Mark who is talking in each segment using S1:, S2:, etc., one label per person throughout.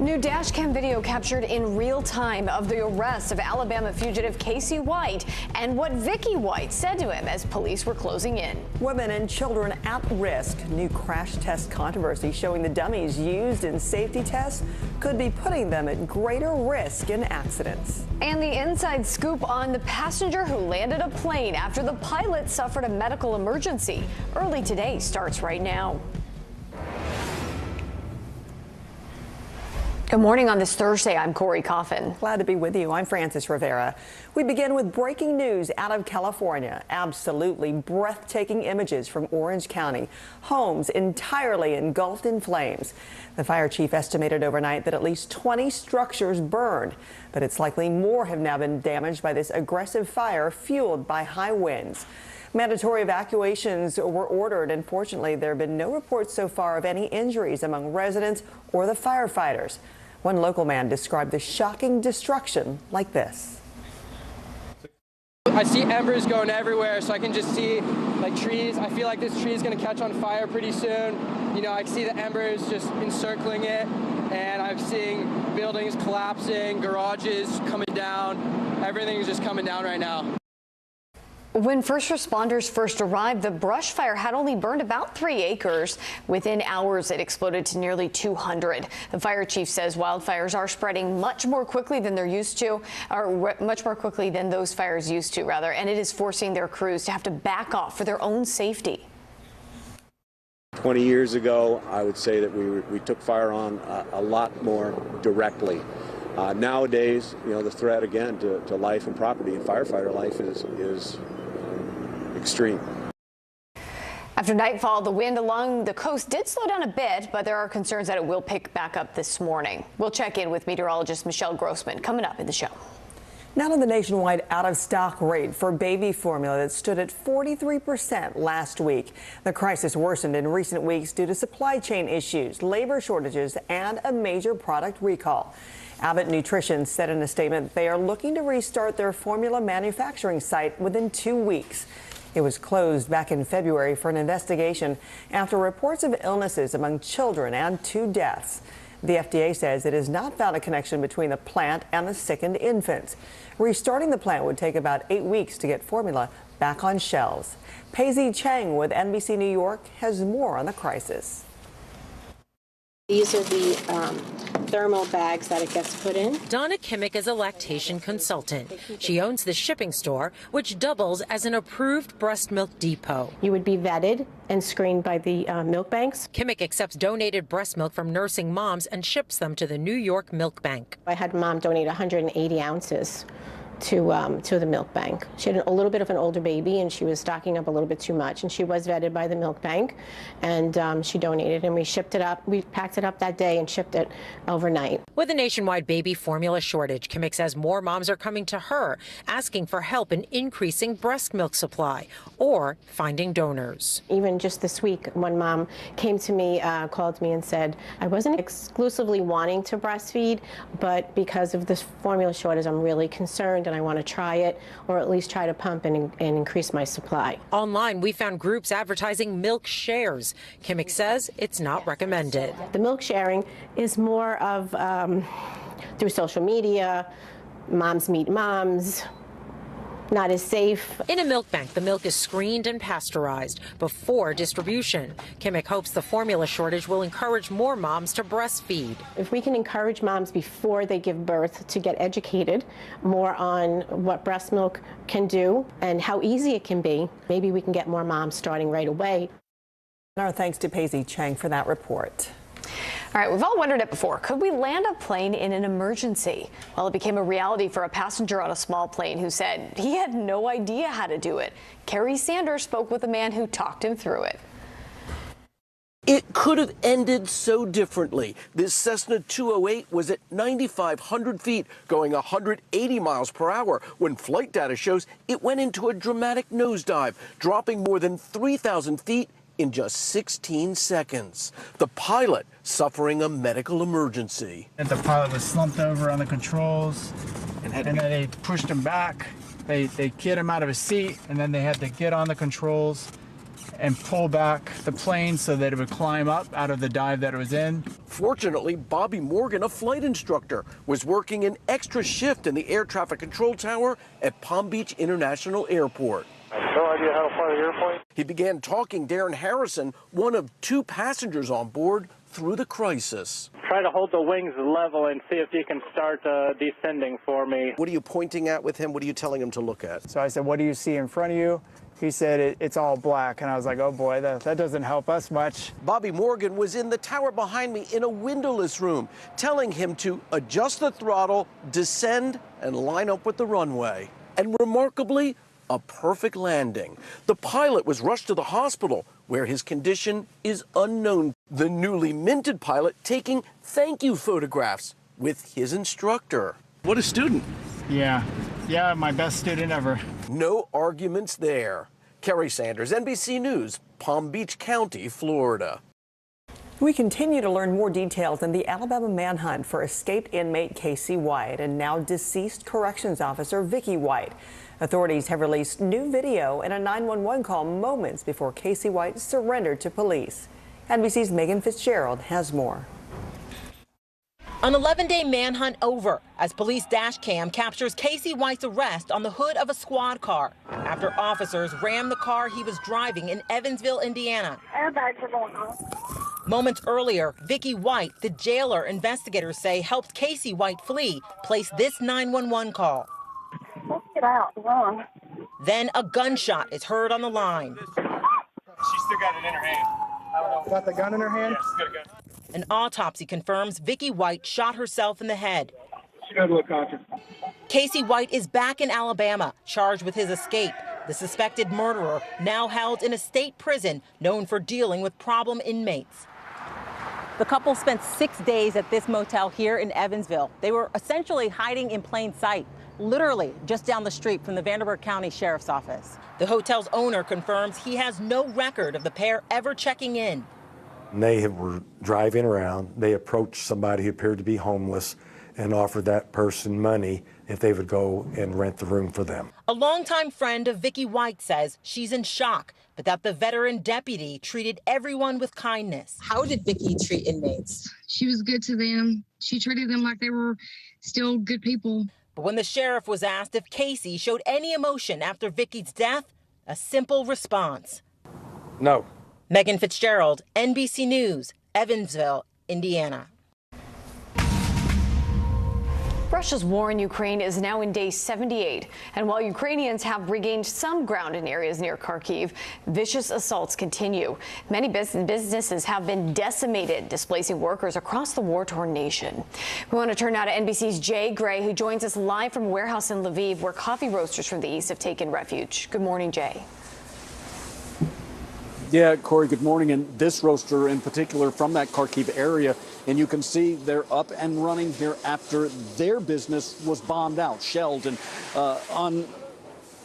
S1: New dashcam video captured in real time of the arrest of Alabama fugitive Casey White and what Vicky White said to him as police were closing in.
S2: Women and children at risk. New crash test controversy showing the dummies used in safety tests could be putting them at greater risk in accidents.
S1: And the inside scoop on the passenger who landed a plane after the pilot suffered a medical emergency. Early today starts right now. Good morning on this Thursday. I'm Corey Coffin.
S2: Glad to be with you. I'm Frances Rivera. We begin with breaking news out of California. Absolutely breathtaking images from Orange County. Homes entirely engulfed in flames. The fire chief estimated overnight that at least 20 structures burned, but it's likely more have now been damaged by this aggressive fire fueled by high winds. Mandatory evacuations were ordered, and fortunately, there have been no reports so far of any injuries among residents or the firefighters. One local man described the shocking destruction like this.
S3: I see embers going everywhere, so I can just see like trees. I feel like this tree is going to catch on fire pretty soon. You know, I can see the embers just encircling it, and I'm seeing buildings collapsing, garages coming down. Everything is just coming down right now.
S1: When first responders first arrived, the brush fire had only burned about 3 acres. Within hours, it exploded to nearly 200. The fire chief says wildfires are spreading much more quickly than they're used to, or much more quickly than those fires used to, rather, and it is forcing their crews to have to back off for their own safety.
S4: 20 years ago, I would say that we took fire on a lot more directly. Nowadays, you know, the threat again to life and property and firefighter life is extreme.
S1: After nightfall, the wind along the coast did slow down a bit, but there are concerns that it will pick back up this morning. We'll check in with meteorologist Michelle Grossman coming up in the show.
S2: Now to the nationwide out-of-stock rate for baby formula that stood at 43% last week. The crisis worsened in recent weeks due to supply chain issues, labor shortages, and a major product recall. Abbott Nutrition said in a statement that they are looking to restart their formula manufacturing site within 2 weeks. It was closed back in February for an investigation after reports of illnesses among children and 2 deaths. The FDA says it has not found a connection between the plant and the sickened infants. Restarting the plant would take about 8 weeks to get formula back on shelves. Paisley Chang with NBC New York has more on the crisis.
S5: These are the thermal bags that it gets put in.
S6: Donna Kimmick is a lactation consultant. She owns the shipping store, which doubles as an approved breast milk depot.
S5: You would be vetted and screened by the milk banks.
S6: Kimmick accepts donated breast milk from nursing moms and ships them to the New York Milk Bank.
S5: I had mom donate 180 ounces to the milk bank. She had a little bit of an older baby, and she was stocking up a little bit too much, and she was vetted by the milk bank, and she donated, and we shipped it up. We packed it up that day and shipped it overnight.
S6: With a nationwide baby formula shortage, Kimmick says more moms are coming to her, asking for help in increasing breast milk supply or finding donors.
S5: Even just this week, one mom came to me, called me and said, I wasn't exclusively wanting to breastfeed, but because of this formula shortage, I'm really concerned, and I want to try it, or at least try to pump and increase my supply.
S6: Online, we found groups advertising milk shares. Kimmick says it's not recommended.
S5: The milk sharing is more of through social media, moms meet moms, not as safe.
S6: In a milk bank, the milk is screened and pasteurized before distribution. Kimmick hopes the formula shortage will encourage more moms to breastfeed.
S5: If we can encourage moms before they give birth to get educated more on what breast milk can do and how easy it can be, maybe we can get more moms starting right away.
S2: Our thanks to Paisley Chang for that report.
S1: All right, we've all wondered it before. Could we land a plane in an emergency? Well, it became a reality for a passenger on a small plane who said he had no idea how to do it. Kerry Sanders spoke with a man who talked him through it.
S7: It could have ended so differently. This Cessna 208 was at 9,500 feet, going 180 miles per hour, when flight data shows it went into a dramatic nosedive, dropping more than 3,000 feet in just 16 seconds. The pilot suffering a medical emergency.
S8: And the pilot was slumped over on the controls, and then they pushed him back. They get him out of his seat, and then they had to get on the controls and pull back the plane so that it would climb up out of the dive that it was in.
S7: Fortunately, Bobby Morgan, a flight instructor, was working an extra shift in the air traffic control tower at Palm Beach International Airport.
S9: No idea how to fly the airplane.
S7: He began talking Darren Harrison, one of 2 passengers on board, through the crisis.
S9: Try to hold the wings level and see if you can start descending for me.
S7: What are you pointing at with him? What are you telling him to look at?
S8: So I said, what do you see in front of you? He said, it's all black. And I was like, oh boy, that doesn't help us much.
S7: Bobby Morgan was in the tower behind me in a windowless room, telling him to adjust the throttle, descend, and line up with the runway. And remarkably, a perfect landing. The pilot was rushed to the hospital, where his condition is unknown. The newly minted pilot taking thank you photographs with his instructor. What a student.
S8: Yeah, my best student ever.
S7: No arguments there. Kerry Sanders, NBC News, Palm Beach County, Florida.
S2: We continue to learn more details in the Alabama manhunt for escaped inmate Casey White and now deceased corrections officer Vicky White. Authorities have released new video and a 911 call moments before Casey White surrendered to police. NBC's Megan Fitzgerald has more.
S10: An 11-day manhunt over as police dash cam captures Casey White's arrest on the hood of a squad car after officers rammed the car he was driving in Evansville, Indiana.
S11: Airbags are going on.
S10: Moments earlier, Vicky White, the jailer investigators say helped Casey White flee, placed this 911 call.
S11: Let's get out, run.
S10: Then a gunshot is heard on the line.
S8: She still got it in her hand. I don't know. Got the gun in her hand? Yeah, she's got a gun.
S10: An autopsy confirms Vicky White shot herself in the head.
S8: She got to look conscious.
S10: Casey White is back in Alabama, charged with his escape. The suspected murderer now held in a state prison known for dealing with problem inmates.
S12: The couple spent 6 days at this motel here in Evansville. They were essentially hiding in plain sight, literally just down the street from the Vanderburgh County Sheriff's Office.
S10: The hotel's owner confirms he has no record of the pair ever checking in.
S13: They were driving around. They approached somebody who appeared to be homeless and offered that person money if they would go and rent the room for them.
S10: A longtime friend of Vicky White says she's in shock, but that the veteran deputy treated everyone with kindness.
S12: How did Vicky treat inmates?
S11: She was good to them. She treated them like they were still good people.
S10: But when the sheriff was asked if Casey showed any emotion after Vicky's death, a simple response.
S13: No.
S10: Megan Fitzgerald, NBC News, Evansville, Indiana.
S1: Russia's war in Ukraine is now in day 78, and while Ukrainians have regained some ground in areas near Kharkiv, vicious assaults continue. Many businesses have been decimated, displacing workers across the war-torn nation. We want to turn now to NBC's Jay Gray, who joins us live from a warehouse in Lviv, where coffee roasters from the east have taken refuge. Good morning, Jay.
S14: Yeah, Corey, good morning. And this roaster in particular from that Kharkiv area, and you can see they're up and running here after their business was bombed out, shelled, and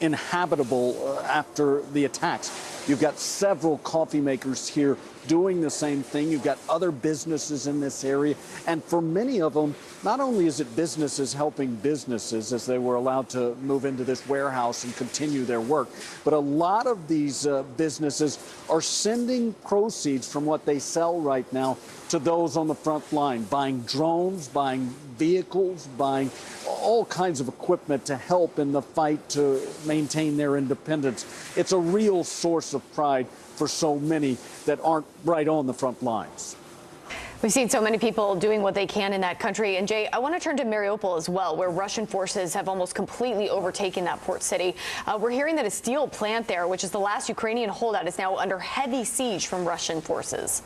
S14: uninhabitable after the attacks. You've got several coffee makers here doing the same thing. You've got other businesses in this area. And for many of them, not only is it businesses helping businesses as they were allowed to move into this warehouse and continue their work, but a lot of these businesses are sending proceeds from what they sell right now to those on the front line, buying drones, buying vehicles, buying all kinds of equipment to help in the fight to maintain their independence. It's a real source of pride for so many that aren't right on the front lines.
S1: We've seen so many people doing what they can in that country. And Jay, I want to turn to Mariupol as well, where Russian forces have almost completely overtaken that port city. We're hearing that a steel plant there, which is the last Ukrainian holdout, is now under heavy siege from Russian forces.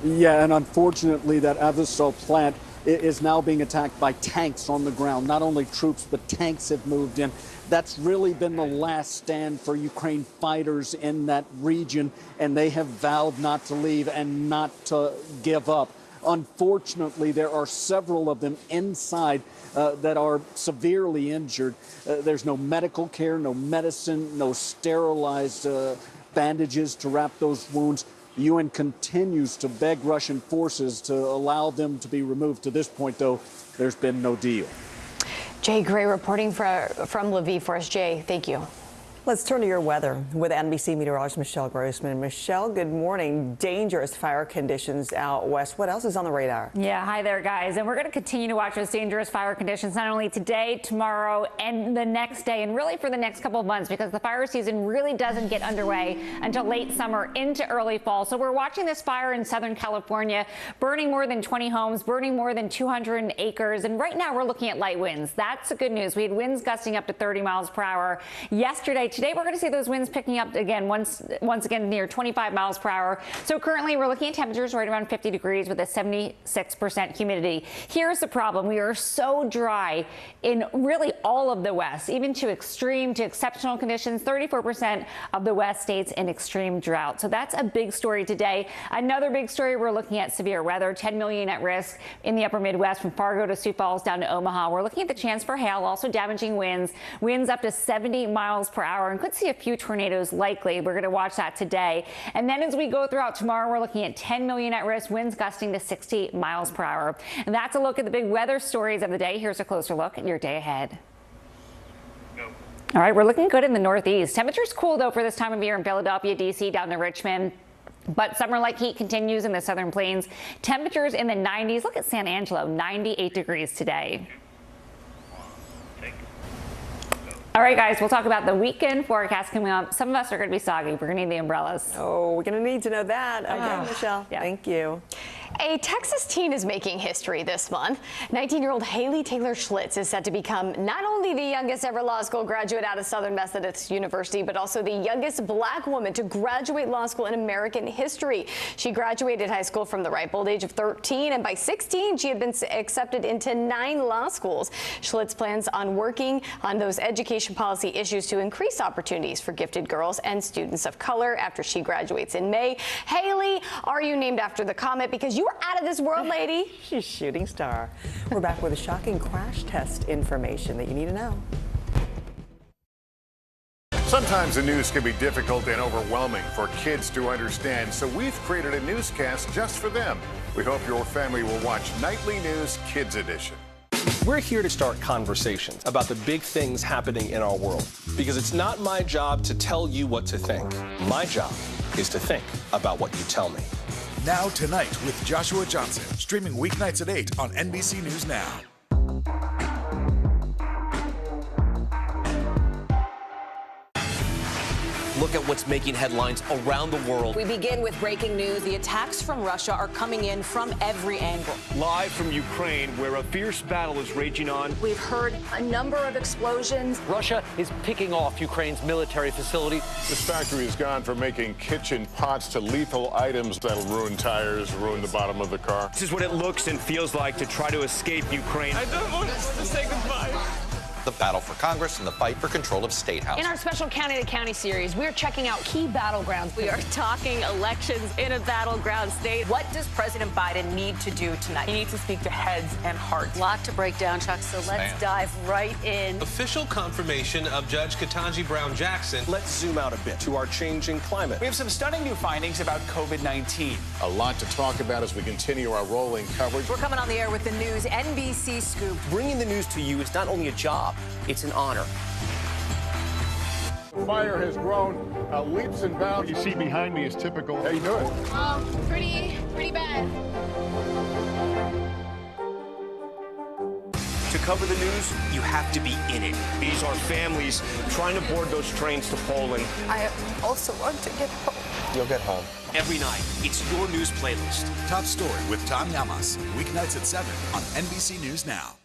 S14: Yeah, and unfortunately that Azovstal plant is now being attacked by tanks on the ground. Not only troops, but tanks have moved in. That's really been the last stand for Ukraine fighters in that region, and they have vowed not to leave and not to give up. Unfortunately, there are several of them inside that are severely injured. There's no medical care, no medicine, no sterilized bandages to wrap those wounds. The UN continues to beg Russian forces to allow them to be removed. To this point, though, there's been no deal.
S1: Jay Gray reporting from Lviv for us. Jay, thank you.
S2: Let's turn to your weather with NBC meteorologist Michelle Grossman. Michelle, good morning. Dangerous fire conditions out west. What else is on the radar?
S15: Yeah, hi there, guys. And we're going to continue to watch those dangerous fire conditions not only today, tomorrow, and the next day, and really for the next couple of months, because the fire season really doesn't get underway until late summer into early fall. So we're watching this fire in Southern California, burning more than 20 homes, burning more than 200 acres. And right now we're looking at light winds. That's the good news. We had winds gusting up to 30 miles per hour yesterday. Today, we're going to see those winds picking up again, once again, near 25 miles per hour. So currently, we're looking at temperatures right around 50 degrees with a 76% humidity. Here's the problem. We are so dry in really all of the West, even to extreme to exceptional conditions. 34% of the West states in extreme drought. So that's a big story today. Another big story, we're looking at severe weather. 10 million at risk in the upper Midwest from Fargo to Sioux Falls down to Omaha. We're looking at the chance for hail, also damaging winds up to 70 miles per hour, and could see a few tornadoes likely. We're going to watch that today. And then as we go throughout tomorrow, we're looking at 10 million at risk, winds gusting to 60 miles per hour. And that's a look at the big weather stories of the day. Here's a closer look at your day ahead. All right, we're looking good in the Northeast. Temperatures cool, though, for this time of year in Philadelphia, D.C., down to Richmond. But summer-like heat continues in the Southern Plains. Temperatures in the 90s. Look at San Angelo, 98 degrees today. All right, guys, we'll talk about the weekend forecast coming up. Some of us are going to be soggy. We're going to need the umbrellas.
S2: Oh, we're going to need to know that. Okay, Michelle. Yeah. Thank you.
S1: A Texas teen is making history this month. 19-year-old Haley Taylor Schlitz is set to become not only the youngest ever law school graduate out of Southern Methodist University, but also the youngest black woman to graduate law school in American history. She graduated high school from the ripe old age of 13, and by 16, she had been accepted into 9 law schools. Schlitz plans on working on those education policy issues to increase opportunities for gifted girls and students of color after she graduates in May. Haley, are you named after the comet? Because you are out of this world, lady.
S2: She's a shooting star. We're back with a shocking crash test information that you need to know.
S16: Sometimes the news can be difficult and overwhelming for kids to understand, so we've created a newscast just for them. We hope your family will watch Nightly News Kids Edition.
S17: We're here to start conversations about the big things happening in our world, because it's not my job to tell you what to think. My job is to think about what you tell me.
S18: Now Tonight with Joshua Johnson, streaming weeknights at 8 on NBC News Now.
S19: Look at what's making headlines around the world.
S20: We begin with breaking news. The attacks from Russia are coming in from every angle.
S21: Live from Ukraine, where a fierce battle is raging on.
S20: We've heard a number of explosions.
S21: Russia is picking off Ukraine's military facility.
S16: This factory has gone from making kitchen pots to lethal items that'll ruin tires, ruin the bottom of the car.
S21: This is what it looks and feels like to try to escape Ukraine.
S22: I don't want to say goodbye.
S23: The battle for Congress and the fight for control of State House.
S24: In our special County to County series, we're checking out key battlegrounds.
S20: We are talking elections in a battleground state. What does President Biden need to do tonight?
S22: He needs to speak to heads and hearts.
S20: A lot to break down, Chuck, so let's dive right in.
S25: Official confirmation of Judge Ketanji Brown Jackson.
S17: Let's zoom out a bit to our changing climate.
S22: We have some stunning new findings about COVID-19.
S16: A lot to talk about as we continue our rolling coverage.
S20: We're coming on the air with the news NBC Scoop.
S19: Bringing the news to you is not only a job, it's an honor.
S16: Fire has grown leaps and bounds. You see behind me is typical. How you doing?
S24: Pretty bad.
S25: To cover the news, you have to be in it. These are families trying to board those trains to Poland.
S24: I also want to get home.
S23: You'll get home.
S25: Every night, it's your news playlist.
S18: Top Story with Tom Yamas, weeknights at 7 on NBC News Now.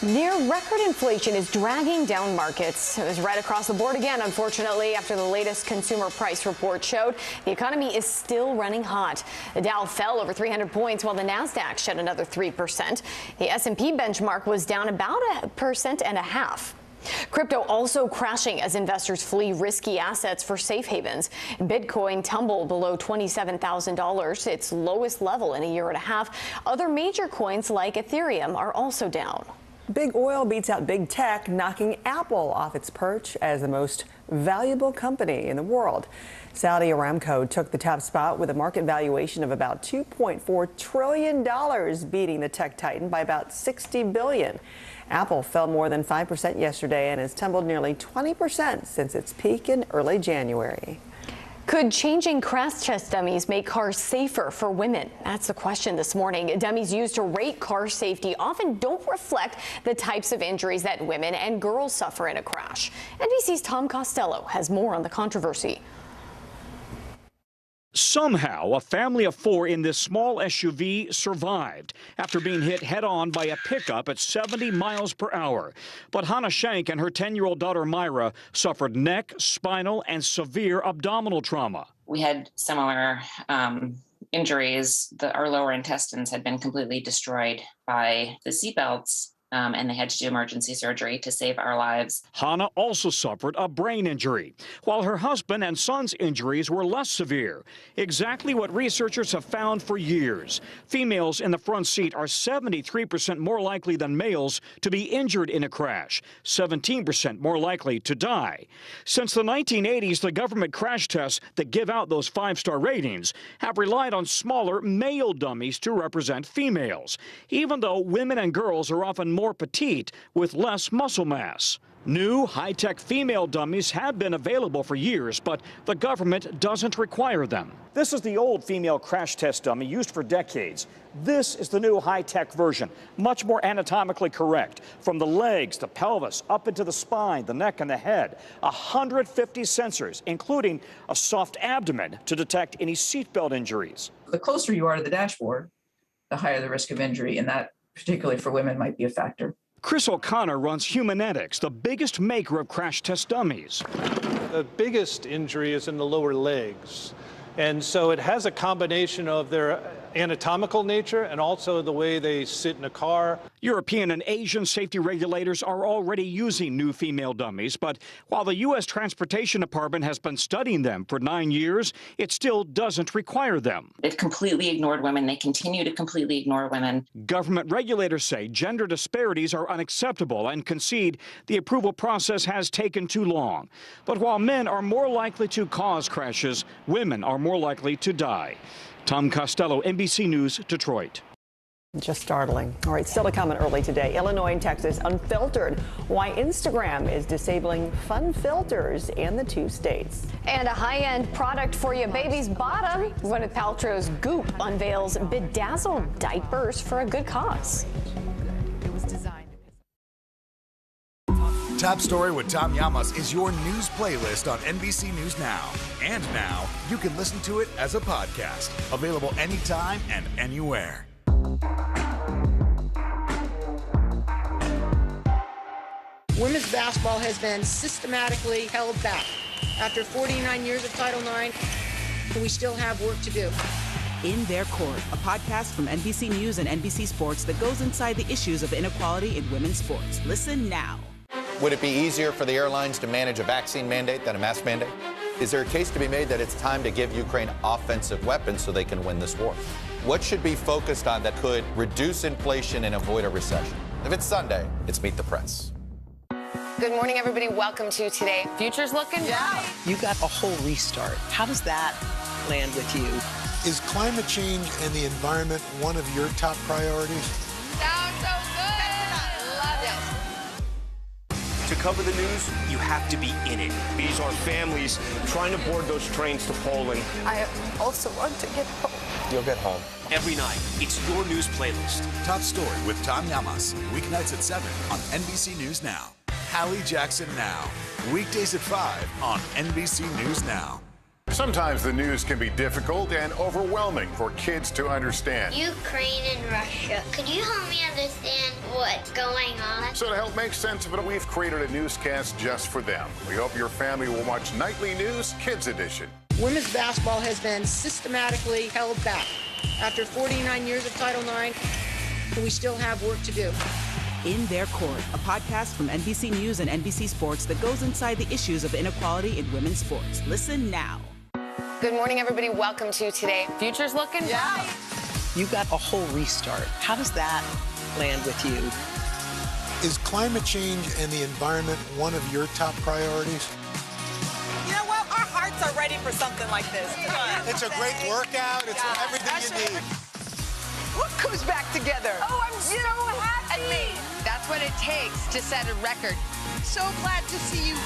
S1: Near record inflation is dragging down markets. It was right across the board again, unfortunately, after the latest consumer price report showed the economy is still running hot. The Dow fell over 300 points while the Nasdaq shed another 3%. The S&P benchmark was down about 1.5%. Crypto also crashing as investors flee risky assets for safe havens. Bitcoin tumbled below $27,000, its lowest level in a year and a half. Other major coins like Ethereum are also down.
S2: Big oil beats out big tech, knocking Apple off its perch as the most valuable company in the world. Saudi Aramco took the top spot with a market valuation of about $2.4 trillion, beating the tech titan by about $60 billion. Apple fell more than 5% yesterday and has tumbled nearly 20% since its peak in early January.
S1: Could changing crash test dummies make cars safer for women? That's the question this morning. Dummies used to rate car safety often don't reflect the types of injuries that women and girls suffer in a crash. NBC's Tom Costello has more on the controversy.
S3: Somehow, a family of 4 in this small SUV survived after being hit head-on by a pickup at 70 miles per hour. But Hannah Shank and her 10-year-old daughter Myra suffered neck, spinal, and severe abdominal trauma.
S4: We had similar injuries. Our lower intestines had been completely destroyed by the seatbelts. And they had to do emergency surgery to save our lives.
S3: Hannah also suffered a brain injury, while her husband and son's injuries were less severe. Exactly what researchers have found for years. Females in the front seat are 73% more likely than males to be injured in a crash, 17% more likely to die. Since the 1980s, the government crash tests that give out those 5-star ratings have relied on smaller male dummies to represent females, even though women and girls are often more petite with less muscle mass. New high-tech female dummies have been available for years, but the government doesn't require them. This is the old female crash test dummy used for decades. This is the new high-tech version, much more anatomically correct. From the legs, the pelvis, up into the spine, the neck, and the head. 150 sensors, including a soft abdomen to detect any seatbelt injuries.
S5: The closer you are to the dashboard, the higher the risk of injury, and that, particularly for women, might be a factor.
S3: Chris O'Connor runs Humanetics, the biggest maker of crash test dummies.
S6: The biggest injury is in the lower legs. And so it has a combination of their anatomical nature and also the way they sit in a car.
S3: European and Asian safety regulators are already using new female dummies, but while the U.S. Transportation Department has been studying them for 9 years, it still doesn't require them.
S4: They've completely ignored women. They continue to completely ignore women.
S3: Government regulators say gender disparities are unacceptable and concede the approval process has taken too long. But while men are more likely to cause crashes, women are more likely to die. Tom Costello, NBC News, Detroit.
S2: Just startling. All right, still to come in early today. Illinois and Texas unfiltered. Why Instagram is disabling fun filters in the 2 states.
S1: And a high-end product for your baby's bottom. Gwyneth Paltrow's Goop unveils bedazzled diapers for a good cause.
S18: It was designed. Top Story with Tom Llamas is your news playlist on NBC News Now. And now, you can listen to it as a podcast. Available anytime and anywhere.
S9: Women's basketball has been systematically held back. After 49 years of Title IX, we still have work to do.
S26: In Their Court, a podcast from NBC News and NBC Sports that goes inside the issues of inequality in women's sports. Listen now.
S23: Would it be easier for the airlines to manage a vaccine mandate than a mask mandate? Is there a case to be made that it's time to give Ukraine offensive weapons so they can win this war? What should be focused on that could reduce inflation and avoid a recession? If it's Sunday, it's Meet the Press.
S24: Good morning, everybody. Welcome to Today. Future's looking bright.
S27: You got a whole restart. How does that land with you?
S28: Is climate change and the environment one of your top priorities?
S24: Sounds so good. Love it.
S25: To cover the news, you have to be in it. These are families trying to board those trains to Poland.
S24: I also want to get home.
S23: You'll get home.
S25: Every night, it's your news playlist.
S18: Top Story with Tom Llamas. Weeknights at 7 on NBC News Now. Hallie Jackson Now. Weekdays at 5 on NBC News Now.
S16: Sometimes the news can be difficult and overwhelming for kids to understand.
S29: Ukraine and Russia. Could you help me understand what's going on?
S16: So to help make sense of it, we've created a newscast just for them. We hope your family will watch Nightly News Kids Edition.
S9: Women's basketball has been systematically held back. After 49 years of Title IX, we still have work to do.
S26: In Their Court, a podcast from NBC News and NBC Sports that goes inside the issues of inequality in women's sports. Listen now.
S24: Good morning, everybody. Welcome to Today. Future's looking bright.
S27: You got a whole restart. How does that land with you?
S28: Is climate change and the environment one of your top priorities?
S27: for something like this. Come on.
S28: It's a great workout. It's everything you need.
S27: What comes back together?
S24: Oh, I'm so happy.
S27: And me.
S24: That's what it takes to set a record. So glad to see you.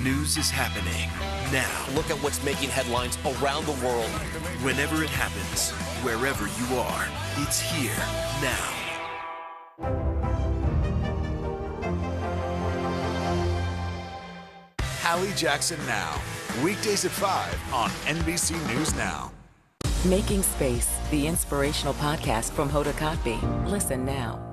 S7: News is happening now.
S19: Look at what's making headlines around the world.
S7: Whenever it happens, wherever you are, it's here now.
S18: Hallie Jackson Now. Weekdays at 5 on NBC News Now.
S8: Making Space, the inspirational podcast from Hoda Kotb. Listen now.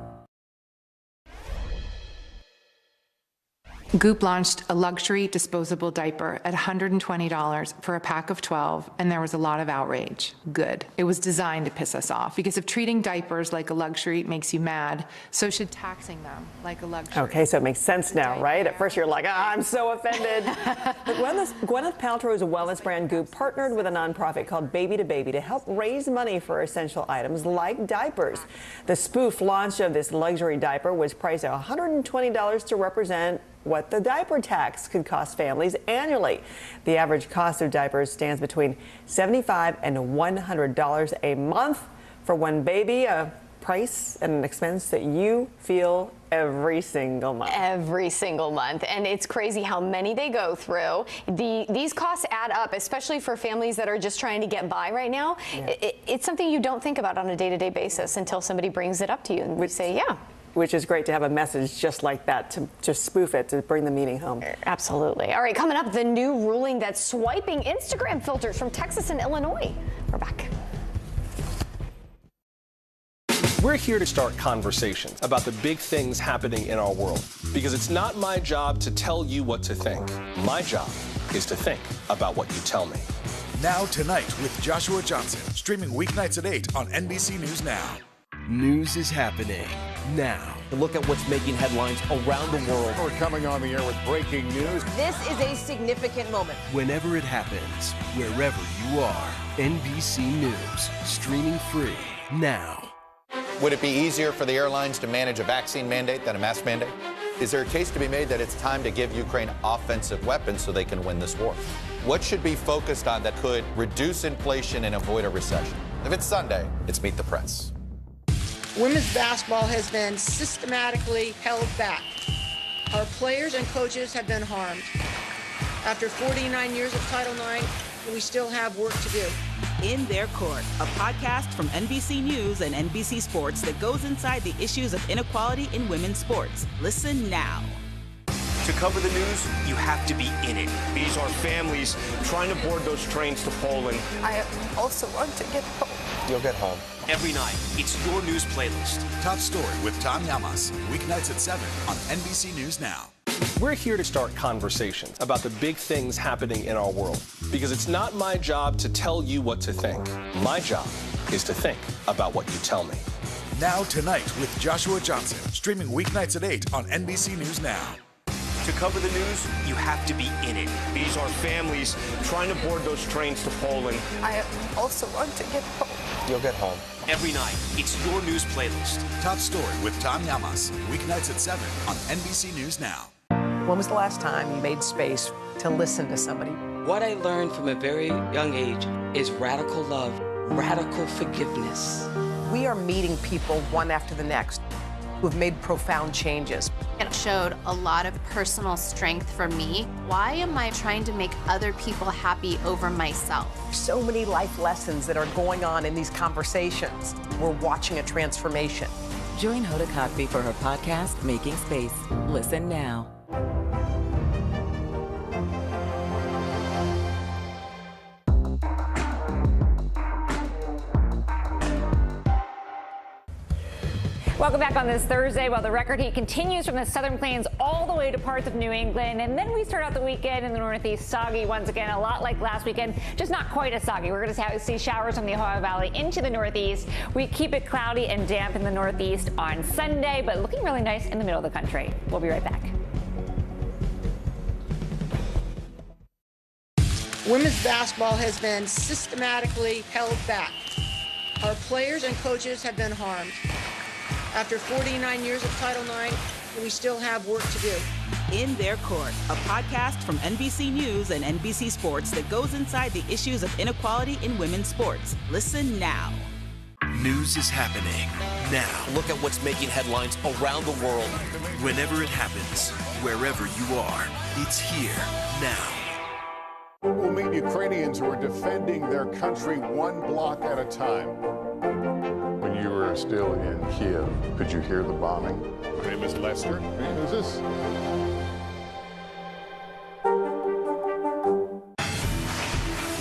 S10: Goop launched a luxury disposable diaper at $120 for a pack of 12, and there was a lot of outrage. Good. It was designed to piss us off, because if treating diapers like a luxury makes you mad, so should taxing them like a luxury.
S2: Okay, so it makes sense now, right? At first you're like, I'm so offended. But Gwyneth Paltrow's wellness brand Goop partnered with a nonprofit called Baby to Baby to help raise money for essential items like diapers. The spoof launch of this luxury diaper was priced at $120 to represent what the diaper tax could cost families annually. The average cost of diapers stands between $75 and $100 a month for one baby, a price and an expense that you feel every single month.
S1: Every single month. And it's crazy how many they go through. These costs add up, especially for families that are just trying to get by right now. Yeah. It's something you don't think about on a day-to-day basis until somebody brings it up to you and we say, yeah.
S2: Which is great to have a message just like that to spoof it, to bring the meaning home.
S1: Absolutely. All right, coming up, the new ruling that's swiping Instagram filters from Texas and Illinois. We're back.
S17: We're here to start conversations about the big things happening in our world, because it's not my job to tell you what to think. My job is to think about what you tell me.
S18: Now Tonight with Joshua Johnson, streaming weeknights at 8 on NBC News Now.
S7: News is happening now.
S19: Look at what's making headlines around the world.
S16: We're coming on the air with breaking news.
S27: This is a significant moment.
S7: Whenever it happens, wherever you are, NBC News, streaming free now.
S23: Would it be easier for the airlines to manage a vaccine mandate than a mask mandate? Is there a case to be made that it's time to give Ukraine offensive weapons so they can win this war? What should be focused on that could reduce inflation and avoid a recession? If it's Sunday, it's Meet the Press.
S9: Women's basketball has been systematically held back. Our players and coaches have been harmed. After 49 years of Title IX, we still have work to do.
S26: In Their Court, a podcast from NBC News and NBC Sports that goes inside the issues of inequality in women's sports. Listen now.
S25: To cover the news, you have to be in it. These are families trying to board those trains to Poland.
S24: I also want to get home.
S23: You'll get home.
S19: Every night, it's your news playlist.
S18: Top Story with Tom Llamas, weeknights at 7 on NBC News Now.
S17: We're here to start conversations about the big things happening in our world, because it's not my job to tell you what to think. My job is to think about what you tell me.
S18: Now Tonight with Joshua Johnson, streaming weeknights at 8 on NBC News Now.
S25: To cover the news, you have to be in it. These are families trying to board those trains to Poland.
S24: I also want to get home.
S23: You'll get home.
S19: Every night, it's your news playlist.
S18: Top Story with Tom Llamas, weeknights at 7 on NBC News Now.
S27: When was the last time you made space to listen to somebody?
S11: What I learned from a very young age is radical love, radical forgiveness.
S27: We are meeting people one after the next who've made profound changes.
S12: It showed a lot of personal strength for me. Why am I trying to make other people happy over myself?
S27: So many life lessons that are going on in these conversations. We're watching a transformation.
S8: Join Hoda Kotb for her podcast, Making Space. Listen now.
S13: Welcome back on this Thursday. While the record heat continues from the southern plains all the way to parts of New England, and then we start out the weekend in the Northeast soggy once again, a lot like last weekend, just not quite as soggy. We're going to see showers from the Ohio Valley into the Northeast. We keep it cloudy and damp in the Northeast on Sunday, but looking really nice in the middle of the country. We'll be right back.
S9: Women's basketball has been systematically held back. Our players and coaches have been harmed. After 49 years of Title IX, we still have work to do.
S26: In Their Court, a podcast from NBC News and NBC Sports that goes inside the issues of inequality in women's sports. Listen now.
S7: News is happening now.
S19: Look at what's making headlines around the world.
S7: Whenever it happens, wherever you are, it's here now.
S16: We'll meet Ukrainians who are defending their country one block at a time. When you were still in Kiev, could you hear the bombing? My name is Lester. Who's this?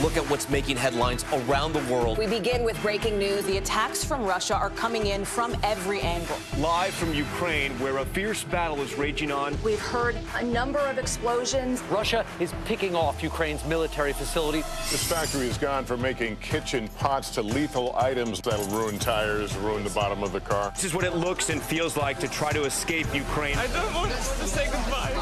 S19: Look at what's making headlines around the world.
S3: We begin with breaking news. The attacks from Russia are coming in from every angle.
S25: Live from Ukraine, where a fierce battle is raging on.
S3: We've heard a number of explosions.
S4: Russia is picking off Ukraine's military facility.
S16: This factory has gone from making kitchen pots to lethal items that'll ruin tires, ruin the bottom of the car.
S25: This is what it looks and feels like to try to escape Ukraine.
S4: I don't want us to say goodbye.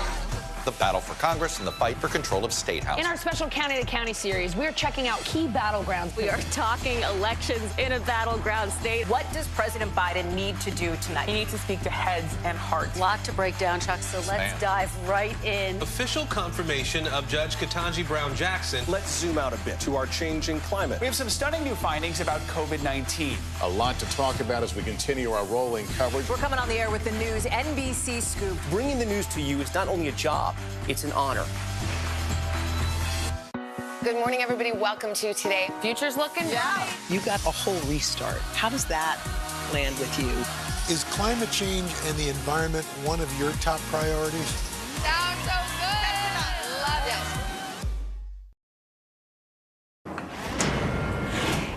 S23: The battle for Congress and the fight for control of State House.
S24: In our special County to County series, we're checking out key battlegrounds.
S3: We are talking elections in a battleground state. What does President Biden need to do tonight? He needs to speak to heads and hearts. A lot to break down, Chuck, so let's dive right in.
S5: Official confirmation of Judge Ketanji Brown Jackson.
S17: Let's zoom out a bit to our changing climate.
S4: We have some stunning new findings about COVID-19.
S16: A lot to talk about as we continue our rolling coverage.
S3: We're coming on the air with the news NBC Scoop.
S19: Bringing the news to you is not only a job, it's an honor.
S24: Good morning, everybody. Welcome to Today. Future's looking bright.
S27: You got a whole restart. How does that land with you?
S28: Is climate change and the environment one of your top priorities?
S24: Sounds so good. Love it.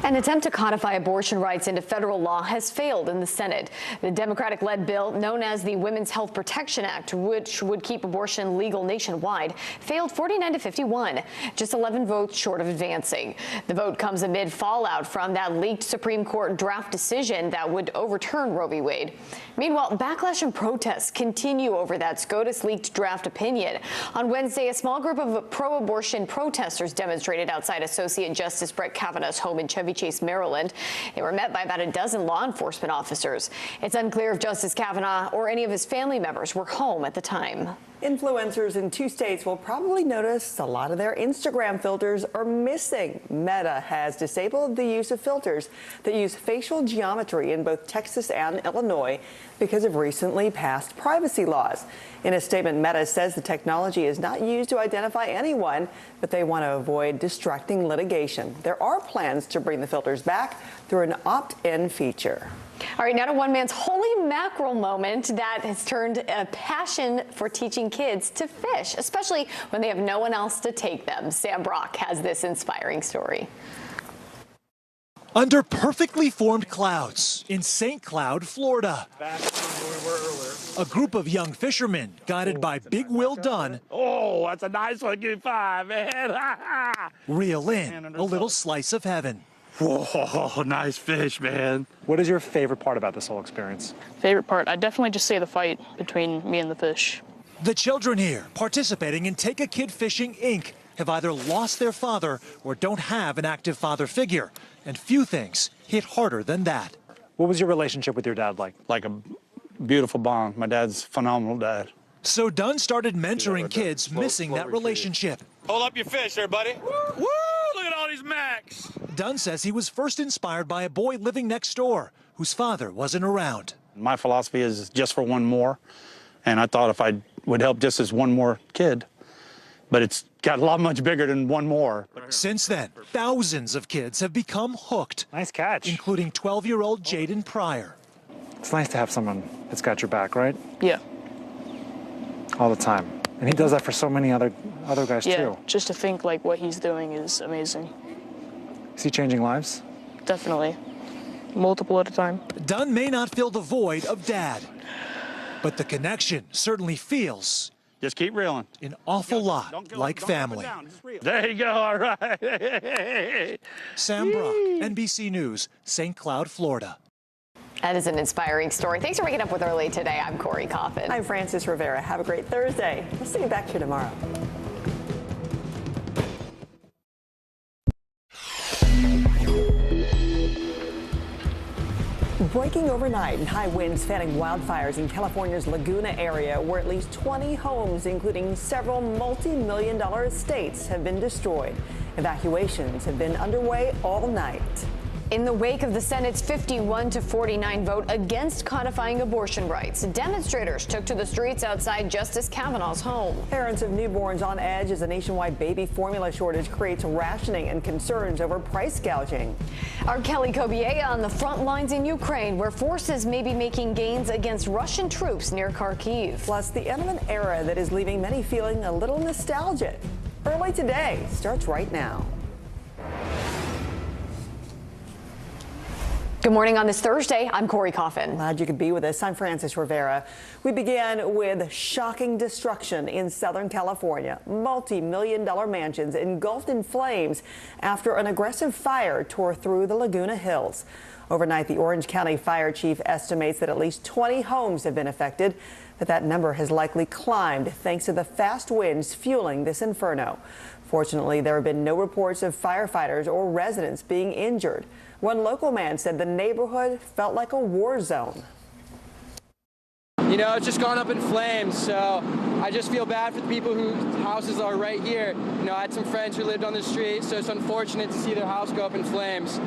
S24: An attempt to codify abortion rights into federal law has failed in the Senate. The Democratic-led bill, known as the Women's Health Protection Act, which would keep abortion legal nationwide, failed 49-51, just 11 votes short of advancing. The vote comes amid fallout from that leaked Supreme Court draft decision that would overturn Roe v. Wade. Meanwhile, backlash and protests continue over that SCOTUS leaked draft opinion. On Wednesday, a small group of pro-abortion protesters demonstrated outside Associate Justice Brett Kavanaugh's home in Chevy Chase, Maryland. They were met by about a dozen law enforcement officers. It's unclear if Justice Kavanaugh or any of his family members were home at the time.
S2: Influencers in 2 states will probably notice a lot of their Instagram filters are missing. Meta has disabled the use of filters that use facial geometry in both Texas and Illinois because of recently passed privacy laws. In a statement, Meta says the technology is not used to identify anyone, but they want to avoid distracting litigation. There are plans to bring the filters back through an opt-in feature.
S24: All right, now to one man's holy mackerel moment that has turned a passion for teaching kids to fish, especially when they have no one else to take them. Sam Brock has this inspiring story.
S6: Under perfectly formed clouds in St. Cloud, Florida, a group of young fishermen guided by Big Will Dunn.
S14: Oh, that's a nice one. Give me 5, man.
S6: Reel in a little slice of heaven.
S14: Whoa, nice fish, man.
S15: What is your favorite part about this whole experience?
S20: Favorite part? I'd definitely just say the fight between me and the fish.
S6: The children here participating in Take a Kid Fishing, Inc. have either lost their father or don't have an active father figure. And few things hit harder than that.
S15: What was your relationship with your dad like?
S14: Like a beautiful bond. My dad's a phenomenal dad.
S6: So Dunn started mentoring kids missing that relationship.
S14: Hold up your fish there, buddy. Woo! Look at all these macks.
S6: Dunn says he was first inspired by a boy living next door whose father wasn't around.
S14: My philosophy is just for one more. And I thought if I would help just as one more kid, but it's got a lot much bigger than one more.
S6: Since then, thousands of kids have become hooked.
S15: Nice catch.
S6: Including 12-year-old Jaden Pryor.
S15: It's nice to have someone that's got your back, right?
S20: Yeah.
S15: All the time. And he does that for so many other guys,
S20: yeah,
S15: too.
S20: Just to think like what he's doing is amazing.
S15: Is he changing lives?
S20: Definitely. Multiple at a time.
S6: Dunn may not fill the void of dad, but the connection certainly feels
S14: just keep reeling.
S6: An awful lot like family.
S14: There you go, all right.
S6: Sam Brock, NBC News, St. Cloud, Florida.
S24: That is an inspiring story. Thanks for waking up with early today. I'm Corey Coffin.
S2: I'm Frances Rivera. Have a great Thursday. We'll see you back here tomorrow. Breaking overnight and high winds fanning wildfires in California's Laguna area, where at least 20 homes, including several multi-million-dollar estates, have been destroyed. Evacuations have been underway all night.
S24: In the wake of the Senate's 51-49 vote against codifying abortion rights, demonstrators took to the streets outside Justice Kavanaugh's home.
S2: Parents of newborns on edge as a nationwide baby formula shortage creates rationing and concerns over price gouging.
S24: Our Kelly Kobiea on the front lines in Ukraine, where forces may be making gains against Russian troops near Kharkiv.
S2: Plus, the end of an era that is leaving many feeling a little nostalgic. Early Today starts right now.
S24: Good morning on this Thursday. I'm Corey Coffin.
S2: Glad you could be with us. I'm Frances Rivera. We begin with shocking destruction in Southern California. Multi-million-dollar mansions engulfed in flames after an aggressive fire tore through the Laguna Hills. Overnight, the Orange County Fire Chief estimates that at least 20 homes have been affected, but that number has likely climbed thanks to the fast winds fueling this inferno. Fortunately, there have been no reports of firefighters or residents being injured. One local man said the neighborhood felt like a war zone.
S1: You know, it's just gone up in flames, so I just feel bad for the people whose houses are right here. You know, I had some friends who lived on the street, so it's unfortunate to see their house go up in flames.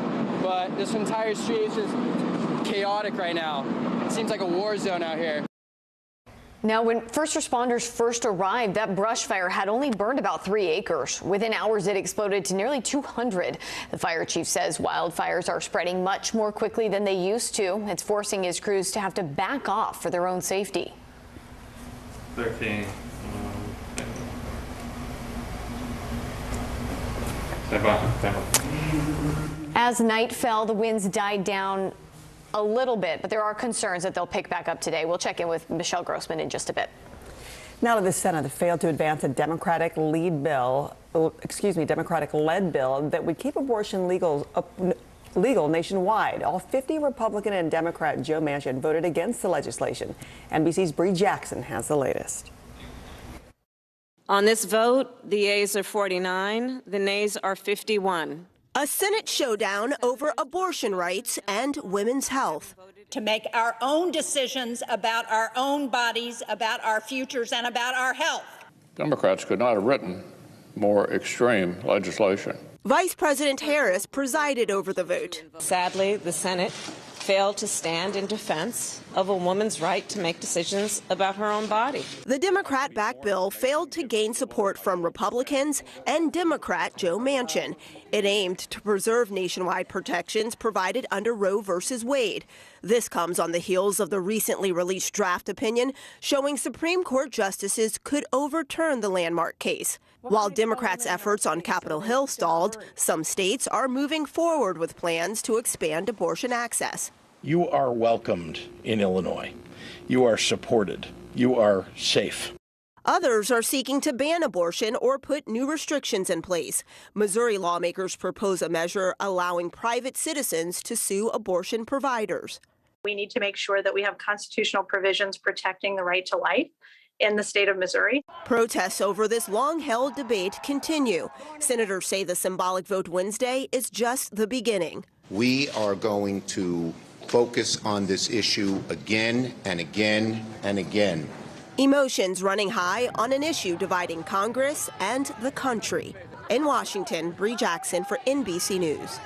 S1: But this entire street is just chaotic right now. It seems like a war zone out here.
S24: Now, when first responders first arrived, that brush fire had only burned about 3 acres. Within hours, it exploded to nearly 200. The fire chief says wildfires are spreading much more quickly than they used to. It's forcing his crews to have to back off for their own safety.
S8: 13.
S24: As night fell, the winds died down a little bit, but there are concerns that they'll pick back up today. We'll check in with Michelle Grossman in just a bit.
S2: Now to the Senate that failed to advance a Democratic-led bill that would keep abortion legal nationwide. All 50 Republican and Democrat Joe Manchin voted against the legislation. NBC's Bree Jackson has the latest.
S10: On this vote, the yeas are 49, the nays are 51.
S11: A Senate showdown over abortion rights and women's health.
S12: To make our own decisions about our own bodies, about our futures, and about our health.
S18: Democrats could not have written more extreme legislation.
S11: Vice President Harris presided over the vote.
S10: Sadly, the Senate failed to stand in defense of a woman's right to make decisions about her own body.
S11: The Democrat-backed bill failed to gain support from Republicans and Democrat Joe Manchin. It aimed to preserve nationwide protections provided under Roe v. Wade. This comes on the heels of the recently released draft opinion showing Supreme Court justices could overturn the landmark case. While Democrats' efforts on Capitol Hill stalled, some states are moving forward with plans to expand abortion access.
S21: You are welcomed in Illinois. You are supported. You are safe.
S11: Others are seeking to ban abortion or put new restrictions in place. Missouri lawmakers propose a measure allowing private citizens to sue abortion providers.
S22: We need to make sure that we have constitutional provisions protecting the right to life in the state of Missouri.
S11: Protests over this long-held debate continue. Senators say the symbolic vote Wednesday is just the beginning.
S29: We are going to focus on this issue again and again and again.
S11: Emotions running high on an issue dividing Congress and the country. In Washington, Bree Jackson for NBC News.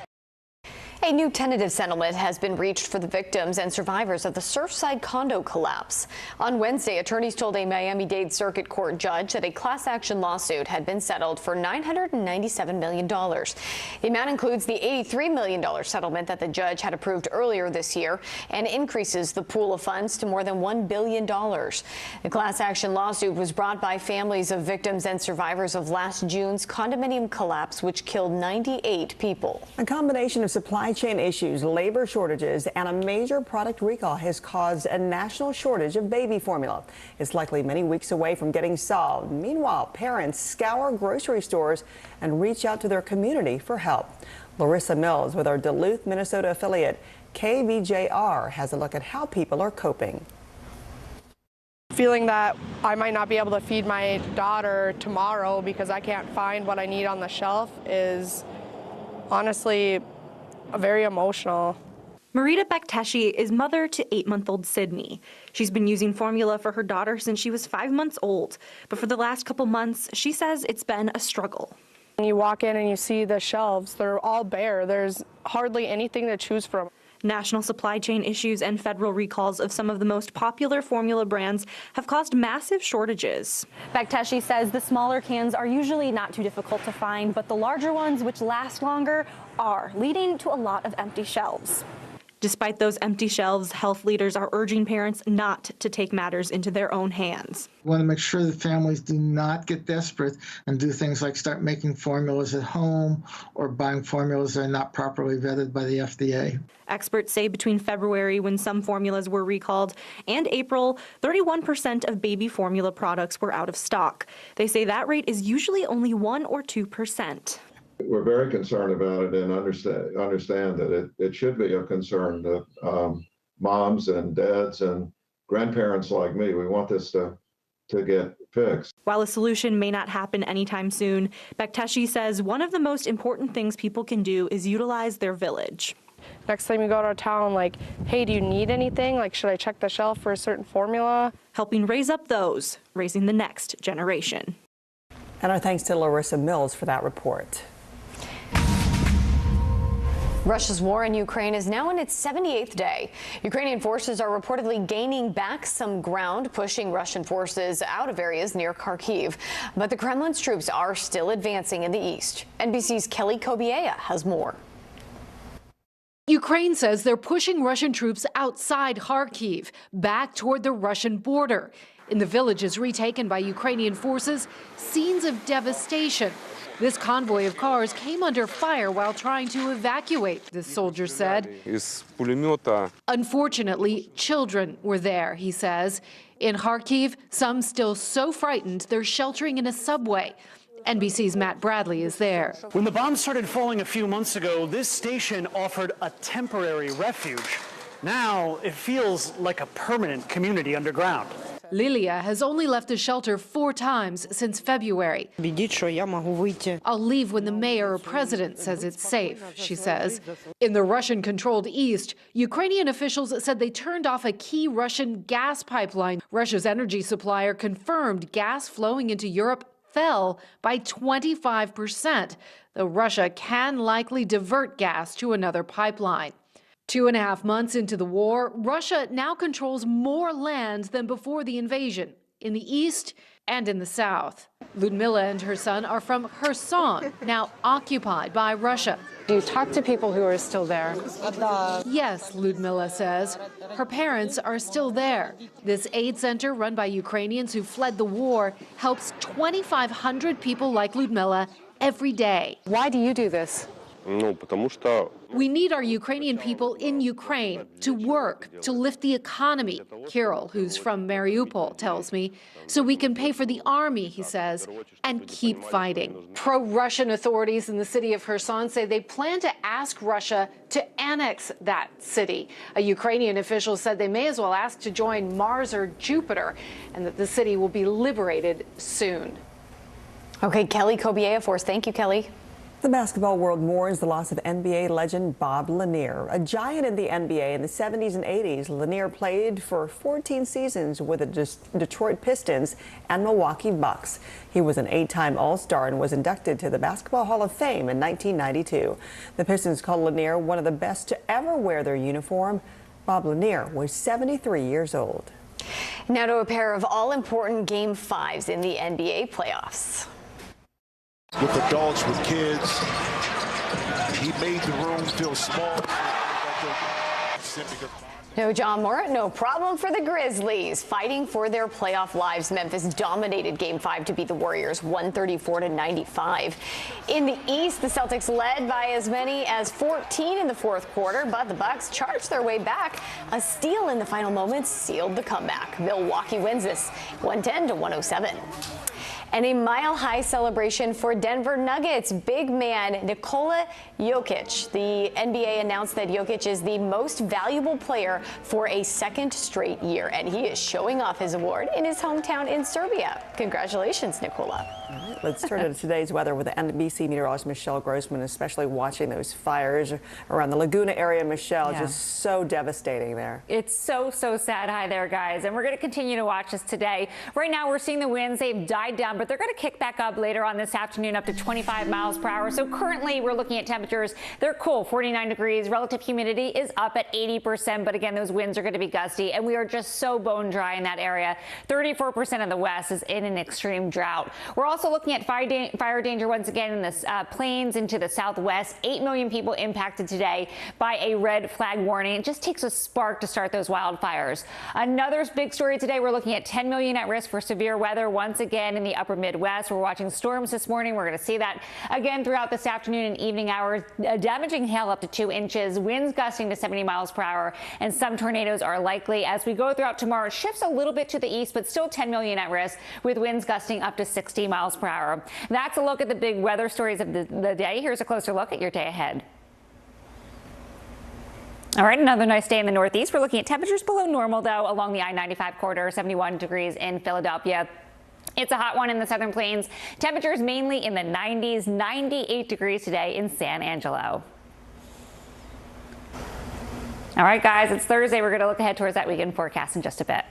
S24: A new tentative settlement has been reached for the victims and survivors of the Surfside condo collapse. On Wednesday, attorneys told a Miami-Dade Circuit Court judge that a class action lawsuit had been settled for $997 million. The amount includes the $83 million settlement that the judge had approved earlier this year and increases the pool of funds to more than $1 billion. The class action lawsuit was brought by families of victims and survivors of last June's condominium collapse, which killed 98 people.
S2: A combination of supply chain issues, labor shortages, and a major product recall has caused a national shortage of baby formula. It's likely many weeks away from getting solved. Meanwhile, parents scour grocery stores and reach out to their community for help. Larissa Mills with our Duluth, Minnesota affiliate KVJR has a look at how people are coping.
S30: Feeling that I might not be able to feed my daughter tomorrow because I can't find what I need on the shelf is honestly very emotional.
S4: Marita Bekteshi is mother to 8-month-old Sydney. She's been using formula for her daughter since she was 5 months old. But for the last couple months, she says it's been a struggle.
S30: When you walk in and you see the shelves, they're all bare. There's hardly anything to choose from.
S4: National supply chain issues and federal recalls of some of the most popular formula brands have caused massive shortages.
S5: Bekteshi says the smaller cans are usually not too difficult to find, but the larger ones, which last longer, are, leading to a lot of empty shelves.
S4: Despite those empty shelves, health leaders are urging parents not to take matters into their own hands.
S7: We want to make sure that families do not get desperate and do things like start making formulas at home or buying formulas that are not properly vetted by the FDA.
S4: Experts say between February, when some formulas were recalled, and April, 31% of baby formula products were out of stock. They say that rate is usually only 1 or 2%.
S9: We're very concerned about it and understand that it should be a concern to moms and dads and grandparents like me. We want this to get fixed.
S4: While a solution may not happen anytime soon, Bekteshi says one of the most important things people can do is utilize their village.
S30: Next time you go to town, like, hey, do you need anything? Like, should I check the shelf for a certain formula?
S4: Helping raise up those, raising the next generation.
S2: And our thanks to Larissa Mills for that report.
S24: Russia's war in Ukraine is now in its 78th day. Ukrainian forces are reportedly gaining back some ground, pushing Russian forces out of areas near Kharkiv. But the Kremlin's troops are still advancing in the east. NBC's Kelly Kobiea has more.
S13: Ukraine says they're pushing Russian troops outside Kharkiv, back toward the Russian border. In the villages retaken by Ukrainian forces, scenes of devastation. This convoy of cars came under fire while trying to evacuate, the soldier said. Unfortunately, children were there, he says. In Kharkiv, some still so frightened they're sheltering in a subway. NBC's Matt Bradley is there.
S16: When the bombs started falling a few months ago, this station offered a temporary refuge. Now it feels like a permanent community underground.
S13: Lilia has only left the shelter 4 times since February. I'll leave when the mayor or president says it's safe, she says. In the Russian-controlled east, Ukrainian officials said they turned off a key Russian gas pipeline. Russia's energy supplier confirmed gas flowing into Europe fell by 25%, though Russia can likely divert gas to another pipeline. 2.5 months into the war, Russia now controls more land than before the invasion, in the east and in the south. Ludmila and her son are from Kherson, now occupied by Russia.
S30: Do you talk to people who are still there?
S13: Yes, Ludmila says. Her parents are still there. This aid center, run by Ukrainians who fled the war, helps 2,500 people like Ludmila every day.
S30: Why do you do this?
S13: We need our Ukrainian people in Ukraine to work, to lift the economy, Kirill, who's from Mariupol, tells me, so we can pay for the army, he says, and keep fighting. Pro-Russian authorities in the city of Kherson say they plan to ask Russia to annex that city. A Ukrainian official said they may as well ask to join Mars or Jupiter, and that the city will be liberated soon.
S24: Okay, Kelly Kobiea for us. Thank you, Kelly.
S2: The basketball world mourns the loss of NBA legend Bob Lanier. A giant in the NBA in the 70s and 80s, Lanier played for 14 seasons with the Detroit Pistons and Milwaukee Bucks. He was an 8-time All-Star and was inducted to the Basketball Hall of Fame in 1992. The Pistons called Lanier one of the best to ever wear their uniform. Bob Lanier was 73 years old.
S24: Now to a pair of all-important Game 5s in the NBA playoffs.
S17: With adults, with kids, he made the room feel small.
S24: No John Morant, no problem for the Grizzlies. Fighting for their playoff lives, Memphis dominated Game 5 to beat the Warriors 134-95. In the East, the Celtics led by as many as 14 in the fourth quarter, but the Bucks charged their way back. A steal in the final moments sealed the comeback. Milwaukee wins this 110-107. And a mile-high celebration for Denver Nuggets big man Nikola Jokic. The NBA announced that Jokic is the most valuable player for a second straight year, and he is showing off his award in his hometown in Serbia. Congratulations, Nikola.
S2: All right, let's turn to today's weather with the NBC meteorologist Michelle Grossman, especially watching those fires around the Laguna area. Michelle, just so devastating there.
S3: It's so sad. Hi there, guys. And we're going to continue to watch this today. Right now, we're seeing the winds. They've died down, but they're going to kick back up later on this afternoon up to 25 miles per hour. So currently, we're looking at temperatures. They're cool, 49 degrees. Relative humidity is up at 80%. But again, those winds are going to be gusty. And we are just so bone dry in that area. 34% of the west is in an extreme drought. We're also looking at fire danger once again in the plains into the southwest. 8 million people impacted today by a red flag warning. It just takes a spark to start those wildfires. Another big story today, we're looking at 10 million at risk for severe weather once again in the upper Midwest. We're watching storms this morning. We're going to see that again throughout this afternoon and evening hours. Damaging hail up to 2 inches, winds gusting to 70 miles per hour, and some tornadoes are likely. As we go throughout tomorrow, it shifts a little bit to the east, but still 10 million at risk with winds gusting up to 60 miles per hour. That's a look at the big weather stories of the day. Here's a closer look at your day ahead. All right, another nice day in the Northeast. We're looking at temperatures below normal, though, along the I-95 corridor, 71 degrees in Philadelphia. It's a hot one in the Southern Plains. Temperatures mainly in the 90s, 98 degrees today in San Angelo. All right, guys, it's Thursday. We're going to look ahead towards that weekend forecast in just a bit.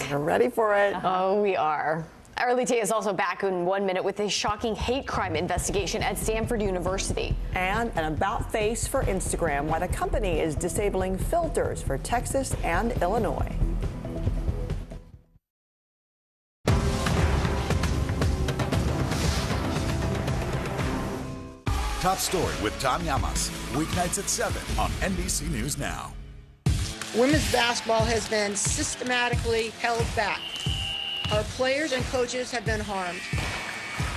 S2: We're ready for it.
S24: Oh, we are. Early Day is also back in 1 minute with a shocking hate crime investigation at Stanford University.
S2: And an about face for Instagram, why the company is disabling filters for Texas and Illinois.
S14: Top story with Tom Llamas, weeknights at 7 on NBC News Now.
S15: Women's basketball has been systematically held back. Our players and coaches have been harmed.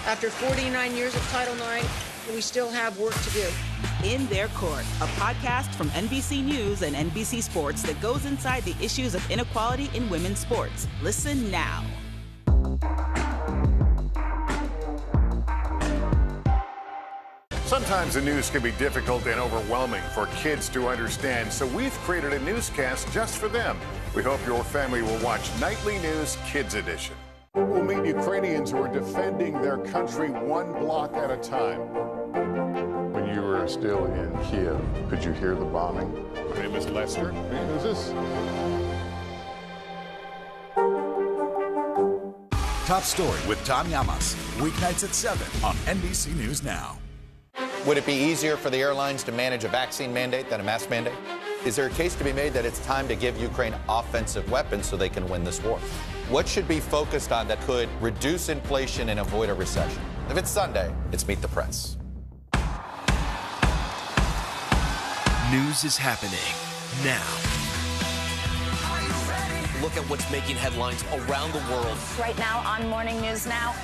S15: After 49 years of Title IX, we still have work to do.
S19: In Their Court, a podcast from NBC News and NBC Sports that goes inside the issues of inequality in women's sports. Listen now.
S20: Sometimes the news can be difficult and overwhelming for kids to understand, so we've created a newscast just for them. We hope your family will watch Nightly News Kids Edition. We'll meet Ukrainians who are defending their country one block at a time. When you were still in Kiev, could you hear the bombing? My name is Lester. Who's this?
S14: Top story with Tom Llamas, weeknights at 7 on NBC News Now.
S23: Would it be easier for the airlines to manage a vaccine mandate than a mask mandate? Is there a case to be made that it's time to give Ukraine offensive weapons so they can win this war? What should be focused on that could reduce inflation and avoid a recession? If it's Sunday, it's Meet the Press.
S25: News is happening now. Look at what's making headlines around the world.
S26: Right now on Morning News Now.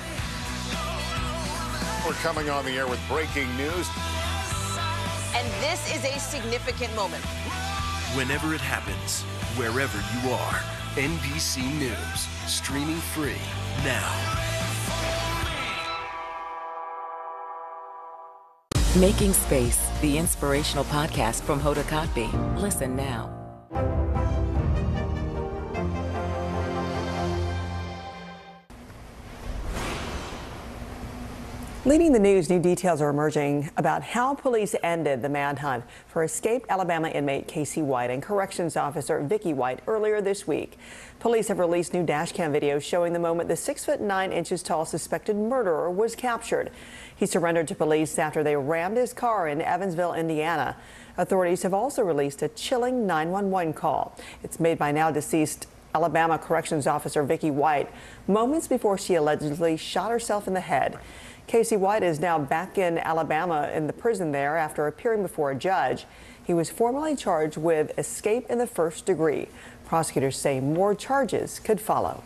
S20: We're coming on the air with breaking news.
S26: And this is a significant moment.
S25: Whenever it happens, wherever you are, NBC News, streaming free now.
S27: Making Space, the inspirational podcast from Hoda Kotb. Listen now.
S2: Leading the news, new details are emerging about how police ended the manhunt for escaped Alabama inmate Casey White and corrections officer Vicky White earlier this week. Police have released new dashcam videos showing the moment the 6'9" tall suspected murderer was captured. He surrendered to police after they rammed his car in Evansville, Indiana. Authorities have also released a chilling 911 call. It's made by now deceased Alabama corrections officer Vicky White moments before she allegedly shot herself in the head. Casey White is now back in Alabama in the prison there after appearing before a judge. He was formally charged with escape in the first degree. Prosecutors say more charges could follow.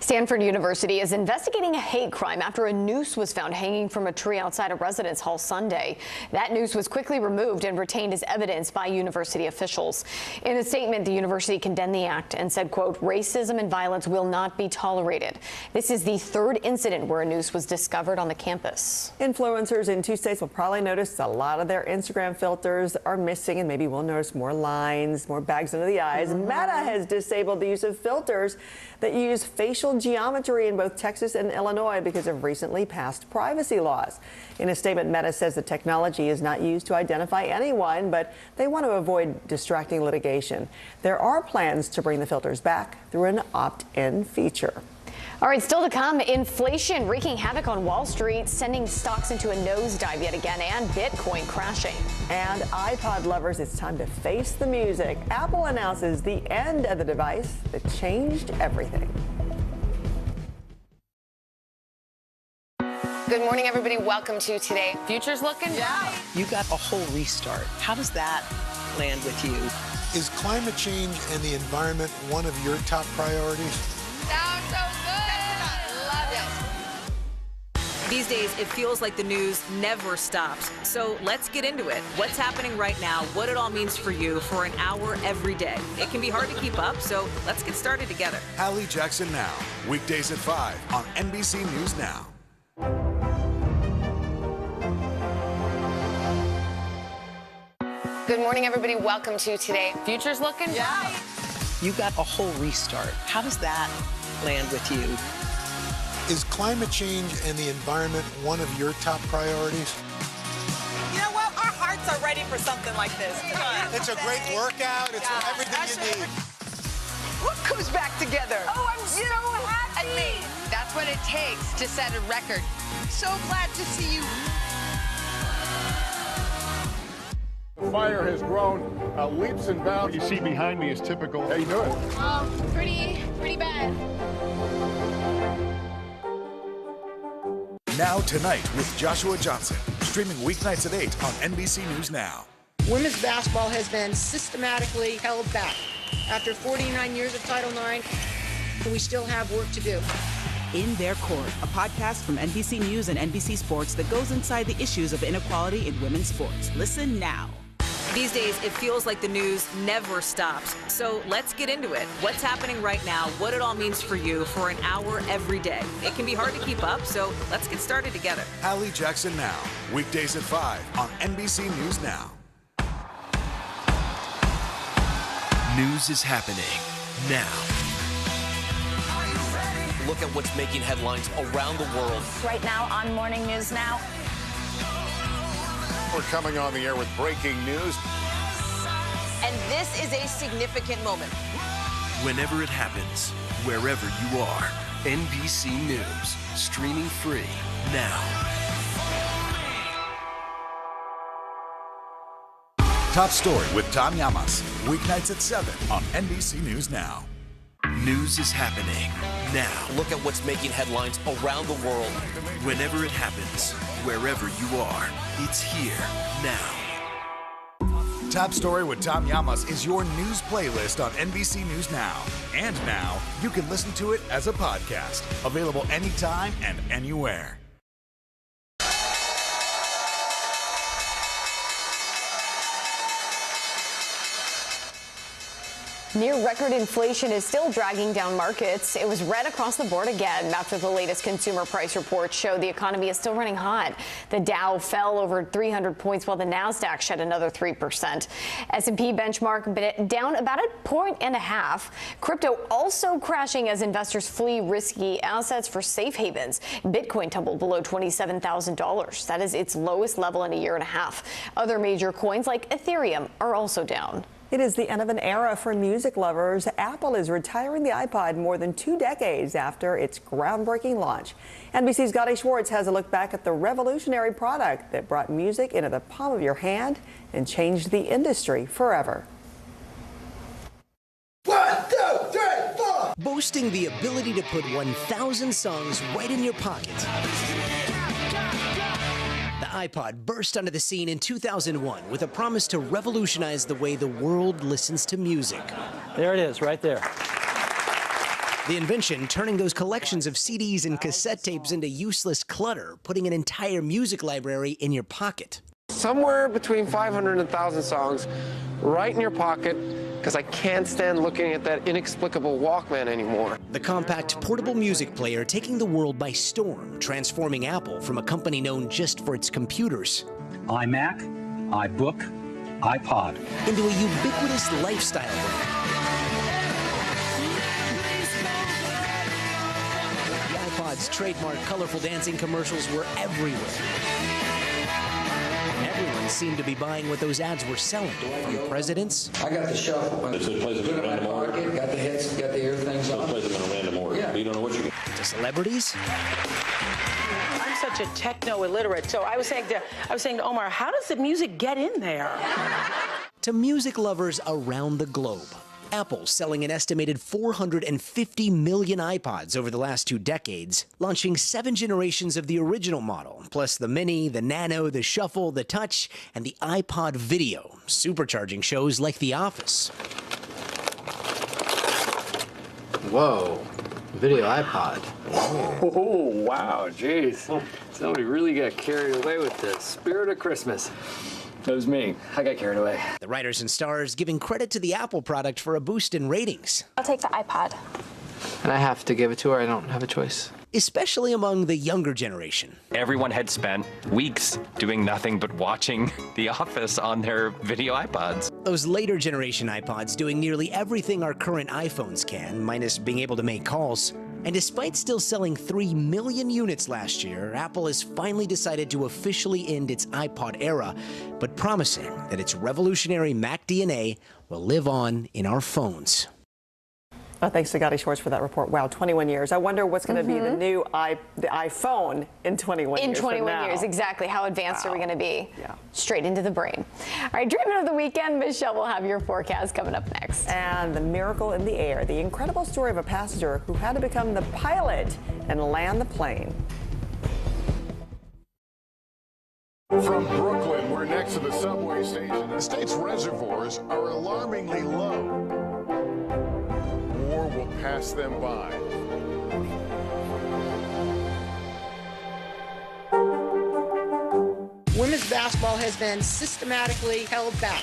S24: Stanford University is investigating a hate crime after a noose was found hanging from a tree outside a residence hall Sunday. That noose was quickly removed and retained as evidence by university officials. In a statement, the university condemned the act and said, quote, racism and violence will not be tolerated. This is the third incident where a noose was discovered on the campus.
S2: Influencers in 2 states will probably notice a lot of their Instagram filters are missing, and maybe we'll notice more lines, more bags under the eyes. Meta has disabled the use of filters that use facial geometry in both Texas and Illinois because of recently passed privacy laws. In a statement, Meta says the technology is not used to identify anyone, but they want to avoid distracting litigation. There are plans to bring the filters back through an opt-in feature.
S24: All right, still to come, inflation wreaking havoc on Wall Street, sending stocks into a nosedive yet again, and Bitcoin crashing.
S2: And iPod lovers, it's time to face the music. Apple announces the end of the device that changed everything.
S1: Good morning, everybody. Welcome to Today. Future's looking bright.
S6: You got a whole restart. How does that land with you?
S8: Is climate change and the environment one of your top priorities?
S1: Sounds so good. Love it.
S10: These days, it feels like the news never stops. So let's get into it. What's happening right now, what it all means for you for an hour every day. It can be hard to keep up, so let's get started together.
S14: Hallie Jackson Now, weekdays at 5 on NBC News Now.
S1: Good morning, everybody. Welcome to Today. Future's looking bright.
S6: You got a whole restart. How does that land with you?
S8: Is climate change and the environment one of your top priorities?
S12: You know what? Our hearts are ready for something like this.
S8: It's a great workout. It's everything you need.
S12: Look who's back together.
S1: Oh, I'm so happy.
S12: And me. That's what it takes to set a record. So glad to see you.
S20: The fire has grown leaps and bounds. You see behind me is typical. How you doing?
S12: Pretty bad.
S14: Now Tonight with Joshua Johnson, streaming weeknights at 8 on NBC News Now.
S15: Women's basketball has been systematically held back. After 49 years of Title IX, we still have work to do.
S19: In Their Court, a podcast from NBC News and NBC Sports that goes inside the issues of inequality in women's sports. Listen now.
S10: These days, it feels like the news never stops. So let's get into it. What's happening right now, what it all means for you for an hour every day. It can be hard to keep up, so let's get started together.
S14: Hallie Jackson Now, weekdays at 5 on NBC News Now.
S25: News is happening now.
S18: Look at what's making headlines around the world.
S21: Right now on Morning News Now.
S20: We're coming on the air with breaking news.
S26: And this is a significant moment.
S25: Whenever it happens, wherever you are, NBC News, streaming free now.
S14: Top Story with Tom Llamas, weeknights at 7 on NBC News Now.
S25: News is happening now.
S18: Look at what's making headlines around the world.
S25: Whenever it happens, wherever you are, it's here now.
S14: Top Story with Tom Llamas is your news playlist on NBC News Now. And now, you can listen to it as a podcast. Available anytime and anywhere.
S24: Near record inflation is still dragging down markets. It was red across the board again after the latest consumer price report showed the economy is still running hot. The Dow fell over 300 points while the Nasdaq shed another 3%. S&P benchmark down about 1.5 points. Crypto also crashing as investors flee risky assets for safe havens. Bitcoin tumbled below $27,000. That is its lowest level in a year and a half. Other major coins like Ethereum are also down.
S2: It is the end of an era for music lovers. Apple is retiring the iPod more than 2 decades after its groundbreaking launch. NBC's Gotti Schwartz has a look back at the revolutionary product that brought music into the palm of your hand and changed the industry forever.
S22: 1, 2, 3, 4. Boasting the ability to put 1,000 songs right in your pocket. The iPod burst onto the scene in 2001 with a promise to revolutionize the way the world listens to music.
S28: There it is, right there.
S22: The invention turning those collections of CDs and cassette tapes into useless clutter, putting an entire music library in your pocket.
S4: Somewhere between 500 and 1,000 songs right in your pocket, because I can't stand looking at that inexplicable Walkman anymore.
S22: The compact portable music player taking the world by storm, transforming Apple from a company known just for its computers.
S5: iMac, iBook, iPod.
S22: Into a ubiquitous lifestyle brand. The iPod's trademark colorful dancing commercials were everywhere. Everyone seemed to be buying what those ads were selling, from presidents.
S7: I got the shuffle. It's a place in a random order. Got the hits, got the ear things on. It's a place in a random order. Yeah. You don't know what you get.
S22: To celebrities.
S9: I'm such a techno illiterate, so I was saying to Omar, how does the music get in there?
S22: To music lovers around the globe. Apple selling an estimated 450 million iPods over the last 2 decades, launching 7 generations of the original model, plus the Mini, the Nano, the Shuffle, the Touch, and the iPod Video, supercharging shows like The Office.
S11: Whoa, video iPod.
S4: Oh, wow, jeez. Somebody really got carried away with the spirit of Christmas. That was me. I got carried away.
S22: The writers and stars giving credit to the Apple product for a boost in ratings.
S13: I'll take the iPod.
S11: And I have to give it to her. I don't have a choice.
S22: Especially among the younger generation.
S16: Everyone had spent weeks doing nothing but watching The Office on their video iPods.
S22: Those later generation iPods doing nearly everything our current iPhones can, minus being able to make calls. And despite still selling 3 million units last year, Apple has finally decided to officially end its iPod era, but promising that its revolutionary Mac DNA will live on in our phones.
S2: Thanks to Gotti Schwartz for that report. Wow, 21 years. I wonder what's going to be the new the iPhone in 21 years.
S24: In 21
S2: from now.
S24: years, exactly. How advanced are we going to be?
S2: Yeah.
S24: Straight into the brain. All right, Dreaming of the Weekend. Michelle will have your forecast coming up next.
S2: And the miracle in the air, the incredible story of a passenger who had to become the pilot and land the plane.
S20: From Brooklyn, we're next to the subway station. The state's reservoirs are alarmingly low. War will pass them by.
S15: Women's basketball has been systematically held back.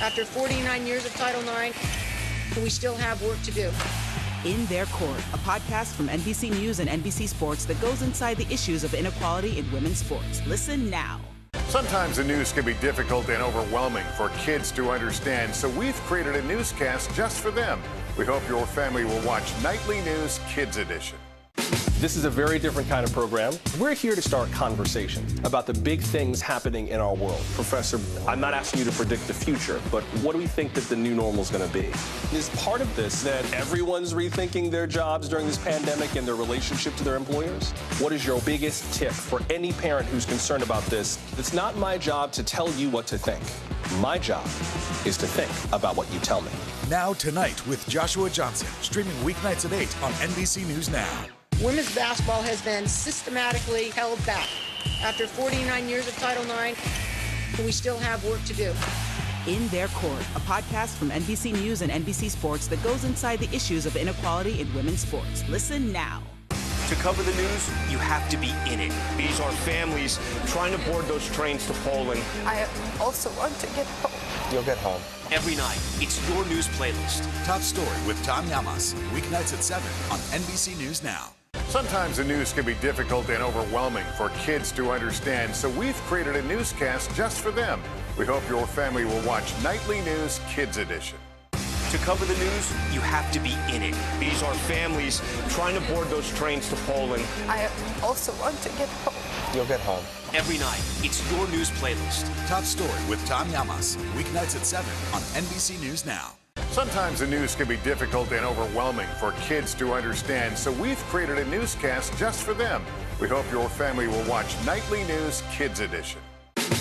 S15: After 49 years of Title IX, we still have work to do.
S19: In Their Court, a podcast from NBC News and NBC Sports that goes inside the issues of inequality in women's sports. Listen now.
S20: Sometimes the news can be difficult and overwhelming for kids to understand, so we've created a newscast just for them. We hope your family will watch Nightly News Kids Edition.
S28: This is a very different kind of program. We're here to start conversation about the big things happening in our world. Professor, I'm not asking you to predict the future, but what do we think that the new normal is going to be? Is part of this that everyone's rethinking their jobs during this pandemic and their relationship to their employers? What is your biggest tip for any parent who's concerned about this? It's not my job to tell you what to think. My job is to think about what you tell me.
S14: Now Tonight with Joshua Johnson, streaming weeknights at 8 on NBC News Now.
S15: Women's basketball has been systematically held back. After 49 years of Title IX, we still have work to do.
S19: In Their Court, a podcast from NBC News and NBC Sports that goes inside the issues of inequality in women's sports. Listen now.
S29: To cover the news, you have to be in it. These are families trying to board those trains to Poland.
S12: I also want to get home.
S23: You'll get home.
S29: Every night, it's your news playlist.
S14: Top Story with Tom Llamas, weeknights at 7 on NBC News Now.
S20: Sometimes the news can be difficult and overwhelming for kids to understand, so we've created a newscast just for them. We hope your family will watch Nightly News Kids Edition.
S29: To cover the news, you have to be in it. These are families trying to board those trains to Poland.
S12: I also want to get home.
S23: You'll get home.
S29: Every night, it's your news playlist.
S14: Top Story with Tom Llamas, weeknights at 7 on NBC News Now.
S20: Sometimes the news can be difficult and overwhelming for kids to understand, so we've created a newscast just for them. We hope your family will watch Nightly News Kids Edition.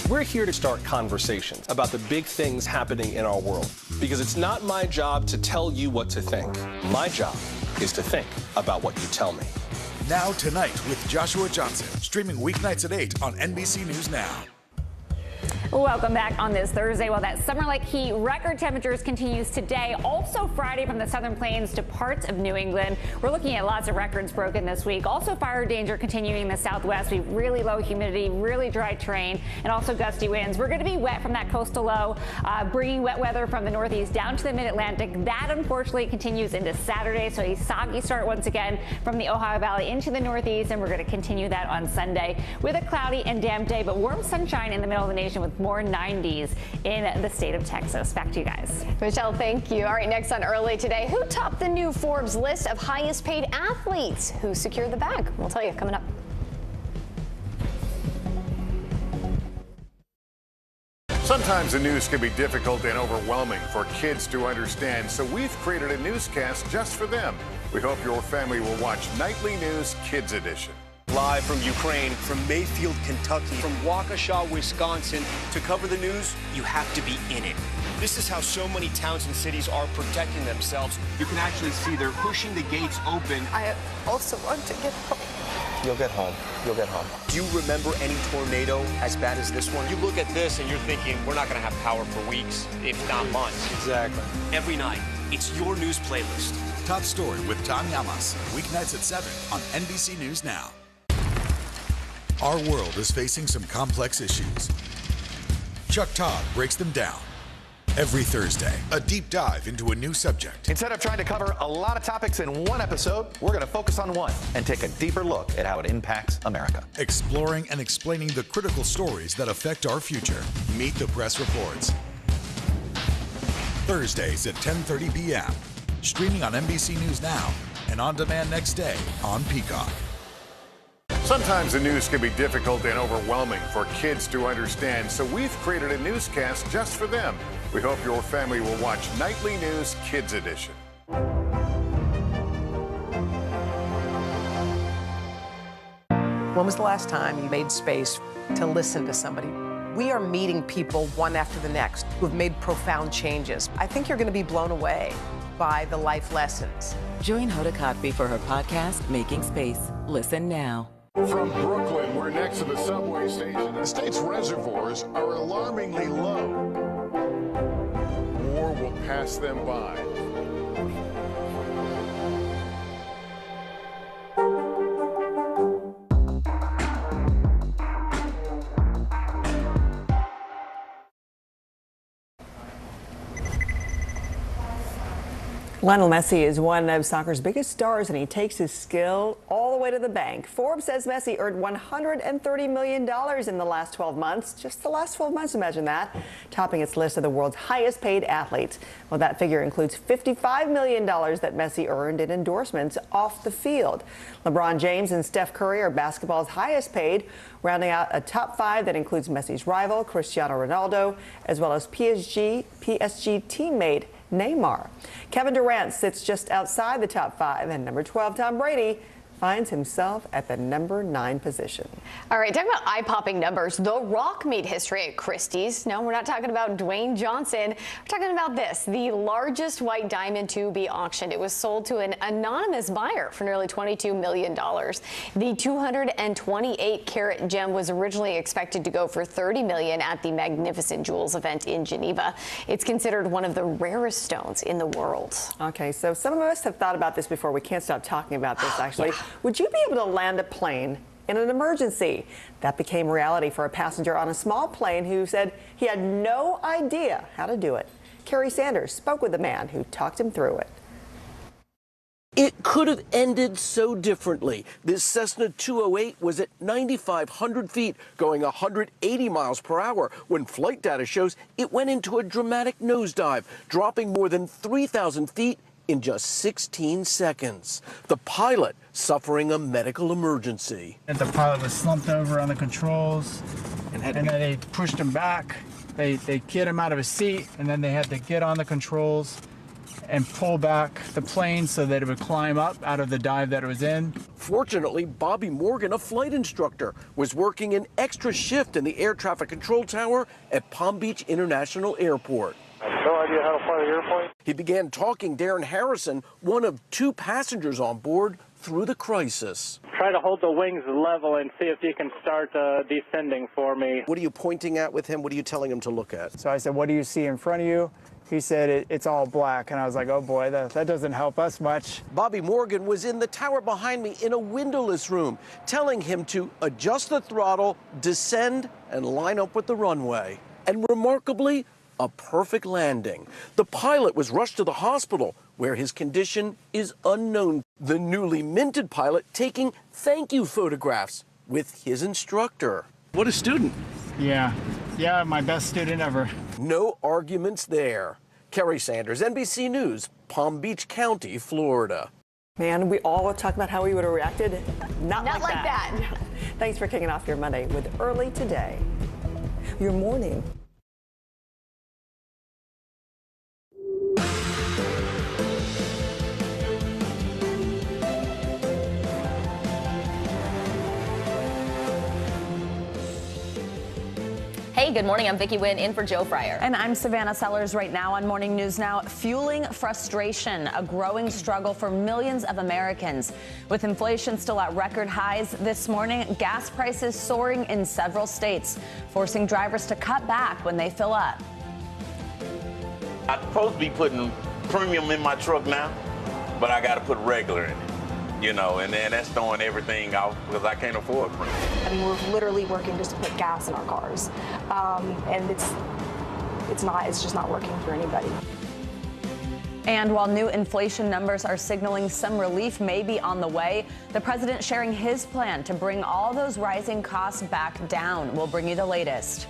S28: We're here to start conversations about the big things happening in our world, because it's not my job to tell you what to think. My job is to think about what you tell me.
S14: Now Tonight with Joshua Johnson, streaming weeknights at 8 on NBC News Now.
S1: Welcome back on this Thursday. Well, that summer-like heat, record temperatures continues today. Also Friday from the southern plains to parts of New England. We're looking at lots of records broken this week. Also fire danger continuing in the southwest. We have really low humidity, really dry terrain, and also gusty winds. We're going to be wet from that coastal low, bringing wet weather from the northeast down to the mid-Atlantic. That unfortunately continues into Saturday, so a soggy start once again from the Ohio Valley into the northeast, and we're going to continue that on Sunday with a cloudy and damp day, but warm sunshine in the middle of the nation with more 90s in the state of Texas. Back to you guys.
S24: Michelle, thank you. All right, next on Early Today, who topped the new Forbes list of highest paid athletes? Who secured the bag? We'll tell you coming up.
S20: Sometimes the news can be difficult and overwhelming for kids to understand, so we've created a newscast just for them. We hope your family will watch Nightly News Kids Edition.
S29: Live from Ukraine, from Mayfield, Kentucky, from Waukesha, Wisconsin. To cover the news, you have to be in it. This is how so many towns and cities are protecting themselves. You can actually see they're pushing the gates open.
S3: I also want to get home.
S29: You'll get home. You'll get home. Do you remember any tornado as bad as this one? You look at this and you're thinking, we're not going to have power for weeks, if not months. Exactly.
S18: Every night, it's your news playlist.
S14: Top Story with Tom Llamas, weeknights at 7 on NBC News Now. Our world is facing some complex issues. Chuck Todd breaks them down. Every Thursday, a deep dive into a new subject.
S23: Instead of trying to cover a lot of topics in one episode, we're going to focus on one and take a deeper look at how it impacts America.
S14: Exploring and explaining the critical stories that affect our future. Meet the Press Reports. Thursdays at 10:30 p.m. Streaming on NBC News Now and on demand next day on Peacock.
S20: Sometimes the news can be difficult and overwhelming for kids to understand, so we've created a newscast just for them. We hope your family will watch Nightly News Kids Edition.
S6: When was the last time you made space to listen to somebody? We are meeting people one after the next who have made profound changes. I think you're going to be blown away by the life lessons.
S8: Join Hoda Kotb for her podcast, Making Space. Listen now.
S20: From Brooklyn, we're next to the subway station. The state's reservoirs are alarmingly low. War will pass them by.
S2: Lionel Messi is one of soccer's biggest stars, and he takes his skill all the way to the bank. Forbes says Messi earned $130 million in the last 12 months. Just the last 12 months, imagine that. Topping its list of the world's highest paid athletes. Well, that figure includes $55 million that Messi earned in endorsements off the field. LeBron James and Steph Curry are basketball's highest paid, rounding out a top five that includes Messi's rival, Cristiano Ronaldo, as well as PSG teammate Neymar. Kevin Durant sits just outside the top five, and number 12, Tom Brady, finds himself at the number 9 position.
S24: All right, talking about eye-popping numbers, The Rock made history at Christie's. No, we're not talking about Dwayne Johnson. We're talking about this, the largest white diamond to be auctioned. It was sold to an anonymous buyer for nearly $22 million. The 228-carat gem was originally expected to go for $30 million at the Magnificent Jewels event in Geneva. It's considered one of the rarest stones in the world.
S2: Okay, so some of us have thought about this before. We can't stop talking about this, actually. Yeah. Would you be able to land a plane in an emergency? That became reality for a passenger on a small plane who said he had no idea how to do it. Kerry Sanders spoke with the man who talked him through it.
S10: It could have ended so differently. This Cessna 208 was at 9,500 feet, going 180 miles per hour, when flight data shows it went into a dramatic nosedive, dropping more than 3,000 feet in just 16 seconds. The pilot suffering a medical emergency.
S13: And the pilot was slumped over on the controls, and then they pushed him back. They get him out of his seat, and then they had to get on the controls and pull back the plane so that it would climb up out of the dive that it was in.
S10: Fortunately, Bobby Morgan, a flight instructor, was working an extra shift in the air traffic control tower at Palm Beach International Airport.
S17: No idea how to fly the airplane.
S10: He began talking Darren Harrison, one of 2 passengers on board, through the crisis.
S17: try to hold the wings level and see if you can start descending for me.
S10: What are you pointing at with him? What are you telling him to look at?
S13: So I said, what do you see in front of you? He said, it's all black. And I was like, oh boy, that doesn't help us much.
S10: Bobby Morgan was in the tower behind me in a windowless room, telling him to adjust the throttle, descend, and line up with the runway. And remarkably, a perfect landing. The pilot was rushed to the hospital, where his condition is unknown. The newly minted pilot taking thank you photographs with his instructor. What a student.
S13: Yeah, my best student ever.
S10: No arguments there. Kerry Sanders, NBC News, Palm Beach County, Florida.
S2: Man, we all were talking about how we would have reacted. Not like that. Thanks for kicking off your Monday with Early Today. Your morning.
S4: Hey, good morning. I'm Vicki Wynn in for Joe Fryer.
S5: And I'm Savannah Sellers right now on Morning News Now. Fueling frustration, a growing struggle for millions of Americans. With inflation still at record highs this morning, gas prices soaring in several states, forcing drivers to cut back when they fill up.
S7: I'm supposed to be putting premium in my truck now, but I got to put regular in it. You know, and then that's throwing everything out because I can't afford premium.
S9: I mean, we're literally working just to put gas in our cars, and it's just not working for anybody.
S5: And while new inflation numbers are signaling some relief may be on the way, the president sharing his plan to bring all those rising costs back down. We'll bring you the latest.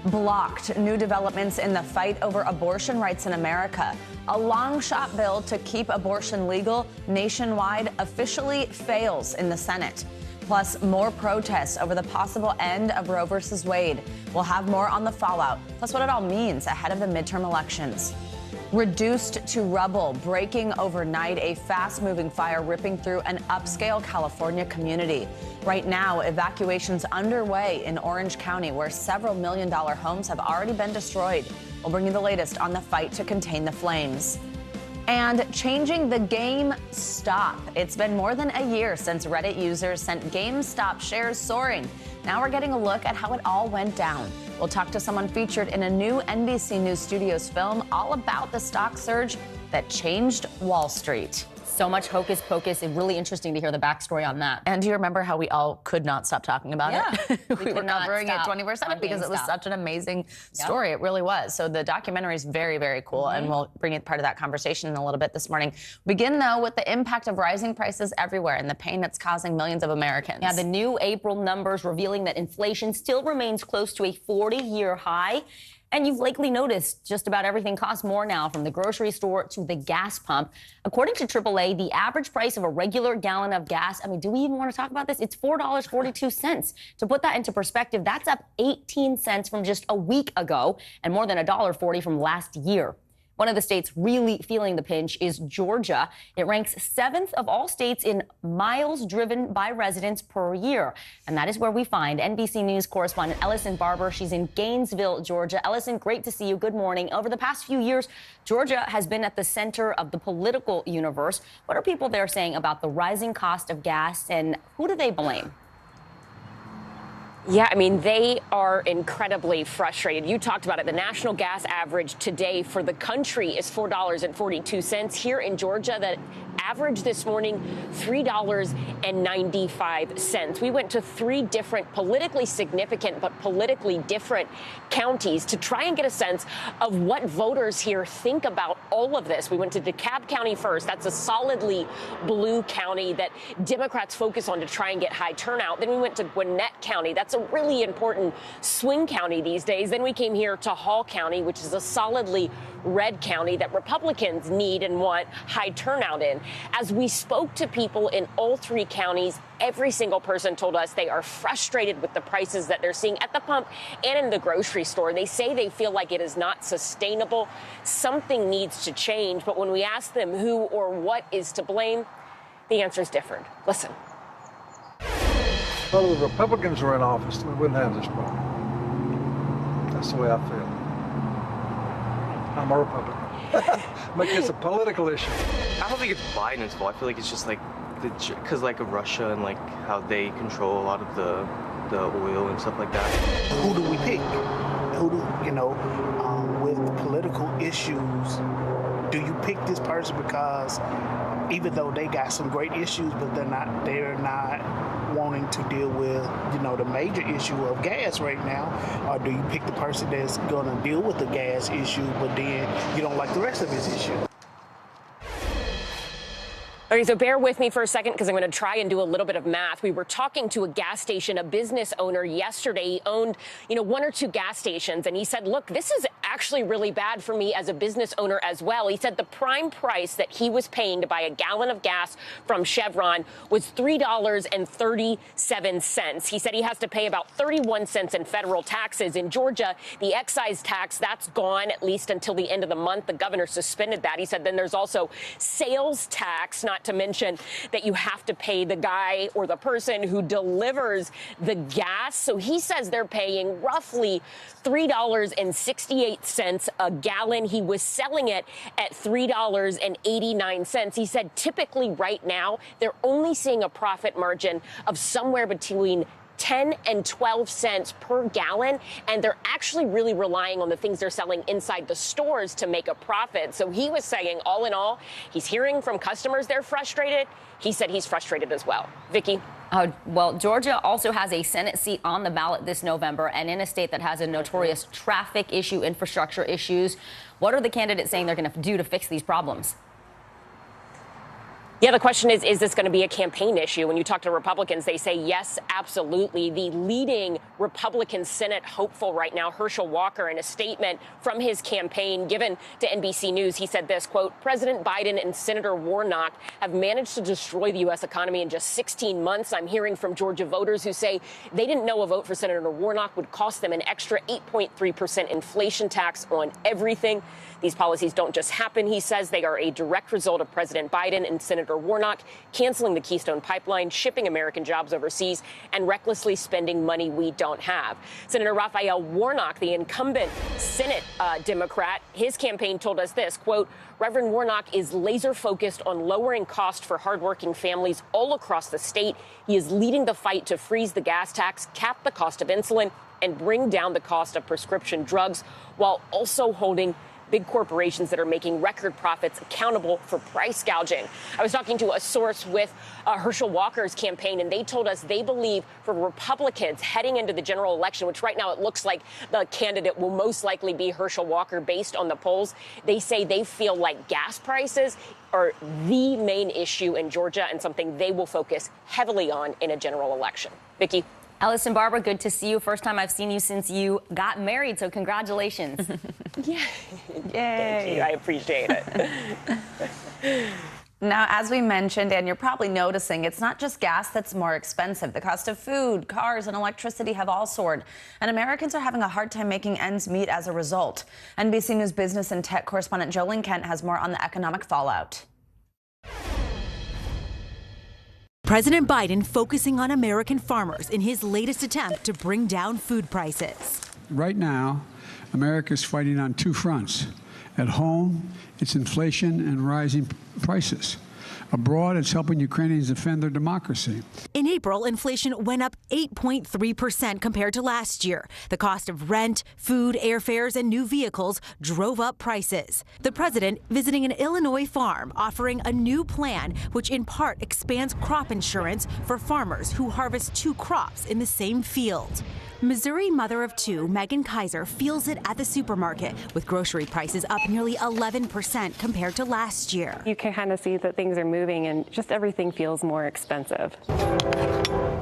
S5: Blocked. New developments in the fight over abortion rights in America. A long shot bill to keep abortion legal nationwide officially fails in the Senate. Plus, more protests over the possible end of Roe versus Wade. We'll have more on the fallout, plus what it all means ahead of the midterm elections. Reduced to rubble, breaking overnight, a fast-moving fire ripping through an upscale California community. Right now, evacuations underway in Orange County, where several million-dollar homes have already been destroyed. We'll bring you the latest on the fight to contain the flames. And changing the GameStop. It's been more than a year since Reddit users sent GameStop shares soaring. Now we're getting a look at how it all went down. We'll talk to someone featured in a new NBC News Studios film all about the stock surge that changed Wall Street.
S4: So much hocus pocus. It's really interesting to hear the backstory on that.
S5: And do you remember how we all could not stop talking about it? We were covering it 24/7 because it was such an amazing story. It really was. So the documentary is very, very cool, and we'll bring it part of that conversation in a little bit this morning. Begin, though, with the impact of rising prices everywhere and the pain it's causing millions of Americans.
S4: Yeah, the new April numbers revealing that inflation still remains close to a 40-year high. And you've likely noticed just about everything costs more now, from the grocery store to the gas pump. According to AAA, the average price of a regular gallon of gas, I mean, do we even want to talk about this? It's $4.42. To put that into perspective, that's up 18 cents from just a week ago and more than $1.40 from last year. One of the states really feeling the pinch is Georgia. It ranks 7th of all states in miles driven by residents per year. And that is where we find NBC News correspondent Ellison Barber. She's in Gainesville, Georgia. Ellison, great to see you. Good morning. Over the past few years, Georgia has been at the center of the political universe. What are people there saying about the rising cost of gas, and who do they blame?
S11: Yeah, I mean, they are incredibly frustrated. You talked about it. The national gas average today for the country is $4.42. Here in Georgia, the average this morning, $3.95. We went to 3 different politically significant but politically different counties to try and get a sense of what voters here think about all of this. We went to DeKalb County first. That's a solidly blue county that Democrats focus on to try and get high turnout. Then we went to Gwinnett County. That's a really important swing county these days. Then we came here to Hall County, which is a solidly red county that Republicans need and want high turnout in. As we spoke to people in all 3 counties, every single person told us they are frustrated with the prices that they're seeing at the pump and in the grocery store. They say they feel like it is not sustainable. Something needs to change. But when we ask them who or what is to blame, the answer is different. Listen.
S21: Well, if the Republicans were in office, we wouldn't have this problem. That's the way I feel. I'm a Republican. But it's a political issue.
S18: I don't think it's Biden's fault. I feel like it's just like
S12: because like of Russia and like how they control a lot of the oil and stuff like that.
S15: Who do we pick? Who do, with political issues, do you pick this person because even though they got some great issues, but they're not wanting to deal with, the major issue of gas right now? Or do you pick the person that's going to deal with the gas issue, but then you don't like the rest of his issue?
S11: Okay, so bear with me for a second because I'm going to try and do a little bit of math. We were talking to a gas station, a business owner yesterday. He owned, 1 or 2 gas stations, and he said, look, this is actually really bad for me as a business owner as well. He said the prime price that he was paying to buy a gallon of gas from Chevron was $3.37. He said he has to pay about 31 cents in federal taxes. In Georgia, the excise tax, that's gone at least until the end of the month. The governor suspended that. He said then there's also sales tax, not to mention that you have to pay the guy or the person who delivers the gas. So he says they're paying roughly $3.68 a gallon. He was selling it at $3.89. He said typically right now they're only seeing a profit margin of somewhere between 10 and 12 cents per gallon, and they're actually really relying on the things they're selling inside the stores to make a profit. So he was saying, all in all, he's hearing from customers they're frustrated. He said he's frustrated as well. Vicky?
S4: Well, Georgia also has a Senate seat on the ballot this November, and in a state that has a notorious traffic issue, infrastructure issues. What are the candidates saying they're going to do to fix these problems?
S11: Yeah, the question is this going to be a campaign issue? When you talk to Republicans, they say, yes, absolutely. The leading Republican Senate hopeful right now, Herschel Walker, in a statement from his campaign given to NBC News, he said this, quote, President Biden and Senator Warnock have managed to destroy the U.S. economy in just 16 months. I'm hearing from Georgia voters who say they didn't know a vote for Senator Warnock would cost them an extra 8.3% inflation tax on everything. These policies don't just happen, he says. They are a direct result of President Biden and Senator Warnock canceling the Keystone Pipeline, shipping American jobs overseas, and recklessly spending money we don't have. Senator Raphael Warnock, the incumbent Senate Democrat, his campaign told us this, quote, Reverend Warnock is laser focused on lowering costs for hardworking families all across the state. He is leading the fight to freeze the gas tax, cap the cost of insulin, and bring down the cost of prescription drugs, while also holding big corporations that are making record profits accountable for price gouging. I was talking to a source with Herschel Walker's campaign, and they told us they believe for Republicans heading into the general election, which right now it looks like the candidate will most likely be Herschel Walker based on the polls, they say they feel like gas prices are the main issue in Georgia and something they will focus heavily on in a general election. Vicki?
S4: Allison, Barbara, good to see you. First time I've seen you since you got married, so congratulations.
S11: Yeah.
S5: Yay.
S11: Thank you. I appreciate it.
S5: Now, as we mentioned, and you're probably noticing, it's not just gas that's more expensive. The cost of food, cars, and electricity have all soared, and Americans are having a hard time making ends meet as a result. NBC News business and tech correspondent Jolene Kent has more on the economic fallout.
S16: President Biden focusing on American farmers in his latest attempt to bring down food prices.
S19: Right now, America is fighting on 2 fronts. At home, it's inflation and rising prices. Abroad, it's helping Ukrainians defend their democracy.
S16: In April, inflation went up 8.3% compared to last year. The cost of rent, food, airfares, and new vehicles drove up prices. The president visiting an Illinois farm offering a new plan, which in part expands crop insurance for farmers who harvest 2 crops in the same field. Missouri mother of 2, Megan Kaiser, feels it at the supermarket, with grocery prices up nearly 11% compared to last year.
S22: You can kind of see that things are moving and just everything feels more expensive.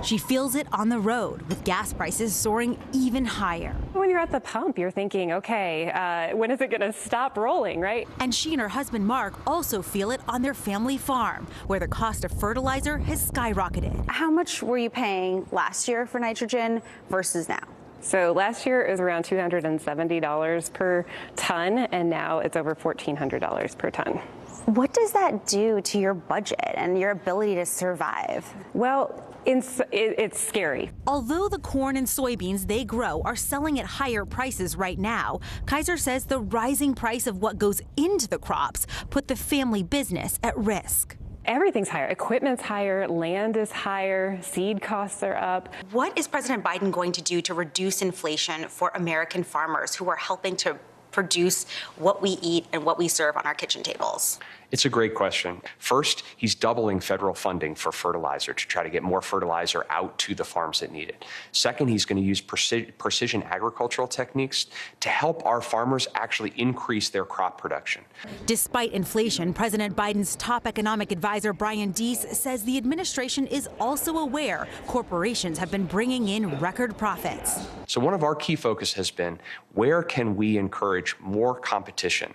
S16: She feels it on the road, with gas prices soaring even higher.
S22: When you're at the pump, you're thinking, okay, when is it going to stop rolling, right?
S16: And she and her husband, Mark, also feel it on their family farm, where the cost of fertilizer has skyrocketed.
S25: How much were you paying last year for nitrogen versus now?
S22: So last year it was around $270 per ton, and now it's over $1,400 per ton.
S25: What does that do to your budget and your ability to survive?
S22: Well, it's scary.
S16: Although the corn and soybeans they grow are selling at higher prices right now, Kaiser says the rising price of what goes into the crops put the family business at risk.
S22: Everything's higher. Equipment's higher, land is higher, seed costs are up.
S25: What is President Biden going to do to reduce inflation for American farmers who are helping to produce what we eat and what we serve on our kitchen tables?
S1: It's a great question. First, he's doubling federal funding for fertilizer to try to get more fertilizer out to the farms that need it. Second, he's going to use precision agricultural techniques to help our farmers actually increase their crop production.
S16: Despite inflation, President Biden's top economic advisor, Brian Deese, says the administration is also aware corporations have been bringing in record profits.
S1: So one of our key focus has been, where can we encourage more competition?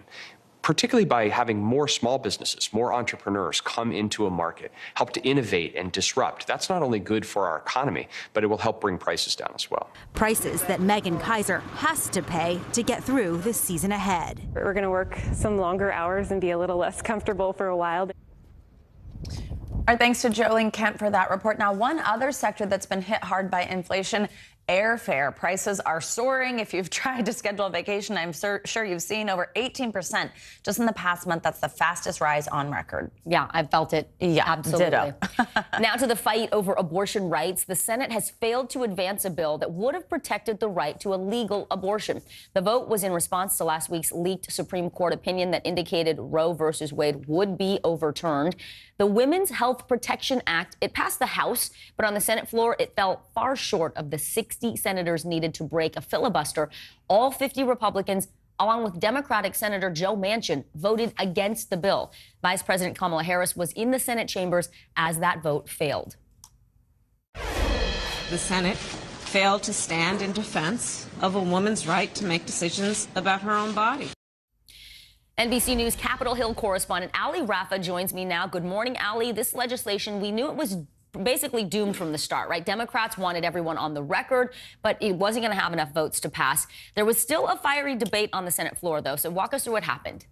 S1: Particularly by having more small businesses, more entrepreneurs come into a market, help to innovate and disrupt. That's not only good for our economy, but it will help bring prices down as well.
S16: Prices that Megan Kaiser has to pay to get through this season ahead.
S22: We're going to work some longer hours and be a little less comfortable for a while.
S5: Our thanks to Jolene Kemp for that report. Now, one other sector that's been hit hard by inflation, airfare. Prices are soaring. If you've tried to schedule a vacation, I'm sure you've seen over 18% just in the past month. That's the fastest rise on record.
S4: Yeah, I've felt it.
S5: Yeah,
S4: absolutely.
S5: ditto.
S4: Now to the fight over abortion rights. The Senate has failed to advance a bill that would have protected the right to a legal abortion. The vote was in response to last week's leaked Supreme Court opinion that indicated Roe versus Wade would be overturned. The Women's Health Protection Act, it passed the House, but on the Senate floor, it fell far short of the 60 senators needed to break a filibuster. All 50 Republicans, along with Democratic Senator Joe Manchin, voted against the bill. Vice President Kamala Harris was in the Senate chambers as that vote failed.
S3: The Senate failed to stand in defense of a woman's right to make decisions about her own body.
S4: NBC News Capitol Hill correspondent Ali Rafa joins me now. Good morning, Ali. This legislation, we knew it was basically doomed from the start, right? Democrats wanted everyone on the record, but it wasn't going to have enough votes to pass. There was still a fiery debate on the Senate floor, though. So walk us through what happened.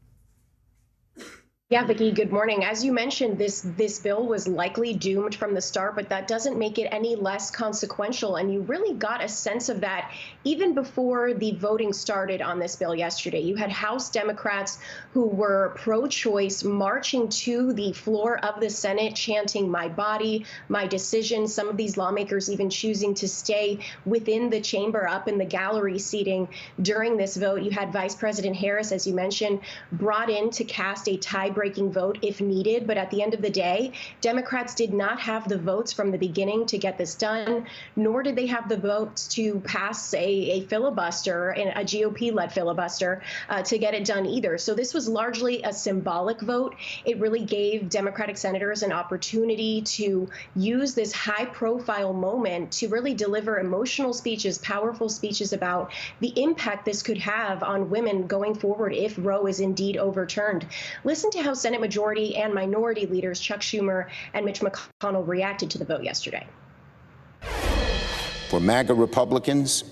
S6: Yeah, Vicki, good morning. As you mentioned, this bill was likely doomed from the start, but that doesn't make it any less consequential. And you really got a sense of that even before the voting started on this bill yesterday. You had House Democrats who were pro-choice marching to the floor of the Senate, chanting, "My body, my decision." Some of these lawmakers even choosing to stay within the chamber up in the gallery seating during this vote. You had Vice President Harris, as you mentioned, brought in to cast a tie-breaking vote if needed. But at the end of the day, Democrats did not have the votes from the beginning to get this done, nor did they have the votes to pass a filibuster, a GOP-led filibuster, to get it done either. So this was largely a symbolic vote. It really gave Democratic senators an opportunity to use this high-profile moment to really deliver emotional speeches, powerful speeches about the impact this could have on women going forward if Roe is indeed overturned. Listen to how Senate Majority and Minority leaders Chuck Schumer and Mitch McConnell reacted to the vote yesterday.
S14: For MAGA Republicans,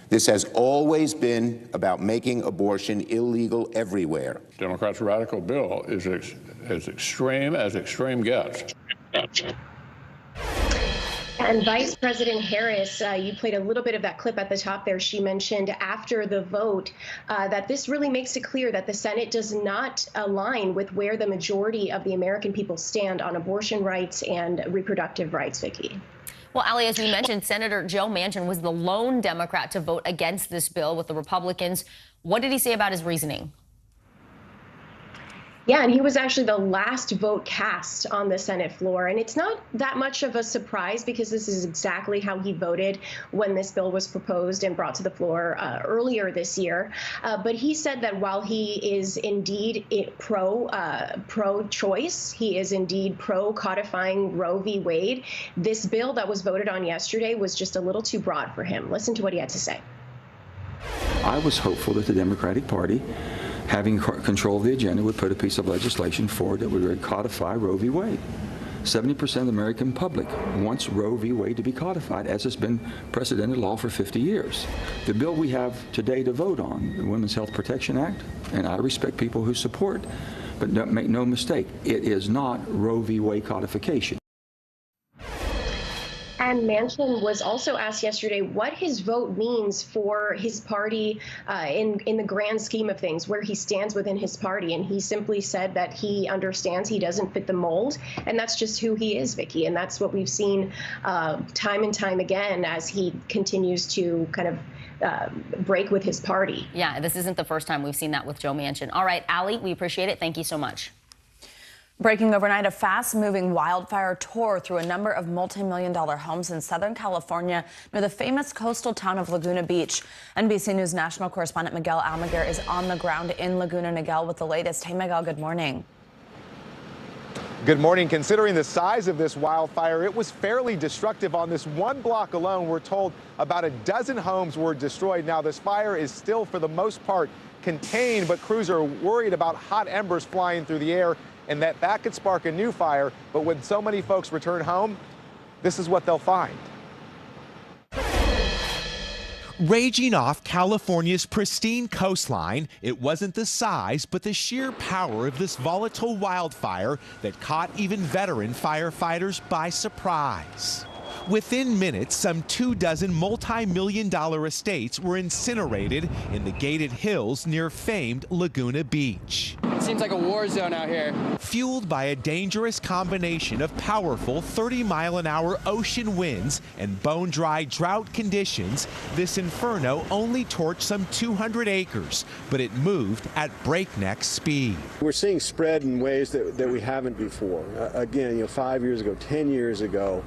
S14: this has always been about making abortion illegal everywhere.
S23: Democrats' radical bill is as extreme gets.
S6: And Vice President Harris, you played a little bit of that clip at the top there. She mentioned after the vote that this really makes it clear that the Senate does not align with where the majority of the American people stand on abortion rights and reproductive rights, Vicki.
S4: Well, Ali, as we mentioned, Senator Joe Manchin was the lone Democrat to vote against this bill with the Republicans. What did he say about his reasoning?
S6: Yeah, and he was actually the last vote cast on the Senate floor. And it's not that much of a surprise because this is exactly how he voted when this bill was proposed and brought to the floor earlier this year. But he said that while he is indeed pro-choice, he is indeed pro-codifying Roe v. Wade, this bill that was voted on yesterday was just a little too broad for him. Listen to what he had to say.
S26: I was hopeful that the Democratic Party, having control of the agenda, would put a piece of legislation forward that would codify Roe v. Wade. 70% of the American public wants Roe v. Wade to be codified, as has been precedented law for 50 years. The bill we have today to vote on, the Women's Health Protection Act, and I respect people who support, but don't make no mistake, it is not Roe v. Wade codification.
S6: And Manchin was also asked yesterday what his vote means for his party in the grand scheme of things, where he stands within his party. And he simply said that he understands he doesn't fit the mold. And that's just who he is, Vicki. And that's what we've seen time and time again as he continues to kind of break with his party.
S4: Yeah, this isn't the first time we've seen that with Joe Manchin. All right, Allie, we appreciate it. Thank you so much.
S5: Breaking overnight, a fast-moving wildfire tore through a number of multi-million-dollar homes in Southern California near the famous coastal town of Laguna Beach. NBC News national correspondent Miguel Almaguer is on the ground in Laguna Niguel with the latest. Hey, Miguel, good morning.
S8: Good morning. Considering the size of this wildfire, it was fairly destructive. On this one block alone, we're told about a dozen homes were destroyed. Now, this fire is still, for the most part, contained, but crews are worried about hot embers flying through the air and that could spark a new fire. But when so many folks return home, this is what they'll find.
S10: Raging off California's pristine coastline, it wasn't the size but the sheer power of this volatile wildfire that caught even veteran firefighters by surprise. Within minutes, some 24 multi-million-dollar estates were incinerated in the gated hills near famed Laguna Beach.
S13: It seems like a war zone out here.
S10: Fueled by a dangerous combination of powerful 30-mile-an-hour ocean winds and bone-dry drought conditions, this inferno only torched some 200 acres, but it moved at breakneck speed.
S17: We're seeing spread in ways that we haven't before. Again, 5 years ago, 10 years ago,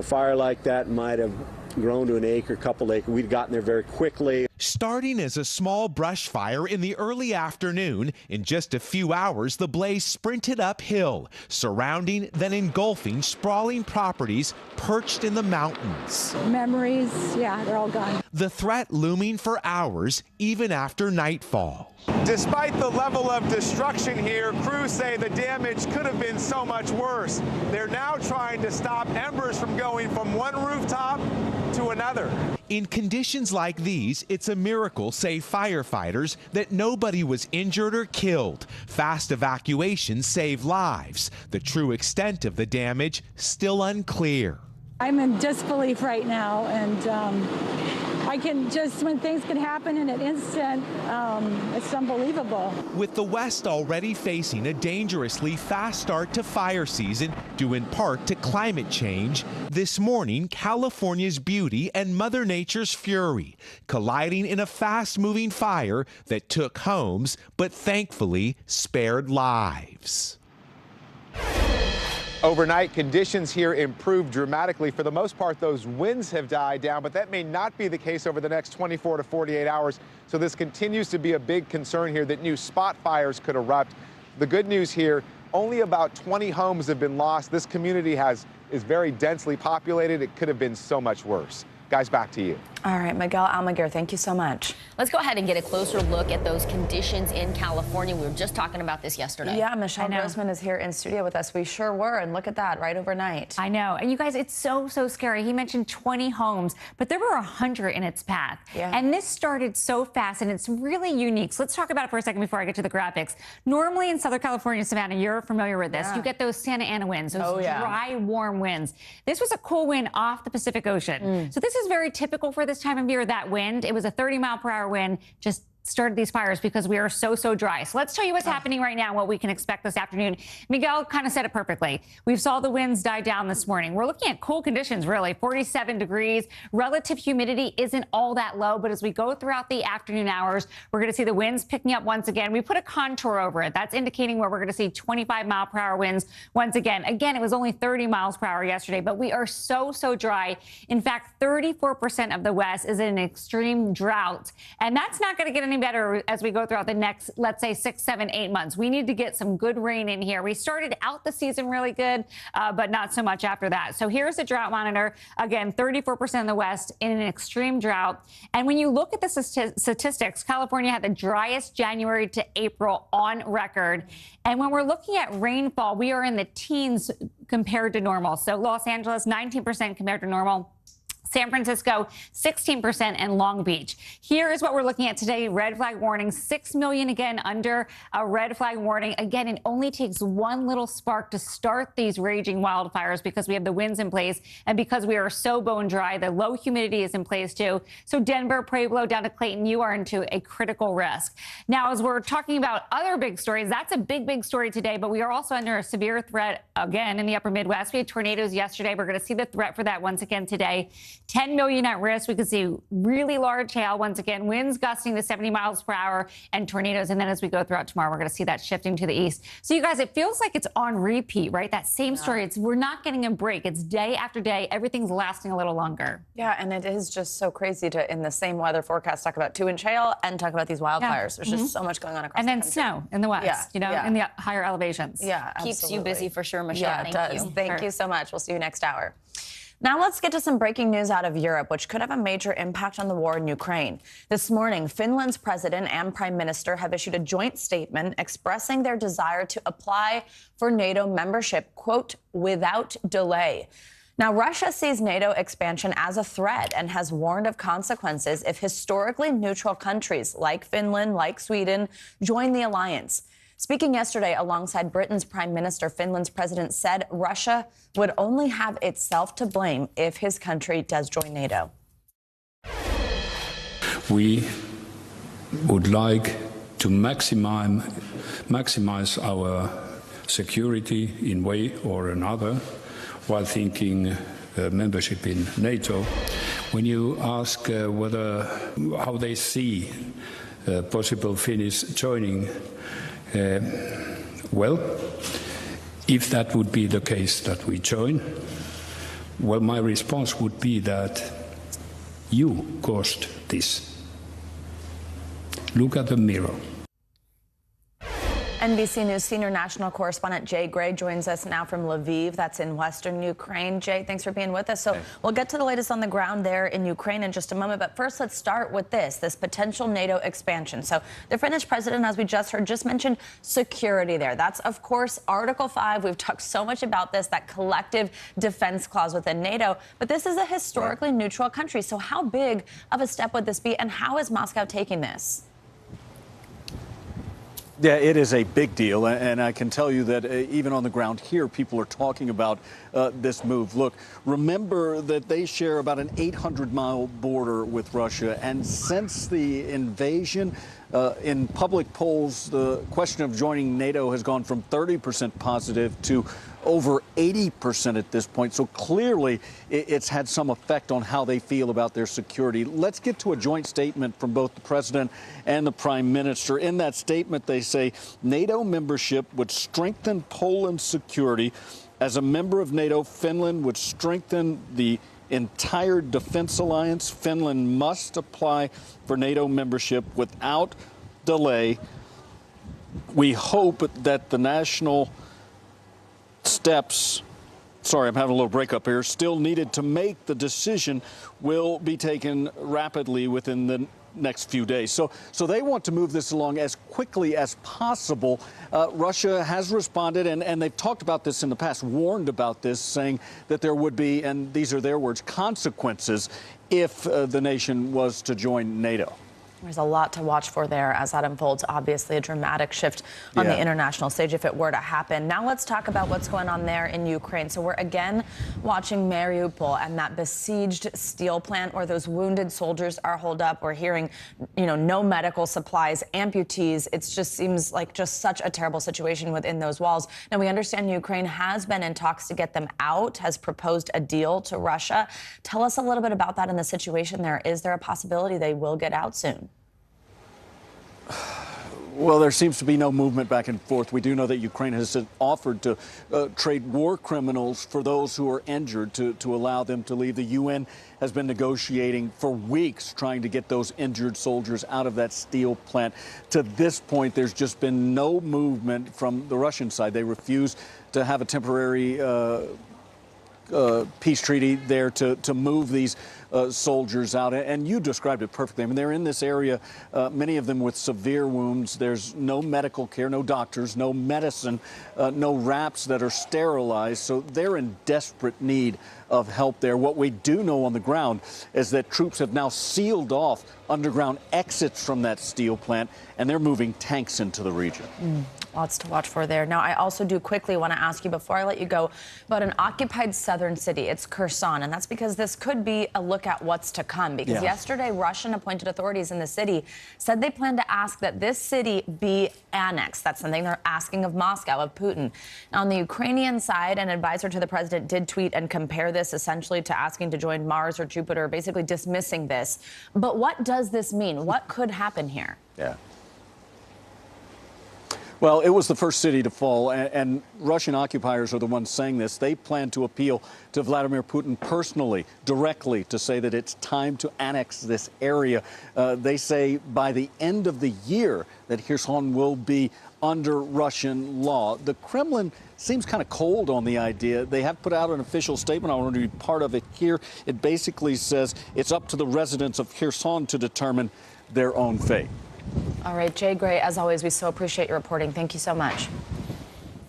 S17: fire like that might have grown to an acre, couple acres. We'd gotten there very quickly.
S10: Starting as a small brush fire in the early afternoon, in just a few hours, the blaze sprinted uphill, surrounding, then engulfing sprawling properties perched in the mountains.
S20: Memories, yeah, they're all gone.
S10: The threat looming for hours, even after nightfall.
S8: Despite the level of destruction here, crews say the damage could have been so much worse. They're now trying to stop embers from going from one rooftop to another.
S10: In conditions like these, it's a miracle, say firefighters, that nobody was injured or killed. Fast evacuations save lives. The true extent of the damage still unclear.
S20: I'm in disbelief right now, and I can just, when things can happen in an instant, it's unbelievable.
S10: With the West already facing a dangerously fast start to fire season, due in part to climate change, this morning, California's beauty and Mother Nature's fury colliding in a fast-moving fire that took homes, but thankfully spared lives.
S8: Overnight, conditions here improved dramatically. For the most part, those winds have died down, but that may not be the case over the next 24 to 48 hours. So this continues to be a big concern here that new spot fires could erupt. The good news here, only about 20 homes have been lost. This community is very densely populated. It could have been so much worse. Guys, back to you.
S5: All right, Miguel Almaguer, thank you so much.
S4: Let's go ahead and get a closer look at those conditions in California. We were just talking about this yesterday.
S5: Yeah, Michelle Grossman is here in studio with us. We sure were, and look at that, right overnight.
S24: I know, and you guys, it's so scary. He mentioned 20 homes, but there were 100 in its path.
S5: Yeah.
S24: And this started so fast, and it's really unique. So let's talk about it for a second before I get to the graphics. Normally in Southern California, Savannah, you're familiar with this.
S5: Yeah.
S24: You get those Santa Ana winds, those dry, warm winds. This was a cool wind off the Pacific Ocean. So this is very typical for this time of year, that wind. It was a 30-mile-per-hour wind, just started these fires because we are so dry. So let's tell you what's happening right now, what we can expect this afternoon. Miguel kind of said it perfectly. We saw the winds die down this morning. We're looking at cool conditions, really, 47 degrees. Relative humidity isn't all that low, but as we go throughout the afternoon hours, we're going to see the winds picking up once again. We put a contour over it. That's indicating where we're going to see 25-mile-per-hour winds once again. Again, it was only 30 miles per hour yesterday, but we are so dry. In fact, 34% of the West is in an extreme drought, and that's not going to get any better as we go throughout the next, let's say, 6, 7, 8 months. We need to get some good rain in here. We started out the season really good, but not so much after that. So here's the drought monitor. Again, 34% of the West in an extreme drought. And when you look at the statistics, California had the driest January to April on record. And when we're looking at rainfall, we are in the teens compared to normal. So Los Angeles, 19% compared to normal. San Francisco, 16%, and Long Beach. Here is what we're looking at today. Red flag warning, 6 million again under a red flag warning. Again, it only takes one little spark to start these raging wildfires because we have the winds in place and because we are so bone dry. The low humidity is in place too. So Denver, Pueblo, down to Clayton, you are into a critical risk. Now, as we're talking about other big stories, that's a big story today, but we are also under a severe threat again in the upper Midwest. We had tornadoes yesterday. We're going to see the threat for that once again today. 10 million at risk. We could see really large hail once again, winds gusting to 70 miles per hour and tornadoes. And then as we go throughout tomorrow, we're going to see that shifting to the east. So you guys, it feels like it's on repeat, right? That same story. We're not getting a break. It's day after day. Everything's lasting a little longer.
S5: Yeah, and it is just so crazy to, in the same weather forecast, talk about 2-inch hail and talk about these wildfires. There's just so much going on across
S24: and then
S5: the country.
S24: Snow in the west, in the higher elevations.
S5: Yeah,
S4: keeps you busy for sure, Michelle.
S5: Yeah, it does. Thank you so much. We'll see you next hour. Now let's get to some breaking news out of Europe, which could have a major impact on the war in Ukraine. This morning, Finland's president and prime minister have issued a joint statement expressing their desire to apply for NATO membership, quote, without delay. Now, Russia sees NATO expansion as a threat and has warned of consequences if historically neutral countries like Finland, like Sweden, join the alliance. Speaking yesterday alongside Britain's prime minister, Finland's president said Russia would only have itself to blame if his country does join NATO.
S23: We would like to maximize our security in way or another while thinking membership in NATO. When you ask how they see possible Finnish joining, well, if that would be the case that we join, well, my response would be that you caused this. Look at the mirror.
S5: NBC News senior national correspondent Jay Gray joins us now from Lviv. That's in western Ukraine. Jay, thanks for being with us. So we'll get to the latest on the ground there in Ukraine in just a moment. But first, let's start with this potential NATO expansion. So the Finnish president, as we just heard, just mentioned security there. That's, of course, Article 5. We've talked so much about this, that collective defense clause within NATO. But this is a historically neutral country. So how big of a step would this be? And how is Moscow taking this?
S2: Yeah, it is a big deal, and I can tell you that even on the ground here, people are talking about this move. Look, remember that they share about an 800-mile border with Russia, and since the invasion, in public polls, the question of joining NATO has gone from 30% positive to over 80% at this point. So clearly, it's had some effect on how they feel about their security. Let's get to a joint statement from both the president and the prime minister. In that statement, they say NATO membership would strengthen Poland's security. As a member of NATO, Finland would strengthen the entire defense alliance. Finland must apply for NATO membership without delay. We hope that the national steps, sorry, I'm having a little breakup here, still needed to make the decision will be taken rapidly within the next few days. So they want to move this along as quickly as possible. Russia has responded, and they've talked about this in the past, warned about this, saying that there would be, and these are their words, consequences if the nation was to join NATO.
S5: There's a lot to watch for there as that unfolds. Obviously, a dramatic shift on the international stage if it were to happen. Now let's talk about what's going on there in Ukraine. So we're again watching Mariupol and that besieged steel plant where those wounded soldiers are holed up. We're hearing, no medical supplies, amputees. It just seems like just such a terrible situation within those walls. Now, we understand Ukraine has been in talks to get them out, has proposed a deal to Russia. Tell us a little bit about that and the situation there. Is there a possibility they will get out soon?
S2: Well, there seems to be no movement back and forth. We do know that Ukraine has offered to trade war criminals for those who are injured to allow them to leave. The UN has been negotiating for weeks trying to get those injured soldiers out of that steel plant. To this point, there's just been no movement from the Russian side. They refuse to have a temporary peace treaty there to move these soldiers out. And you described it perfectly. I mean, they're in this area, many of them with severe wounds. There's no medical care, no doctors, no medicine, no wraps that are sterilized. So they're in desperate need of help there. What we do know on the ground is that troops have now sealed off underground exits from that steel plant, and they're moving tanks into the region.
S5: Lots to watch for there. Now, I also do quickly want to ask you, before I let you go, about an occupied southern city. It's Kherson, and that's because this could be a look at what's to come. Because yesterday, Russian-appointed authorities in the city said they plan to ask that this city be annexed. That's something they're asking of Moscow, of Putin. Now, on the Ukrainian side, an advisor to the president did tweet and compare this essentially to asking to join Mars or Jupiter, basically dismissing this. But what does this mean? What could happen here?
S2: Yeah. Well, it was the first city to fall, and Russian occupiers are the ones saying this. They plan to appeal to Vladimir Putin personally, directly, to say that it's time to annex this area. They say by the end of the year that Kherson will be under Russian law. The Kremlin seems kind of cold on the idea. They have put out an official statement. I want to read part of it here. It basically says it's up to the residents of Kherson to determine their own fate.
S5: All right, Jay Gray, as always, we so appreciate your reporting. Thank you so much.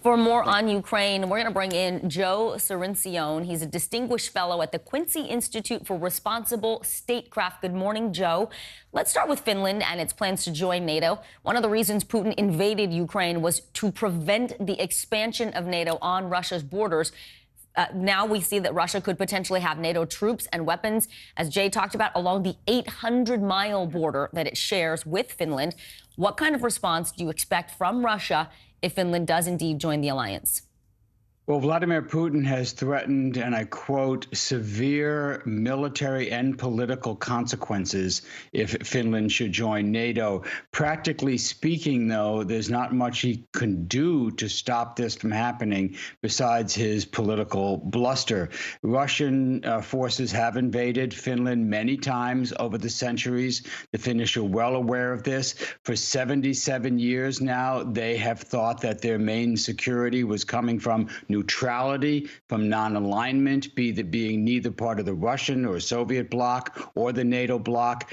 S4: For more on Ukraine, we're going to bring in Joe Cirincione. He's a distinguished fellow at the Quincy Institute for Responsible Statecraft. Good morning, Joe. Let's start with Finland and its plans to join NATO. One of the reasons Putin invaded Ukraine was to prevent the expansion of NATO on Russia's borders. Now we see that Russia could potentially have NATO troops and weapons, as Jay talked about, along the 800-mile border that it shares with Finland. What kind of response do you expect from Russia if Finland does indeed join the alliance?
S7: Well, Vladimir Putin has threatened, and I quote, severe military and political consequences if Finland should join NATO. Practically speaking, though, there's not much he can do to stop this from happening besides his political bluster. Russian forces have invaded Finland many times over the centuries. The Finnish are well aware of this. For 77 years now, they have thought that their main security was coming from neutrality, from non-alignment, being neither part of the Russian or Soviet bloc or the NATO bloc.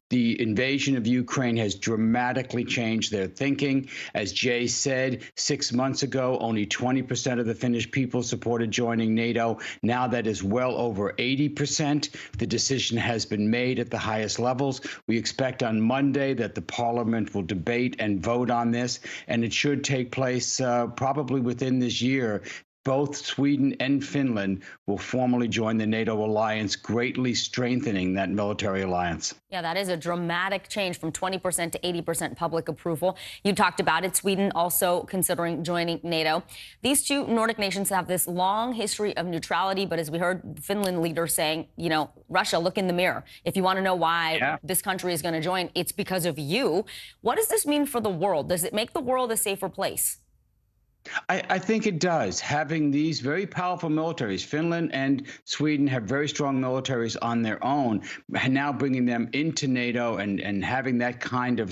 S7: The invasion of Ukraine has dramatically changed their thinking. As Jay said, 6 months ago, only 20% of the Finnish people supported joining NATO. Now that is well over 80%. The decision has been made at the highest levels. We expect on Monday that the parliament will debate and vote on this, and it should take place probably within this year. Both Sweden and Finland will formally join the NATO alliance, greatly strengthening that military alliance.
S4: Yeah, that is a dramatic change from 20% to 80% public approval. You talked about it. Sweden also considering joining NATO. These two Nordic nations have this long history of neutrality, but as we heard Finland leaders saying, you know, Russia, look in the mirror. If you want to know why this country is going to join, it's because of you. What does this mean for the world? Does it make the world a safer place?
S7: I think it does. Having these very powerful militaries, Finland and Sweden have very strong militaries on their own, and now bringing them into NATO and having that kind of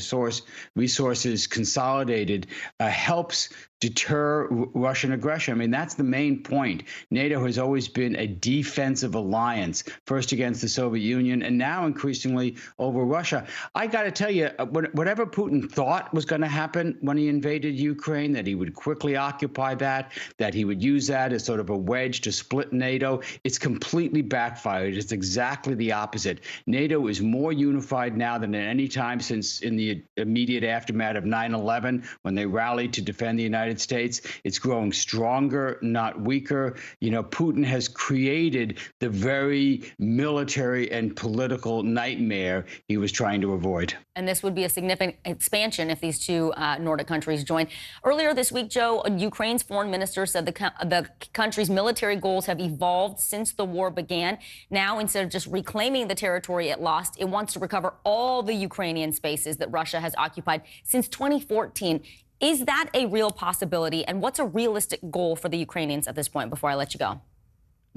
S7: resources consolidated helps deter Russian aggression. I mean, that's the main point. NATO has always been a defensive alliance, first against the Soviet Union and now increasingly over Russia. I got to tell you, whatever Putin thought was going to happen when he invaded Ukraine, that he would quickly occupy that he would use that as sort of a wedge to split NATO, it's completely backfired. It's exactly the opposite. NATO is more unified now than at any time since in the immediate aftermath of 9/11, when they rallied to defend the United States. It's growing stronger, not weaker. You know, Putin has created the very military and political nightmare he was trying to avoid.
S4: And this would be a significant expansion if these two Nordic countries join. Earlier this week, Joe, Ukraine's foreign minister said the country's military goals have evolved since the war began. Now, instead of just reclaiming the territory it lost, it wants to recover all the Ukrainian spaces that Russia has occupied since 2014. Is that a real possibility? And what's a realistic goal for the Ukrainians at this point before I let you go?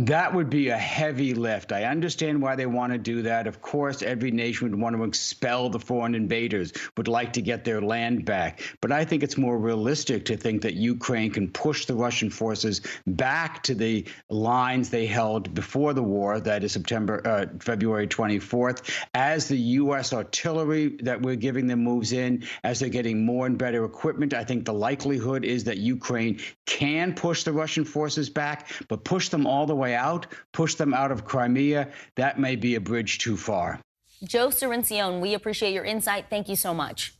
S7: That would be a heavy lift. I understand why they want to do that. Of course, every nation would want to expel the foreign invaders, would like to get their land back. But I think it's more realistic to think that Ukraine can push the Russian forces back to the lines they held before the war, that is February 24th, as the U.S. artillery that we're giving them moves in, as they're getting more and better equipment. I think the likelihood is that Ukraine can push the Russian forces back, but push them all the way out, push them out of Crimea. That may be a bridge too far.
S4: Joe Cirincione, we appreciate your insight. Thank you so much.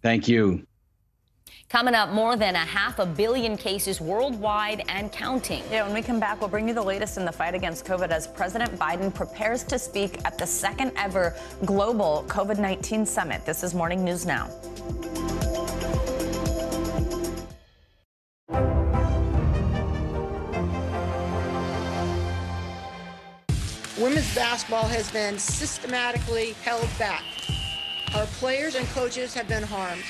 S7: Thank you.
S4: Coming up, more than 500 million cases worldwide and counting.
S5: Yeah, when we come back, we'll bring you the latest in the fight against COVID as President Biden prepares to speak at the second ever global COVID-19 summit. This is Morning News Now.
S9: Women's basketball has been systematically held back. Our players and coaches have been harmed.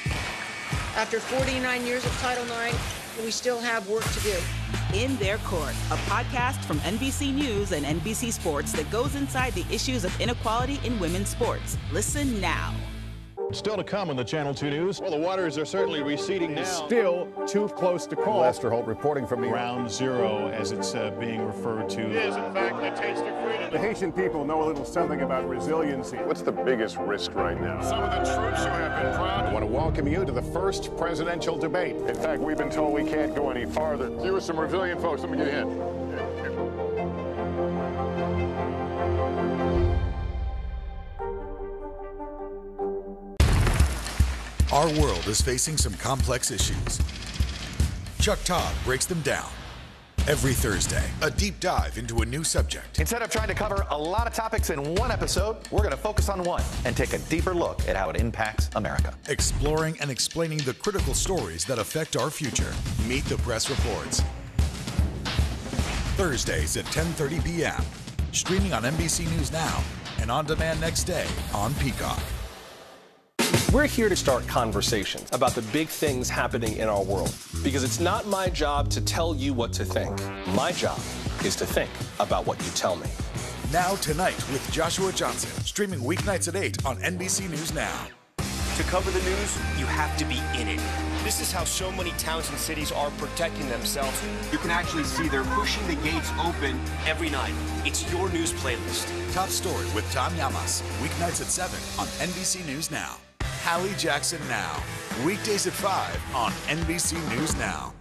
S9: After 49 years of Title IX, we still have work to do.
S11: In Their Court, a podcast from NBC News and NBC Sports that goes inside the issues of inequality in women's sports. Listen now.
S12: Still to come on the Channel 2 News.
S15: Well, the waters are certainly receding now.
S12: Still too close to call.
S15: Lester Holt reporting from
S12: Ground Zero, as it's being referred to.
S15: It is, in fact, a taste of freedom. The Haitian people know a little something about resiliency.
S12: What's the biggest risk right now?
S15: Some of the troops who have been proud.
S12: I want to welcome you to the first presidential debate.
S15: In fact, we've been told we can't go any farther. You with some resilient folks, let me get a hint.
S18: Our world is facing some complex issues. Chuck Todd breaks them down. Every Thursday, a deep dive into a new subject.
S21: Instead of trying to cover a lot of topics in one episode, we're going to focus on one and take a deeper look at how it impacts America.
S18: Exploring and explaining the critical stories that affect our future. Meet the Press Reports. Thursdays at 10:30 p.m. Streaming on NBC News Now and on demand next day on Peacock.
S27: We're here to start conversations about the big things happening in our world, because it's not my job to tell you what to think. My job is to think about what you tell me.
S18: Now Tonight with Joshua Johnson, streaming weeknights at 8 on NBC News Now.
S28: To cover the news, you have to be in it. This is how so many towns and cities are protecting themselves. You can actually see they're pushing the gates open every night. It's your news playlist.
S18: Top Story with Tom Llamas, weeknights at 7 on NBC News Now. Hallie Jackson Now, weekdays at 5 on NBC News Now.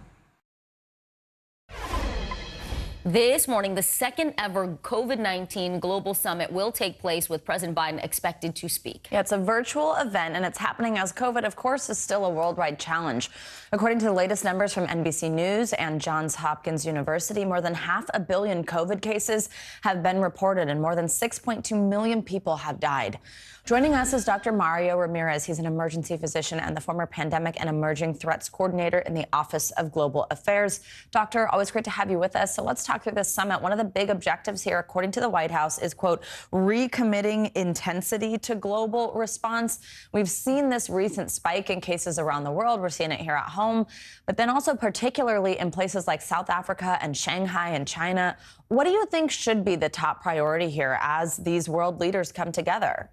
S4: This morning, the second ever COVID-19 Global Summit will take place with President Biden expected to speak.
S5: Yeah, it's a virtual event, and it's happening as COVID, of course, is still a worldwide challenge. According to the latest numbers from NBC News and Johns Hopkins University, more than 500 million COVID cases have been reported, and more than 6.2 million people have died. Joining us is Dr. Mario Ramirez. He's an emergency physician and the former Pandemic and Emerging Threats Coordinator in the Office of Global Affairs. Doctor, always great to have you with us. So let's talk through this summit. One of the big objectives here, according to the White House, is, quote, recommitting intensity to global response. We've seen this recent spike in cases around the world. We're seeing it here at home, but then also particularly in places like South Africa and Shanghai and China. What do you think should be the top priority here as these world leaders come together?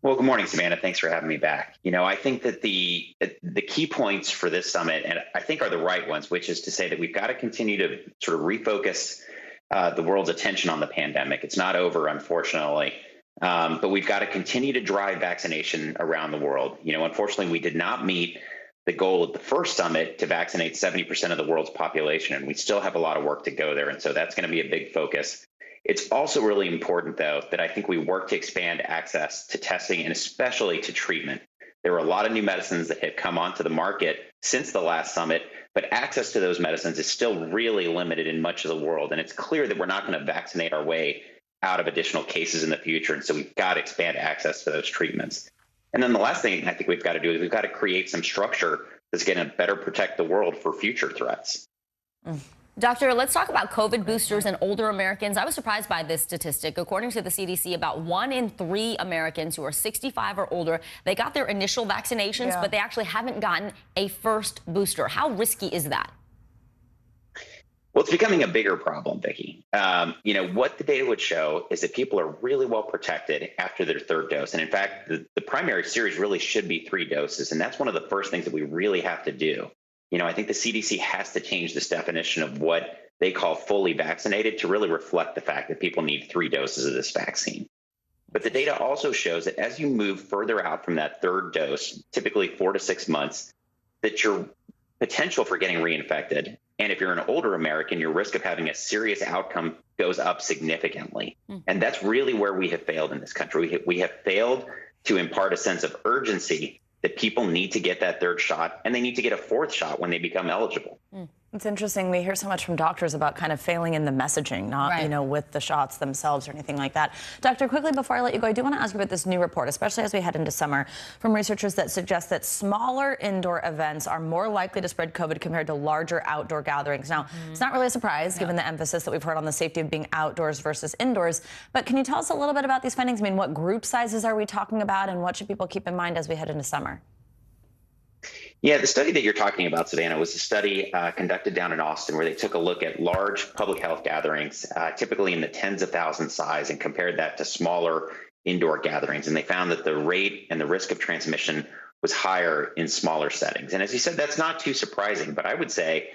S29: Well, good morning, Samantha. Thanks for having me back. You know, I think that the key points for this summit, and I think are the right ones, which is to say that we've got to continue to sort of refocus the world's attention on the pandemic. It's not over, unfortunately, but we've got to continue to drive vaccination around the world. You know, unfortunately, we did not meet the goal of the first summit to vaccinate 70% of the world's population, and we still have a lot of work to go there. And so that's going to be a big focus. It's also really important, though, that I think we work to expand access to testing and especially to treatment. There are a lot of new medicines that have come onto the market since the last summit, but access to those medicines is still really limited in much of the world. And it's clear that we're not going to vaccinate our way out of additional cases in the future. And so we've got to expand access to those treatments. And then the last thing I think we've got to do is we've got to create some structure that's going to better protect the world for future threats.
S4: Doctor, let's talk about COVID boosters and older Americans. I was surprised by this statistic. According to the CDC, about 1 in 3 Americans who are 65 or older, they got their initial vaccinations, but they actually haven't gotten a first booster. How risky is that?
S29: Well, it's becoming a bigger problem, Vicki. What the data would show is that people are really well protected after their third dose. And in fact, the primary series really should be 3 doses. And that's one of the first things that we really have to do. I think the CDC has to change this definition of what they call fully vaccinated to really reflect the fact that people need 3 doses of this vaccine. But the data also shows that as you move further out from that third dose, typically 4 to 6 months, that your potential for getting reinfected, and if you're an older American, your risk of having a serious outcome goes up significantly. And that's really where we have failed in this country. We have failed to impart a sense of urgency that people need to get that third shot, and they need to get a 4th shot when they become eligible.
S5: It's interesting. We hear so much from doctors about kind of failing in the messaging, not, with the shots themselves or anything like that. Doctor, quickly before I let you go, I do want to ask you about this new report, especially as we head into summer, from researchers that suggest that smaller indoor events are more likely to spread COVID compared to larger outdoor gatherings. Now, it's not really a surprise given the emphasis that we've heard on the safety of being outdoors versus indoors. But can you tell us a little bit about these findings? I mean, what group sizes are we talking about, and what should people keep in mind as we head into summer?
S29: Yeah, the study that you're talking about, Savannah, was a study conducted down in Austin where they took a look at large public health gatherings, typically in the tens of thousands size, and compared that to smaller indoor gatherings. And they found that the rate and the risk of transmission was higher in smaller settings. And as you said, that's not too surprising, but I would say,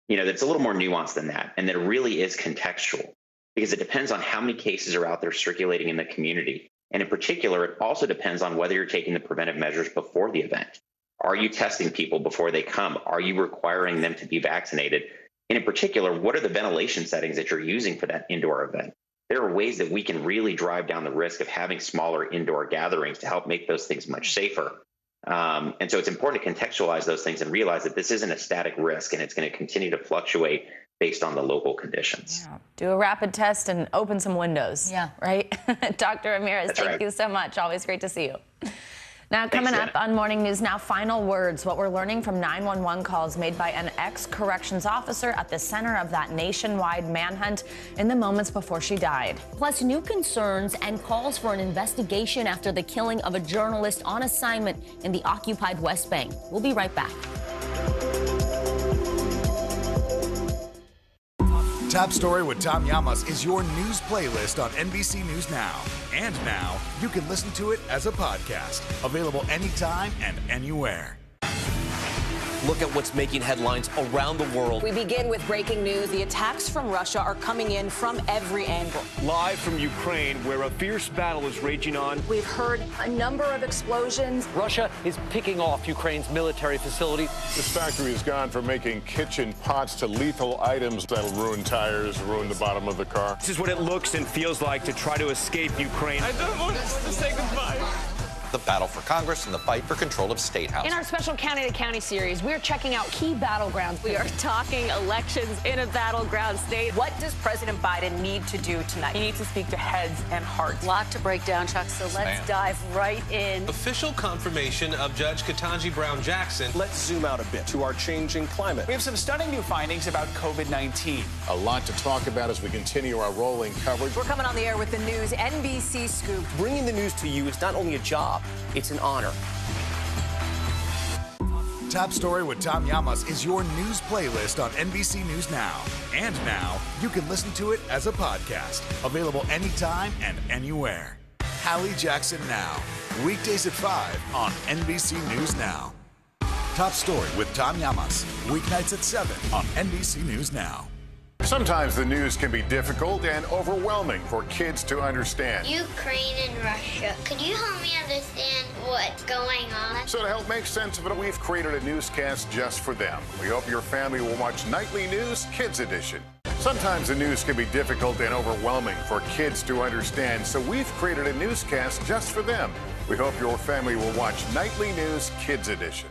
S29: that it's a little more nuanced than that, and that it really is contextual, because it depends on how many cases are out there circulating in the community. And in particular, it also depends on whether you're taking the preventive measures before the event. Are you testing people before they come? Are you requiring them to be vaccinated? And in particular, what are the ventilation settings that you're using for that indoor event? There are ways that we can really drive down the risk of having smaller indoor gatherings to help make those things much safer. And so it's important to contextualize those things and realize that this isn't a static risk, and it's going to continue to fluctuate based on the local conditions.
S5: Yeah. Do a rapid test and open some windows. Yeah. Right? Dr. Ramirez, thank you so much. Always great to see you. Now, coming up on Morning News Now, final words, what we're learning from 911 calls made by an ex-corrections officer at the center of that nationwide manhunt in the moments before she died.
S4: Plus, new concerns and calls for an investigation after the killing of a journalist on assignment in the occupied West Bank. We'll be right back.
S18: Top Story with Tom Llamas is your news playlist on NBC News Now. And now, you can listen to it as a podcast. Available anytime and anywhere.
S1: Look at what's making headlines around the world.
S3: We begin with breaking news. The attacks from Russia are coming in from every angle.
S28: Live from Ukraine, where a fierce battle is raging on.
S3: We've heard a number of explosions.
S1: Russia is picking off Ukraine's military facilities.
S12: This factory has gone from making kitchen pots to lethal items that'll ruin tires, ruin the bottom of the car.
S28: This is what it looks and feels like to try to escape Ukraine.
S3: I don't want to say goodbye.
S21: The battle for Congress and the fight for control of State House.
S3: In our special County to County series, we're checking out key battlegrounds. We are talking elections in a battleground state. What does President Biden need to do tonight? He needs to speak to heads and hearts. A lot to break down, Chuck, so let's dive right in.
S6: Official confirmation of Judge Ketanji Brown Jackson.
S27: Let's zoom out a bit to our changing climate.
S14: We have some stunning new findings about COVID-19.
S12: A lot to talk about as we continue our rolling coverage.
S3: We're coming on the air with the news NBC Scoop.
S27: Bringing the news to you is not only a job, it's an honor.
S18: Top Story with Tom Llamas is your news playlist on NBC News Now. And now, you can listen to it as a podcast. Available anytime and anywhere. Hallie Jackson Now. Weekdays at 5 on NBC News Now. Top Story with Tom Llamas. Weeknights at 7 on NBC News Now.
S12: Sometimes the news can be difficult and overwhelming for kids to understand.
S16: Ukraine and Russia. Could you help me understand what's going on?
S12: So to help make sense of it, we've created a newscast just for them. We hope your family will watch Nightly News Kids Edition. Sometimes the news can be difficult and overwhelming for kids to understand, so we've created a newscast just for them. We hope your family will watch Nightly News Kids Edition.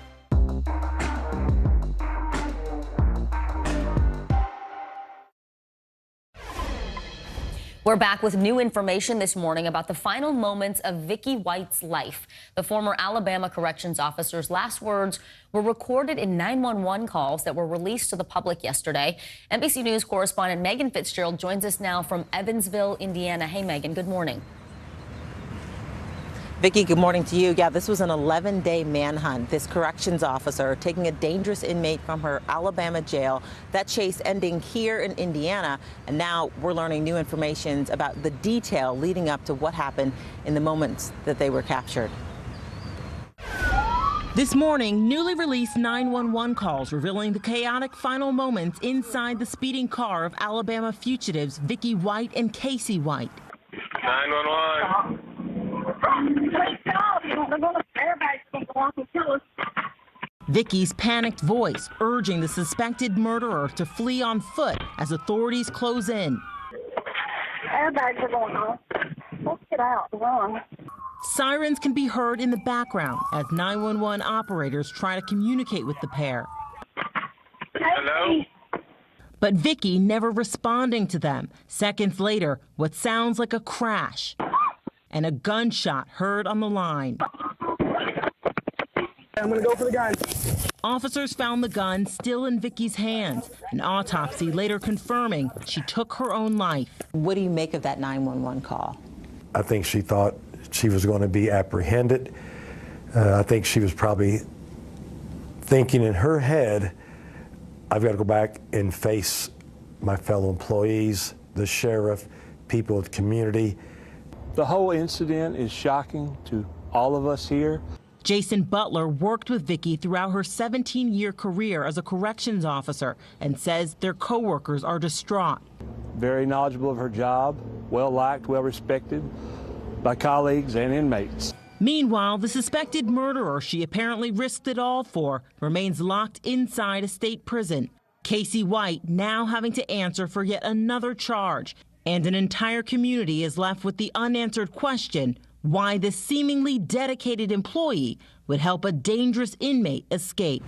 S4: We're back with new information this morning about the final moments of Vicky White's life. The former Alabama corrections officer's last words were recorded in 911 calls that were released to the public yesterday. NBC News correspondent Megan Fitzgerald joins us now from Evansville, Indiana. Hey, Megan, good morning.
S8: Vicki, good morning to you. Yeah, this was an 11-day manhunt. This corrections officer taking a dangerous inmate from her Alabama jail. That chase ending here in Indiana. And now we're learning new information about the detail leading up to what happened in the moments that they were captured.
S10: This morning, newly released 911 calls revealing the chaotic final moments inside the speeding car of Alabama fugitives Vicki White and Casey White.
S13: 911.
S10: Vicki's panicked voice urging the suspected murderer to flee on foot as authorities close in.
S17: Airbags are going on. Let's get out and run.
S10: Sirens can be heard in the background as 911 operators try to communicate with the pair.
S13: Hello?
S10: But Vicki never responding to them. Seconds later, what sounds like a crash and a gunshot heard on the line.
S17: I'm gonna go for the gun.
S10: Officers found the gun still in Vicki's hands. An autopsy later confirming she took her own life.
S8: What do you make of that 911 call?
S19: I think she thought she was going to be apprehended. I think she was probably thinking in her head, I've got to go back and face my fellow employees, the sheriff, people of the community.
S20: The whole incident is shocking to all of us here.
S10: Jason Butler worked with Vicki throughout her 17-year career as a corrections officer and says their coworkers are distraught.
S20: Very knowledgeable of her job, well liked, well respected by colleagues and inmates.
S10: Meanwhile, the suspected murderer she apparently risked it all for remains locked inside a state prison. Casey White now having to answer for yet another charge, and an entire community is left with the unanswered question why this seemingly dedicated employee would help a dangerous inmate escape.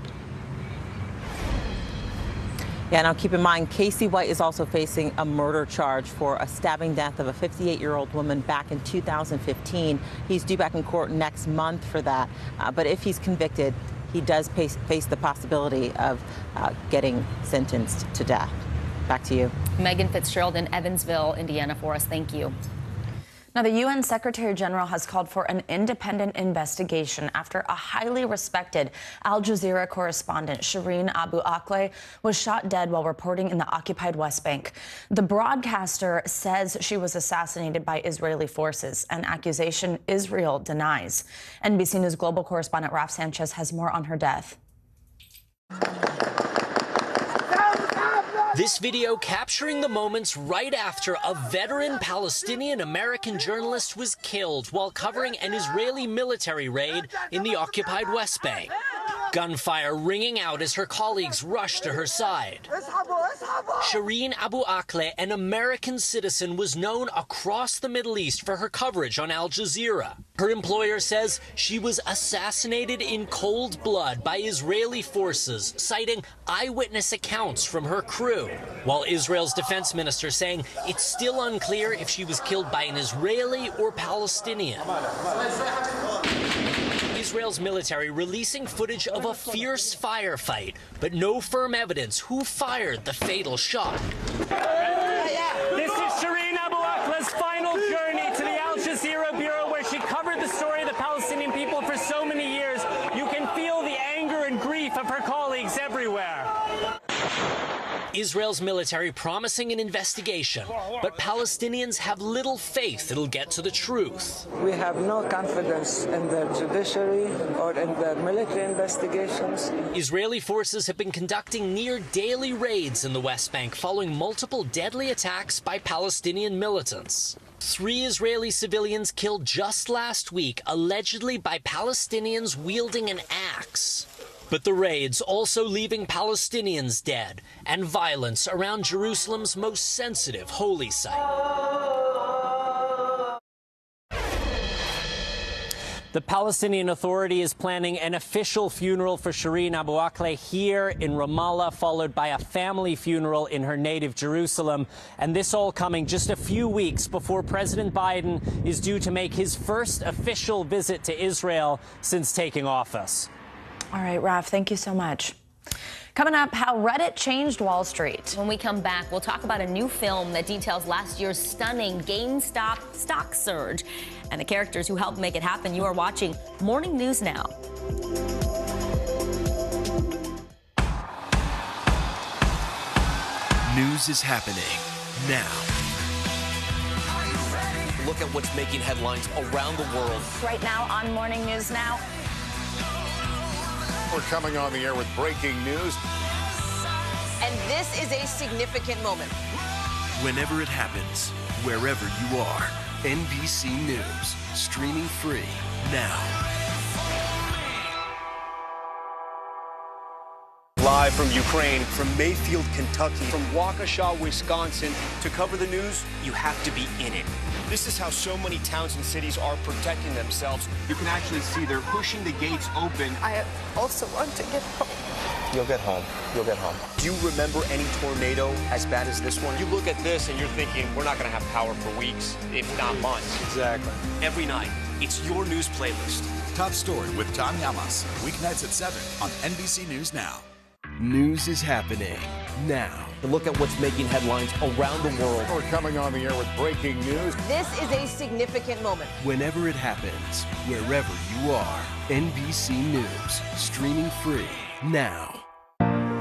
S8: Yeah, now keep in mind, Casey White is also facing a murder charge for a stabbing death of a 58-year-old woman back in 2015. He's due back in court next month for that. But if he's convicted, he does face the possibility of getting sentenced to death. Back to you.
S4: Megan Fitzgerald in Evansville, Indiana for us. Thank you.
S5: Now, the UN Secretary General has called for an independent investigation after a highly respected Al Jazeera correspondent, Shireen Abu Akleh, was shot dead while reporting in the occupied West Bank. The broadcaster says she was assassinated by Israeli forces, an accusation Israel denies. NBC News global correspondent Raf Sanchez has more on her death.
S22: This video capturing the moments right after a veteran Palestinian-American journalist was killed while covering an Israeli military raid in the occupied West Bank. Gunfire ringing out as her colleagues rushed to her side. Shireen Abu Akleh, an American citizen, was known across the Middle East for her coverage on Al Jazeera. Her employer says she was assassinated in cold blood by Israeli forces, citing eyewitness accounts from her crew, while Israel's defense minister saying it's still unclear if she was killed by an Israeli or Palestinian. Israel's military releasing footage of a fierce firefight, but no firm evidence who fired the fatal shot.
S25: This is Shireen Abu Akleh's final journey to the Al Jazeera Bureau, where she covered the story of the Palestinian people for so many years. You can feel the anger and grief of her colleagues everywhere.
S22: Israel's military promising an investigation, but Palestinians have little faith it'll get to the truth.
S26: We have no confidence in the judiciary or in the military investigations.
S22: Israeli forces have been conducting near daily raids in the West Bank following multiple deadly attacks by Palestinian militants. 3 Israeli civilians killed just last week, allegedly by Palestinians wielding an axe. But the raids also leaving Palestinians dead and violence around Jerusalem's most sensitive holy site. The Palestinian Authority is planning an official funeral for Shireen Abu Akleh here in Ramallah, followed by a family funeral in her native Jerusalem. And this all coming just a few weeks before President Biden is due to make his first official visit to Israel since taking office.
S5: All right, Raf, thank you so much. Coming up, how Reddit changed Wall Street.
S4: When we come back, we'll talk about a new film that details last year's stunning GameStop stock surge and the characters who helped make it happen. You are watching Morning News Now.
S1: News is happening now.
S28: Look at what's making headlines around the world.
S5: Right now on Morning News Now.
S12: We're coming on the air with breaking news.
S2: And this is a significant moment.
S1: Whenever it happens, wherever you are, NBC News, streaming free now.
S28: Live from Ukraine, from Mayfield, Kentucky, from Waukesha, Wisconsin. To cover the news, you have to be in it. This is how so many towns and cities are protecting themselves. You can actually see they're pushing the gates open.
S2: I also want to get home.
S21: You'll get home. You'll get home.
S28: Do you remember any tornado as bad as this one? You look at this and you're thinking, we're not going to have power for weeks, if not months.
S27: Exactly.
S28: Every night, it's your news playlist.
S18: Top Story with Tom Llamas, weeknights at 7 on NBC News Now.
S1: News is happening now.
S28: To look at what's making headlines around the world.
S12: We're coming on the air with breaking news.
S2: This is a significant moment.
S1: Whenever it happens, wherever you are, NBC News, streaming free now.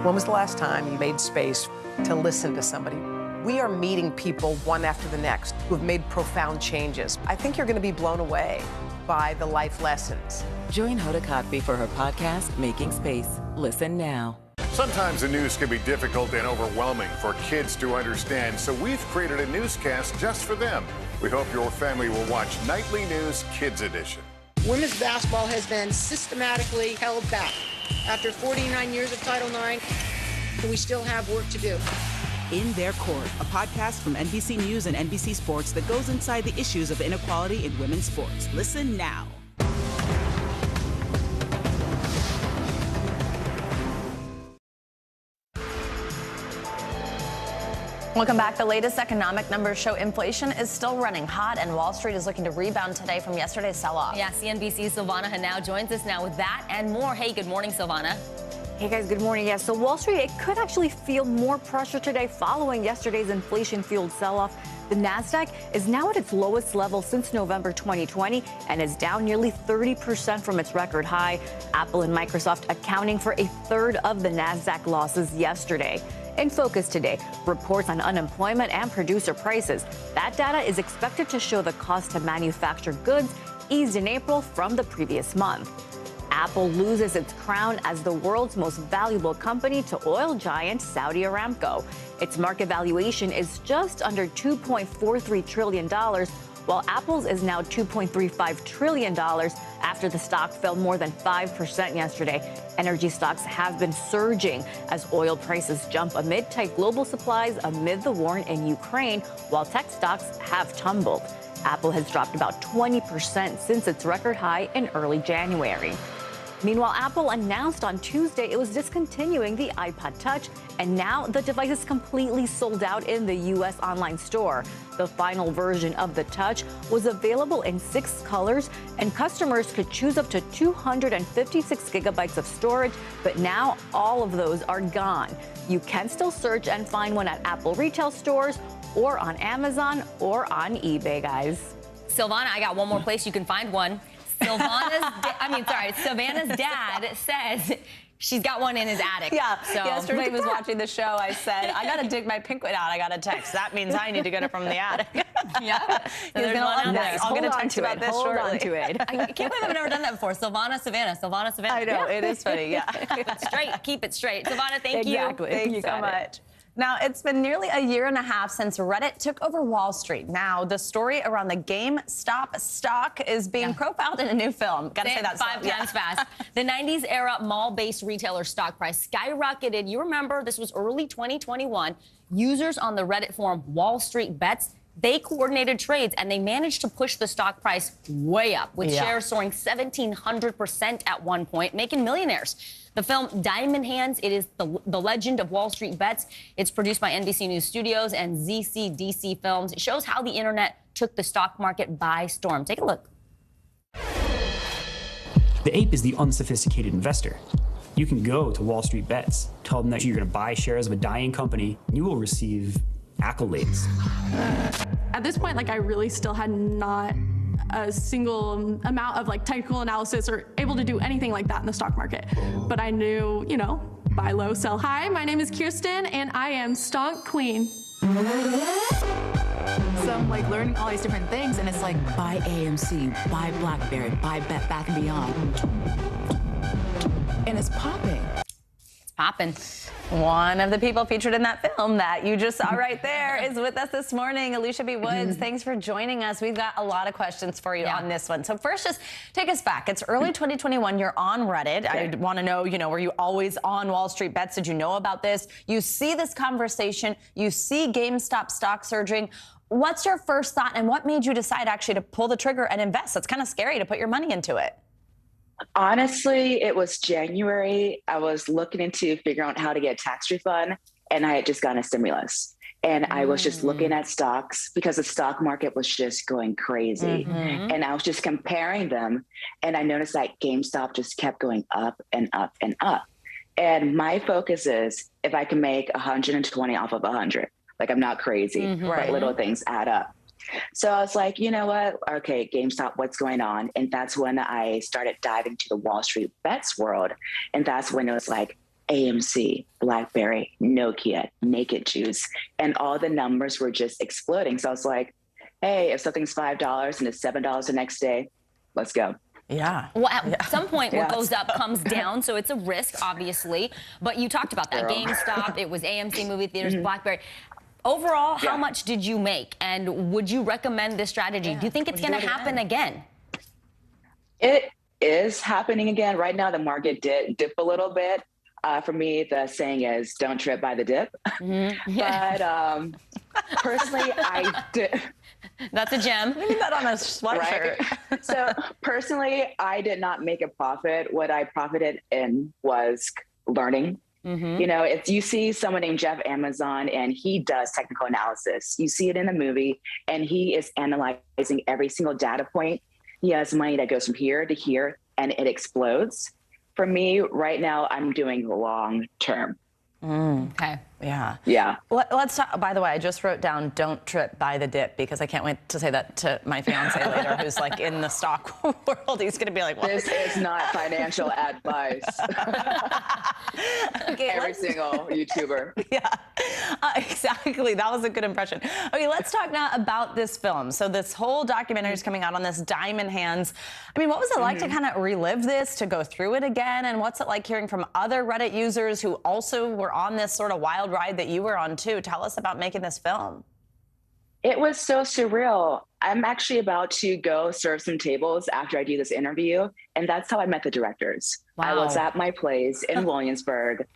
S7: When was the last time you made space to listen to somebody? We are meeting people one after the next who've made profound changes. I think you're going to be blown away by the life lessons.
S9: Join Hoda Kotb for her podcast, Making Space. Listen now.
S12: Sometimes the news can be difficult and overwhelming for kids to understand, so we've created a newscast just for them. We hope your family will watch Nightly News Kids Edition.
S11: Women's basketball has been systematically held back. After 49 years of Title IX, we still have work to do.
S15: In Their Court, a podcast from NBC News and NBC Sports that goes inside the issues of inequality in women's sports. Listen now.
S5: Welcome back. The latest economic numbers show inflation is still running hot, and Wall Street is looking to rebound today from yesterday's sell-off.
S4: Yeah, CNBC's Silvana Henao joins us now with that and more. Hey, good morning, Silvana.
S23: Hey guys, good morning. Yeah, so Wall Street, it could actually feel more pressure today following yesterday's inflation-fueled sell-off. The Nasdaq is now at its lowest level since November 2020 and is down nearly 30% from its record high. Apple and Microsoft accounting for a third of the Nasdaq losses yesterday. In focus today, reports on unemployment and producer prices. That data is expected to show the cost to manufacture goods eased in April from the previous month. Apple loses its crown as the world's most valuable company to oil giant Saudi Aramco. Its market valuation is just under $2.43 trillion, while Apple's is now $2.35 trillion after the stock fell more than 5% yesterday. Energy stocks have been surging as oil prices jump amid tight global supplies amid the war in Ukraine, while tech stocks have tumbled. Apple has dropped about 20% since its record high in early January. Meanwhile, Apple announced on Tuesday it was discontinuing the iPod Touch, and now the device is completely sold out in the U.S. online store. The final version of the Touch was available in 6 colors, and customers could choose up to 256 gigabytes of storage, but now all of those are gone. You can still search and find one at Apple retail stores or on Amazon or on eBay, guys.
S4: Silvana, I got one more place you can find one. Savannah's dad says she's got one in his attic.
S5: Yeah,
S4: so
S5: yesterday I was watching the show. I said, I got to dig my pink one out. I got a text. That means I need to get it from the attic.
S4: Yeah. So
S5: He's going to love this.
S4: I'll
S5: get a text about this shortly.
S4: Hold on to it. I can't believe I've never done that before. Savannah, Savannah.
S5: I know, it is funny, yeah.
S4: Straight, keep it straight. Savannah, thank you.
S5: Exactly. Thank you so much. Now, it's been nearly a year and a half since Reddit took over Wall Street. Now, the story around the GameStop stock is being profiled in a new film. Got to say that
S4: 5 times fast. The 90s era mall-based retailer stock price skyrocketed. You remember this was early 2021. Users on the Reddit forum Wall Street Bets, they coordinated trades and they managed to push the stock price way up, with shares soaring 1,700% at one point, making millionaires. The film Diamond Hands, it is the legend of Wall Street Bets. It's produced by NBC News Studios and ZCDC Films. It shows how the internet took the stock market by storm. Take a look.
S24: The ape is the unsophisticated investor.
S3: You can go to Wall Street Bets, tell them that you're going to buy shares of a dying company, and you will receive accolades.
S6: At this point, like, I really still had not a single amount of like technical analysis or able to do anything like that in the stock market. But I knew, you know, buy low, sell high. My name is Kirsten and I am Stonk Queen.
S13: So I'm like learning all these different things, and it's like buy AMC, buy BlackBerry, buy Bed Bath & Beyond. And it's popping.
S4: It's popping.
S5: One of the people featured in that film that you just saw right there is with us this morning. Alicia B. Woods, thanks for joining us. We've got a lot of questions for you on this one. So first, just take us back. It's early 2021. You're on Reddit. I want to know, you know, were you always on Wall Street Bets? Did you know about this? You see this conversation. You see GameStop stock surging. What's your first thought, and what made you decide actually to pull the trigger and invest? It's kind of scary to put your money into it.
S14: Honestly, it was January. I was looking into figuring out how to get a tax refund, and I had just gotten a stimulus. And I was just looking at stocks because the stock market was just going crazy. And I was just comparing them, and I noticed that GameStop just kept going up and up and up. And my focus is if I can make 120 off of 100. Like, I'm not crazy, but little things add up. So I was like, you know what? Okay, GameStop, what's going on? And that's when I started diving to the Wall Street Bets world. And that's when it was like AMC, BlackBerry, Nokia, Naked Juice, and all the numbers were just exploding. So I was like, hey, if something's $5 and it's $7 the next day, let's go.
S5: Yeah.
S4: Well, at some point, what goes up comes down, so it's a risk, obviously. But you talked about that. GameStop, it was AMC movie theaters, BlackBerry. Overall, how much did you make? And would you recommend this strategy? Do you think it's going to happen again?
S14: It is happening again. Right now, the market did dip a little bit. For me, the saying is, don't trip by the dip. But personally, I did.
S4: That's a gem.
S5: We need that on a sweatshirt.
S14: Right? So personally, I did not make a profit. What I profited in was learning. You know, if you see someone named Jeff Amazon and he does technical analysis, you see it in the movie, and he is analyzing every single data point. He has money that goes from here to here, and it explodes. For me, right now, I'm doing long term.
S4: Okay.
S5: Yeah.
S14: Yeah.
S5: Let's talk. By the way, I just wrote down "don't trip by the dip" because I can't wait to say that to my fiance later, who's like in the stock world. He's going to be like, what?
S14: This is not financial advice.
S5: Okay,
S14: every single YouTuber.
S5: Yeah, exactly. That was a good impression. Okay, let's talk now about this film. So this whole documentary is coming out on this Diamond Hands. I mean, what was it like to kind of relive this, to go through it again? And what's it like hearing from other Reddit users who also were on this sort of wild ride that you were on too? Tell us about making this film.
S14: It was so surreal. I'm actually about to go serve some tables after I do this interview, and that's how I met the directors. I was at my place in Williamsburg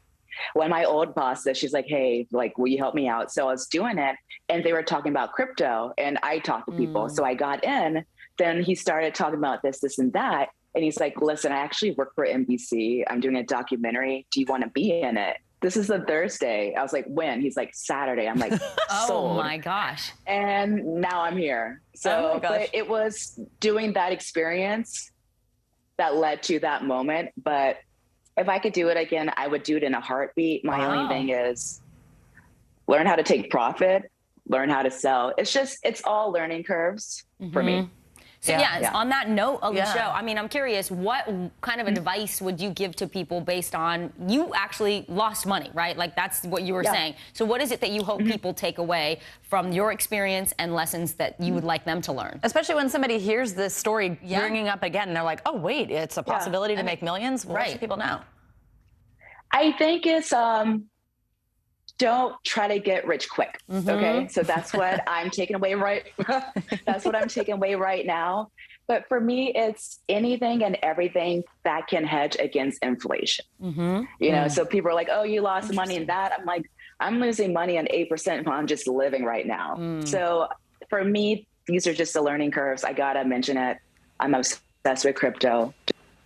S14: when my old boss said, she's like, hey, like, will you help me out? So I was doing it, and they were talking about crypto, and I talked to people. So I got in. Then he started talking about this, and that, and he's like, listen, I actually work for NBC. I'm doing a documentary. Do you want to be in it? This is a Thursday. I was like, when? He's like, Saturday. I'm like, sold.
S4: Oh my gosh.
S14: And now I'm here. So but it was doing that experience that led to that moment. But if I could do it again, I would do it in a heartbeat. My only thing is learn how to take profit, learn how to sell. It's all learning curves for me.
S4: So on that note, Alicia, I mean, I'm curious, what kind of advice would you give to people based on, you actually lost money, right? Like, that's what you were saying. So what is it that you hope people take away from your experience and lessons that you would like them to learn?
S5: Especially when somebody hears this story bringing up again, and they're like, oh, wait, it's a possibility to make millions? What should people know?
S14: I think it's, don't try to get rich quick. Okay. So that's what I'm taking away that's what I'm taking away right now. But for me, it's anything and everything that can hedge against inflation. You know, so people are like, oh, you lost money in that. I'm like, I'm losing money on 8% while I'm just living right now. So for me, these are just the learning curves. I gotta mention it. I'm obsessed with crypto.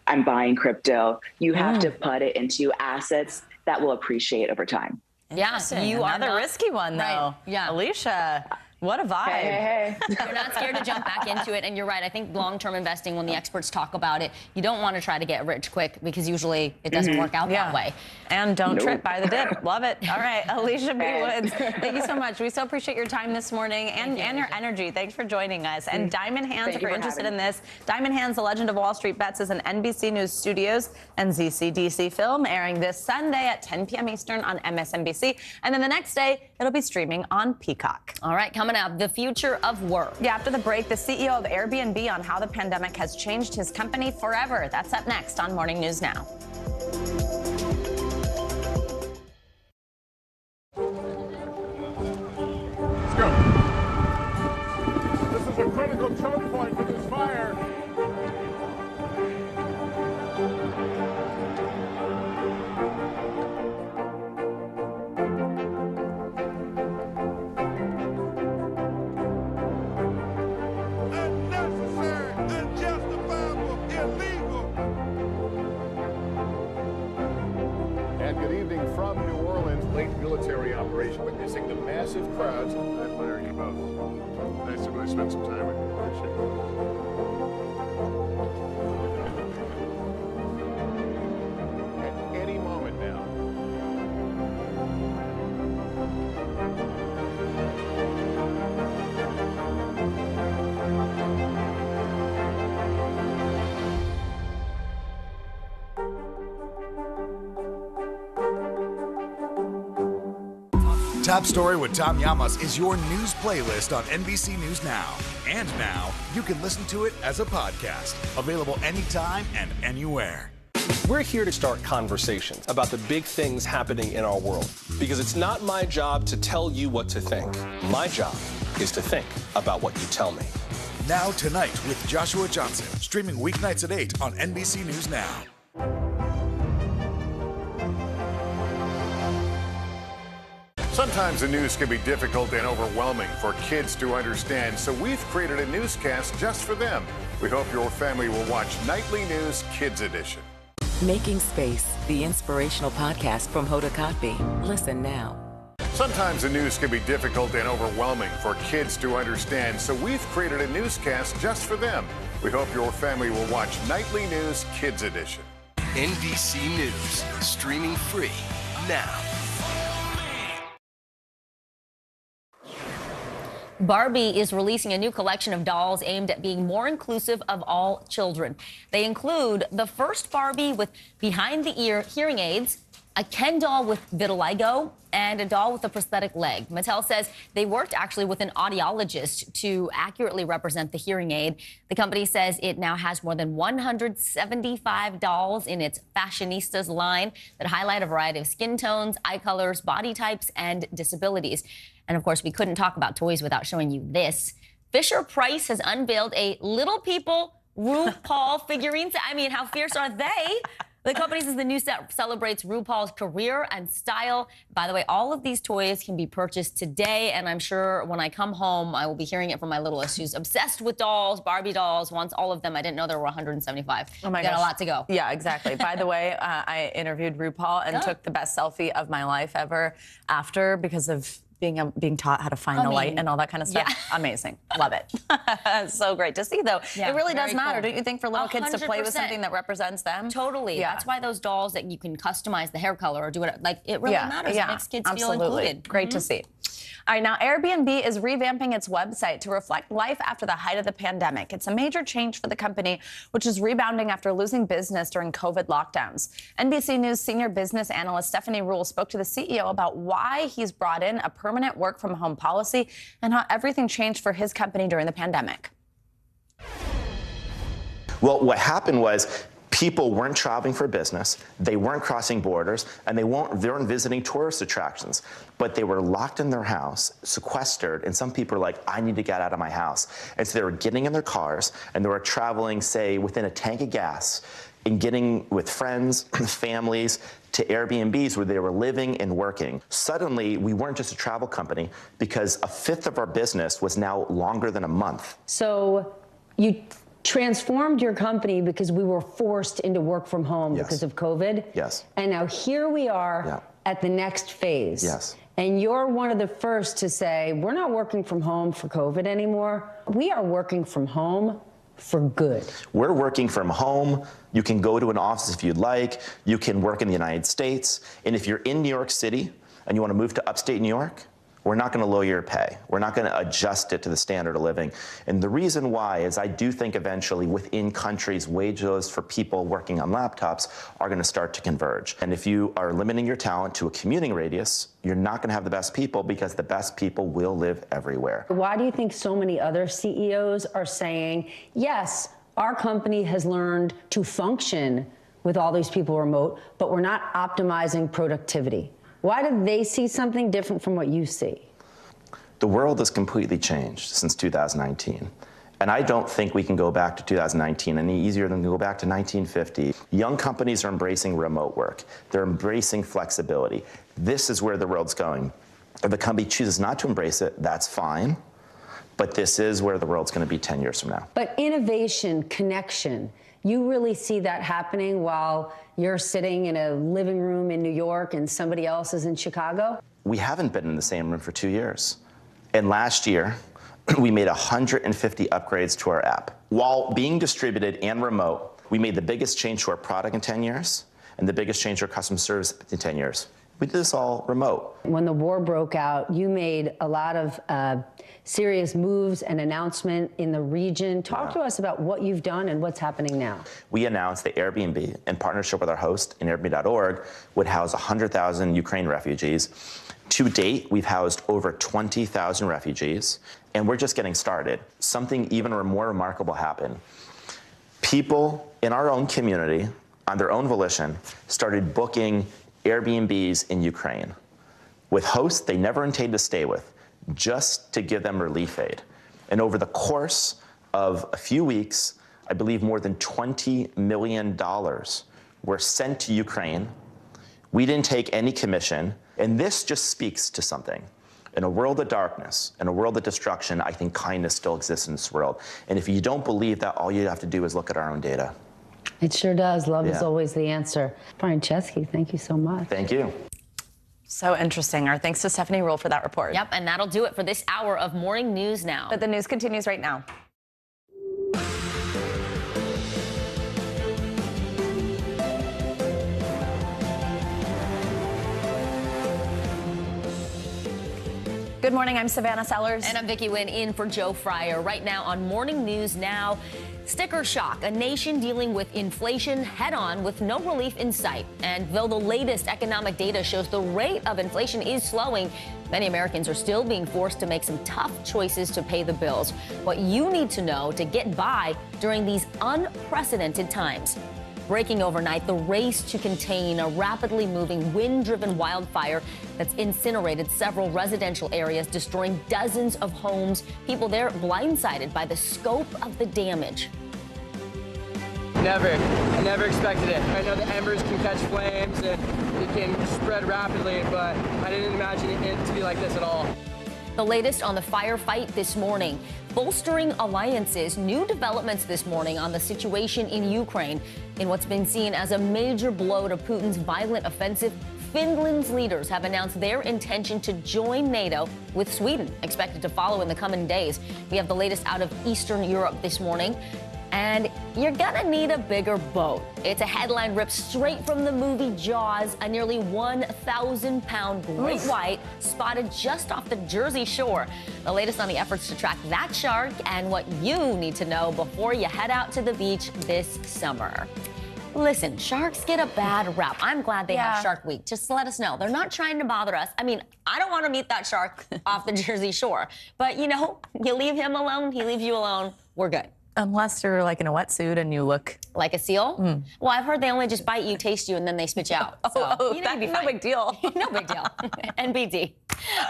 S14: I'm buying crypto. You have to put it into assets that will appreciate over time.
S5: Yeah, you are the risky one, though.
S4: Right. Yeah,
S5: Alicia, What a vibe.
S14: Hey.
S4: You're not scared to jump back into it, and you're right. I think long-term investing, when the experts talk about it, you don't want to try to get rich quick because usually it doesn't work out that way.
S5: And don't trip by the dip. Love it. All right, Alicia B. Woods, thank you so much. We so appreciate your time this morning and your energy. Thanks for joining us. And Diamond Hands, if you're interested in this, Diamond Hands, The Legend of Wall Street Bets is an NBC News Studios and ZCDC film airing this Sunday at 10 p.m. Eastern on MSNBC. And then the next day, it'll be streaming on Peacock.
S4: All right, coming up, the future of work.
S5: Yeah, after the break, the CEO of Airbnb on how the pandemic has changed his company forever. That's up next on Morning News Now.
S12: Let's go. This is a critical choke point for this fire. From New Orleans, late military operation, witnessing the massive crowds. I admire you both. Nice to really spend some time with you. Appreciate it. At any moment now.
S18: Top Story with Tom Llamas is your news playlist on NBC News Now. And now, you can listen to it as a podcast. Available anytime and anywhere.
S27: We're here to start conversations about the big things happening in our world. Because it's not my job to tell you what to think. My job is to think about what you tell me.
S18: Now Tonight with Joshua Johnson. Streaming weeknights at 8 on NBC News Now.
S12: Sometimes the news can be difficult and overwhelming for kids to understand, so we've created a newscast just for them. We hope your family will watch Nightly News Kids Edition.
S9: Making Space, the inspirational podcast from Hoda Kotb. Listen now.
S12: Sometimes the news can be difficult and overwhelming for kids to understand, so we've created a newscast just for them. We hope your family will watch Nightly News Kids Edition.
S1: NBC News, streaming free now.
S4: Barbie is releasing a new collection of dolls aimed at being more inclusive of all children. They include the first Barbie with behind-the-ear hearing aids, a Ken doll with vitiligo, and a doll with a prosthetic leg. Mattel says they worked actually with an audiologist to accurately represent the hearing aid. The company says it now has more than 175 dolls in its Fashionistas line that highlight a variety of skin tones, eye colors, body types, and disabilities. And of course, we couldn't talk about toys without showing you this. Fisher-Price has unveiled a Little People RuPaul figurine set. I mean, how fierce are they? The company says the new set celebrates RuPaul's career and style. By the way, all of these toys can be purchased today, and I'm sure when I come home, I will be hearing it from my littlest, who's obsessed with dolls, Barbie dolls, wants all of them. I didn't know there were 175.
S5: Oh my
S4: gosh.
S5: Got
S4: a lot to go.
S5: Yeah, exactly. By the way, I interviewed RuPaul and took the best selfie of my life ever after because of being taught how to find the light and all that kind of stuff. Yeah. Amazing. Love it. So great to see, though.
S4: Yeah,
S5: it really does matter,
S4: cool.
S5: don't you think, for little kids to play with something that represents them?
S4: Totally.
S5: Yeah.
S4: That's why those dolls that you can customize the hair color or do it, like, it really matters.
S5: Yeah.
S4: It makes kids
S5: Absolutely.
S4: feel included.
S5: Great to see. All right, now Airbnb is revamping its website to reflect life after the height of the pandemic. It's a major change for the company, which is rebounding after losing business during COVID lockdowns. NBC News senior business analyst Stephanie Rule spoke to the CEO about why he's brought in a permanent work-from-home policy and how everything changed for his company during the pandemic.
S8: Well, what happened was people weren't traveling for business, they weren't crossing borders, and they weren't visiting tourist attractions. But they were locked in their house, sequestered, and some people are like, I need to get out of my house. And so they were getting in their cars, and they were traveling, say, within a tank of gas, and getting with friends, families, to Airbnbs where they were living and working. Suddenly, we weren't just a travel company because a fifth of our business was now longer than a month.
S10: So you transformed your company because we were forced into work from home because of COVID.
S8: Yes.
S10: And now here we are at the next phase.
S8: Yes.
S10: And you're one of the first to say, we're not working from home for COVID anymore. We are working from home for good.
S8: We're working from home. You can go to an office if you'd like. You can work in the United States. And if you're in New York City and you want to move to upstate New York, we're not going to lower your pay. We're not going to adjust it to the standard of living. And the reason why is I do think eventually within countries, wages for people working on laptops are going to start to converge. And if you are limiting your talent to a commuting radius, you're not going to have the best people because the best people will live everywhere.
S10: Why do you think so many other CEOs are saying, yes, our company has learned to function with all these people remote, but we're not optimizing productivity? Why did they see something different from what you see?
S8: The world has completely changed since 2019. And I don't think we can go back to 2019 any easier than to go back to 1950. Young companies are embracing remote work. They're embracing flexibility. This is where the world's going. If a company chooses not to embrace it, that's fine. But this is where the world's going to be 10 years from now.
S10: But innovation, connection, you really see that happening while you're sitting in a living room in New York and somebody else is in Chicago?
S8: We haven't been in the same room for 2 years. And last year, we made 150 upgrades to our app. While being distributed and remote, we made the biggest change to our product in 10 years and the biggest change to our customer service in 10 years. We did this all remote.
S10: When the war broke out, you made a lot of serious moves and announcement in the region. Talk to us about what you've done and what's happening now.
S8: We announced that Airbnb, in partnership with our host in Airbnb.org, would house 100,000 Ukraine refugees. To date, we've housed over 20,000 refugees, and we're just getting started. Something even more remarkable happened. People in our own community, on their own volition, started booking Airbnbs in Ukraine with hosts they never intended to stay with, just to give them relief aid. And over the course of a few weeks, I believe more than $20 million were sent to Ukraine. We didn't take any commission, and this just speaks to something. In a world of darkness, in a world of destruction, I think kindness still exists in this world. And if you don't believe that, all you have to do is look at our own data.
S10: It sure does. Love is always the answer. Brian Chesky, thank you so much.
S8: Thank you.
S5: So interesting. Our thanks to Stephanie Rule for that report.
S4: Yep, and that'll do it for this hour of Morning News Now.
S5: But the news continues right now. Good morning, I'm Savannah Sellers.
S4: And I'm Vicki Wynn in for Joe Fryer. Right now on Morning News Now, sticker shock, a nation dealing with inflation head-on with no relief in sight. And though the latest economic data shows the rate of inflation is slowing, many Americans are still being forced to make some tough choices to pay the bills. What you need to know to get by during these unprecedented times. Breaking overnight, the race to contain a rapidly moving wind-driven wildfire that's incinerated several residential areas, destroying dozens of homes. People there blindsided by the scope of the damage.
S16: I never expected it. I know the embers can catch flames and it can spread rapidly, but I didn't imagine it to be like this at all.
S4: The latest on the firefight this morning. Bolstering alliances, new developments this morning on the situation in Ukraine. In what's been seen as a major blow to Putin's violent offensive, Finland's leaders have announced their intention to join NATO, with Sweden expected to follow in the coming days. We have the latest out of Eastern Europe this morning. And you're gonna need a bigger boat. It's a headline ripped straight from the movie Jaws. A nearly 1,000-pound great white spotted just off the Jersey shore. The latest on the efforts to track that shark and what you need to know before you head out to the beach this summer. Listen, sharks get a bad rap. I'm glad they have Shark Week. Just let us know. They're not trying to bother us. I mean, I don't want to meet that shark off the Jersey shore. But, you know, you leave him alone, he leaves you alone, we're good.
S5: Unless you're like in a wetsuit and you look
S4: like a seal. Well, I've heard they only just bite you, taste you, and then they spit you out. So,
S5: that's no big deal.
S4: No big deal. NBD.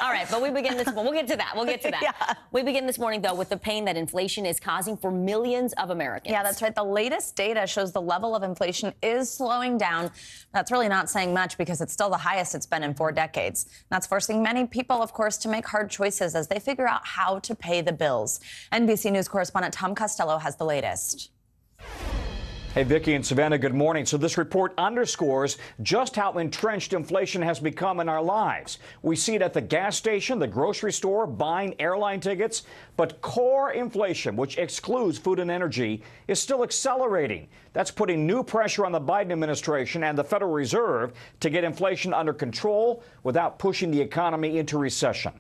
S4: All right, but we begin this. We'll get to that. We'll get to that.
S5: Yeah.
S4: We begin this morning, though, with the pain that inflation is causing for millions of Americans.
S5: Yeah, that's right. The latest data shows the level of inflation is slowing down. That's really not saying much because it's still the highest it's been in 4 decades. That's forcing many people, of course, to make hard choices as they figure out how to pay the bills. NBC News correspondent Tom Costello has the latest.
S17: Hey, Vicki and Savannah, good morning. So this report underscores just how entrenched inflation has become in our lives. We see it at the gas station, the grocery store, buying airline tickets. But core inflation, which excludes food and energy, is still accelerating. That's putting new pressure on the Biden administration and the Federal Reserve to get inflation under control without pushing the economy into recession.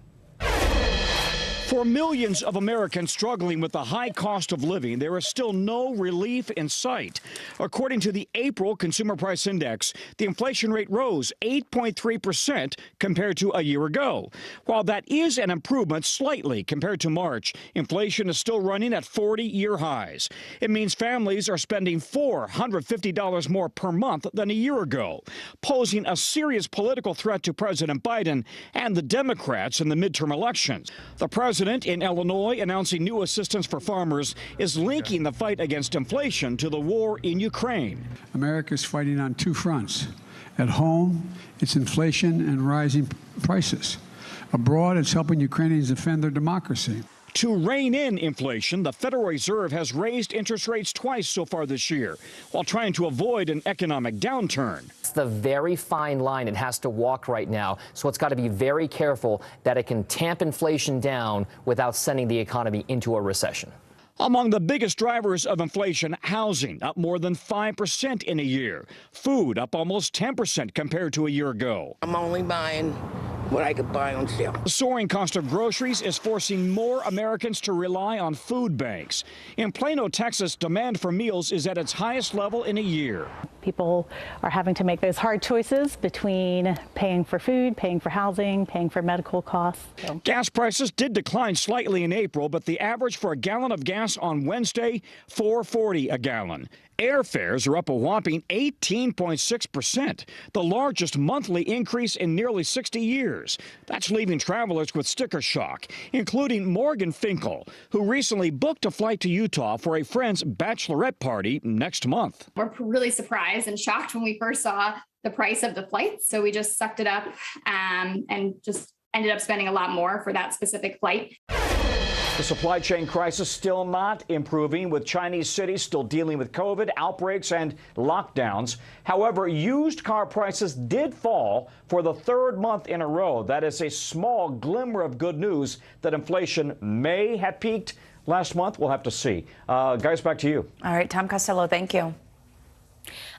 S17: For millions of Americans struggling with the high cost of living, there is still no relief in sight. According to the April Consumer Price Index, the inflation rate rose 8.3% compared to a year ago. While that is an improvement slightly compared to March, inflation is still running at 40-year highs. It means families are spending $450 more per month than a year ago, posing a serious political threat to President Biden and the Democrats in the midterm elections. The president in Illinois announcing new assistance for farmers is linking the fight against inflation to the war in Ukraine.
S19: America is fighting on two fronts. At home, it's inflation and rising prices. Abroad, it's helping Ukrainians defend their democracy.
S17: To rein in inflation, the Federal Reserve has raised interest rates twice so far this year, while trying to avoid an economic downturn.
S20: It's the very fine line it has to walk right now, so it's got to be very careful that it can tamp inflation down without sending the economy into a recession.
S17: Among the biggest drivers of inflation, housing up more than 5% in a year. Food up almost 10% compared to a year ago.
S21: I'm only buying what I could buy on sale.
S17: The soaring cost of groceries is forcing more Americans to rely on food banks. In Plano, Texas, demand for meals is at its highest level in a year.
S22: People are having to make those hard choices between paying for food, paying for housing, paying for medical costs.
S17: Gas prices did decline slightly in April, but the average for a gallon of gas on Wednesday, $4.40 a gallon. Airfares are up a whopping 18.6%, the largest monthly increase in nearly 60 years. That's leaving travelers with sticker shock, including Morgan Finkel, who recently booked a flight to Utah for a friend's bachelorette party next month.
S24: We're really surprised and shocked when we first saw the price of the flights, so we just sucked it up and just ended up spending a lot more for that specific flight.
S17: The supply chain crisis still not improving, with Chinese cities still dealing with COVID outbreaks and lockdowns. However, used car prices did fall for the third month in a row. That is a small glimmer of good news that inflation may have peaked last month. We'll have to see. Guys, back to you.
S5: All right, Tom Costello, thank you.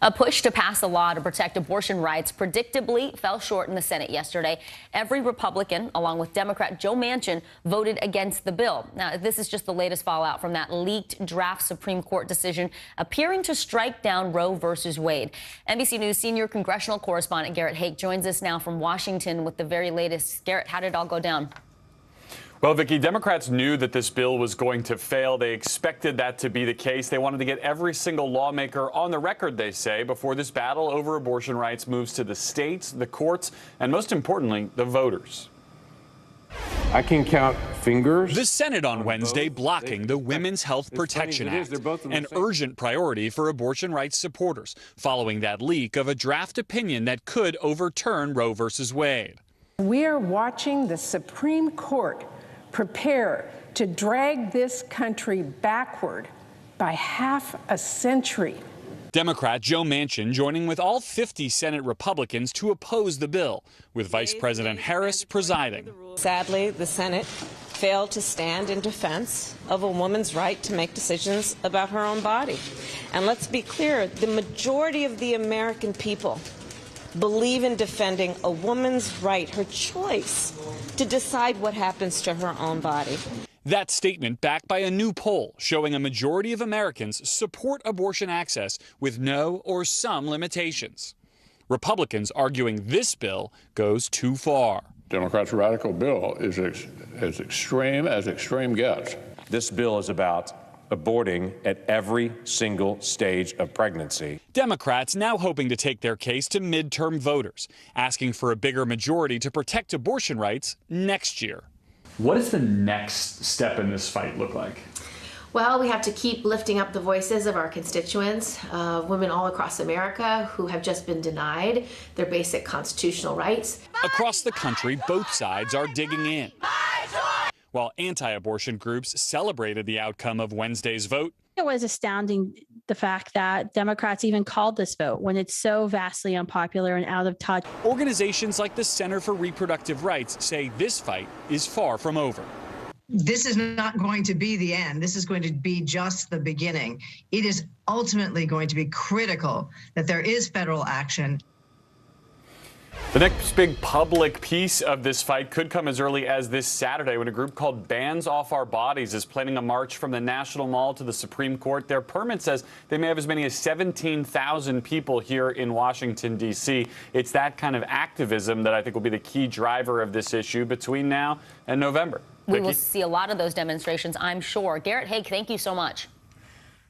S4: A push to pass a law to protect abortion rights predictably fell short in the Senate yesterday. Every Republican, along with Democrat Joe Manchin, voted against the bill. Now, this is just the latest fallout from that leaked draft Supreme Court decision appearing to strike down Roe versus Wade. NBC News senior congressional correspondent Garrett Hake joins us now from Washington with the very latest. Garrett, how did it all go down?
S25: Well, Vicki, Democrats knew that this bill was going to fail. They expected that to be the case. They wanted to get every single lawmaker on the record, they say, before this battle over abortion rights moves to the states, the courts, and most importantly, the voters.
S26: I can count fingers.
S29: The Senate on Wednesday blocking the Women's Health Protection Act, an urgent priority for abortion rights supporters, following that leak of a draft opinion that could overturn Roe versus Wade.
S30: We are watching the Supreme Court prepare to drag this country backward by half a century.
S29: Democrat Joe Manchin joining with all 50 Senate Republicans to oppose the bill, with Vice President Harris presiding.
S31: Sadly, the Senate failed to stand in defense of a woman's right to make decisions about her own body. And let's be clear, the majority of the American people believe in defending a woman's right, her choice, to decide what happens to her own body.
S29: That statement backed by a new poll showing a majority of Americans support abortion access with no or some limitations. Republicans arguing this bill goes too far.
S26: Democrats' radical bill is as extreme gets.
S32: This bill is about aborting at every single stage of pregnancy.
S29: Democrats now hoping to take their case to midterm voters, asking for a bigger majority to protect abortion rights next year.
S33: What does the next step in this fight look like?
S34: Well, we have to keep lifting up the voices of our constituents, women all across America who have just been denied their basic constitutional rights.
S29: Across the country, both sides are digging in. While anti-abortion groups celebrated the outcome of Wednesday's vote,
S35: it was astounding
S2: the fact that Democrats even called this vote when it's so vastly unpopular and out of touch.
S29: Organizations like the Center for Reproductive Rights say this fight is far from over.
S3: This is not going to be the end. This is going to be just the beginning. It is ultimately going to be critical that there is federal action.
S25: The next big public piece of this fight could come as early as this Saturday when a group called Bands Off Our Bodies is planning a march from the National Mall to the Supreme Court. Their permit says they may have as many as 17,000 people here in Washington, D.C. It's that kind of activism that I think will be the key driver of this issue between now and November.
S4: We will see a lot of those demonstrations, I'm sure. Garrett Haake, thank you so much.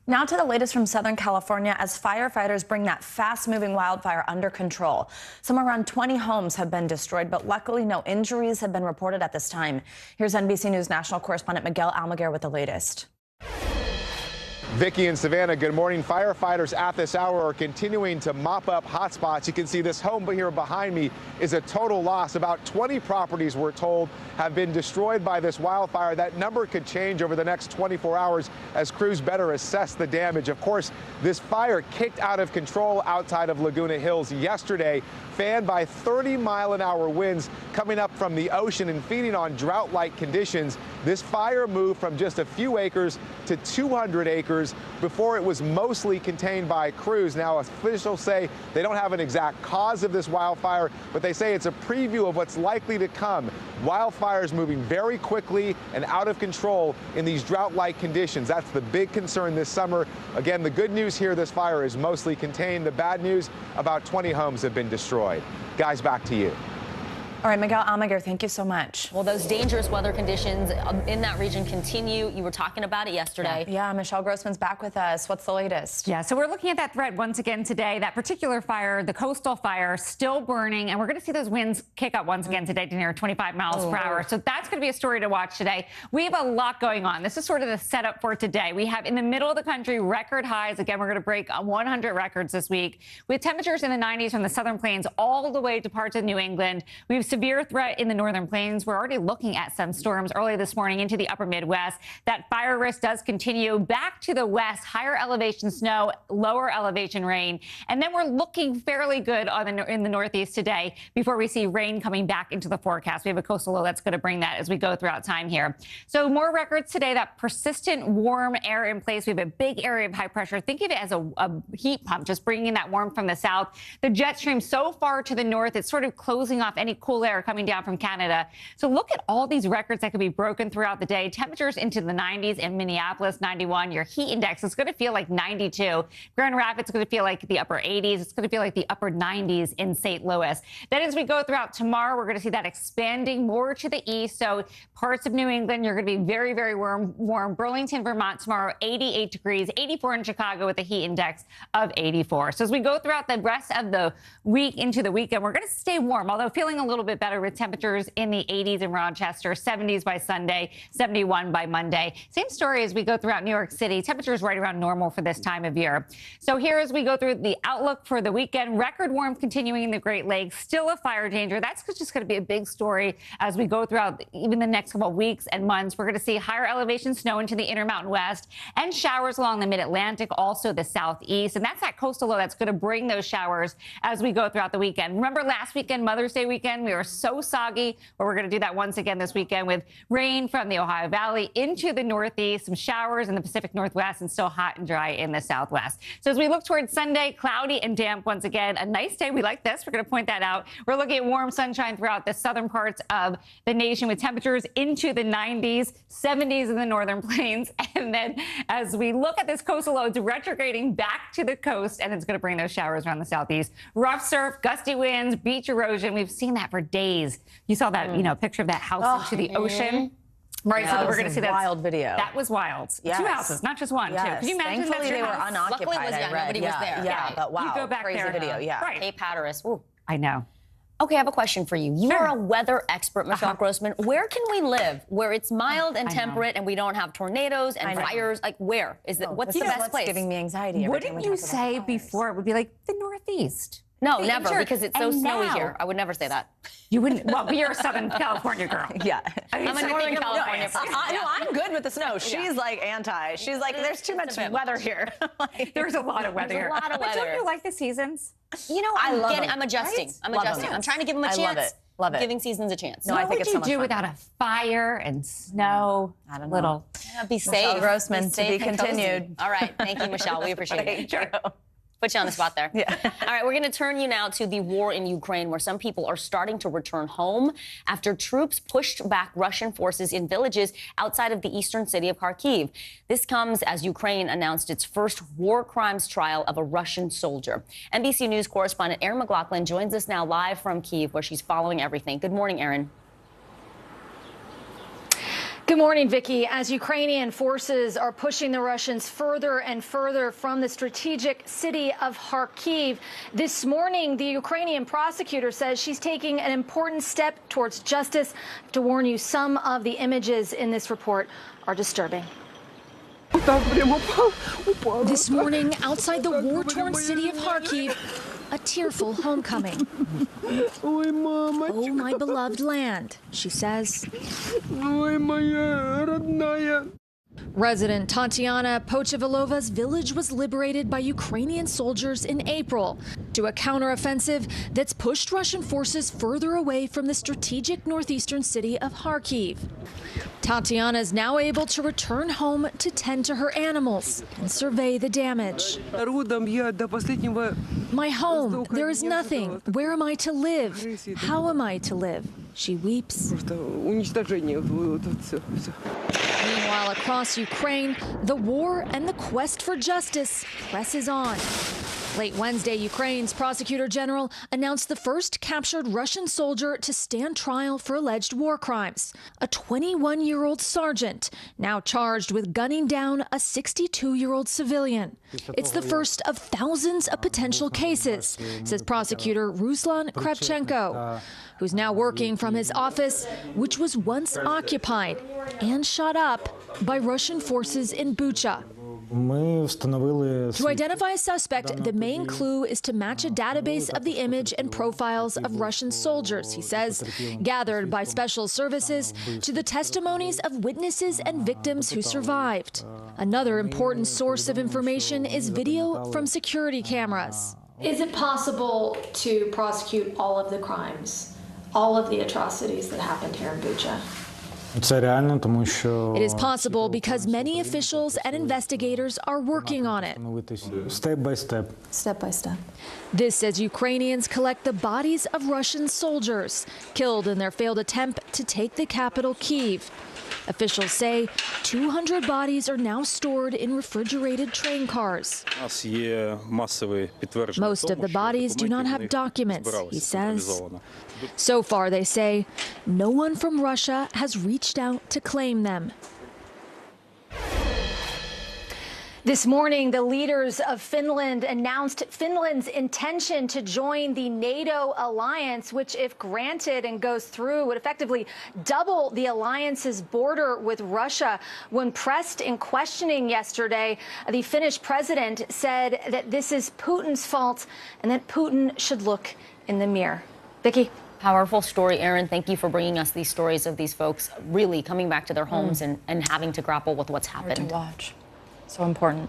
S5: Now to the latest from Southern California as firefighters bring that fast-moving wildfire under control. Somewhere around 20 homes have been destroyed, but luckily no injuries have been reported at this time. Here's NBC News national correspondent Miguel Almaguer with the latest.
S6: Vicki and Savannah, good morning. Firefighters at this hour are continuing to mop up hot spots. You can see this home here behind me is a total loss. About 20 properties, we're told, have been destroyed by this wildfire. That number could change over the next 24 hours as crews better assess the damage. Of course, this fire kicked out of control outside of Laguna Hills yesterday, fanned by 30-mile-an-hour winds coming up from the ocean and feeding on drought-like conditions. This fire moved from just a few acres to 200 acres before it was mostly contained by crews. Now, officials say they don't have an exact cause of this wildfire, but they say it's a preview of what's likely to come. Wildfires moving very quickly and out of control in these drought-like conditions. That's the big concern this summer. Again, the good news here, this fire is mostly contained. The bad news, about 20 homes have been destroyed. Guys, back to you.
S5: All right, Miguel Almaguer, thank you so much.
S4: Well, those dangerous weather conditions in that region continue. You were talking about it yesterday.
S5: Yeah, Michelle Grossman's back with us. What's the latest?
S7: Yeah, so we're looking at that threat once again today. That particular fire, the coastal fire, still burning, and we're going to see those winds kick up once again today to near 25 miles per hour. So that's going to be a story to watch today. We have a lot going on. This is sort of the setup for today. We have in the middle of the country record highs. Again, we're going to break 100 records this week with temperatures in the 90s from the southern plains all the way to parts of New England. We have severe threat in the northern plains. We're already looking at some storms early this morning into the upper Midwest. That fire risk does continue back to the west, higher elevation snow, lower elevation rain. And then we're looking fairly good in the northeast today before we see rain coming back into the forecast. We have a coastal low that's going to bring that as we go throughout time here. So more records today, that persistent warm air in place. We have a big area of high pressure. Think of it as a heat pump, just bringing in that warmth from the south. The jet stream so far to the north, it's sort of closing off any cool air coming down from Canada. So look at all these records that could be broken throughout the day. Temperatures into the 90s in Minneapolis, 91. Your heat index is going to feel like 92. Grand Rapids is going to feel like the upper 80s. It's going to feel like the upper 90s in St. Louis. Then as we go throughout tomorrow, we're going to see that expanding more to the east. So parts of New England, you're going to be very, very warm. Burlington, Vermont tomorrow, 88 degrees, 84 in Chicago with a heat index of 84. So as we go throughout the rest of the week into the weekend, we're going to stay warm, although feeling a little bit better with temperatures in the 80s in Rochester, 70s by Sunday, 71 by Monday. Same story as we go throughout New York City. Temperatures right around normal for this time of year. So here as we go through the outlook for the weekend, record warmth continuing in the Great Lakes, still a fire danger. That's just going to be a big story as we go throughout even the next couple of weeks and months. We're going to see higher elevation snow into the Intermountain West and showers along the Mid-Atlantic, also the Southeast. And that's that coastal low that's going to bring those showers as we go throughout the weekend. Remember last weekend, Mother's Day weekend, we were so soggy. But we're going to do that once again this weekend with rain from the Ohio Valley into the Northeast, some showers in the Pacific Northwest, and still hot and dry in the Southwest. So as we look towards Sunday, cloudy and damp once again. A nice day. We like this. We're going to point that out. We're looking at warm sunshine throughout the southern parts of the nation with temperatures into the 90s, 70s in the northern plains. And then as we look at this coastal low, it's retrograding back to the coast, and it's going to bring those showers around the southeast. Rough surf, gusty winds, beach erosion. We've seen that for days. You saw that, picture of that house into the ocean. Right,
S5: yeah,
S7: so we're going to see that
S5: wild video.
S7: That was wild.
S5: Yes.
S7: 2 houses, not just one.
S5: Yes.
S7: Too. Can you imagine?
S5: Thankfully,
S7: that's
S5: they were
S7: house?
S5: unoccupied.
S4: Luckily, nobody was there.
S5: Yeah, but wow,
S7: you go back
S5: crazy
S7: there.
S5: video. Yeah,
S4: right. Cape Hatteras. Ooh.
S7: I know.
S4: Okay, I have a question for you. You are a weather expert, Michelle Grossman. Where can we live where it's mild and temperate and we don't have tornadoes and fires? Like, where is it? What's the best place?
S5: Giving me anxiety.
S7: Wouldn't you say before it would be like the Northeast?
S4: No, never, because it's so snowy here. I would never say that.
S7: You wouldn't. Well, you're a Southern California girl.
S5: Yeah.
S4: I'm a Northern California person.
S5: No, I'm good with the snow. She's like anti. She's like, there's too much weather here.
S7: There's a lot of weather here.
S4: There's a lot of
S7: But
S4: weather.
S7: don't you like the seasons?
S4: You know,
S5: I love them.
S4: I'm adjusting.
S5: Right?
S4: I'm
S5: Love
S4: adjusting.
S5: them.
S4: I'm trying to give them a chance.
S5: I love it. Love it.
S4: Giving seasons a chance.
S5: No, I think
S7: what
S5: it's so
S7: would
S5: much
S7: you do
S5: fun.
S7: without a fire and snow?
S5: I don't know.
S7: Little.
S4: Yeah, be safe.
S5: Michelle Grossman, to be
S4: safe and cozy.
S5: continued.
S4: All right. Thank you, Michelle. We appreciate it. Put you on the spot there.
S5: Yeah.
S4: All right, we're going to turn you now to the war in Ukraine, where some people are starting to return home after troops pushed back Russian forces in villages outside of the eastern city of Kharkiv. This comes as Ukraine announced its first war crimes trial of a Russian soldier. NBC News correspondent Erin McLaughlin joins us now live from Kyiv, where she's following everything. Good morning, Erin.
S1: Good morning, Vicki. As Ukrainian forces are pushing the Russians further and further from the strategic city of Kharkiv, this morning the Ukrainian prosecutor says she's taking an important step towards justice. I have to warn you, some of the images in this report are disturbing. This morning, outside the war-torn city of Kharkiv, a tearful homecoming. Oh, my beloved land, she says. Resident Tatiana Pochevilova's village was liberated by Ukrainian soldiers in April to a counteroffensive that's pushed Russian forces further away from the strategic northeastern city of Kharkiv. Tatiana is now able to return home to tend to her animals and survey the damage. My home, there is nothing. Where am I to live? How am I to live? She weeps. Meanwhile, across Ukraine, the war and the quest for justice presses on. Late Wednesday, Ukraine's prosecutor general announced the first captured Russian soldier to stand trial for alleged war crimes. A 21-year-old sergeant, now charged with gunning down a 62-year-old civilian. It's the first of thousands of potential cases, says prosecutor Ruslan Kravchenko, who's now working from his office, which was once occupied and shot up by Russian forces in Bucha. To identify a suspect, the main clue is to match a database of the image and profiles of Russian soldiers, he says, gathered by special services, to the testimonies of witnesses and victims who survived. Another important source of information is video from security cameras. Is it possible to prosecute all of the crimes, all of the atrocities that happened here in Bucha? It is possible because many officials and investigators are working on it.
S8: Step by step.
S1: Step by step. This as Ukrainians collect the bodies of Russian soldiers killed in their failed attempt to take the capital, Kyiv. Officials say 200 bodies are now stored in refrigerated train cars. Most of the bodies do not have documents, he says. So far, they say, no one from Russia has reached out to claim them. This morning, the leaders of Finland announced Finland's intention to join the NATO alliance, which, if granted and goes through, would effectively double the alliance's border with Russia. When pressed in questioning yesterday, the Finnish president said that this is Putin's fault and that Putin should look in the mirror. Vicki?
S4: Powerful story, Erin. Thank you for bringing us these stories of these folks really coming back to their homes and having to grapple with what's happened.
S5: Hard to watch. So important.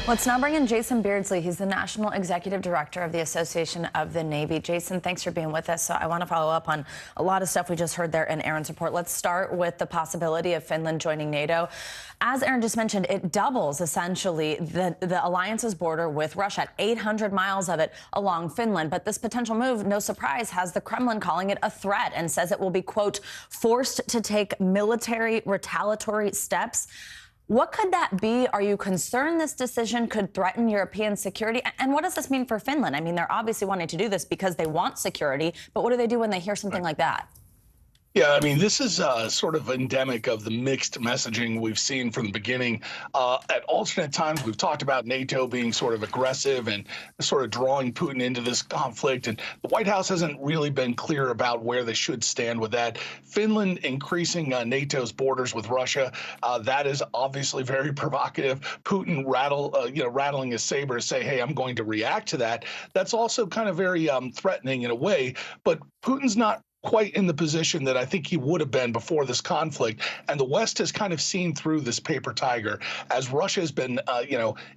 S5: Let's now bring in Jason Beardsley. He's the National Executive Director of the Association of the Navy. Jason, thanks for being with us. So I want to follow up on a lot of stuff we just heard there in Erin's report. Let's start with the possibility of Finland joining NATO. As Erin just mentioned, it doubles, essentially, the alliance's border with Russia, 800 miles of it along Finland. But this potential move, no surprise, has the Kremlin calling it a threat and says it will be, quote, forced to take military retaliatory steps. What could that be? Are you concerned this decision could threaten European security? And what does this mean for Finland? I mean, they're obviously wanting to do this because they want security, but what do they do when they hear something like that?
S8: Yeah, I mean, this is sort of endemic of the mixed messaging we've seen from the beginning. At alternate times, we've talked about NATO being sort of aggressive and sort of drawing Putin into this conflict. And the White House hasn't really been clear about where they should stand with that. Finland increasing NATO's borders with Russia, that is obviously very provocative. Putin rattling his saber to say, hey, I'm going to react to that. That's also kind of very threatening in a way. But Putin's not quite in the position that I think he would have been before this conflict. And the West has kind of seen through this paper tiger. As Russia has been,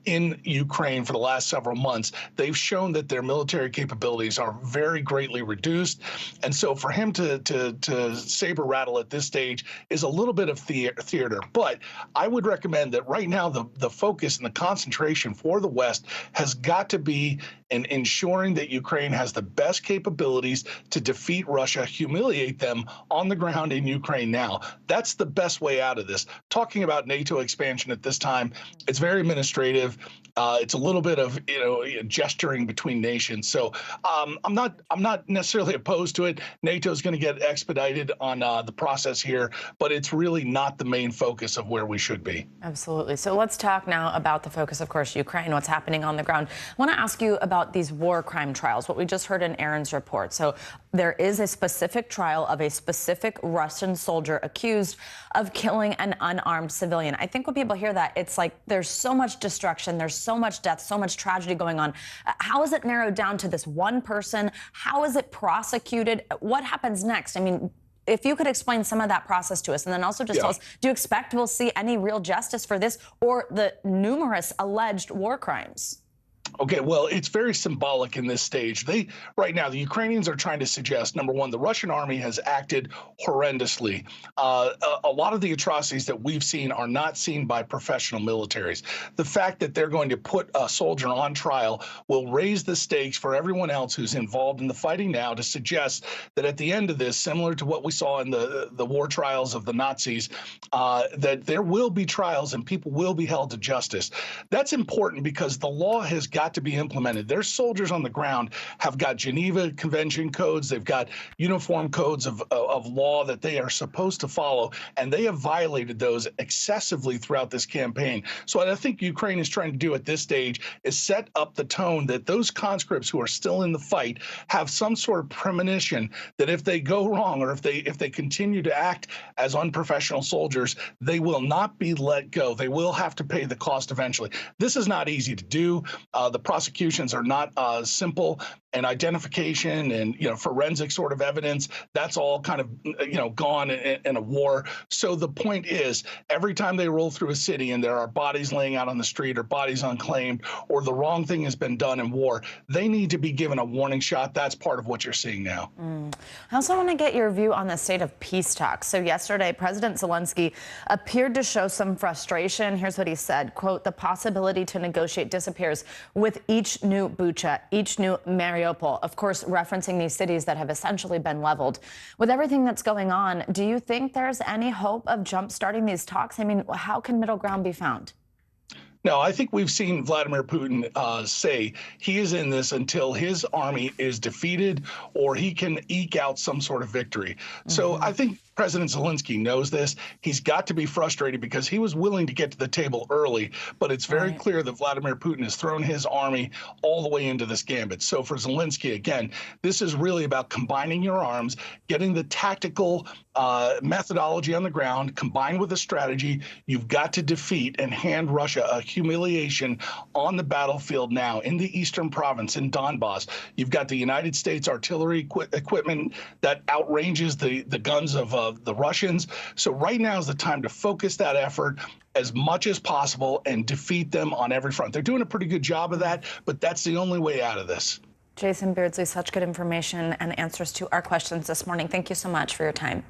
S8: in Ukraine for the last several months, they've shown that their military capabilities are very greatly reduced. And so for him to saber rattle at this stage is a little bit of theater. But I would recommend that right now the focus and the concentration for the West has got to be in ensuring that Ukraine has the best capabilities to defeat Russia, humiliate them on the ground in Ukraine now. That's the best way out of this. Talking about NATO expansion at this time, it's very administrative. It's a little bit of gesturing between nations. So I'm not necessarily opposed to it. NATO is going to get expedited on the process here, but it's really not the main focus of where we should be.
S5: Absolutely. So let's talk now about the focus, of course, Ukraine, what's happening on the ground. I want to ask you about these war crime trials, what we just heard in Aaron's report. So there is a specific trial of a specific Russian soldier accused of killing an unarmed civilian. I think when people hear that, it's like there's so much destruction, there's so much death, so much tragedy going on. How is it narrowed down to this one person? How is it prosecuted? What happens next? I mean, if you could explain some of that process to us, and then also just tell us, do you expect we'll see any real justice for this or the numerous alleged war crimes?
S8: Okay, well, it's very symbolic in this stage. Right now, the Ukrainians are trying to suggest, number one, the Russian army has acted horrendously. A lot of the atrocities that we've seen are not seen by professional militaries. The fact that they're going to put a soldier on trial will raise the stakes for everyone else who's involved in the fighting now to suggest that at the end of this, similar to what we saw in the war trials of the Nazis, that there will be trials and people will be held to justice. That's important because the law has got to be implemented. Their soldiers on the ground have got Geneva Convention codes. They've got uniform codes of law that they are supposed to follow, and they have violated those excessively throughout this campaign. So what I think Ukraine is trying to do at this stage is set up the tone that those conscripts who are still in the fight have some sort of premonition that if they go wrong or if they continue to act as unprofessional soldiers, they will not be let go. They will have to pay the cost eventually. This is not easy to do. The prosecutions are not simple, and identification and forensic sort of evidence, that's all kind of gone in a war. So the point is, every time they roll through a city and there are bodies laying out on the street or bodies unclaimed or the wrong thing has been done in war, they need to be given a warning shot. That's part of what you're seeing now.
S5: I also want to get your view on the state of peace talks. So yesterday, President Zelensky appeared to show some frustration. Here's what he said, quote, "The possibility to negotiate disappears with each new Bucha, each new Mariupol," of course, referencing these cities that have essentially been leveled. With everything that's going on, do you think there's any hope of jump-starting these talks? I mean, how can middle ground be found?
S8: No, I think we've seen Vladimir Putin say he is in this until his army is defeated or he can eke out some sort of victory. So I think President Zelensky knows this. He's got to be frustrated because he was willing to get to the table early, but it's very clear that Vladimir Putin has thrown his army all the way into this gambit. So for Zelensky, again, this is really about combining your arms, getting the tactical methodology on the ground, combined with the strategy. You've got to defeat and hand Russia a humiliation on the battlefield now in the eastern province, in Donbass. You've got the United States artillery equipment that outranges the guns of the Russians. So right now is the time to focus that effort as much as possible and defeat them on every front. They're doing a pretty good job of that, but that's the only way out of this.
S5: Jason Beardsley, such good information and answers to our questions this morning. Thank you so much for your time.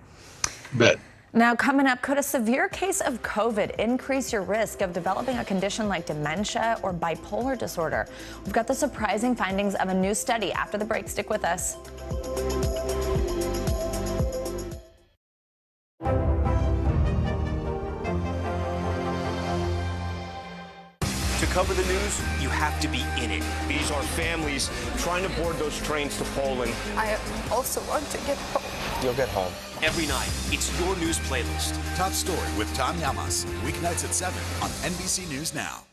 S8: Bet.
S5: Now, coming up, could a severe case of COVID increase your risk of developing a condition like dementia or bipolar disorder? We've got the surprising findings of a new study after the break. Stick with us.
S9: To cover the news, you have to be in it. These are families trying to board those trains to Poland.
S10: I also want to get home. You'll get home.
S9: Every night, it's your news playlist.
S11: Top Story with Tom Llamas. Weeknights at 7 on NBC News Now.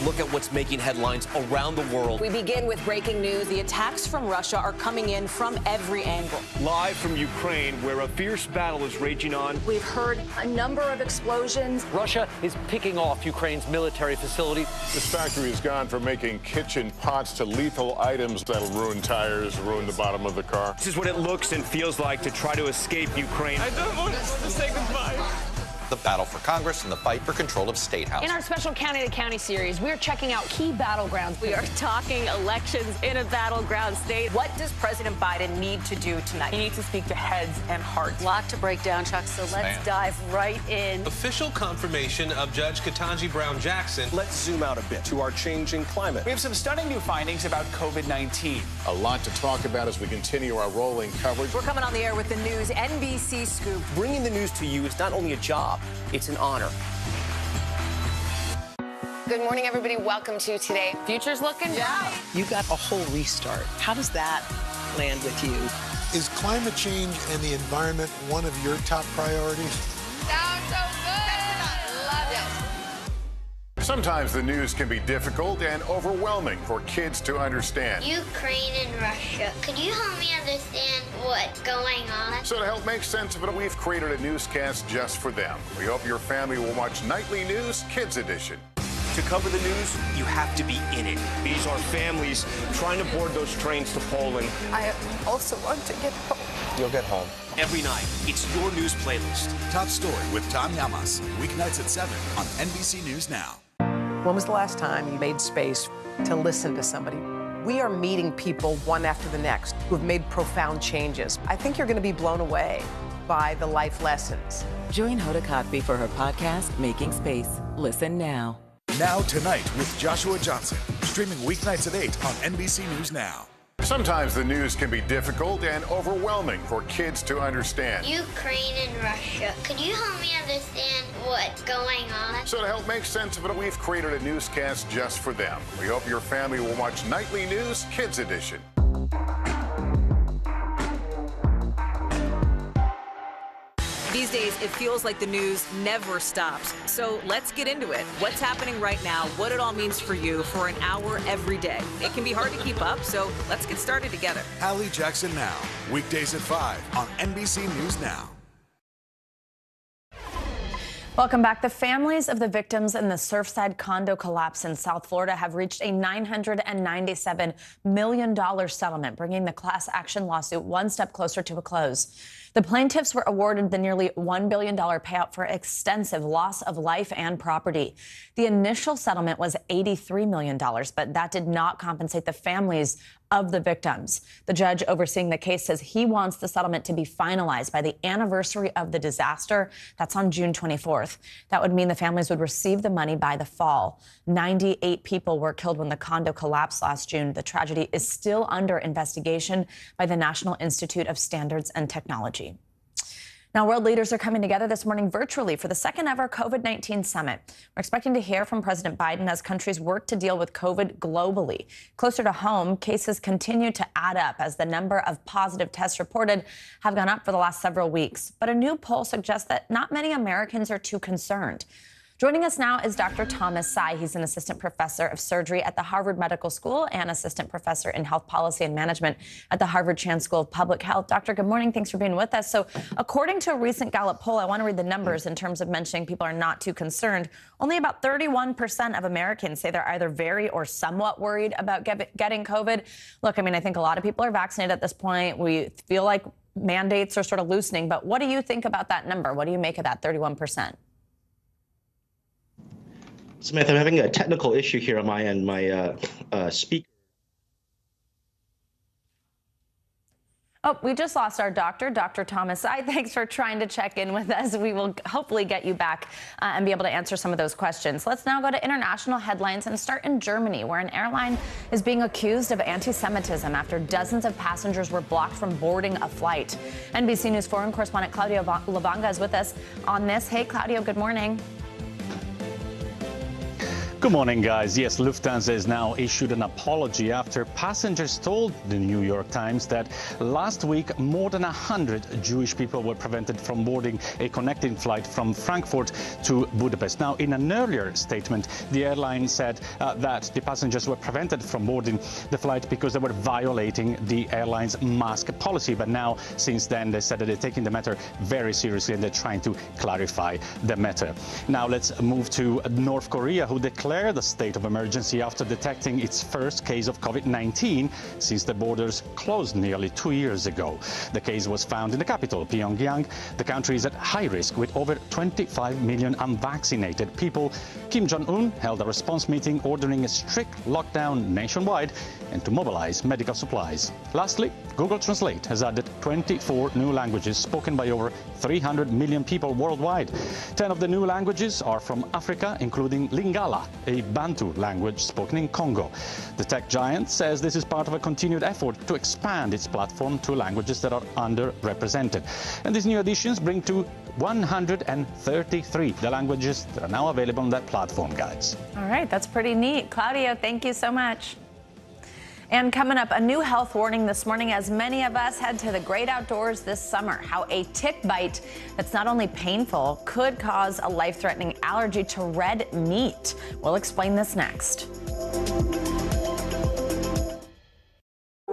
S9: Look at what's making headlines around the world.
S12: We begin with breaking news. The attacks from Russia are coming in from every angle.
S9: Live from Ukraine, where a fierce battle is raging on.
S12: We've heard a number of explosions.
S9: Russia is picking off Ukraine's military facilities.
S13: This factory has gone from making kitchen pots to lethal items that'll ruin tires, ruin the bottom of the car.
S9: This is what it looks and feels like to try to escape Ukraine.
S13: I don't want to say goodbye.
S14: The battle for Congress and the fight for control of State House.
S12: In our special County to County series, we're checking out key battlegrounds. We are talking elections in a battleground state. What does President Biden need to do tonight? He needs to speak to heads and hearts. A lot to break down, Chuck, so let's dive right in.
S15: Official confirmation of Judge Ketanji Brown Jackson.
S9: Let's zoom out a bit to our changing climate.
S16: We have some stunning new findings about COVID-19.
S13: A lot to talk about as we continue our rolling coverage.
S12: We're coming on the air with the news NBC Scoop.
S9: Bringing the news to you is not only a job, it's an honor.
S12: Good morning, everybody. Welcome to Today. Future's looking bright.
S18: You got a whole restart. How does that land with you?
S19: Is climate change and the environment one of your top priorities?
S12: Sounds so good. Love it.
S13: Sometimes the news can be difficult and overwhelming for kids to understand.
S20: Ukraine and Russia. Could you help me understand what's going on?
S13: So to help make sense of it, we've created a newscast just for them. We hope your family will watch Nightly News Kids Edition.
S9: To cover the news, you have to be in it. These are families trying to board those trains to Poland.
S20: I also want to get home.
S14: You'll get home.
S9: Every night, it's your news playlist.
S11: Top Story with Tom Llamas. Weeknights at 7 on NBC News Now.
S21: When was the last time you made space to listen to somebody? We are meeting people one after the next who have made profound changes. I think you're going to be blown away by the life lessons.
S23: Join Hoda Kotb for her podcast, Making Space. Listen now.
S11: Now Tonight with Joshua Johnson. Streaming weeknights at 8 on NBC News Now.
S13: Sometimes the news can be difficult and overwhelming for kids to understand.
S20: Ukraine and Russia. Could you help me understand what's going on?
S13: So to help make sense of it, we've created a newscast just for them. We hope your family will watch Nightly News Kids Edition.
S12: These days, it feels like the news never stops. So let's get into it. What's happening right now, what it all means for you for an hour every day. It can be hard to keep up, so let's get started together.
S11: Hallie Jackson Now, weekdays at 5 on NBC News Now.
S5: Welcome back. The families of the victims in the Surfside condo collapse in South Florida have reached a $997 million settlement, bringing the class action lawsuit one step closer to a close. The plaintiffs were awarded the nearly $1 billion payout for extensive loss of life and property. The initial settlement was $83 million, but that did not compensate the families of the victims. The judge overseeing the case says he wants the settlement to be finalized by the anniversary of the disaster. That's on June 24th. That would mean the families would receive the money by the fall. 98 people were killed when the condo collapsed last June. The tragedy is still under investigation by the National Institute of Standards and Technology. Now, world leaders are coming together this morning virtually for the second ever COVID-19 summit. We're expecting to hear from President Biden as countries work to deal with COVID globally. Closer to home, cases continue to add up as the number of positive tests reported have gone up for the last several weeks. But a new poll suggests that not many Americans are too concerned. Joining us now is Dr. Thomas Tsai. He's an assistant professor of surgery at the Harvard Medical School and assistant professor in health policy and management at the Harvard Chan School of Public Health. Doctor, good morning. Thanks for being with us. So according to a recent Gallup poll, I want to read the numbers in terms of mentioning people are not too concerned. Only about 31% of Americans say they're either very or somewhat worried about getting COVID. Look, I mean, I think a lot of people are vaccinated at this point. We feel like mandates are sort of loosening. But what do you think about that number? What do you make of that 31%?
S27: Samantha, I'm having a technical issue here on my end. My speaker.
S5: Oh, we just lost our doctor, Dr. Thomas Tsai. Thanks for trying to check in with us. We will hopefully get you back and be able to answer some of those questions. Let's now go to international headlines and start in Germany, where an airline is being accused of anti-Semitism after dozens of passengers were blocked from boarding a flight. NBC News foreign correspondent Claudio Lubanga is with us on this. Hey, Claudio, good morning.
S2: Good morning, guys. Yes, Lufthansa has now issued an apology after passengers told the New York Times that last week more than 100 Jewish people were prevented from boarding a connecting flight from Frankfurt to Budapest. Now, in an earlier statement, the airline said that the passengers were prevented from boarding the flight because they were violating the airline's mask policy. But now, since then, they said that they're taking the matter very seriously and they're trying to clarify the matter. Now, let's move to North Korea, who declared a state of emergency after detecting its first case of COVID-19 since the borders closed nearly 2 years ago. The case was found in the capital, Pyongyang. The country is at high risk with over 25 million unvaccinated people. Kim Jong-un held a response meeting ordering a strict lockdown nationwide and to mobilize medical supplies. Lastly, Google Translate has added 24 new languages spoken by over 300 million people worldwide. 10 of the new languages are from Africa, including Lingala, a Bantu language spoken in Congo. The tech giant says this is part of a continued effort to expand its platform to languages that are underrepresented. And these new additions bring to 133 the languages that are now available on that platform, guys.
S5: All right, that's pretty neat. Claudio, thank you so much. And coming up, a new health warning this morning as many of us head to the great outdoors this summer. How a tick bite that's not only painful could cause a life-threatening allergy to red meat. We'll explain this next.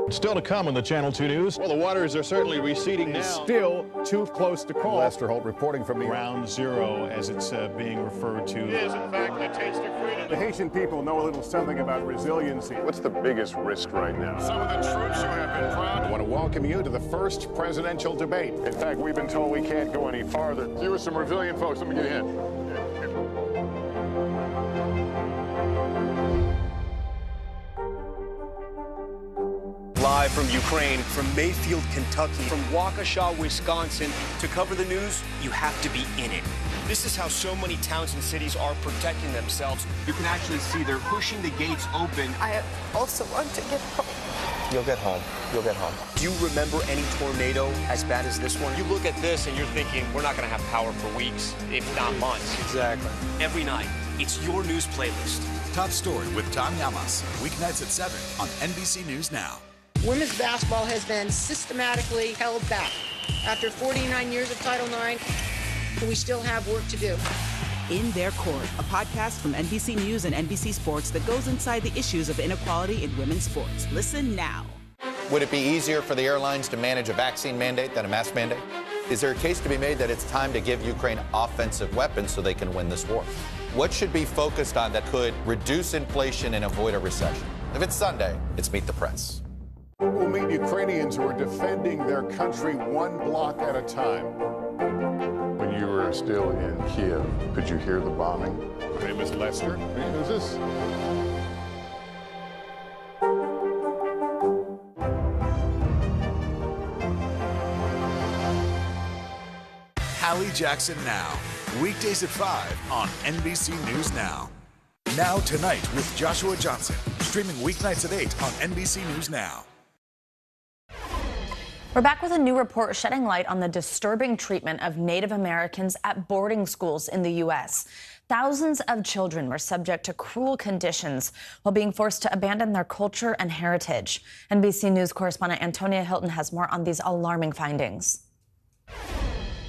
S3: Still to come on the Channel 2 News. Well, the waters are certainly receding now. Still too close to call.
S13: Lester Holt reporting from
S3: Ground Zero, as it's being referred to.
S13: It is, in fact, a taste of freedom. The Haitian people know a little something about resiliency. What's the biggest risk right now? Some of the troops who have been proud. I want to welcome you to the first presidential debate. In fact, we've been told we can't go any farther. You with some resilient folks, let me get in.
S9: Live from Ukraine, from Mayfield, Kentucky, from Waukesha, Wisconsin. To cover the news, you have to be in it. This is how so many towns and cities are protecting themselves. You can actually see they're pushing the gates open.
S18: I also want to get home.
S9: You'll get home. You'll get home. Do you remember any tornado as bad as this one? You look at this and you're thinking, we're not going to have power for weeks, if not months.
S3: Exactly.
S9: Every night, it's your news playlist.
S11: Top Story with Tom Llamas, weeknights at 7 on NBC News Now.
S10: Women's basketball has been systematically held back. After 49 years of Title IX, we still have work to do.
S23: In Their Court, a podcast from NBC News and NBC Sports that goes inside the issues of inequality in women's sports. Listen now.
S14: Would it be easier for the airlines to manage a vaccine mandate than a mask mandate? Is there a case to be made that it's time to give Ukraine offensive weapons so they can win this war? What should be focused on that could reduce inflation and avoid a recession? If it's Sunday, it's Meet the Press.
S13: We'll meet Ukrainians who are defending their country one block at a time. When you were still in Kiev, could you hear the bombing? My name is Lester. Who's this?
S11: Hallie Jackson Now, weekdays at 5 on NBC News Now. Now Tonight with Joshua Johnson, streaming weeknights at 8 on NBC News Now.
S5: We're back with a new report shedding light on the disturbing treatment of Native Americans at boarding schools in the U.S. Thousands of children were subject to cruel conditions while being forced to abandon their culture and heritage. NBC News correspondent Antonia Hilton has more on these alarming findings.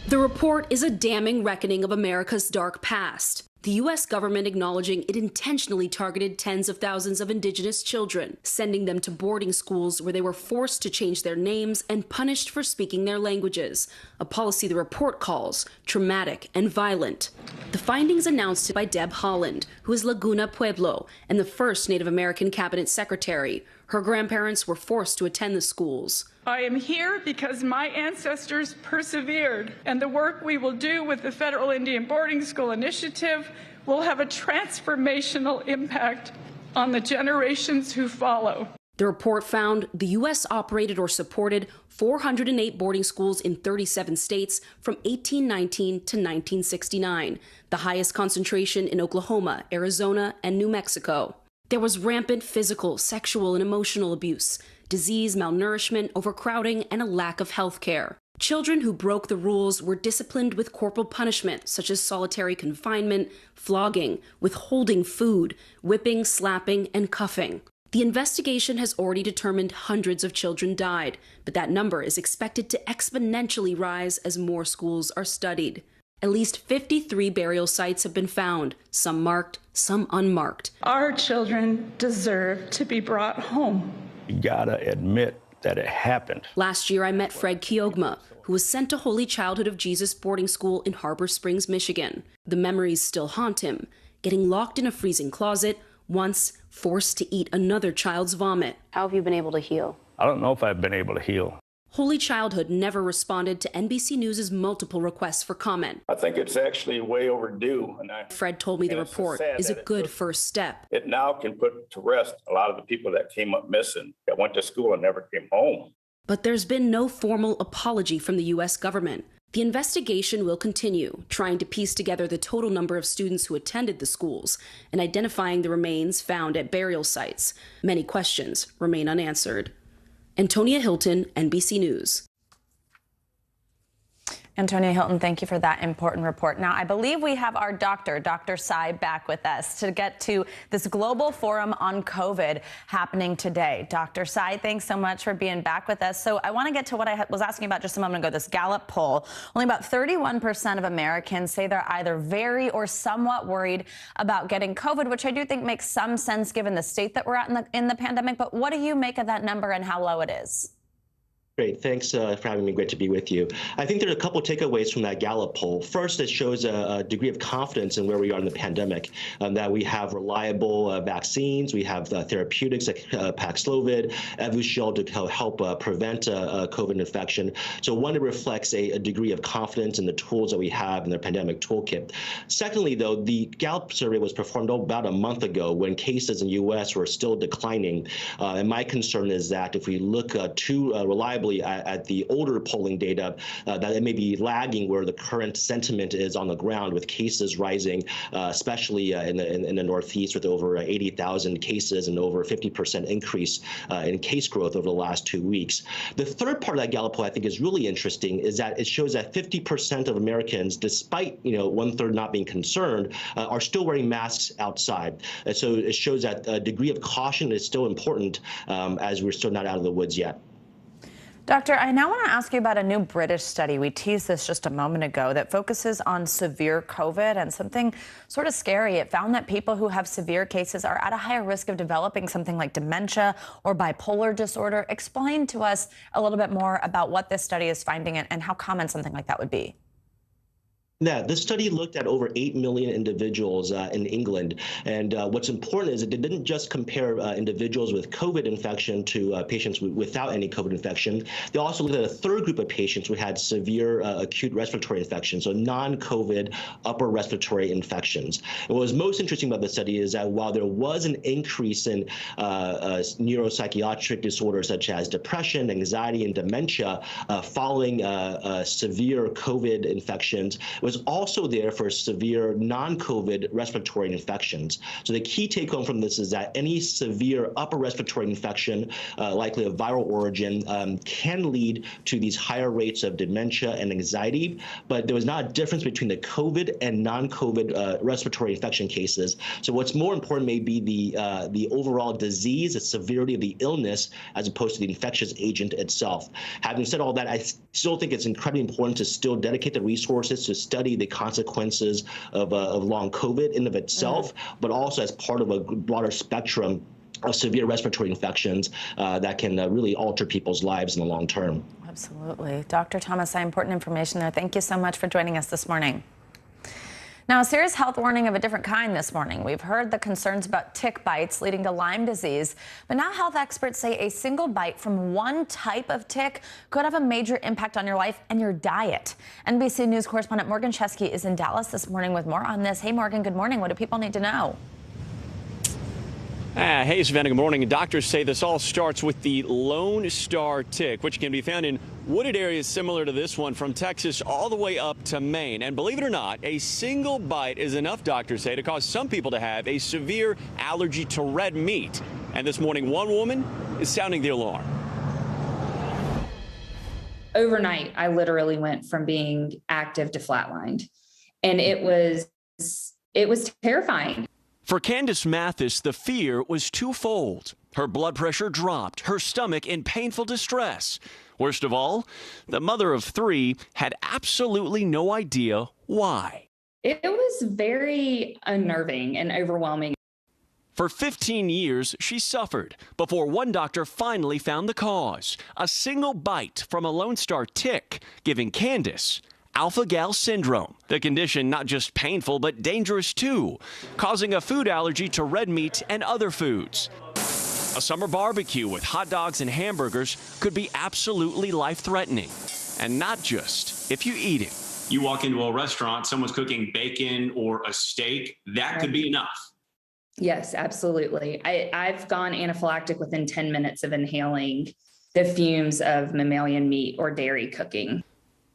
S17: The report is a damning reckoning of America's dark past. The U.S. government acknowledging it intentionally targeted tens of thousands of indigenous children, sending them to boarding schools where they were forced to change their names and punished for speaking their languages, a policy the report calls traumatic and violent. The findings announced by Deb Holland, who is Laguna Pueblo and the first Native American cabinet secretary. Her grandparents were forced to attend the schools.
S22: I am here because my ancestors persevered, and the work we will do with the Federal Indian Boarding School Initiative will have a transformational impact on the generations who follow.
S17: The report found the U.S. operated or supported 408 boarding schools in 37 states from 1819 to 1969, the highest concentration in Oklahoma, Arizona, and New Mexico. There was rampant physical, sexual, and emotional abuse, disease, malnourishment, overcrowding, and a lack of health care. Children who broke the rules were disciplined with corporal punishment, such as solitary confinement, flogging, withholding food, whipping, slapping, and cuffing. The investigation has already determined hundreds of children died, but that number is expected to exponentially rise as more schools are studied. At least 53 burial sites have been found, some marked, some unmarked.
S22: Our children deserve to be brought home.
S1: You gotta admit that it happened.
S17: Last year, I met Fred Kiogma, who was sent to Holy Childhood of Jesus boarding school in Harbor Springs, Michigan. The memories still haunt him, getting locked in a freezing closet, once forced to eat another child's vomit.
S12: How have you been able to heal?
S1: I don't know if I've been able to heal.
S17: Holy Childhood never responded to NBC News' multiple requests for comment.
S1: I think it's actually way overdue.
S17: Fred told me the report is a good first step.
S1: It now can put to rest a lot of the people that came up missing, that went to school and never came home.
S17: But there's been no formal apology from the U.S. government. The investigation will continue, trying to piece together the total number of students who attended the schools and identifying the remains found at burial sites. Many questions remain unanswered. Antonia Hilton, NBC News.
S5: Antonia Hilton, thank you for that important report. Now, I believe we have our Dr. Tsai, back with us to get to this global forum on COVID happening today. Dr. Tsai, thanks so much for being back with us. So I want to get to what I was asking about just a moment ago, this Gallup poll. Only about 31% of Americans say they're either very or somewhat worried about getting COVID, which I do think makes some sense given the state that we're at in the pandemic. But what do you make of that number and how low it is?
S27: Great. Thanks for having me. Great to be with you. I think there are a couple of takeaways from that Gallup poll. First, it shows a degree of confidence in where we are in the pandemic, that we have reliable vaccines, we have therapeutics like Paxlovid, Evusheld to help prevent COVID infection. So one, it reflects a degree of confidence in the tools that we have in the pandemic toolkit. Secondly, though, the Gallup survey was performed about a month ago when cases in the U.S. were still declining. And my concern is that if we look too reliably at the older polling data, that it may be lagging where the current sentiment is on the ground, with cases rising, especially in the Northeast, with over 80,000 cases and over 50% increase in case growth over the last 2 weeks. The third part of that Gallup poll I think is really interesting is that it shows that 50% of Americans, despite 1/3 not being concerned, are still wearing masks outside. And so it shows that a degree of caution is still important as we're still not out of the woods yet.
S5: Doctor, I now want to ask you about a new British study. We teased this just a moment ago that focuses on severe COVID and something sort of scary. It found that people who have severe cases are at a higher risk of developing something like dementia or bipolar disorder. Explain to us a little bit more about what this study is finding and how common something like that would be.
S27: Yeah, this study looked at over 8 million individuals in England. And what's important is it didn't just compare individuals with COVID infection to patients without any COVID infection. They also looked at a third group of patients who had severe acute respiratory infections, so non-COVID upper respiratory infections. And what was most interesting about the study is that while there was an increase in neuropsychiatric disorders such as depression, anxiety, and dementia following severe COVID infections, was also there for severe non-COVID respiratory infections. So the key take home from this is that any severe upper respiratory infection, likely of viral origin, can lead to these higher rates of dementia and anxiety. But there was not a difference between the COVID and non-COVID respiratory infection cases. So what's more important may be the overall disease, the severity of the illness, as opposed to the infectious agent itself. Having said all that, I still think it's incredibly important to still dedicate the resources to study the consequences of long COVID in of itself, but also as part of a broader spectrum of severe respiratory infections that can really alter people's lives in the long term.
S5: Absolutely. Dr. Thomas, important information there. Thank you so much for joining us this morning. Now, a serious health warning of a different kind this morning. We've heard the concerns about tick bites leading to Lyme disease, but now health experts say a single bite from one type of tick could have a major impact on your life and your diet. NBC News correspondent Morgan Chesky is in Dallas this morning with more on this. Hey, Morgan, good morning. What do people need to know?
S4: Hey, Savannah, good morning. Doctors say this all starts with the Lone Star tick, which can be found in wooded areas similar to this one from Texas all the way up to Maine. And believe it or not, a single bite is enough, doctors say, to cause some people to have a severe allergy to red meat. And this morning, one woman is sounding the alarm.
S6: overnight, I literally went from being active to flatlined. And it was terrifying.
S4: For Candace Mathis, the fear was twofold. Her blood pressure dropped, her stomach in painful distress. Worst of all, the mother of 3 had absolutely no idea why.
S6: It was very unnerving and overwhelming.
S4: For 15 years, she suffered before one doctor finally found the cause. A single bite from a Lone Star tick, giving Candace alpha-gal syndrome. The condition not just painful, but dangerous too, causing a food allergy to red meat and other foods. A summer barbecue with hot dogs and hamburgers could be absolutely life-threatening. And not just if you eat it.
S7: You walk into a restaurant, someone's cooking bacon or a steak, that could be enough.
S6: Yes, absolutely. I've gone anaphylactic within 10 minutes of inhaling the fumes of mammalian meat or dairy cooking.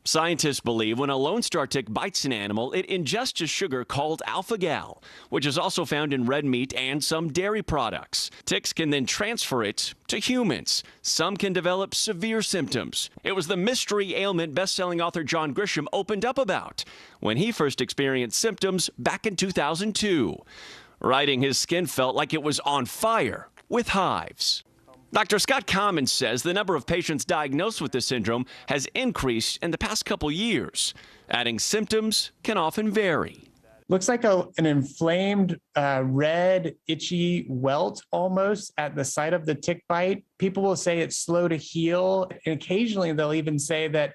S4: Scientists believe when a Lone Star tick bites an animal, it ingests a sugar called alpha-gal, which is also found in red meat and some dairy products. Ticks can then transfer it to humans. Some can develop severe symptoms. It was the mystery ailment best-selling author John Grisham opened up about when he first experienced symptoms back in 2002. Writing, his skin felt like it was on fire with hives. Dr. Scott Commons says the number of patients diagnosed with this syndrome has increased in the past couple years, adding symptoms can often vary.
S8: Looks like an inflamed, red, itchy welt almost at the site of the tick bite. People will say it's slow to heal, and occasionally they'll even say that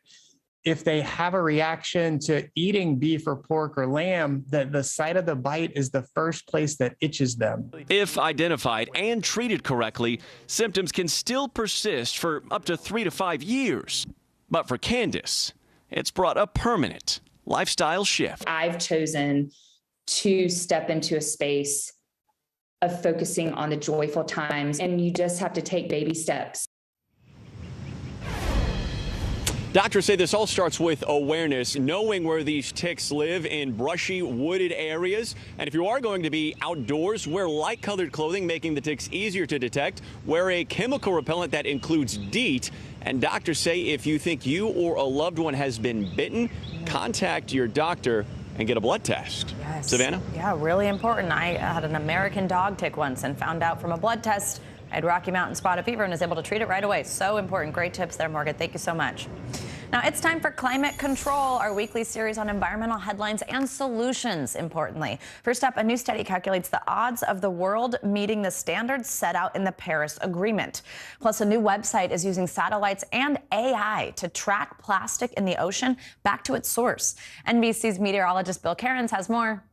S8: if they have a reaction to eating beef or pork or lamb, that the site of the bite is the first place that itches them.
S4: If identified and treated correctly, symptoms can still persist for up to 3 to 5 years. But for Candace, it's brought a permanent lifestyle shift.
S6: I've chosen to step into a space of focusing on the joyful times, and you just have to take baby steps.
S4: Doctors say this all starts with awareness, knowing where these ticks live in brushy, wooded areas. And if you are going to be outdoors, wear light-colored clothing, making the ticks easier to detect. Wear a chemical repellent that includes DEET. And doctors say if you think you or a loved one has been bitten, contact your doctor and get a blood test.
S5: Yes.
S4: Savannah?
S5: Yeah, really important. I had an American dog tick once and found out from a blood test I had Rocky Mountain spotted fever and was able to treat it right away. So important. Great tips there, Morgan. Thank you so much. Now it's time for Climate Control, our weekly series on environmental headlines and solutions, importantly. First up, a new study calculates the odds of the world meeting the standards set out in the Paris Agreement. Plus, a new website is using satellites and AI to track plastic in the ocean back to its source. NBC's meteorologist Bill Cairns has more.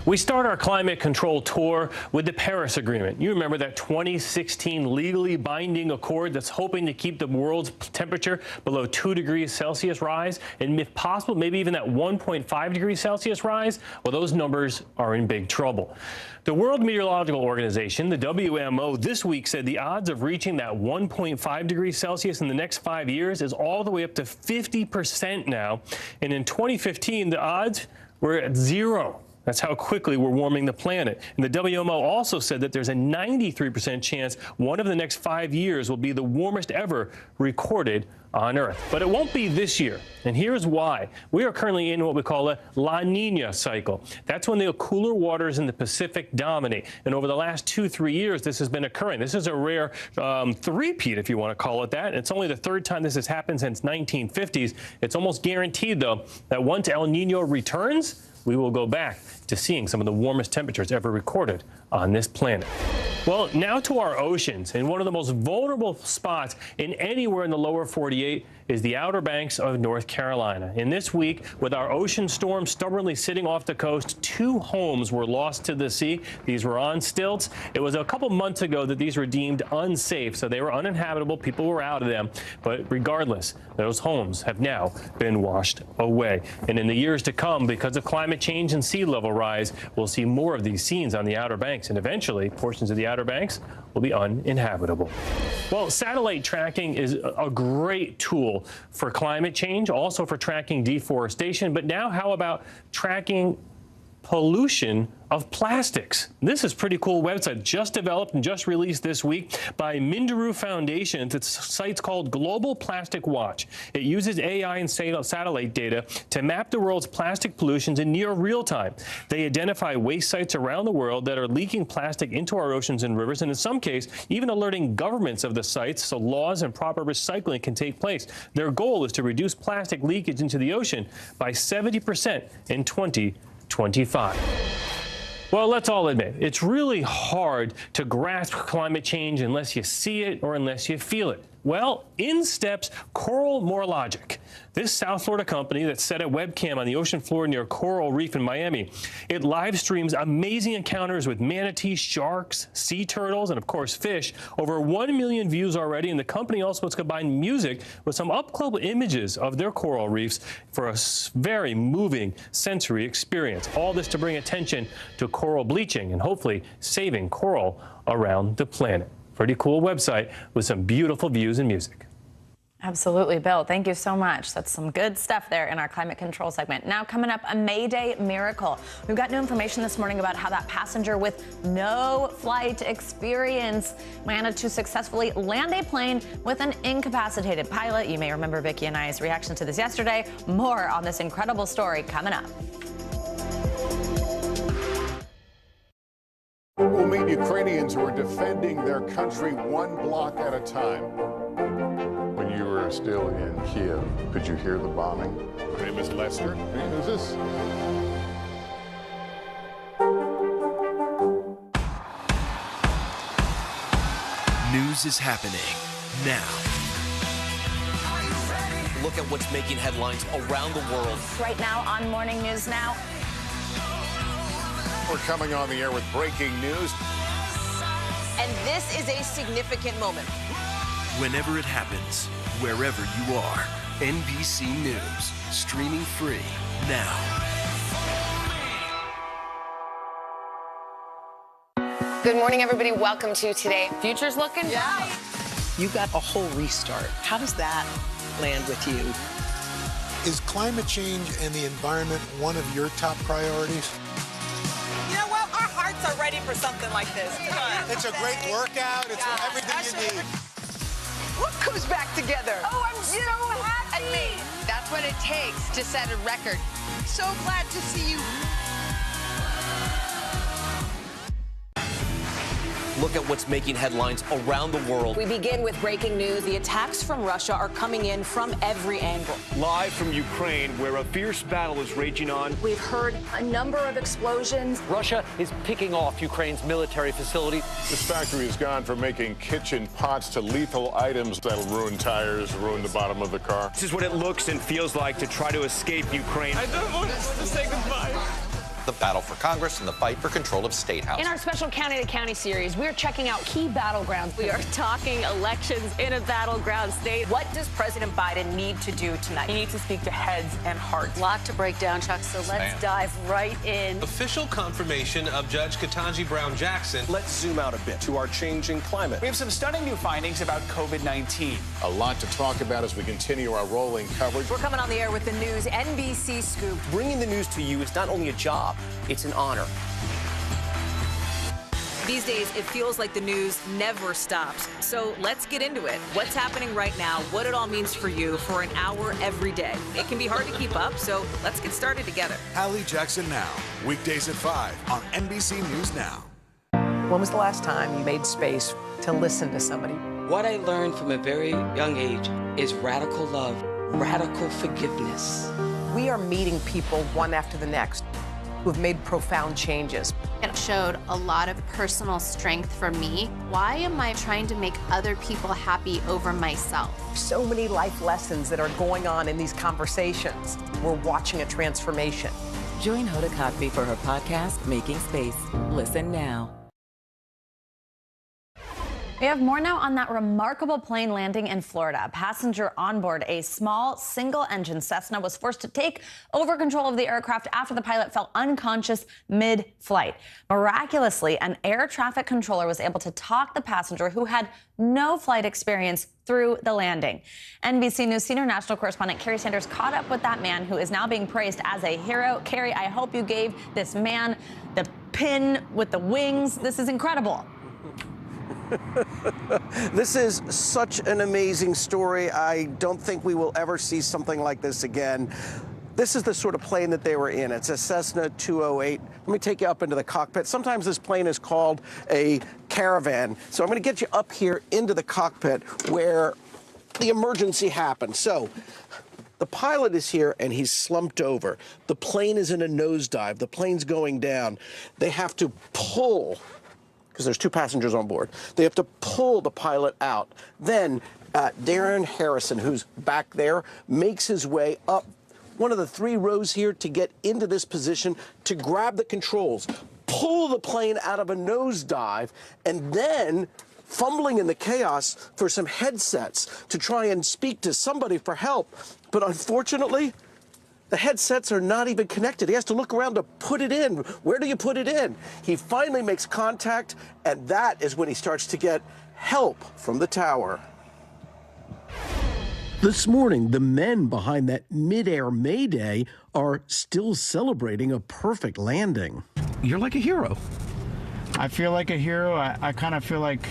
S15: We start our climate control tour with the Paris Agreement. You remember that 2016 legally binding accord that's hoping to keep the world's temperature below 2 degrees Celsius rise, and if possible, maybe even that 1.5 degrees Celsius rise? Well, those numbers are in big trouble. The World Meteorological Organization, the WMO, this week said the odds of reaching that 1.5 degrees Celsius in the next 5 years is all the way up to 50% now. And in 2015, the odds were at 0. That's how quickly we're warming the planet. And the WMO also said that there's a 93% chance one of the next 5 years will be the warmest ever recorded on Earth. But it won't be this year. And here's why. We are currently in what we call a La Nina cycle. That's when the cooler waters in the Pacific dominate. And over the last 2-3 years, this has been occurring. This is a rare three-peat, if you want to call it that. It's only the third time this has happened since 1950s. It's almost guaranteed, though, that once El Nino returns, we will go back to seeing some of the warmest temperatures ever recorded on this planet. Well, now to our oceans. And one of the most vulnerable spots in anywhere in the lower 48 is the Outer Banks of North Carolina. And this week, with our ocean storm stubbornly sitting off the coast, 2 homes were lost to the sea. These were on stilts. It was a couple months ago that these were deemed unsafe, so they were uninhabitable. People were out of them. But regardless, those homes have now been washed away. And in the years to come, because of climate change and sea level rise, we'll see more of these scenes on the Outer Banks, and eventually portions of the Outer Banks will be uninhabitable. Well, satellite tracking is a great tool for climate change, also for tracking deforestation. But now how about tracking pollution of plastics. This is a pretty cool website, just developed and just released this week by Minderoo Foundation. It's a site called Global Plastic Watch. It uses AI and satellite data to map the world's plastic pollutions in near real time. They identify waste sites around the world that are leaking plastic into our oceans and rivers, and in some cases, even alerting governments of the sites so laws and proper recycling can take place. Their goal is to reduce plastic leakage into the ocean by 70% in 2025. Well, let's all admit, it's really hard to grasp climate change unless you see it or unless you feel it. Well, in steps Coral More Logic. This South Florida company that set a webcam on the ocean floor near Coral Reef in Miami. It live streams amazing encounters with manatees, sharks, sea turtles, and of course fish. Over 1 million views already, and the company also has combined music with some up-close images of their coral reefs for a very moving sensory experience. All this to bring attention to coral bleaching and hopefully saving coral around the planet. Pretty cool website with some beautiful views and music.
S5: Absolutely, Bill. Thank you so much. That's some good stuff there in our climate control segment. Now coming up, a Mayday miracle. We've got new information this morning about how that passenger with no flight experience managed to successfully land a plane with an incapacitated pilot. You may remember Vicki and I's reaction to this yesterday. More on this incredible story coming up.
S13: We'll meet Ukrainians who are defending their country one block at a time. When you were still in Kiev, could you hear the bombing? My name is Lester. Who's this?
S16: News is happening now.
S9: Look at what's making headlines around the world.
S5: Right now on Morning News Now.
S13: We're coming on the air with breaking news.
S18: And this is a significant moment.
S16: Whenever it happens, wherever you are, NBC News, streaming free now.
S18: Good morning, everybody. Welcome to Today.
S12: Future's looking bright.
S18: You got a whole restart. How does that land with you?
S19: Is climate change and the environment one of your top priorities?
S20: You know what? Our hearts are ready for something like this. Come on.
S19: It's a great workout. It's everything you need.
S20: Look who's back together.
S18: Oh, I'm so happy.
S20: And me.
S18: That's what it takes to set a record.
S20: So glad to see you.
S9: Look at what's making headlines around the world.
S12: We begin with breaking news. The attacks from Russia are coming in from every angle.
S9: Live from Ukraine, where a fierce battle is raging on.
S12: We've heard a number of explosions.
S9: Russia is picking off Ukraine's military facility.
S13: This factory has gone from making kitchen pots to lethal items that'll ruin tires, ruin the bottom of the car.
S9: This is what it looks and feels like to try to escape Ukraine.
S20: I don't want to say goodbye.
S14: The battle for Congress and the fight for control of State House.
S12: In our special County to County series, we're checking out key battlegrounds. We are talking elections in a battleground state. What does President Biden need to do tonight? He needs to speak to heads and hearts. A lot to break down, Chuck, so let's dive right in.
S21: Official confirmation of Judge Ketanji Brown Jackson.
S9: Let's zoom out a bit to our changing climate.
S21: We have some stunning new findings about COVID-19.
S13: A lot to talk about as we continue our rolling coverage.
S12: We're coming on the air with the news NBC Scoop.
S9: Bringing the news to you is not only a job, it's an honor.
S12: These days, it feels like the news never stops. So let's get into it. What's happening right now, what it all means for you for an hour every day. It can be hard to keep up, so let's get started together.
S11: Hallie Jackson Now, weekdays at 5 on NBC News Now.
S18: When was the last time you made space to listen to somebody?
S24: What I learned from a very young age is radical love, radical forgiveness.
S18: We are meeting people one after the next who've made profound changes.
S25: It showed a lot of personal strength for me. Why am I trying to make other people happy over myself?
S18: So many life lessons that are going on in these conversations. We're watching a transformation.
S26: Join Hoda Kotb for her podcast, Making Space. Listen now.
S5: We have more now on that remarkable plane landing in Florida. A passenger on board a small single-engine Cessna was forced to take over control of the aircraft after the pilot fell unconscious mid-flight. Miraculously, an air traffic controller was able to talk the passenger, who had no flight experience, through the landing. NBC News senior national correspondent Carrie Sanders caught up with that man, who is now being praised as a hero. Carrie, I hope you gave this man the pin with the wings. This is incredible.
S1: This is such an amazing story. I don't think we will ever see something like this again. This is the sort of plane that they were in. It's a Cessna 208. Let me take you up into the cockpit. Sometimes this plane is called a Caravan. So I'm going to get you up here into the cockpit where the emergency happened. So the pilot is here and he's slumped over. The plane is in a nosedive. The plane's going down. They have to pull, because there's 2 passengers on board. They have to pull the pilot out. Then Darren Harrison, who's back there, makes his way up one of the 3 rows here to get into this position to grab the controls, pull the plane out of a nosedive, and then fumbling in the chaos for some headsets to try and speak to somebody for help. But unfortunately, the headsets are not even connected. He has to look around to put it in. Where do you put it in? He finally makes contact, and that is when he starts to get help from the tower.
S2: This morning, the men behind that mid-air mayday are still celebrating a perfect landing. You're like a hero.
S8: I feel like a hero. I kind of feel like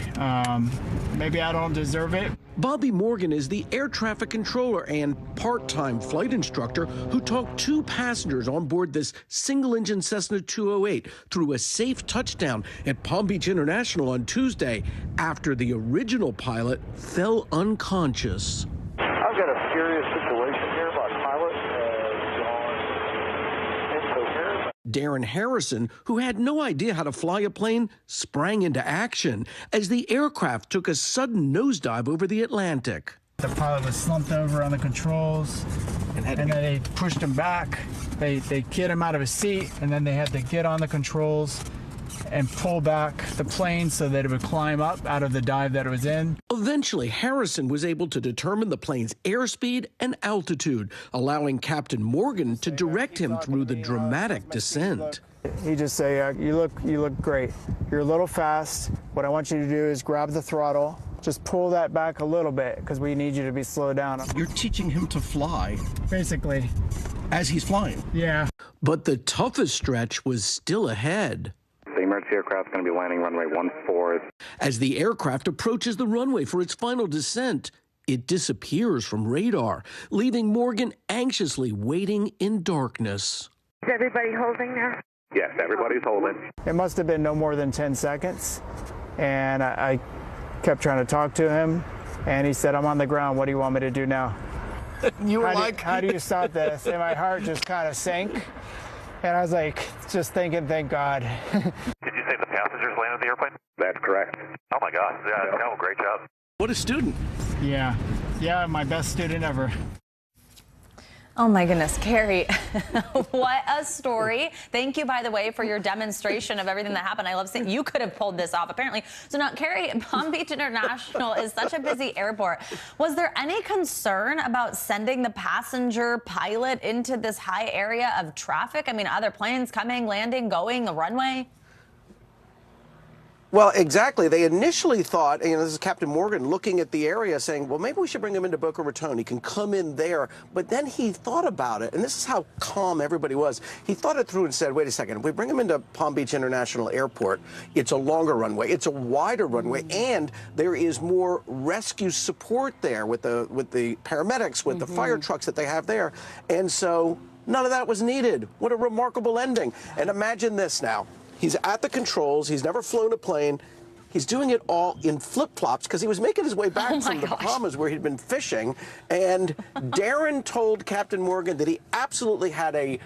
S8: maybe I don't deserve it.
S2: Bobby Morgan is the air traffic controller and part-time flight instructor who talked 2 passengers on board this single-engine Cessna 208 through a safe touchdown at Palm Beach International on Tuesday after the original pilot fell unconscious.
S3: I've got a serious situation here. My pilot has gone incoherent.
S2: Darren Harrison, who had no idea how to fly a plane, sprang into action as the aircraft took a sudden nosedive over the Atlantic.
S8: The pilot was slumped over on the controls, and then they pushed him back. They get him out of his seat, and then they had to get on the controls and pull back the plane so that it would climb up out of the dive that it was in.
S2: Eventually, Harrison was able to determine the plane's airspeed and altitude, allowing Captain Morgan to direct him through the dramatic descent.
S8: He just say, you look great. You're a little fast. What I want you to do is grab the throttle. Just pull that back a little bit because we need you to be slowed down.
S2: You're teaching him to fly.
S8: Basically.
S2: As he's flying.
S8: Yeah.
S2: But the toughest stretch was still ahead.
S3: The emergency aircraft is going to be landing runway 14.
S2: As the aircraft approaches the runway for its final descent, it disappears from radar, leaving Morgan anxiously waiting in darkness.
S3: Is everybody holding now? Yes, everybody's holding.
S8: It must have been no more than 10 seconds. And I kept trying to talk to him. And he said, I'm on the ground. What do you want me to do now?
S2: You were like,
S8: how do you stop this? And my heart just kind of sank. And I was like, just thinking, thank God.
S3: Did you say the passengers landed the airplane? That's correct. Oh my God. Yeah, no, great job.
S2: What a student.
S8: Yeah, my best student ever.
S5: Oh my goodness, Carrie, what a story. Thank you, by the way, for your demonstration of everything that happened. I love seeing you could have pulled this off, apparently. So now, Carrie, Palm Beach International is such a busy airport. Was there any concern about sending the passenger pilot into this high area of traffic? I mean, other planes coming, landing, going, the runway?
S1: Well, exactly. They initially thought, this is Captain Morgan looking at the area saying, well, maybe we should bring him into Boca Raton. He can come in there. But then he thought about it, and this is how calm everybody was. He thought it through and said, wait a second, if we bring him into Palm Beach International Airport, it's a longer runway, it's a wider runway, and there is more rescue support there with the paramedics, with the fire trucks that they have there. And so none of that was needed. What a remarkable ending. And imagine this now. He's at the controls. He's never flown a plane. He's doing it all in flip-flops because he was making his way back from the Bahamas where he'd been fishing. And Darren told Captain Morgan that he absolutely had a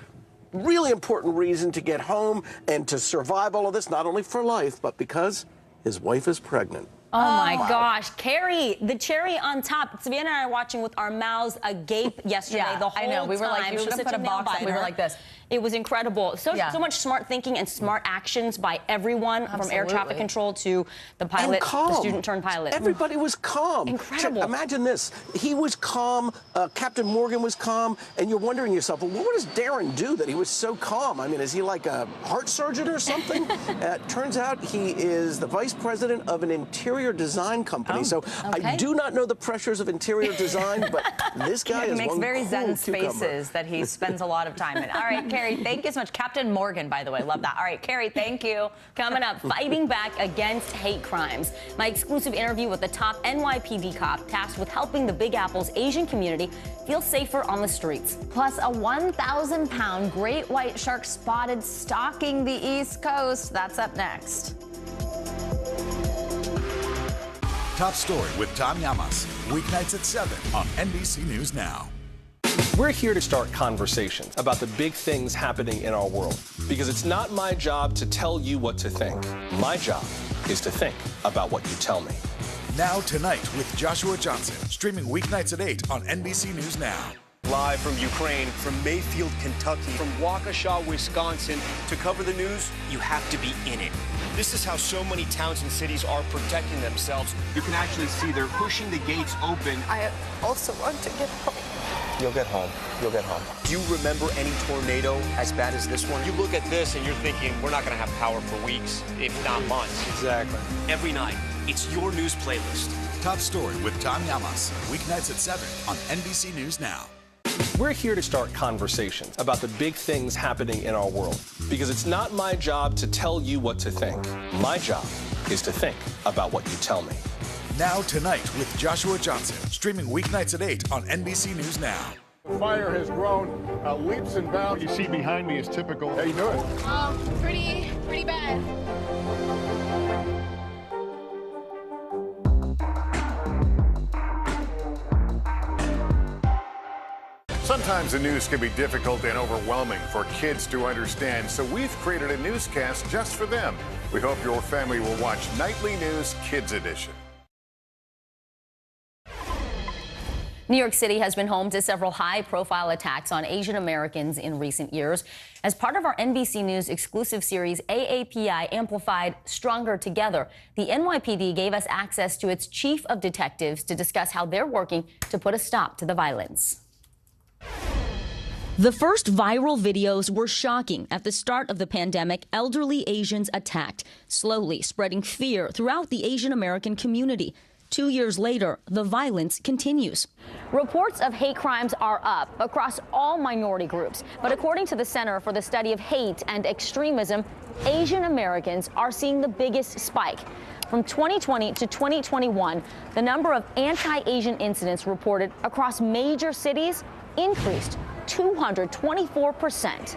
S1: really important reason to get home and to survive all of this, not only for life, but because his wife is pregnant.
S12: Oh my gosh, Carrie, the cherry on top. Savannah and I are watching with our mouths agape yesterday. The whole
S5: I know. We were like,
S12: time.
S5: you should have put a box on. We were like this.
S6: It was incredible. So much smart thinking and smart actions by everyone, from air traffic control to the pilot, the student turned pilot.
S1: Everybody was calm.
S6: Incredible.
S1: Imagine this. He was calm. Captain Morgan was calm. And you're wondering yourself, well, what does Darren do that he was so calm? I mean, is he like a heart surgeon or something? Turns out he is the vice president of an interior design company. I do not know the pressures of interior design, but this guy is
S5: makes
S1: one
S5: very
S1: cool
S5: zen
S1: cucumber.
S5: spaces that he spends a lot of time in. All right, Carrie, thank you so much. Captain Morgan, by the way, love that. All right, Carrie, thank you. Coming up, fighting back against hate crimes. My exclusive interview with the top NYPD cop tasked with helping the Big Apple's Asian community feel safer on the streets. Plus, a 1,000-pound great white shark spotted stalking the East Coast. That's up next.
S11: Top Story with Tom Llamas, weeknights at 7 on NBC News Now.
S21: We're here to start conversations about the big things happening in our world, because it's not my job to tell you what to think. My job is to think about what you tell me.
S11: Now Tonight with Joshua Johnson, streaming weeknights at 8 on NBC News Now.
S9: Live from Ukraine, from Mayfield, Kentucky, from Waukesha, Wisconsin. To cover the news, you have to be in it. This is how so many towns and cities are protecting themselves. You can actually see they're pushing the gates open.
S20: I also want to get home.
S9: You'll get home. You'll get home. Do you remember any tornado as bad as this one? You look at this and you're thinking, we're not going to have power for weeks, if not months. Exactly. Every night, it's your news playlist.
S11: Top Story with Tom Llamas, weeknights at 7 on NBC News Now.
S21: We're here to start conversations about the big things happening in our world, because it's not my job to tell you what to think. My job is to think about what you tell me.
S11: Now Tonight with Joshua Johnson, streaming weeknights at 8 on NBC News Now.
S13: Fire has grown leaps and bounds. You see behind me is typical. How you doing?
S7: Oh, pretty bad.
S13: Sometimes the news can be difficult and overwhelming for kids to understand, so we've created a newscast just for them. We hope your family will watch Nightly News Kids Edition.
S6: New York City has been home to several high-profile attacks on Asian Americans in recent years. As part of our NBC News exclusive series, AAPI Amplified Stronger Together, the NYPD gave us access to its chief of detectives to discuss how they're working to put a stop to the violence. The first viral videos were shocking. At the start of the pandemic, elderly Asians attacked, slowly spreading fear throughout the Asian American community. 2 years later, the violence continues. Reports of hate crimes are up across all minority groups. But according to the Center for the Study of Hate and Extremism, Asian Americans are seeing the biggest spike. From 2020 to 2021, the number of anti-Asian incidents reported across major cities increased 224%.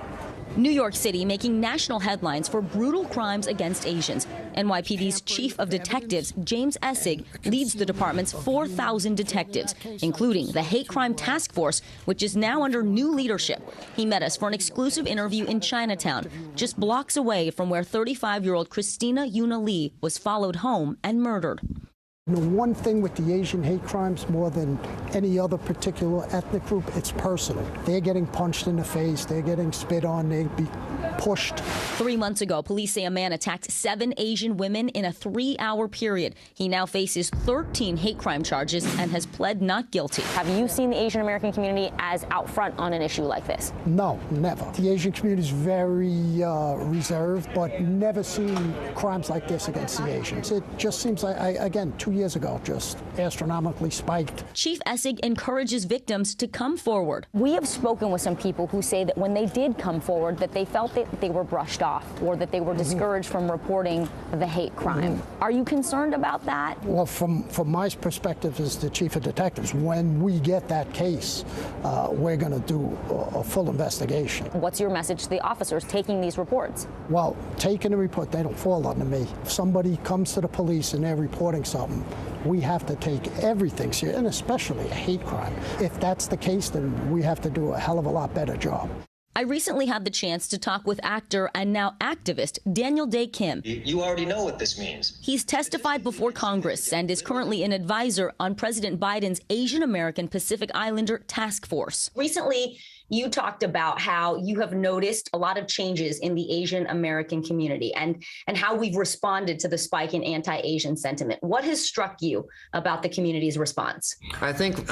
S6: New York City making national headlines for brutal crimes against Asians. NYPD's chief of detectives, James Essig, leads the department's 4,000 detectives, including the Hate Crime Task Force, which is now under new leadership. He met us for an exclusive interview in Chinatown, just blocks away from where 35-year-old Christina Yuna Lee was followed home and murdered.
S10: The one thing with the Asian hate crimes, more than any other particular ethnic group, it's personal. They're getting punched in the face, they're getting spit on, they're being pushed.
S6: 3 months ago, police say a man attacked 7 Asian women in a 3-hour period. He now faces 13 hate crime charges and has pled not guilty. Have you seen the Asian American community as out front on an issue like this?
S10: No, never. The Asian community is very reserved, but never seen crimes like this against the Asians. It just seems like, again, 2 years ago, just astronomically spiked.
S6: Chief Essig encourages victims to come forward. We have spoken with some people who say that when they did come forward, that they felt that they were brushed off or that they were discouraged from reporting the hate crime. Are you concerned about that?
S10: Well, from my perspective as the chief of detectives, when we get that case, we're going to do a full investigation.
S6: What's your message to the officers taking these reports?
S10: Well, taking a report, they don't fall under me. If somebody comes to the police and they're reporting something, we have to take everything serious, and especially a hate crime. If that's the case, then we have to do a hell of a lot better job.
S6: I recently had the chance to talk with actor and now activist Daniel Dae Kim.
S17: You already know what this means.
S6: He's testified before Congress and is currently an advisor on President Biden's Asian American Pacific Islander Task Force. Recently, you talked about how you have noticed a lot of changes in the Asian American community and how we've responded to the spike in anti-Asian sentiment. What has struck you about the community's response?
S4: I think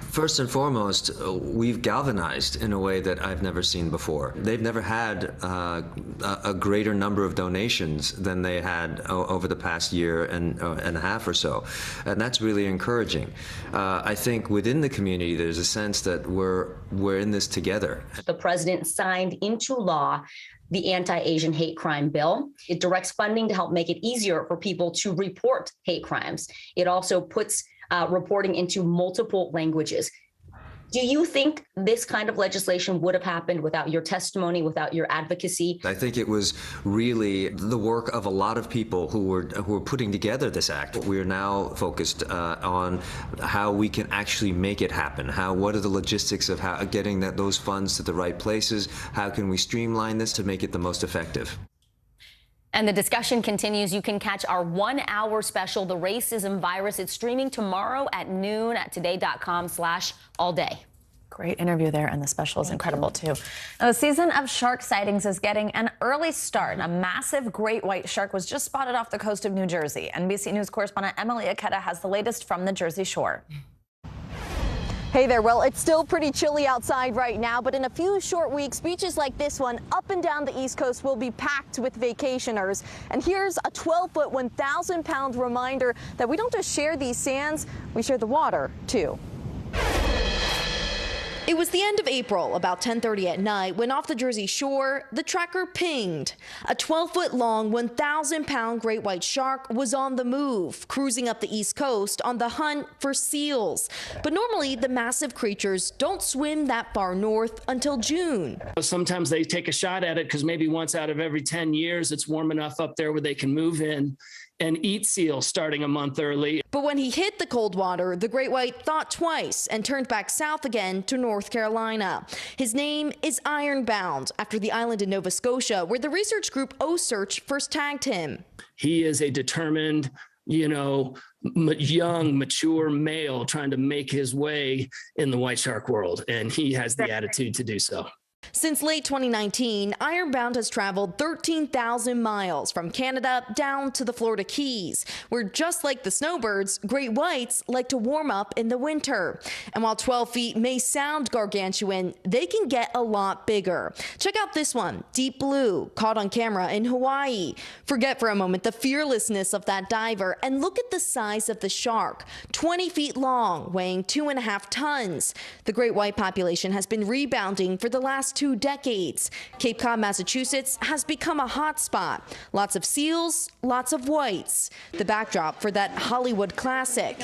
S4: first and foremost, we've galvanized in a way that I've never seen before. They've never had a greater number of donations than they had over the past year and a half or so. And that's really encouraging. I think within the community, there's a sense that we're in this together.
S6: The president signed into law the anti-Asian hate crime bill. It directs funding to help make it easier for people to report hate crimes. It also puts reporting into multiple languages. Do you think this kind of legislation would have happened without your testimony, without your advocacy?
S4: I think it was really the work of a lot of people who were putting together this act. We are now focused on how we can actually make it happen. What are the logistics of how getting those funds to the right places? How can we streamline this to make it the most effective?
S6: And the discussion continues. You can catch our 1-hour special, The Racism Virus. It's streaming tomorrow at noon at today.com/allday.
S5: Great interview there, and the special is incredible, too. Now, the season of shark sightings is getting an early start. A massive great white shark was just spotted off the coast of New Jersey. NBC News correspondent Emily Aketa has the latest from the Jersey Shore.
S15: Hey there. Well, it's still pretty chilly outside right now, but in a few short weeks, beaches like this one up and down the East Coast will be packed with vacationers. And here's a 12-foot, 1,000-pound reminder that we don't just share these sands, we share the water, too.
S16: It was the end of April, about 10:30 at night, when off the Jersey Shore, the tracker pinged. A 12-foot-long, 1,000-pound great white shark was on the move, cruising up the East Coast on the hunt for seals. But normally, the massive creatures don't swim that far north until June.
S19: Sometimes they take a shot at it because maybe once out of every 10 years, it's warm enough up there where they can move in and eat seals starting a month early.
S16: But when he hit the cold water, the great white thought twice and turned back south again to North Carolina. His name is Ironbound, after the island in Nova Scotia where the research group OSearch first tagged him.
S19: He is a determined, young, mature male trying to make his way in the white shark world, and he has the attitude to do so.
S16: Since late 2019, Ironbound has traveled 13,000 miles from Canada down to the Florida Keys, where just like the snowbirds, great whites like to warm up in the winter. And while 12 feet may sound gargantuan, they can get a lot bigger. Check out this one, Deep Blue, caught on camera in Hawaii. Forget for a moment the fearlessness of that diver and look at the size of the shark, 20 feet long, weighing 2.5 tons. The great white population has been rebounding for the last 2 decades. Cape Cod, Massachusetts has become a hot spot. Lots of seals, lots of whites. The backdrop for that Hollywood classic.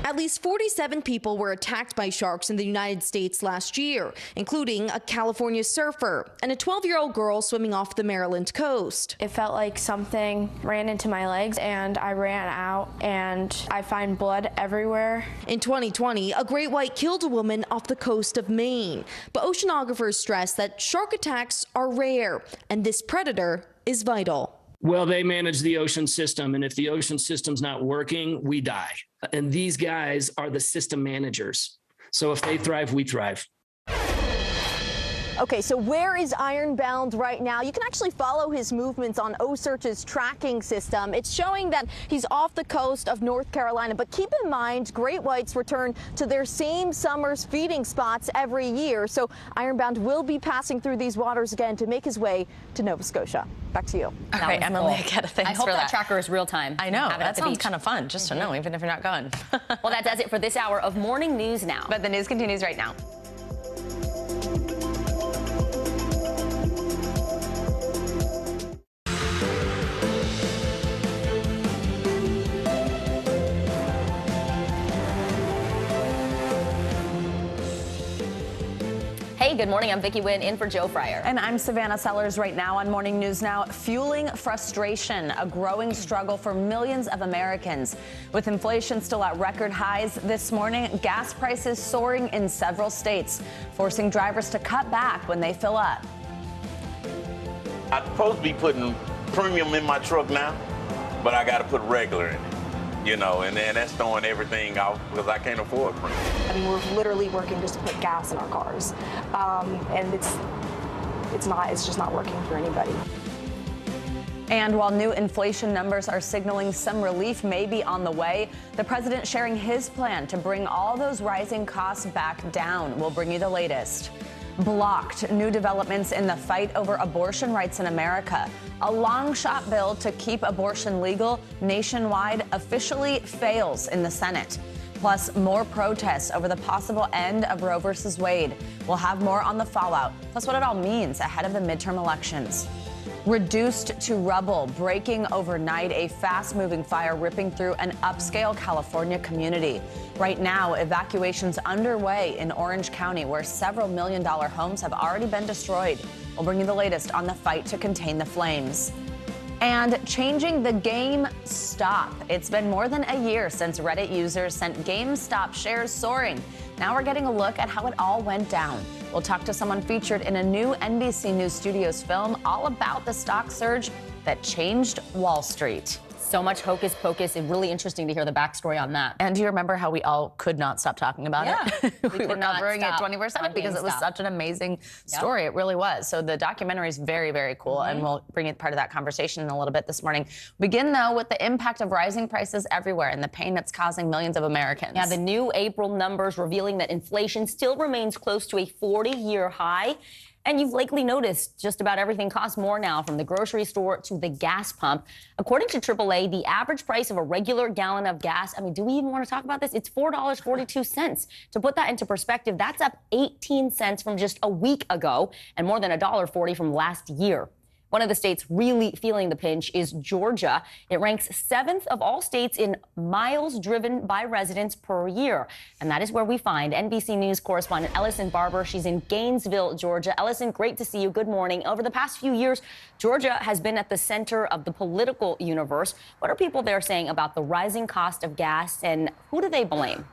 S16: At least 47 people were attacked by sharks in the United States last year, including a California surfer and a 12-year-old girl swimming off the Maryland coast.
S22: It felt like something ran into my legs and I ran out and I find blood everywhere.
S16: In 2020, a great white killed a woman off the coast of Maine. But oceanographers stress that shark attacks are rare and this predator is vital.
S19: Well, they manage the ocean system, and if the ocean system's not working, we die. And these guys are the system managers. So if they thrive, we thrive.
S15: Okay, so where is Ironbound right now? You can actually follow his movements on OSearch's tracking system. It's showing that he's off the coast of North Carolina, but keep in mind, great whites return to their same summer's feeding spots every year. So Ironbound will be passing through these waters again to make his way to Nova Scotia. Back to you.
S5: All right, Emily, thanks
S6: I hope
S5: for
S6: that tracker is real time.
S5: I know, that sounds
S6: beach.
S5: kind of fun just to know, even if you're not going.
S6: Well, that does it for this hour of Morning News Now.
S5: But the news continues right now.
S6: Hey, good morning. I'm Vicki Wynn in for Joe Fryer.
S5: And I'm Savannah Sellers right now on Morning News Now. Fueling frustration, a growing struggle for millions of Americans. With inflation still at record highs this morning, gas prices soaring in several states, forcing drivers to cut back when they fill up.
S23: I'm supposed to be putting premium in my truck now, but I got to put regular in it.
S14: you know, and that's throwing everything out because I can't afford print.
S18: I mean, we're literally working just to put gas in our cars, and it's just not working for anybody.
S5: And while new inflation numbers are signaling some relief may be on the way, the president sharing his plan to bring all those rising costs back down. We'll bring you the latest. Blocked. New developments in the fight over abortion rights in America. A long shot bill to keep abortion legal nationwide officially fails in the Senate. Plus, more protests over the possible end of Roe versus Wade. We'll have more on the fallout, plus what it all means ahead of the midterm elections. Reduced to rubble, breaking overnight, a fast-moving fire ripping through an upscale California community. Right now, evacuations underway in Orange County, where several million-dollar homes have already been destroyed. We'll bring you the latest on the fight to contain the flames. And changing the GameStop. It's been more than a year since Reddit users sent GameStop shares soaring. Now we're getting a look at how it all went down. We'll talk to someone featured in a new NBC News Studios film all about the stock surge that changed Wall Street.
S6: So much hocus pocus. It's really interesting to hear the backstory on that.
S5: And do you remember how we all could not stop talking about it? We were covering it 24/7 because it was such an amazing story. It really was. So the documentary is very, very cool, and we'll bring it part of that conversation in a little bit this morning. Begin, though, with the impact of rising prices everywhere and the pain it's causing millions of Americans.
S6: Yeah, the new April numbers revealing that inflation still remains close to a 40-year high. And you've likely noticed just about everything costs more now, from the grocery store to the gas pump. According to AAA, the average price of a regular gallon of gas, I mean, do we even want to talk about this? It's $4.42. To put that into perspective, that's up 18 cents from just a week ago and more than $1.40 from last year. One of the states really feeling the pinch is Georgia. It ranks 7th of all states in miles driven by residents per year. And that is where we find NBC News correspondent Ellison Barber. She's in Gainesville, Georgia. Ellison, great to see you. Good morning. Over the past few years, Georgia has been at the center of the political universe. What are people there saying about the rising cost of gas, and who do they blame?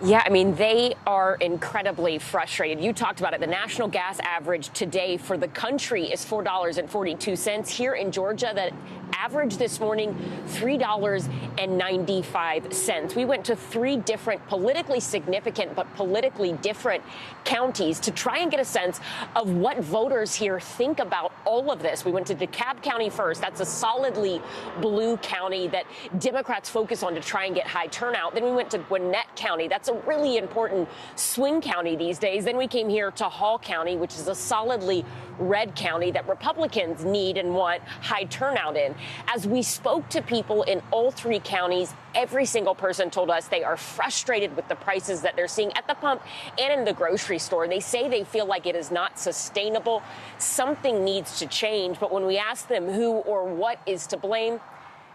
S23: Yeah, I mean, they are incredibly frustrated. You talked about it. The national gas average today for the country is $4.42. Here in Georgia, the average this morning, $3.95. We went to 3 different politically significant but politically different counties to try and get a sense of what voters here think about all of this. We went to DeKalb County first. That's a solidly blue county that Democrats focus on to try and get high turnout. Then we went to Gwinnett County. That's a really important swing county these days. Then we came here to Hall County, which is a solidly red county that Republicans need and want high turnout in. As we spoke to people in all 3 counties, every single person told us they are frustrated with the prices that they're seeing at the pump and in the grocery store. They say they feel like it is not sustainable. Something needs to change. But when we ask them who or what is to blame,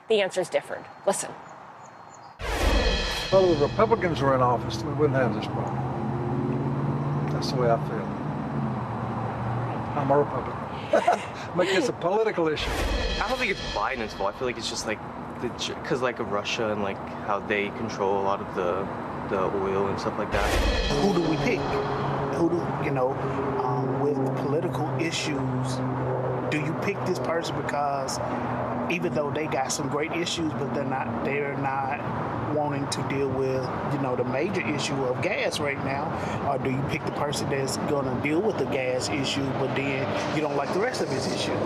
S23: the answer is different. Listen.
S24: Well, if the Republicans were in office, we wouldn't have this problem. That's the way I feel. I'm a Republican. Make this a political issue.
S25: I don't think it's Biden's fault. I feel like it's just like because like of Russia and like how they control a lot of the oil and stuff like that.
S26: Who do we pick? Who do with political issues? Do you pick this person because even though they got some great issues, but they're not wanting to deal with, the major issue of gas right now? Or do you pick the person that's going to deal with the gas issue, but then you don't like the rest of his issue?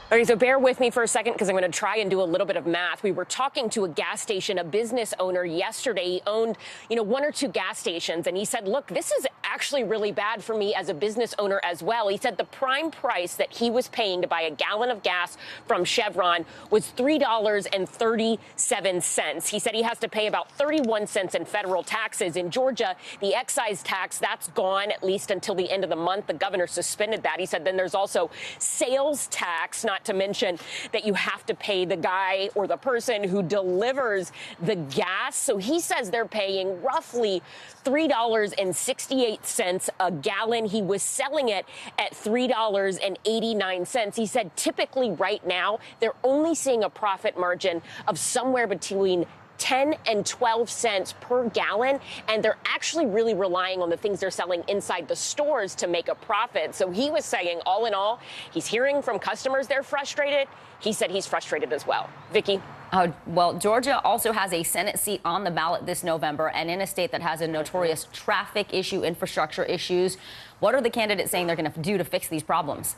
S23: Okay, so bear with me for a second because I'm going to try and do a little bit of math. We were talking to a gas station, a business owner yesterday. He owned, 1 or 2 gas stations, and he said, look, this is actually really bad for me as a business owner as well. He said the prime price that he was paying to buy a gallon of gas from Chevron was $3.37. He said he has to pay about 31 cents in federal taxes. In Georgia, the excise tax, that's gone at least until the end of the month. The governor suspended that. He said then there's also sales tax, not to mention that you have to pay the guy or the person who delivers the gas. So he says they're paying roughly $3.68 a gallon. He was selling it at $3.89. He said typically right now they're only seeing a profit margin of somewhere between 10 and 12 cents per gallon, and they're actually really relying on the things they're selling inside the stores to make a profit. So he was saying, all in all, he's hearing from customers they're frustrated. He said he's frustrated as well. Vicky?
S6: Well, Georgia also has a Senate seat on the ballot this November, and in a state that has a notorious traffic issue, infrastructure issues. What are the candidates saying they're going to do to fix these problems?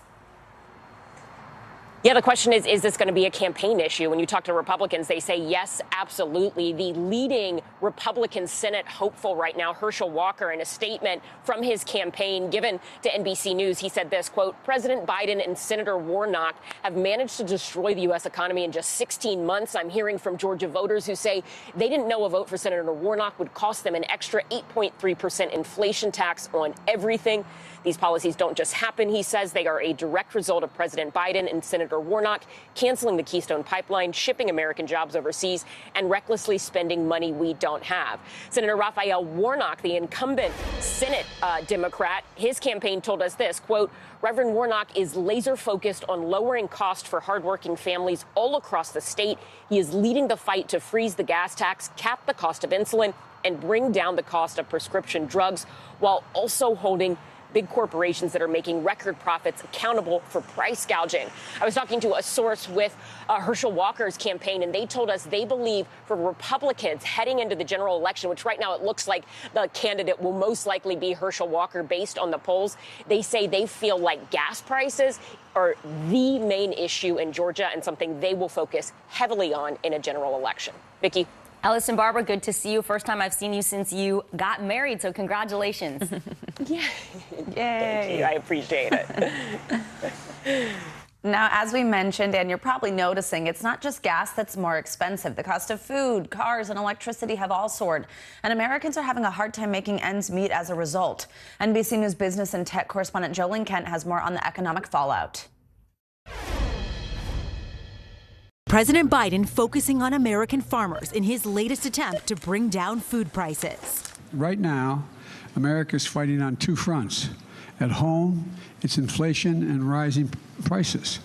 S23: Yeah, the question is this going to be a campaign issue? When you talk to Republicans, they say yes, absolutely. The leading Republican Senate hopeful right now, Herschel Walker, in a statement from his campaign given to NBC News, he said this, quote, President Biden and Senator Warnock have managed to destroy the U.S. economy in just 16 months. I'm hearing from Georgia voters who say they didn't know a vote for Senator Warnock would cost them an extra 8.3% inflation tax on everything. These policies don't just happen, he says. They are a direct result of President Biden and Senator Warnock canceling the Keystone Pipeline, shipping American jobs overseas, and recklessly spending money we don't have. Senator Raphael Warnock, the incumbent Senate Democrat, his campaign told us this, quote, Reverend Warnock is laser focused on lowering cost for hardworking families all across the state. He is leading the fight to freeze the gas tax, cap the cost of insulin, and bring down the cost of prescription drugs, while also holding big corporations that are making record profits accountable for price gouging. I was talking to a source with Herschel Walker's campaign, and they told us they believe for Republicans heading into the general election, which right now it looks like the candidate will most likely be Herschel Walker based on the polls, they say they feel like gas prices are the main issue in Georgia and something they will focus heavily on in a general election. Vicky?
S6: Alice and Barbara, good to see you. First time I've seen you since you got married, so congratulations.
S23: Yeah.
S5: Yay.
S23: Thank you. I appreciate it.
S5: Now, as we mentioned, and you're probably noticing, it's not just gas that's more expensive. The cost of food, cars, and electricity have all soared, and Americans are having a hard time making ends meet as a result. NBC News business and tech correspondent Jolene Kent has more on the economic fallout.
S1: President Biden focusing on American farmers in his latest attempt to bring down food prices.
S2: Right now, America's fighting on two fronts. At home, it's inflation and rising prices.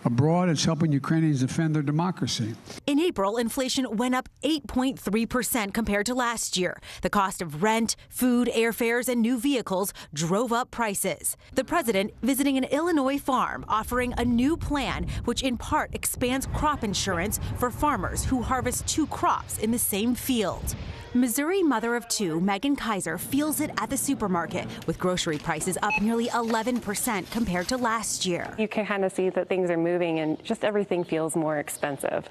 S2: Abroad, it's helping Ukrainians defend their democracy.
S1: In April, inflation went up 8.3% compared to last year. The cost of rent, food, airfares, and new vehicles drove up prices. The president visiting an Illinois farm offering a new plan which in part expands crop insurance for farmers who harvest two crops in the same field. Missouri mother of two, Megan Kaiser, feels it at the supermarket, with grocery prices up nearly 11% compared to last year.
S3: You can kind of see that things are moving and just everything feels more expensive.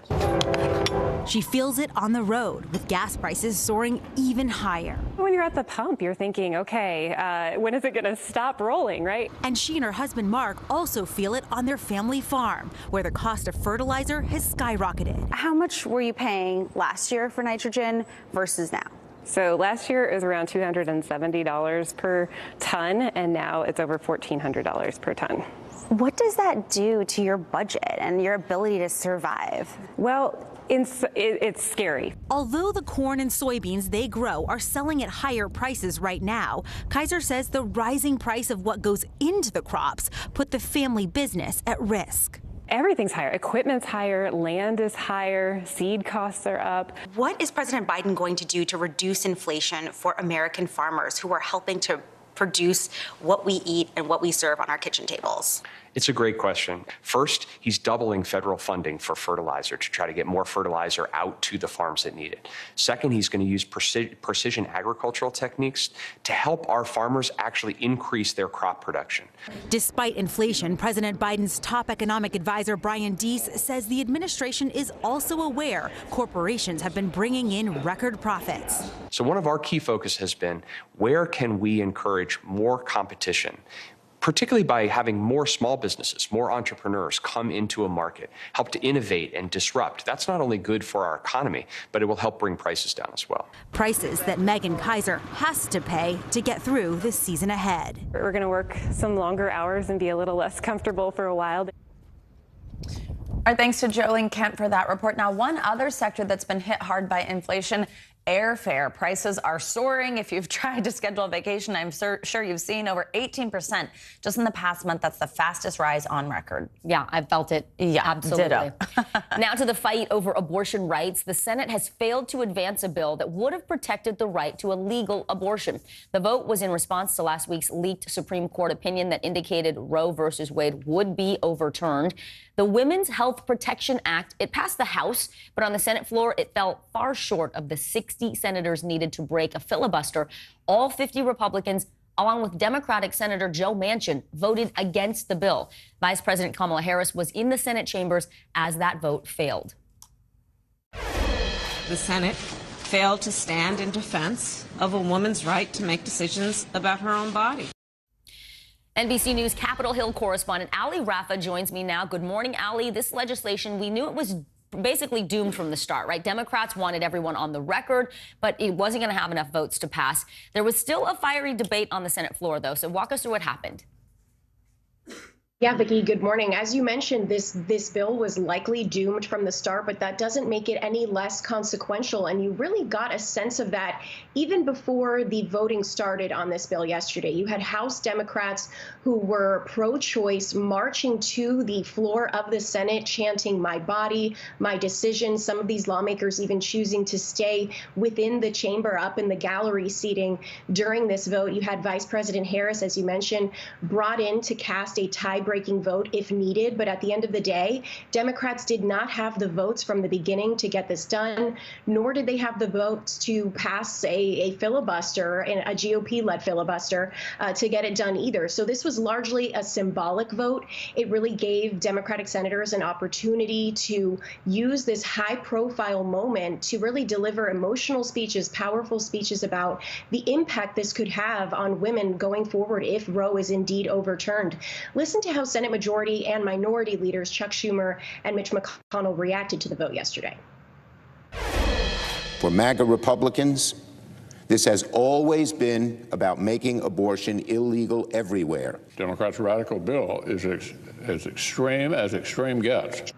S1: She feels it on the road, with gas prices soaring even higher.
S3: When you're at the pump, you're thinking, okay, when is it going to stop rolling, right?
S1: And she and her husband, Mark, also feel it on their family farm, where the cost of fertilizer has skyrocketed.
S8: How much were you paying last year for nitrogen versus now?
S3: So last year it was around $270 per ton, and now it's over $1,400 per ton.
S8: What does that do to your budget and your ability to survive?
S3: Well, it's scary.
S1: Although the corn and soybeans they grow are selling at higher prices right now, Kaiser says the rising price of what goes into the crops put the family business at risk.
S3: Everything's higher. Equipment's higher, land is higher, seed costs are up.
S8: What is President Biden going to do to reduce inflation for American farmers who are helping to produce what we eat and what we serve on our kitchen tables?
S12: It's a great question. First, he's doubling federal funding for fertilizer to try to get more fertilizer out to the farms that need it. Second, he's going to use precision agricultural techniques to help our farmers actually increase their crop production.
S1: Despite inflation, President Biden's top economic advisor, Brian Deese, says the administration is also aware corporations have been bringing in record profits.
S12: So one of our key focus has been, where can we encourage more competition? Particularly by having more small businesses, more entrepreneurs come into a market, help to innovate and disrupt. That's not only good for our economy, but it will help bring prices down as well.
S1: Prices that Megan Kaiser has to pay to get through the season ahead.
S3: We're going to work some longer hours and be a little less comfortable for a while.
S5: Our thanks to Jolene Kent for that report. Now, one other sector that's been hit hard by inflation airfare. Prices are soaring. If you've tried to schedule a vacation, I'm sure you've seen over 18% just in the past month. That's the fastest rise on record.
S23: Yeah, I've felt it.
S5: Yeah,
S23: absolutely. Now to the fight over abortion rights. The Senate has failed to advance a bill that would have protected the right to a legal abortion. The vote was in response to last week's leaked Supreme Court opinion that indicated Roe versus Wade would be overturned. The Women's Health Protection Act, it passed the House, but on the Senate floor, it fell far short of the 60 senators needed to break a filibuster. All 50 Republicans, along with Democratic Senator Joe Manchin, voted against the bill. Vice President Kamala Harris was in the Senate chambers as that vote failed.
S7: The Senate failed to stand in defense of a woman's right to make decisions about her own body.
S23: NBC News Capitol Hill correspondent Ali Rafa joins me now. Good morning, Ali. This legislation, we knew it was basically doomed from the start, right? Democrats wanted everyone on the record, but it wasn't going to have enough votes to pass. There was still a fiery debate on the Senate floor, though, so walk us through what happened.
S9: Yeah, Vicki, good morning. As you mentioned, this bill was likely doomed from the start, but that doesn't make it any less consequential. And you really got a sense of that even before the voting started on this bill yesterday. You had House Democrats who were pro-choice marching to the floor of the Senate, chanting, "My body, my decision." Some of these lawmakers even choosing to stay within the chamber up in the gallery seating during this vote. You had Vice President Harris, as you mentioned, brought in to cast a tie-breaking vote if needed. But at the end of the day, Democrats did not have the votes from the beginning to get this done, nor did they have the votes to pass a filibuster, a GOP-led filibuster, to get it done either. So this was largely a symbolic vote. It really gave Democratic senators an opportunity to use this high-profile moment to really deliver emotional speeches, powerful speeches about the impact this could have on women going forward if Roe is indeed overturned. Listen to how Senate Majority and Minority leaders Chuck Schumer and Mitch McConnell reacted to the vote yesterday.
S11: For MAGA Republicans, this has always been about making abortion illegal everywhere.
S13: Democrats' radical bill is as extreme as extreme gets.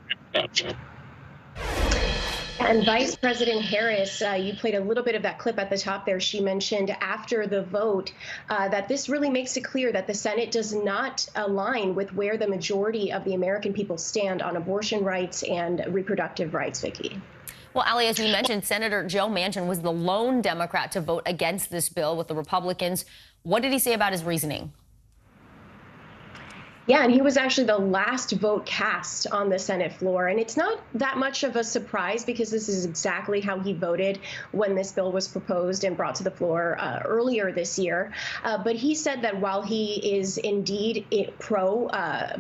S9: And Vice President Harris, you played a little bit of that clip at the top there. She mentioned after the vote that this really makes it clear that the Senate does not align with where the majority of the American people stand on abortion rights and reproductive rights, Vicki.
S23: Well, Ali, as you mentioned, Senator Joe Manchin was the lone Democrat to vote against this bill with the Republicans. What did he say about his reasoning?
S9: Yeah, and he was actually the last vote cast on the Senate floor. And it's not that much of a surprise because this is exactly how he voted when this bill was proposed and brought to the floor earlier this year. But he said that while he is indeed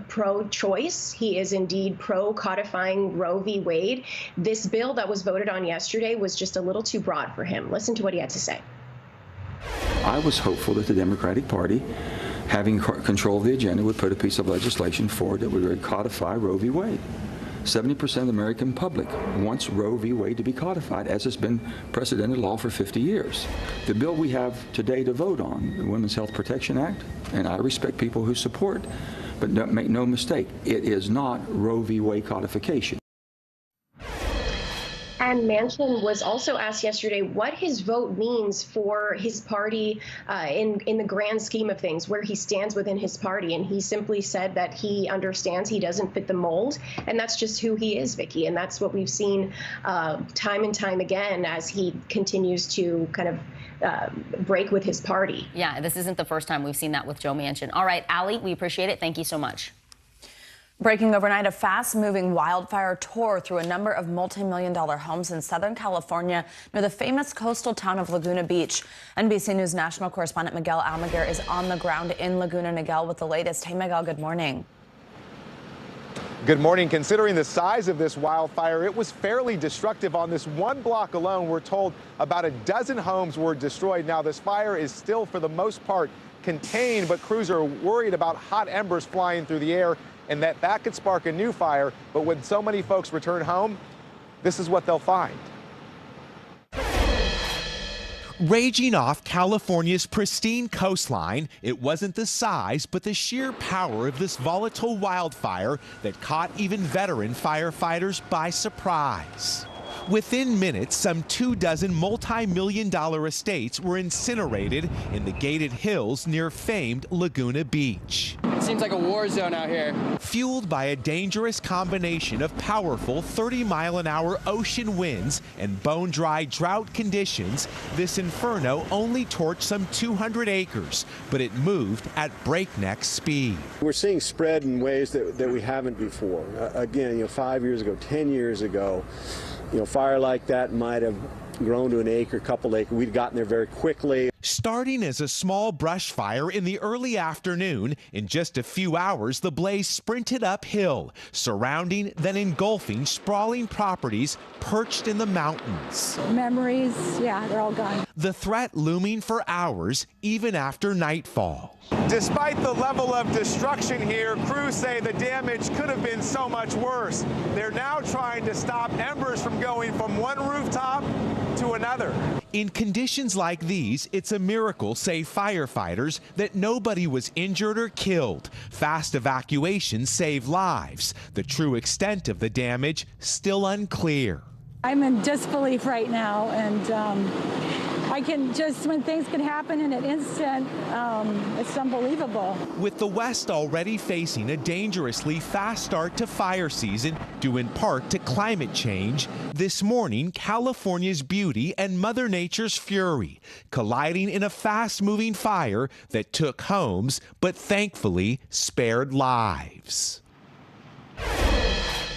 S9: pro-choice, he is indeed pro-codifying Roe v. Wade, this bill that was voted on yesterday was just a little too broad for him. Listen to what he had to say.
S20: I was hopeful that the Democratic Party, having control of the agenda, would put a piece of legislation forward that would codify Roe v. Wade. 70% of the American public wants Roe v. Wade to be codified, as has been precedented law for 50 years. The bill we have today to vote on, the Women's Health Protection Act, and I respect people who support, but don't make no mistake, it is not Roe v. Wade codification.
S9: And Manchin was also asked yesterday what his vote means for his party in the grand scheme of things, where he stands within his party. And he simply said that he understands he doesn't fit the mold. And that's just who he is, Vicki. And that's what we've seen time and time again as he continues to kind of break with his party.
S23: Yeah, this isn't the first time we've seen that with Joe Manchin. All right, Ali, we appreciate it. Thank you so much.
S5: Breaking overnight, a fast-moving wildfire tore through a number of multi-million-dollar homes in Southern California near the famous coastal town of Laguna Beach. NBC News national correspondent Miguel Almaguer is on the ground in Laguna Niguel with the latest. Hey, Miguel, good morning.
S21: Good morning. Considering the size of this wildfire, it was fairly destructive. On this one block alone, we're told about a dozen homes were destroyed. Now, this fire is still, for the most part, contained, but crews are worried about hot embers flying through the air and that could spark a new fire. But when so many folks return home, this is what they'll find.
S27: Raging off California's pristine coastline, it wasn't the size but the sheer power of this volatile wildfire that caught even veteran firefighters by surprise. Within minutes, some 24 multi-million-dollar estates were incinerated in the gated hills near famed Laguna Beach.
S4: It seems like a war zone out here.
S27: Fueled by a dangerous combination of powerful 30-mile-an-hour ocean winds and bone-dry drought conditions, this inferno only torched some 200 acres, but it moved at breakneck speed.
S10: We're seeing spread in ways that we haven't before. Again, 5 years ago, 10 years ago, fire like that might have grown to an acre, couple acres. We'd gotten there very quickly.
S27: Starting as a small brush fire in the early afternoon, in just a few hours, the blaze sprinted uphill, surrounding, then engulfing sprawling properties perched in the mountains.
S15: Memories, yeah, they're all gone.
S27: The threat looming for hours, even after nightfall.
S21: Despite the level of destruction here, crews say the damage could have been so much worse. They're now trying to stop embers from going from one rooftop to another.
S27: In conditions like these, it's a miracle, say firefighters, that nobody was injured or killed. Fast evacuations save lives. The true extent of the damage still unclear.
S15: I'm in disbelief right now, and I can just, when things can happen in an instant, it's unbelievable.
S27: With the West already facing a dangerously fast start to fire season, due in part to climate change, this morning, California's beauty and Mother Nature's fury colliding in a fast-moving fire that took homes, but thankfully spared lives.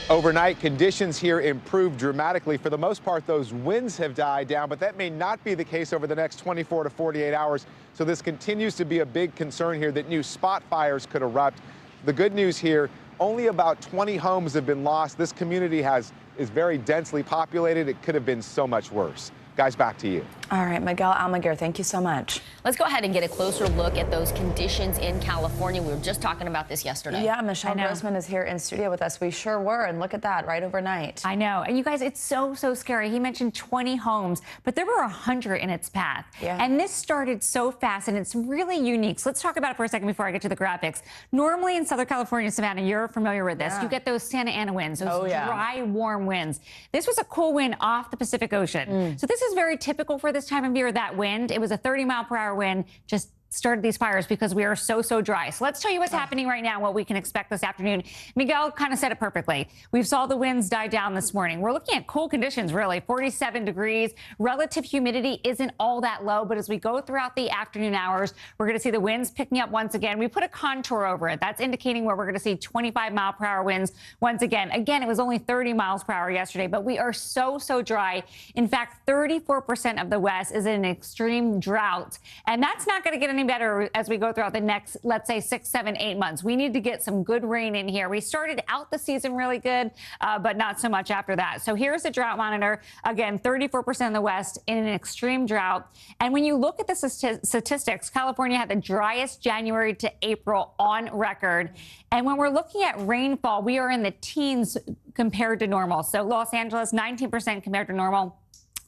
S21: Overnight, conditions here improved dramatically. For the most part, those winds have died down, but that may not be the case over the next 24 to 48 hours. So this continues to be a big concern here that new spot fires could erupt. The good news here, only about 20 homes have been lost. This community is very densely populated. It could have been so much worse. Guys, back to you.
S5: All right, Miguel Almaguer, thank you so much.
S6: Let's go ahead and get a closer look at those conditions in California. We were just talking about this yesterday.
S5: Yeah, Michelle Grossman is here in studio with us. We sure were, and look at that, right overnight.
S16: I know, and you guys, it's so scary. He mentioned 20 homes, but there were 100 in its path.
S5: Yeah.
S16: And this started so fast, and it's really unique. So let's talk about it for a second before I get to the graphics. Normally in Southern California, Savannah, you're familiar with this.
S5: Yeah.
S16: You get those Santa Ana winds, those dry, warm winds. This was a cool wind off the Pacific Ocean. So this is very typical for this time of year, that wind. It was a 30-mile-per-hour wind, just started these fires because we are so dry. So let's tell you what's happening right now, what we can expect this afternoon. Miguel kind of said it perfectly. We saw the winds die down this morning. We're looking at cool conditions, really, 47 degrees. Relative humidity isn't all that low, but as we go throughout the afternoon hours, we're going to see the winds picking up once again. We put a contour over it. That's indicating where we're going to see 25-mile-per-hour winds once again. Again, it was only 30 miles per hour yesterday, but we are so dry. In fact, 34% of the West is in an extreme drought, and that's not going to get any better as we go throughout the next, let's say, 6, 7, 8 months. We need to get some good rain in here. We started out the season really good, but not so much after that. So here's the drought monitor. Again, 34% of the West in an extreme drought. And when you look at the statistics, California had the driest January to April on record. And when we're looking at rainfall, we are in the teens compared to normal. So Los Angeles, 19% compared to normal.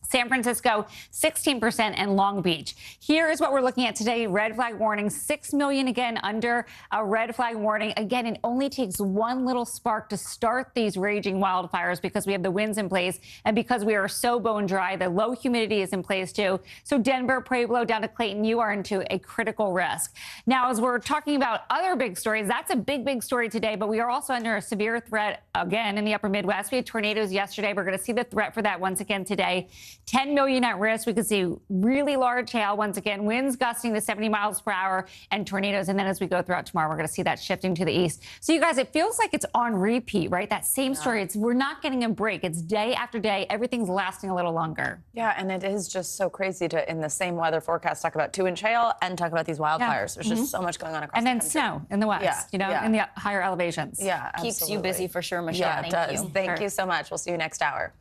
S16: San Francisco, 16%, and Long Beach. Here is what we're looking at today. Red flag warning, 6 million again under a red flag warning. Again, it only takes one little spark to start these raging wildfires because we have the winds in place and because we are so bone dry. The low humidity is in place too. So Denver, Pueblo, down to Clayton, you are into a critical risk. Now, as we're talking about other big stories, that's a big story today, but we are also under a severe threat again in the upper Midwest. We had tornadoes yesterday. We're going to see the threat for that once again today. 10 million at risk. We could see really large hail once again, winds gusting to 70 miles per hour and tornadoes. And then as we go throughout tomorrow, we're going to see that shifting to the east. So you guys, it feels like it's on repeat, right? That same story. We're not getting a break. It's day after day. Everything's lasting a little longer.
S5: Yeah, and it is just so crazy to, in the same weather forecast, talk about 2-inch hail and talk about these wildfires. There's just so much going on across the country.
S16: And then snow in the west, you know, in the higher elevations.
S5: Yeah,
S6: Keeps you busy for sure, Michelle.
S5: Yeah, it does. Thank you so much. We'll see you next hour.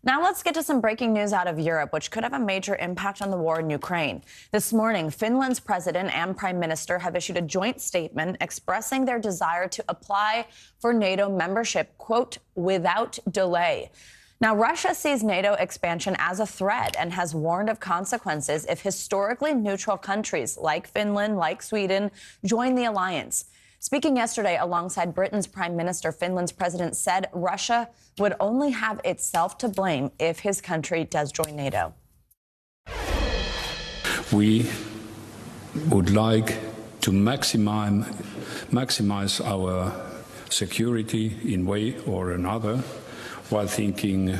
S5: Now let's get to some breaking news out of Europe, which could have a major impact on the war in Ukraine. This morning, Finland's president and prime minister have issued a joint statement expressing their desire to apply for NATO membership, quote, without delay. Now, Russia sees NATO expansion as a threat and has warned of consequences if historically neutral countries like Finland, like Sweden, join the alliance. Speaking yesterday alongside Britain's Prime Minister, Finland's president said Russia would only have itself to blame if his country does join NATO.
S14: We would like to maximize our security in way or another while thinking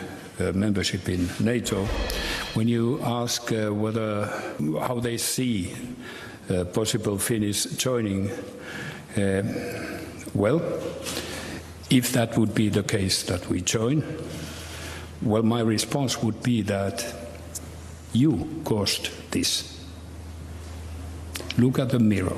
S14: membership in NATO. When you ask how they see possible Finnish joining, well, if that would be the case that we join, well, my response would be that you caused this. Look at the mirror.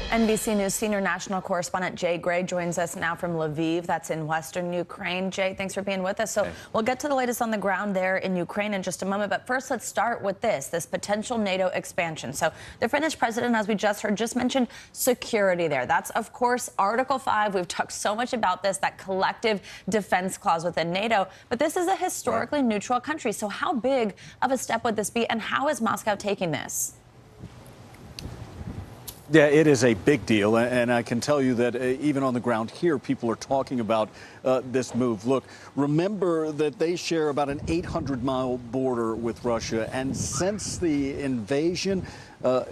S5: NBC News senior national correspondent Jay Gray joins us now from Lviv. That's in western Ukraine. Jay, thanks for being with us. So we'll get to the latest on the ground there in Ukraine in just a moment. But first, let's start with this potential NATO expansion. So the Finnish president, as we just heard, just mentioned security there. That's, of course, Article 5. We've talked so much about this, that collective defense clause within NATO. But this is a historically neutral country. So how big of a step would this be? And how is Moscow taking this?
S17: Yeah, it is a big deal, and I can tell you that even on the ground here, people are talking about this move. Look, remember that they share about an 800-mile border with Russia, and since the invasion,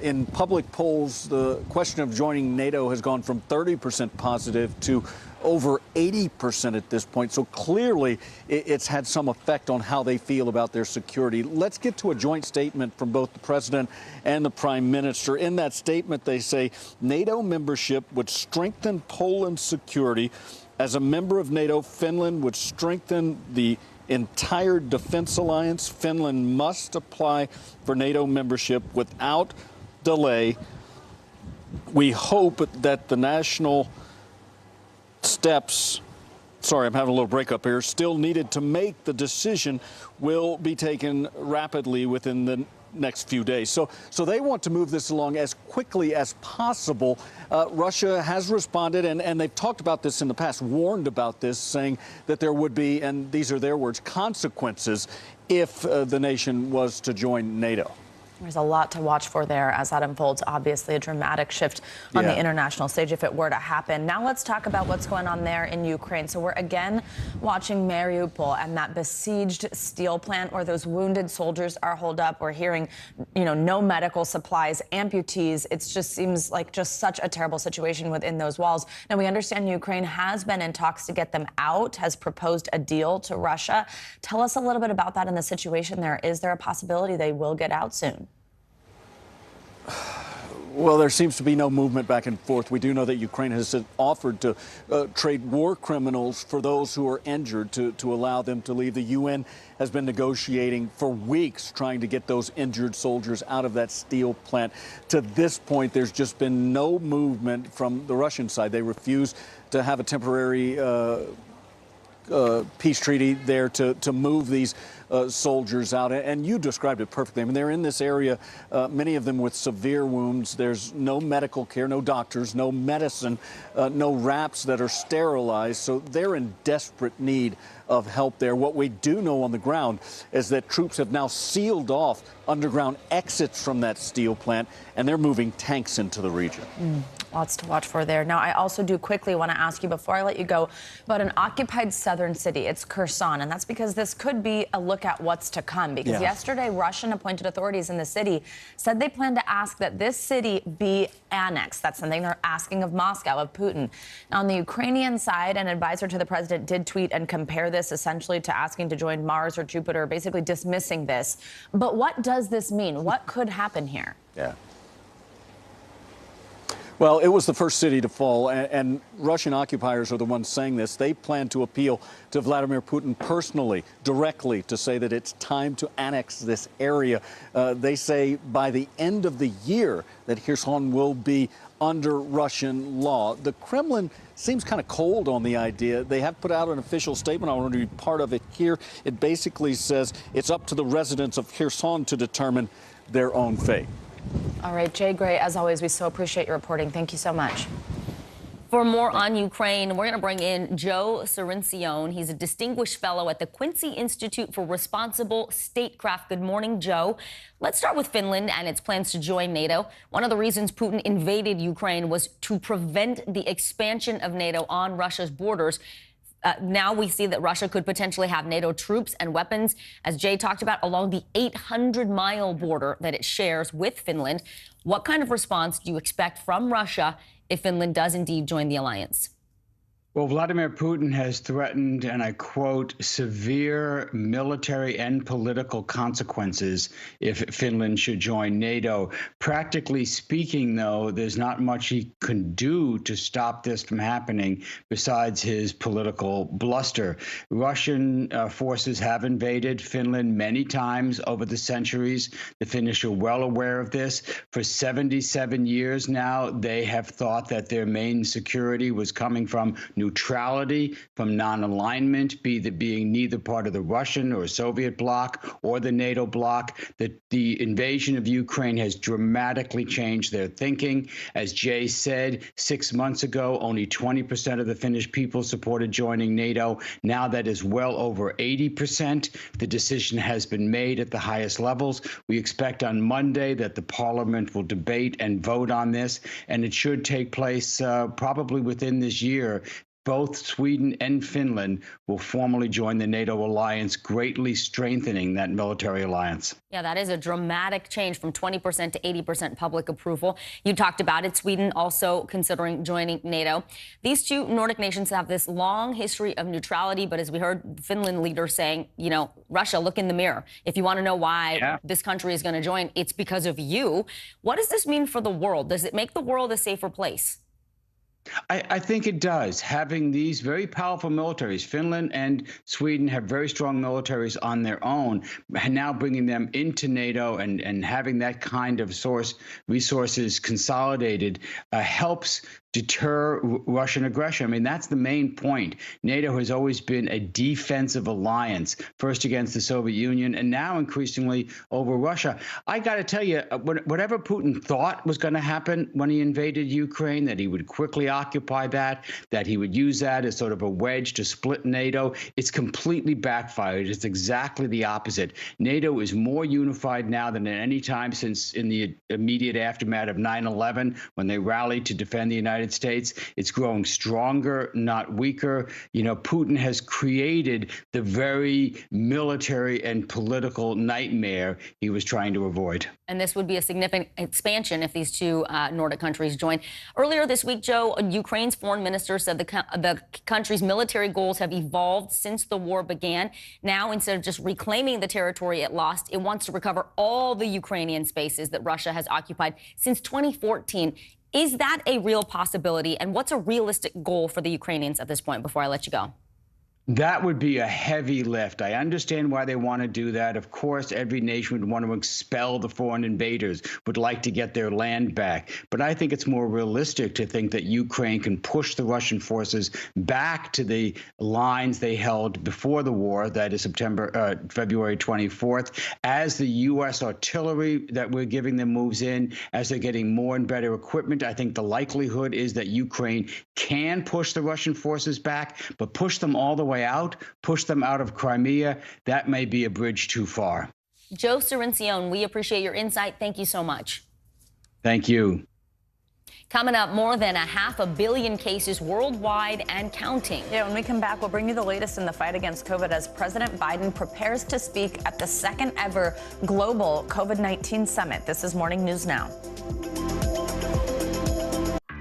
S17: in public polls, the question of joining NATO has gone from 30% positive to over 80% at this point. So clearly, it's had some effect on how they feel about their security. Let's get to a joint statement from both the president and the prime minister. In that statement, they say NATO membership would strengthen Poland's security. As a member of NATO, Finland would strengthen the entire defense alliance. Finland must apply for NATO membership without delay. We hope that the national steps, sorry, I'm having a little breakup here, still needed to make the decision will be taken rapidly within the next few days. So they want to move this along as quickly as possible. Russia has responded, and they've talked about this in the past, warned about this, saying that there would be, and these are their words, consequences if the nation was to join NATO.
S5: There's a lot to watch for there as that unfolds. Obviously, a dramatic shift on the international stage if it were to happen. Now let's talk about what's going on there in Ukraine. So we're again watching Mariupol and that besieged steel plant where those wounded soldiers are holed up. We're hearing, no medical supplies, amputees. It just seems like just such a terrible situation within those walls. Now, we understand Ukraine has been in talks to get them out, has proposed a deal to Russia. Tell us a little bit about that and the situation there. Is there a possibility they will get out soon?
S17: Well, there seems to be no movement back and forth. We do know that Ukraine has offered to trade war criminals for those who are injured to allow them to leave. The UN has been negotiating for weeks trying to get those injured soldiers out of that steel plant. To this point, there's just been no movement from the Russian side. They refuse to have a temporary peace treaty there to move these soldiers out. And you described it perfectly. I mean, they're in this area, many of them with severe wounds. There's no medical care, no doctors, no medicine, no wraps that are sterilized. So they're in desperate need of help there. What we do know on the ground is that troops have now sealed off underground exits from that steel plant, and they're moving tanks into the region.
S5: Lots to watch for there. Now, I also do quickly want to ask you, before I let you go, about an occupied southern city. It's Kherson, and that's because this could be a look at what's to come. Because yesterday, Russian-appointed authorities in the city said they plan to ask that this city be annexed. That's something they're asking of Moscow, of Putin. Now, on the Ukrainian side, an advisor to the president did tweet and compare this essentially to asking to join Mars or Jupiter, basically dismissing this. But what does this mean? What could happen here?
S17: Well, it was the first city to fall, and Russian occupiers are the ones saying this. They plan to appeal to Vladimir Putin personally, directly, to say that it's time to annex this area. They say by the end of the year that Kherson will be under Russian law. The Kremlin seems kind of cold on the idea. They have put out an official statement. I want to read part of it here. It basically says it's up to the residents of Kherson to determine their own fate.
S5: All right, Jay Gray, as always, we so appreciate your reporting. Thank you so much.
S6: For more on Ukraine, we're going to bring in Joe Cirincione. He's a distinguished fellow at the Quincy Institute for Responsible Statecraft. Good morning, Joe. Let's start with Finland and its plans to join NATO. One of the reasons Putin invaded Ukraine was to prevent the expansion of NATO on Russia's borders. Now we see that Russia could potentially have NATO troops and weapons, as Jay talked about, along the 800-mile border that it shares with Finland. What kind of response do you expect from Russia if Finland does indeed join the alliance?
S2: Well, Vladimir Putin has threatened, and I quote, severe military and political consequences if Finland should join NATO. Practically speaking, though, there's not much he can do to stop this from happening besides his political bluster. Russian forces have invaded Finland many times over the centuries. The Finnish are well aware of this. For 77 years now, they have thought that their main security was coming from neutrality, from non-alignment, being neither part of the Russian or Soviet bloc or the NATO bloc. The invasion of Ukraine has dramatically changed their thinking. As Jay said, 6 months ago, only 20% of the Finnish people supported joining NATO. Now that is well over 80%. The decision has been made at the highest levels. We expect on Monday that the parliament will debate and vote on this, and it should take place probably within this year. Both Sweden and Finland will formally join the NATO alliance, greatly strengthening that military alliance.
S6: Yeah, that is a dramatic change from 20% to 80% public approval. You talked about it. Sweden also considering joining NATO. These two Nordic nations have this long history of neutrality, but as we heard Finland leaders saying, you know, Russia, look in the mirror. If you want to know why this country is going to join, it's because of you. What does this mean for the world? Does it make the world a safer place?
S2: I think it does. Having these very powerful militaries, Finland and Sweden have very strong militaries on their own, and now bringing them into NATO and having that kind of resources consolidated helps deter Russian aggression. I mean, that's the main point. NATO has always been a defensive alliance, first against the Soviet Union and now increasingly over Russia. I got to tell you, whatever Putin thought was going to happen when he invaded Ukraine, that he would quickly occupy that he would use that as sort of a wedge to split NATO, it's completely backfired. It's exactly the opposite. NATO is more unified now than at any time since in the immediate aftermath of 9/11, when they rallied to defend the United States. It's growing stronger, not weaker. You know, Putin has created the very military and political nightmare he was trying to avoid.
S6: And this would be a significant expansion if these two Nordic countries join. Earlier this week, Joe, Ukraine's foreign minister said the country's military goals have evolved since the war began. Now, instead of just reclaiming the territory it lost, it wants to recover all the Ukrainian spaces that Russia has occupied since 2014. Is that a real possibility? And what's a realistic goal for the Ukrainians at this point before I let you go?
S2: That would be a heavy lift. I understand why they want to do that. Of course, every nation would want to expel the foreign invaders, would like to get their land back. But I think it's more realistic to think that Ukraine can push the Russian forces back to the lines they held before the war, that is February 24th. As the U.S. artillery that we're giving them moves in, as they're getting more and better equipment, I think the likelihood is that Ukraine can push the Russian forces back, but push them all the way out, push them out of Crimea, that may be a bridge too far.
S6: Joe Cirincione, we appreciate your insight. Thank you so much.
S2: Thank you.
S6: Coming up, more than 500 million cases worldwide and counting.
S5: Yeah, when we come back, we'll bring you the latest in the fight against COVID as President Biden prepares to speak at the second ever global COVID-19 summit. This is Morning News Now.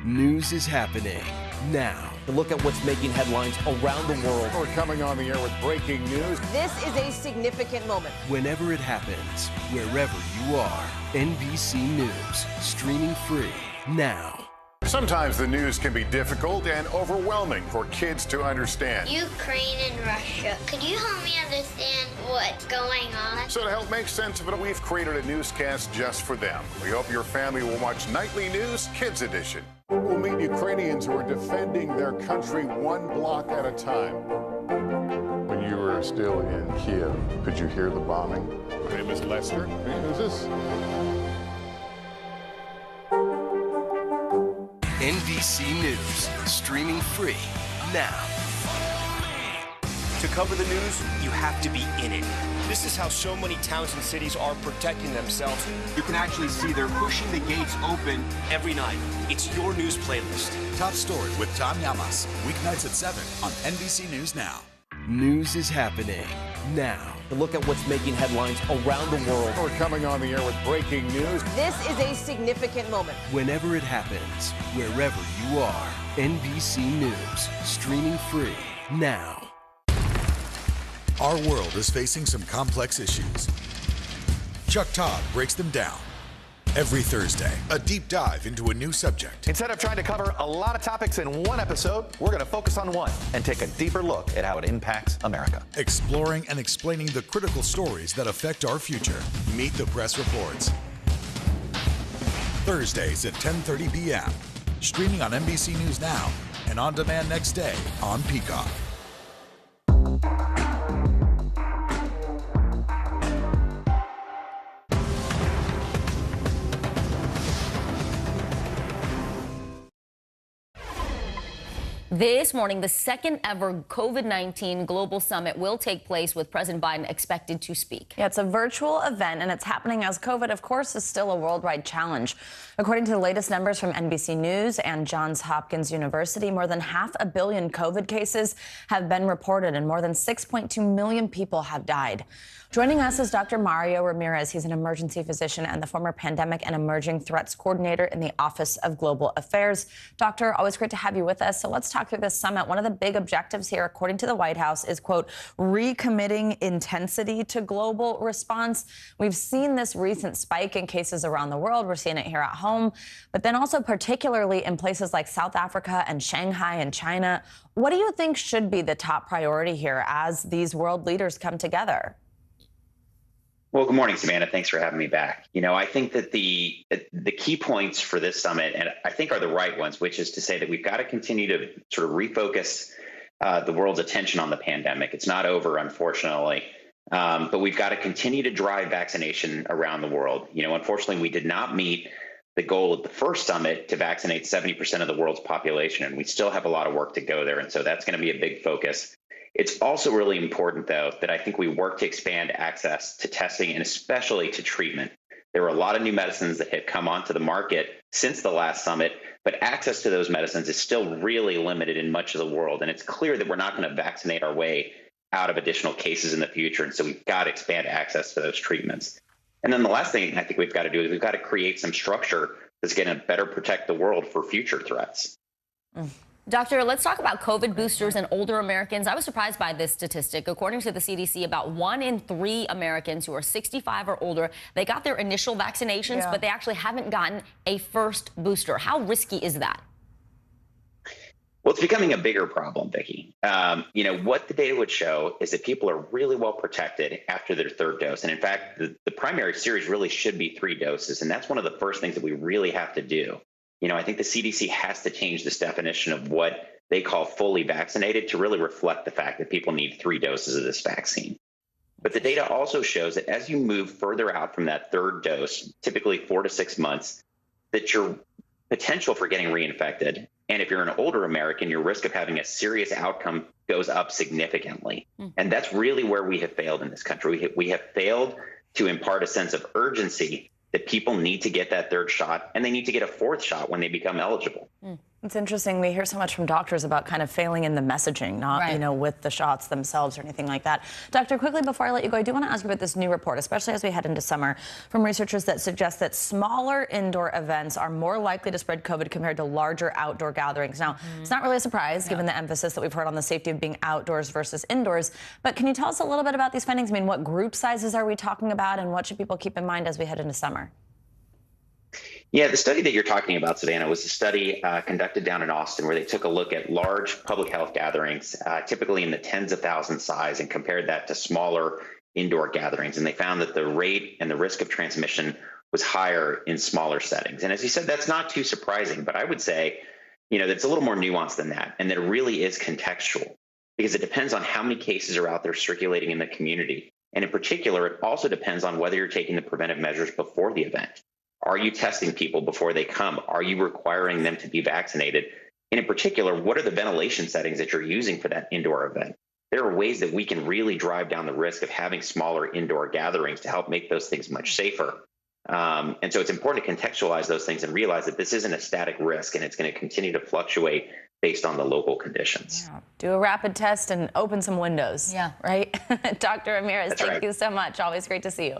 S18: News is happening now.
S19: Look at what's making headlines around the world.
S22: We're coming on the air with breaking news.
S19: This is a significant moment.
S18: Whenever it happens, wherever you are, NBC News, streaming free now.
S21: Sometimes the news can be difficult and overwhelming for kids to understand.
S24: Ukraine and Russia. Could you help me understand what's going on?
S21: So to help make sense of it, we've created a newscast just for them. We hope your family will watch Nightly News Kids Edition. We'll meet Ukrainians who are defending their country one block at a time. When you were still in Kiev, could you hear the bombing? My name is Lester. Who's this?
S18: NBC News, streaming free now.
S1: To cover the news, you have to be in it. This is how so many towns and cities are protecting themselves. You can actually see they're pushing the gates open every night. It's your news playlist.
S3: Top Story with Tom Llamas, weeknights at 7 on NBC News Now.
S18: News is happening now.
S19: To look at what's making headlines around the world.
S22: We're coming on the air with breaking news.
S19: This is a significant moment.
S18: Whenever it happens, wherever you are, NBC News, streaming free now.
S3: Our world is facing some complex issues. Chuck Todd breaks them down. Every Thursday, a deep dive into a new subject.
S7: Instead of trying to cover a lot of topics in one episode, we're going to focus on one and take a deeper look at how it impacts America.
S3: Exploring and explaining the critical stories that affect our future. Meet the Press Reports. Thursdays at 10:30 p.m. Streaming on NBC News Now and on demand next day on Peacock.
S6: This morning, the second ever COVID-19 Global Summit will take place with President Biden expected to speak.
S5: Yeah, it's a virtual event, and it's happening as COVID, of course, is still a worldwide challenge. According to the latest numbers from NBC News and Johns Hopkins University, more than 500 million COVID cases have been reported, and more than 6.2 million people have died. Joining us is Dr. Mario Ramirez. He's an emergency physician and the former Pandemic and Emerging Threats Coordinator in the Office of Global Affairs. Doctor, always great to have you with us. So let's talk through this summit. One of the big objectives here, according to the White House, is, quote, recommitting intensity to global response. We've seen this recent spike in cases around the world. We're seeing it here at home, but then also particularly in places like South Africa and Shanghai and China. What do you think should be the top priority here as these world leaders come together?
S8: Well, good morning, Savannah. Thanks for having me back. You know, I think that the key points for this summit, and I think are the right ones, which is to say that we've got to continue to sort of refocus the world's attention on the pandemic. It's not over, unfortunately, but we've got to continue to drive vaccination around the world. You know, unfortunately, we did not meet the goal of the first summit to vaccinate 70% of the world's population, and we still have a lot of work to go there. And so that's going to be a big focus. It's also really important, though, that I think we work to expand access to testing and especially to treatment. There are a lot of new medicines that have come onto the market since the last summit, but access to those medicines is still really limited in much of the world. And it's clear that we're not going to vaccinate our way out of additional cases in the future. And so we've got to expand access to those treatments. And then the last thing I think we've got to do is we've got to create some structure that's going to better protect the world for future threats.
S6: Doctor, let's talk about COVID boosters and older Americans. I was surprised by this statistic. According to the CDC, about 1 in 3 Americans who are 65 or older, they got their initial vaccinations, but they actually haven't gotten a first booster. How risky is that?
S8: Well, it's becoming a bigger problem, Vicki. You know, what the data would show is that people are really well protected after their third dose. And in fact, the primary series really should be 3 doses. And that's one of the first things that we really have to do. You know, I think the CDC has to change this definition of what they call fully vaccinated to really reflect the fact that people need 3 doses of this vaccine. But the data also shows that as you move further out from that third dose, typically 4 to 6 months, that your potential for getting reinfected, and if you're an older American, your risk of having a serious outcome goes up significantly. And that's really where we have failed in this country. We have failed to impart a sense of urgency that people need to get that third shot, and they need to get a 4th shot when they become eligible.
S5: It's interesting. We hear so much from doctors about kind of failing in the messaging, not, you know, with the shots themselves or anything like that. Doctor, quickly before I let you go, I do want to ask you about this new report, especially as we head into summer, from researchers that suggest that smaller indoor events are more likely to spread COVID compared to larger outdoor gatherings. Now, it's not really a surprise given the emphasis that we've heard on the safety of being outdoors versus indoors. But can you tell us a little bit about these findings? I mean, what group sizes are we talking about, and what should people keep in mind as we head into summer?
S8: Yeah, the study that you're talking about, Savannah, was a study conducted down in Austin where they took a look at large public health gatherings, typically in the tens of thousands size, and compared that to smaller indoor gatherings. And they found that the rate and the risk of transmission was higher in smaller settings. And as you said, that's not too surprising, but I would say, you know, that it's a little more nuanced than that, and that it really is contextual, because it depends on how many cases are out there circulating in the community. And in particular, it also depends on whether you're taking the preventive measures before the event. Are you testing people before they come? Are you requiring them to be vaccinated? And in particular, what are the ventilation settings that you're using for that indoor event? There are ways that we can really drive down the risk of having smaller indoor gatherings to help make those things much safer. And so it's important to contextualize those things and realize that this isn't a static risk, and it's going to continue to fluctuate based on the local conditions.
S5: Yeah. Do a rapid test and open some windows.
S6: Yeah.
S5: Right? Dr. Ramirez, thank you so much. Always great to see you.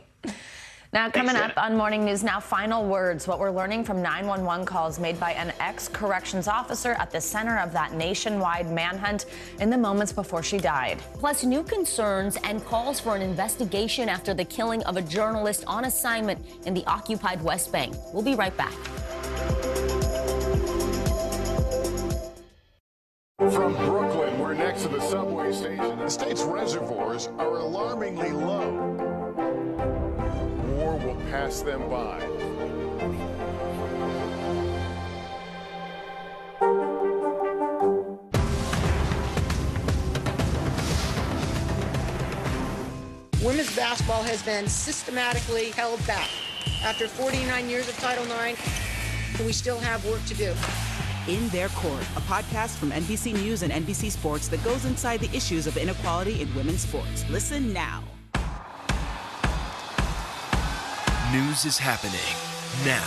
S5: Now, coming up on Morning News Now, final words, what we're learning from 911 calls made by an ex-corrections officer at the center of that nationwide manhunt in the moments before she died.
S6: Plus, new concerns and calls for an investigation after the killing of a journalist on assignment in the occupied West Bank. We'll be right back.
S22: From Brooklyn, we're next to the subway station. The state's reservoirs are alarmingly low. War will pass them by.
S9: Women's basketball has been systematically held back. After 49 years of Title IX, we still have work to do.
S11: In Their Court, a podcast from NBC News and NBC Sports that goes inside the issues of inequality in women's sports. Listen now.
S18: News is happening now.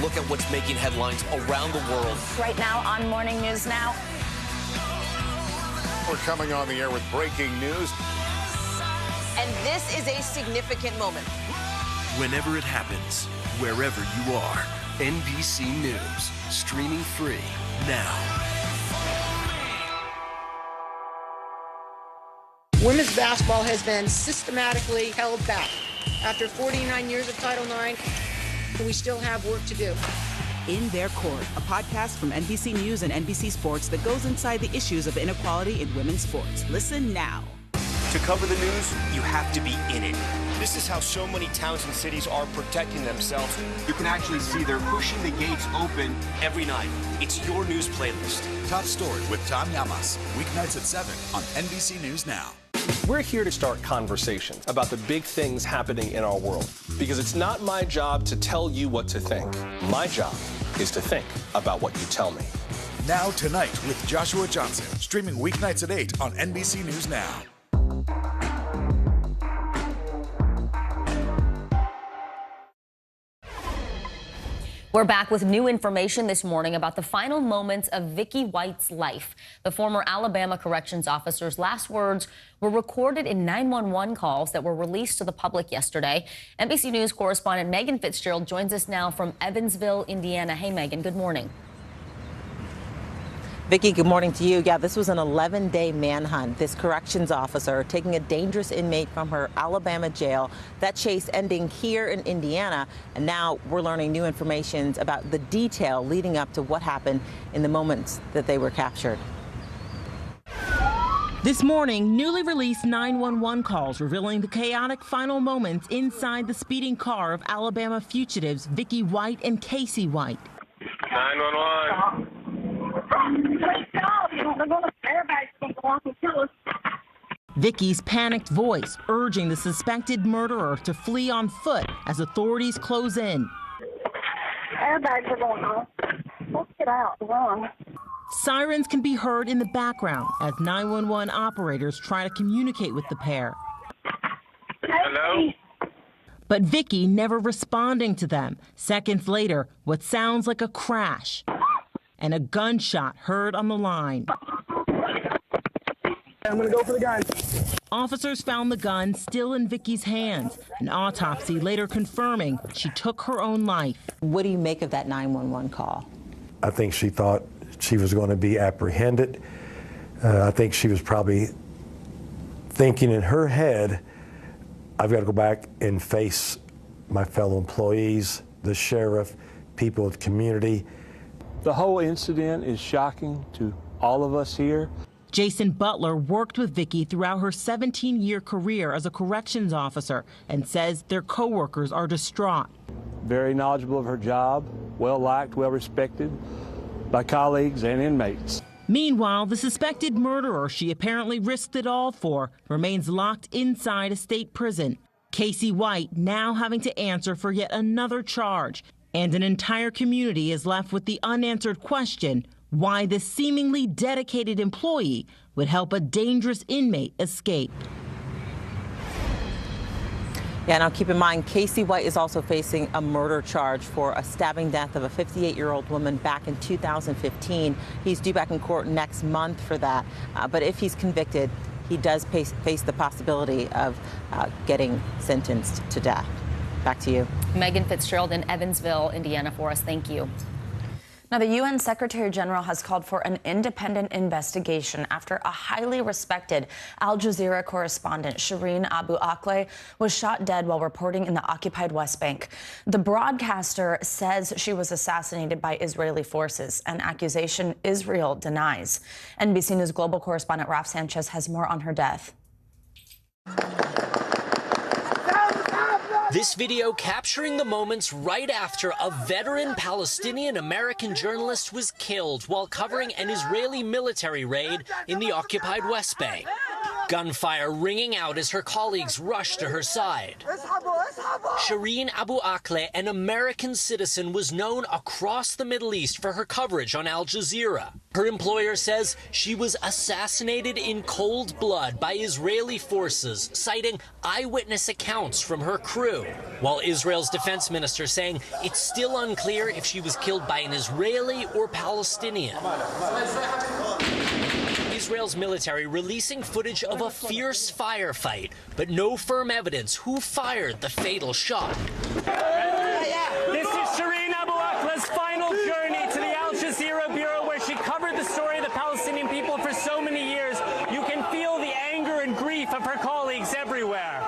S18: Look at what's making headlines around the world.
S5: Right now on Morning News Now.
S22: We're coming on the air with breaking news.
S19: And this is a significant moment.
S18: Whenever it happens, wherever you are, NBC News, streaming free now.
S9: Women's basketball has been systematically held back. After 49 years of Title IX, we still have work to do.
S11: In Their Court, a podcast from NBC News and NBC Sports that goes inside the issues of inequality in women's sports. Listen now.
S1: To cover the news, you have to be in it. This is how so many towns and cities are protecting themselves. You can actually see they're pushing the gates open every night. It's your news playlist.
S3: Top Story with Tom Llamas, weeknights at 7 on NBC News Now.
S12: We're here to start conversations about the big things happening in our world, because it's not my job to tell you what to think. My job is to think about what you tell me.
S3: Now Tonight with Joshua Johnson, streaming weeknights at 8 on NBC News Now.
S6: We're back with new information this morning about the final moments of Vicky White's life. The former Alabama corrections officer's last words were recorded in 911 calls that were released to the public yesterday. NBC News correspondent Megan Fitzgerald joins us now from Evansville, Indiana. Hey, Megan, good morning.
S13: Vicki, good morning to you. Yeah, this was an 11-day manhunt. This corrections officer taking a dangerous inmate from her Alabama jail. That chase ending here in Indiana. And now we're learning new information about the detail leading up to what happened in the moments that they were captured.
S11: This morning, newly released 911 calls revealing the chaotic final moments inside the speeding car of Alabama fugitives Vicky White and Casey White.
S20: 911.
S11: Vicky's panicked voice urging the suspected murderer to flee on foot as authorities close in.
S20: Airbags are going on. Let's get out. Run.
S11: Sirens can be heard in the background as 911 operators try to communicate with the pair.
S20: Hello?
S11: But Vicky never responding to them. Seconds later, what sounds like a crash and a gunshot heard on the line.
S20: I'm gonna go for the gun.
S11: Officers found the gun still in Vicky's hands. An autopsy later confirming she took her own life.
S13: What do you make of that 911 call?
S25: I think she thought she was going to be apprehended. I think she was probably thinking in her head, I've got to go back and face my fellow employees, the sheriff, people of the community.
S26: The whole incident is shocking to all of us here.
S11: Jason Butler worked with Vicky throughout her 17-year career as a corrections officer and says their coworkers are distraught.
S26: Very knowledgeable of her job, well-liked, well-respected by colleagues and inmates.
S11: Meanwhile, the suspected murderer she apparently risked it all for remains locked inside a state prison. Casey White now having to answer for yet another charge, and an entire community is left with the unanswered question why this seemingly dedicated employee would help a dangerous inmate escape.
S13: Yeah, now keep in mind, Casey White is also facing a murder charge for a stabbing death of a 58-year-old woman back in 2015. He's due back in court next month for that. But if he's convicted, he does face the possibility of getting sentenced to death. Back to you.
S6: Megan Fitzgerald in Evansville, Indiana for us. Thank you.
S5: Now, the UN Secretary General has called for an independent investigation after a highly respected Al Jazeera correspondent, Shireen Abu Akleh, was shot dead while reporting in the occupied West Bank. The broadcaster says she was assassinated by Israeli forces, an accusation Israel denies. NBC News global correspondent Raf Sanchez has more on her death.
S4: This video capturing the moments right after a veteran Palestinian-American journalist was killed while covering an Israeli military raid in the occupied West Bank. Gunfire ringing out as her colleagues rushed to her side. Shireen Abu Akleh, an American citizen, was known across the Middle East for her coverage on Al Jazeera. Her employer says she was assassinated in cold blood by Israeli forces, citing eyewitness accounts from her crew, while Israel's defense minister saying it's still unclear if she was killed by an Israeli or Palestinian. Israel's military releasing footage of a fierce firefight, but no firm evidence who fired the fatal shot.
S10: This is Shireen Abu Akleh's final journey to the Al Jazeera Bureau, where she covered the story of the Palestinian people for so many years. You can feel the anger and grief of her colleagues everywhere.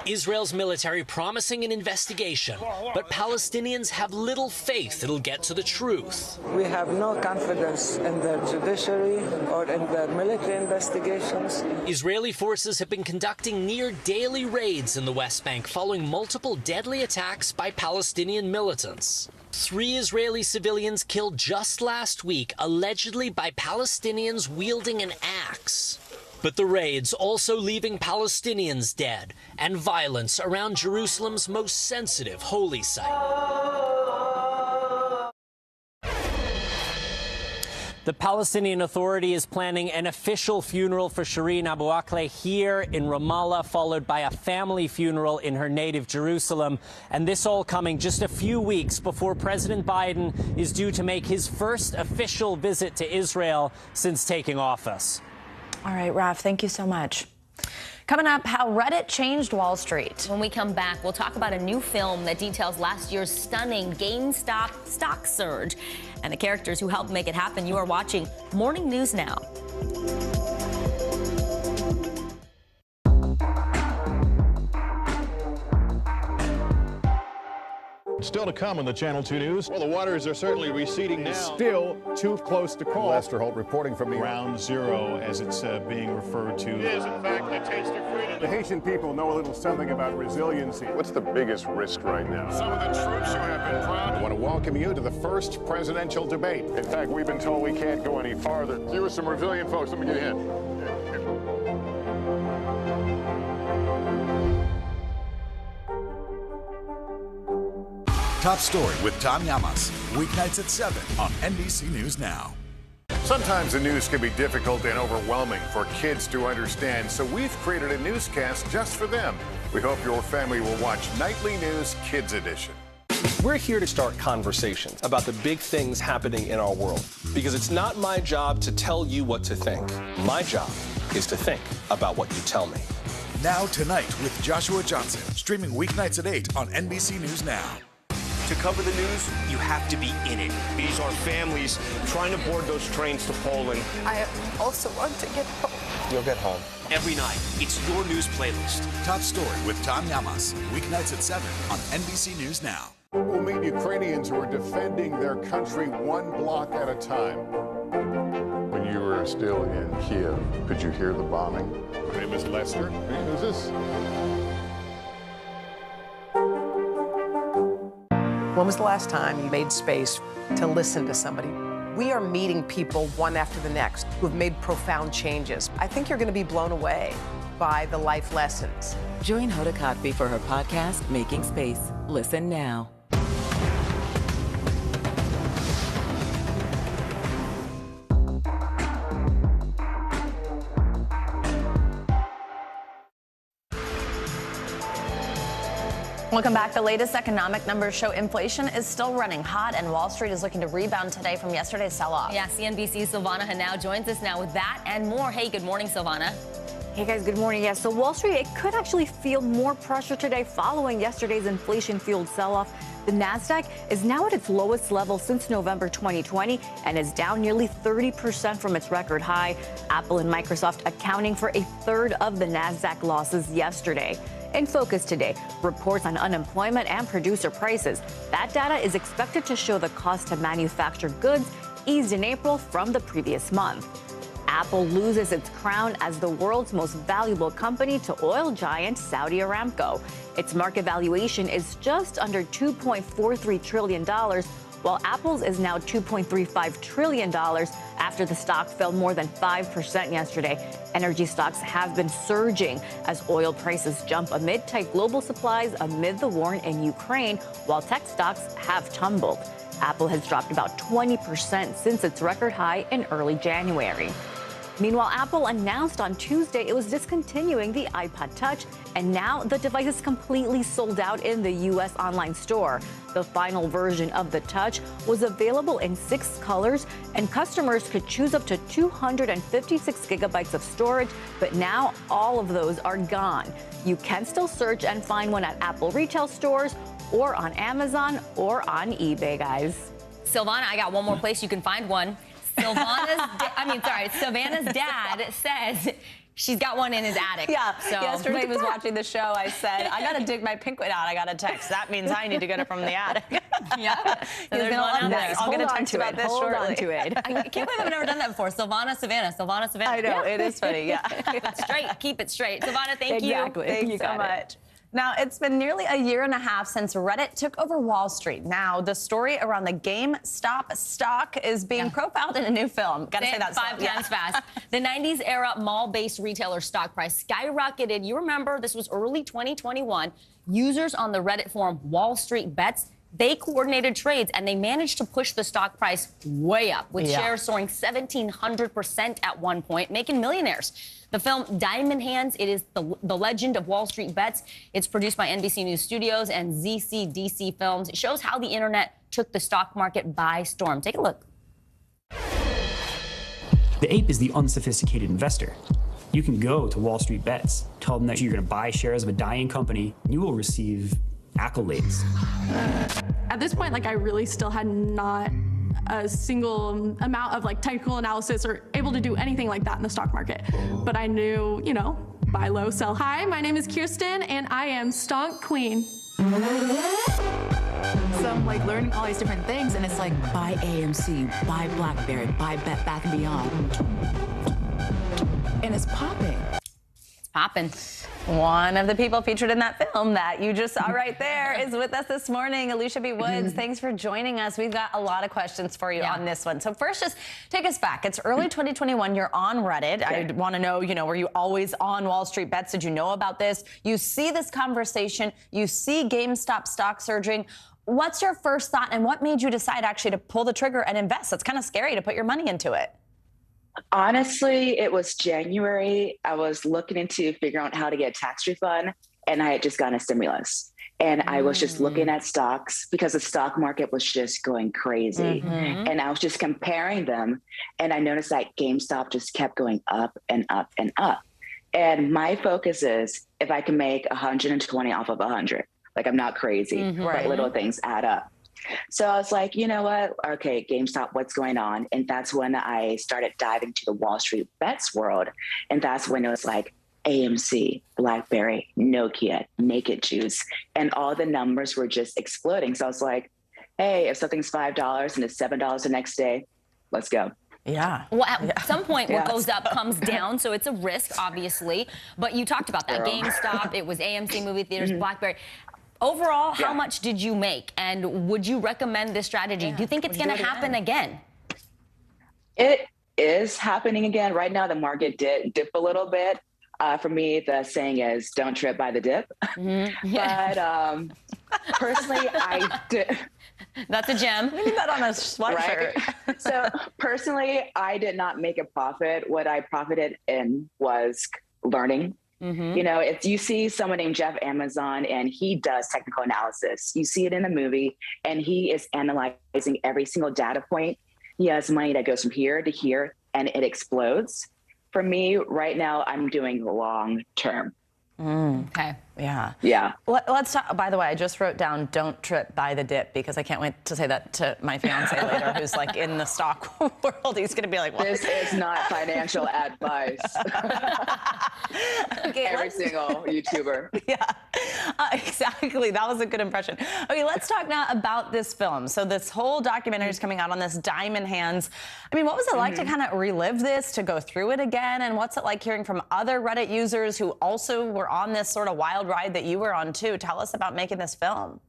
S4: Israel's military promising an investigation, but Palestinians have little faith it'll get to the truth.
S14: We have no confidence in the judiciary or in the military investigations.
S4: Israeli forces have been conducting near daily raids in the West Bank following multiple deadly attacks by Palestinian militants. 3 Israeli civilians killed just last week, allegedly by Palestinians wielding an axe. But the raids also leaving Palestinians dead and violence around Jerusalem's most sensitive holy site. The Palestinian Authority is planning an official funeral for Shireen Abu Akleh here in Ramallah, followed by a family funeral in her native Jerusalem. And this all coming just a few weeks before President Biden is due to make his first official visit to Israel since taking office.
S5: All right, Raf, thank you so much. Coming up, how Reddit changed Wall Street.
S6: When we come back, we'll talk about a new film that details last year's stunning GameStop stock surge and the characters who helped make it happen. You are watching Morning News Now.
S15: Still to come on the Channel 2 News. Well, the waters are certainly receding now.
S21: Still too close to call.
S15: Lester Holt reporting from Ground Zero, as it's being referred to. It is, in fact, a taste of freedom.
S22: The Haitian people know a little something about resiliency. What's the biggest risk right now? Some of the troops who have been proud. I want to welcome you to the first presidential debate. In fact, we've been told we can't go any farther. You with some resilient folks. Let me get a hint.
S3: Top Story with Tom Llamas, weeknights at 7 on NBC News Now.
S22: Sometimes the news can be difficult and overwhelming for kids to understand, so we've created a newscast just for them. We hope your family will watch Nightly News Kids Edition.
S12: We're here to start conversations about the big things happening in our world, because it's not my job to tell you what to think. My job is to think about what you tell me.
S3: Now Tonight with Joshua Johnson, streaming weeknights at 8 on NBC News Now.
S1: To cover the news, you have to be in it. These are families trying to board those trains to Poland.
S16: I also want to get home.
S1: You'll get home. Every night, it's your news playlist.
S3: Top Story with Tom Llamas, weeknights at 7 on NBC News Now.
S22: We'll meet Ukrainians who are defending their country one block at a time. When you were still in Kiev, could you hear the bombing? My name is Lester. Hey, who's this?
S23: When was the last time you made space to listen to somebody? We are meeting people one after the next who have made profound changes. I think you're going to be blown away by the life lessons
S2: Join Hoda Kotb for her podcast, Making Space. Listen now.
S5: Welcome back. The latest economic numbers show inflation is still running hot, and Wall Street is looking to rebound today from yesterday's sell-off.
S7: Yeah, CNBC's Silvana Hanau joins us now with that and more. Hey, good morning, Silvana.
S8: Hey guys, good morning. Yeah, so Wall Street, it could actually feel more pressure today following yesterday's inflation-fueled sell-off. The Nasdaq is now at its lowest level since November 2020 and is down nearly 30% from its record high. Apple and Microsoft accounting for a third of the Nasdaq losses yesterday. In focus today, reports on unemployment and producer prices. That data is expected to show the cost to manufacture goods eased in April from the previous month. Apple loses its crown as the world's most valuable company to oil giant Saudi Aramco. Its market valuation is just under $2.43 trillion, while Apple's is now $2.35 trillion after the stock fell more than 5% yesterday. Energy stocks have been surging as oil prices jump amid tight global supplies amid the war in Ukraine, while tech stocks have tumbled. Apple has dropped about 20% since its record high in early January. Meanwhile, Apple announced on Tuesday it was discontinuing the iPod Touch, and now the device is completely sold out in the U.S. online store. The final version of the Touch was available in 6 colors, and customers could choose up to 256 gigabytes of storage, but now all of those are gone. You can still search and find one at Apple retail stores or on Amazon or on eBay, guys.
S7: Silvana, I got one more place you can find one. Savannah's dad says she's got one in his attic.
S5: Yeah,
S7: so
S5: yesterday I was watching the show. I said, I got to dig my pink one out. I got a text. That means I need to get it from the attic.
S7: Yeah. So there's one out there.
S5: I'll get a text about this shortly.
S7: Hold on to it. I can't believe I've never done that before. Savannah, Savannah.
S5: I know, it is funny, yeah.
S7: Keep it straight. Savannah, thank you.
S5: Exactly. Thank you so much. Now, it's been nearly a year and a half since Reddit took over Wall Street. Now, the story around the GameStop stock is being profiled in a new film. Gotta say that
S7: 5 times fast. The 90s era mall-based retailer stock price skyrocketed. You remember this was early 2021. Users on the Reddit forum Wall Street Bets, they coordinated trades and they managed to push the stock price way up, with shares soaring 1,700% at one point, making millionaires. The film Diamond Hands, it is the legend of Wall Street Bets. It's produced by NBC News Studios and ZCDC Films. It shows how the internet took the stock market by storm. Take a look.
S17: The ape is the unsophisticated investor. You can go to Wall Street Bets, tell them that you're going to buy shares of a dying company, and you will receive accolades.
S19: At this point, I really still had not a single amount of technical analysis or able to do anything like that in the stock market. But I knew, buy low, sell high. My name is Kirsten and I am Stonk Queen.
S24: So I'm learning all these different things, and it's buy AMC, buy BlackBerry, buy Bed Bath & Beyond. And it's popping.
S7: Popping.
S5: One of the people featured in that film that you just saw right there is with us this morning. Alicia B. Woods, thanks for joining us. We've got a lot of questions for you on this one. So first, just take us back. It's early 2021. You're on Reddit. I want to know, were you always on Wall Street Bets? Did you know about this? You see this conversation. You see GameStop stock surging. What's your first thought, and what made you decide actually to pull the trigger and invest? It's kind of scary to put your money into it.
S27: Honestly, it was January. I was looking into figuring out how to get a tax refund, and I had just gotten a stimulus. And I was just looking at stocks because the stock market was just going crazy. And I was just comparing them, and I noticed that GameStop just kept going up and up and up. And my focus is if I can make 120 off of 100. I'm not crazy, but little things add up. So I was like, you know what? Okay, GameStop, what's going on? And that's when I started diving to the Wall Street Bets world. And that's when it was AMC, BlackBerry, Nokia, Naked Juice, and all the numbers were just exploding. So I was like, hey, if something's $5 and it's $7 the next day, let's go.
S5: Yeah.
S7: Well, at some point, what goes up comes down, so it's a risk, obviously. But you talked about that. GameStop, it was AMC movie theaters, BlackBerry. Overall, how much did you make? And would you recommend this strategy? Do you think it's going to happen again?
S27: It is happening again. Right now, the market did dip a little bit. For me, the saying is "Don't trip by the dip." But personally, I did.
S7: That's a gem.
S5: We need that on a sweatshirt.
S27: Right? So personally, I did not make a profit. What I profited in was learning. You know, if you see someone named Jeff Amazon and he does technical analysis, you see it in the movie and he is analyzing every single data point. He has money that goes from here to here and it explodes. For me right now, I'm doing long term.
S7: Okay.
S5: Yeah.
S27: Yeah.
S5: Let's talk. By the way, I just wrote down "Don't trip by the dip" because I can't wait to say that to my fiance later, who's like in the stock world. He's going to be like, "What?"
S27: This is not financial advice.
S5: Okay,
S27: every single YouTuber.
S5: Yeah, exactly. That was a good impression. Okay, let's talk now about this film. So this whole documentary is coming out on this Diamond Hands. I mean, what was it like to kind of relive this, to go through it again? And what's it like hearing from other Reddit users who also were on this sort of wild ride that you were on too? Tell us about making this film.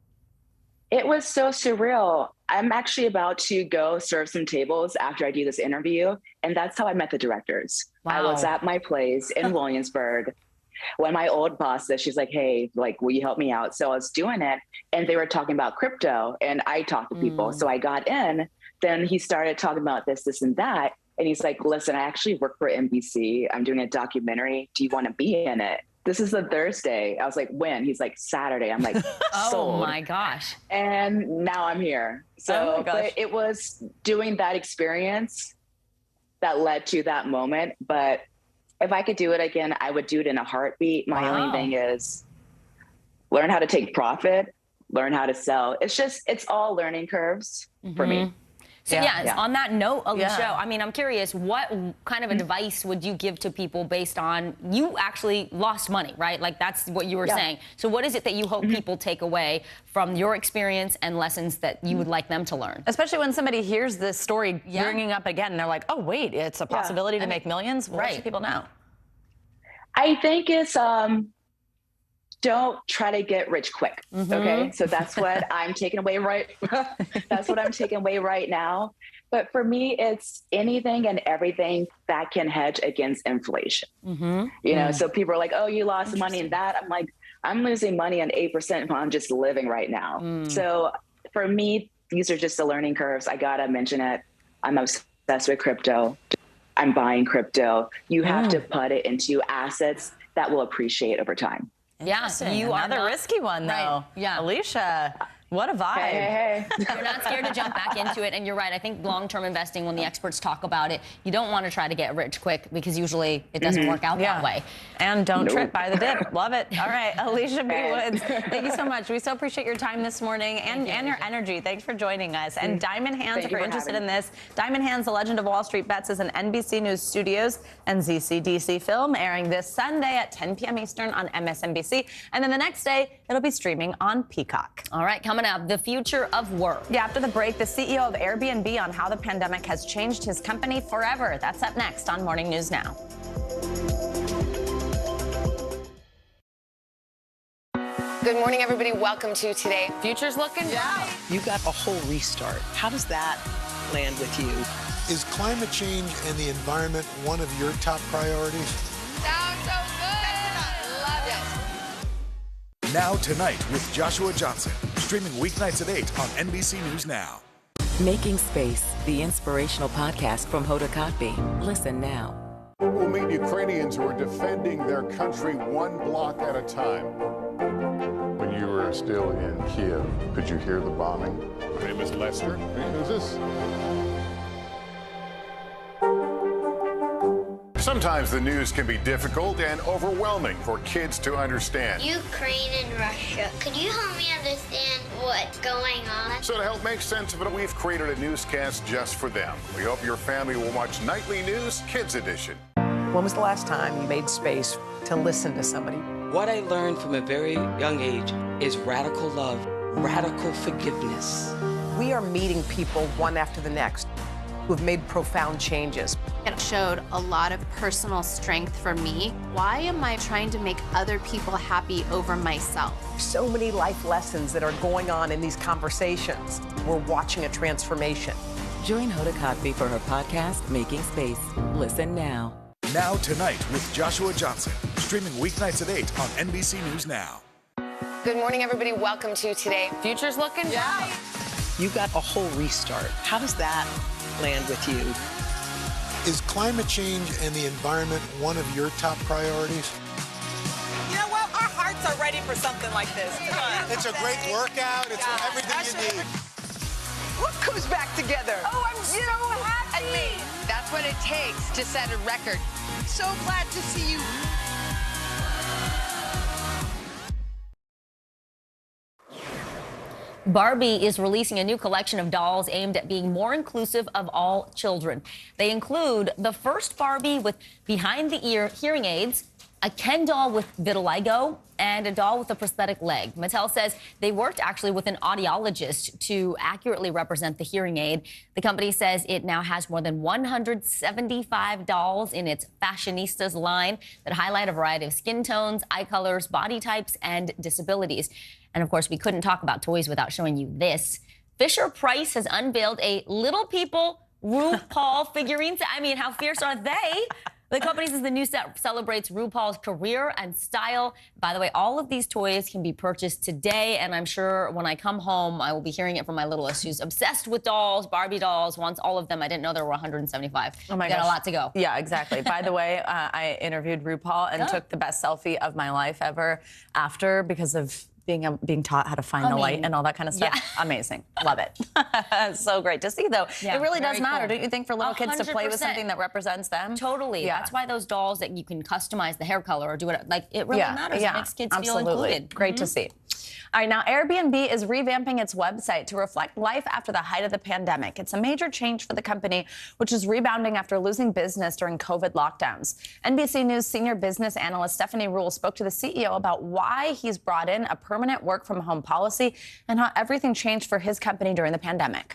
S27: It was so surreal. I'm actually about to go serve some tables after I do this interview. And that's how I met the directors.
S7: Wow.
S27: I was at my place in Williamsburg when my old boss said, she's like, hey, like, will you help me out? So I was doing it and they were talking about crypto and I talked to people. So I got in, then he started talking about this, and that. And he's like, listen, I actually work for NBC. I'm doing a documentary. Do you want to be in it? This is a Thursday. I was like, when? He's like, Saturday. I'm like, sold.
S7: Oh my gosh.
S27: And now I'm here. So but it was doing that experience that led to that moment. But if I could do it again, I would do it in a heartbeat. My only thing is learn how to take profit, learn how to sell. It's all learning curves for me.
S7: So on that note, Alicia, I mean, I'm curious, what kind of advice would you give to people based on, you actually lost money, right? Like that's what you were saying. So what is it that you hope people take away from your experience and lessons that you would like them to learn?
S5: Especially when somebody hears this story bringing up again and they're like, oh, wait, it's a possibility to make millions? What should people know?
S27: I think it's, don't try to get rich quick. Okay. So that's what I'm taking away that's what I'm taking away right now. But for me, it's anything and everything that can hedge against inflation. You know, so people are like, oh, you lost money in that. I'm like, I'm losing money on 8% while I'm just living right now. So for me, these are just the learning curves. I gotta mention it. I'm obsessed with crypto. I'm buying crypto. You have to put it into assets that will appreciate over time.
S7: Yeah, you are
S5: another risky one, though.
S7: Right. Yeah,
S5: Alicia, what a vibe.
S27: Hey.
S7: You're not scared to jump back into it, and you're right. I think long-term investing, when the experts talk about it, you don't want to try to get rich quick because usually it doesn't work out that way.
S5: And don't trip by the dip. Love it. All right, Alicia B. Woods, thank you so much. We so appreciate your time this morning and your energy. Thanks for joining us. And Diamond Hands, if you're interested in this, Diamond Hands, The Legend of Wall Street Bets is an NBC News Studios and ZCDC film airing this Sunday at 10 p.m. Eastern on MSNBC. And then the next day, it'll be streaming on Peacock.
S7: All right, coming up, the future of work.
S5: Yeah, after the break, the CEO of Airbnb on how the pandemic has changed his company forever. That's up next on Morning News Now.
S9: Good morning, everybody. Welcome to Today. Future's looking bright.
S11: You got a whole restart. How does that land with you?
S3: Is climate change and the environment one of your top priorities?
S9: Sounds so good. Love it.
S3: Now Tonight with Joshua Johnson. Streaming weeknights at 8 on NBC News Now.
S2: Making Space, the inspirational podcast from Hoda Kotb. Listen now.
S22: We'll meet Ukrainians who are defending their country one block at a time. When you were still in Kiev, could you hear the bombing? My name is Lester. Who's this? Sometimes the news can be difficult and overwhelming for kids to understand.
S13: Ukraine and Russia. Could you help me understand what's going on?
S22: So to help make sense of it, we've created a newscast just for them. We hope your family will watch Nightly News Kids Edition.
S23: When was the last time you made space to listen to somebody?
S18: What I learned from a very young age is radical love, radical forgiveness.
S23: We are meeting people one after the next who've made profound changes.
S20: It showed a lot of personal strength for me. Why am I trying to make other people happy over myself?
S23: So many life lessons that are going on in these conversations. We're watching a transformation.
S2: Join Hoda Kotb for her podcast, Making Space. Listen now.
S3: Now Tonight with Joshua Johnson. Streaming weeknights at 8 on NBC News Now.
S9: Good morning, everybody. Welcome to Today. Future's looking bright.
S11: You got a whole restart. How does that land with you?
S4: Is climate change and the environment one of your top priorities?
S6: You know what? Our hearts are ready for something like this. Come on.
S4: It's a great workout. It's everything you need.
S6: Look who's back together.
S10: Oh, I'm so happy.
S6: And me.
S10: That's what it takes to set a record. So glad to see you.
S7: Barbie is releasing a new collection of dolls aimed at being more inclusive of all children. They include the first Barbie with behind-the-ear hearing aids, a Ken doll with vitiligo, and a doll with a prosthetic leg. Mattel says they worked actually with an audiologist to accurately represent the hearing aid. The company says it now has more than 175 dolls in its Fashionistas line that highlight a variety of skin tones, eye colors, body types, and disabilities. And of course, we couldn't talk about toys without showing you this. Fisher-Price has unveiled a Little People RuPaul figurine. I mean, how fierce are they? The company says the new set celebrates RuPaul's career and style. By the way, all of these toys can be purchased today, and I'm sure when I come home, I will be hearing it from my littlest, who's obsessed with dolls, Barbie dolls, wants all of them. I didn't know there were 175.
S5: Oh my
S7: gosh. Got a lot to go.
S5: Yeah, exactly. By the way, I interviewed RuPaul and took the best selfie of my life ever after because of being taught how to find the light and all that kind of stuff. Yeah. Amazing. Love it. So great to see, though.
S7: Yeah,
S5: it really does matter,
S7: cool.
S5: don't you think, for little kids to play with something that represents them?
S7: Totally.
S5: Yeah.
S7: That's why those dolls that you can customize the hair color or do it, like, it really matters.
S5: Yeah.
S7: It makes kids
S5: Absolutely.
S7: feel included.
S5: Great to see. All right, now Airbnb is revamping its website to reflect life after the height of the pandemic. It's a major change for the company, which is rebounding after losing business during COVID lockdowns. NBC News senior business analyst Stephanie Rule spoke to the CEO about why he's brought in a permanent work-from-home policy and how everything changed for his company during the pandemic.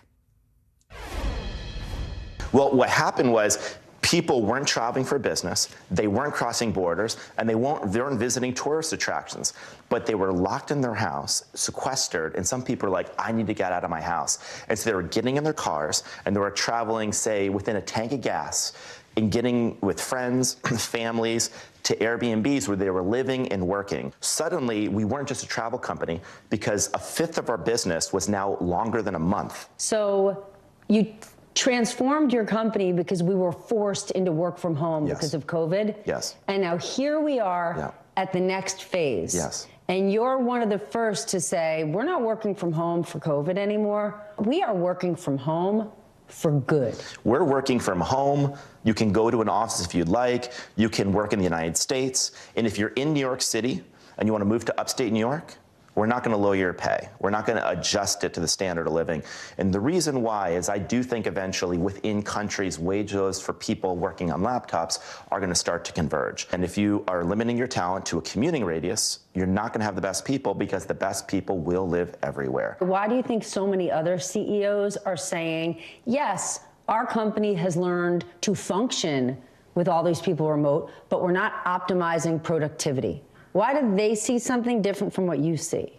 S14: Well, what happened was people weren't traveling for business, they weren't crossing borders, and they weren't visiting tourist attractions, but they were locked in their house, sequestered, and some people were like, I need to get out of my house. And so they were getting in their cars, and they were traveling, say, within a tank of gas, and getting with friends, families, to Airbnbs where they were living and working. Suddenly, we weren't just a travel company because a fifth of our business was now longer than a month.
S21: So you transformed your company because we were forced into work from home because of COVID.
S14: Yes.
S21: And now here we are at the next phase.
S14: Yes.
S21: And you're one of the first to say, we're not working from home for COVID anymore. We are working from home for good.
S14: We're working from home. You can go to an office if you'd like. You can work in the United States. And if you're in New York City and you want to move to upstate New York, we're not going to lower your pay. We're not going to adjust it to the standard of living. And the reason why is I do think eventually within countries, wages for people working on laptops are going to start to converge. And if you are limiting your talent to a commuting radius, you're not going to have the best people because the best people will live everywhere.
S21: Why do you think so many other CEOs are saying, yes, our company has learned to function with all these people remote, but we're not optimizing productivity? Why did they see something different from what you see?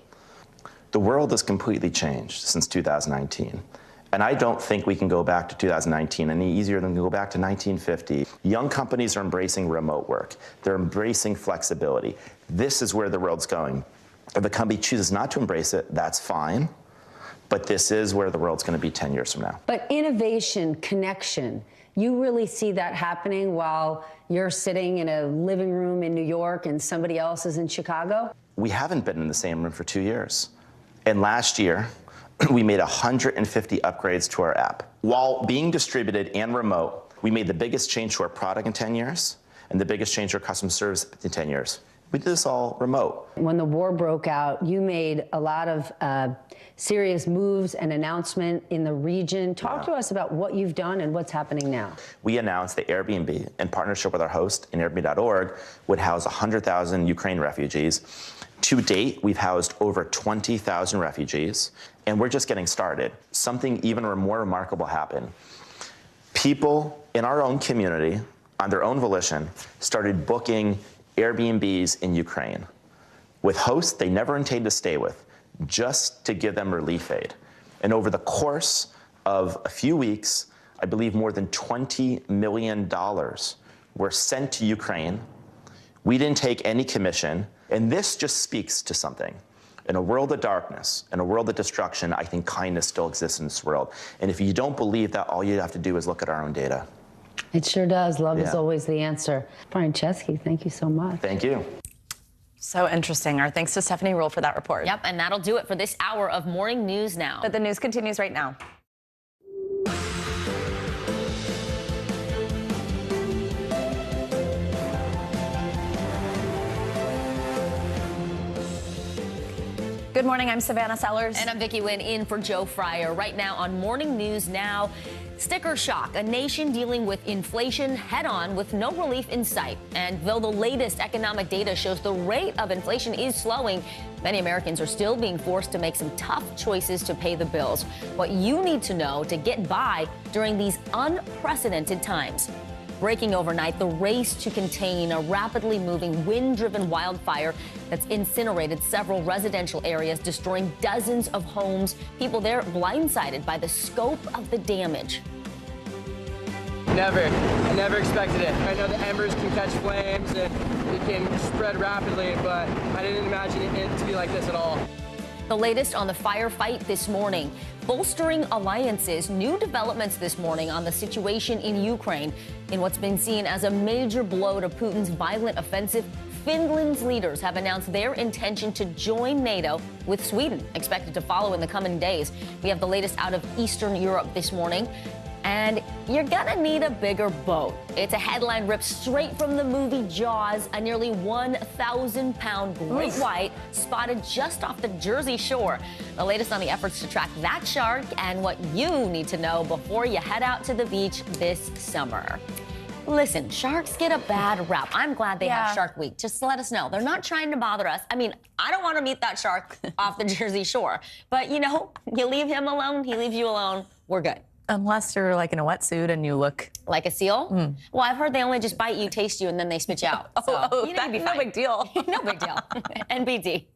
S14: The world has completely changed since 2019. And I don't think we can go back to 2019 any easier than to go back to 1950. Young companies are embracing remote work. They're embracing flexibility. This is where the world's going. If a company chooses not to embrace it, that's fine. But this is where the world's going to be 10 years from now.
S21: But innovation, connection, you really see that happening while you're sitting in a living room in New York and somebody else is in Chicago?
S14: We haven't been in the same room for 2 years. And last year, we made 150 upgrades to our app. While being distributed and remote, we made the biggest change to our product in 10 years and the biggest change to our customer service in 10 years. We did this all remote.
S21: When the war broke out, you made a lot of serious moves and announcement in the region. Talk to us about what you've done and what's happening now.
S14: We announced that Airbnb, in partnership with our host in Airbnb.org, would house 100,000 Ukraine refugees. To date, we've housed over 20,000 refugees, and we're just getting started. Something even more remarkable happened. People in our own community, on their own volition, started booking Airbnbs in Ukraine with hosts they never intended to stay with, just to give them relief aid. And over the course of a few weeks, I believe more than $20 million were sent to Ukraine We didn't take any commission, and this just speaks to something. In a world of darkness, in a world of destruction, I think kindness still exists in this world. And if you don't believe that, all you have to do is look at our own data.
S21: It sure does. Love is always the answer. Brian Chesky, thank you so much.
S14: Thank you.
S5: So interesting. Our thanks to Stephanie Rule for that report.
S7: Yep, and that'll do it for this hour of Morning News Now.
S5: But the news continues right now. Good morning, I'm Savannah Sellers.
S7: And I'm Vicki Wynn in for Joe Fryer. Right now on Morning News Now, sticker shock, a nation dealing with inflation head-on with no relief in sight. And though the latest economic data shows the rate of inflation is slowing, many Americans are still being forced to make some tough choices to pay the bills. What you need to know to get by during these unprecedented times. Breaking overnight, the race to contain a rapidly moving wind-driven wildfire that's incinerated several residential areas, destroying dozens of homes. People there blindsided by the scope of the damage.
S1: I never expected it. I know the embers can catch flames and it can spread rapidly, but I didn't imagine it to be like this at all.
S7: The latest on the firefight this morning, bolstering alliances, new developments this morning on the situation in Ukraine. In what's been seen as a major blow to Putin's violent offensive, Finland's leaders have announced their intention to join NATO, with Sweden expected to follow in the coming days. We have the latest out of Eastern Europe this morning. And you're gonna need a bigger boat. It's a headline ripped straight from the movie Jaws. A nearly 1,000-pound great white spotted just off the Jersey shore. The latest on the efforts to track that shark and what you need to know before you head out to the beach this summer. Listen, sharks get a bad rap. I'm glad they have Shark Week. Just let us know. They're not trying to bother us. I mean, I don't want to meet that shark off the Jersey shore. But, you know, you leave him alone, he leaves you alone, we're good.
S5: Unless you're like in a wetsuit and you look
S7: like a seal. Well, I've heard they only just bite you, taste you, and then they spit you out. So, you know,
S5: no big deal.
S7: No big deal. NBD.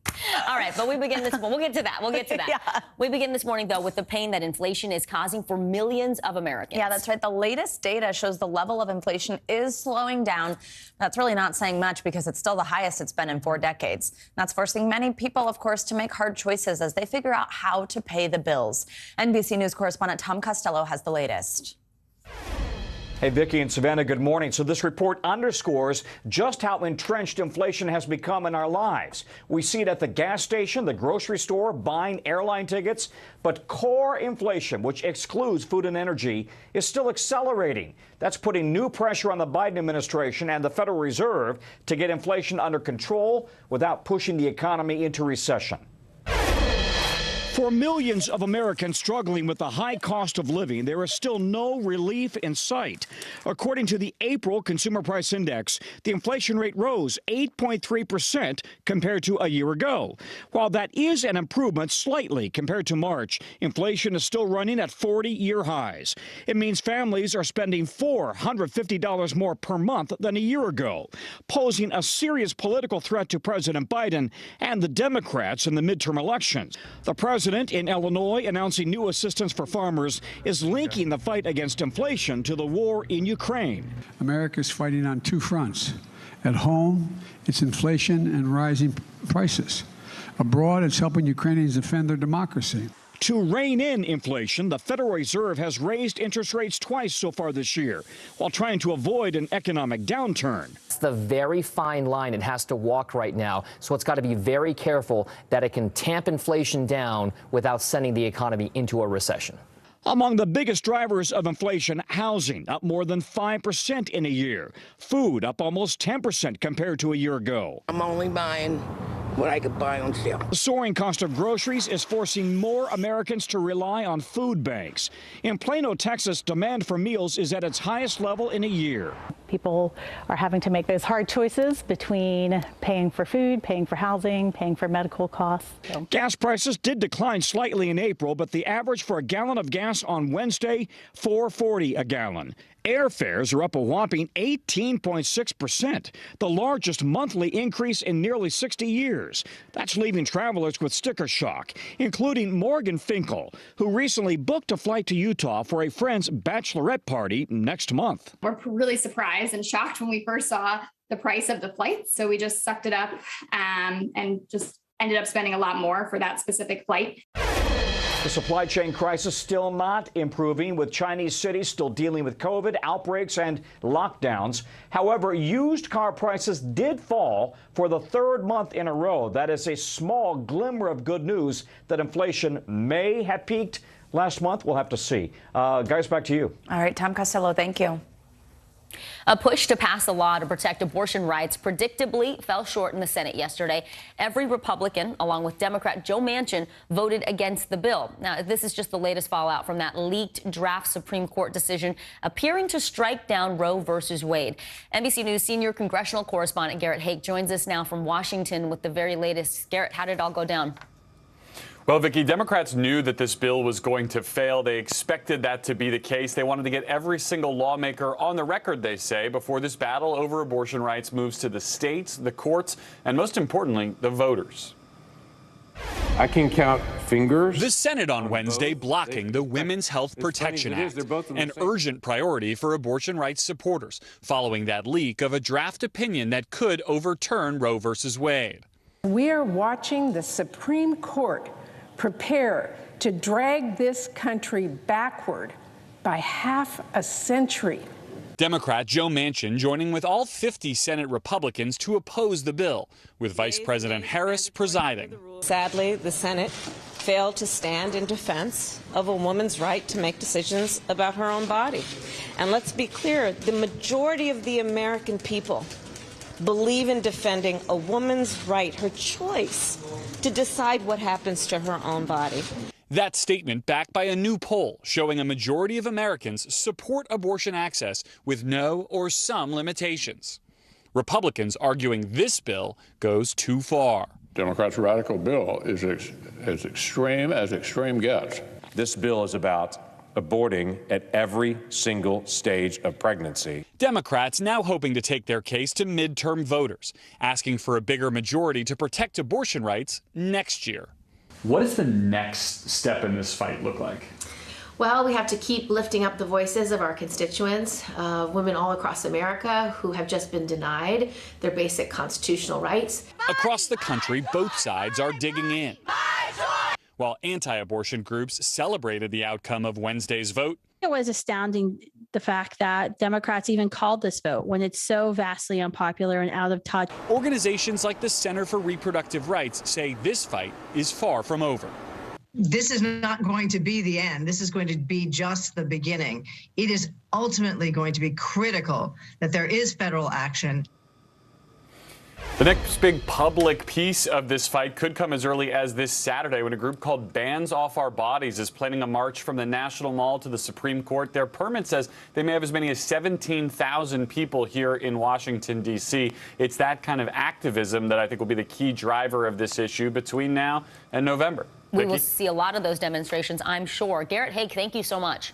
S7: All right, but we begin this. We'll get to that. We'll get to that.
S5: Yeah.
S7: We begin this morning, though, with the pain that inflation is causing for millions of Americans.
S5: Yeah, that's right. The latest data shows the level of inflation is slowing down. That's really not saying much because it's still the highest it's been in 4 decades. That's forcing many people, of course, to make hard choices as they figure out how to pay the bills. NBC News correspondent Tom Costello has the latest.
S8: Hey, Vicki and Savannah, good morning. So this report underscores just how entrenched inflation has become in our lives. We see it at the gas station, the grocery store, buying airline tickets. But core inflation, which excludes food and energy, is still accelerating. That's putting new pressure on the Biden administration and the Federal Reserve to get inflation under control without pushing the economy into recession. For millions of Americans struggling with the high cost of living, there is still no relief in sight. According to the April Consumer Price Index, the inflation rate rose 8.3% compared to a year ago. While that is an improvement slightly compared to March, inflation is still running at 40-year highs. It means families are spending $450 more per month than a year ago, posing a serious political threat to President Biden and the Democrats in the midterm elections. The president in Illinois announcing new assistance for farmers is linking the fight against inflation to the war in Ukraine.
S12: America's fighting on 2 fronts. At home, it's inflation and rising prices. Abroad, it's helping Ukrainians defend their democracy.
S8: To rein in inflation, the Federal Reserve has raised interest rates twice so far this year, while trying to avoid an economic downturn.
S15: It's the very fine line it has to walk right now, so it's got to be very careful that it can tamp inflation down without sending the economy into a recession.
S8: Among the biggest drivers of inflation, housing up more than 5% in a year. Food up almost 10% compared to a year ago.
S16: I'm only buying what I could buy on sale.
S8: The soaring cost of groceries is forcing more Americans to rely on food banks. In Plano, Texas, demand for meals is at its highest level in a year.
S25: People are having to make those hard choices between paying for food, paying for housing, paying for medical costs.
S8: Gas prices did decline slightly in April, but the average for a gallon of gas on Wednesday, $4.40 a gallon. Airfares are up a whopping 18.6%, the largest monthly increase in nearly 60 years. That's leaving travelers with sticker shock, including Morgan Finkel, who recently booked a flight to Utah for a friend's bachelorette party next month.
S26: We're really surprised and shocked when we first saw
S13: the price of the flights. So we just sucked it up and just ended up spending a lot more for that specific flight.
S8: The supply chain crisis still not improving, with Chinese cities still dealing with COVID outbreaks and lockdowns. However, used car prices did fall for the third month in a row. That is a small glimmer of good news that inflation may have peaked last month. We'll have to see. Guys, back to you.
S5: All right, Tom Costello, thank you.
S7: A push to pass a law to protect abortion rights predictably fell short in the Senate yesterday. Every Republican, along with Democrat Joe Manchin, voted against the bill. Now, this is just the latest fallout from that leaked draft Supreme Court decision appearing to strike down Roe versus Wade. NBC News senior congressional correspondent Garrett Haake joins us now from Washington with the very latest. Garrett, how did it all go down?
S17: Well, Vicki, Democrats knew that this bill was going to fail. They expected that to be the case. They wanted to get every single lawmaker on the record, they say, before this battle over abortion rights moves to the states, the courts, and most importantly, the voters.
S19: I can count fingers.
S22: The Senate on Wednesday blocking the Women's Health Protection Act, an urgent priority for abortion rights supporters, following that leak of a draft opinion that could overturn Roe versus Wade.
S24: We are watching the Supreme Court prepare to drag this country backward by half a century.
S22: Democrat Joe Manchin joining with all 50 Senate Republicans to oppose the bill, with Vice President Harris presiding.
S26: Sadly, the Senate failed to stand in defense of a woman's right to make decisions about her own body. And let's be clear, the majority of the American people believe in defending a woman's right, her choice, to decide what happens to her own body.
S22: That statement backed by a new poll showing a majority of Americans support abortion access with no or some limitations. Republicans arguing this bill goes too far.
S19: Democrats' radical bill is as extreme gets.
S27: This bill is about aborting at every single stage of pregnancy.
S22: Democrats now hoping to take their case to midterm voters, asking for a bigger majority to protect abortion rights next year.
S28: What does the next step in this fight look like?
S29: Well, we have to keep lifting up the voices of our constituents, women all across America who have just been denied their basic constitutional rights.
S22: Across the country, both sides are digging in. While anti-abortion groups celebrated the outcome of Wednesday's vote.
S30: It was astounding, the fact that Democrats even called this vote when it's so vastly unpopular and out of touch.
S22: Organizations like the Center for Reproductive Rights say this fight is far from over.
S31: This is not going to be the end. This is going to be just the beginning. It is ultimately going to be critical that there is federal action.
S17: The next big public piece of this fight could come as early as this Saturday when a group called Bands Off Our Bodies is planning a march from the National Mall to the Supreme Court. Their permit says they may have as many as 17,000 people here in Washington, D.C. It's that kind of activism that I think will be the key driver of this issue between now and November.
S7: We will see a lot of those demonstrations, I'm sure. Garrett Haake, thank you so much.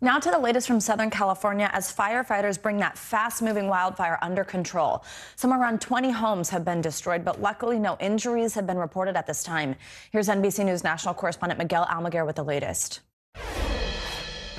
S5: Now to the latest from Southern California as firefighters bring that fast-moving wildfire under control. Somewhere around 20 homes have been destroyed, but luckily no injuries have been reported at this time. Here's NBC News national correspondent Miguel Almaguer with the latest.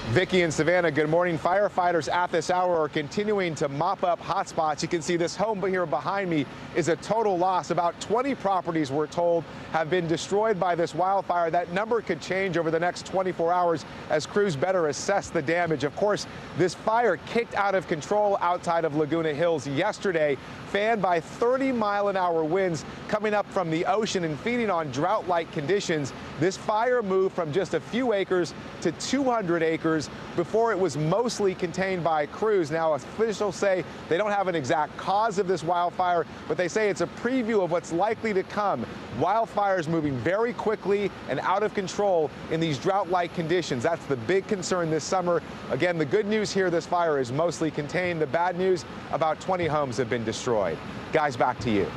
S32: Vicki and Savannah, good morning. Firefighters at this hour are continuing to mop up hot spots. You can see this home here behind me is a total loss. About 20 properties, we're told, have been destroyed by this wildfire. That number could change over the next 24 hours as crews better assess the damage. Of course, this fire kicked out of control outside of Laguna Hills yesterday, fanned by 30-mile-an-hour winds coming up from the ocean and feeding on drought-like conditions. This fire moved from just a few acres to 200 acres before it was mostly contained by crews. Now, officials say they don't have an exact cause of this wildfire, but they say it's a preview of what's likely to come. Wildfires moving very quickly and out of control in these drought-like conditions. That's the big concern this summer. Again, the good news here, this fire is mostly contained. The bad news, about 20 homes have been destroyed. Guys, back to you.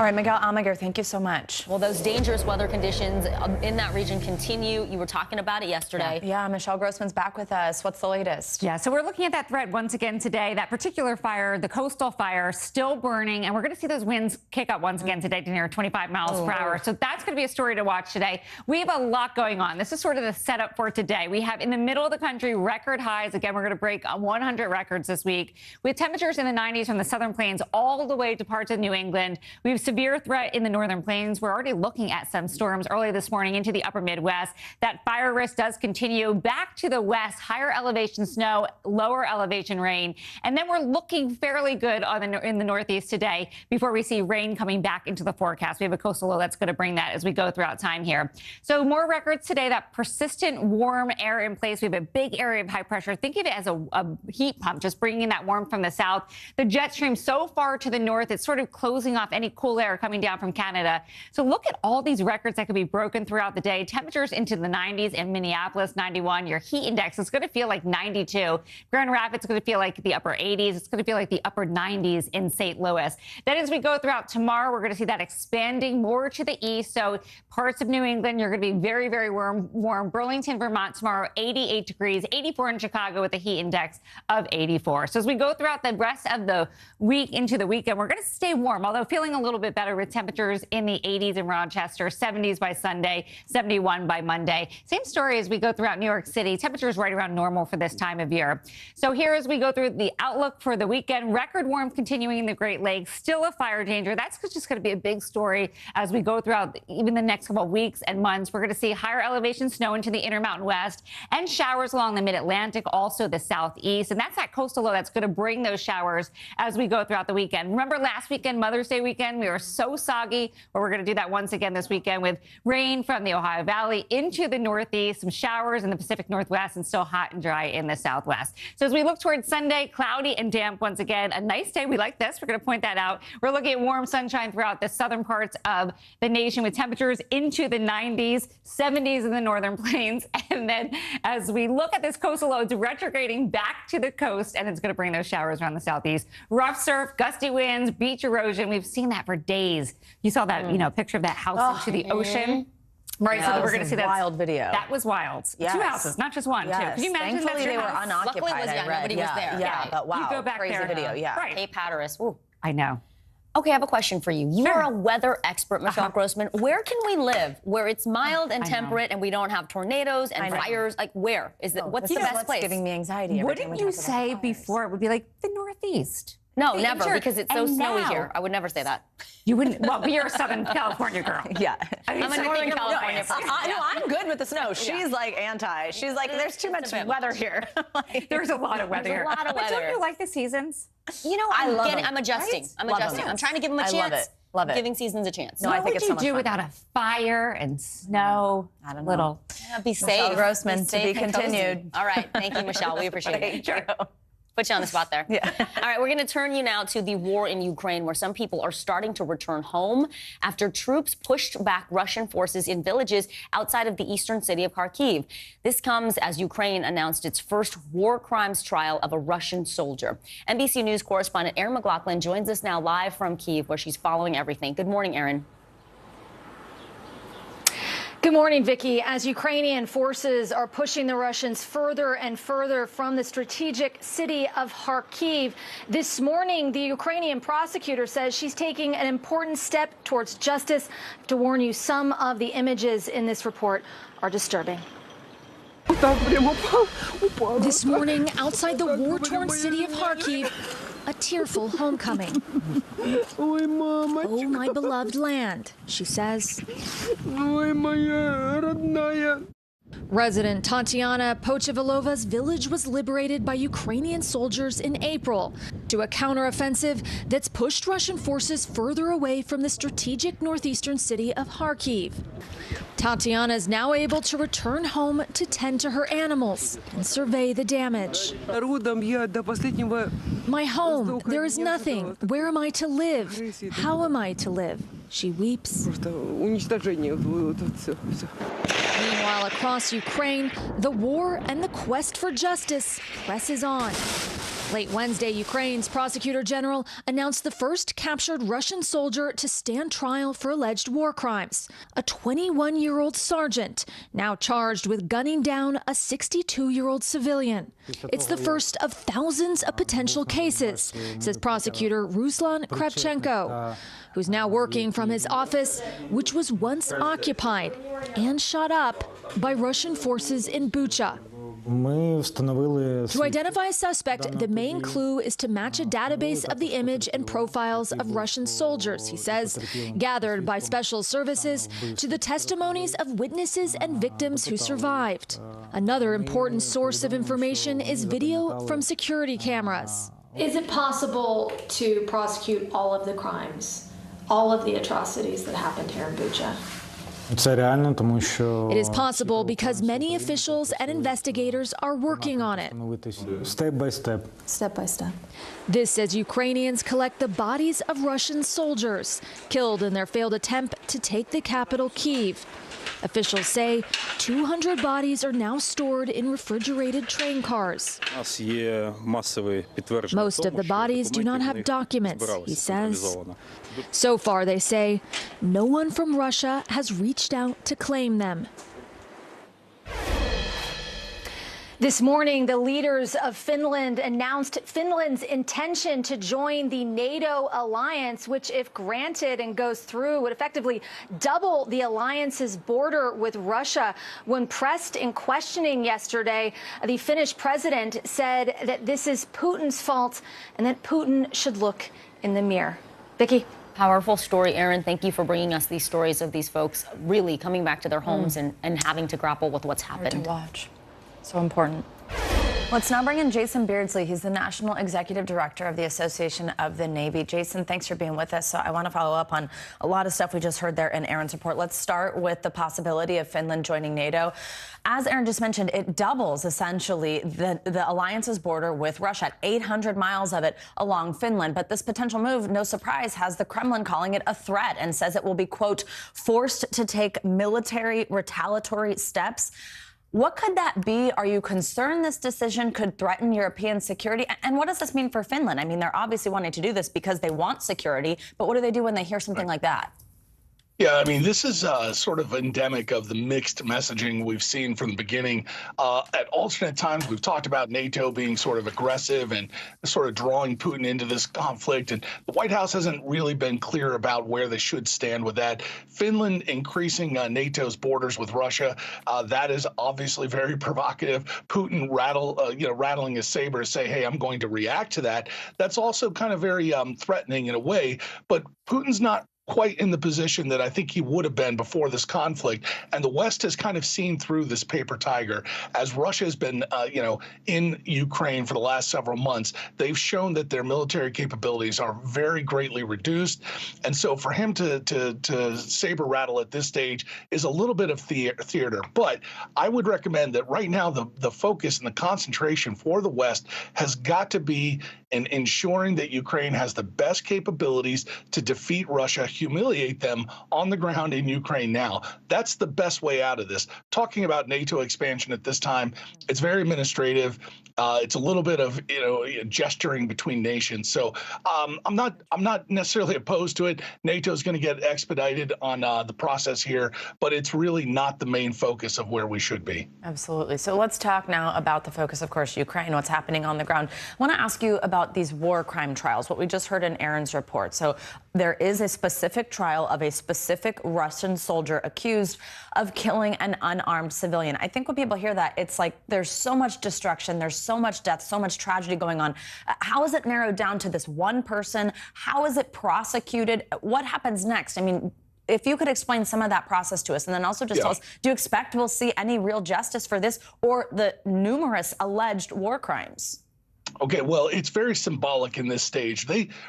S5: All right, Miguel Almaguer, thank you so much.
S7: Well, those dangerous weather conditions in that region continue. You were talking about it yesterday.
S5: Yeah, Michelle Grossman's back with us. What's the latest?
S2: Yeah, so we're looking at that threat once again today. That particular fire, the coastal fire, still burning, and we're going to see those winds kick up once again today to near 25 miles per hour. So that's going to be a story to watch today. We have a lot going on. This is sort of the setup for today. We have in the middle of the country record highs. Again, we're going to break 100 records this week with temperatures in the 90s from the southern plains all the way to parts of New England. We have severe threat in the northern plains. We're already looking at some storms early this morning into the upper Midwest. That fire risk does continue back to the west, higher elevation snow, lower elevation rain. And then we're looking fairly good in the northeast today before we see rain coming back into the forecast. We have a coastal low that's going to bring that as we go throughout time here. So more records today, that persistent warm air in place. We have a big area of high pressure. Think of it as a heat pump, just bringing that warmth from the south. The jet stream so far to the north, it's sort of closing off any cool air coming down from Canada. So look at all these records that could be broken throughout the day. Temperatures into the 90s in Minneapolis, 91. Your heat index is going to feel like 92. Grand Rapids is going to feel like the upper 80s. It's going to feel like the upper 90s in St. Louis. Then as we go throughout tomorrow, we're going to see that expanding more to the east. So parts of New England, you're going to be very, very warm. Burlington, Vermont tomorrow, 88 degrees, 84 in Chicago with a heat index of 84. So as we go throughout the rest of the week into the weekend, we're going to stay warm, although feeling a little bit better with temperatures in the 80s in Rochester, 70s by Sunday, 71 by Monday. Same story as we go throughout New York City. Temperatures right around normal for this time of year. So here as we go through the outlook for the weekend, record warmth continuing in the Great Lakes, still a fire danger. That's just going to be a big story as we go throughout even the next couple of weeks and months. We're going to see higher elevation snow into the Intermountain West and showers along the Mid-Atlantic, also the Southeast. And that's that coastal low that's going to bring those showers as we go throughout the weekend. Remember last weekend, Mother's Day weekend, we were so soggy, but we're going to do that once again this weekend with rain from the Ohio Valley into the Northeast, some showers in the Pacific Northwest, and still hot and dry in the Southwest. So as we look towards Sunday, cloudy and damp once again. A nice day. We like this. We're going to point that out. We're looking at warm sunshine throughout the southern parts of the nation with temperatures into the 90s, 70s in the northern plains. And then as we look at this coastal low, it's retrograding back to the coast, and it's going to bring those showers around the southeast. Rough surf, gusty winds, beach erosion. We've seen that for days. You saw that, picture of that house into the ocean. Right,
S5: yeah,
S2: so we're going to see that
S5: wild video.
S2: That was wild.
S5: Yes.
S2: 2 houses, not just one.
S5: Yes.
S2: Too. Could you imagine?
S5: Thankfully,
S2: that
S5: they were
S2: house?
S5: unoccupied.
S7: Luckily, nobody was there.
S5: Yeah, but wow,
S2: You go back
S5: crazy
S2: there.
S5: video. Yeah,
S7: Right. Cape Hatteras. Ooh.
S2: I know.
S7: Okay, I have a question for you. You
S2: Sure.
S7: are a weather expert, Michelle Grossman. Where can we live where it's mild and temperate and we don't have tornadoes and fires? Like where is it? What's the best place?
S5: Giving me anxiety. Every time
S2: Wouldn't
S5: we
S2: you
S5: talk
S2: say
S5: about
S2: before it would be like the Northeast?
S7: No,
S2: See,
S7: never,
S2: sure.
S7: because it's so
S2: And
S7: snowy
S2: now-
S7: here. I would never say that.
S2: You wouldn't. Well, you're a Southern California girl.
S5: Yeah.
S7: I'm a Northern California person.
S5: No, I'm good with the snow. She's like anti. She's like, there's too much weather here.
S2: There's a lot of weather
S7: There's
S2: here.
S7: a lot of
S2: But don't
S7: weather.
S2: you like the seasons?
S7: You know,
S5: I love
S7: I'm
S5: them,
S7: adjusting.
S5: right?
S7: I'm
S5: Love
S7: adjusting.
S5: them.
S7: I'm trying to give them a
S5: I
S7: chance.
S5: love it. Love it.
S7: Giving seasons a chance.
S5: No, I
S2: what
S5: think
S2: would
S5: it's so
S2: you
S5: much
S2: do
S5: fun.
S2: without a fire and snow?
S5: I don't know.
S2: Little.
S7: Yeah, be safe.
S5: Michelle Grossman,
S7: Be
S5: to
S7: safe
S5: be
S7: and cozy.
S5: continued.
S7: All right. Thank you, Michelle. We appreciate it.
S5: Thank you.
S7: Put you on the spot there.
S5: Yeah.
S7: All right, we're going to turn you now to the war in Ukraine, where some people are starting to return home after troops pushed back Russian forces in villages outside of the eastern city of Kharkiv. This comes as Ukraine announced its first war crimes trial of a Russian soldier. NBC News correspondent Erin McLaughlin joins us now live from Kyiv, where she's following everything. Good morning, Erin.
S3: Good morning, Vicky. As Ukrainian forces are pushing the Russians further and further from the strategic city of Kharkiv, this morning the Ukrainian prosecutor says she's taking an important step towards justice. To warn you, some of the images in this report are disturbing. This morning, outside the war-torn city of Kharkiv, a tearful homecoming. Oh, my beloved land, she says. Resident Tatiana Pochevelova's village was liberated by Ukrainian soldiers in April to a counteroffensive that's pushed Russian forces further away from the strategic northeastern city of Kharkiv. Tatiana is now able to return home to tend to her animals and survey the damage. My home, there is nothing. Where am I to live? How am I to live? She weeps. Meanwhile, across Ukraine, the war and the quest for justice presses on. Late Wednesday, Ukraine's prosecutor general announced the first captured Russian soldier to stand trial for alleged war crimes. A 21-year-old sergeant now charged with gunning down a 62-year-old civilian. It's the first of thousands of potential cases, says prosecutor Ruslan Kravchenko, who's now working from his office, which was once occupied and shot up by Russian forces in Bucha. To identify a suspect, the main clue is to match a database of the image and profiles of Russian soldiers, he says, gathered by special services, to the testimonies of witnesses and victims who survived. Another important source of information is video from security cameras.
S1: Is it possible to prosecute all of the crimes, all of the atrocities that happened here in Bucha?
S3: It is possible because many officials and investigators are working on it.
S1: Step by step. Step by step.
S3: This as Ukrainians collect the bodies of Russian soldiers killed in their failed attempt to take the capital, Kyiv. Officials say 200 bodies are now stored in refrigerated train cars. Most of the bodies do not have documents, he says. So far, they say, no one from Russia has reached out to claim them.
S4: This morning, the leaders of Finland announced Finland's intention to join the NATO alliance, which, if granted and goes through, would effectively double the alliance's border with Russia. When pressed in questioning yesterday, the Finnish president said that this is Putin's fault and that Putin should look in the mirror. Vicki?
S7: Powerful story, Aaron. Thank you for bringing us these stories of these folks really coming back to their homes and having to grapple with what's happened.
S4: Hard to watch. So important.
S5: Let's now bring in Jason Beardsley. He's the National Executive Director of the Association of the Navy. Jason, thanks for being with us. So I want to follow up on a lot of stuff we just heard there in Aaron's report. Let's start with the possibility of Finland joining NATO. As Aaron just mentioned, it doubles essentially the alliance's border with Russia, 800 miles of it along Finland. But this potential move, no surprise, has the Kremlin calling it a threat and says it will be, quote, forced to take military retaliatory steps. What could that be? Are you concerned this decision could threaten European security? And what does this mean for Finland? I mean, they're obviously wanting to do this because they want security, but what do they do when they hear something like that?
S6: Yeah, I mean, this is sort of endemic of the mixed messaging we've seen from the beginning. At alternate times, we've talked about NATO being sort of aggressive and sort of drawing Putin into this conflict. And the White House hasn't really been clear about where they should stand with that. Finland increasing NATO's borders with Russia, that is obviously very provocative. Putin rattling his saber to say, hey, I'm going to react to that. That's also kind of very threatening in a way. But Putin's not quite in the position that I think he would have been before this conflict. And the West has kind of seen through this paper tiger. As Russia has been, in Ukraine for the last several months, they've shown that their military capabilities are very greatly reduced. And so for him to saber rattle at this stage is a little bit of theater. But I would recommend that right now the focus and the concentration for the West has got to be in ensuring that Ukraine has the best capabilities to defeat Russia, humiliate them on the ground in Ukraine now. That's the best way out of this. Talking about NATO expansion at this time, it's very administrative. It's a little bit of gesturing between nations. So I'm not necessarily opposed to it. NATO is going to get expedited on the process here, but it's really not the main focus of where we should be.
S5: Absolutely. So let's talk now about the focus, of course, Ukraine, what's happening on the ground. I want to ask you about these war crime trials, what we just heard in Aaron's report. So there is a specific trial of a specific Russian soldier accused of killing an unarmed civilian. I think when people hear that, it's like there's so much destruction, there's so much death, so much tragedy going on. How is it narrowed down to this one person? How is it prosecuted? What happens next? I mean, if you could explain some of that process to us, and then also just tell us, do you expect we'll see any real justice for this or the numerous alleged war crimes?
S6: Okay, well, it's very symbolic in this stage.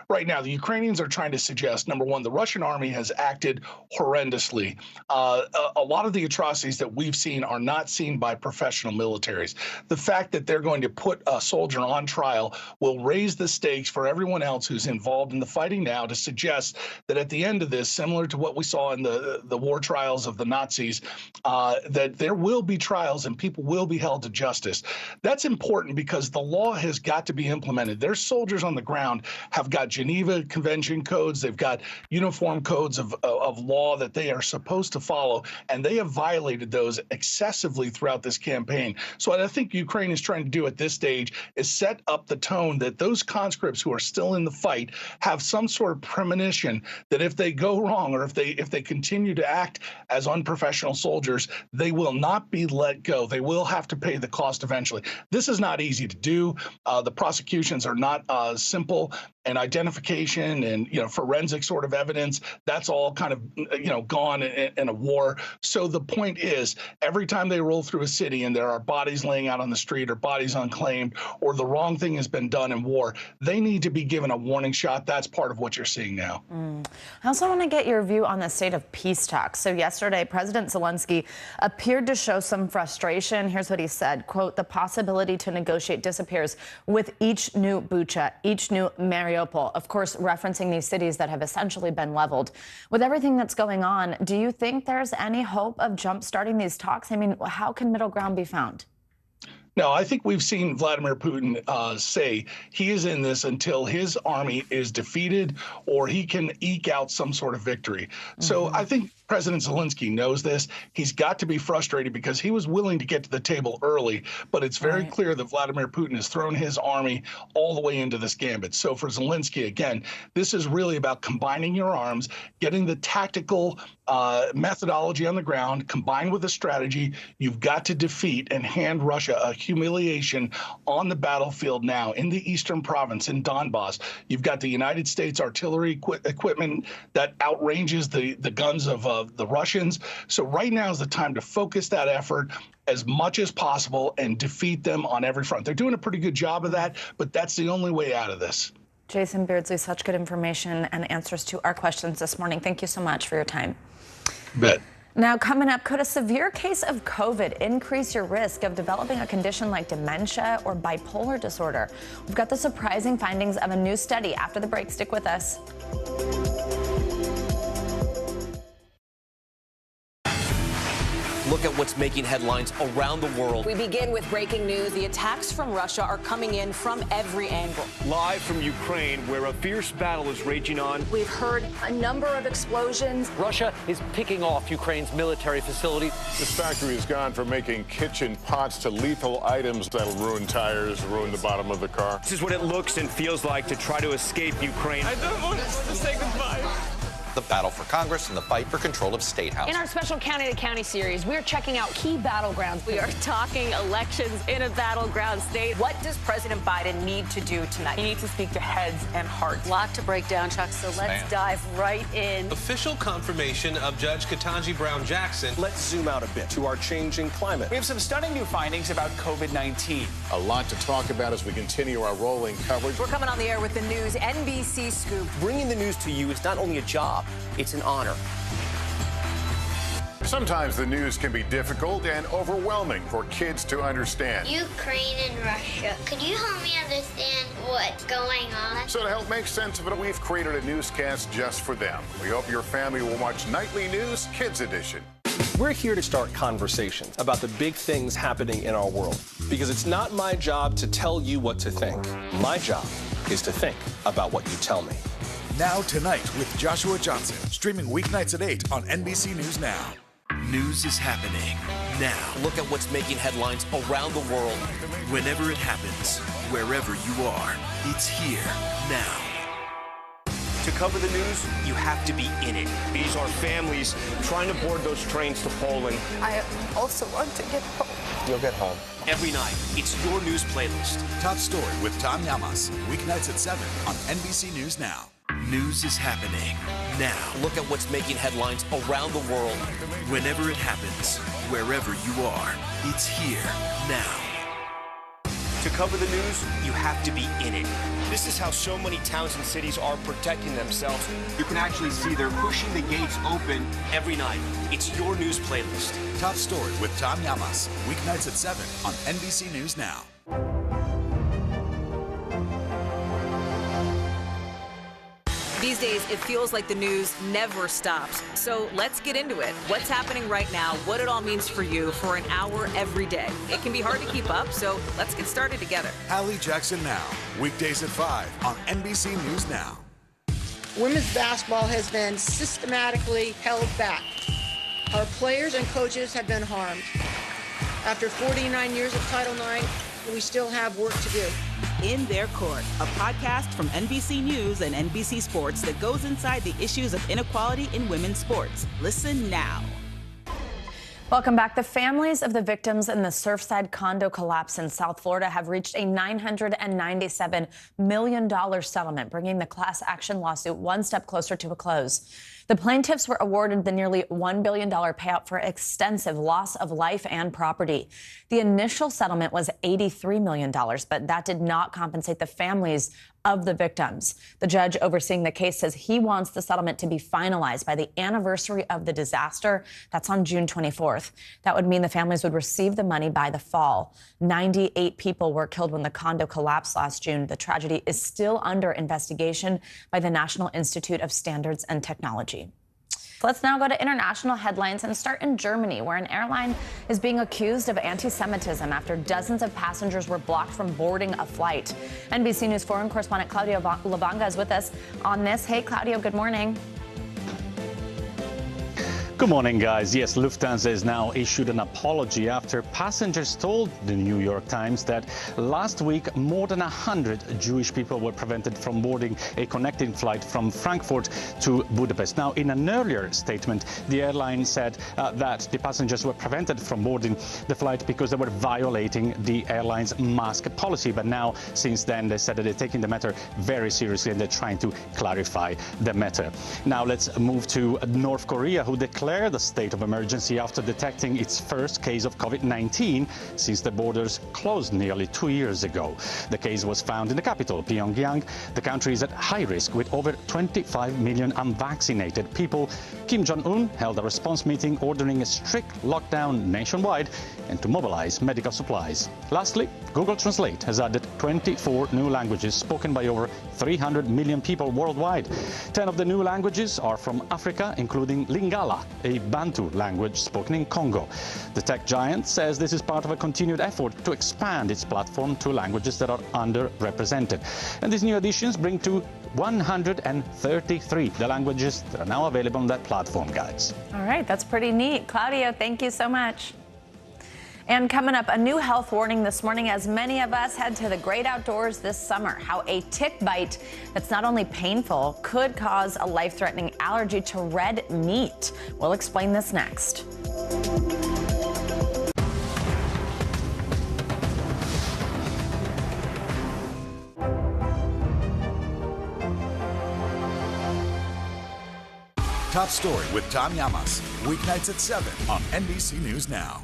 S6: Right now, the Ukrainians are trying to suggest, number one, the Russian army has acted horrendously. A lot of the atrocities that we've seen are not seen by professional militaries. The fact that they're going to put a soldier on trial will raise the stakes for everyone else who's involved in the fighting now to suggest that at the end of this, similar to what we saw in the war trials of the Nazis, that there will be trials and people will be held to justice. That's important because the law has got got to be implemented. Their soldiers on the ground have got Geneva Convention codes. They've got uniform codes of law that they are supposed to follow, and they have violated those excessively throughout this campaign. So what I think Ukraine is trying to do at this stage is set up the tone that those conscripts who are still in the fight have some sort of premonition that if they go wrong or if they continue to act as unprofessional soldiers, they will not be let go. They will have to pay the cost eventually. This is not easy to do. The prosecutions are not simple, and identification and forensic sort of evidence, that's all kind of gone in a war. So the point is, every time they roll through a city and there are bodies laying out on the street or bodies unclaimed or the wrong thing has been done in war, they need to be given a warning shot. That's part of what you're seeing now.
S5: I also want to get your view on the state of peace talks. So yesterday, President Zelensky appeared to show some frustration. Here's what he said, quote, "The possibility to negotiate disappears with each new Bucha, each new Mariupol," of course, referencing these cities that have essentially been leveled. With everything that's going on, do you think there's any hope of jump-starting these talks? I mean, how can middle ground be found?
S6: No, I think we've seen Vladimir Putin say he is in this until his army is defeated or he can eke out some sort of victory. So I think President Zelensky knows this. He's got to be frustrated because he was willing to get to the table early, but it's very clear that Vladimir Putin has thrown his army all the way into this gambit. So for Zelensky, again, this is really about combining your arms, getting the tactical methodology on the ground, combined with a strategy. You've got to defeat and hand Russia a humiliation on the battlefield now in the eastern province, in Donbass. You've got the United States artillery equipment that outranges the guns of the Russians. So right now is the time to focus that effort as much as possible and defeat them on every front. They're doing a pretty good job of that, but that's the only way out of this.
S5: Jason Beardsley, such good information and answers to our questions this morning. Thank you so much for your time.
S6: Bet.
S5: Now, coming up, could a severe case of COVID increase your risk of developing a condition like dementia or bipolar disorder? We've got the surprising findings of a new study after the break. Stick with us.
S9: Look at what's making headlines around the world.
S10: We begin with breaking news. The attacks from Russia are coming in from every angle.
S9: Live from Ukraine, where a fierce battle is raging on.
S10: We've heard a number of explosions.
S9: Russia is picking off Ukraine's military facilities.
S19: This factory has gone from making kitchen pots to lethal items that'll ruin tires, ruin the bottom of the car.
S9: This is what it looks and feels like to try to escape Ukraine.
S10: I don't want us to say goodbye.
S11: The battle for Congress and the fight for control of State House.
S10: In our special County to County series, we're checking out key battlegrounds. We are talking elections in a battleground state. What does President Biden need to do tonight? He needs to speak to heads and hearts. A lot to break down, Chuck, so let's dive right in.
S12: Official confirmation of Judge Ketanji Brown Jackson.
S9: Let's zoom out a bit to our changing climate.
S14: We have some stunning new findings about COVID-19.
S19: A lot to talk about as we continue our rolling coverage.
S10: We're coming on the air with the news NBC Scoop.
S9: Bringing the news to you is not only a job, it's an honor.
S19: Sometimes the news can be difficult and overwhelming for kids to understand.
S15: Ukraine and Russia. Could you help me understand what's going on?
S19: So to help make sense of it, we've created a newscast just for them. We hope your family will watch Nightly News Kids Edition.
S16: We're here to start conversations about the big things happening in our world, because it's not my job to tell you what to think. My job is to think about what you tell me.
S18: Now Tonight with Joshua Johnson, streaming weeknights at 8 on NBC News Now.
S20: News is happening now.
S9: Look at what's making headlines around the world.
S20: Whenever it happens, wherever you are, it's here now.
S9: To cover the news, you have to be in it. These are families trying to board those trains to Poland.
S10: I also want to get home.
S9: You'll get home. Every night, it's your news playlist.
S18: Top Story with Tom Llamas, weeknights at 7 on NBC News Now.
S20: News is happening now.
S9: Look at what's making headlines around the world.
S20: Whenever it happens, wherever you are, it's here now.
S9: To cover the news, you have to be in it. This is how so many towns and cities are protecting themselves. You can actually see they're pushing the gates open every night. It's your news playlist.
S18: Top Story with Tom Llamas, weeknights at 7 on NBC News Now.
S8: These days, it feels like the news never stops. So let's get into it. What's happening right now, what it all means for you for an hour every day. It can be hard to keep up, so let's get started together.
S18: Hallie Jackson Now, weekdays at 5 on NBC News Now.
S13: Women's basketball has been systematically held back. Our players and coaches have been harmed. After 49 years of Title IX, we still have work to do.
S21: In Their Court, a podcast from NBC News and NBC Sports that goes inside the issues of inequality in women's sports. Listen now.
S5: Welcome back. The families of the victims in the Surfside condo collapse in South Florida have reached a $997 million settlement, bringing the class action lawsuit one step closer to a close. The plaintiffs were awarded the nearly $1 billion payout for extensive loss of life and property. The initial settlement was $83 million, but that did not compensate the families of the victims. The judge overseeing the case says he wants the settlement to be finalized by the anniversary of the disaster. That's on June 24th. That would mean the families would receive the money by the fall. 98 people were killed when the condo collapsed last June. The tragedy is still under investigation by the National Institute of Standards and Technology. Let's now go to international headlines and start in Germany, where an airline is being accused of anti-Semitism after dozens of passengers were blocked from boarding a flight. NBC News foreign correspondent Claudio Lavanga is with us on this. Hey, Claudio, good morning.
S22: Good morning, guys. Yes, Lufthansa has now issued an apology after passengers told the New York Times that last week more than 100 Jewish people were prevented from boarding a connecting flight from Frankfurt to Budapest. Now, in an earlier statement, the airline said that the passengers were prevented from boarding the flight because they were violating the airline's mask policy. But now, since then, they said that they're taking the matter very seriously and they're trying to clarify the matter. Now, let's move to North Korea, who declared a state of emergency after detecting its first case of COVID-19 since the borders closed nearly 2 years ago. The case was found in the capital, Pyongyang. The country is at high risk with over 25 million unvaccinated people. Kim Jong-un held a response meeting ordering a strict lockdown nationwide and to mobilize medical supplies. Lastly, Google Translate has added 24 new languages spoken by over 300 million people worldwide. 10 of the new languages are from Africa, including Lingala, a Bantu language spoken in Congo. The tech giant says this is part of a continued effort to expand its platform to languages that are underrepresented. And these new additions bring to 133 the languages that are now available on that platform, guys.
S5: All right, that's pretty neat. Claudio, thank you so much. And coming up, a new health warning this morning as many of us head to the great outdoors this summer. How a tick bite that's not only painful could cause a life-threatening allergy to red meat. We'll explain this next.
S18: Top Story with Tom Llamas, weeknights at 7 on NBC News Now.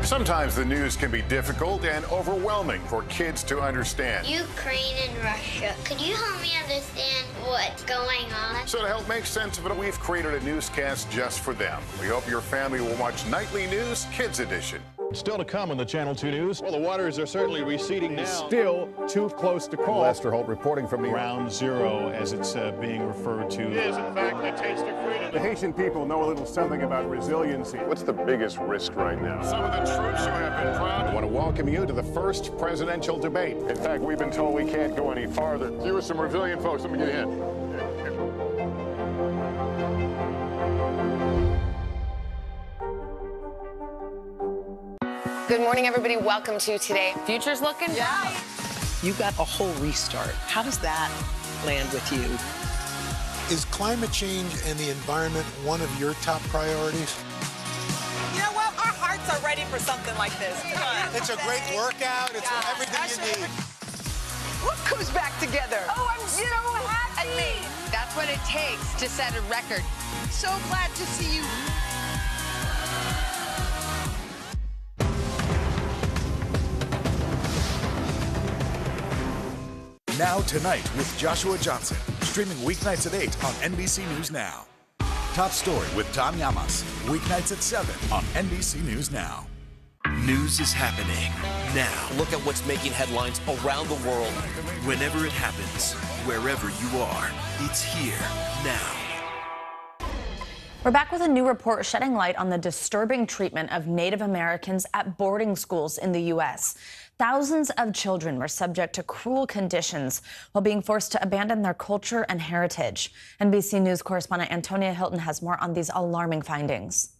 S19: Sometimes the news can be difficult and overwhelming for kids to understand.
S15: Ukraine and Russia. Could you help me understand what's going on?
S19: So to help make sense of it, we've created a newscast just for them. We hope your family will watch Nightly News Kids Edition.
S23: Still to come on the Channel 2 News. Well, the waters are certainly receding now.
S19: Still too close to call. Lester Holt reporting from
S23: Ground Zero, as it's being referred to.
S19: It is, in fact, a taste of freedom. The Haitian people know a little something about resiliency. What's the biggest risk right now? Some of the troops who have been proud. I want to welcome you to the first presidential debate. In fact, we've been told we can't go any farther. You are some resilient folks. Let me get in.
S10: Good morning, everybody. Welcome to Today. Future's looking bright.
S24: You got a whole restart. How does that land with you?
S25: Is climate change and the environment one of your top priorities?
S24: You know what? Our hearts are ready for something like this. Come on.
S25: It's a great workout. It's everything you need.
S24: Look who's back together.
S10: Oh, I'm so happy.
S24: And me.
S10: That's what it takes to set a record.
S24: So glad to see you.
S18: Now Tonight with Joshua Johnson, streaming weeknights at 8 on NBC News Now. Top Story with Tom Llamas, weeknights at 7 on NBC News Now.
S20: News is happening now.
S9: Look at what's making headlines around the world.
S20: Whenever it happens, wherever you are, it's here now.
S5: We're back with a new report shedding light on the disturbing treatment of Native Americans at boarding schools in the U.S. Thousands of children were subject to cruel conditions while being forced to abandon their culture and heritage. NBC News correspondent Antonia Hilton has more on these alarming findings.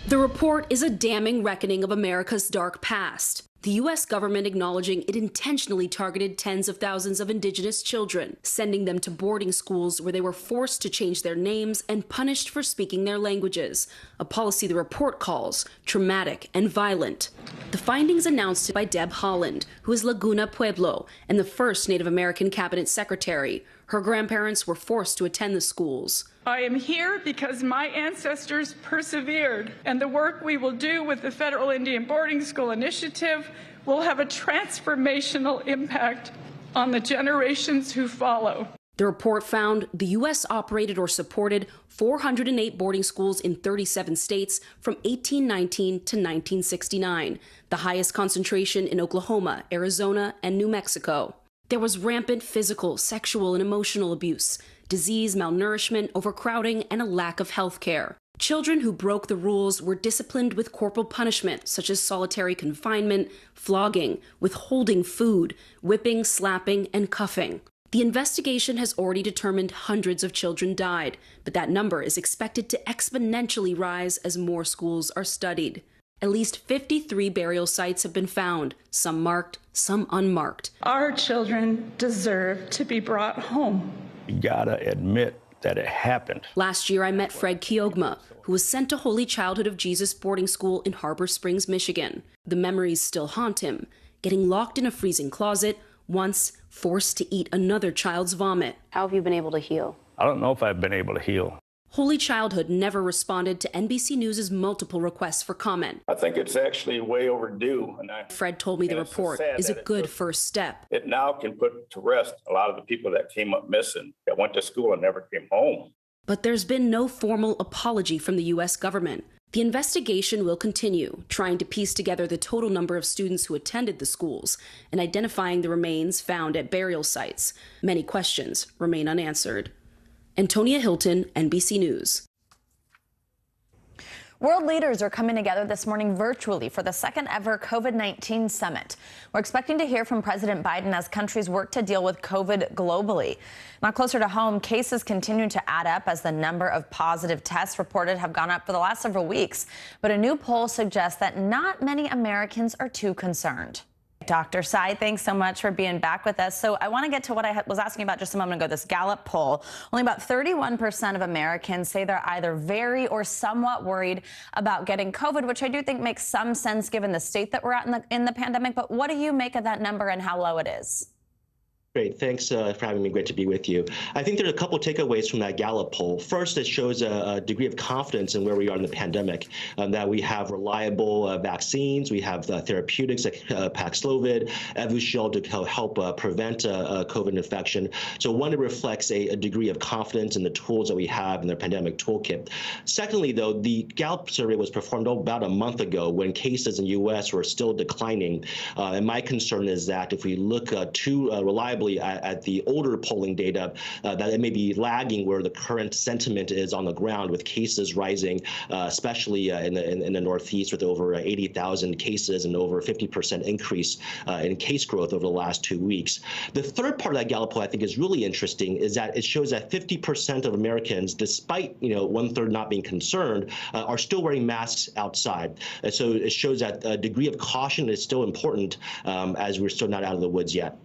S1: The report is a damning reckoning of America's dark past. The U.S. government acknowledging it intentionally targeted tens of thousands of indigenous children, sending them to boarding schools where they were forced to change their names and punished for speaking their languages, a policy the report calls traumatic and violent. The findings announced by Deb Holland, who is Laguna Pueblo and the first Native American cabinet secretary. Her grandparents were forced to attend the schools.
S2: I am here because my ancestors persevered, and the work we will do with the Federal Indian Boarding School Initiative will have a transformational impact on the generations who follow.
S1: The report found the U.S. operated or supported 408 boarding schools in 37 states from 1819 to 1969, the highest concentration in Oklahoma, Arizona, and New Mexico. There was rampant physical, sexual, and emotional abuse, disease, malnourishment, overcrowding, and a lack of health care. Children who broke the rules were disciplined with corporal punishment, such as solitary confinement, flogging, withholding food, whipping, slapping, and cuffing. The investigation has already determined hundreds of children died, but that number is expected to exponentially rise as more schools are studied. At least 53 burial sites have been found, some marked, some unmarked.
S2: Our children deserve to be brought home.
S3: You gotta admit that it happened.
S1: Last year, I met Fred Kiogma, who was sent to Holy Childhood of Jesus boarding school in Harbor Springs, Michigan. The memories still haunt him, getting locked in a freezing closet, once forced to eat another child's vomit.
S10: How have you been able to heal?
S3: I don't know if I've been able to heal.
S1: Holy Childhood never responded to NBC News' multiple requests for comment.
S3: I think it's actually way overdue.
S1: Fred told me the report is a good first step.
S3: It now can put to rest a lot of the people that came up missing, that went to school and never came home.
S1: But there's been no formal apology from the U.S. government. The investigation will continue, trying to piece together the total number of students who attended the schools and identifying the remains found at burial sites. Many questions remain unanswered. Antonia Hilton, NBC News.
S5: World leaders are coming together this morning virtually for the second ever COVID-19 summit. We're expecting to hear from President Biden as countries work to deal with COVID globally. Now, closer to home, cases continue to add up as the number of positive tests reported have gone up for the last several weeks. But a new poll suggests that not many Americans are too concerned. Dr. Sy, thanks so much for being back with us. So I want to get to what I was asking about just a moment ago, this Gallup poll. Only about 31% of Americans say they're either very or somewhat worried about getting COVID, which I do think makes some sense given the state that we're at in the pandemic. But what do you make of that number and how low it is?
S7: Great. Thanks for having me. Great to be with you. I think there are a couple of takeaways from that Gallup poll. First, it shows a degree of confidence in where we are in the pandemic, that we have reliable vaccines, we have therapeutics like Paxlovid, Evusheld to help prevent COVID infection. So one, it reflects a degree of confidence in the tools that we have in the pandemic toolkit. Secondly, though, the Gallup survey was performed about a month ago when cases in the U.S. were still declining. And my concern is that if we look too reliably at the older polling data, that it may be lagging where the current sentiment is on the ground, with cases rising, especially in the Northeast, with over 80,000 cases and over 50% increase in case growth over the last 2 weeks. The third part of that Gallup poll I think is really interesting is that it shows that 50% of Americans, despite 1/3 not being concerned, are still wearing masks outside. And so it shows that a degree of caution is still important as we're still not out of the woods yet.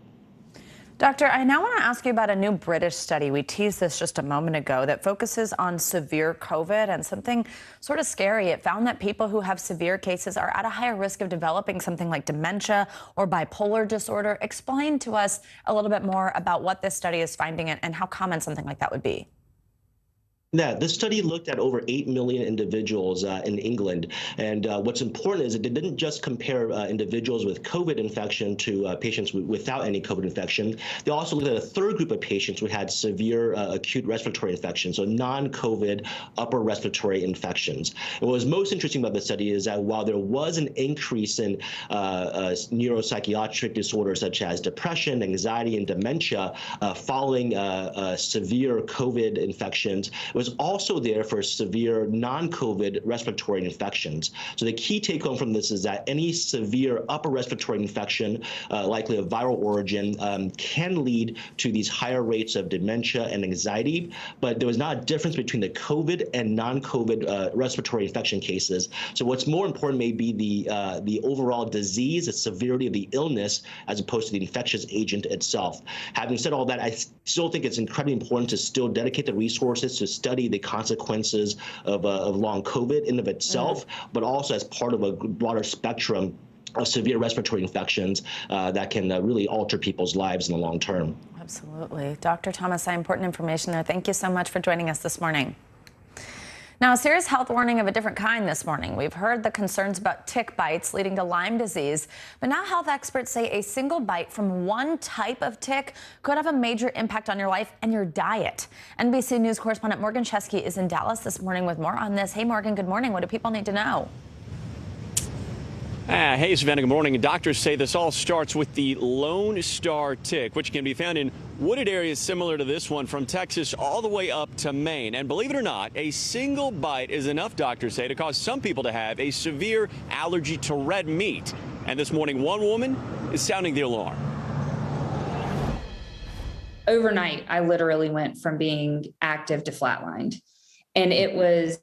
S5: Doctor, I now want to ask you about a new British study. We teased this just a moment ago that focuses on severe COVID and something sort of scary. It found that people who have severe cases are at a higher risk of developing something like dementia or bipolar disorder. Explain to us a little bit more about what this study is finding and how common something like that would be.
S7: Yeah, this study looked at over 8 million individuals in England. And what's important is it didn't just compare individuals with COVID infection to patients without any COVID infection. They also looked at a third group of patients who had severe acute respiratory infections, so non-COVID upper respiratory infections. And what was most interesting about the study is that while there was an increase in neuropsychiatric disorders such as depression, anxiety, and dementia following severe COVID infections, was also there for severe non-COVID respiratory infections. So the key take home from this is that any severe upper respiratory infection, likely of viral origin, can lead to these higher rates of dementia and anxiety. But there was not a difference between the COVID and non-COVID respiratory infection cases. So what's more important may be the overall disease, the severity of the illness, as opposed to the infectious agent itself. Having said all that, I still think it's incredibly important to still dedicate the resources to study the consequences of long COVID in of itself, but also as part of a broader spectrum of severe respiratory infections that can really alter people's lives in the long term.
S5: Absolutely. Dr. Thomas, important information there. Thank you so much for joining us this morning. Now, a serious health warning of a different kind this morning. We've heard the concerns about tick bites leading to Lyme disease, but now health experts say a single bite from one type of tick could have a major impact on your life and your diet. NBC News correspondent Morgan Chesky is in Dallas this morning with more on this. Hey, Morgan, good morning. What do people need to know?
S4: Hey, Savannah, good morning. Doctors say this all starts with the Lone Star tick, which can be found in wooded areas similar to this one from Texas all the way up to Maine. And believe it or not, a single bite is enough, doctors say, to cause some people to have a severe allergy to red meat. And this morning, one woman is sounding the alarm.
S6: Overnight, I literally went from being active to flatlined, and it was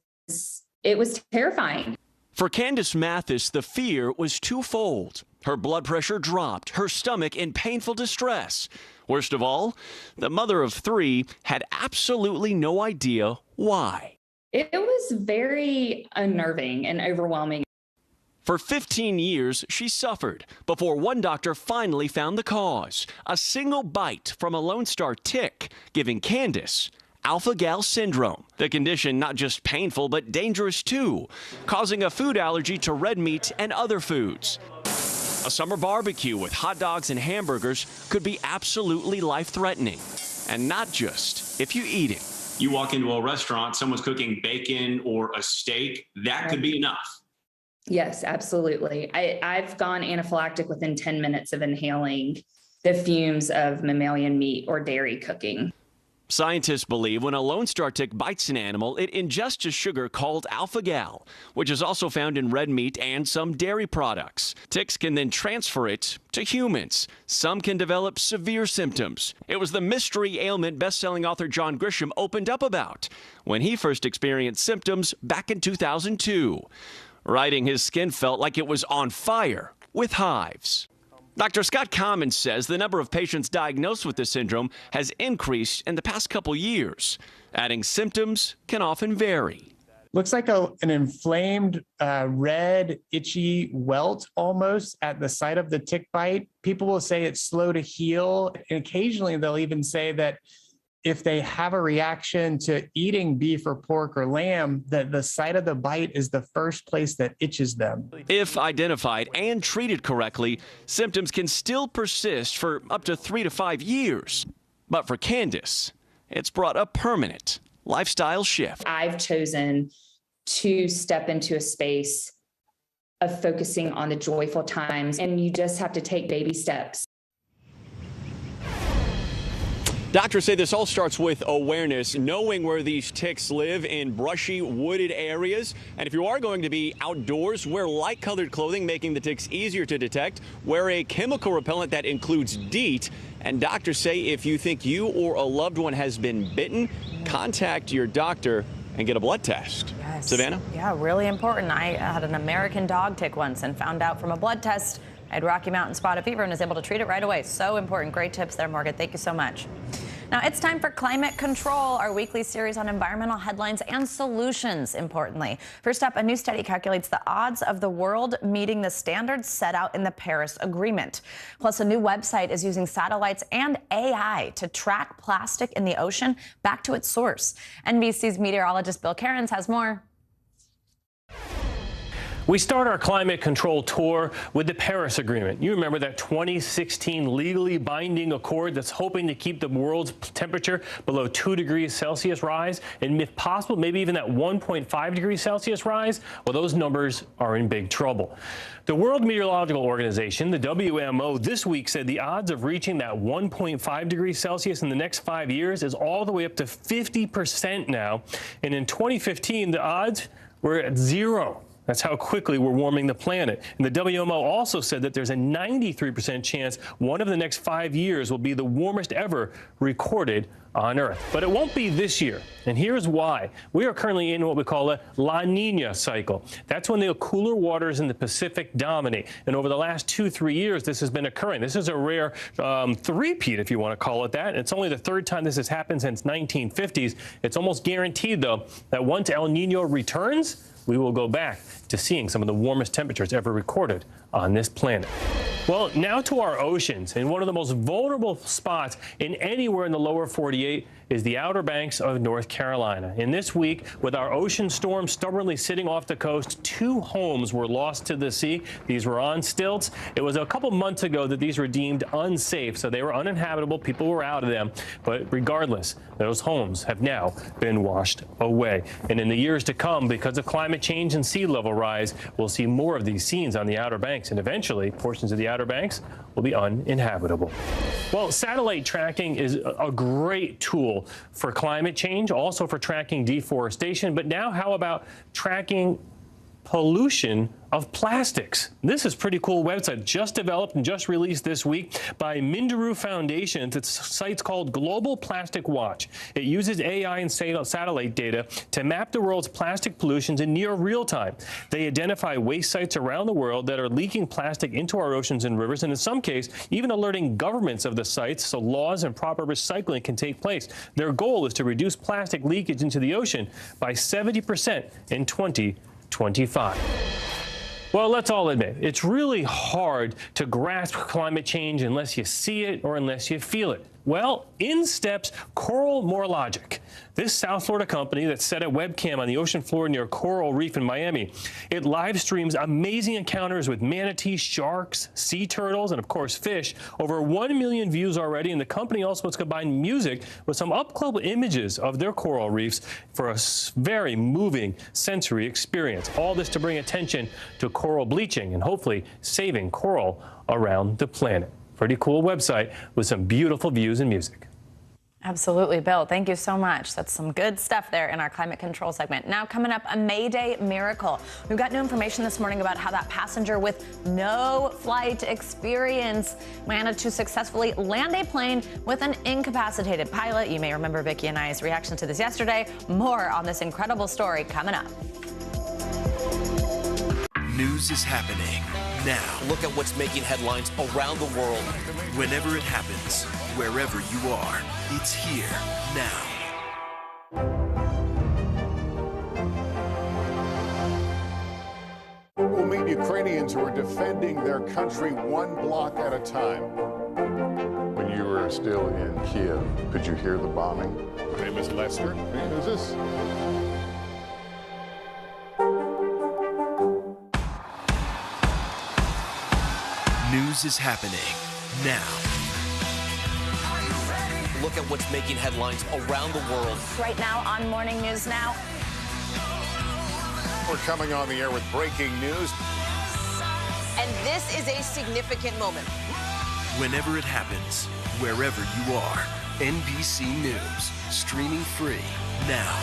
S6: terrifying.
S4: For Candace Mathis, the fear was twofold. Her blood pressure dropped, her stomach in painful distress. Worst of all, the mother of three had absolutely no idea why.
S6: It was very unnerving and overwhelming.
S4: For 15 years, she suffered before one doctor finally found the cause. A single bite from a Lone Star tick, giving Candace alpha-gal syndrome. The condition not just painful, but dangerous too, causing a food allergy to red meat and other foods. A summer barbecue with hot dogs and hamburgers could be absolutely life-threatening. And not just if you eat it.
S11: You walk into a restaurant, someone's cooking bacon or a steak, that could be enough.
S6: Yes, absolutely. I've gone anaphylactic within 10 minutes of inhaling the fumes of mammalian meat or dairy cooking.
S4: Scientists believe when a Lone Star tick bites an animal, it ingests a sugar called alpha-gal, which is also found in red meat and some dairy products. Ticks can then transfer it to humans. Some can develop severe symptoms. It was the mystery ailment best-selling author John Grisham opened up about when he first experienced symptoms back in 2002. Writing, his skin felt like it was on fire with hives. Dr. Scott Common says the number of patients diagnosed with this syndrome has increased in the past couple years. Adding symptoms can often vary.
S12: Looks like an inflamed, red, itchy welt almost at the site of the tick bite. People will say it's slow to heal. And occasionally they'll even say that if they have a reaction to eating beef or pork or lamb, that the site of the bite is the first place that itches them.
S4: If identified and treated correctly, symptoms can still persist for up to 3 to 5 years. But for Candace, it's brought a permanent lifestyle shift.
S6: I've chosen to step into a space of focusing on the joyful times, and you just have to take baby steps.
S4: Doctors say this all starts with awareness, knowing where these ticks live in brushy, wooded areas. And if you are going to be outdoors, wear light-colored clothing, making the ticks easier to detect. Wear a chemical repellent that includes DEET. And doctors say if you think you or a loved one has been bitten, contact your doctor and get a blood test.
S5: Yes.
S4: Savannah?
S5: Yeah, really important. I had an American dog tick once and found out from a blood test I had Rocky Mountain spotted fever and was able to treat it right away. So important. Great tips there, Morgan. Thank you so much. Now it's time for Climate Control, our weekly series on environmental headlines and solutions, importantly. First up, a new study calculates the odds of the world meeting the standards set out in the Paris Agreement. Plus, a new website is using satellites and AI to track plastic in the ocean back to its source. NBC's meteorologist Bill Cairns has more.
S8: We start our climate control tour with the Paris Agreement. You remember that 2016 legally binding accord that's hoping to keep the world's temperature below 2 degrees Celsius rise, and if possible, maybe even that 1.5 degrees Celsius rise? Well, those numbers are in big trouble. The World Meteorological Organization, the WMO, this week said the odds of reaching that 1.5 degrees Celsius in the next 5 years is all the way up to 50% now. And in 2015, the odds were at 0. That's how quickly we're warming the planet. And the WMO also said that there's a 93% chance one of the next 5 years will be the warmest ever recorded on Earth. But it won't be this year. And here's why. We are currently in what we call a La Nina cycle. That's when the cooler waters in the Pacific dominate. And over the last 2-3 years, this has been occurring. This is a rare three-peat, if you want to call it that. It's only the third time this has happened since 1950s. It's almost guaranteed, though, that once El Nino returns, we will go back to seeing some of the warmest temperatures ever recorded on this planet. Well, now to our oceans. And one of the most vulnerable spots in anywhere in the lower 48 is the Outer Banks of North Carolina. And this week, with our ocean storm stubbornly sitting off the coast, 2 homes were lost to the sea. These were on stilts. It was a couple months ago that these were deemed unsafe, so they were uninhabitable. People were out of them. But regardless, those homes have now been washed away. And in the years to come, because of climate change and sea level rise, we'll see more of these scenes on the Outer Banks, and eventually portions of the Outer Banks will be uninhabitable. Well, satellite tracking is a great tool for climate change, also for tracking deforestation. But now how about tracking pollution of plastics? This is a pretty cool website just developed and just released this week by Minderoo Foundation. Its site's called Global Plastic Watch. It uses AI and satellite data to map the world's plastic pollutions in near real time. They identify waste sites around the world that are leaking plastic into our oceans and rivers, and in some cases, even alerting governments of the sites so laws and proper recycling can take place. Their goal is to reduce plastic leakage into the ocean by 70% in 2025. Well, let's all admit, it's really hard to grasp climate change unless you see it or unless you feel it. Well, in steps Coral Logic. This South Florida company that set a webcam on the ocean floor near Coral Reef in Miami. It live streams amazing encounters with manatees, sharks, sea turtles, and of course fish. Over 1 million views already, and the company also wants to combine music with some up-close images of their coral reefs for a very moving sensory experience. All this to bring attention to coral bleaching and hopefully saving coral around the planet. Pretty cool website with some beautiful views and music.
S5: Absolutely, Bill. Thank you so much. That's some good stuff there in our climate control segment. Now coming up, a Mayday miracle. We've got new information this morning about how that passenger with no flight experience managed to successfully land a plane with an incapacitated pilot. You may remember Vicki and I's reaction to this yesterday. More on this incredible story coming up.
S20: News is happening now.
S9: Look at what's making headlines around the world.
S20: Whenever it happens, wherever you are, it's here now.
S19: We'll meet Ukrainians who are defending their country one block at a time. When you were still in Kiev, could you hear the bombing? My name is Lester. Who's this?
S20: News is happening now.
S9: Look at what's making headlines around the world.
S5: Right now on Morning News Now.
S19: We're coming on the air with breaking news.
S10: And this is a significant moment.
S20: Whenever it happens, wherever you are, NBC News, streaming free now.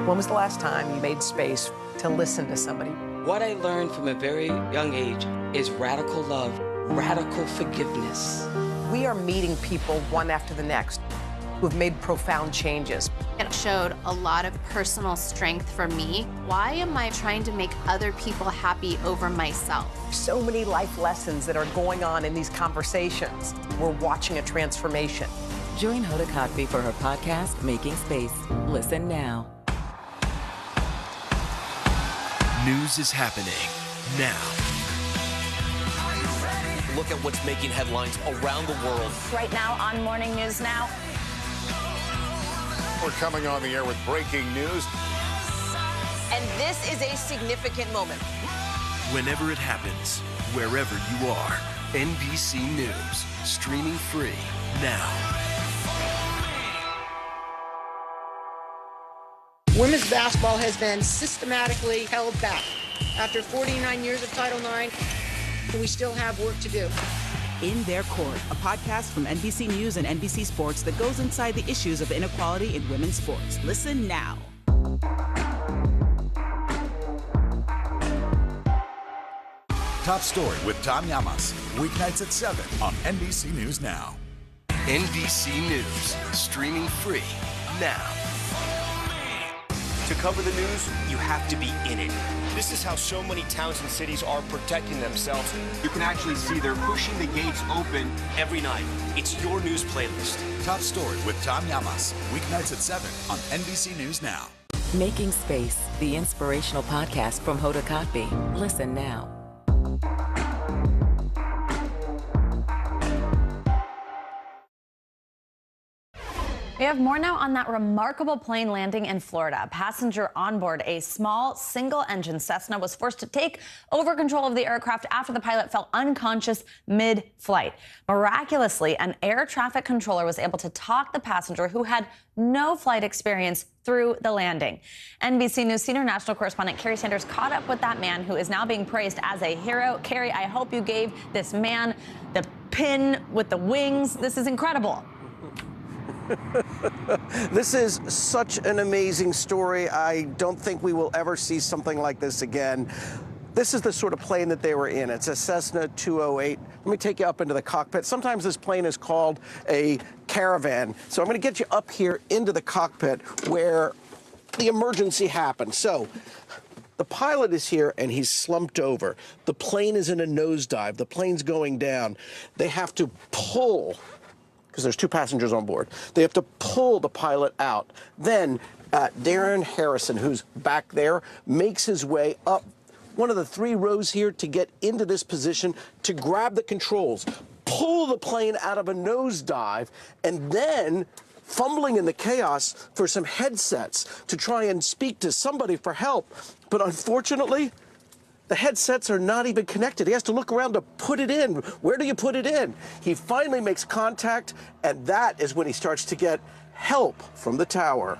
S13: When was the last time you made space to listen to somebody?
S14: What I learned from a very young age is radical love, radical forgiveness.
S13: We are meeting people one after the next. who have made profound changes.
S15: It showed a lot of personal strength for me. Why am I trying to make other people happy over myself?
S13: So many life lessons that are going on in these conversations. We're watching a transformation.
S16: Join Hoda Kotb for her podcast, Making Space. Listen now.
S20: News is happening now.
S9: Look at what's making headlines around the world.
S5: Right now on Morning News Now.
S19: We're coming on the air with breaking news.
S13: And this is a significant moment.
S20: Whenever it happens, wherever you are, NBC News, streaming free now.
S17: Women's basketball has been systematically held back. After 49 years of Title IX, we still have work to do.
S21: In Their Court, a podcast from NBC News and NBC Sports that goes inside the issues of inequality in women's sports. Listen now.
S18: Top Story with Tom Llamas, weeknights at 7 on NBC News Now.
S20: NBC News, streaming free now.
S9: To cover the news, you have to be in it. This is how so many towns and cities are protecting themselves. You can actually see they're pushing the gates open every night. It's your news playlist.
S18: Top Story with Tom Llamas, weeknights at 7 on NBC News Now.
S16: Making Space, the inspirational podcast from Hoda Kotb. Listen now.
S5: We have more now on that remarkable plane landing in Florida. A passenger on board a small single-engine Cessna was forced to take over control of the aircraft after the pilot fell unconscious mid-flight. Miraculously, an air traffic controller was able to talk the passenger, who had no flight experience, through the landing. NBC News senior national correspondent Carrie Sanders caught up with that man, who is now being praised as a hero. Carrie, I hope you gave this man the pin with the wings. This is incredible.
S22: This is such an amazing story. I don't think we will ever see something like this again. This is the sort of plane that they were in. It's a Cessna 208. Let me take you up into the cockpit. Sometimes this plane is called a caravan. So I'm going to get you up here into the cockpit where the emergency happened. So the pilot is here and he's slumped over. The plane is in a nosedive. The plane's going down. They have to pull, because there's two passengers on board. They have to pull the pilot out. Then Darren Harrison, who's back there, makes his way up one of the three rows here to get into this position to grab the controls, pull the plane out of a nosedive, and then fumbling in the chaos for some headsets to try and speak to somebody for help. But unfortunately, the headsets are not even connected. He has to look around to put it in. Where do you put it in? He finally makes contact, and that is when he starts to get help from the tower.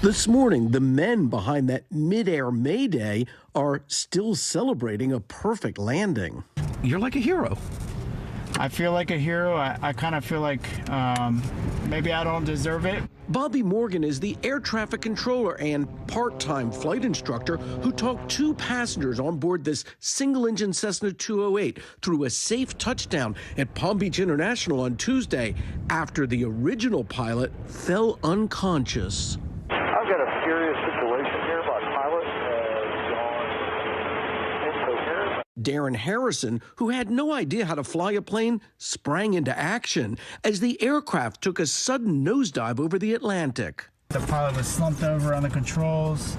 S22: This morning, the men behind that mid-air mayday are still celebrating a perfect landing. You're like a hero.
S12: I feel like a hero. I kind of feel like maybe I don't deserve it.
S22: Bobby Morgan is the air traffic controller and part-time flight instructor who talked two passengers on board this single-engine Cessna 208 through a safe touchdown at Palm Beach International on Tuesday after the original pilot fell unconscious.
S26: I've got a serious situation here. My pilot has gone incoherent.
S22: Darren Harrison, who had no idea how to fly a plane, sprang into action as the aircraft took a sudden nosedive over the Atlantic.
S12: The pilot was slumped over on the controls,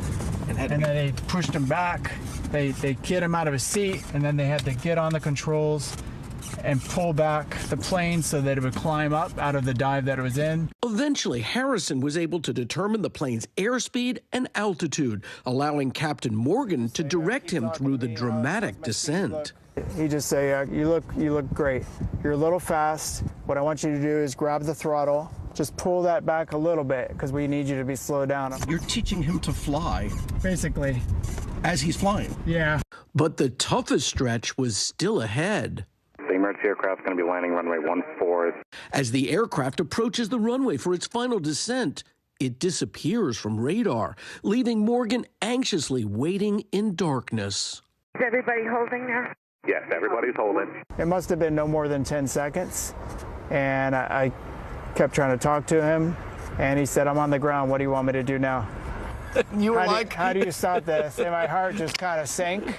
S12: and then they pushed him back. They get him out of his seat, and then they had to get on the controls and pull back the plane so that it would climb up out of the dive that it was in.
S22: Eventually, Harrison was able to determine the plane's airspeed and altitude, allowing Captain Morgan to direct him through the dramatic descent.
S12: He just say, you look great. You're a little fast. What I want you to do is grab the throttle. Just pull that back a little bit because we need you to be slowed down.
S22: You're teaching him to fly.
S12: Basically.
S22: As he's flying.
S12: Yeah.
S22: But the toughest stretch was still ahead.
S26: The emergency aircraft is going to be landing runway 14.
S22: As the aircraft approaches the runway for its final descent, it disappears from radar, leaving Morgan anxiously waiting in darkness.
S17: Is everybody holding there?
S26: Yes, everybody's holding.
S12: It must have been no more than 10 seconds. And I kept trying to talk to him, and he said, "I'm on the ground. What do you want me to do now?"
S1: You were
S12: How do you stop this? And my heart just kind of sank.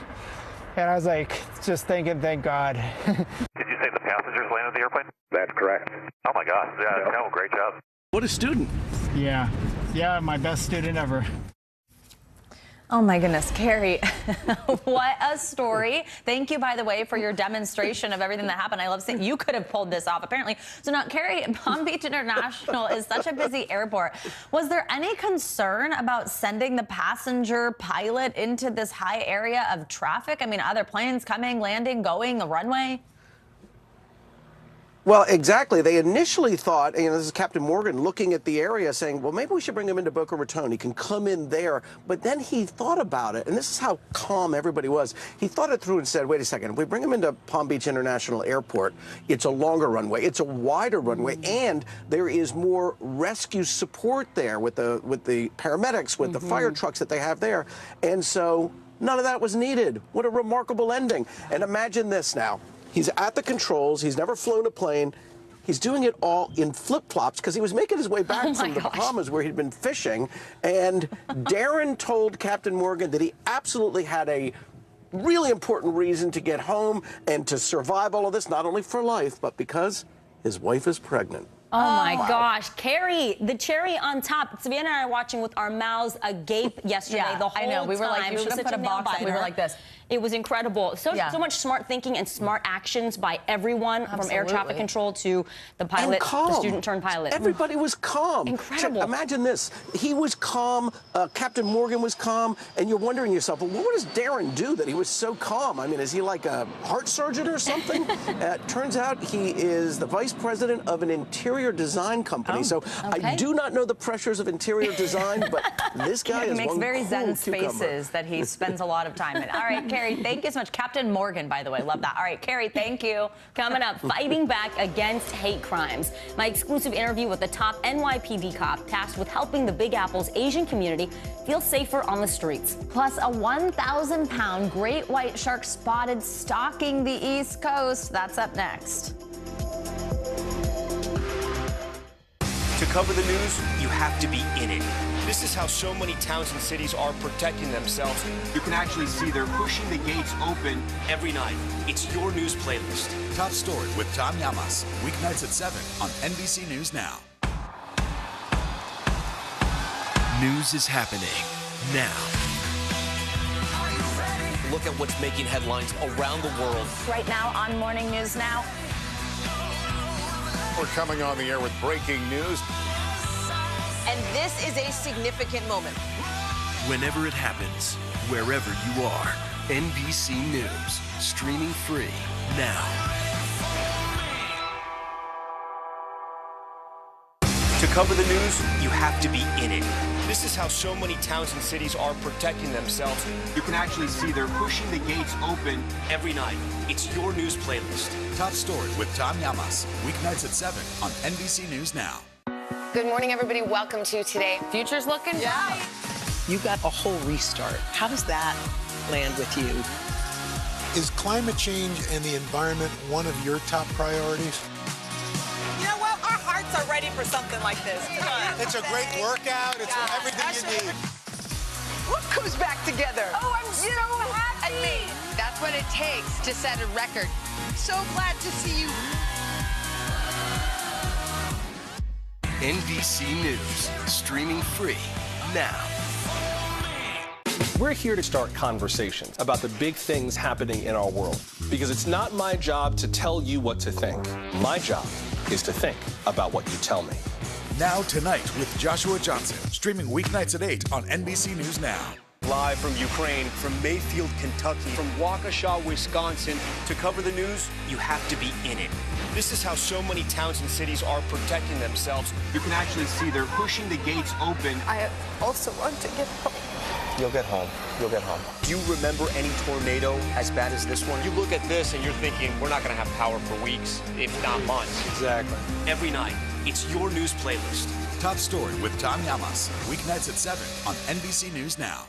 S12: And I was like, just thinking, thank God.
S26: Did you say the passengers landed the airplane? That's correct. Oh my gosh, yeah, no, great job.
S1: What a student.
S12: Yeah, my best student ever.
S5: Oh my goodness, Carrie, what a story. Thank you, by the way, for your demonstration of everything that happened. I love seeing you could have pulled this off, apparently. So now, Carrie, Palm Beach International is such a busy airport. Was there any concern about sending the passenger pilot into this high area of traffic? I mean, other planes coming, landing, going, the runway?
S22: Well, exactly. They initially thought, this is Captain Morgan looking at the area saying, well, maybe we should bring him into Boca Raton. He can come in there. But then he thought about it, and this is how calm everybody was. He thought it through and said, wait a second, if we bring him into Palm Beach International Airport, it's a longer runway, it's a wider runway, and there is more rescue support there with the paramedics, with the fire trucks that they have there. And so none of that was needed. What a remarkable ending. And imagine this now. He's at the controls. He's never flown a plane. He's doing it all in flip-flops because he was making his way back from the Bahamas where he'd been fishing. And Darren told Captain Morgan that he absolutely had a really important reason to get home and to survive all of this, not only for life, but because his wife is pregnant.
S2: Oh my gosh, Carrie, the cherry on top. Savannah and I were watching with our mouths agape yesterday.
S5: Yeah,
S2: the whole
S5: I know. We were like, you should put a box on. We were like this.
S2: It was incredible. So much smart thinking and smart actions by everyone, from air traffic control to the pilot, the student turned pilot.
S22: Everybody was calm.
S2: Incredible.
S22: Imagine this. He was calm. Captain Morgan was calm. And you're wondering yourself, well, what does Darren do that he was so calm? I mean, is he like a heart surgeon or something? Turns out he is the vice president of an interior design company. I do not know the pressures of interior design, but this guy is
S5: makes
S22: one
S5: very
S22: cool
S5: zen
S22: cucumber.
S5: spaces that he spends a lot of time in. All right, Carrie, thank you so much. Captain Morgan, by the way, love that. All right, Carrie, thank you.
S2: Coming up, fighting back against hate crimes. My exclusive interview with the top NYPD cop tasked with helping the Big Apple's Asian community feel safer on the streets.
S5: Plus, a 1,000-pound great white shark spotted stalking the East Coast. That's up next.
S9: To cover the news, you have to be in it. This is how so many towns and cities are protecting themselves. You can actually see they're pushing the gates open every night. It's your news playlist.
S18: Top Story with Tom Llamas, weeknights at 7 on NBC News Now.
S20: News is happening now.
S9: Look at what's making headlines around the world.
S5: Right now on Morning News Now.
S19: We're coming on the air with breaking news.
S13: And this is a significant moment.
S20: Whenever it happens, wherever you are, NBC News, streaming free now.
S9: To cover the news, you have to be in it. This is how so many towns and cities are protecting themselves. You can actually see they're pushing the gates open every night. It's your news playlist.
S18: Top Story with Tom Llamas, weeknights at 7 on NBC News Now.
S3: Good morning, everybody. Welcome to Today. Future's looking bright.
S13: You got a whole restart. How does that land with you?
S23: Is climate change and the environment one of your top priorities?
S13: You know what? Our hearts are ready for something like this. Come on.
S23: It's a great workout. It's everything you need.
S13: What comes back together?
S3: Oh, I'm so happy. And me. That's what it takes to set a record. So glad to see you.
S20: NBC News, streaming free now.
S24: We're here to start conversations about the big things happening in our world, because it's not my job to tell you what to think. My job is to think about what you tell me.
S18: Now Tonight with Joshua Johnson, streaming weeknights at 8 on NBC News Now.
S9: Live from Ukraine, from Mayfield, Kentucky, from Waukesha, Wisconsin. To cover the news, you have to be in it. This is how so many towns and cities are protecting themselves. You can actually see they're pushing the gates open.
S3: I also want to get home.
S9: You'll get home. You'll get home. Do you remember any tornado as bad as this one? You look at this and you're thinking, we're not going to have power for weeks, if not months.
S24: Exactly.
S9: Every night, it's your news playlist.
S18: Top Story with Tom Llamas, weeknights at 7 on NBC News Now.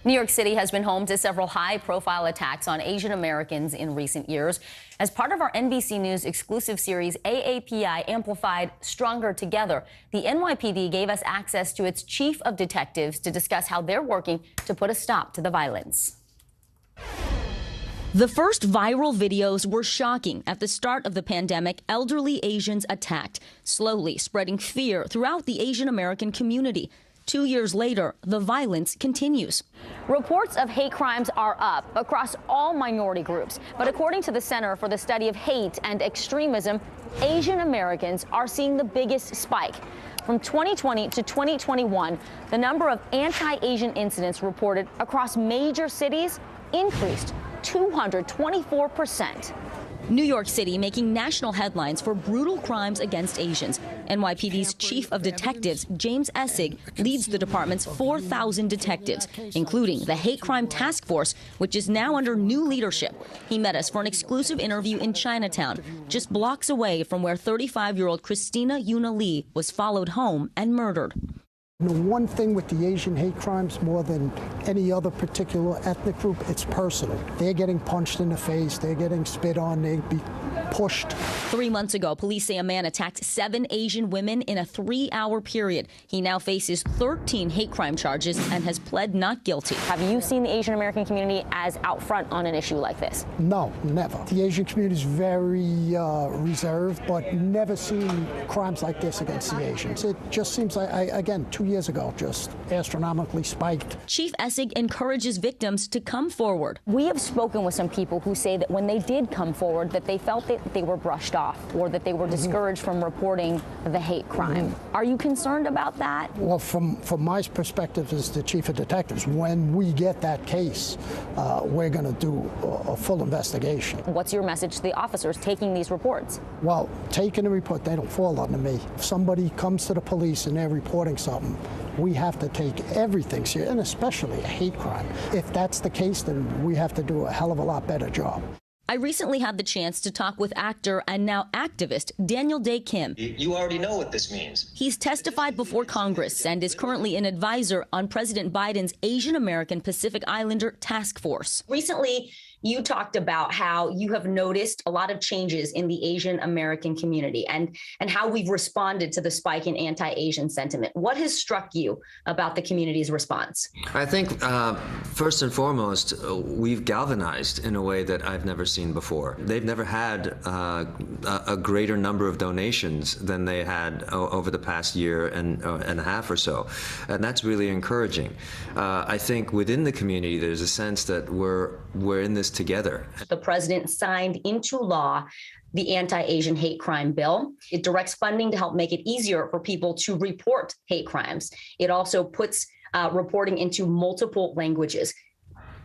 S2: New York City has been home to several high-profile attacks on Asian Americans in recent years. As part of our NBC News exclusive series, AAPI Amplified Stronger Together, the NYPD gave us access to its chief of detectives to discuss how they're working to put a stop to the violence. The first viral videos were shocking. At the start of the pandemic, elderly Asians attacked, slowly spreading fear throughout the Asian American community. 2 years later, the violence continues. Reports of hate crimes are up across all minority groups. But according to the Center for the Study of Hate and Extremism, Asian Americans are seeing the biggest spike. From 2020 to 2021, the number of anti-Asian incidents reported across major cities increased 224%. New York City making national headlines for brutal crimes against Asians. NYPD's chief of detectives, James Essig, leads the department's 4,000 detectives, including the Hate Crime Task Force, which is now under new leadership. He met us for an exclusive interview in Chinatown, just blocks away from where 35-year-old Christina Yuna Lee was followed home and murdered.
S4: The one thing with the Asian hate crimes, more than any other particular ethnic group, it's personal. They're getting punched in the face, they're getting spit on, they be pushed.
S2: 3 months ago, police say a man attacked 7 Asian women in a 3-hour period. He now faces 13 hate crime charges and has pled not guilty. Have you seen the Asian American community as out front on an issue like this?
S4: No, never. The Asian community is very reserved, but never seen crimes like this against the Asians. It just seems like, again, 2 years ago, just astronomically spiked.
S2: Chief Essig encourages victims to come forward. We have spoken with some people who say that when they did come forward, that they felt that they were brushed off or that they were discouraged from reporting the hate crime. Are you concerned about that?
S4: Well, from my perspective as the chief of detectives, when we get that case, we're going to do a full investigation.
S2: What's your message to the officers taking these reports?
S4: Well, taking a report, they don't fall under me. If somebody comes to the police and they're reporting something, we have to take everything serious, and especially a hate crime. If that's the case, then we have to do a hell of a lot better job. I recently had the chance to talk with actor and now activist Daniel Day Kim.
S6: You already know what this means.
S2: He's testified before Congress and is currently an advisor on President Biden's Asian American Pacific Islander Task Force. Recently, you talked about how you have noticed a lot of changes in the Asian American community and how we've responded to the spike in anti-Asian sentiment. What has struck you about the community's response?
S6: I think, first and foremost, we've galvanized in a way that I've never seen before. They've never had a greater number of donations than they had over the past year and a half or so. And that's really encouraging. I think within the community, there's a sense that we're in this together.
S2: The president signed into law the anti-Asian hate crime bill. It directs funding to help make it easier for people to report hate crimes. It also puts reporting into multiple languages.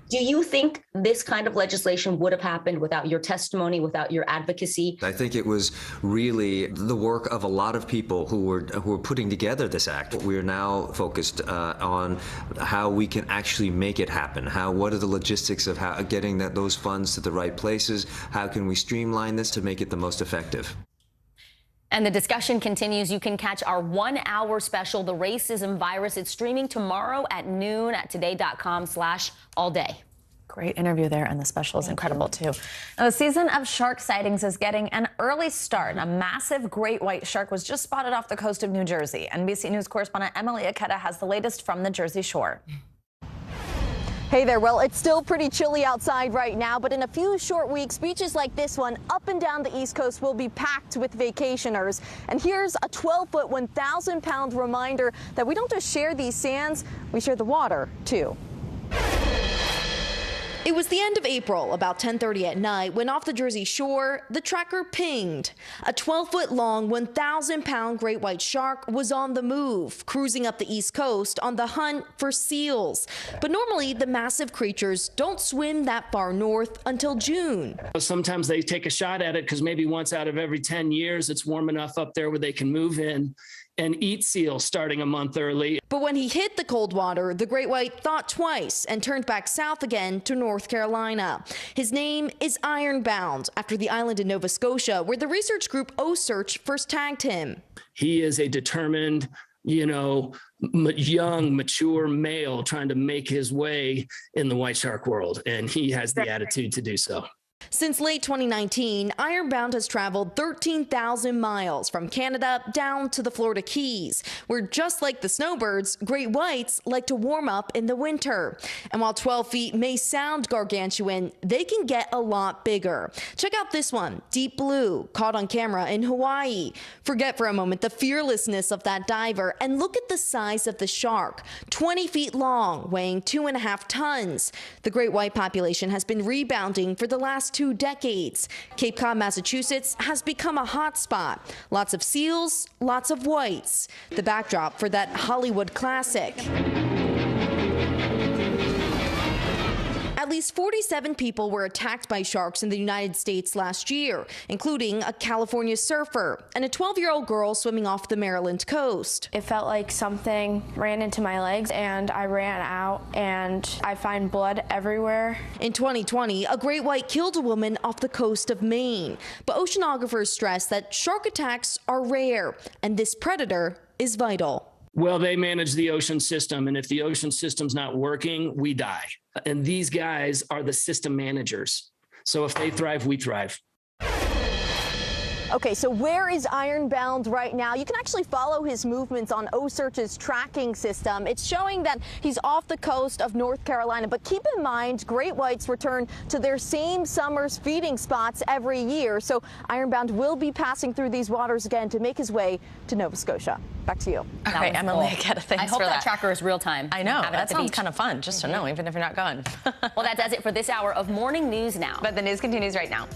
S2: Do you think this kind of legislation would have happened without your testimony, without your advocacy?
S6: I think it was really the work of a lot of people who were putting together this act. We are now focused on how we can actually make it happen. What are the logistics of how getting those funds to the right places? How can we streamline this to make it the most effective?
S2: And the discussion continues. You can catch our 1-hour special, The Racism Virus. It's streaming tomorrow at noon at today.com/allday.
S5: Great interview there, and the special is incredible, too. Now, the season of shark sightings is getting an early start. A massive great white shark was just spotted off the coast of New Jersey. NBC News correspondent Emily Aketa has the latest from the Jersey Shore.
S7: Hey there. Well, it's still pretty chilly outside right now, but in a few short weeks, beaches like this one up and down the East Coast will be packed with vacationers. And here's a 12-foot, 1,000-pound reminder that we don't just share these sands, we share the water, too. It was the end of April, about 10:30 at night, when off the Jersey Shore, the tracker pinged. A 12-foot-long, 1,000-pound great white shark was on the move, cruising up the East Coast on the hunt for seals. But normally, the massive creatures don't swim that far north until June.
S1: Sometimes they take a shot at it because maybe once out of every 10 years, it's warm enough up there where they can move in and eat seals starting a month early.
S7: But when he hit the cold water, the great white thought twice and turned back south again to North Carolina. His name is Ironbound, after the island in Nova Scotia, where the research group O-Search first tagged him.
S1: He is a determined, young, mature male trying to make his way in the white shark world, and he has the attitude to do so.
S7: Since late 2019, Ironbound has traveled 13,000 miles from Canada down to the Florida Keys, where just like the snowbirds, great whites like to warm up in the winter. And while 12 feet may sound gargantuan, they can get a lot bigger. Check out this one, Deep Blue, caught on camera in Hawaii. Forget for a moment the fearlessness of that diver and look at the size of the shark, 20 feet long, weighing 2.5 tons. The great white population has been rebounding for the last 2 decades. Cape Cod, Massachusetts has become a hot spot. Lots of seals, lots of whites. The backdrop for that Hollywood classic. At least 47 people were attacked by sharks in the United States last year, including a California surfer and a 12-year-old girl swimming off the Maryland coast.
S8: It felt like something ran into my legs and I ran out and I find blood everywhere.
S7: In 2020, a great white killed a woman off the coast of Maine. But oceanographers stress that shark attacks are rare and this predator is vital.
S1: Well, they manage the ocean system, and if the ocean system's not working, we die. And these guys are the system managers. So if they thrive, we thrive.
S10: Okay, so where is Ironbound right now? You can actually follow his movements on OSearch's tracking system. It's showing that he's off the coast of North Carolina, but keep in mind, great whites return to their same summer's feeding spots every year. So Ironbound will be passing through these waters again to make his way to Nova Scotia. Back to you.
S5: All right, Emily, thanks for that.
S2: I hope that tracker is real time.
S5: I know. That sounds kind of fun, just to know, even if you're not going.
S2: Well, that does it for this hour of Morning News Now.
S5: But the news continues right now.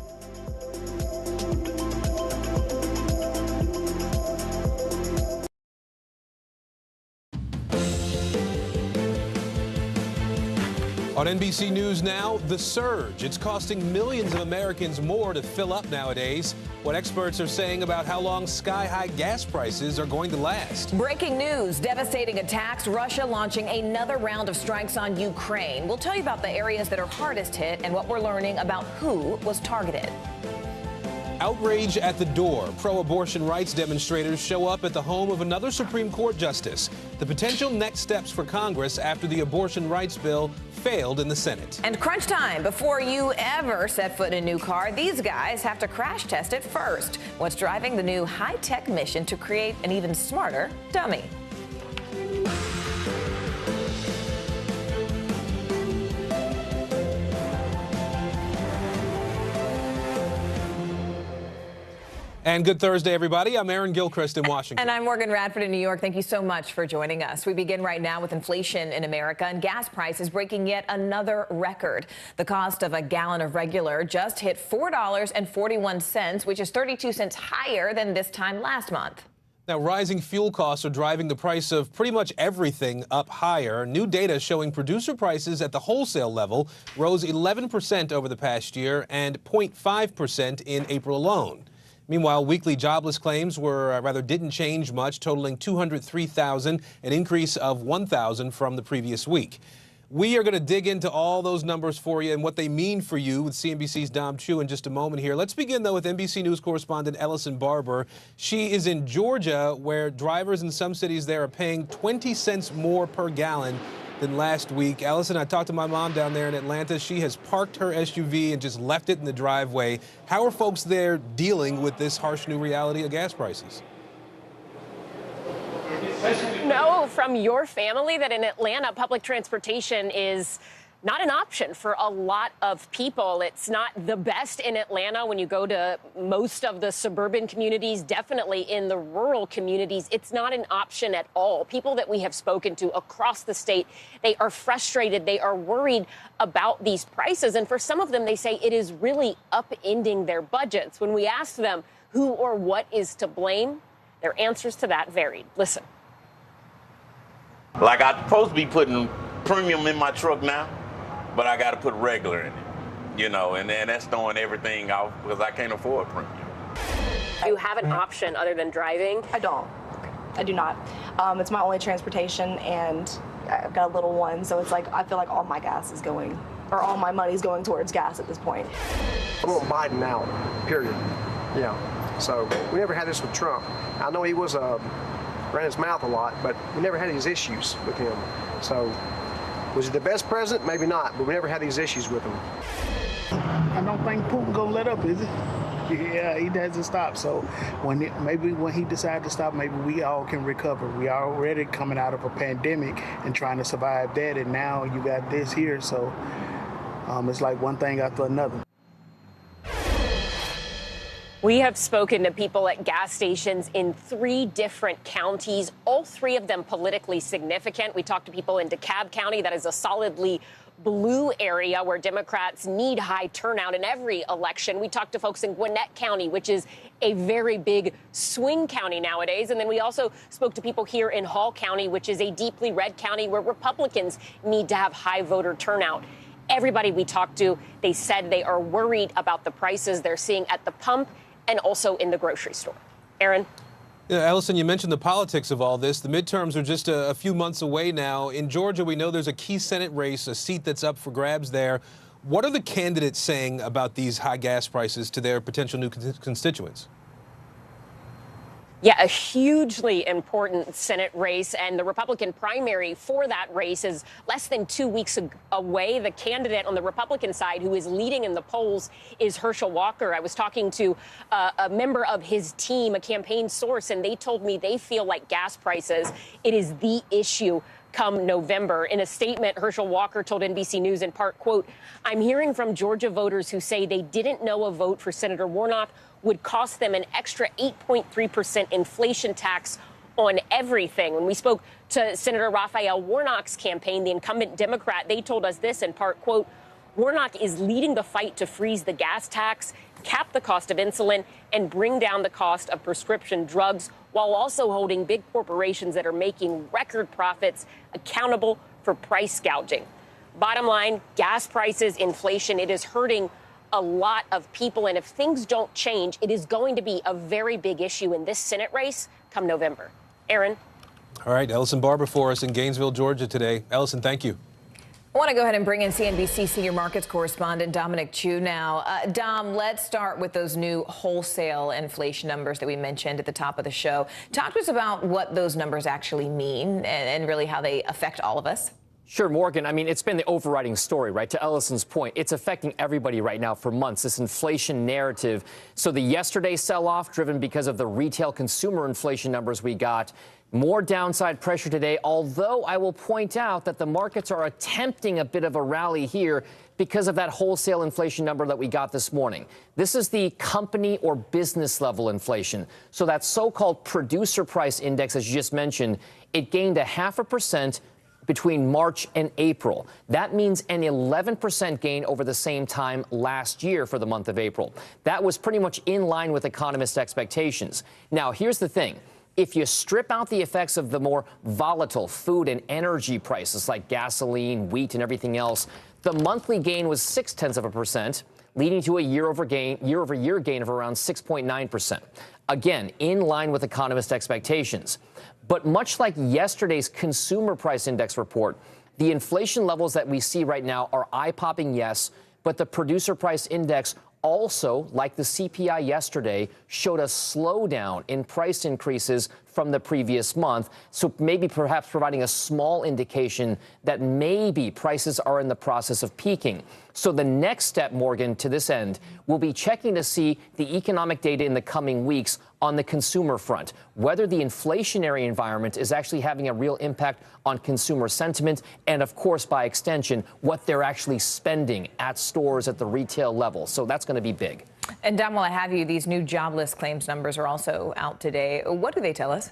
S11: On NBC News Now, the surge. It's costing millions of Americans more to fill up nowadays. What experts are saying about how long sky-high gas prices are going to last.
S14: Breaking news, devastating attacks, Russia launching another round of strikes on Ukraine. We'll tell you about the areas that are hardest hit and what we're learning about who was targeted.
S11: Outrage at the door. Pro-abortion rights demonstrators show up at the home of another Supreme Court justice. The potential next steps for Congress after the abortion rights bill failed in the Senate.
S14: And crunch time. Before you ever set foot in a new car, these guys have to crash test it first. What's driving the new high-tech mission to create an even smarter dummy?
S11: And good Thursday, everybody. I'm Aaron Gilchrist in Washington.
S14: And I'm Morgan Radford in New York. Thank you so much for joining us. We begin right now with inflation in America and gas prices breaking yet another record. The cost of a gallon of regular just hit $4.41, which is 32 cents higher than this time last month.
S11: Now, rising fuel costs are driving the price of pretty much everything up higher. New data showing producer prices at the wholesale level rose 11% over the past year and 0.5% in April alone. Meanwhile, weekly jobless claims didn't change much, totaling 203,000, an increase of 1,000 from the previous week. We are going to dig into all those numbers for you and what they mean for you with CNBC's Dom Chu in just a moment here. Let's begin, though, with NBC News correspondent Ellison Barber. She is in Georgia, where drivers in some cities there are paying 20 cents more per gallon than last week. Allison, I talked to my mom down there in Atlanta. She has parked her SUV and just left it in the driveway. How are folks there dealing with this harsh new reality of gas prices?
S15: Know from your family that in Atlanta, public transportation is not an option for a lot of people. It's not the best in Atlanta when you go to most of the suburban communities, definitely in the rural communities. It's not an option at all. People that we have spoken to across the state, they are frustrated. They are worried about these prices. And for some of them, they say it is really upending their budgets. When we asked them who or what is to blame, their answers to that varied. Listen.
S25: Like, I'm supposed to be putting premium in my truck now, but I got to put regular in it, you know, and then that's throwing everything off because I can't afford premium.
S15: Do you have an option other than driving?
S27: I don't. I do not. It's my only transportation, and I've got a little one, so it's like I feel like all my gas is going, or all my money's going towards gas at this point.
S28: I want Biden out, period. Yeah. So we never had this with Trump. I know he was a
S12: ran his mouth a lot, but we never had these issues with him. So, was he the best president? Maybe not, but we never had these issues with him.
S16: I don't think Putin gonna let up, is he? Yeah, he doesn't stop. So maybe when he decides to stop, maybe we all can recover. We are already coming out of a pandemic and trying to survive that, and now you got this here. So it's like one thing after another.
S15: We have spoken to people at gas stations in 3 different counties, all 3 of them politically significant. We talked to people in DeKalb County, that is a solidly blue area where Democrats need high turnout in every election. We talked to folks in Gwinnett County, which is a very big swing county nowadays. And then we also spoke to people here in Hall County, which is a deeply red county where Republicans need to have high voter turnout. Everybody we talked to, they said they are worried about the prices they're seeing at the pump and also in the grocery store. Aaron?
S11: Yeah, Allison, you mentioned the politics of all this. The midterms are just a few months away now. In Georgia, we know there's a key Senate race, a seat that's up for grabs there. What are the candidates saying about these high gas prices to their potential new constituents?
S15: Yeah, a hugely important Senate race, and the Republican primary for that race is less than 2 weeks away. The candidate on the Republican side who is leading in the polls is Herschel Walker. I was talking to a member of his team, a campaign source, and they told me they feel like gas prices, it is the issue come November. In a statement, Herschel Walker told NBC News in part, quote, "I'm hearing from Georgia voters who say they didn't know a vote for Senator Warnock would cost them an extra 8.3% inflation tax on everything." When we spoke to Senator Raphael Warnock's campaign, the incumbent Democrat, they told us this in part, quote, "Warnock is leading the fight to freeze the gas tax, cap the cost of insulin, and bring down the cost of prescription drugs, while also holding big corporations that are making record profits accountable for price gouging." Bottom line, gas prices, inflation, it is hurting a lot of people. And if things don't change, it is going to be a very big issue in this Senate race come November. Aaron?
S11: All right, Ellison Barber for us in Gainesville, Georgia today. Ellison, thank you.
S14: I want to go ahead and bring in CNBC senior markets correspondent Dominic Chu now. Dom, let's start with those new wholesale inflation numbers that we mentioned at the top of the show. Talk to us about what those numbers actually mean and really how they affect all of us.
S17: Sure, Morgan. I mean, it's been the overriding story, right? To Ellison's point, it's affecting everybody right now for months, this inflation narrative. So the yesterday sell-off driven because of the retail consumer inflation numbers we got. More downside pressure today, although I will point out that the markets are attempting a bit of a rally here because of that wholesale inflation number that we got this morning. This is the company or business level inflation. So that so-called producer price index, as you just mentioned, it gained 0.5% between March and April. That means an 11% gain over the same time last year for the month of April. That was pretty much in line with economists' expectations. Now, here's the thing. If you strip out the effects of the more volatile food and energy prices like gasoline, wheat, and everything else, the monthly gain was 0.6%, leading to a year-over-year gain of around 6.9%. Again, in line with economist expectations. But much like yesterday's consumer price index report, the inflation levels that we see right now are eye-popping, yes, but the producer price index also, like the CPI yesterday, showed a slowdown in price increases from the previous month. So maybe perhaps providing a small indication that maybe prices are in the process of peaking. So the next step, Morgan, to this end, will be checking to see the economic data in the coming weeks on the consumer front, whether the inflationary environment is actually having a real impact on consumer sentiment and, of course, by extension, what they're actually spending at stores at the retail level. So that's going to be big.
S14: And Dom, while I have you, these new jobless claims numbers are also out today. What do they tell us?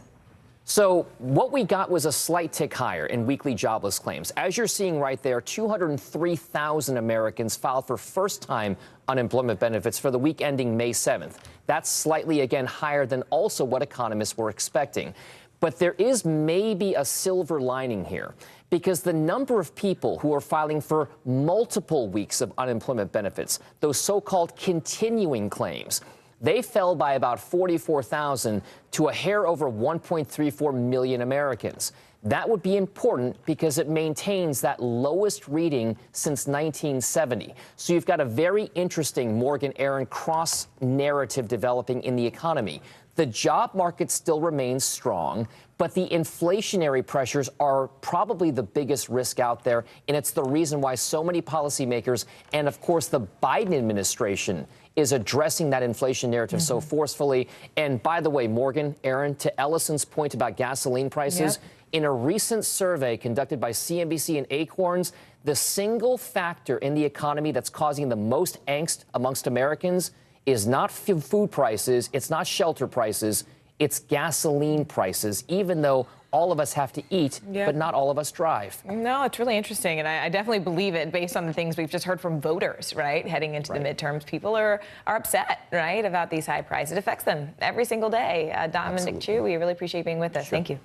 S17: So what we got was a slight tick higher in weekly jobless claims. As you're seeing right there, 203,000 Americans filed for first-time unemployment benefits for the week ending May 7th. That's slightly, again, higher than also what economists were expecting. But there is maybe a silver lining here, because the number of people who are filing for multiple weeks of unemployment benefits, those so-called continuing claims, they fell by about 44,000 to a hair over 1.34 million Americans. That would be important because it maintains that lowest reading since 1970. So you've got a very interesting, Morgan, Aaron, cross narrative developing in the economy. The job market still remains strong, but the inflationary pressures are probably the biggest risk out there, and it's the reason why so many policymakers and, of course, the Biden administration is addressing that inflation narrative so forcefully. And by the way, Morgan, Aaron, to Ellison's point about gasoline prices, in a recent survey conducted by CNBC and Acorns, the single factor in the economy that's causing the most angst amongst Americans is not food prices, it's not shelter prices, it's gasoline prices, even though all of us have to eat, but not all of us drive.
S14: No, it's really interesting, and I definitely believe it based on the things we've just heard from voters, right? Heading into the midterms, people are upset, right, about these high prices. It affects them every single day. Dominic Chu, we really appreciate you being with us. Thank you.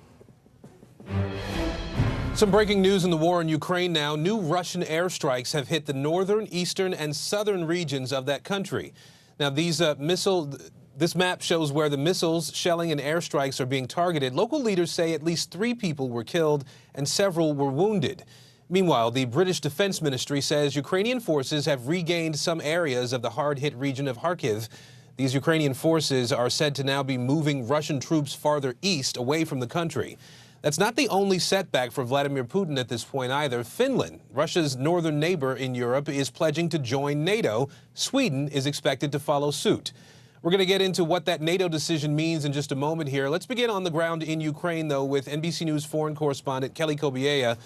S11: Some breaking news in the war in Ukraine now. New Russian airstrikes have hit the northern, eastern, and southern regions of that country. Now, this map shows where the missiles, shelling, and airstrikes are being targeted. Local leaders say at least 3 people were killed and several were wounded. Meanwhile, the British Defense Ministry says Ukrainian forces have regained some areas of the hard-hit region of Kharkiv. These Ukrainian forces are said to now be moving Russian troops farther east, away from the country. That's not the only setback for Vladimir Putin at this point either. Finland, Russia's northern neighbor in Europe, is pledging to join NATO. Sweden is expected to follow suit. We're going to get into what that NATO decision means in just a moment here. Let's begin on the ground in Ukraine, though, with NBC News foreign correspondent Kelly Kobiela.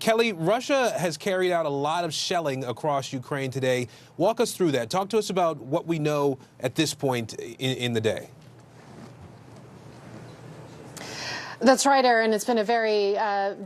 S11: Kelly, Russia has carried out a lot of shelling across Ukraine today. Walk us through that. Talk to us about what we know at this point in the day.
S13: That's right, Aaron. It's been a very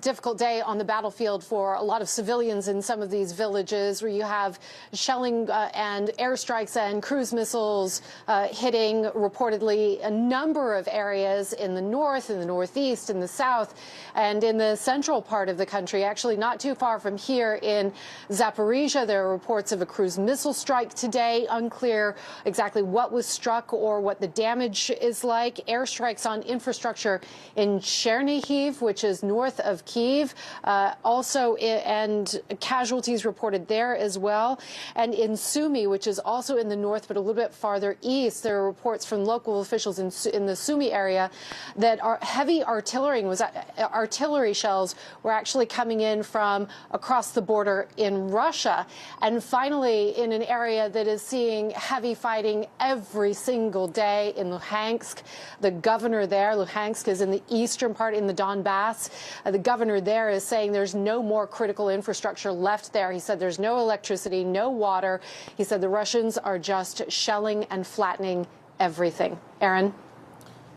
S13: difficult day on the battlefield for a lot of civilians in some of these villages where you have shelling and airstrikes and cruise missiles hitting reportedly a number of areas in the north, in the northeast, in the south, and in the central part of the country. Actually, not too far from here in Zaporizhia, there are reports of a cruise missile strike today. Unclear exactly what was struck or what the damage is like. Airstrikes on infrastructure in Chernihiv, which is north of Kyiv, and casualties reported there as well. And in Sumy, which is also in the north, but a little bit farther east, there are reports from local officials in the Sumy area that heavy artillery shells were actually coming in from across the border in Russia. And finally, in an area that is seeing heavy fighting every single day in Luhansk, the governor there, Luhansk is in the eastern part in the Donbass. The governor there is saying there's no more critical infrastructure left there. He said there's no electricity, no water. He said the Russians are just shelling and flattening everything. Aaron?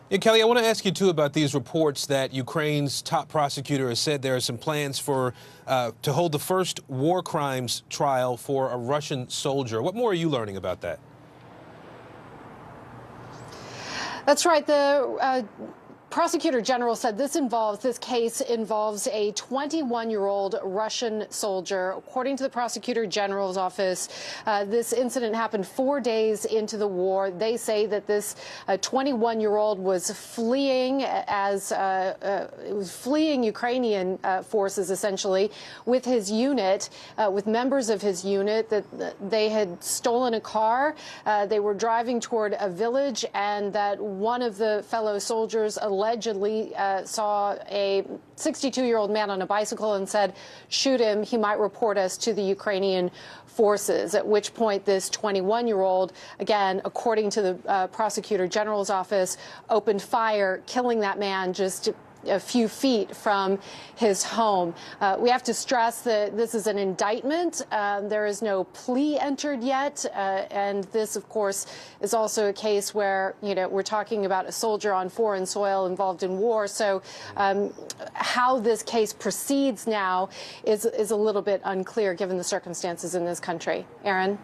S11: Yeah, Kelly, I want to ask you, too, about these reports that Ukraine's top prosecutor has said there are some plans to hold the first war crimes trial for a Russian soldier. What more are you learning about that?
S13: That's right. The Prosecutor General said this case involves a 21-year-old Russian soldier. According to the Prosecutor General's office, this incident happened 4 days into the war. They say that this 21-year-old was fleeing fleeing Ukrainian forces, essentially, with his unit, with members of his unit. That they had stolen a car. They were driving toward a village, and that one of the fellow soldiers allegedly saw a 62-year-old man on a bicycle and said, shoot him, he might report us to the Ukrainian forces, at which point this 21-year-old, again, according to the Prosecutor General's office, opened fire, killing that man just a few feet from his home. We have to stress that this is an indictment. There is no plea entered yet. And this, of course, is also a case where, we're talking about a soldier on foreign soil involved in war. So how this case proceeds now is a little bit unclear given the circumstances in this country. Aaron?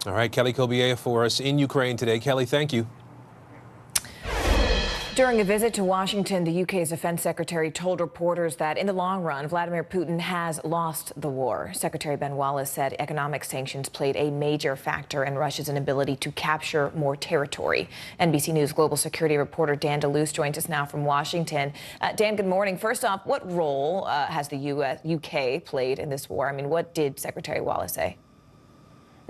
S11: All right, Kelly Kobiela for us in Ukraine today. Kelly, thank you.
S14: During a visit to Washington, the UK's defense secretary told reporters that in the long run, Vladimir Putin has lost the war. Secretary Ben Wallace said economic sanctions played a major factor in Russia's inability to capture more territory. NBC News global security reporter Dan DeLuce joins us now from Washington. Dan, good morning. First off, what role has the UK played in this war? I mean, what did Secretary Wallace say?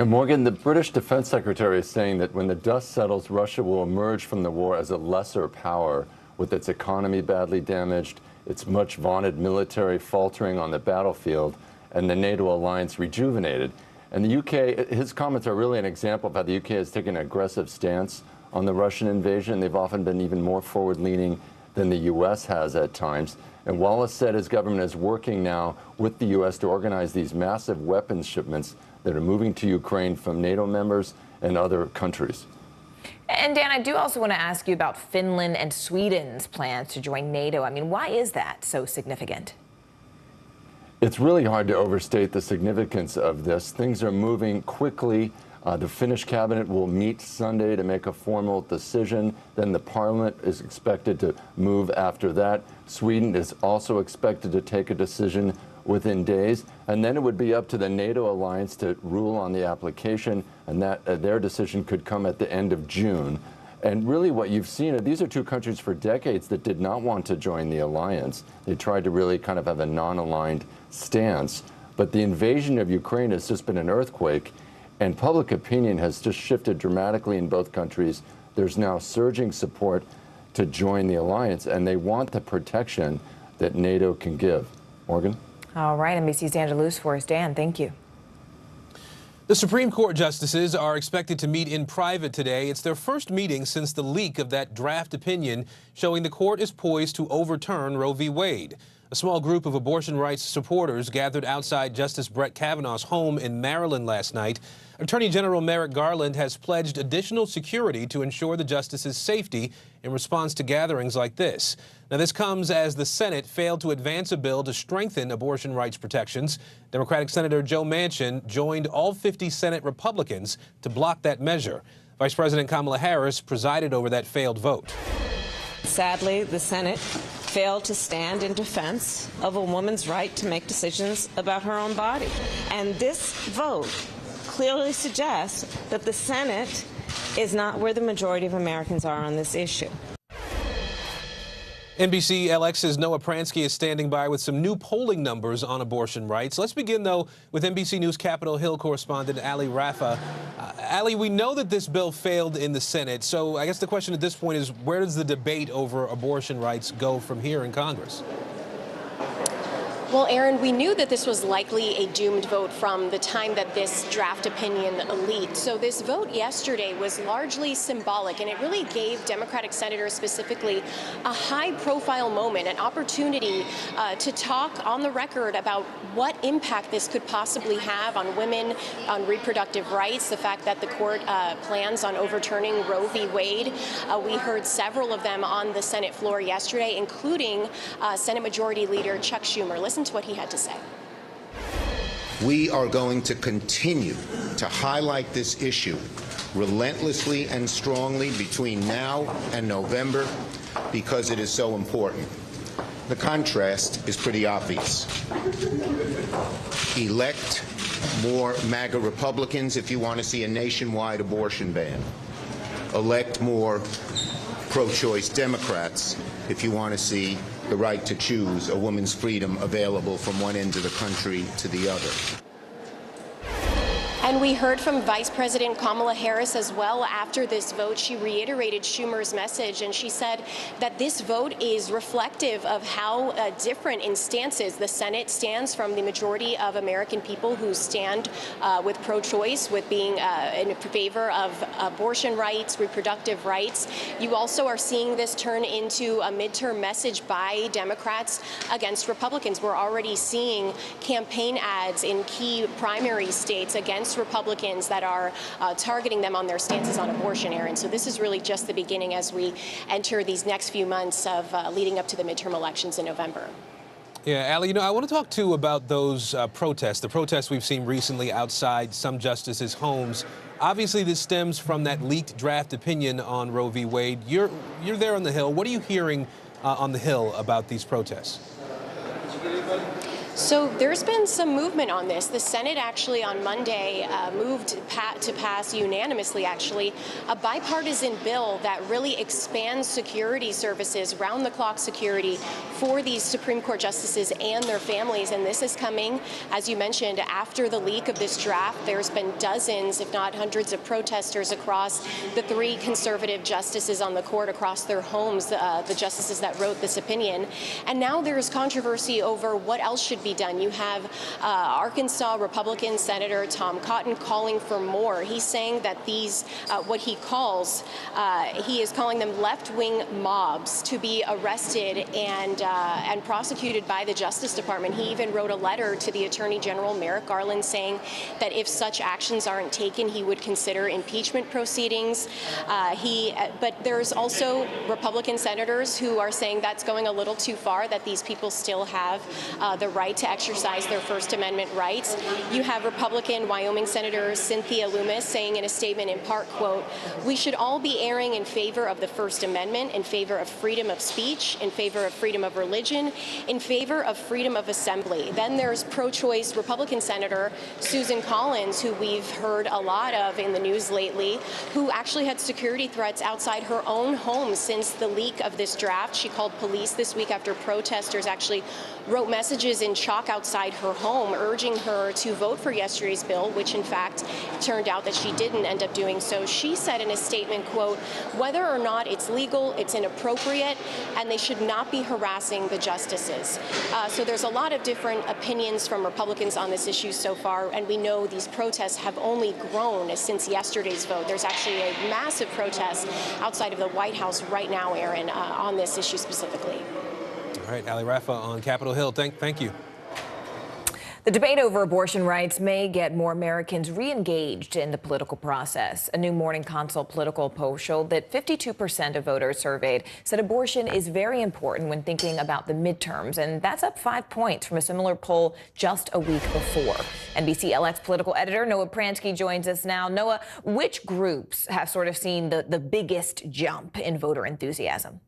S3: And Morgan, the British Defense Secretary is saying that when the dust settles, Russia will emerge from the war as a lesser power, with its economy badly damaged, its much vaunted military faltering on the battlefield, and the NATO alliance rejuvenated. And the UK, his comments are really an example of how the UK has taken an aggressive stance on the Russian invasion. They've often been even more forward-leaning than the US has at times. And Wallace said his government is working now with the US to organize these massive weapons shipments that are moving to Ukraine from NATO members and other countries.
S14: And Dan, I do also want to ask you about Finland and Sweden's plans to join NATO. I mean, why is that so significant?
S3: It's really hard to overstate the significance of this. Things are moving quickly. The Finnish cabinet will meet Sunday to make a formal decision. Then the parliament is expected to move after that. Sweden is also expected to take a decision within days. And then it would be up to the NATO alliance to rule on the application, and that their decision could come at the end of June. And really what you've seen are these are two countries for decades that did not want to join the alliance. They tried to really kind of have a non-aligned stance. But the invasion of Ukraine has just been an earthquake, and public opinion has just shifted dramatically in both countries. There's now surging support to join the alliance, and they want the protection that NATO can give. Morgan?
S14: All right, NBC's Dan DeLuce for us. Dan, thank you.
S11: The Supreme Court justices are expected to meet in private today. It's their first meeting since the leak of that draft opinion showing the court is poised to overturn Roe v. Wade. A small group of abortion rights supporters gathered outside Justice Brett Kavanaugh's home in Maryland last night. Attorney General Merrick Garland has pledged additional security to ensure the justices' safety in response to gatherings like this. Now, this comes as the Senate failed to advance a bill to strengthen abortion rights protections. Democratic Senator Joe Manchin joined all 50 Senate Republicans to block that measure. Vice President Kamala Harris presided over that failed vote.
S19: Sadly, the Senate failed to stand in defense of a woman's right to make decisions about her own body. And this vote clearly suggests that the Senate is not where the majority of Americans are on this issue.
S11: NBC LX's Noah Pransky is standing by with some new polling numbers on abortion rights. Let's begin, though, with NBC News Capitol Hill correspondent Ali Rafa. Ali, we know that this bill failed in the Senate, so I guess the question at this point is, where does the debate over abortion rights go from here in Congress?
S15: Well, Aaron, we knew that this was likely a doomed vote from the time that this draft opinion leaked. So this vote yesterday was largely symbolic, and it really gave Democratic senators specifically a high-profile moment, an opportunity to talk on the record about what impact this could possibly have on women, on reproductive rights, the fact that the court plans on overturning Roe v. Wade. We heard several of them on the Senate floor yesterday, including Senate Majority Leader Chuck Schumer. Listen to what he had to say.
S20: We are going to continue to highlight this issue relentlessly and strongly between now and November because it is so important. The contrast is pretty obvious. Elect more MAGA Republicans if you want to see a nationwide abortion ban. Elect more pro-choice Democrats if you want to see the right to choose a woman's freedom available from one end of the country to the other.
S15: And we heard from Vice President Kamala Harris as well after this vote. She reiterated Schumer's message, and she said that this vote is reflective of how different in stances the Senate stands from the majority of American people who stand with pro-choice, with being in favor of abortion rights, reproductive rights. You also are seeing this turn into a midterm message by Democrats against Republicans. We're already seeing campaign ads in key primary states against Republicans that are targeting them on their stances on abortion, Aaron. So this is really just the beginning as we enter these next few months of leading up to the midterm elections in November.
S11: Yeah, Ali, I want to talk, too, about those protests, the protests we've seen recently outside some justices' homes. Obviously, this stems from that leaked draft opinion on Roe v. Wade. You're there on the Hill. What are you hearing on the Hill about these protests?
S15: So there's been some movement on this. The Senate actually on Monday moved to pass unanimously, actually, a bipartisan bill that really expands security services, round-the-clock security for these Supreme Court justices and their families. And this is coming, as you mentioned, after the leak of this draft. There's been dozens, if not hundreds, of protesters across the 3 conservative justices on the court, across their homes, the justices that wrote this opinion. And now there's controversy over what else should be done. You have Arkansas Republican Senator Tom Cotton calling for more. He's saying that these, what he calls, he is calling them left-wing mobs to be arrested and prosecuted by the Justice Department. He even wrote a letter to the Attorney General Merrick Garland saying that if such actions aren't taken, he would consider impeachment proceedings. But there's also Republican senators who are saying that's going a little too far, that these people still have the right to exercise their First Amendment rights. You have Republican Wyoming Senator Cynthia Lummis saying in a statement, in part, quote, "We should all be erring in favor of the First Amendment, in favor of freedom of speech, in favor of freedom of religion, in favor of freedom of assembly." Then there's pro-choice Republican Senator Susan Collins, who we've heard a lot of in the news lately, who actually had security threats outside her own home since the leak of this draft. She called police this week after protesters actually wrote messages in chalk outside her home urging her to vote for yesterday's bill, which in fact turned out that she didn't end up doing so. She said in a statement, quote, "Whether or not it's legal, it's inappropriate, and they should not be harassing the justices." So there's a lot of different opinions from Republicans on this issue so far, and we know these protests have only grown since yesterday's vote. There's actually a massive protest outside of the White House right now, Aaron, on this issue specifically.
S11: All right, Ali Rafa on Capitol Hill. Thank you.
S14: The debate over abortion rights may get more Americans re-engaged in the political process. A new Morning Consult political poll showed that 52% of voters surveyed said abortion is very important when thinking about the midterms, and that's up 5 points from a similar poll just a week before. NBC LX political editor Noah Pransky joins us now. Noah, which groups have sort of seen the biggest jump in voter enthusiasm?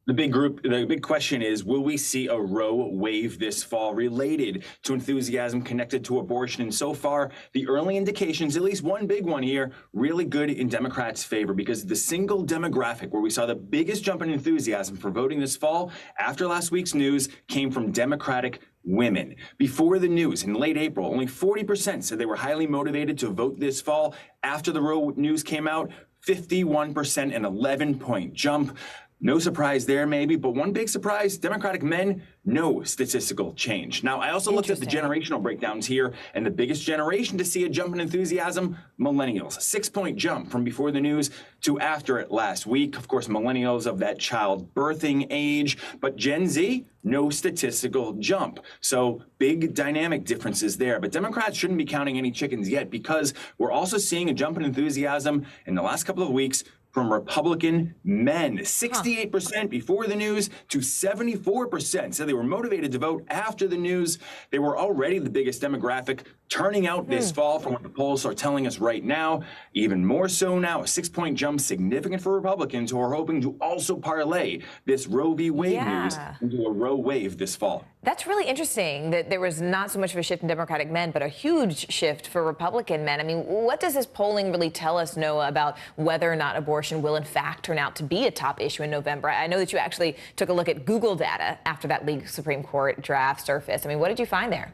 S9: The big question is, will we see a Roe wave this fall related to enthusiasm connected to abortion? And so far, the early indications, at least one big one here, really good in Democrats' favor, because the single demographic where we saw the biggest jump in enthusiasm for voting this fall after last week's news came from Democratic women. Before the news in late April, only 40% said they were highly motivated to vote this fall. After the Roe news came out, 51%, an 11-point jump. No surprise there, maybe, but one big surprise, Democratic men, no statistical change. Now, I also looked at the generational breakdowns here, and the biggest generation to see a jump in enthusiasm, millennials. A 6-point jump from before the news to after it last week. Of course, millennials of that childbirthing age, but Gen Z, no statistical jump. So big dynamic differences there. But Democrats shouldn't be counting any chickens yet, because we're also seeing a jump in enthusiasm in the last couple of weeks from Republican men. 68% before the news to 74% said they were motivated to vote after the news. They were already the biggest demographic turning out this fall from what the polls are telling us right now. Even more so now, a 6-point jump, significant for Republicans who are hoping to also parlay this Roe v. Wade news into a Roe wave this fall.
S14: That's really interesting that there was not so much of a shift in Democratic men, but a huge shift for Republican men. I mean, what does this polling really tell us, Noah, about whether or not abortion will in fact turn out to be a top issue in November? I know that you actually took a look at Google data after that leaked Supreme Court draft surfaced. I mean, what did you find there?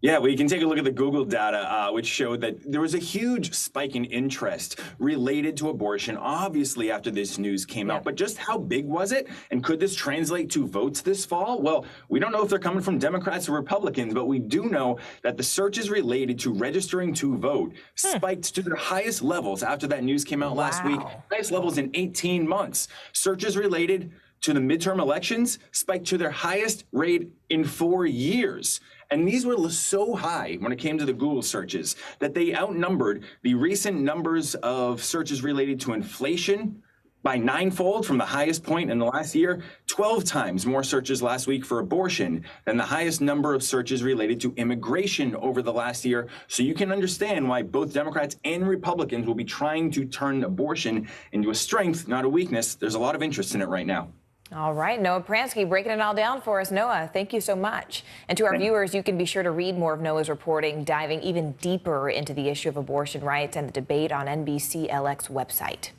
S9: Yeah, well, you can take a look at the Google data, which showed that there was a huge spike in interest related to abortion, obviously, after this news came out. But just how big was it? And could this translate to votes this fall? Well, we don't know if they're coming from Democrats or Republicans, but we do know that the searches related to registering to vote spiked to their highest levels after that news came out last week, highest levels in 18 months. Searches related to the midterm elections spiked to their highest rate in 4 years. And these were so high when it came to the Google searches that they outnumbered the recent numbers of searches related to inflation by 9-fold from the highest point in the last year, 12 times more searches last week for abortion than the highest number of searches related to immigration over the last year. So you can understand why both Democrats and Republicans will be trying to turn abortion into a strength, not a weakness. There's a lot of interest in it right now.
S14: All right, Noah Pransky breaking it all down for us. Noah, thank you so much. And to our viewers, you can be sure to read more of Noah's reporting, diving even deeper into the issue of abortion rights and the debate on NBCLX website.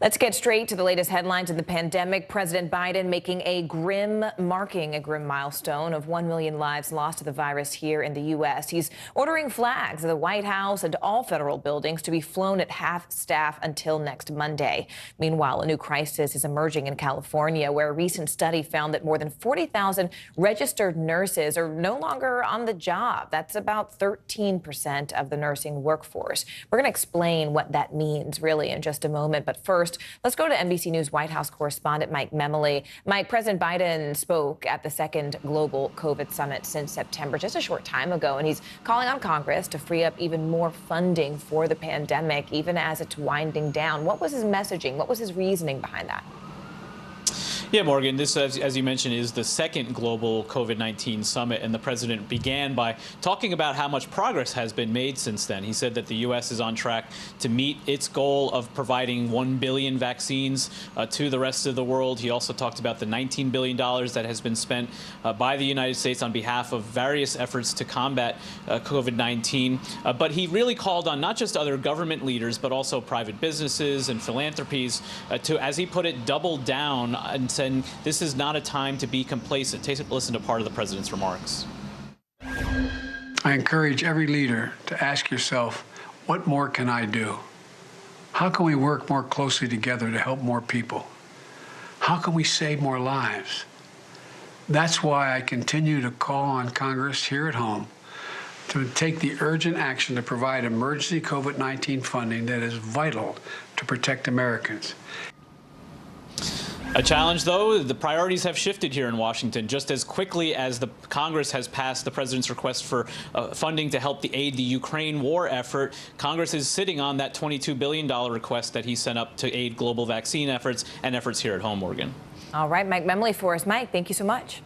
S14: Let's get straight to the latest headlines in the pandemic. President Biden marking a grim milestone of 1 million lives lost to the virus here in the U.S. He's ordering flags of the White House and all federal buildings to be flown at half staff until next Monday. Meanwhile, a new crisis is emerging in California, where a recent study found that more than 40,000 registered nurses are no longer on the job. That's about 13% of the nursing workforce. We're going to explain what that means really in just a moment. But first, let's go to NBC News White House correspondent Mike Memoli. Mike, President Biden spoke at the second global COVID summit since September, just a short time ago, and he's calling on Congress to free up even more funding for the pandemic, even as it's winding down. What was his messaging? What was his reasoning behind that?
S4: Yeah, Morgan, this, as you mentioned, is the second global COVID-19 summit, and the president began by talking about how much progress has been made since then. He said that the U.S. is on track to meet its goal of providing 1 billion vaccines to the rest of the world. He also talked about the $19 billion that has been spent by the United States on behalf of various efforts to combat COVID-19. But he really called on not just other government leaders, but also private businesses and philanthropies to, as he put it, double down and saying this is not a time to be complacent. Take a listen to part of the president's remarks.
S18: I encourage every leader to ask yourself, what more can I do? How can we work more closely together to help more people? How can we save more lives? That's why I continue to call on Congress here at home to take the urgent action to provide emergency COVID-19 funding that is vital to protect Americans.
S4: A challenge, though, the priorities have shifted here in Washington. Just as quickly as the Congress has passed the president's request for funding to help aid the Ukraine war effort, Congress is sitting on that $22 billion request that he sent up to aid global vaccine efforts and efforts here at home, Morgan.
S14: All right, Mike Memoli for us. Mike, thank you so much.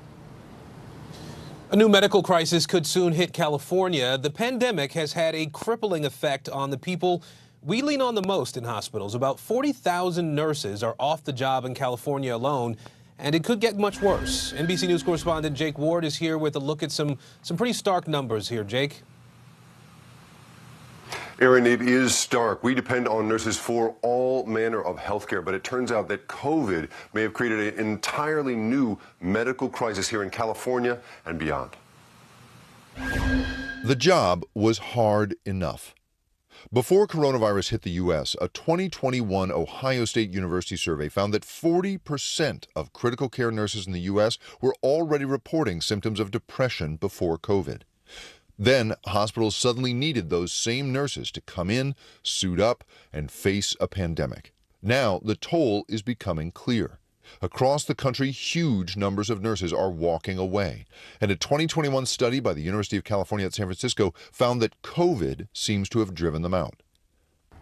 S11: A new medical crisis could soon hit California. The pandemic has had a crippling effect on the people we lean on the most in hospitals. About 40,000 nurses are off the job in California alone, and it could get much worse. NBC News correspondent Jake Ward is here with a look at some pretty stark numbers here. Jake?
S21: Aaron, it is stark. We depend on nurses for all manner of health care, but it turns out that COVID may have created an entirely new medical crisis here in California and beyond.
S22: The job was hard enough. Before coronavirus hit the U.S., a 2021 Ohio State University survey found that 40% of critical care nurses in the U.S. were already reporting symptoms of depression before COVID. Then hospitals suddenly needed those same nurses to come in, suit up, and face a pandemic. Now the toll is becoming clear. Across the country, huge numbers of nurses are walking away. And a 2021 study by the University of California at San Francisco found that COVID seems to have driven them out.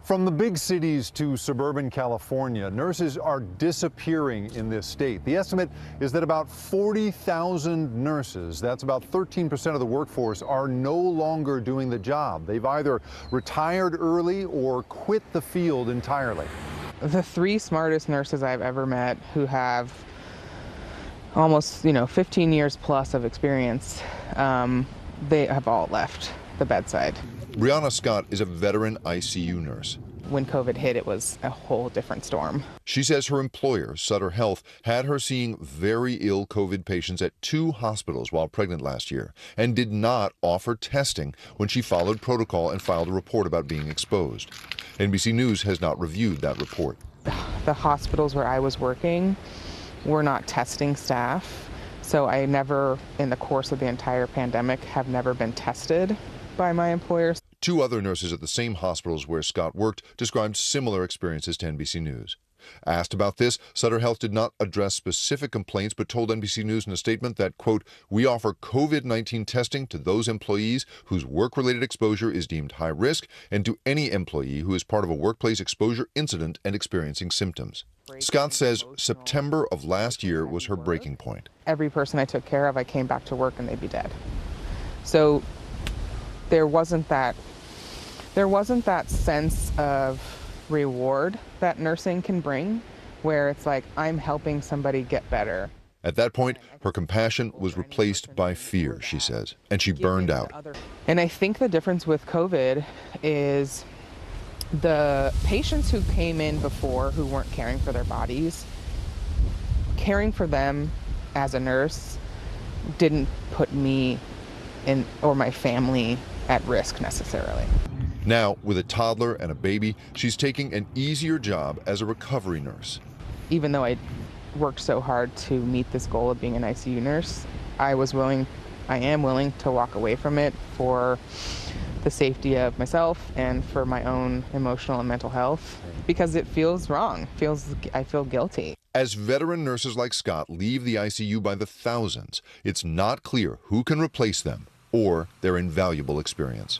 S23: From the big cities to suburban California, nurses are disappearing in this state. The estimate is that about 40,000 nurses, that's about 13% of the workforce, are no longer doing the job. They've either retired early or quit the field entirely.
S24: The three smartest nurses I've ever met who have almost, 15 years plus of experience, they have all left the bedside.
S22: Brianna Scott is a veteran ICU nurse.
S24: When COVID hit, it was a whole different storm.
S22: She says her employer, Sutter Health, had her seeing very ill COVID patients at 2 hospitals while pregnant last year and did not offer testing when she followed protocol and filed a report about being exposed. NBC News has not reviewed that report.
S24: The hospitals where I was working were not testing staff, so I never, in the course of the entire pandemic, have never been tested by my employers.
S22: 2 other nurses at the same hospitals where Scott worked described similar experiences to NBC News. Asked about this, Sutter Health did not address specific complaints, but told NBC News in a statement that, quote, "We offer COVID-19 testing to those employees whose work-related exposure is deemed high risk and to any employee who is part of a workplace exposure incident and experiencing symptoms." Scott says September of last year was her breaking point.
S24: Every person I took care of, I came back to work and they'd be dead. So there wasn't that sense of reward that nursing can bring where it's like I'm helping somebody get better.
S22: At that point, her compassion was replaced by fear, she says, and she burned out.
S24: And I think the difference with COVID is the patients who came in before who weren't caring for their bodies, caring for them as a nurse didn't put me in or my family at risk necessarily.
S22: Now, with a toddler and a baby, she's taking an easier job as a recovery nurse.
S24: Even though I worked so hard to meet this goal of being an ICU nurse, I am willing to walk away from it for the safety of myself and for my own emotional and mental health, because it feels wrong. I feel guilty.
S22: As veteran nurses like Scott leave the ICU by the thousands, it's not clear who can replace them or their invaluable experience.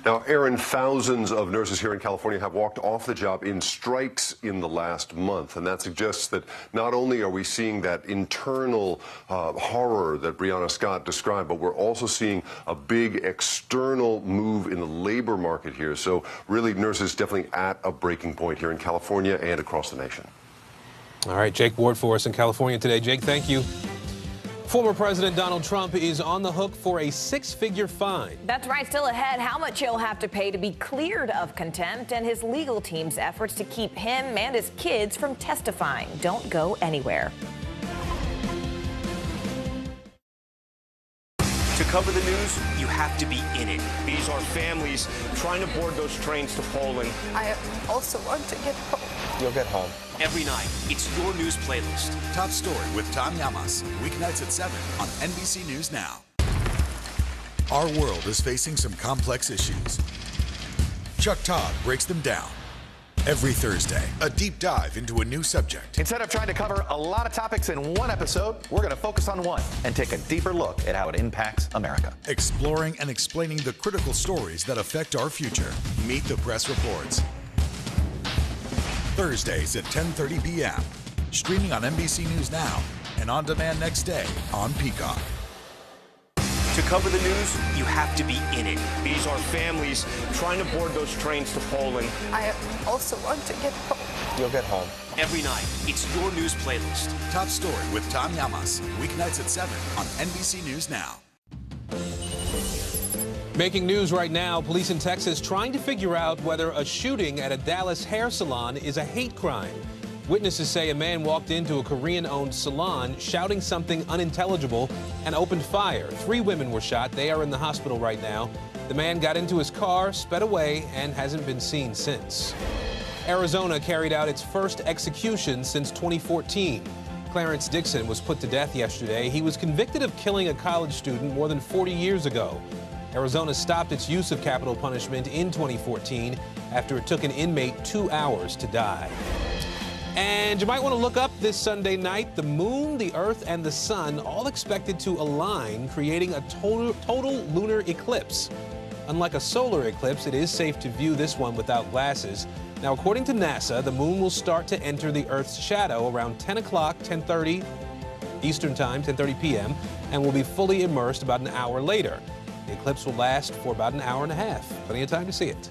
S21: Now, Aaron, thousands of nurses here in California have walked off the job in strikes in the last month, and that suggests that not only are we seeing that internal horror that Brianna Scott described, but we're also seeing a big external move in the labor market here. So really, nurses definitely at a breaking point here in California and across the nation.
S11: All right, Jake Ward for us in California today. Jake, thank you. Former President Donald Trump is on the hook for a six-figure fine.
S14: That's right. Still ahead, how much he'll have to pay to be cleared of contempt and his legal team's efforts to keep him and his kids from testifying. Don't go anywhere.
S1: To cover the news, you have to be in it. These are families trying to board those trains to Poland.
S27: I also want to get home.
S1: You'll get home. Every night, it's your news playlist.
S2: Top Story with Tom Llamas, weeknights at 7 on NBC News Now. Our world is facing some complex issues. Chuck Todd breaks them down. Every Thursday, a deep dive into a new subject.
S6: Instead of trying to cover a lot of topics in one episode, we're going to focus on one and take a deeper look at how it impacts America.
S2: Exploring and explaining the critical stories that affect our future. Meet the Press Reports. Thursdays at 10:30 p.m. Streaming on NBC News Now and on demand next day on Peacock.
S1: To cover the news, you have to be in it. These are families trying to board those trains to Poland.
S27: I also want to get home.
S1: You'll get home. Every night, it's your news playlist.
S2: Top Story with Tom Llamas, weeknights at 7 on NBC News Now.
S11: Making news right now, police in Texas trying to figure out whether a shooting at a Dallas hair salon is a hate crime. Witnesses say a man walked into a Korean-owned salon shouting something unintelligible and opened fire. 3 women were shot. They are in the hospital right now. The man got into his car, sped away, and hasn't been seen since. Arizona carried out its first execution since 2014. Clarence Dixon was put to death yesterday. He was convicted of killing a college student more than 40 years ago. Arizona stopped its use of capital punishment in 2014 after it took an inmate 2 hours to die. And you might want to look up this Sunday night. The moon, the earth, and the sun all expected to align, creating a total lunar eclipse. Unlike a solar eclipse, it is safe to view this one without glasses. Now, according to NASA, the moon will start to enter the Earth's shadow around 10 o'clock, 10:30 Eastern Time, 10:30 p.m., and will be fully immersed about an hour later. The eclipse will last for about an hour and a half. Plenty of time to see it.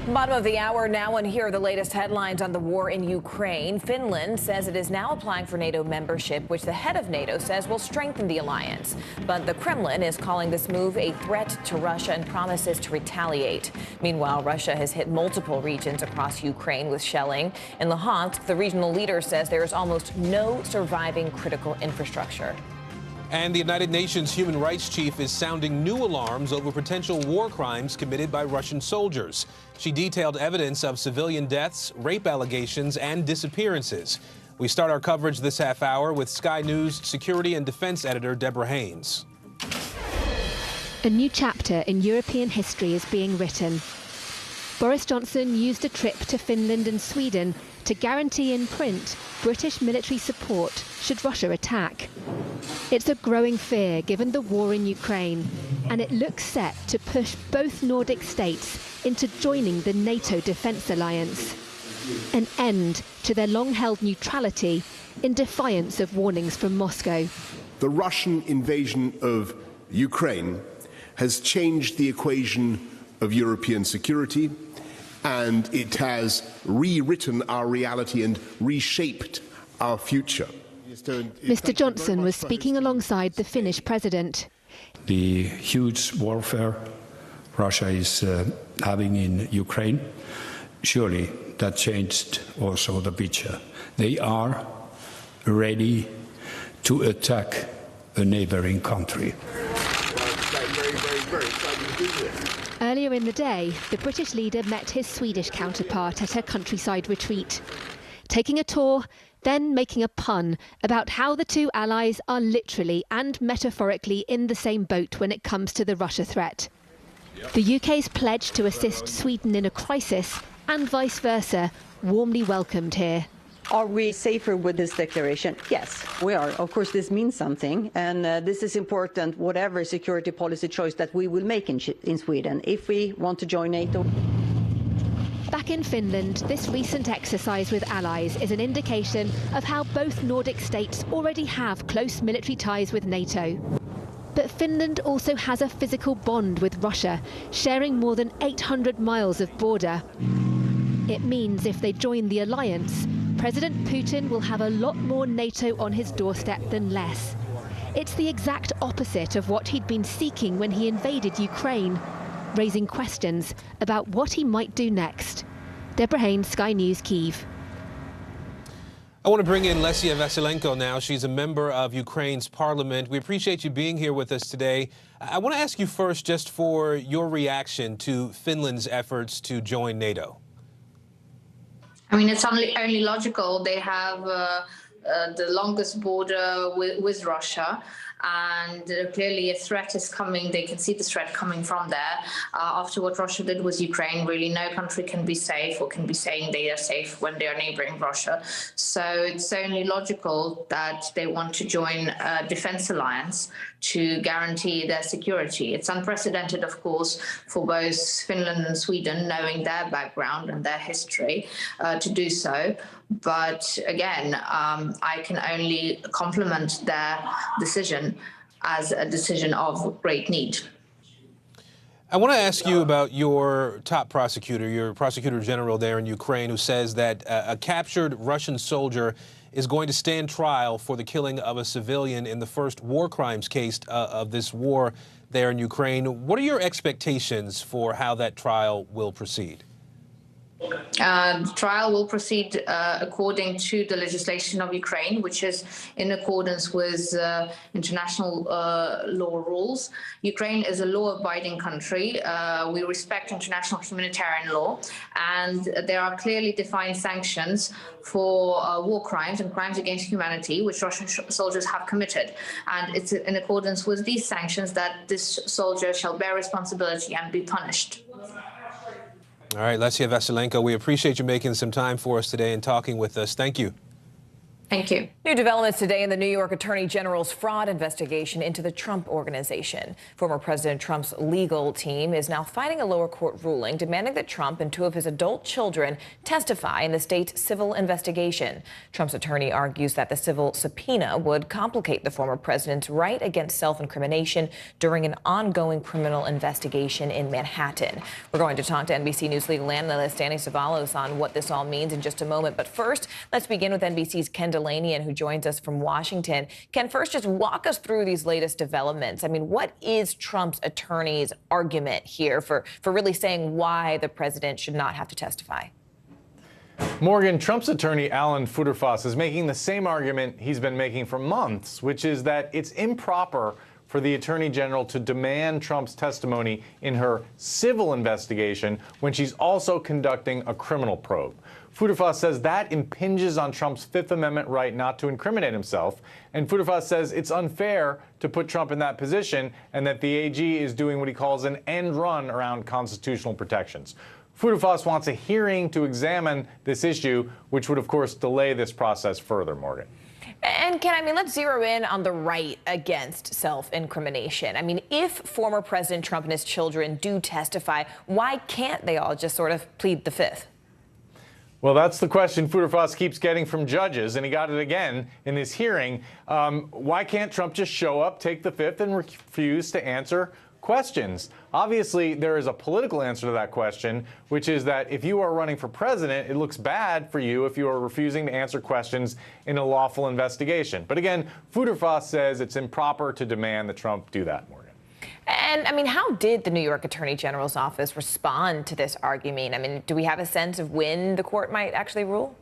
S14: Bottom of the hour now, and here are the latest headlines on the war in Ukraine. Finland says it is now applying for NATO membership, which the head of NATO says will strengthen the alliance. But the Kremlin is calling this move a threat to Russia and promises to retaliate. Meanwhile, Russia has hit multiple regions across Ukraine with shelling. In Luhansk, the regional leader says there is almost no surviving critical infrastructure.
S11: And the United Nations human rights chief is sounding new alarms over potential war crimes committed by Russian soldiers. She detailed evidence of civilian deaths, rape allegations, and disappearances. We start our coverage this half hour with Sky News security and defense editor Deborah Haynes.
S7: A new chapter in European history is being written. Boris Johnson used a trip to Finland and Sweden to guarantee in print British military support should Russia attack. It's a growing fear given the war in Ukraine, and it looks set to push both Nordic states into joining the NATO defence alliance. An end to their long-held neutrality in defiance of warnings from Moscow.
S8: The Russian invasion of Ukraine has changed the equation of European security and it has rewritten our reality and reshaped our future.
S7: Mr. Johnson was speaking alongside the Finnish president.
S5: The huge warfare Russia is having in Ukraine, surely that changed also the picture. They are ready to attack a neighboring country.
S7: Earlier in the day, the British leader met his Swedish counterpart at her countryside retreat, taking a tour, then making a pun about how the two allies are literally and metaphorically in the same boat when it comes to the Russia threat. The UK's pledge to assist Sweden in a crisis, and vice versa, warmly welcomed here.
S10: Are we safer with this declaration? Yes, we are. Of course, this means something, and this is important, whatever security policy choice that we will make in Sweden, if we want to join NATO.
S7: Back in Finland, this recent exercise with allies is an indication of how both Nordic states already have close military ties with NATO. But Finland also has a physical bond with Russia, sharing more than 800 miles of border. It means if they join the alliance, President Putin will have a lot more NATO on his doorstep than less. It's the exact opposite of what he'd been seeking when he invaded Ukraine, raising questions about what he might do next. Deborah Hain, Sky News, Kyiv.
S11: I want to bring in Lesia Vasilenko now. She's a member of Ukraine's parliament. We appreciate you being here with us today. I want to ask you first just for your reaction to Finland's efforts to join NATO.
S12: I mean, it's only logical. They have the longest border with Russia, and clearly a threat is coming. They can see the threat coming from there. After what Russia did with Ukraine, really no country can be safe or can be saying they are safe when they are neighboring Russia. So it's only logical that they want to join a defense alliance to guarantee their security. It's unprecedented, of course, for both Finland and Sweden, knowing their background and their history, to do so. But again, I can only compliment their decision as a decision of great need.
S11: I want to ask you about your top prosecutor, your prosecutor general there in Ukraine, who says that a captured Russian soldier is going to stand trial for the killing of a civilian in the first war crimes case of this war there in Ukraine. What are your expectations for how that trial will proceed?
S12: The trial will proceed according to the legislation of Ukraine, which is in accordance with international law rules. Ukraine is a law-abiding country. We respect international humanitarian law, and there are clearly defined sanctions for war crimes and crimes against humanity, which Russian soldiers have committed. And it's in accordance with these sanctions that this soldier shall bear responsibility and be punished.
S11: All right, Lesia Vasilenko, we appreciate you making some time for us today and talking with us. Thank you.
S12: Thank you.
S14: New developments today in the New York Attorney General's fraud investigation into the Trump Organization. Former President Trump's legal team is now fighting a lower court ruling demanding that Trump and two of his adult children testify in the state's civil investigation. Trump's attorney argues that the civil subpoena would complicate the former president's right against self-incrimination during an ongoing criminal investigation in Manhattan. We're going to talk to NBC News legal analyst Danny Savalos on what this all means in just a moment. But first, let's begin with NBC's Ken Delaney, who joins us from Washington. Ken, first, just walk us through these latest developments. I mean, what is Trump's attorney's argument here for really saying why the president should not have to testify?
S16: Morgan, Trump's attorney, Alan Futerfas, is making the same argument he's been making for months, which is that it's improper for the attorney general to demand Trump's testimony in her civil investigation when she's also conducting a criminal probe. Futerfas says that impinges on Trump's Fifth Amendment right not to incriminate himself, and Futerfas says it's unfair to put Trump in that position and that the AG is doing what he calls an end run around constitutional protections. Futerfas wants a hearing to examine this issue, which would, of course, delay this process further, Morgan.
S14: And Ken, I mean, let's zero in on the right against self-incrimination. I mean, if former President Trump and his children do testify, why can't they all just sort of plead the Fifth?
S16: Well, that's the question Futerfas keeps getting from judges, and he got it again in this hearing. Why can't Trump just show up, take the Fifth, and refuse to answer questions. Obviously, there is a political answer to that question, which is that if you are running for president, it looks bad for you if you are refusing to answer questions in a lawful investigation. But again, Futerfas says it's improper to demand that Trump do that, Morgan.
S14: And, I mean, how did the New York Attorney General's office respond to this argument? I mean, do we have a sense of when the court might actually rule?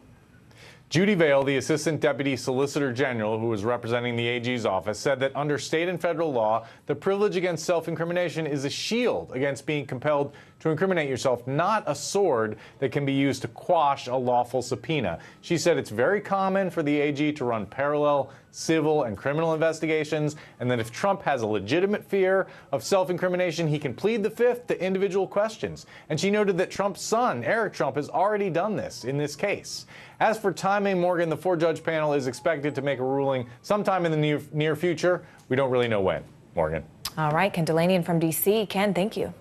S16: Judy Vale, the Assistant Deputy Solicitor General who was representing the AG's office, said that under state and federal law, the privilege against self-incrimination is a shield against being compelled to incriminate yourself, not a sword that can be used to quash a lawful subpoena. She said it's very common for the AG to run parallel civil and criminal investigations, and that if Trump has a legitimate fear of self-incrimination, he can plead the fifth to individual questions. And she noted that Trump's son, Eric Trump, has already done this in this case. As for timing, Morgan, the four-judge panel is expected to make a ruling sometime in the near future. We don't really know when. Morgan.
S14: All right, Ken Delanian from D.C. Ken, thank you.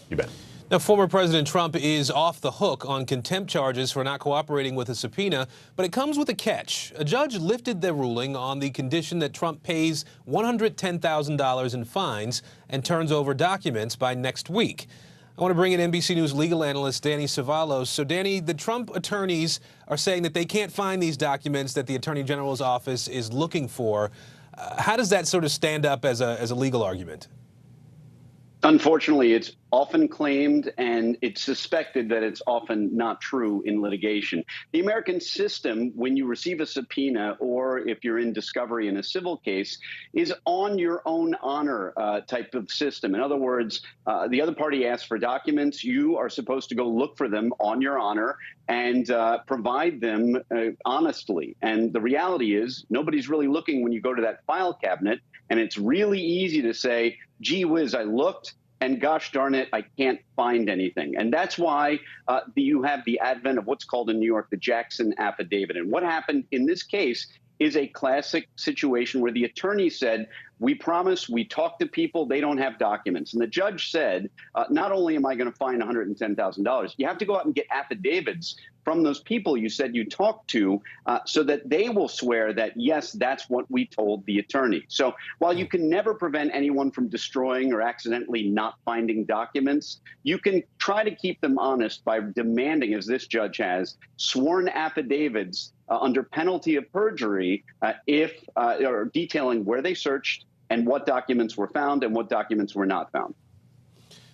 S16: You bet.
S11: Now, former President Trump is off the hook on contempt charges for not cooperating with a subpoena, but it comes with a catch. A judge lifted the ruling on the condition that Trump pays $110,000 in fines and turns over documents by next week. I want to bring in NBC News legal analyst Danny Savalos. So, Danny, the Trump attorneys are saying that they can't find these documents that the Attorney General's office is looking for. How does that sort of stand up as a legal argument?
S3: Unfortunately, it's often claimed and it's suspected that it's often not true in litigation. The American system, when you receive a subpoena or if you're in discovery in a civil case, is on your own honor type of system. In other words, the other party asks for documents. You are supposed to go look for them on your honor and provide them honestly. And the reality is nobody's really looking when you go to that file cabinet. And it's really easy to say, gee whiz, I looked, and gosh darn it, I can't find anything. And that's why you have the advent of what's called in New York the Jackson Affidavit. And what happened in this case is a classic situation where the attorney said, we promise, we talk to people, they don't have documents. And the judge said, not only am I going to fine $110,000, you have to go out and get affidavits from those people you said you talked to so that they will swear that, yes, that's what we told the attorney. So while you can never prevent anyone from destroying or accidentally not finding documents, you can try to keep them honest by demanding, as this judge has, sworn affidavits under penalty of perjury or detailing where they searched and what documents were found and what documents were not found.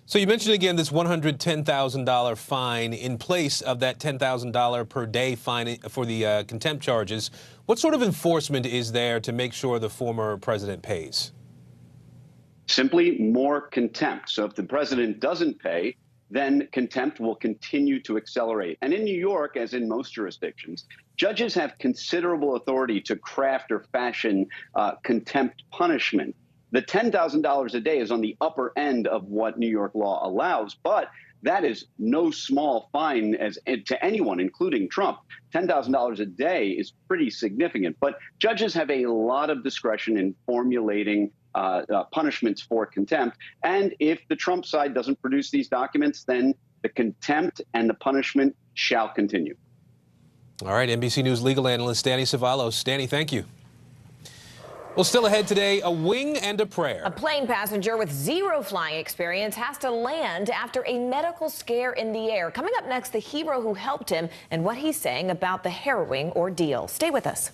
S11: So you mentioned again this $110,000 fine in place of that $10,000 per day fine for the contempt charges. What sort of enforcement is there to make sure the former president pays?
S3: Simply more contempt. So if the president doesn't pay, then contempt will continue to accelerate. And in New York, as in most jurisdictions, judges have considerable authority to craft or fashion contempt punishment. The $10,000 a day is on the upper end of what New York law allows, but that is no small fine to anyone, including Trump. $10,000 a day is pretty significant, but judges have a lot of discretion in formulating punishments for contempt. And if the Trump side doesn't produce these documents, then the contempt and the punishment shall continue.
S11: All right, NBC News legal analyst Danny Savalos. Danny, thank you. Well, still ahead today, a wing and a prayer.
S14: A plane passenger with zero flying experience has to land after a medical scare in the air. Coming up next, the hero who helped him and what he's saying about the harrowing ordeal. Stay with us.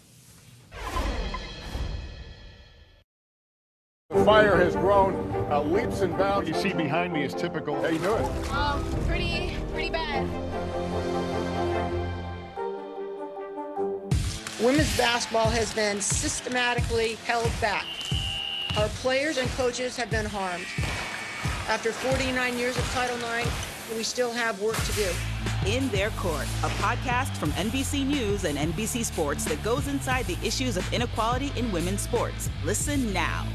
S13: The fire has grown leaps and bounds. What you see behind me is typical. How you doing?
S17: Pretty bad.
S19: Women's basketball has been systematically held back. Our players and coaches have been harmed. After 49 years of Title IX, we still have work to do.
S20: In Their Court, a podcast from NBC News and NBC Sports that goes inside the issues of inequality in women's sports. Listen now.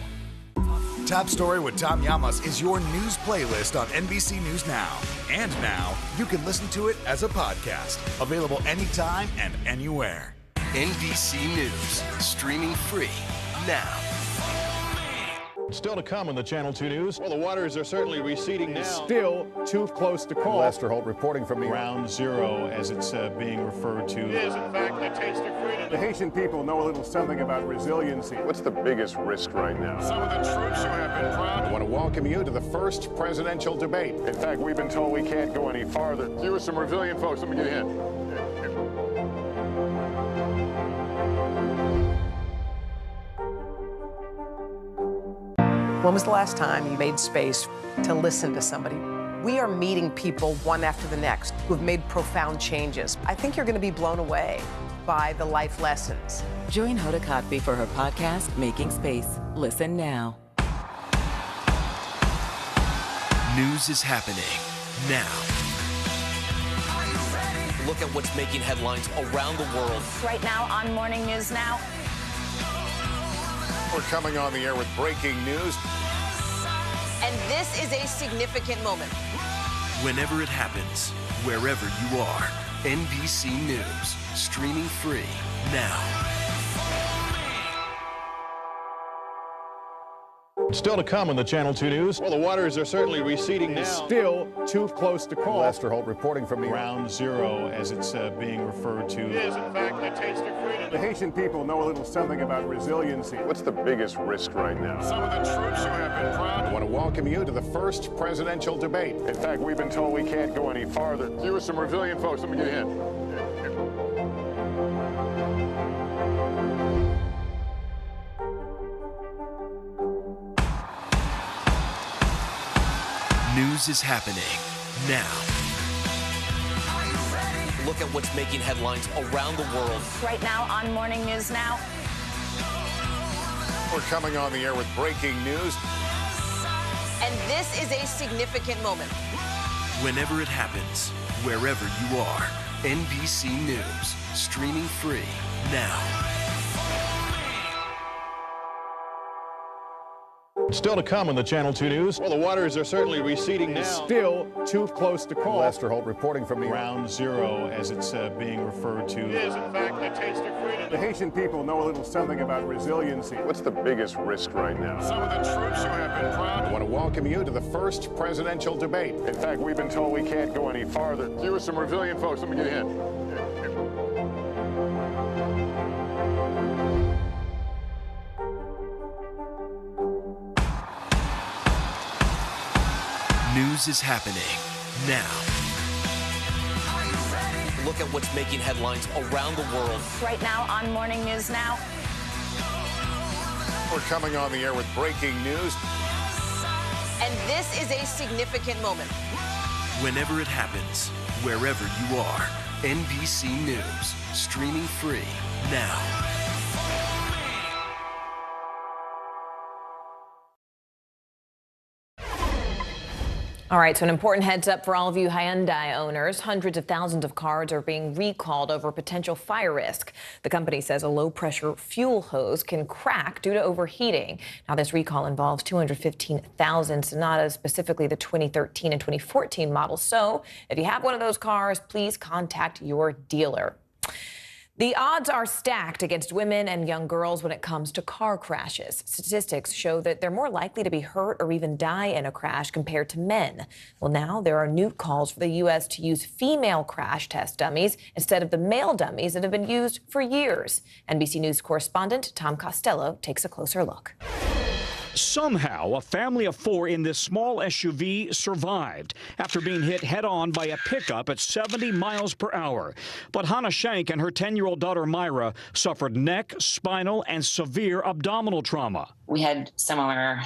S2: Top Story with Tom Llamas is your news playlist on NBC News Now. And now, you can listen to it as a podcast. Available anytime and anywhere.
S25: NBC News, streaming free now.
S13: Still to come on the Channel 2 News. Well, the waters are certainly receding now.
S4: Still too close to call.
S13: Lester Holt reporting from the Ground Zero, as it's being referred to. It is, in fact, the taste of freedom.
S4: The Haitian people know a little something about resiliency.
S21: What's the biggest risk right now?
S13: Some of the troops who have been proud.
S4: I want to welcome you to the first presidential debate. In fact, we've been told we can't go any farther.
S13: You are some resilient folks. Let me get a hint.
S9: When was the last time you made space to listen to somebody? We are meeting people one after the next who've made profound changes. I think you're going to be blown away by the life lessons.
S15: Join Hoda Kotb for her podcast, Making Space. Listen now.
S17: News is happening now. Look at what's making headlines around the world.
S18: Right now on Morning News Now.
S4: We're coming on the air with breaking news.
S9: And this is a significant moment.
S17: Whenever it happens, wherever you are, NBC News, streaming free now.
S13: Still to come on the Channel 2 News. Well, the waters are certainly receding now.
S4: Still too close to call.
S13: Lester Holt reporting from the Ground Zero, as it's being referred to. It is, in fact, the taste of freedom.
S4: The Haitian people know a little something about resiliency.
S21: What's the biggest risk right now?
S13: Some of the troops who have been proud.
S4: I want to welcome you to the first presidential debate. In fact, we've been told we can't go any farther.
S13: You are some resilient folks. Let me get a hint.
S17: News is happening now. Look at what's making headlines around the world.
S18: Right now on Morning News Now.
S4: We're coming on the air with breaking news.
S9: And this is a significant moment.
S17: Whenever it happens, wherever you are, NBC News, streaming free now.
S13: Still to come on the Channel 2 News. Well, the waters are certainly receding now.
S4: Still too close to call.
S13: Lester Holt reporting from the Ground Zero, as it's being referred to. It is, in fact, the taste of freedom.
S4: The Haitian people know a little something about resiliency.
S21: What's the biggest risk right now?
S13: Some of the troops who have been proud.
S4: I want to welcome you to the first presidential debate. In fact, we've been told we can't go any farther.
S13: You are some resilient folks. Let me get a hint.
S17: News is happening now. Look at what's making headlines around the world.
S18: Right now on Morning News Now.
S4: We're coming on the air with breaking news.
S9: And this is a significant moment.
S17: Whenever it happens, wherever you are, NBC News, streaming free now.
S14: All right, so an important heads up for all of you Hyundai owners. Hundreds of thousands of cars are being recalled over potential fire risk. The company says a low-pressure fuel hose can crack due to overheating. Now, this recall involves 215,000 Sonatas, specifically the 2013 and 2014 models. So if you have one of those cars, please contact your dealer. The odds are stacked against women and young girls when it comes to car crashes. Statistics show that they're more likely to be hurt or even die in a crash compared to men. Well, now there are new calls for the U.S. to use female crash test dummies instead of the male dummies that have been used for years. NBC News correspondent Tom Costello takes a closer look.
S25: Somehow, a family of four in this small SUV survived after being hit head-on by a pickup at 70 miles per hour. But Hannah Shank and her 10-year-old daughter Myra suffered neck, spinal, and severe abdominal trauma.
S26: We had similar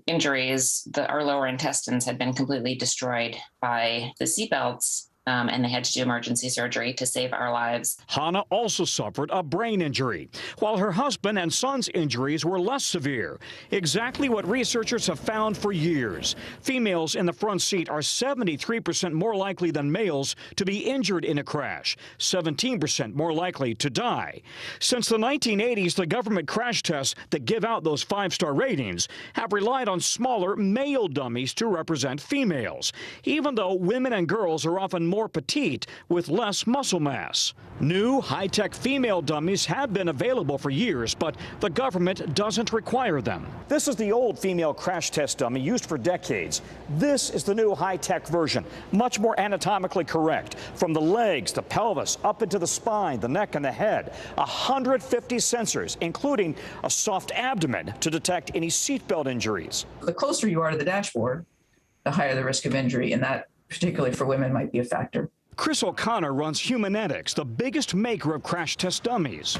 S26: injuries. Our lower intestines had been completely destroyed by the seatbelts. And they had to do emergency surgery to save our lives.
S25: Hannah also suffered a brain injury, while her husband and son's injuries were less severe. Exactly what researchers have found for years. Females in the front seat are 73% more likely than males to be injured in a crash, 17% more likely to die. Since the 1980s, the government crash tests that give out those 5-star ratings have relied on smaller male dummies to represent females, even though women and girls are often more petite with less muscle mass. New high-tech female dummies have been available for years, but the government doesn't require them.
S1: This is the old female crash test dummy used for decades. This is the new high-tech version, much more anatomically correct. From the legs, the pelvis, up into the spine, the neck, and the head. 150 sensors, including a soft abdomen to detect any seatbelt injuries.
S6: The closer you are to the dashboard, the higher the risk of injury, and that, particularly for women, might be a factor.
S25: Chris O'Connor runs Humanetics, the biggest maker of crash test dummies.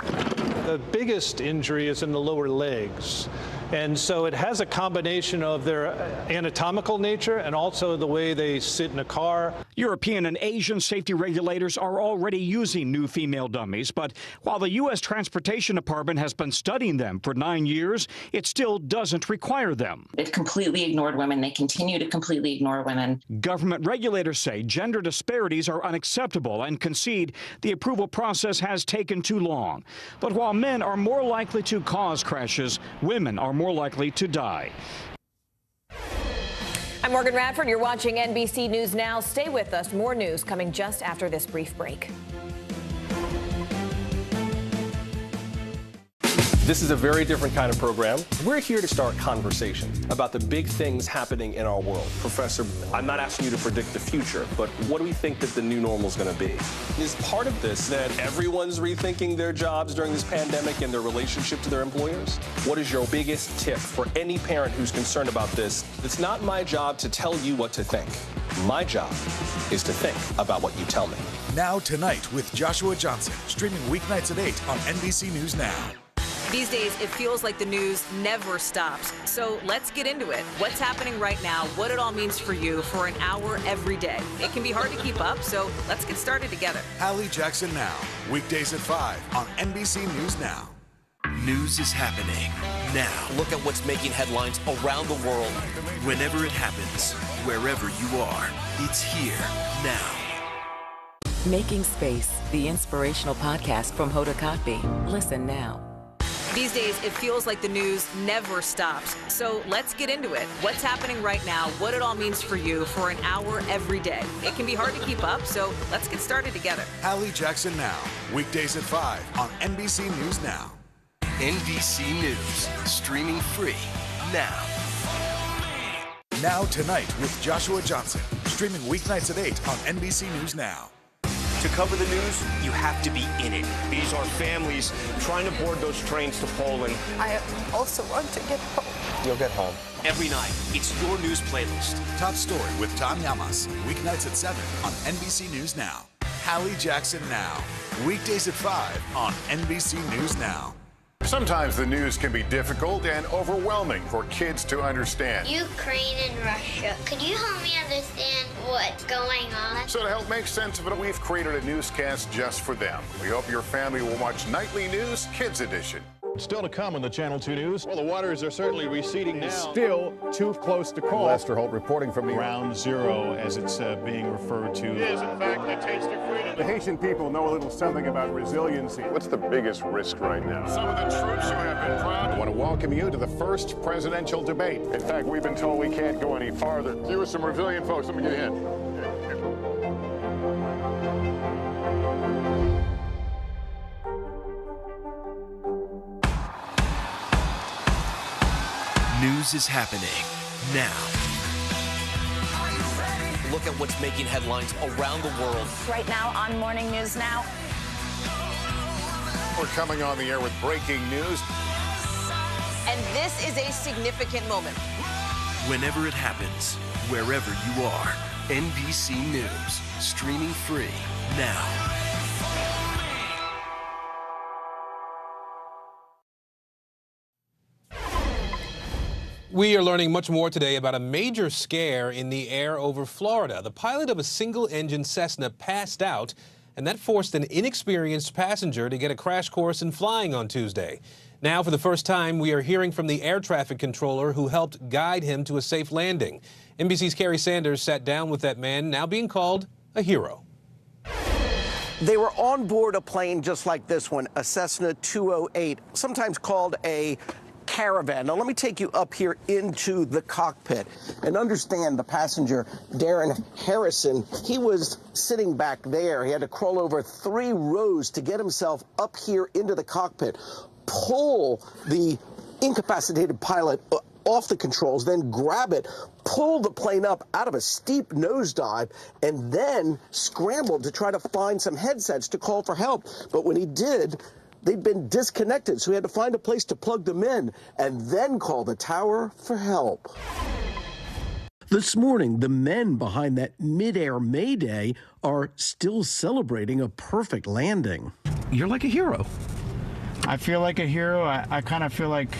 S8: The biggest injury is in the lower legs. And so it has a combination of their anatomical nature and also the way they sit in a car.
S25: European and Asian safety regulators are already using new female dummies, but while the U.S. Transportation Department has been studying them for 9 years, it still doesn't require them.
S26: They've completely ignored women. They continue to completely ignore women.
S25: Government regulators say gender disparities are unacceptable and concede the approval process has taken too long. But while men are more likely to cause crashes, women are more likely to die.
S14: I'm Morgan Radford. You're watching NBC News Now. Stay with us. More news coming just after this brief break.
S22: This is a very different kind of program. We're here to start conversation about the big things happening in our world. Professor, I'm not asking you to predict the future, but what do we think that the new normal is going to be? Is part of this that everyone's rethinking their jobs during this pandemic and their relationship to their employers? What is your biggest tip for any parent who's concerned about this? It's not my job to tell you what to think. My job is to think about what you tell me.
S2: Now Tonight with Joshua Johnson, streaming weeknights at 8 on NBC News Now.
S23: These days, it feels like the news never stops. So let's get into it. What's happening right now, what it all means for you for an hour every day. It can be hard to keep up, so let's get started together.
S2: Hallie Jackson Now, weekdays at 5 on NBC News Now.
S17: News is happening now.
S24: Look at what's making headlines around the world.
S17: Whenever it happens, wherever you are, it's here now.
S15: Making Space, the inspirational podcast from Hoda Kotb. Listen now.
S23: These days, it feels like the news never stops. So let's get into it. What's happening right now, what it all means for you for an hour every day. It can be hard to keep up, so let's get started together.
S2: Hallie Jackson Now, weekdays at 5 on NBC News Now.
S17: NBC News, streaming free now.
S2: Now Tonight with Joshua Johnson, streaming weeknights at 8 on NBC News Now.
S27: To cover the news, you have to be in it. These are families trying to board those trains to Poland.
S28: I also want to get home.
S27: You'll get home. Every night, it's your news playlist.
S2: Top Story with Tom Yamas, weeknights at 7 on NBC News Now. Hallie Jackson Now, weekdays at 5 on NBC News Now.
S4: Sometimes the news can be difficult and overwhelming for kids to understand.
S29: Ukraine and Russia. Could you help me understand what's going on?
S4: So to help make sense of it, we've created a newscast just for them. We hope your family will watch Nightly News Kids Edition.
S13: Still to come on the Channel 2 News. Well, the waters are certainly receding now.
S4: Still too close to call. Lester Holt reporting from the
S13: Ground Zero, as it's being referred to.
S4: It is, in fact, the taste of freedom. The Haitian people know a little something about resiliency. What's the biggest risk right now? Some of the troops who have been proud. I want to welcome you to the first presidential debate. In fact, we've been told we can't go any farther. You with some resilient folks, let me get in.
S17: News is happening now.
S24: Look at what's making headlines around the world.
S18: Right now on Morning News Now.
S4: We're coming on the air with breaking news.
S23: And this is a significant moment.
S17: Whenever it happens, wherever you are, NBC News, streaming free now.
S11: We are learning much more today about a major scare in the air over Florida. The pilot of a single-engine Cessna passed out, and that forced an inexperienced passenger to get a crash course in flying on Tuesday. Now, for the first time, we are hearing from the air traffic controller who helped guide him to a safe landing. NBC's Carrie Sanders sat down with that man, now being called a hero.
S30: They were on board a plane just like this one, a Cessna 208, sometimes called a
S3: Caravan. Now, let me take you up here into the cockpit and understand the passenger, Darren Harrison. He was sitting back there. He had to crawl over 3 rows to get himself up here into the cockpit, pull the incapacitated pilot off the controls, then grab it, pull the plane up out of a steep nosedive, and then scrambled to try to find some headsets to call for help. But when he did, they'd been disconnected, so he had to find a place to plug them in and then call the tower for help. This morning, the men behind that mid-air mayday are still celebrating a perfect landing. You're like a hero.
S5: I feel like a hero. I kind of feel like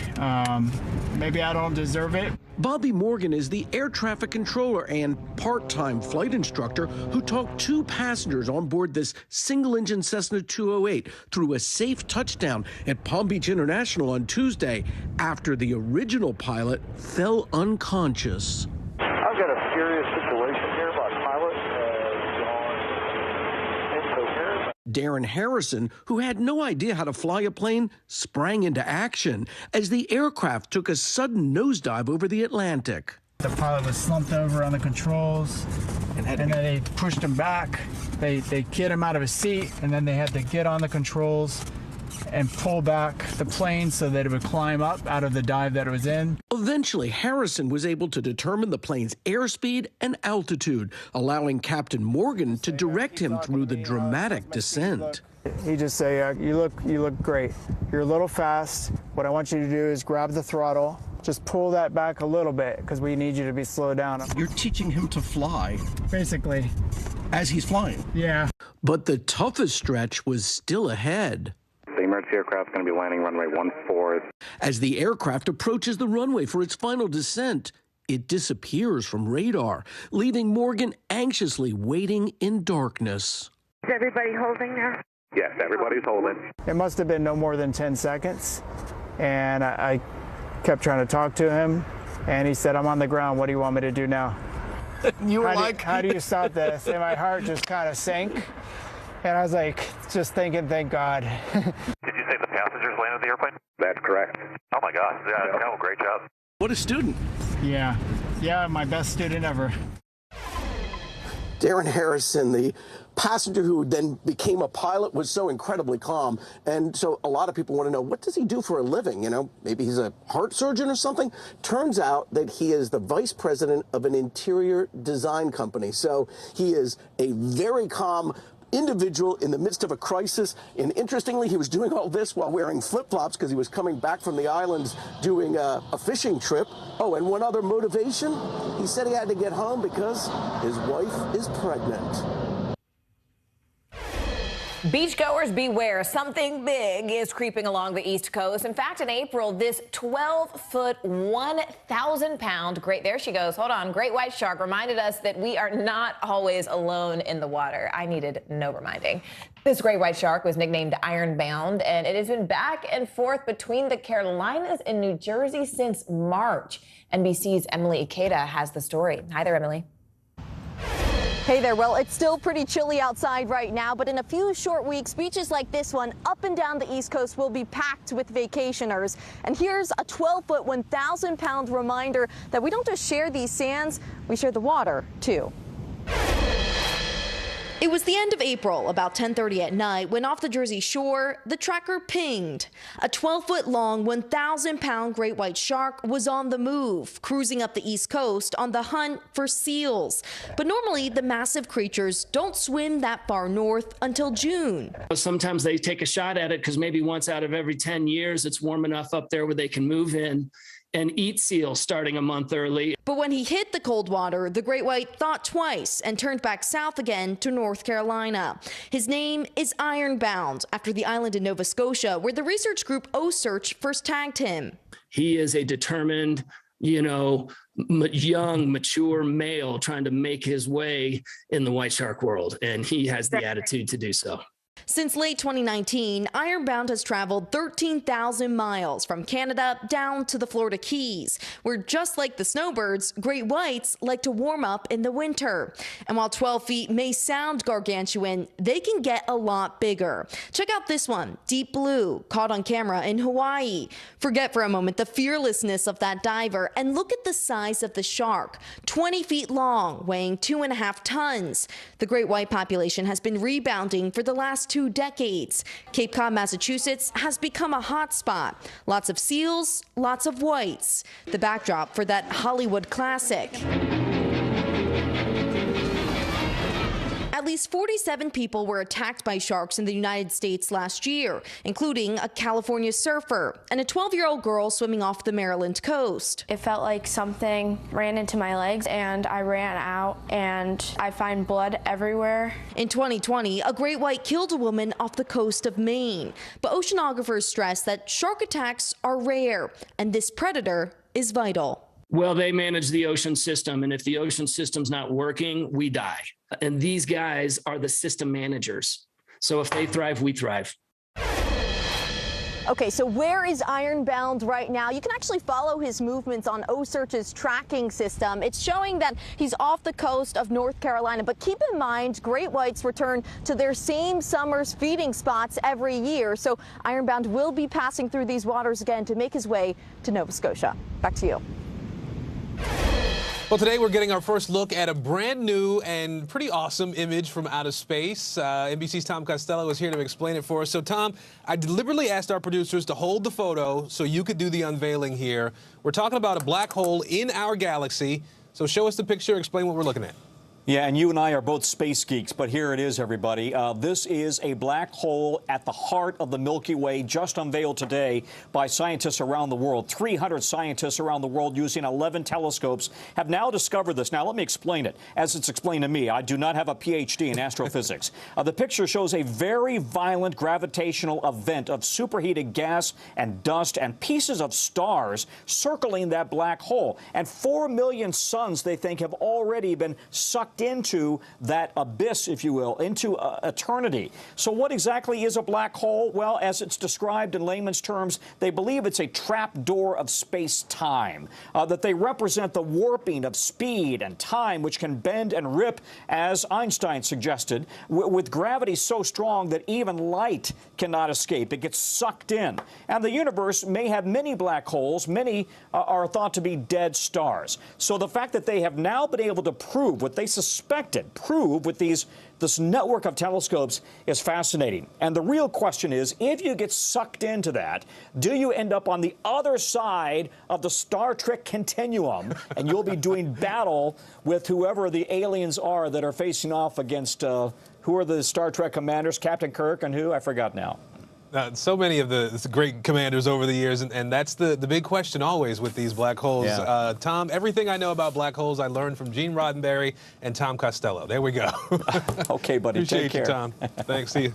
S5: maybe I don't deserve it.
S3: Bobby Morgan is the air traffic controller and part-time flight instructor who talked 2 passengers on board this single-engine Cessna 208 through a safe touchdown at Palm Beach International on Tuesday after the original pilot fell unconscious.
S7: I've got a serious situation here. My pilot has gone incoherent.
S3: Darren Harrison, who had no idea how to fly a plane, sprang into action as the aircraft took a sudden nosedive over the Atlantic.
S5: The pilot was slumped over on the controls, and then they pushed him back. They get him out of his seat, and then they had to get on the controls and pull back the plane so that it would climb up out of the dive that it was in.
S3: Eventually, Harrison was able to determine the plane's airspeed and altitude, allowing Captain Morgan to direct him through the dramatic descent.
S5: He just said, you look great. You're a little fast. What I want you to do is grab the throttle. Just pull that back a little bit because we need you to be slowed down.
S3: You're teaching him to fly.
S5: Basically.
S3: As he's flying.
S5: Yeah.
S3: But the toughest stretch was still ahead.
S7: The emergency aircraft is going to be landing runway 14.
S3: As the aircraft approaches the runway for its final descent, it disappears from radar, leaving Morgan anxiously waiting in darkness.
S28: Is everybody holding there?
S7: Yes, everybody's holding.
S5: It must have been no more than 10 seconds. And I kept trying to talk to him, and he said, I'm on the ground. What do you want me to do now?
S3: You were
S5: how do you stop this? And my heart just kind of sank. And I was like, just thinking, thank God.
S7: Did you say the passengers landed the airplane? That's correct. Oh my God, yeah, no, great job.
S3: What a student.
S5: Yeah, my best student ever.
S3: Darren Harrison, the passenger who then became a pilot, was so incredibly calm. And so a lot of people want to know, what does he do for a living? You know, maybe he's a heart surgeon or something. Turns out that he is the vice president of an interior design company. So he is a very calm individual in the midst of a crisis. And interestingly, he was doing all this while wearing flip-flops because he was coming back from the islands doing a fishing trip. Oh, and one other motivation, he said he had to get home because his wife is pregnant.
S14: Beachgoers beware, something big is creeping along the East Coast. In fact, in April, this 12-foot, 1,000-pound great white shark reminded us that we are not always alone in the water. I needed no reminding. This great white shark was nicknamed Ironbound, and it has been back and forth between the Carolinas and New Jersey since March. NBC's Emily Ikeda has the story. Hi there, Emily.
S9: Hey there. Well, it's still pretty chilly outside right now, but in a few short weeks, beaches like this one up and down the East Coast will be packed with vacationers. And here's a 12-foot, 1,000-pound reminder that we don't just share these sands, we share the water, too. It was the end of April, about 10:30 at night, when off the Jersey shore, the tracker pinged. A 12-foot-long, 1,000-pound great white shark was on the move, cruising up the East Coast on the hunt for seals. But normally, the massive creatures don't swim that far north until June.
S10: Sometimes they take a shot at it because maybe once out of every 10 years, it's warm enough up there where they can move in and eat seals starting a month early.
S9: But when he hit the cold water, the great white thought twice and turned back south again to North Carolina. His name is Ironbound, after the island in Nova Scotia, where the research group O-Search first tagged him.
S10: He is a determined, young, mature male trying to make his way in the white shark world, and he has the attitude to do so.
S9: Since late 2019, Ironbound has traveled 13,000 miles from Canada down to the Florida Keys, where just like the snowbirds, great whites like to warm up in the winter. And while 12 feet may sound gargantuan, they can get a lot bigger. Check out this one, deep blue, caught on camera in Hawaii. Forget for a moment the fearlessness of that diver and look at the size of the shark, 20 feet long, weighing 2.5 tons. The great white population has been rebounding for the last 2 decades. Cape Cod, Massachusetts has become a hot spot. Lots of seals, lots of whites. The backdrop for that Hollywood classic. At least 47 people were attacked by sharks in the United States last year, including a California surfer and a 12-year-old girl swimming off the Maryland coast.
S1: It felt like something ran into my legs and I ran out and I find blood everywhere.
S9: In 2020, a great white killed a woman off the coast of Maine. But oceanographers stress that shark attacks are rare and this predator is vital.
S10: Well, they manage the ocean system, and if the ocean system's not working, we die. And these guys are the system managers. So if they thrive, we thrive.
S9: Okay, so where is Ironbound right now? You can actually follow his movements on OCEARCH's tracking system. It's showing that he's off the coast of North Carolina, but keep in mind, great whites return to their same summer's feeding spots every year. So Ironbound will be passing through these waters again to make his way to Nova Scotia. Back to you.
S11: Well, today we're getting our first look at a brand new and pretty awesome image from outer space. NBC's Tom Costello is here to explain it for us. So, Tom, I deliberately asked our producers to hold the photo so you could do the unveiling here. We're talking about a black hole in our galaxy. So show us the picture, explain what we're looking at.
S6: Yeah, and you and I are both space geeks, but here it is, everybody. This is a black hole at the heart of the Milky Way, just unveiled today by scientists around the world. 300 scientists around the world using 11 telescopes have now discovered this. Now, let me explain it, as it's explained to me. I do not have a PhD in astrophysics. The picture shows a very violent gravitational event of superheated gas and dust and pieces of stars circling that black hole. And 4 million suns, they think, have already been sucked into that abyss, if you will, into eternity. So what exactly is a black hole? Well, as it's described in layman's terms, they believe it's a trap door of space-time, that they represent the warping of speed and time, which can bend and rip, as Einstein suggested, with gravity so strong that even light cannot escape. It gets sucked in. And the universe may have many black holes. Many are thought to be dead stars. So the fact that they have now been able to prove what they prove with this network of telescopes is fascinating. And the real question is, if you get sucked into that, do you end up on the other side of the Star Trek continuum and you'll be doing battle with whoever the aliens are that are facing off against, who are the Star Trek commanders, Captain Kirk and who? I forgot now.
S11: So many of the great commanders over the years, and that's the big question always with these black holes. Yeah. Tom, everything I know about black holes I learned from Gene Roddenberry and Tom Costello. There we go.
S6: Okay, buddy.
S11: Appreciate
S6: Take care.
S11: You, Tom. Thanks. See you.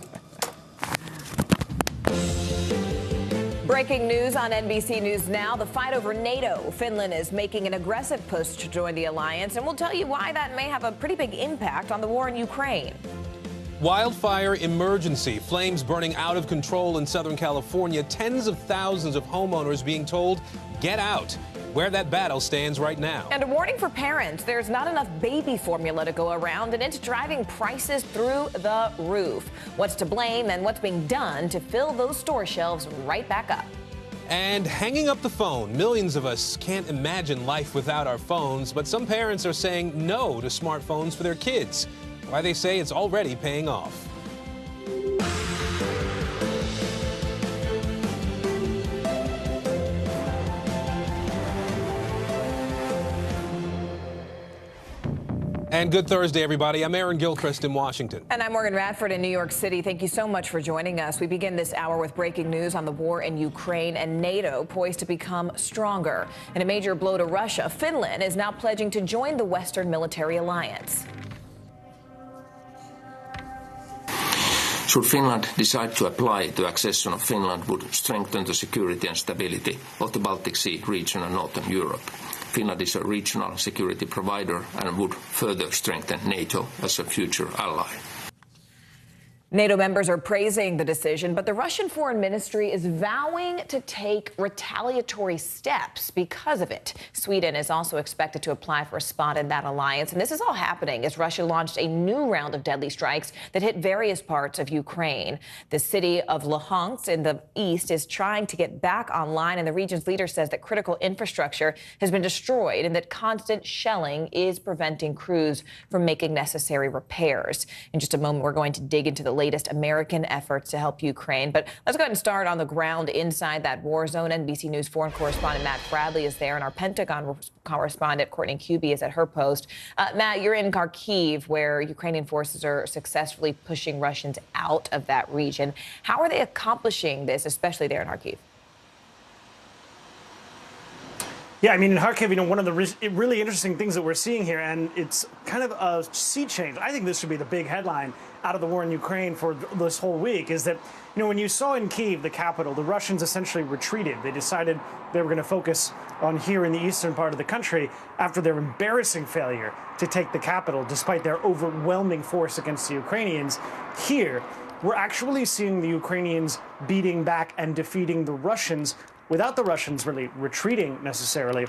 S14: Breaking news on NBC News Now, the fight over NATO. Finland is making an aggressive push to join the alliance, and we'll tell you why that may have a pretty big impact on the war in Ukraine.
S11: Wildfire emergency. Flames burning out of control in Southern California. Tens of thousands of homeowners being told, get out. Where that battle stands right now.
S14: And a warning for parents. There's not enough baby formula to go around, and it's driving prices through the roof. What's to blame and what's being done to fill those store shelves right back up.
S11: And hanging up the phone. Millions of us can't imagine life without our phones, but some parents are saying no to smartphones for their kids. Why they say it's already paying off. And good Thursday, everybody. I'm Aaron Gilchrist in Washington.
S14: And I'm Morgan Radford in New York City. Thank you so much for joining us. We begin this hour with breaking news on the war in Ukraine and NATO poised to become stronger. In a major blow to Russia, Finland is now pledging to join the Western military alliance.
S8: Should Finland decide to apply, the accession of Finland would strengthen the security and stability of the Baltic Sea region and Northern Europe. Finland is a regional security provider and would further strengthen NATO as a future ally.
S14: NATO members are praising the decision, but the Russian Foreign Ministry is vowing to take retaliatory steps because of it. Sweden is also expected to apply for a spot in that alliance. And this is all happening as Russia launched a new round of deadly strikes that hit various parts of Ukraine. The city of Luhansk in the east is trying to get back online, and the region's leader says that critical infrastructure has been destroyed and that constant shelling is preventing crews from making necessary repairs. In just a moment, we're going to dig into the latest American efforts to help Ukraine. But let's go ahead and start on the ground inside that war zone. NBC News foreign correspondent Matt Bradley is there, and our Pentagon correspondent Courtney Kuby is at her post. Matt, you're in Kharkiv, where Ukrainian forces are successfully pushing Russians out of that region. How are they accomplishing this, especially there in Kharkiv?
S12: Yeah, I mean, in Kharkiv, one of the really interesting things that we're seeing here, and it's kind of a sea change. I think this should be the big headline out of the war in Ukraine for this whole week, is that, when you saw in Kyiv, the capital, the Russians essentially retreated. They decided they were going to focus on here in the eastern part of the country after their embarrassing failure to take the capital, despite their overwhelming force against the Ukrainians. Here, we're actually seeing the Ukrainians beating back and defeating the Russians without the Russians really retreating necessarily.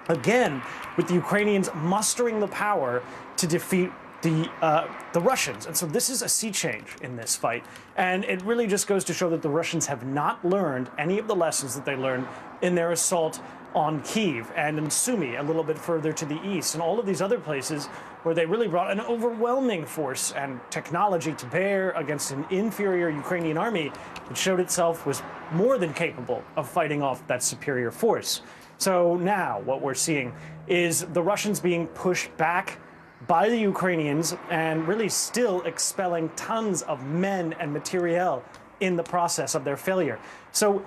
S12: Again, with the Ukrainians mustering the power to defeat the Russians. And so this is a sea change in this fight. And it really just goes to show that the Russians have not learned any of the lessons that they learned in their assault on Kyiv and in Sumy, a little bit further to the east, and all of these other places where they really brought an overwhelming force and technology to bear against an inferior Ukrainian army that showed itself was more than capable of fighting off that superior force. So now what we're seeing is the Russians being pushed back by the Ukrainians and really still expelling tons of men and materiel in the process of their failure. So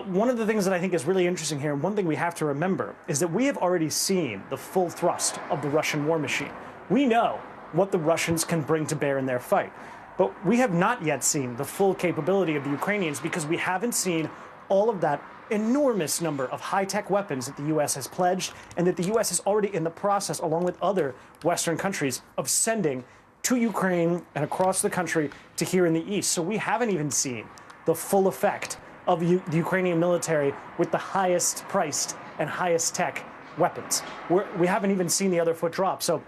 S12: one of the things that I think is really interesting here, and one thing we have to remember, is that we have already seen the full thrust of the Russian war machine. We know what the Russians can bring to bear in their fight, but we have not yet seen the full capability of the Ukrainians because we haven't seen all of that enormous number of high-tech weapons that the U.S. has pledged and that the U.S. is already in the process, along with other Western countries, of sending to Ukraine and across the country to here in the east. So we haven't even seen the full effect of the Ukrainian military with the highest priced and highest tech weapons. We haven't even seen the other foot drop. So,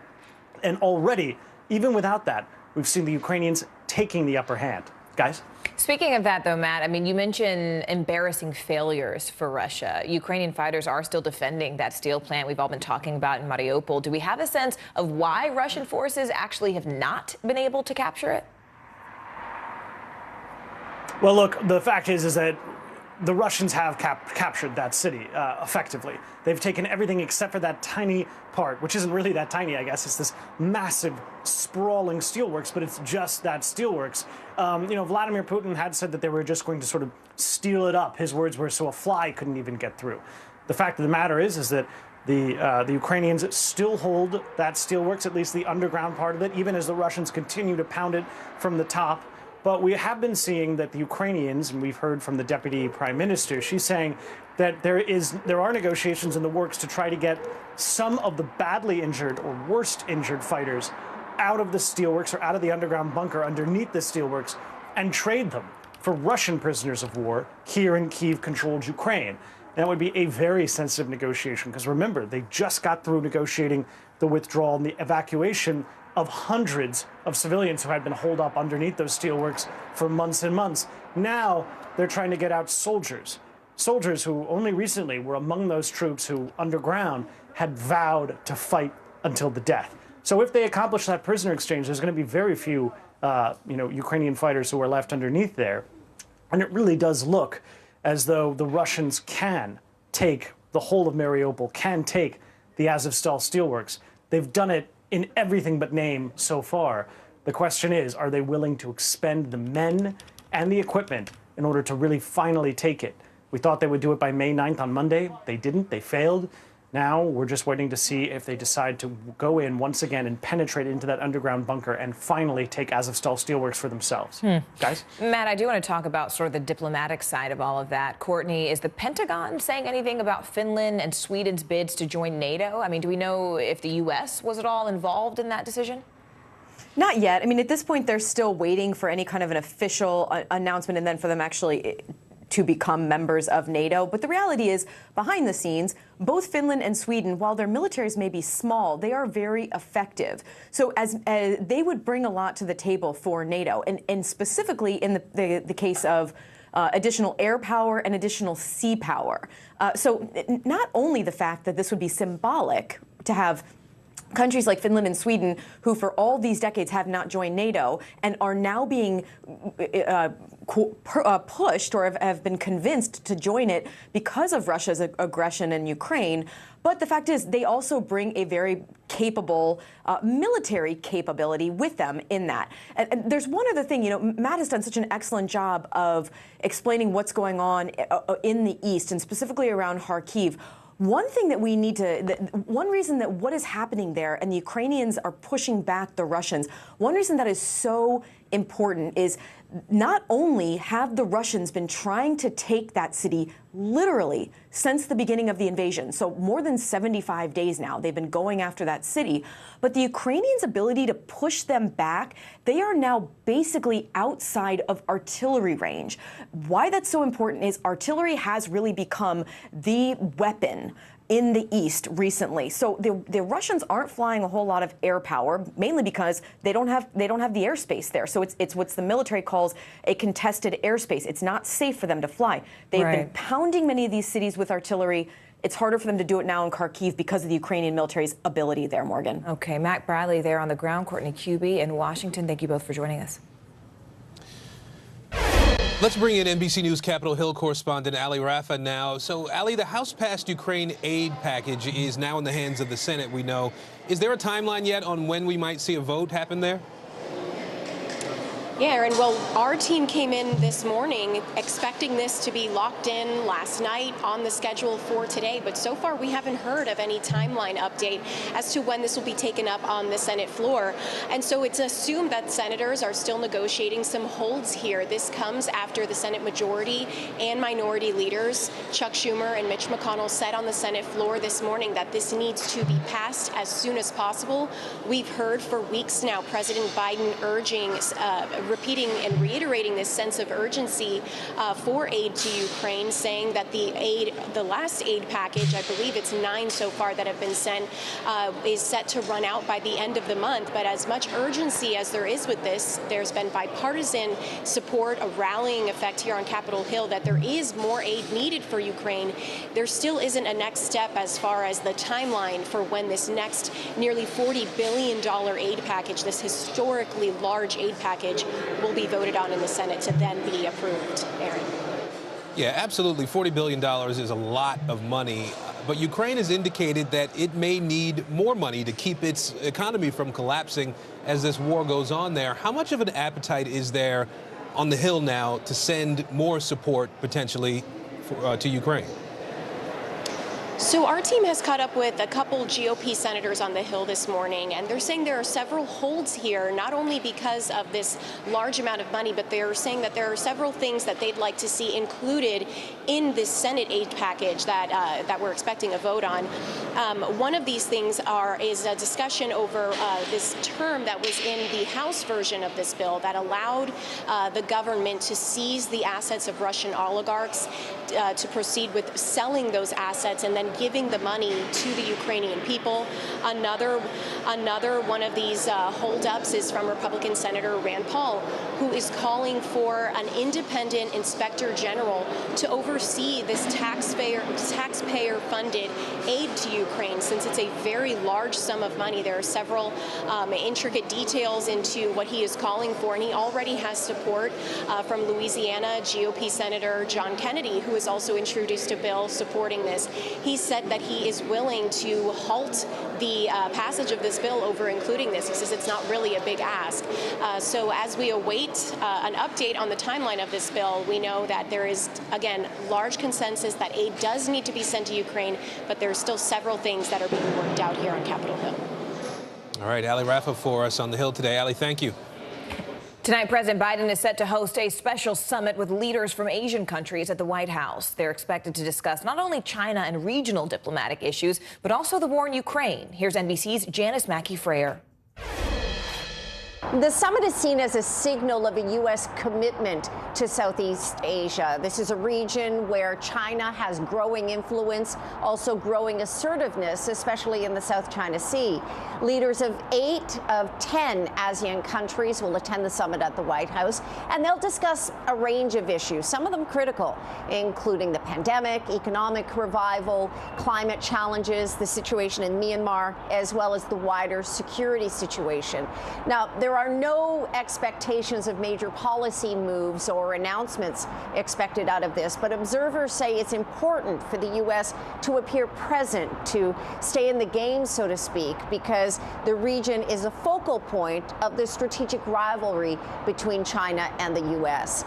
S12: and already, even without that, we've seen the Ukrainians taking the upper hand. Guys?
S14: Speaking of that, though, Matt, I mean, you mentioned embarrassing failures for Russia. Ukrainian fighters are still defending that steel plant we've all been talking about in Mariupol. Do we have a sense of why Russian forces actually have not been able to capture it?
S12: Well, look, the fact is that the Russians have captured that city effectively. They've taken everything except for that tiny part, which isn't really that tiny, I guess. It's this massive, sprawling steelworks, but it's just that steelworks. Vladimir Putin had said that they were just going to sort of steal it up. His words were so a fly couldn't even get through. The fact of the matter is that the Ukrainians still hold that steelworks, at least the underground part of it, even as the Russians continue to pound it from the top. But we have been seeing that the Ukrainians, and we've heard from the deputy prime minister, she's saying that there are negotiations in the works to try to get some of the badly injured or worst injured fighters out of the steelworks or out of the underground bunker underneath the steelworks and trade them for Russian prisoners of war here in Kyiv-controlled Ukraine. And that would be a very sensitive negotiation because remember, they just got through negotiating the withdrawal and the evacuation of hundreds of civilians who had been holed up underneath those steelworks for months and months. Now they're trying to get out soldiers who only recently were among those troops who underground had vowed to fight until the death. So if they accomplish that prisoner exchange, there's going to be very few Ukrainian fighters who are left underneath there. And it really does look as though the Russians can take the whole of Mariupol, can take the Azovstal steelworks. They've done it in everything but name so far. The question is, are they willing to expend the men and the equipment in order to really finally take it? We thought they would do it by May 9th on Monday. They didn't. They failed. Now we're just waiting to see if they decide to go in once again and penetrate into that underground bunker and finally take Azovstal steelworks for themselves. Guys?
S14: Matt, I do want to talk about sort of the diplomatic side of all of that. Courtney, is the Pentagon saying anything about Finland and Sweden's bids to join NATO? I mean, do we know if the U.S. was at all involved in that decision?
S2: Not yet. I mean, at this point, they're still waiting for any kind of an official announcement and then for them actually to become members of NATO. But the reality is, behind the scenes, both Finland and Sweden, while their militaries may be small, they are very effective. So as they would bring a lot to the table for NATO, and specifically in the case of additional air power and additional sea power. So not only the fact that this would be symbolic to have countries like Finland and Sweden, who for all these decades have not joined NATO and are now being pushed or have been convinced to join it because of Russia's aggression in Ukraine. But the fact is, they also bring a very capable military capability with them in that. And there's one other thing, you know, Matt has done such an excellent job of explaining what's going on in the East and specifically around Kharkiv. One thing that we need to, one reason that what is happening there and the Ukrainians are pushing back the Russians, one reason that is so important is not only have the Russians been trying to take that city literally since the beginning of the invasion, so more than 75 days now, they've been going after that city, but the Ukrainians' ability to push them back, they are now basically outside of artillery range. Why that's so important is artillery has really become the weapon in the East recently. So the Russians aren't flying a whole lot of air power, mainly because they don't have the airspace there. So it's what the military calls a contested airspace. It's not safe for them to fly. They've been pounding many of these cities with artillery. It's harder for them to do it now in Kharkiv because of the Ukrainian military's ability there, Morgan.
S14: Okay, Matt Bradley there on the ground, Courtney Cuby in Washington. Thank you both for joining us.
S11: Let's bring in NBC News Capitol Hill correspondent Ali Rafa now. So, Ali, the House-passed Ukraine aid package is now in the hands of the Senate, we know. Is there a timeline yet on when we might see a vote happen there?
S15: Yeah, Aaron, well, our team came in this morning expecting this to be locked in last night on the schedule for today, but so far we haven't heard of any timeline update as to when this will be taken up on the Senate floor. And so it's assumed that senators are still negotiating some holds here. This comes after the Senate majority and minority leaders, Chuck Schumer and Mitch McConnell, said on the Senate floor this morning that this needs to be passed as soon as possible. We've heard for weeks now President Biden urging repeating and reiterating this sense of urgency for aid to Ukraine, saying that the last aid package, I believe it's 9 so far that have been sent, is set to run out by the end of the month. But as much urgency as there is with this, there's been bipartisan support, a rallying effect here on Capitol Hill that there is more aid needed for Ukraine. There still isn't a next step as far as the timeline for when this next nearly $40 billion aid package, this historically large aid package, will be voted on in the Senate to then be approved, Aaron.
S11: Yeah, absolutely. $40 billion is a lot of money. But Ukraine has indicated that it may need more money to keep its economy from collapsing as this war goes on there. How much of an appetite is there on the Hill now to send more support potentially to Ukraine?
S15: So our team has caught up with a couple GOP senators on the Hill this morning, and they're saying there are several holds here, not only because of this large amount of money, but they're saying that there are several things that they'd like to see included in this Senate aid package that we're expecting a vote on. One of these things is a discussion over this term that was in the House version of this bill that allowed the government to seize the assets of Russian oligarchs, to proceed with selling those assets and then giving the money to the Ukrainian people. Another one of these holdups is from Republican Senator Rand Paul, who is calling for an independent inspector general to oversee this taxpayer-funded aid to Ukraine, since it's a very large sum of money. There are several intricate details into what he is calling for, and he already has support from Louisiana GOP Senator John Kennedy, who has also introduced a bill supporting this. He said that he is willing to halt the passage of this bill over including this. He says it's not really a big ask. So as we await an update on the timeline of this bill, we know that there is, again, large consensus that aid does need to be sent to Ukraine, but there's still several things that are being worked out here on Capitol Hill.
S11: All right, Ali Rafa for us on the Hill today. Ali, thank you.
S14: Tonight, President Biden is set to host a special summit with leaders from Asian countries at the White House. They're expected to discuss not only China and regional diplomatic issues, but also the war in Ukraine. Here's NBC's Janice Mackey-Frayer.
S13: The summit is seen as a signal of a U.S. commitment to Southeast Asia. This is a region where China has growing influence, also growing assertiveness, especially in the South China Sea. Leaders of 8 of 10 ASEAN countries will attend the summit at the White House, and they'll discuss a range of issues, some of them critical, including the pandemic, economic revival, climate challenges, the situation in Myanmar, as well as the wider security situation. Now, there are no expectations of major policy moves or announcements expected out of this, but observers say it's important for the U.S. to appear present, to stay in the game, so to speak, because the region is a focal point of the strategic rivalry between China and the U.S.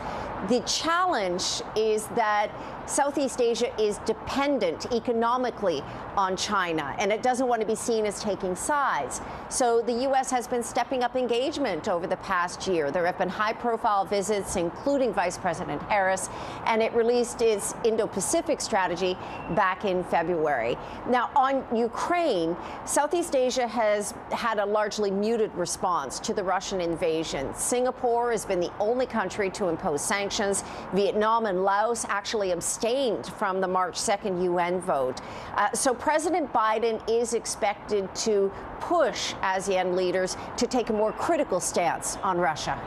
S13: The challenge is that Southeast Asia is dependent economically on China, and it doesn't want to be seen as taking sides. So the U.S. has been stepping up engagement over the past year. There have been high-profile visits, including Vice President Harris, and it released its Indo-Pacific strategy back in February. Now, on Ukraine, Southeast Asia has had a largely muted response to the Russian invasion. Singapore has been the only country to impose sanctions. Vietnam and Laos actually abstained from the March 2nd UN vote. So President Biden is expected to push ASEAN leaders to take a more critical stance on Russia.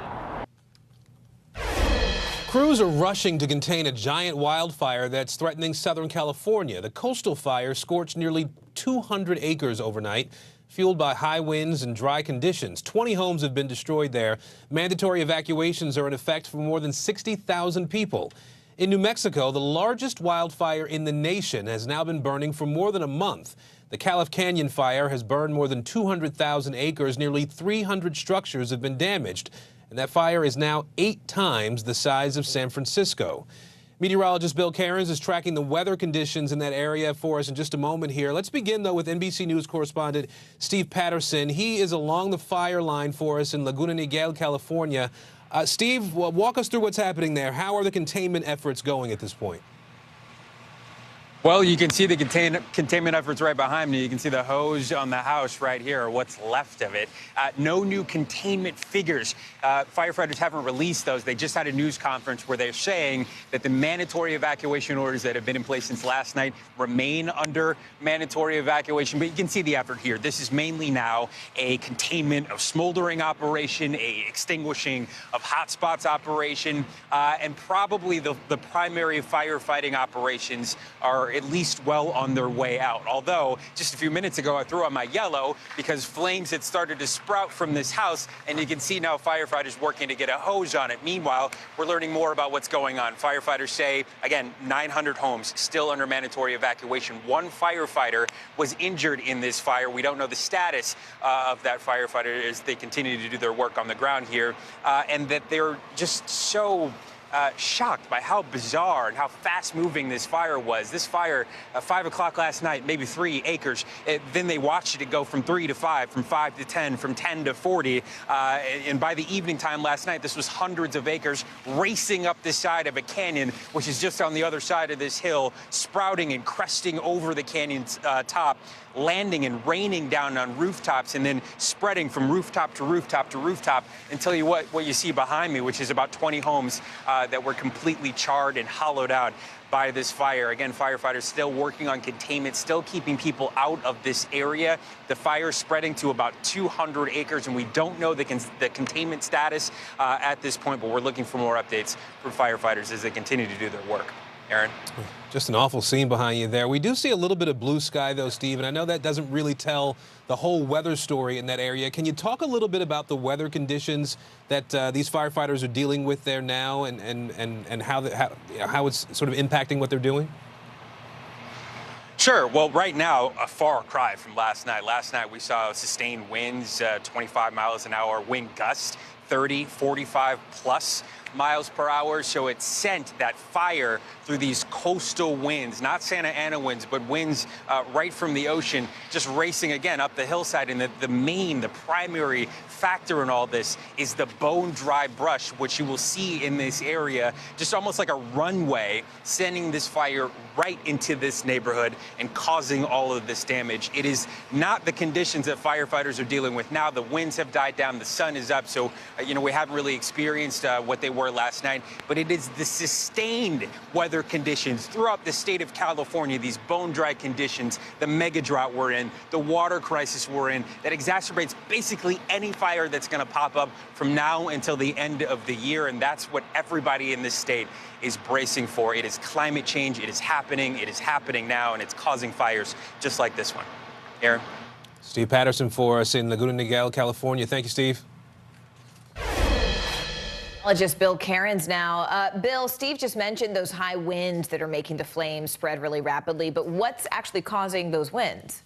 S11: Crews are rushing to contain a giant wildfire that's threatening Southern California. The coastal fire scorched nearly 200 acres overnight, fueled by high winds and dry conditions. 20 homes have been destroyed there. Mandatory evacuations are in effect for more than 60,000 people. In New Mexico, the largest wildfire in the nation has now been burning for more than a month. The Calif Canyon fire has burned more than 200,000 acres. Nearly 300 structures have been damaged, and that fire is now 8 times the size of San Francisco. Meteorologist Bill Cairns is tracking the weather conditions in that area for us in just a moment here. Let's begin, though, with NBC News correspondent Steve Patterson. He is along the fire line for us in Laguna Niguel, California. Steve, walk us through what's happening there. How are the containment efforts going at this point?
S16: Well, you can see the containment efforts right behind me. You can see the hose on the house right here, or what's left of it. No new containment figures. Firefighters haven't released those. They just had a news conference where they're saying that the mandatory evacuation orders that have been in place since last night remain under mandatory evacuation. But you can see the effort here. This is mainly now a containment of smoldering operation, a extinguishing of hotspots operation, and probably the primary firefighting operations are at least well on their way out. Although, just a few minutes ago, I threw on my yellow because flames had started to sprout from this house, and you can see now firefighters working to get a hose on it. Meanwhile, we're learning more about what's going on. Firefighters say, again, 900 homes still under mandatory evacuation. 1 firefighter was injured in this fire. We don't know the status of that firefighter as they continue to do their work on the ground here, and that they're just so shocked by how bizarre and how fast-moving this fire was. This fire, 5 o'clock last night, maybe 3 acres. Then they watched it go from 3 to 5, from 5 to 10, from 10 to 40. And by the evening time last night, this was hundreds of acres racing up the side of a canyon, which is just on the other side of this hill, sprouting and cresting over the canyon's top, landing and raining down on rooftops, and then spreading from rooftop to rooftop to rooftop until what you see behind me, which is about 20 homes that were completely charred and hollowed out by this fire. Again, firefighters still working on containment, still keeping people out of this area. The fire is spreading to about 200 acres, and we don't know the containment status at this point, but we're looking for more updates from firefighters as they continue to do their work. Aaron?
S11: Just an awful scene behind you there. We do see a little bit of blue sky, though, Steve, and I know that doesn't really tell the whole weather story in that area. Can you talk a little bit about the weather conditions that these firefighters are dealing with there now, and how it's sort of impacting what they're doing?
S16: Sure. Well, right now, a far cry from last night. Last night, we saw sustained winds, 25 miles an hour wind gusts, 30, 45 plus miles per hour, so it sent that fire through these coastal winds, not Santa Ana winds, but winds right from the ocean, just racing again up the hillside. And the primary factor in all this is the bone-dry brush, which you will see in this area, just almost like a runway, sending this fire right into this neighborhood and causing all of this damage. It is not the conditions that firefighters are dealing with now. The winds have died down, the sun is up, so we haven't really experienced what they were last night, but it is the sustained weather conditions throughout the state of California, these bone-dry conditions, the mega drought we're in, the water crisis we're in, that exacerbates basically any fire that's going to pop up from now until the end of the year, and that's what everybody in this state is bracing for. It is climate change. It is happening now, and it's causing fires just like this one. Aaron?
S11: Steve Patterson for us in Laguna Niguel, California. Thank you, Steve.
S14: Just Bill Cairns now. Bill, Steve just mentioned those high winds that are making the flames spread really rapidly, but what's actually causing those winds?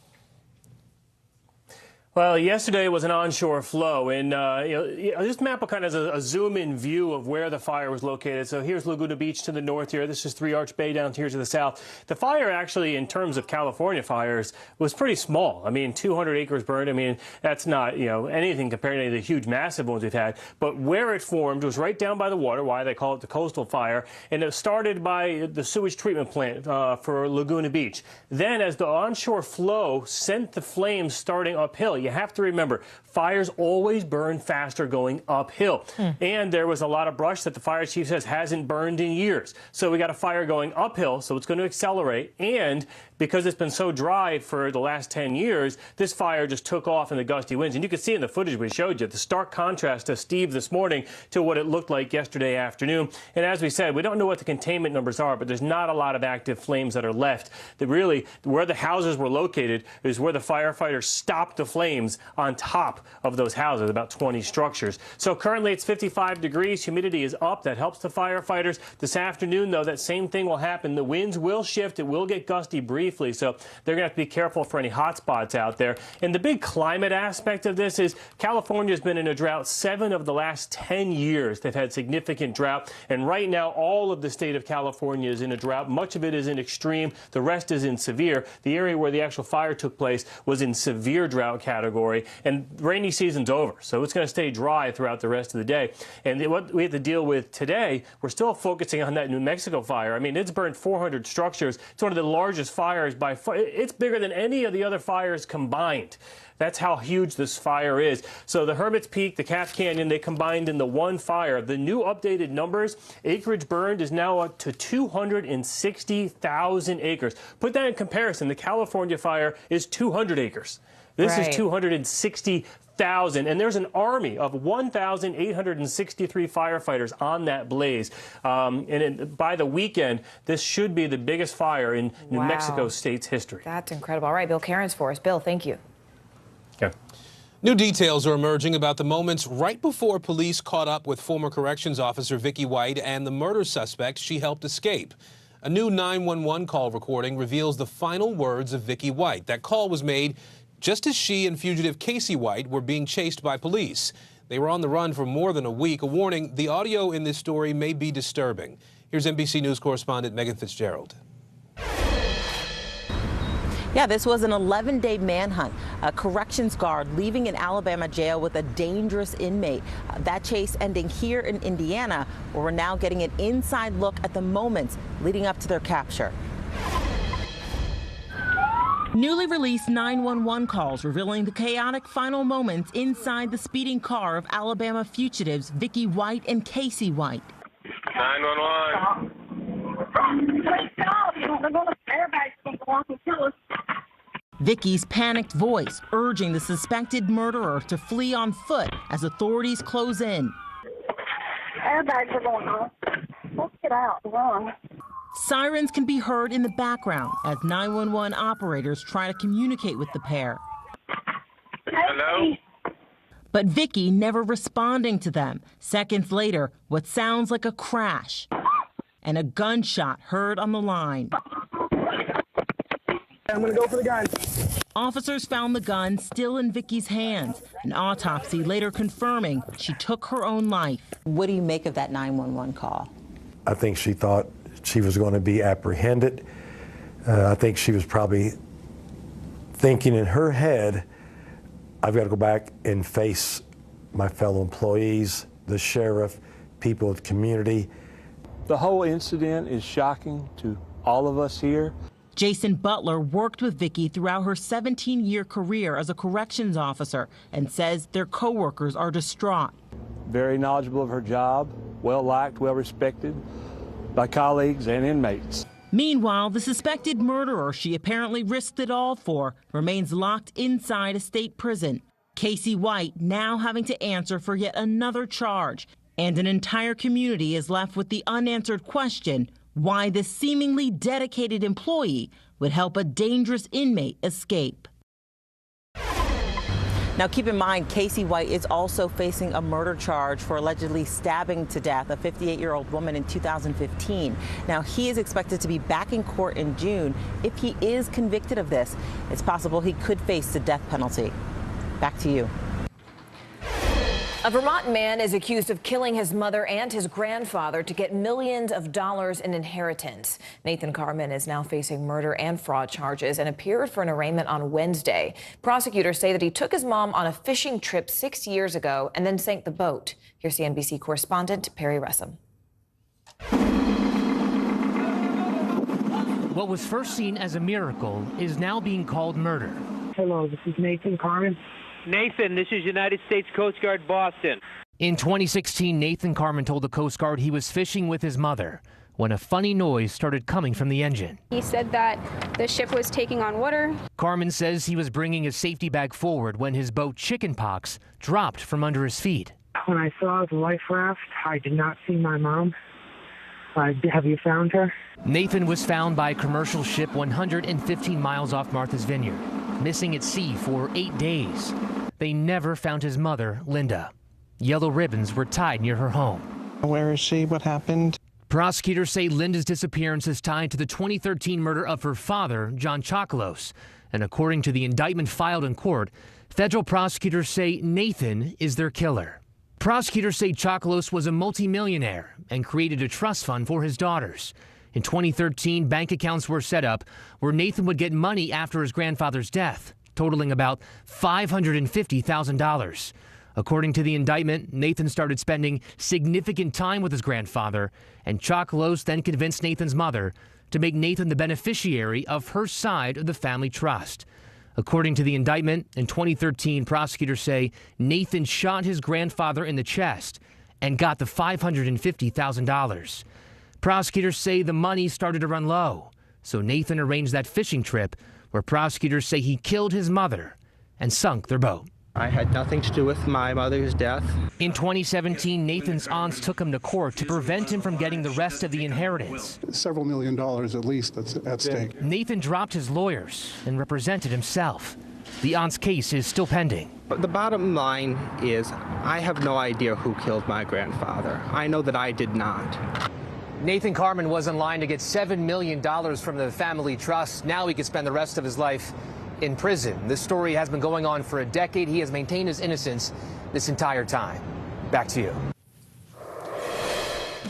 S18: Well, yesterday was an onshore flow, and this map kind of has a zoom-in view of where the fire was located. So here's Laguna Beach to the north here. This is Three Arch Bay down here to the south. The fire actually, in terms of California fires, was pretty small. I mean, 200 acres burned. I mean, that's not, anything compared to the huge, massive ones we've had. But where it formed was right down by the water, why they call it the coastal fire, and it started by the sewage treatment plant for Laguna Beach. Then, as the onshore flow sent the flames starting uphill, you have to remember, fires always burn faster going uphill. And there was a lot of brush that the fire chief says hasn't burned in years. So we got a fire going uphill, so it's going to accelerate. And because it's been so dry for the last 10 years, this fire just took off in the gusty winds. And you can see in the footage we showed you the stark contrast to Steve this morning to what it looked like yesterday afternoon. And as we said, we don't know what the containment numbers are, but there's not a lot of active flames that are left. That really, where the houses were located is where the firefighters stopped the flames on top of those houses, about 20 structures. So currently it's 55 degrees. Humidity is up. That helps the firefighters. This afternoon, though, that same thing will happen. The winds will shift. It will get gusty briefly. So they're going to have to be careful for any hot spots out there. And the big climate aspect of this is California has been in a drought 7 of the last 10 years. They've had significant drought. And right now, all of the state of California is in a drought. Much of it is in extreme. The rest is in severe. The area where the actual fire took place was in severe drought category. And rainy season's over, so it's going to stay dry throughout the rest of the day. And what we have to deal with today, we're still focusing on that New Mexico fire. I mean, it's burned 400 structures. It's one of the largest fires by far. It's bigger than any of the other fires combined. That's how huge this fire is. So the Hermit's Peak, the Calf Canyon, they combined into one fire. The new updated numbers, acreage burned is now up to 260,000 acres. Put that in comparison, the California fire is 200 acres. This is 260,000, and there's an army of 1,863 firefighters on that blaze. By the weekend, this should be the biggest fire in New Mexico State's history.
S14: That's incredible. All right, Bill Cairns for us. Bill, thank you.
S11: Okay. New details are emerging about the moments right before police caught up with former corrections officer Vicky White and the murder suspect she helped escape. A new 911 call recording reveals the final words of Vicky White. That call was made just as she and fugitive Casey White were being chased by police. They were on the run for more than a week. A warning, the audio in this story may be disturbing. Here's NBC News correspondent Megan Fitzgerald.
S19: Yeah, this was an 11-day manhunt. A corrections guard leaving an Alabama jail with a dangerous inmate. That chase ending here in Indiana, where we're now getting an inside look at the moments leading up to their capture. Newly released 911 calls revealing the chaotic final moments inside the speeding car of Alabama fugitives Vicky White and Casey White.
S20: 911.
S19: Vicky's panicked voice urging the suspected murderer to flee on foot as authorities close in.
S20: Airbags are going on. Let's get out. Run.
S19: Sirens can be heard in the background as 911 operators try to communicate with the pair.
S20: Hello?
S19: But Vicky never responding to them. Seconds later, what sounds like a crash and a gunshot heard on the line.
S20: I'm going to go for the gun.
S19: Officers found the gun still in Vicki's hands. An autopsy later confirming she took her own life. What do you make of that 911 call?
S4: I think she thought she was going to be apprehended. I think she was probably thinking in her head, I've got to go back and face my fellow employees, the sheriff, people of the community.
S30: The whole incident is shocking to all of us here.
S19: Jason Butler worked with Vicki throughout her 17-year career as a corrections officer and says their coworkers are distraught.
S30: Very knowledgeable of her job, well liked, well respected by colleagues and inmates.
S19: Meanwhile, the suspected murderer she apparently risked it all for remains locked inside a state prison. Casey White now having to answer for yet another charge, and an entire community is left with the unanswered question why this seemingly dedicated employee would help a dangerous inmate escape. Now, keep in mind, Casey White is also facing a murder charge for allegedly stabbing to death a 58-year-old woman in 2015. Now, he is expected to be back in court in June. If he is convicted of this, it's possible he could face the death penalty. Back to you.
S14: A Vermont man is accused of killing his mother and his grandfather to get millions of dollars in inheritance. Nathan Carman is now facing murder and fraud charges and appeared for an arraignment on Wednesday. Prosecutors say that he took his mom on a fishing trip 6 years ago and then sank the boat. Here's the NBC correspondent, Perry Ressam.
S17: What was first seen as a miracle is now being called murder.
S21: Hello, this is Nathan Carman.
S17: Nathan, this is United States Coast Guard Boston. In 2016, Nathan Carman told the Coast Guard he was fishing with his mother when a funny noise started coming from the engine.
S22: He said that the ship was taking on water.
S17: Carman says he was bringing his safety bag forward when his boat Chickenpox dropped from under his feet.
S21: When I saw the life raft, I did not see my mom. Have you found her?
S17: Nathan was found by a commercial ship 115 miles off Martha's Vineyard, missing at sea for 8 days. They never found his mother, Linda. Yellow ribbons were tied near her home.
S23: Where is she? What happened?
S17: Prosecutors say Linda's disappearance is tied to the 2013 murder of her father, John Chocolos. And according to the indictment filed in court, federal prosecutors say Nathan is their killer. Prosecutors say Chocolos was a multimillionaire and created a trust fund for his daughters. In 2013, bank accounts were set up where Nathan would get money after his grandfather's death, totaling about $550,000. According to the indictment, Nathan started spending significant time with his grandfather, and Chocolos then convinced Nathan's mother to make Nathan the beneficiary of her side of the family trust. According to the indictment, in 2013, prosecutors say Nathan shot his grandfather in the chest and got the $550,000. Prosecutors say the money started to run low, so Nathan arranged that fishing trip where prosecutors say he killed his mother and sunk their boat.
S23: I had nothing to do with my mother's death.
S17: In 2017, Nathan's aunts took him to court to prevent him from getting the rest of the inheritance.
S24: Several $1 million at least that's at stake.
S17: Nathan dropped his lawyers and represented himself. The aunt's case is still pending.
S23: The bottom line is I have no idea who killed my grandfather. I know that I did not.
S17: Nathan Carman was in line to get $7 million from the family trust. Now he could spend the rest of his life in prison. This story has been going on for a decade. He has maintained his innocence this entire time. Back to you.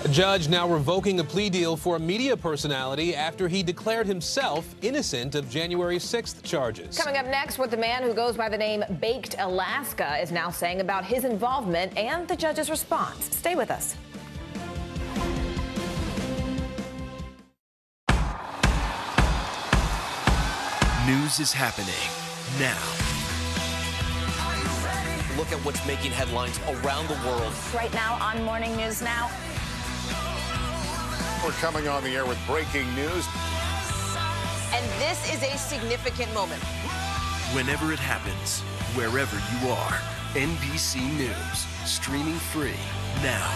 S11: A judge now revoking a plea deal for a media personality after he declared himself innocent of January 6th charges.
S14: Coming up next, what the man who goes by the name Baked Alaska is now saying about his involvement and the judge's response. Stay with us.
S25: News is happening now.
S26: Look at what's making headlines around the world.
S27: Right now on Morning News Now.
S29: We're coming on the air with breaking news.
S27: And this is a significant moment.
S25: Whenever it happens, wherever you are, NBC News, streaming free now.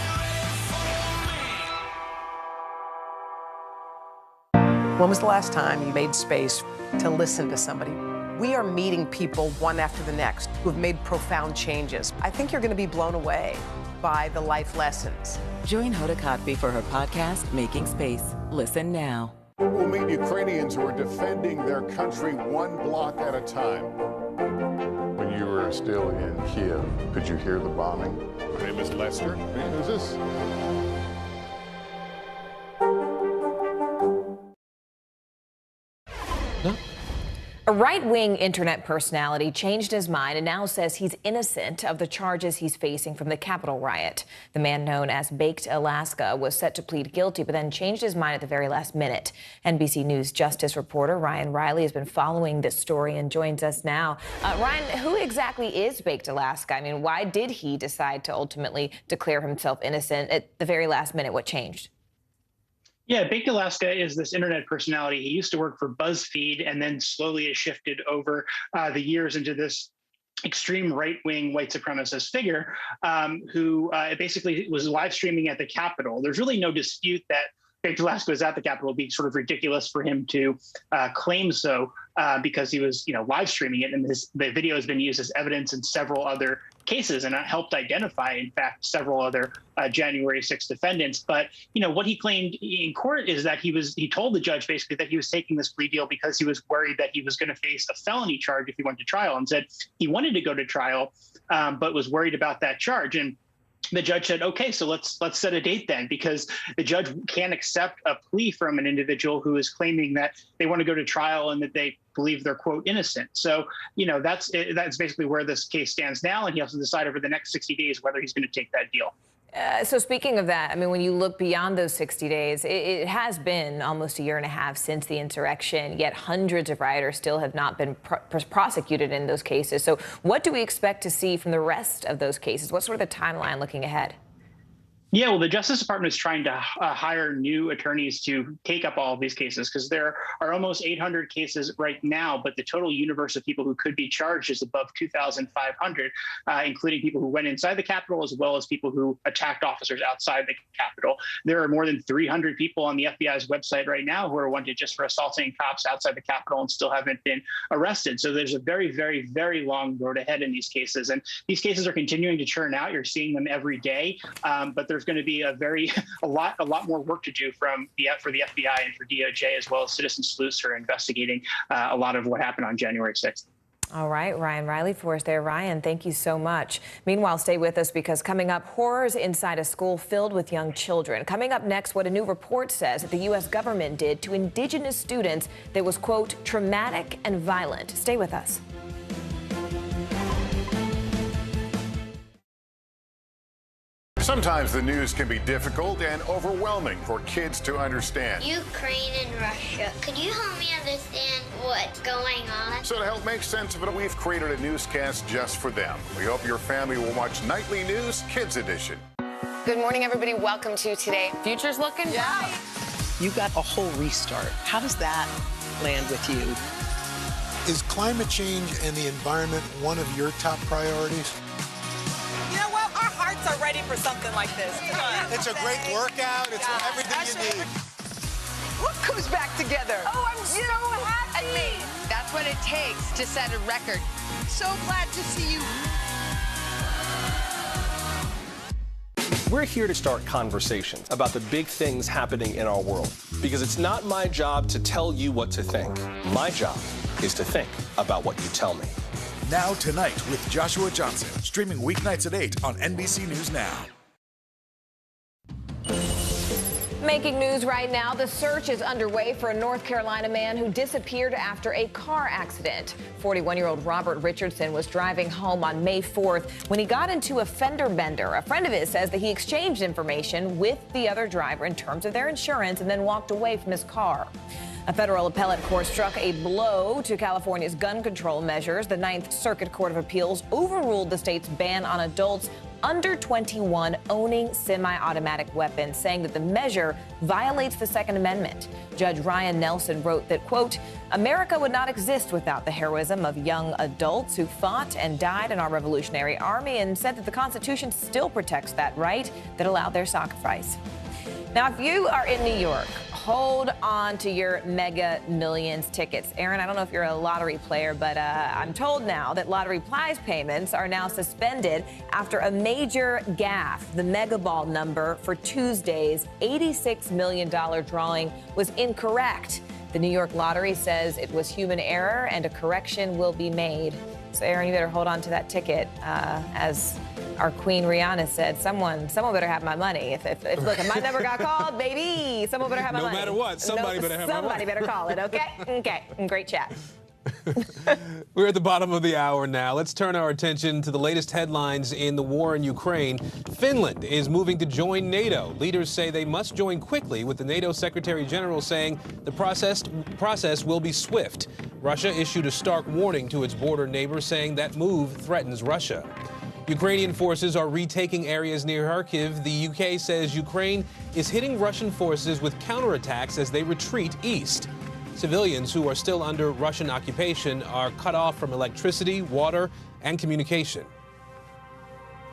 S31: When was the last time you made space to listen to somebody? We are meeting people one after the next who have made profound changes. I think you're going to be blown away by the life lessons.
S32: Join Hoda Kotb for her podcast, Making Space. Listen now.
S29: We'll meet Ukrainians who are defending their country one block at a time.
S1: When you were still in Kiev, could you hear the bombing?
S29: My name is Lester. Who's this?
S14: A right-wing internet personality changed his mind and now says he's innocent of the charges he's facing from the Capitol riot. The man known as Baked Alaska was set to plead guilty, but then changed his mind at the very last minute. NBC News Justice reporter Ryan Riley has been following this story and joins us now. Ryan, who exactly is Baked Alaska? I mean, why did he decide to ultimately declare himself innocent at the very last minute? What changed?
S2: Yeah, Baked Alaska is this internet personality. He used to work for BuzzFeed and then slowly has shifted over the years into this extreme right-wing white supremacist figure who basically was live streaming at the Capitol. There's really no dispute that Baked Alaska was at the Capitol. It'd be sort of ridiculous for him to claim so because he was, live streaming it, and the video has been used as evidence in several other cases, and it helped identify, in fact, several other January 6th defendants. But what he claimed in court is that he told the judge basically that he was taking this plea deal because he was worried that he was going to face a felony charge if he went to trial, and said he wanted to go to trial, but was worried about that charge. And the judge said, okay, so let's set a date then, because the judge can't accept a plea from an individual who is claiming that they want to go to trial and that they believe they're, quote, innocent. So, that's basically where this case stands now. And he has to decide over the next 60 days whether he's going to take that deal.
S14: So speaking of that, I mean, when you look beyond those 60 days, it has been almost a year and a half since the insurrection, yet hundreds of rioters still have not been prosecuted in those cases. So what do we expect to see from the rest of those cases? What's sort of the timeline looking ahead?
S2: Yeah, well, the Justice Department is trying to hire new attorneys to take up all of these cases, because there are almost 800 cases right now, but the total universe of people who could be charged is above 2,500, including people who went inside the Capitol as well as people who attacked officers outside the Capitol. There are more than 300 people on the FBI's website right now who are wanted just for assaulting cops outside the Capitol and still haven't been arrested. So there's a very, very, very long road ahead in these cases. And these cases are continuing to churn out. You're seeing them every day, but there's going to be a lot more work to do for the FBI and for DOJ, as well as citizen sleuths who are investigating a lot of what happened on January 6th.
S14: All right, Ryan Riley for us there. Ryan, thank you so much. Meanwhile, stay with us, because coming up, horrors inside a school filled with young children. Coming up next, what a new report says that the U.S. government did to indigenous students that was, quote, traumatic and violent. Stay with us.
S29: Sometimes the news can be difficult and overwhelming for kids to understand.
S3: Ukraine and Russia. Could you help me understand what's going on?
S29: So to help make sense of it, we've created a newscast just for them. We hope your family will watch Nightly News Kids Edition.
S31: Good morning, everybody. Welcome to Today. Future's looking bright.
S5: You got a whole restart. How does that land with you?
S6: Is climate change and the environment one of your top priorities?
S7: You know what? Our hearts are ready for something like this. Come on.
S6: It's a great workout. It's everything you need.
S7: Look who's back together.
S31: Oh, I'm so happy.
S7: And me. That's what it takes to set a record. So glad to see you.
S8: We're here to start conversations about the big things happening in our world, because it's not my job to tell you what to think. My job is to think about what you tell me.
S9: Now Tonight with Joshua Johnson, streaming weeknights at 8 on NBC News Now.
S14: Making news right now, the search is underway for a North Carolina man who disappeared after a car accident. 41-year-old Robert Richardson was driving home on May 4th when he got into a fender bender. A friend of his says that he exchanged information with the other driver in terms of their insurance and then walked away from his car. A federal appellate court struck a blow to California's gun control measures. The Ninth Circuit Court of Appeals overruled the state's ban on adults under 21 owning semi-automatic weapons, saying that the measure violates the Second Amendment. Judge Ryan Nelson wrote that, quote, America would not exist without the heroism of young adults who fought and died in our Revolutionary Army, and said that the Constitution still protects that right that allowed their sacrifice. Now, if you are in New York, hold on to your Mega Millions tickets. Aaron, I don't know if you're a lottery player, but I'm told now that lottery prize payments are now suspended after a major gaffe. The Mega Ball number for Tuesday's $86 million drawing was incorrect. The New York Lottery says it was human error and a correction will be made. So, Aaron, you better hold on to that ticket. As our Queen Rihanna said, someone better have my money. If look, if my number got called, baby, someone better have my money.
S11: No matter what, somebody better have my money.
S14: Somebody better call it, okay? Okay, great chat.
S11: We're at the bottom of the hour now. Let's turn our attention to the latest headlines in the war in Ukraine. Finland is moving to join NATO. Leaders say they must join quickly, with the NATO Secretary General saying the process will be swift. Russia issued a stark warning to its border neighbors, saying that move threatens Russia. Ukrainian forces are retaking areas near Kharkiv. The UK says Ukraine is hitting Russian forces with counterattacks as they retreat east. Civilians who are still under Russian occupation are cut off from electricity, water, and communication.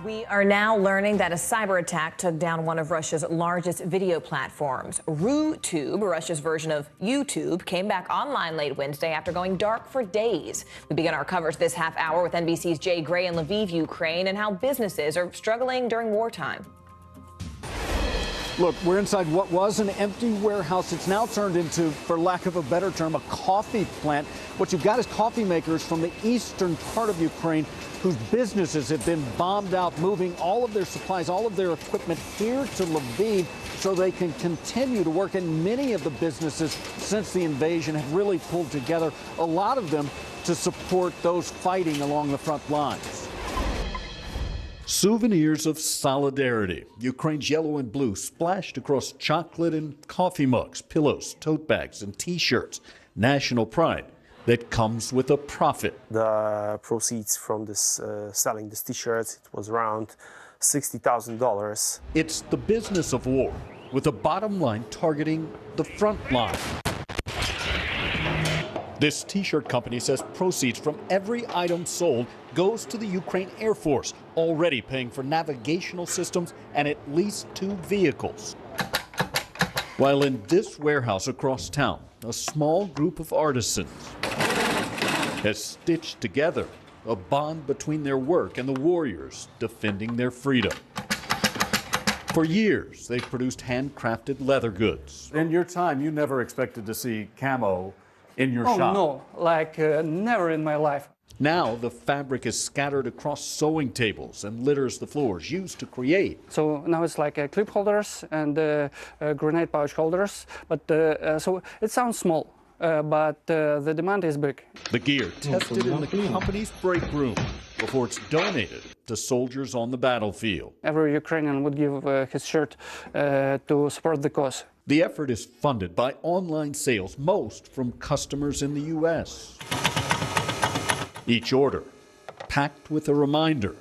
S14: We are now learning that a cyber attack took down one of Russia's largest video platforms. RuTube, Russia's version of YouTube, came back online late Wednesday after going dark for days. We begin our coverage this half hour with NBC's Jay Gray in Lviv, Ukraine, and how businesses are struggling during wartime.
S4: Look, we're inside what was an empty warehouse. It's now turned into, for lack of a better term, a coffee plant. What you've got is coffee makers from the eastern part of Ukraine whose businesses have been bombed out, moving all of their supplies, all of their equipment here to Lviv so they can continue to work. And many of the businesses since the invasion have really pulled together, a lot of them to support those fighting along the front lines. Souvenirs of solidarity. Ukraine's yellow and blue splashed across chocolate and coffee mugs, pillows, tote bags, and T-shirts. National pride that comes with a profit.
S10: The proceeds from this selling these T-shirts, it was around $60,000.
S4: It's the business of war, with a bottom line targeting the front line. This T-shirt company says proceeds from every item sold goes to the Ukraine Air Force, already paying for navigational systems and at least 2 vehicles. While in this warehouse across town, a small group of artisans has stitched together a bond between their work and the warriors defending their freedom. For years, they've produced handcrafted leather goods.
S12: In your time, you never expected to see camo in your shop?
S13: No, never in my life.
S4: Now the fabric is scattered across sewing tables and litters the floors used to create.
S13: So now it's like clip holders and grenade pouch holders, but so it sounds small, but the demand is big.
S4: The gear tested in the company's break room before it's donated to soldiers on the battlefield.
S13: Every Ukrainian would give his shirt to support the cause.
S4: The effort is funded by online sales, most from customers in the U.S. Each order packed with a reminder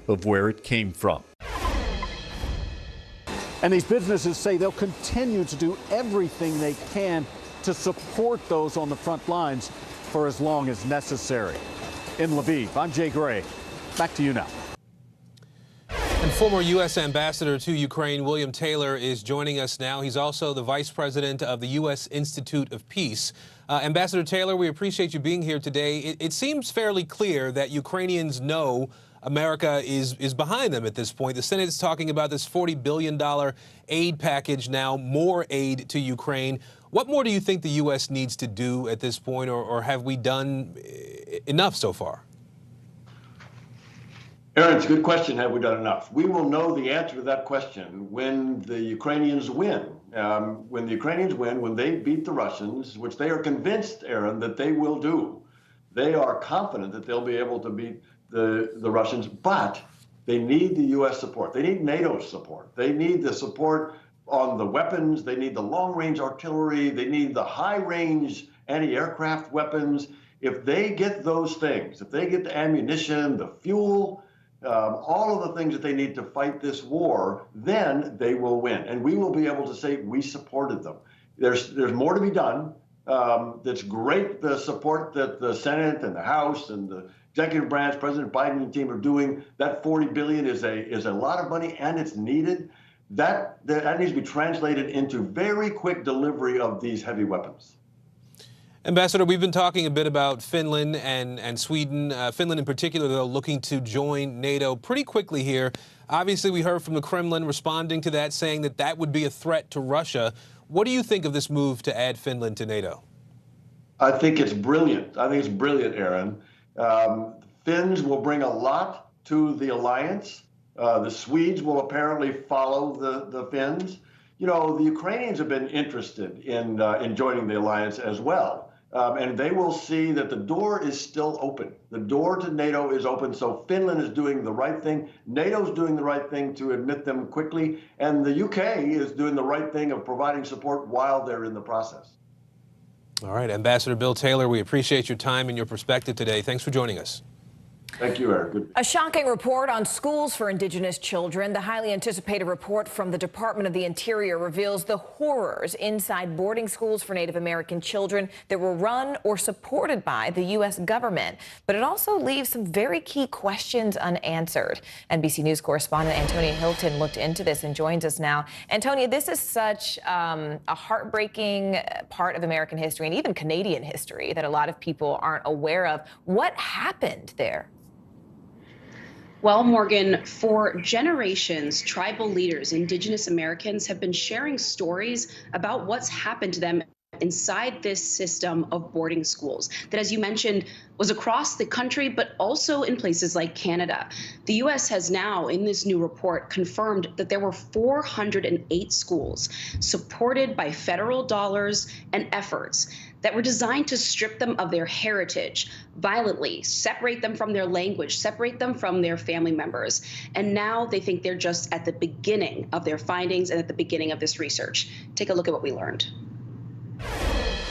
S4: of where it came from. And these businesses say they'll continue to do everything they can to support those on the front lines for as long as necessary. In Lviv, I'm Jay Gray. Back to you now.
S11: And former U.S. Ambassador to Ukraine, William Taylor, is joining us now. He's also the Vice President of the U.S. Institute of Peace. Ambassador Taylor, we appreciate you being here today. It seems fairly clear that Ukrainians know America is behind them at this point. The Senate is talking about this $40 billion aid package now, more aid to Ukraine. What more do you think the U.S. needs to do at this point, or have we done enough so far?
S15: Aaron, it's a good question. Have we done enough? We will know the answer to that question when the Ukrainians win. When the Ukrainians win, when they beat the Russians, which they are convinced, Aaron, that they will do. They are confident that they'll be able to beat the Russians, but they need the U.S. support. They need NATO's support. They need the support on the weapons. They need the long-range artillery. They need the high-range anti-aircraft weapons. If they get those things, if they get the ammunition, the fuel, all of the things that they need to fight this war, then they will win. And we will be able to say we supported them. There's more to be done. That's great, the support that the Senate and the House and the executive branch, President Biden and team are doing. That $40 billion is a lot of money, and it's needed. that needs to be translated into very quick delivery of these heavy weapons.
S11: Ambassador, we've been talking a bit about Finland and Sweden. Finland in particular, though, looking to join NATO pretty quickly here. Obviously, we heard from the Kremlin responding to that, saying that that would be a threat to Russia. What do you think of this move to add Finland to NATO?
S15: I think it's brilliant. I think it's brilliant, Aaron. Finns will bring a lot to the alliance. The Swedes will apparently follow the Finns. You know, the Ukrainians have been interested in joining the alliance as well. And they will see that the door is still open. The door to NATO is open, so Finland is doing the right thing. NATO's doing the right thing to admit them quickly, and the UK is doing the right thing of providing support while they're in the process.
S11: All right, Ambassador Bill Taylor, we appreciate your time and your perspective today. Thanks for joining us.
S15: Thank you, Eric.
S14: A shocking report on schools for Indigenous children. The highly anticipated report from the Department of the Interior reveals the horrors inside boarding schools for Native American children that were run or supported by the U.S. government. But it also leaves some very key questions unanswered. NBC News correspondent Antonia Hilton looked into this and joins us now. Antonia, this is such a heartbreaking part of American history and even Canadian history that a lot of people aren't aware of. What happened there?
S16: Well, Morgan, for generations, tribal leaders, Indigenous Americans have been sharing stories about what's happened to them inside this system of boarding schools that, as you mentioned, was across the country, but also in places like Canada. The U.S. has now, in this new report, confirmed that there were 408 schools supported by federal dollars and efforts that were designed to strip them of their heritage violently, separate them from their language, separate them from their family members. And now they think they're just at the beginning of their findings and at the beginning of this research. Take a look at what we learned.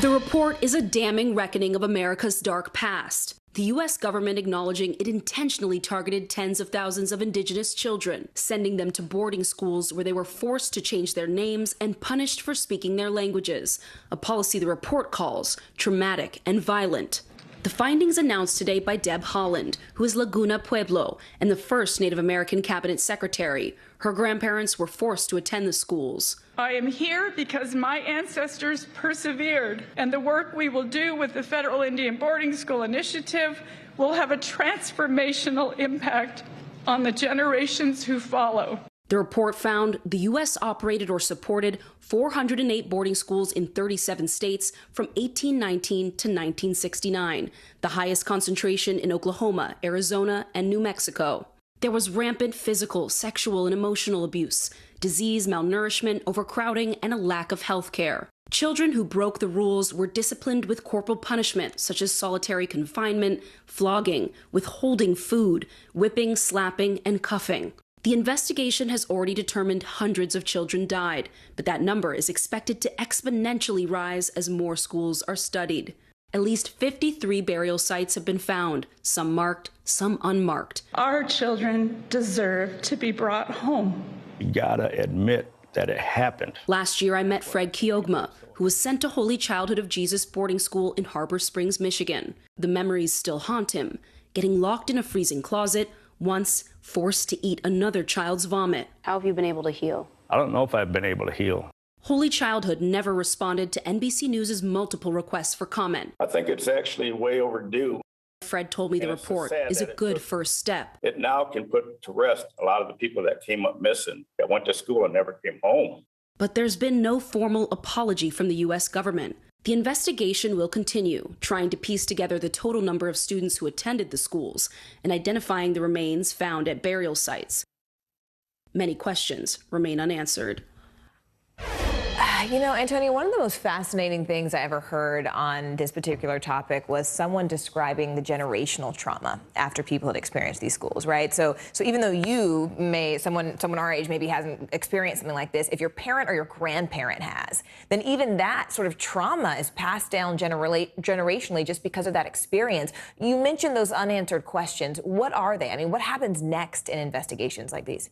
S17: The report is a damning reckoning of America's dark past. The U.S. government acknowledging it intentionally targeted tens of thousands of Indigenous children, sending them to boarding schools where they were forced to change their names and punished for speaking their languages, a policy the report calls traumatic and violent. The findings announced today by Deb Haaland, who is Laguna Pueblo and the first Native American cabinet secretary. Her grandparents were forced to attend the schools.
S18: I am here because my ancestors persevered, and the work we will do with the Federal Indian Boarding School Initiative will have a transformational impact on the generations who follow.
S17: The report found the U.S. operated or supported 408 boarding schools in 37 states from 1819 to 1969, the highest concentration in Oklahoma, Arizona, and New Mexico. There was rampant physical, sexual, and emotional abuse, disease, malnourishment, overcrowding, and a lack of health care. Children who broke the rules were disciplined with corporal punishment, such as solitary confinement, flogging, withholding food, whipping, slapping, and cuffing. The investigation has already determined hundreds of children died, but that number is expected to exponentially rise as more schools are studied. At least 53 burial sites have been found, some marked, some unmarked.
S18: Our children deserve to be brought home.
S19: You gotta admit that it happened.
S17: Last year, I met Fred Kiogma, who was sent to Holy Childhood of Jesus boarding school in Harbor Springs, Michigan. The memories still haunt him, getting locked in a freezing closet, once forced to eat another child's vomit.
S20: How have you been able to heal?
S19: I don't know if I've been able to heal.
S17: Holy Childhood never responded to NBC News' multiple requests for comment.
S19: I think it's actually way overdue.
S17: Fred told me the report is a good first step.
S19: It now can put to rest a lot of the people that came up missing, that went to school and never came home.
S17: But there's been no formal apology from the U.S. government. The investigation will continue, trying to piece together the total number of students who attended the schools and identifying the remains found at burial sites. Many questions remain unanswered.
S14: You know, Antonia, one of the most fascinating things I ever heard on this particular topic was someone describing the generational trauma after people had experienced these schools, right? So even though you someone our age maybe hasn't experienced something like this, if your parent or your grandparent has, then even that sort of trauma is passed down generationally just because of that experience. You mentioned those unanswered questions. What are they? I mean, what happens next in investigations like these?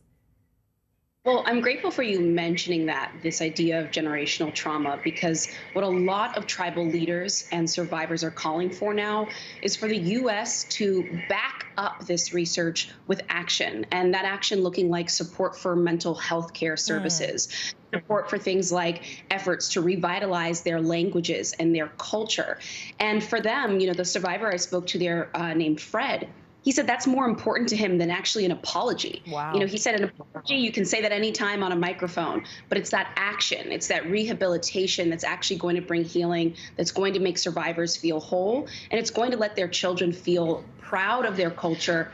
S16: Well, I'm grateful for you mentioning this idea of generational trauma, because what a lot of tribal leaders and survivors are calling for now is for the U.S. to back up this research with action, and that action looking like support for mental health care services, support for things like efforts to revitalize their languages and their culture. And for them, the survivor I spoke to there named Fred, he said that's more important to him than actually an apology.
S14: Wow.
S16: He said an apology, you can say that anytime on a microphone, but it's that action, it's that rehabilitation that's actually going to bring healing, that's going to make survivors feel whole, and it's going to let their children feel proud of their culture,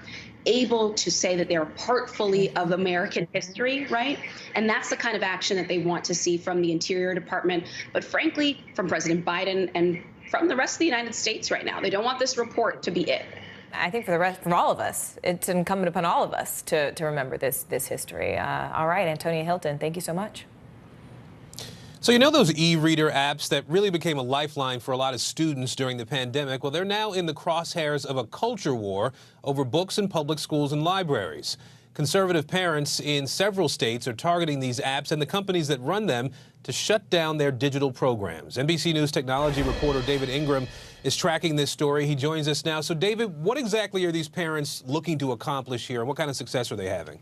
S16: able to say that they're a part fully of American history, right? And that's the kind of action that they want to see from the Interior Department, but frankly, from President Biden and from the rest of the United States right now. They don't want this report to be it.
S14: I think for all of us, it's incumbent upon all of us to remember this history. All right, Antonia Hilton, thank you so much.
S11: So those e-reader apps that really became a lifeline for a lot of students during the pandemic? Well, they're now in the crosshairs of a culture war over books in public schools and libraries. Conservative parents in several states are targeting these apps and the companies that run them to shut down their digital programs. NBC News technology reporter David Ingram is tracking this story. He joins us now. So, David, what exactly are these parents looking to accomplish here, and what kind of success are they having?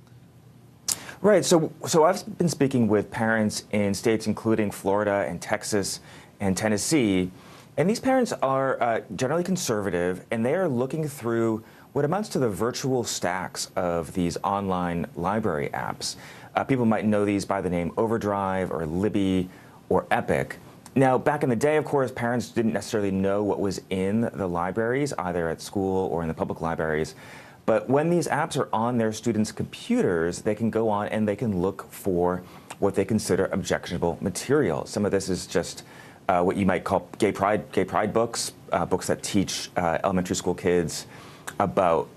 S1: Right. So I've been speaking with parents in states including Florida and Texas and Tennessee, and these parents are generally conservative, and they are looking through what amounts to the virtual stacks of these online library apps. People might know these by the name Overdrive or Libby or Epic. Now, back in the day, of course, parents didn't necessarily know what was in the libraries, either at school or in the public libraries. But when these apps are on their students' computers, they can go on and they can look for what they consider objectionable material. Some of this is just what you might call gay pride books, books that teach elementary school kids about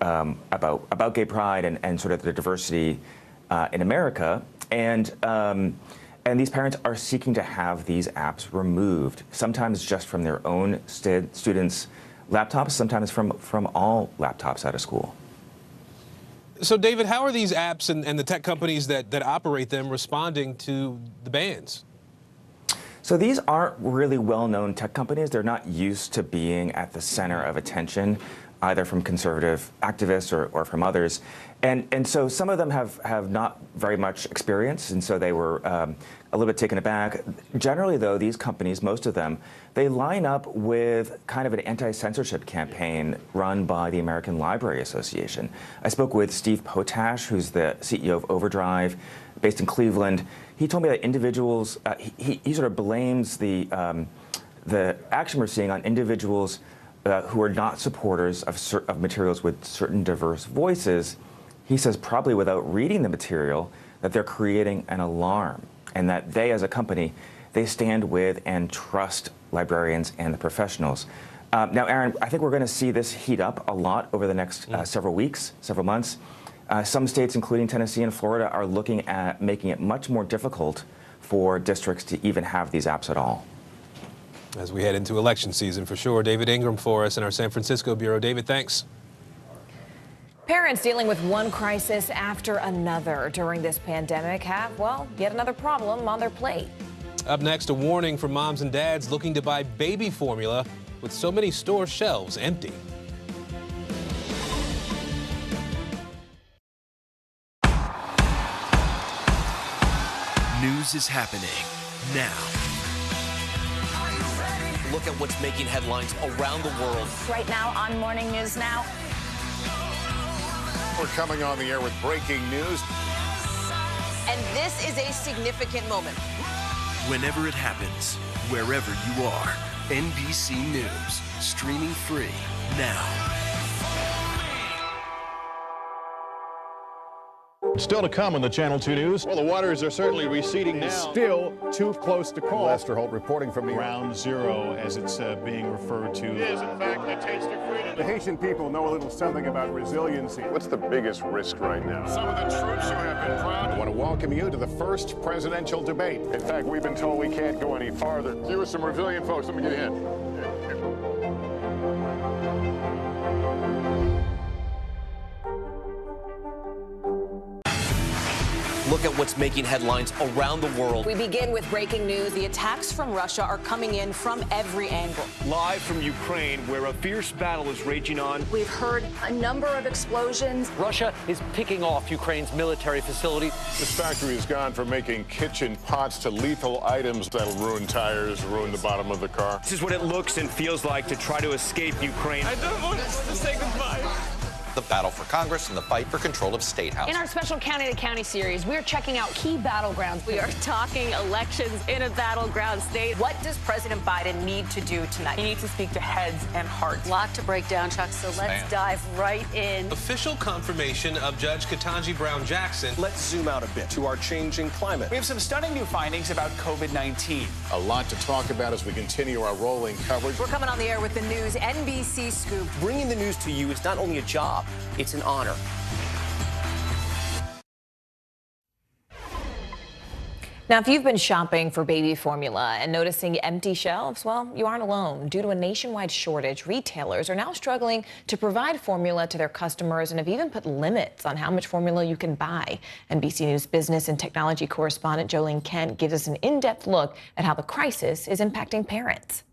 S1: gay pride and sort of the diversity in America. And these parents are seeking to have these apps removed, sometimes just from their own students' laptops, sometimes from all laptops out of school.
S11: So, David, how are these apps and the tech companies that operate them responding to the bans?
S1: So these aren't really well-known tech companies. They're not used to being at the center of attention, either from conservative activists or from others. And so some of them have not very much experience, and so they were a little bit taken aback. Generally, though, these companies, most of them, they line up with kind of an anti-censorship campaign run by the American Library Association. I spoke with Steve Potash, who's the CEO of Overdrive, based in Cleveland. He told me that individuals, he sort of blames the action we're seeing on individuals who are not supporters of materials with certain diverse voices. He says probably without reading the material that they're creating an alarm, and that they as a company, they stand with and trust librarians and the professionals. Now, Aaron, I think we're going to see this heat up a lot over the next several weeks, several months. Some states, including Tennessee and Florida, are looking at making it much more difficult for districts to even have these apps at all.
S11: As we head into election season, for sure. David Ingram for us in our San Francisco bureau. David, thanks.
S14: Parents dealing with one crisis after another during this pandemic have, well, yet another problem on their plate.
S11: Up next, a warning for moms and dads looking to buy baby formula with so many store shelves empty.
S20: News is happening now. Look at what's making headlines around the world.
S21: Right now on Morning News Now.
S29: We're coming on the air with breaking news.
S21: And this is a significant moment.
S20: Whenever it happens, wherever you are, NBC News, streaming free now.
S22: Still to come on the Channel 2 News. Well, the waters are certainly receding now.
S12: Still too close to call.
S29: Lester Holt reporting from
S22: Ground Zero, as it's being referred to.
S29: It is, in fact, a taste of freedom. The Haitian people know a little something about resiliency. What's the biggest risk right now? Some of the troops who have been proud. I want to welcome you to the first presidential debate. In fact, we've been told we can't go any farther. You with some resilient folks. Let me get in.
S2: look at what's making headlines around the world.
S14: We begin with breaking news. The attacks from Russia are coming in from every angle.
S3: Live from Ukraine, where a fierce battle is raging on.
S14: We've heard a number of explosions.
S2: Russia is picking off Ukraine's military facility.
S29: This factory has gone from making kitchen pots to lethal items that'll ruin tires, ruin the bottom of the car.
S3: This is what it looks and feels like to try to escape Ukraine. I don't want to say goodbye.
S5: The battle for Congress and the fight for control of State House.
S6: In our special County to County series, we're checking out key battlegrounds.
S14: We are talking elections in a battleground state. What does President Biden need to do tonight? He needs to speak to heads and hearts.
S6: A lot to break down, Chuck, so let's dive right in.
S11: Official confirmation of Judge Ketanji Brown Jackson.
S8: Let's zoom out a bit to our changing climate.
S23: We have some stunning new findings about COVID-19.
S29: A lot to talk about as we continue our rolling coverage.
S14: We're coming on the air with the news NBC Scoop.
S2: Bringing the news to you is not only a job, it's an honor.
S14: Now, if you've been shopping for baby formula and noticing empty shelves, well, you aren't alone. Due to a nationwide shortage, retailers are now struggling to provide formula to their customers and have even put limits on how much formula you can buy. NBC News business and technology correspondent Jolene Kent gives us an in-depth look at how the crisis is impacting parents.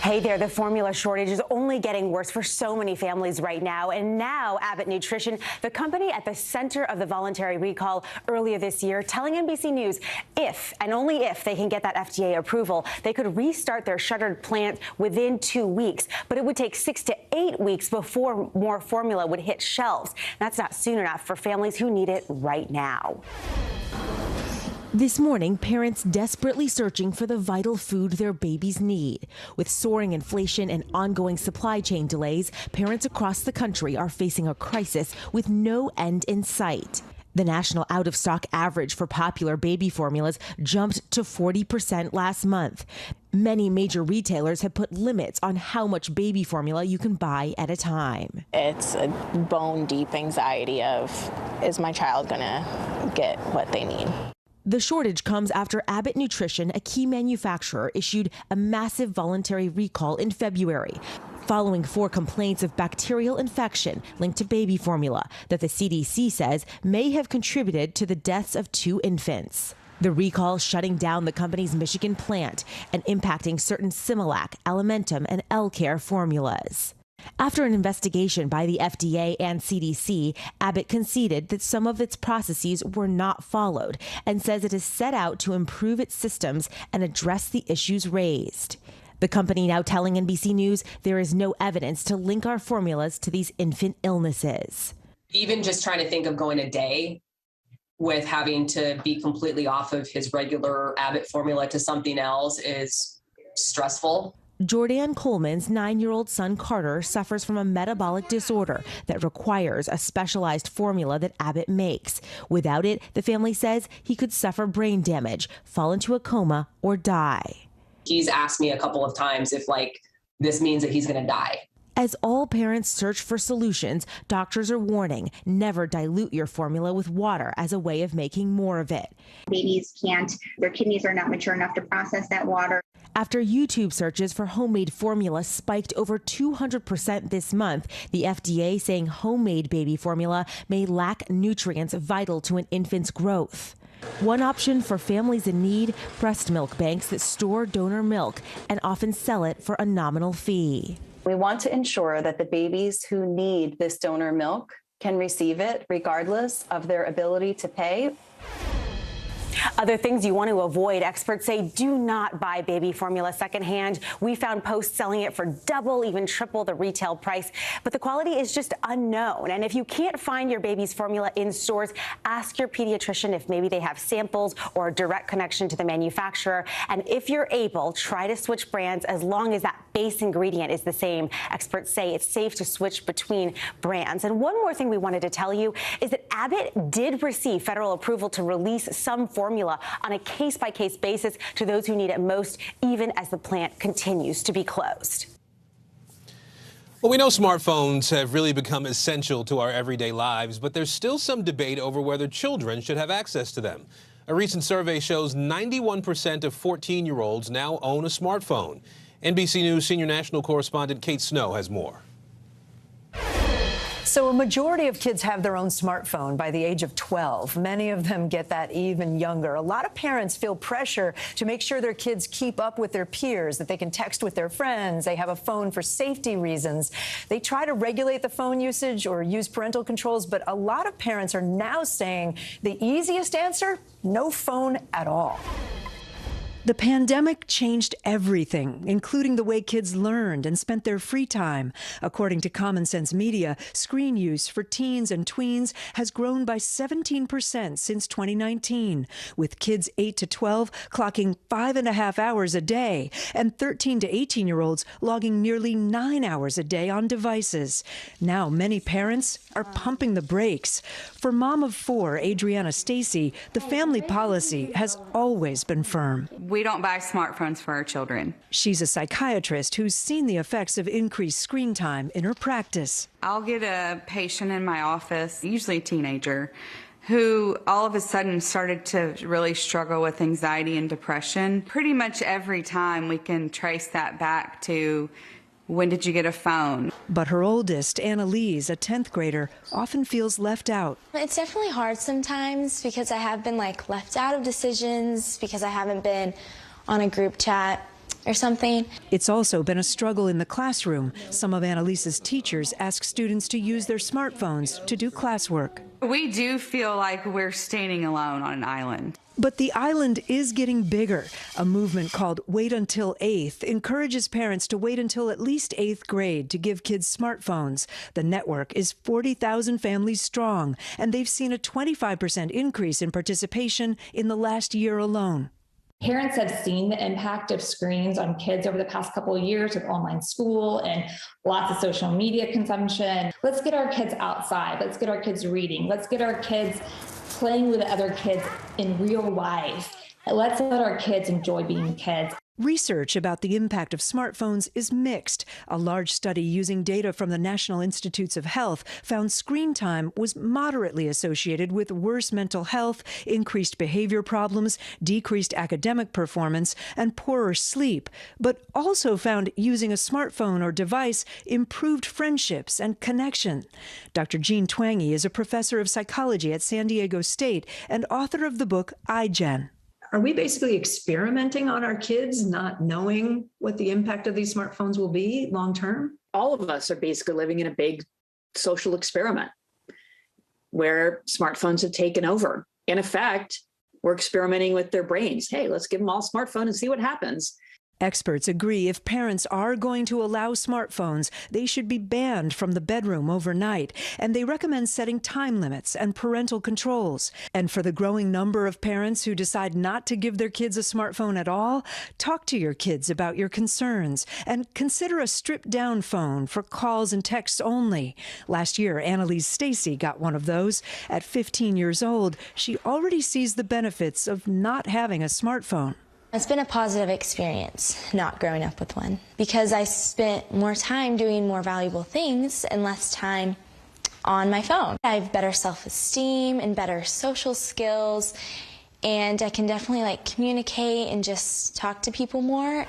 S24: Hey there, the formula shortage is only getting worse for so many families right now. And now Abbott Nutrition, the company at the center of the voluntary recall earlier this year, telling NBC News if and only if they can get that FDA approval, they could restart their shuttered plant within 2 weeks. But it would take 6 to 8 weeks before more formula would hit shelves. That's not soon enough for families who need it right now.
S25: This morning, parents desperately searching for the vital food their babies need. With soaring inflation and ongoing supply chain delays, parents across the country are facing a crisis with no end in sight. The national out-of-stock average for popular baby formulas jumped to 40% last month. Many major retailers have put limits on how much baby formula you can buy at a time.
S26: It's a bone-deep anxiety of, is my child gonna get what they need?
S25: The shortage comes after Abbott Nutrition, a key manufacturer, issued a massive voluntary recall in February, following 4 complaints of bacterial infection linked to baby formula that the CDC says may have contributed to the deaths of 2 infants. The recall shutting down the company's Michigan plant and impacting certain Similac, Alimentum, and L-Care formulas. After an investigation by the FDA and CDC, Abbott conceded that some of its processes were not followed and says it is set out to improve its systems and address the issues raised. The company now telling NBC News there is no evidence to link our formulas to these infant illnesses.
S27: Even just trying to think of going a day with having to be completely off of his regular Abbott formula to something else is stressful.
S25: Jordan Coleman's 9-year-old son Carter suffers from a metabolic disorder that requires a specialized formula that Abbott makes. Without it, the family says he could suffer brain damage, fall into a coma, or die.
S27: He's asked me a couple of times if this means that he's going to die.
S25: As all parents search for solutions, doctors are warning, never dilute your formula with water as a way of making more of it.
S28: Babies their kidneys are not mature enough to process that water.
S25: After YouTube searches for homemade formula spiked over 200% this month, the FDA saying homemade baby formula may lack nutrients vital to an infant's growth. One option for families in need, breast milk banks that store donor milk and often sell it for a nominal fee.
S6: We want to ensure that the babies who need this donor milk can receive it regardless of their ability to pay.
S24: Other things you want to avoid, experts say do not buy baby formula secondhand. We found posts selling it for double, even triple the retail price, but the quality is just unknown. And if you can't find your baby's formula in stores, ask your pediatrician if maybe they have samples or a direct connection to the manufacturer. And if you're able, try to switch brands as long as that base ingredient is the same. Experts say it's safe to switch between brands. And one more thing we wanted to tell you is that Abbott did receive federal approval to release some formula on a case-by-case basis to those who need it most, even as the plant continues to be closed.
S11: Well, we know smartphones have really become essential to our everyday lives, but there's still some debate over whether children should have access to them. A recent survey shows 91% of 14-year-olds now own a smartphone. NBC News senior national correspondent Kate Snow has more.
S4: So a majority of kids have their own smartphone by the age of 12. Many of them get that even younger. A lot of parents feel pressure to make sure their kids keep up with their peers, that they can text with their friends, they have a phone for safety reasons. They try to regulate the phone usage or use parental controls, but a lot of parents are now saying the easiest answer, no phone at all.
S7: The pandemic changed everything, including the way kids learned and spent their free time. According to Common Sense Media, screen use for teens and tweens has grown by 17% since 2019, with kids 8 to 12 clocking 5.5 hours a day and 13 to 18-year-olds logging nearly 9 hours a day on devices. Now, many parents are pumping the brakes. For mom of 4, Adriana Stacy, the family policy has always been firm.
S9: We don't buy smartphones for our children.
S7: She's a psychiatrist who's seen the effects of increased screen time in her practice.
S9: I'll get a patient in my office, usually a teenager, who all of a sudden started to really struggle with anxiety and depression. Pretty much every time we can trace that back to when did you get a phone?
S7: But her oldest, Annalise, a 10th grader, often feels left out.
S10: It's definitely hard sometimes because I have been left out of decisions because I haven't been on a group chat or something.
S7: It's also been a struggle in the classroom. Some of Annalise's teachers ask students to use their smartphones to do classwork.
S9: We do feel like we're standing alone on an island.
S7: But the island is getting bigger. A movement called Wait Until 8th encourages parents to wait until at least 8th grade to give kids smartphones. The network is 40,000 families strong, and they've seen a 25% increase in participation in the last year alone.
S13: Parents have seen the impact of screens on kids over the past couple of years with online school and lots of social media consumption. Let's get our kids outside. Let's get our kids reading. Let's get our kids playing with other kids in real life. Let's let our kids enjoy being kids.
S7: Research about the impact of smartphones is mixed. A large study using data from the National Institutes of Health found screen time was moderately associated with worse mental health, increased behavior problems, decreased academic performance, and poorer sleep, but also found using a smartphone or device improved friendships and connection. Dr. Jean Twangy is a professor of psychology at San Diego State and author of the book iGen.
S15: Are we basically experimenting on our kids, not knowing what the impact of these smartphones will be long term?
S17: All of us are basically living in a big social experiment where smartphones have taken over. In effect, we're experimenting with their brains. Hey, let's give them all a smartphone and see what happens.
S7: Experts agree if parents are going to allow smartphones, they should be banned from the bedroom overnight, and they recommend setting time limits and parental controls. And for the growing number of parents who decide not to give their kids a smartphone at all, talk to your kids about your concerns and consider a stripped-down phone for calls and texts only. Last year, Annalise Stacy got one of those. At 15 years old, she already sees the benefits of not having a smartphone.
S10: It's been a positive experience not growing up with one because I spent more time doing more valuable things and less time on my phone. I have better self-esteem and better social skills, and I can definitely communicate and just talk to people more.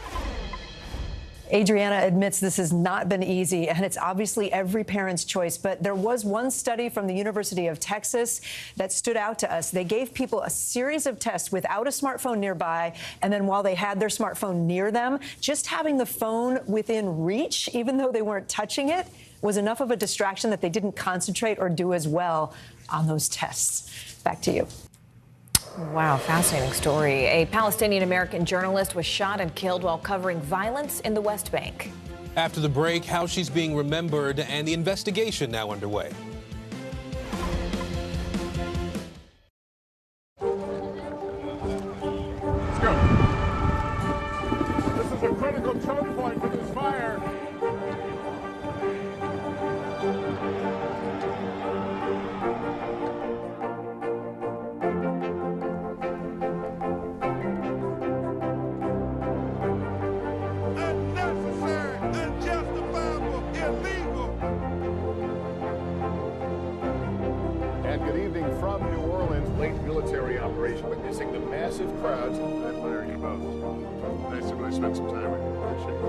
S4: Adriana admits this has not been easy, and it's obviously every parent's choice. But there was one study from the University of Texas that stood out to us. They gave people a series of tests without a smartphone nearby, and then while they had their smartphone near them, just having the phone within reach, even though they weren't touching it, was enough of a distraction that they didn't concentrate or do as well on those tests. Back to you.
S14: Wow, fascinating story. A Palestinian-American journalist was shot and killed while covering violence in the West Bank.
S11: After the break, how she's being remembered and the investigation now underway.
S29: Let's go. This is a critical choke point for this fire. From New Orleans, late military operation witnessing the massive crowds. I admire you both. Nice to really spend some time with you. Appreciate it.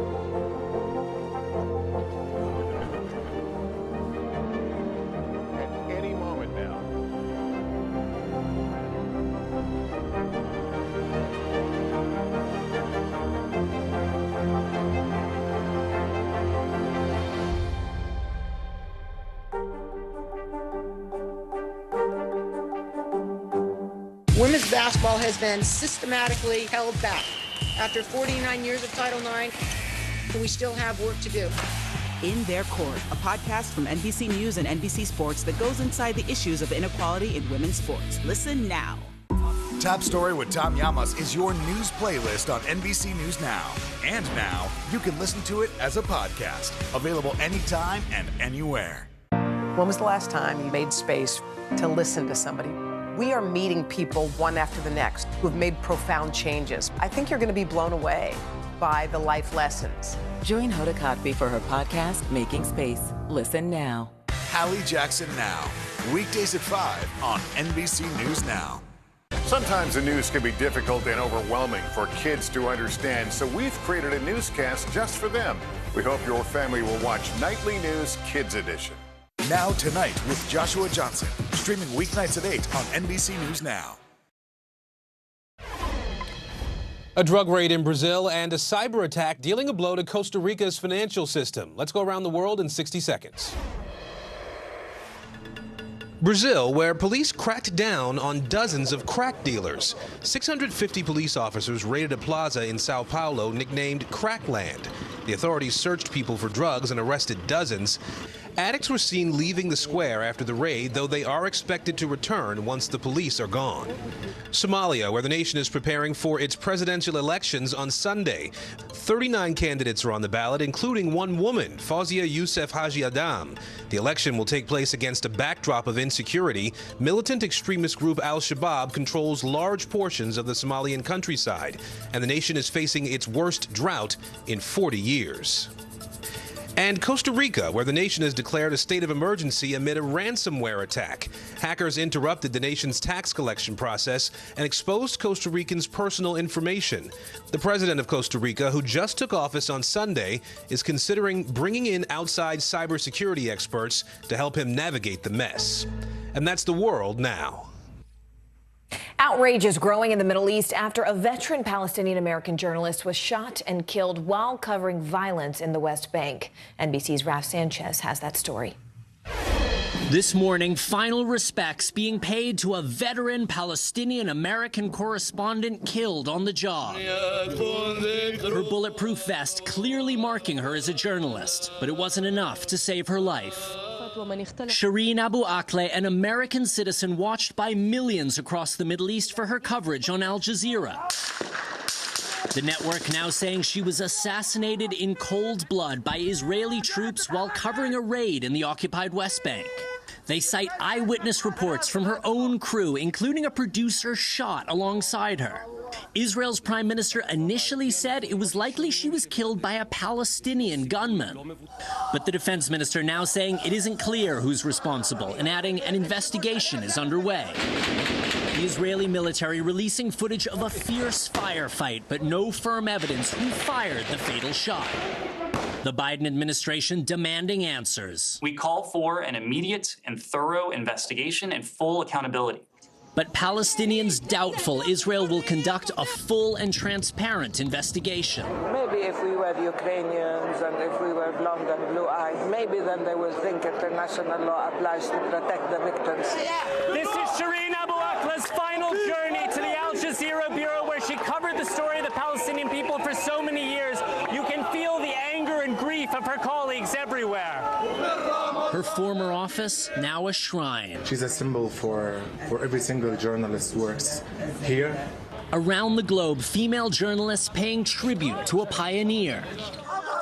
S1: Women's basketball has been systematically held back. After 49 years of Title IX, we still have work to do.
S3: In Their Court, a podcast from NBC News and NBC Sports that goes inside the issues of inequality in women's sports. Listen now.
S12: Top Story with Tom Llamas is your news playlist on NBC News Now. And now, you can listen to it as a podcast. Available anytime and anywhere.
S16: When was the last time you made space to listen to somebody? We are meeting people one after the next who have made profound changes. I think you're going to be blown away by the life lessons.
S18: Join Hoda Kotb for her podcast, Making Space. Listen now.
S12: Hallie Jackson Now. Weekdays at 5 on NBC News Now.
S29: Sometimes the news can be difficult and overwhelming for kids to understand, so we've created a newscast just for them. We hope your family will watch Nightly News Kids Edition.
S12: Now Tonight with Joshua Johnson. Streaming weeknights at 8 on NBC News Now.
S11: A drug raid in Brazil and a cyber attack dealing a blow to Costa Rica's financial system. Let's go around the world in 60 seconds. Brazil, where police cracked down on dozens of crack dealers. 650 police officers raided a plaza in Sao Paulo nicknamed Crackland. The authorities searched people for drugs and arrested dozens. Addicts were seen leaving the square after the raid, though they are expected to return once the police are gone. Somalia, where the nation is preparing for its presidential elections on Sunday. 39 candidates are on the ballot, including one woman, Fawzia Youssef Haji Adam. The election will take place against a backdrop of insecurity. Militant extremist group Al-Shabaab controls large portions of the Somalian countryside, and the nation is facing its worst drought in 40 years. And Costa Rica, where the nation has declared a state of emergency amid a ransomware attack. Hackers interrupted the nation's tax collection process and exposed Costa Ricans' personal information. The president of Costa Rica, who just took office on Sunday, is considering bringing in outside cybersecurity experts to help him navigate the mess. And that's the world now.
S14: Outrage is growing in the Middle East after a veteran Palestinian-American journalist was shot and killed while covering violence in the West Bank. NBC's Raf Sanchez has that story.
S19: This morning, final respects being paid to a veteran Palestinian-American correspondent killed on the job. Her bulletproof vest clearly marking her as a journalist, but it wasn't enough to save her life. Shireen Abu Akleh, an American citizen watched by millions across the Middle East for her coverage on Al Jazeera. The network now saying she was assassinated in cold blood by Israeli troops while covering a raid in the occupied West Bank. They cite eyewitness reports from her own crew, including a producer shot alongside her. Israel's prime minister initially said it was likely she was killed by a Palestinian gunman. But the defense minister now saying it isn't clear who's responsible and adding an investigation is underway. The Israeli military releasing footage of a fierce firefight, but no firm evidence who fired the fatal shot. The Biden administration demanding answers.
S20: We call for an immediate and thorough investigation and full accountability.
S19: But Palestinians doubtful Israel will conduct a full and transparent investigation.
S21: Maybe if we were the Ukrainians and if we were blonde and blue-eyed, maybe then they will think international law applies to protect the victims.
S22: This is Shireen Abu Akleh's final journey to the Al Jazeera Bureau, where she covered the story of the Palestinian people for so many years. You can feel the anger and grief of her colleagues everywhere.
S19: Her former office, now a shrine.
S30: She's a symbol for every single journalist who works here.
S19: Around the globe, female journalists paying tribute to a pioneer.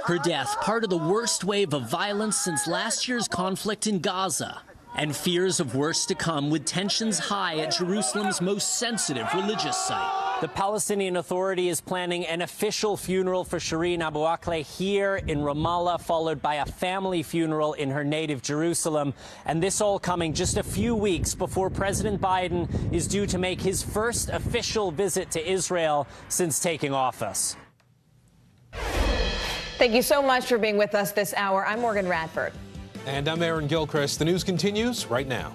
S19: Her death, part of the worst wave of violence since last year's conflict in Gaza. And fears of worse to come with tensions high at Jerusalem's most sensitive religious site.
S20: The Palestinian Authority is planning an official funeral for Shireen Abu Akleh here in Ramallah, followed by a family funeral in her native Jerusalem. And this all coming just a few weeks before President Biden is due to make his first official visit to Israel since taking office.
S14: Thank you so much for being with us this hour. I'm Morgan Radford.
S11: And I'm Aaron Gilchrist. The news continues right now.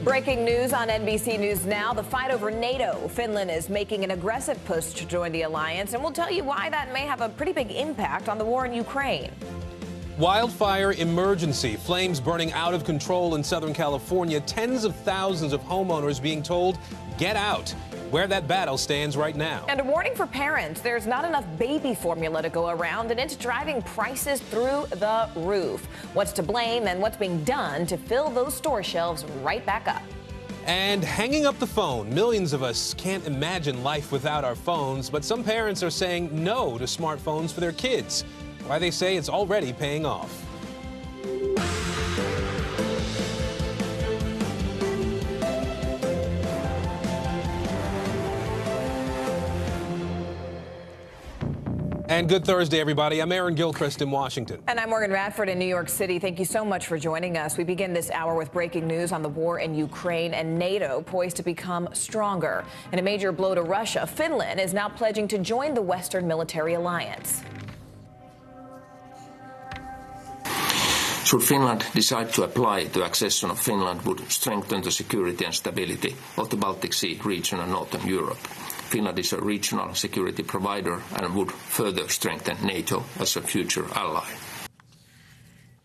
S14: Breaking news on NBC News Now, the fight over NATO. Finland is making an aggressive push to join the alliance, and we'll tell you why that may have a pretty big impact on the war in Ukraine.
S11: Wildfire emergency. Flames burning out of control in Southern California. Tens of thousands of homeowners being told, get out. Where that battle stands right now.
S14: And a warning for parents. There's not enough baby formula to go around, and it's driving prices through the roof. What's to blame and what's being done to fill those store shelves right back up.
S11: And hanging up the phone. Millions of us can't imagine life without our phones, but some parents are saying no to smartphones for their kids. Why they say it's already paying off. And good Thursday, everybody. I'm Aaron Gilchrist in Washington.
S14: And I'm Morgan Radford in New York City. Thank you so much for joining us. We begin this hour with breaking news on the war in Ukraine and NATO poised to become stronger. In a major blow to Russia, Finland is now pledging to join the Western military alliance.
S2: Should Finland decide to apply, the accession of Finland would strengthen the security and stability of the Baltic Sea region and Northern Europe. Finland is a regional security provider and would further strengthen NATO as a future ally.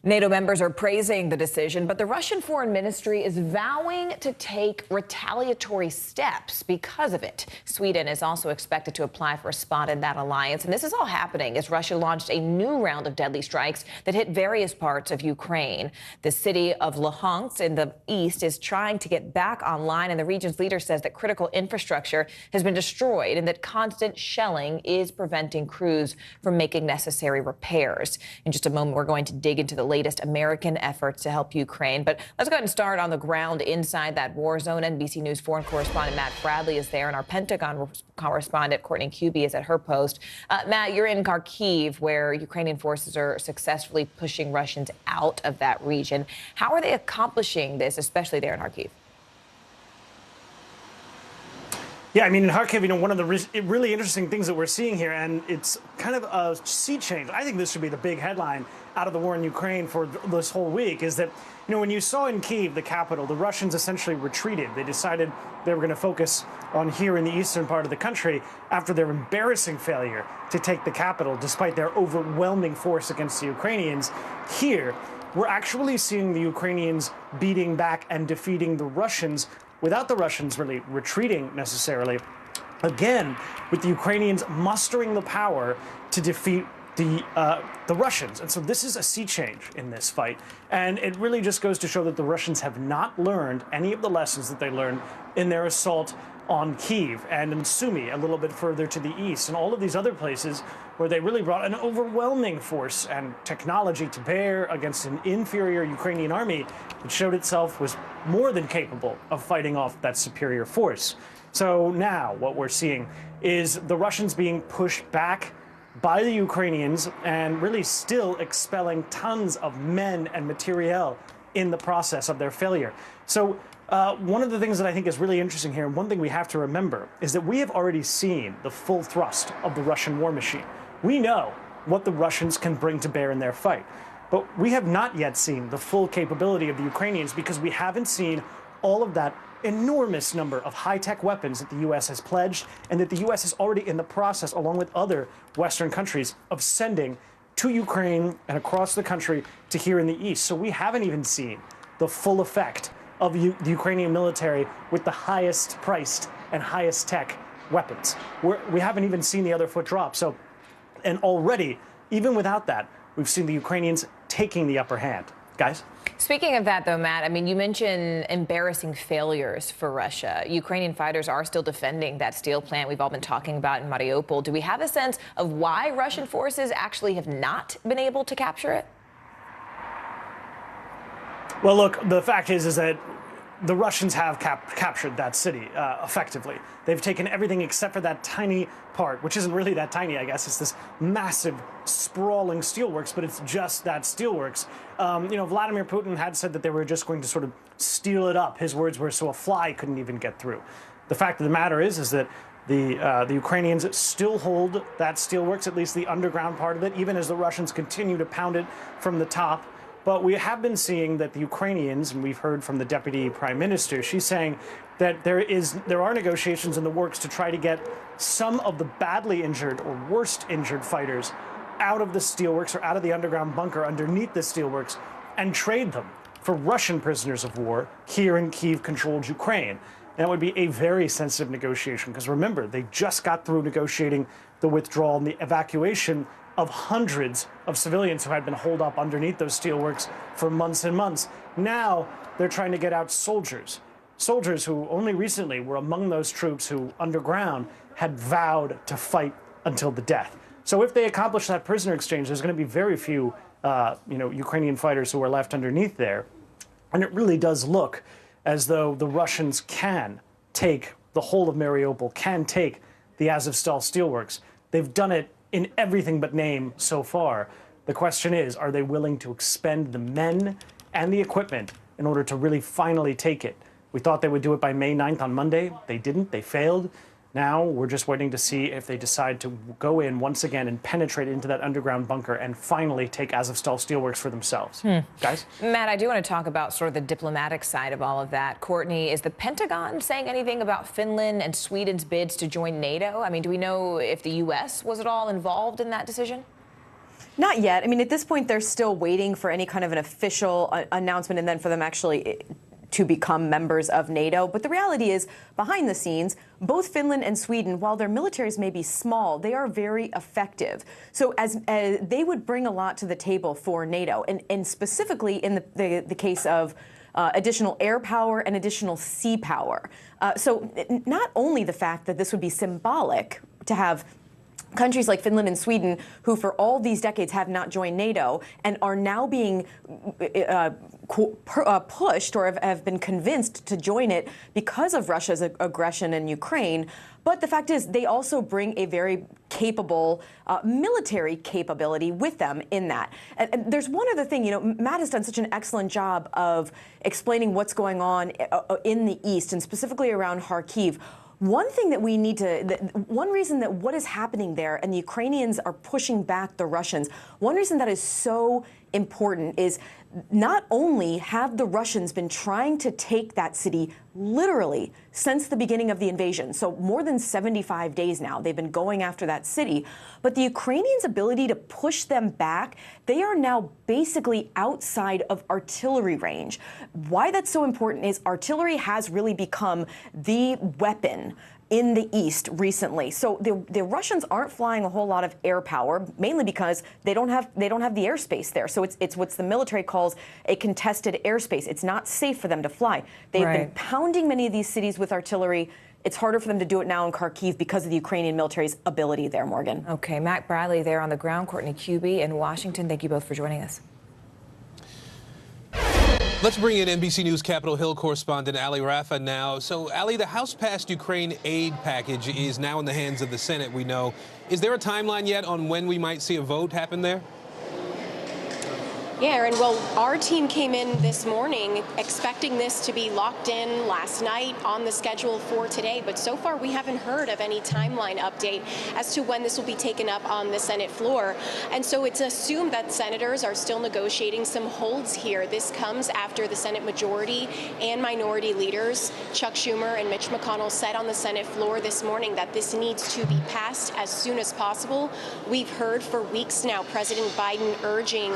S14: NATO members are praising the decision, but the Russian Foreign Ministry is vowing to take retaliatory steps because of it. Sweden is also expected to apply for a spot in that alliance. And this is all happening as Russia launched a new round of deadly strikes that hit various parts of Ukraine. The city of Luhansk in the east is trying to get back online, and the region's leader says that critical infrastructure has been destroyed and that constant shelling is preventing crews from making necessary repairs. In just a moment, we're going to dig into the latest American efforts to help Ukraine. But let's go ahead and start on the ground inside that war zone. NBC News foreign correspondent Matt Bradley is there, and our Pentagon correspondent Courtney Kuby is at her post. Matt, you're in Kharkiv, where Ukrainian forces are successfully pushing Russians out of that region. How are they accomplishing this, especially there in Kharkiv?
S5: Yeah, I mean, in Kharkiv, one of the really interesting things that we're seeing here, and it's kind of a sea change. I think this should be the big headline out of the war in Ukraine for this whole week, is that, when you saw in Kyiv, the capital, the Russians essentially retreated. They decided they were going to focus on here in the eastern part of the country after their embarrassing failure to take the capital, despite their overwhelming force against the Ukrainians. Here, we're actually seeing the Ukrainians beating back and defeating the Russians without the Russians really retreating necessarily. Again, with the Ukrainians mustering the power to defeat the Russians. And so this is a sea change in this fight. And it really just goes to show that the Russians have not learned any of the lessons that they learned in their assault on Kyiv and in Sumy, a little bit further to the east, and all of these other places where they really brought an overwhelming force and technology to bear against an inferior Ukrainian army that showed itself was more than capable of fighting off that superior force. So now what we're seeing is the Russians being pushed back by the Ukrainians and really still expelling tons of men and materiel in the process of their failure. So one of the things that I think is really interesting here, and one thing we have to remember, is that we have already seen the full thrust of the Russian war machine. We know what the Russians can bring to bear in their fight, but we have not yet seen the full capability of the Ukrainians because we haven't seen all of that enormous number of high-tech weapons that the U.S. has pledged and that the U.S. is already in the process, along with other Western countries, of sending to Ukraine and across the country to here in the east. So we haven't even seen the full effect of the Ukrainian military with the highest priced and highest tech weapons. We haven't even seen the other foot drop. So, and already, even without that, we've seen the Ukrainians taking the upper hand. Guys?
S14: Speaking of that, though, Matt, I mean, you mentioned embarrassing failures for Russia. Ukrainian fighters are still defending that steel plant we've all been talking about in Mariupol. Do we have a sense of why Russian forces actually have not been able to capture it?
S5: Well, look, the fact is that the Russians have captured that city effectively. They've taken everything except for that tiny part, which isn't really that tiny, I guess. It's this massive, sprawling steelworks, but it's just that steelworks. Vladimir Putin had said that they were just going to sort of steel it up. His words were so a fly couldn't even get through. The fact of the matter is that the Ukrainians still hold that steelworks, at least the underground part of it, even as the Russians continue to pound it from the top. But we have been seeing that the Ukrainians, and we've heard from the deputy prime minister, she's saying that there are negotiations in the works to try to get some of the badly injured or worst injured fighters out of the steelworks or out of the underground bunker underneath the steelworks and trade them for Russian prisoners of war here in Kyiv-controlled Ukraine. And it would be a very sensitive negotiation because remember, they just got through negotiating the withdrawal and the evacuation of hundreds of civilians who had been holed up underneath those steelworks for months and months. Now they're trying to get out soldiers who only recently were among those troops who underground had vowed to fight until the death. So if they accomplish that prisoner exchange, there's going to be very few Ukrainian fighters who are left underneath there. And it really does look as though the Russians can take the whole of Mariupol, can take the Azovstal steelworks. They've done it in everything but name so far. The question is, are they willing to expend the men and the equipment in order to really finally take it? We thought they would do it by May 9th on Monday. They didn't. They failed. Now we're just waiting to see if they decide to go in once again and penetrate into that underground bunker and finally take Azovstal steelworks for themselves. Guys?
S14: Matt, I do want to talk about sort of the diplomatic side of all of that. Courtney, is the Pentagon saying anything about Finland and Sweden's bids to join NATO? I mean, do we know if the U.S. was at all involved in that decision?
S6: Not yet. I mean, at this point, they're still waiting for any kind of an official announcement and then for them actually to become members of NATO. But the reality is, behind the scenes, both Finland and Sweden, while their militaries may be small, they are very effective. So as they would bring a lot to the table for NATO, and specifically in the case of additional air power and additional sea power. So not only the fact that this would be symbolic to have countries like Finland and Sweden, who for all these decades have not joined NATO and are now being pushed or have been convinced to join it because of Russia's aggression in Ukraine. But the fact is, they also bring a very capable military capability with them in that. And there's one other thing, Matt has done such an excellent job of explaining what's going on in the East and specifically around Kharkiv. One thing that we need to, one reason that what is happening there and the Ukrainians are pushing back the Russians, one reason that is so important is not only have the Russians been trying to take that city literally since the beginning of the invasion, so more than 75 days now, they've been going after that city, but the Ukrainians' ability to push them back, they are now basically outside of artillery range. Why that's so important is artillery has really become the weapon in the East recently. So the Russians aren't flying a whole lot of air power, mainly because they don't have the airspace there. So it's what the military calls a contested airspace. It's not safe for them to fly. They've been pounding many of these cities with artillery. It's harder for them to do it now in Kharkiv because of the Ukrainian military's ability there, Morgan.
S14: Okay, Matt Bradley there on the ground, Courtney Cuby in Washington. Thank you both for joining us.
S11: Let's bring in NBC News Capitol Hill correspondent Ali Rafa now. So, Ali, the House-passed Ukraine aid package is now in the hands of the Senate, we know. Is there a timeline yet on when we might see a vote happen there?
S8: Yeah, Aaron, well, our team came in this morning expecting this to be locked in last night on the schedule for today, but so far we haven't heard of any timeline update as to when this will be taken up on the Senate floor. And so it's assumed that senators are still negotiating some holds here. This comes after the Senate majority and minority leaders, Chuck Schumer and Mitch McConnell, said on the Senate floor this morning that this needs to be passed as soon as possible. We've heard for weeks now President Biden urging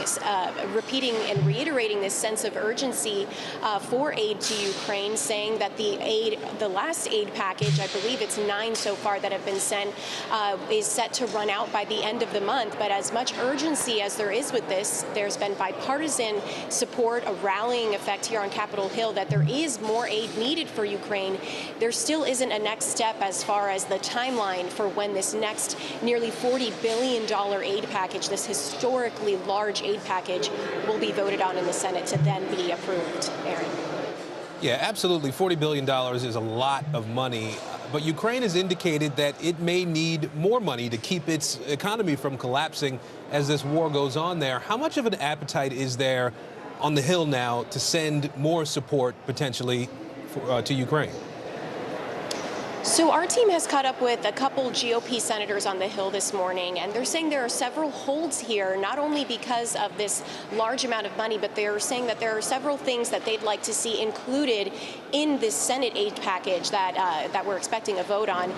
S8: repeating and reiterating this sense of urgency for aid to Ukraine, saying that the last aid package, I believe it's 9 so far that have been sent, is set to run out by the end of the month. But as much urgency as there is with this, there's been bipartisan support, a rallying effect here on Capitol Hill that there is more aid needed for Ukraine. There still isn't a next step as far as the timeline for when this next nearly $40 billion aid package, this historically large aid package, will be voted on in the Senate to then be approved. Aaron.
S11: Yeah, absolutely. $40 billion is a lot of money. But Ukraine has indicated that it may need more money to keep its economy from collapsing as this war goes on there. How much of an appetite is there on the Hill now to send more support potentially to Ukraine?
S8: So our team has caught up with a couple GOP senators on the Hill this morning, and they're saying there are several holds here, not only because of this large amount of money, but they're saying that there are several things that they'd like to see included in this Senate aid package that we're expecting a vote on.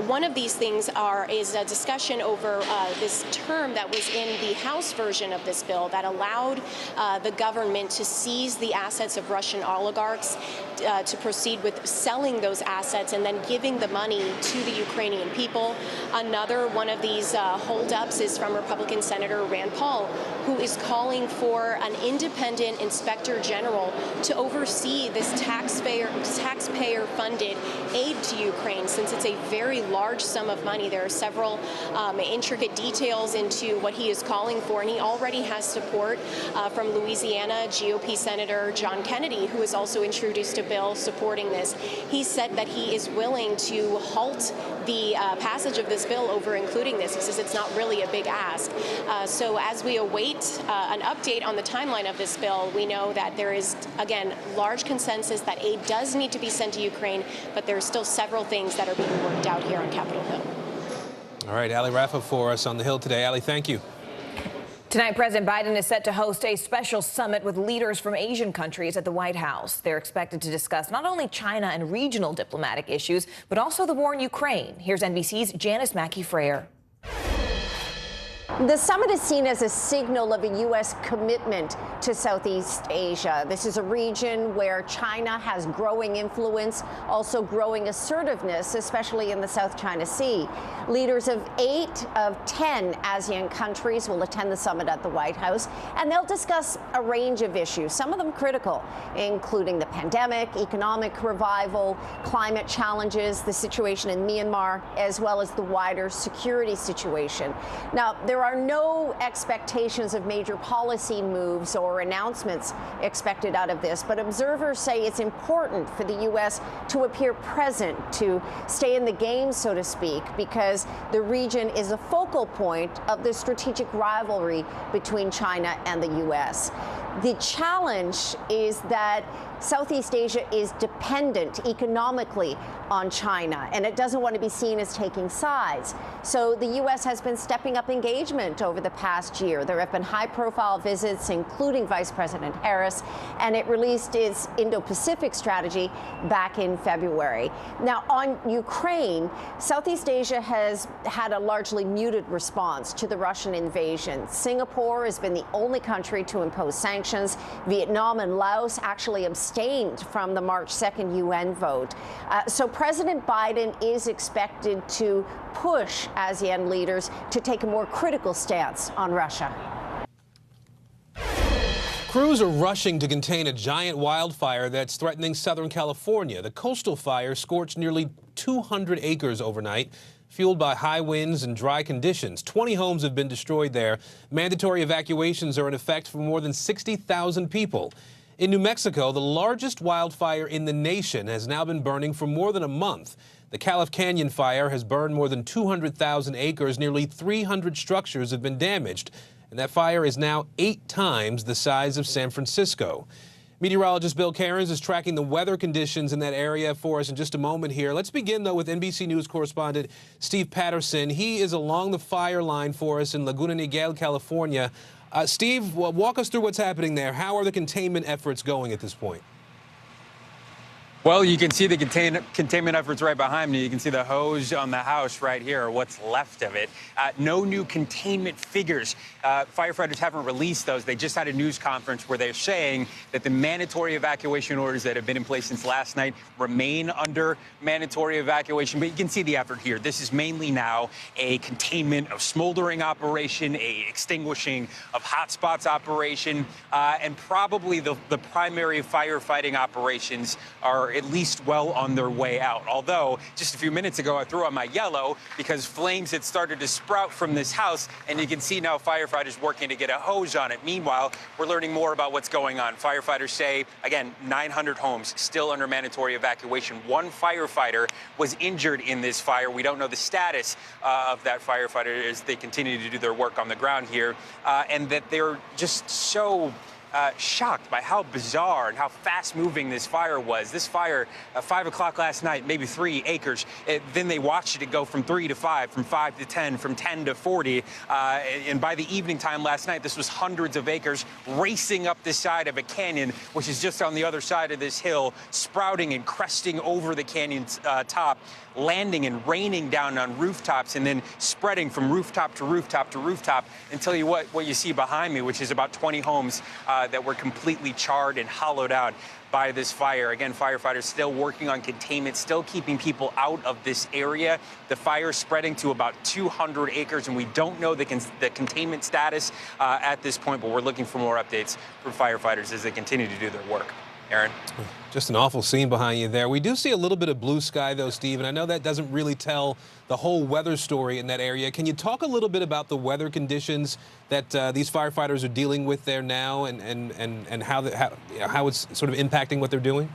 S8: One of these things is a discussion over this term that was in the House version of this bill that allowed the government to seize the assets of Russian oligarchs, to proceed with selling those assets and then giving the money to the Ukrainian people. Another one of these holdups is from Republican Senator Rand Paul, who is calling for an independent inspector general to oversee this taxpayer-funded aid to Ukraine, since it's a very large sum of money. There are several intricate details into what he is calling for, and he already has support from Louisiana GOP Senator John Kennedy, who has also introduced a bill supporting this. He said that he is willing to halt the passage of this bill over including this. He says it's not really a big ask. So as we await an update on the timeline of this bill, we know that there is, again, large consensus that aid does need to be sent to Ukraine, but there are still several things that are being worked out here on Capitol Hill.
S11: All right, Ali Rafa for us on the Hill today. Ali, thank you.
S14: Tonight, President Biden is set to host a special summit with leaders from Asian countries at the White House. They're expected to discuss not only China and regional diplomatic issues, but also the war in Ukraine. Here's NBC's Janice Mackey-Frayer.
S9: The summit is seen as a signal of a U.S. commitment to Southeast Asia. This is a region where China has growing influence, also growing assertiveness, especially in the South China Sea. Leaders of 8 of 10 ASEAN countries will attend the summit at the White House, and they'll discuss a range of issues, some of them critical, including the pandemic, economic revival, climate challenges, the situation in Myanmar, as well as the wider security situation. Now, there are no expectations of major policy moves or announcements expected out of this, but observers say it's important for the U.S. to appear present, to stay in the game, so to speak, because the region is a focal point of the strategic rivalry between China and the U.S. The challenge is that Southeast Asia is dependent economically on China, and it doesn't want to be seen as taking sides. So the U.S. has been stepping up engagement over the past year. There have been high-profile visits, including Vice President Harris, and it released its Indo-Pacific strategy back in February. Now, on Ukraine, Southeast Asia has had a largely muted response to the Russian invasion. Singapore has been the only country to impose sanctions. Vietnam and Laos actually abstained from the March 2nd UN vote. So President Biden is expected to push ASEAN leaders to take a more critical stance on Russia.
S11: Crews are rushing to contain a giant wildfire that's threatening Southern California. The coastal fire scorched nearly 200 acres overnight, fueled by high winds and dry conditions. 20 homes have been destroyed there. Mandatory evacuations are in effect for more than 60,000 people. In New Mexico, the largest wildfire in the nation has now been burning for more than a month. The Calif Canyon fire has burned more than 200,000 acres. Nearly 300 structures have been damaged, and that fire is now 8 times the size of San Francisco. Meteorologist Bill Cairns is tracking the weather conditions in that area for us in just a moment here. Let's begin, though, with NBC News correspondent Steve Patterson. He is along the fire line for us in Laguna Niguel, California. Steve, walk us through what's happening there. How are the containment efforts going at this point?
S13: Well, you can see the containment efforts right behind me. You can see the hose on the house right here, or what's left of it. No new containment figures. Firefighters haven't released those. They just had a news conference where they're saying that the mandatory evacuation orders that have been in place since last night remain under mandatory evacuation. But you can see the effort here. This is mainly now a containment of smoldering operation, a extinguishing of hotspots operation, and probably the primary firefighting operations are at least well on their way out. Although, just a few minutes ago, I threw on my yellow because flames had started to sprout from this house, and you can see now firefighters working to get a hose on it. Meanwhile, we're learning more about what's going on. Firefighters say, again, 900 homes still under mandatory evacuation. 1 firefighter was injured in this fire. We don't know the status of that firefighter as they continue to do their work on the ground here, and that they're just so shocked by how bizarre and how fast-moving this fire was. This fire, 5 o'clock last night, maybe 3 acres. Then they watched it go from 3 to 5, from 5 to 10, from 10 to 40. And by the evening time last night, this was hundreds of acres racing up the side of a canyon, which is just on the other side of this hill, sprouting and cresting over the canyon's top, landing and raining down on rooftops, and then spreading from rooftop to rooftop to rooftop until what you see behind me, which is about 20 homes that were completely charred and hollowed out by this fire. Again, firefighters still working on containment, still keeping people out of this area. The fire spreading to about 200 acres, and we don't know the containment status at this point, but we're looking for more updates from firefighters as they continue to do their work. Aaron?
S11: Just an awful scene behind you there. We do see a little bit of blue sky, though, Steve, and I know that doesn't really tell the whole weather story in that area. Can you talk a little bit about the weather conditions that these firefighters are dealing with there now, and how it's sort of impacting what they're doing?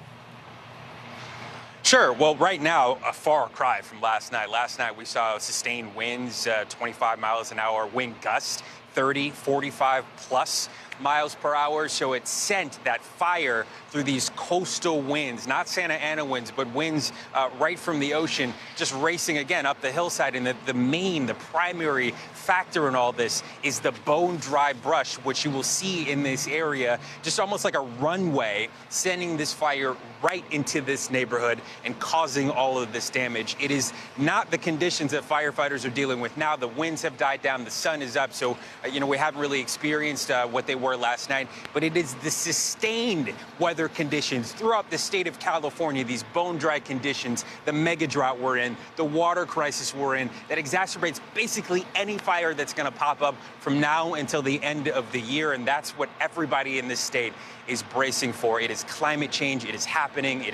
S13: Sure. Well, right now, a far cry from last night. Last night, we saw sustained winds, 25 miles an hour, wind gusts, 30, 45 plus miles per hour. So it sent that fire through these coastal winds, not Santa Ana winds, but winds right from the ocean, just racing again up the hillside. And the primary factor in all this is the bone-dry brush, which you will see in this area, just almost like a runway, sending this fire right into this neighborhood and causing all of this damage. It is not the conditions that firefighters are dealing with now. The winds have died down, the sun is up, so we haven't really experienced what they were last night, but it is the sustained weather conditions throughout the state of California, these bone-dry conditions, the mega drought we're in, the water crisis we're in, that exacerbates basically any fire that's going to pop up from now until the end of the year, and that's what everybody in this state is bracing for. It is climate change. It is happening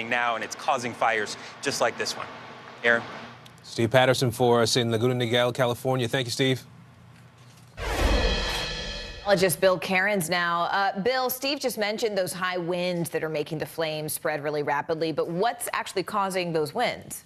S13: now, and it's causing fires just like this one. Aaron?
S11: Steve Patterson for us in Laguna Niguel, California. Thank you, Steve.
S14: Just Bill Cairns now. Bill, Steve just mentioned those high winds that are making the flames spread really rapidly, but what's actually causing those winds?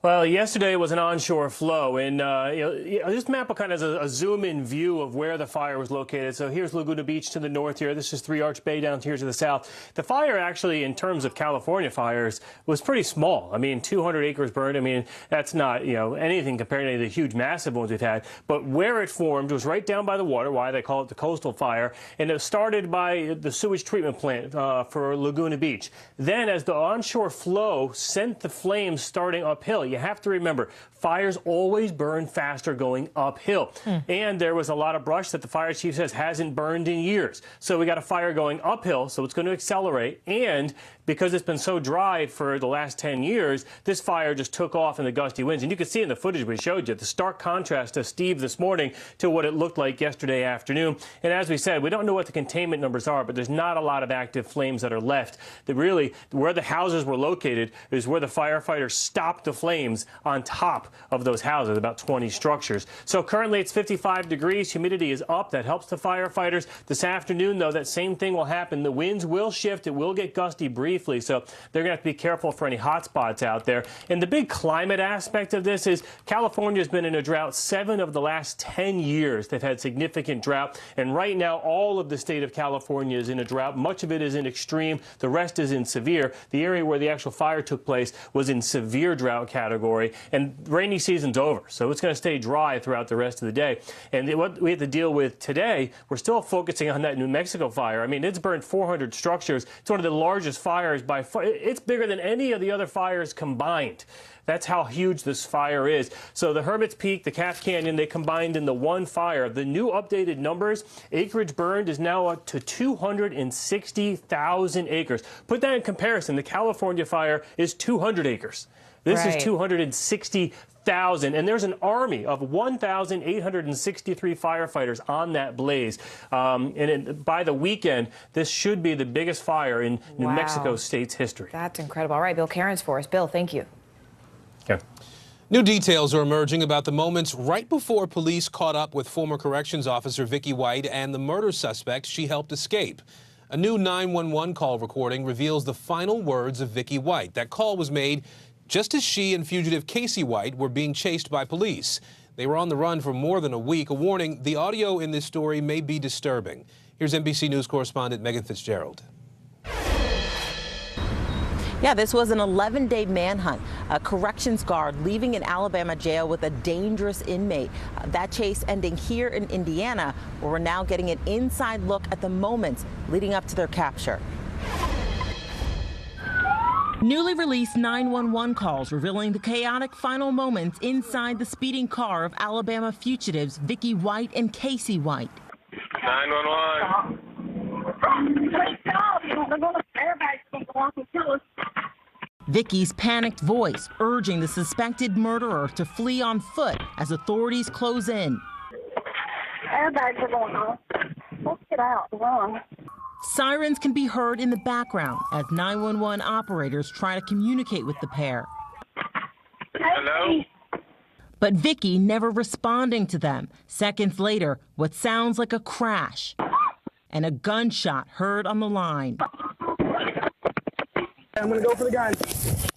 S7: Well, yesterday was an onshore flow, and this map kind of has a zoom-in view of where the fire was located. So here's Laguna Beach to the north here. This is Three Arch Bay down here to the south. The fire actually, in terms of California fires, was pretty small. I mean, 200 acres burned. I mean, that's not, anything compared to any of the huge, massive ones we've had. But where it formed was right down by the water, why they call it the coastal fire, and it started by the sewage treatment plant for Laguna Beach. Then, as the onshore flow sent the flames starting uphill, you have to remember, fires always burn faster going uphill. And there was a lot of brush that the fire chief says hasn't burned in years. So we got a fire going uphill, so it's going to accelerate. And because it's been so dry for the last 10 years, this fire just took off in the gusty winds. And you can see in the footage we showed you the stark contrast to Steve this morning to what it looked like yesterday afternoon. And as we said, we don't know what the containment numbers are, but there's not a lot of active flames that are left. That really, where the houses were located is where the firefighters stopped the flames on top of those houses, about 20 structures. So currently it's 55 degrees. Humidity is up. That helps the firefighters. This afternoon, though, that same thing will happen. The winds will shift. It will get gusty briefly, so they're going to have to be careful for any hot spots out there. And the big climate aspect of this is California's been in a drought 7 of the last 10 years. They've had significant drought, and right now all of the state of California is in a drought. Much of it is in extreme. The rest is in severe. The area where the actual fire took place was in severe drought category, and rainy season's over, so it's going to stay dry throughout the rest of the day. And what we have to deal with today, we're still focusing on that New Mexico fire. I mean, it's burned 400 structures. It's one of the largest fires by far. It's bigger than any of the other fires combined. That's how huge this fire is. So the Hermit's Peak, the Calf Canyon, they combined in the one fire. The new updated numbers, acreage burned is now up to 260,000 acres. Put that in comparison, the California fire is 200 acres. This is 260,000, and there's an army of 1,863 firefighters on that blaze. By the weekend, this should be the biggest fire in New Mexico State's history.
S14: That's incredible. All right, Bill Cairns for us. Bill, thank you.
S7: Okay.
S11: New details are emerging about the moments right before police caught up with former corrections officer Vicky White and the murder suspect she helped escape. A new 911 call recording reveals the final words of Vicky White. That call was made just as she and fugitive Casey White were being chased by police. They were on the run for more than a week. A warning, the audio in this story may be disturbing. Here's NBC News correspondent Megan Fitzgerald.
S4: Yeah, this was an 11-day manhunt. A corrections guard leaving an Alabama jail with a dangerous inmate. That chase ending here in Indiana, where we're now getting an inside look at the moments leading up to their capture. Newly released 911 calls revealing the chaotic final moments inside the speeding car of Alabama fugitives Vicky White and Casey White.
S10: 911.
S4: Vicky's panicked voice urging the suspected murderer to flee on foot as authorities close in.
S15: Airbags are going on. Let's get out, run.
S4: Sirens can be heard in the background as 911 operators try to communicate with the pair.
S10: Hello?
S4: But Vicky never responding to them. Seconds later, what sounds like a crash and a gunshot heard on the line.
S15: I'm gonna go for the gun.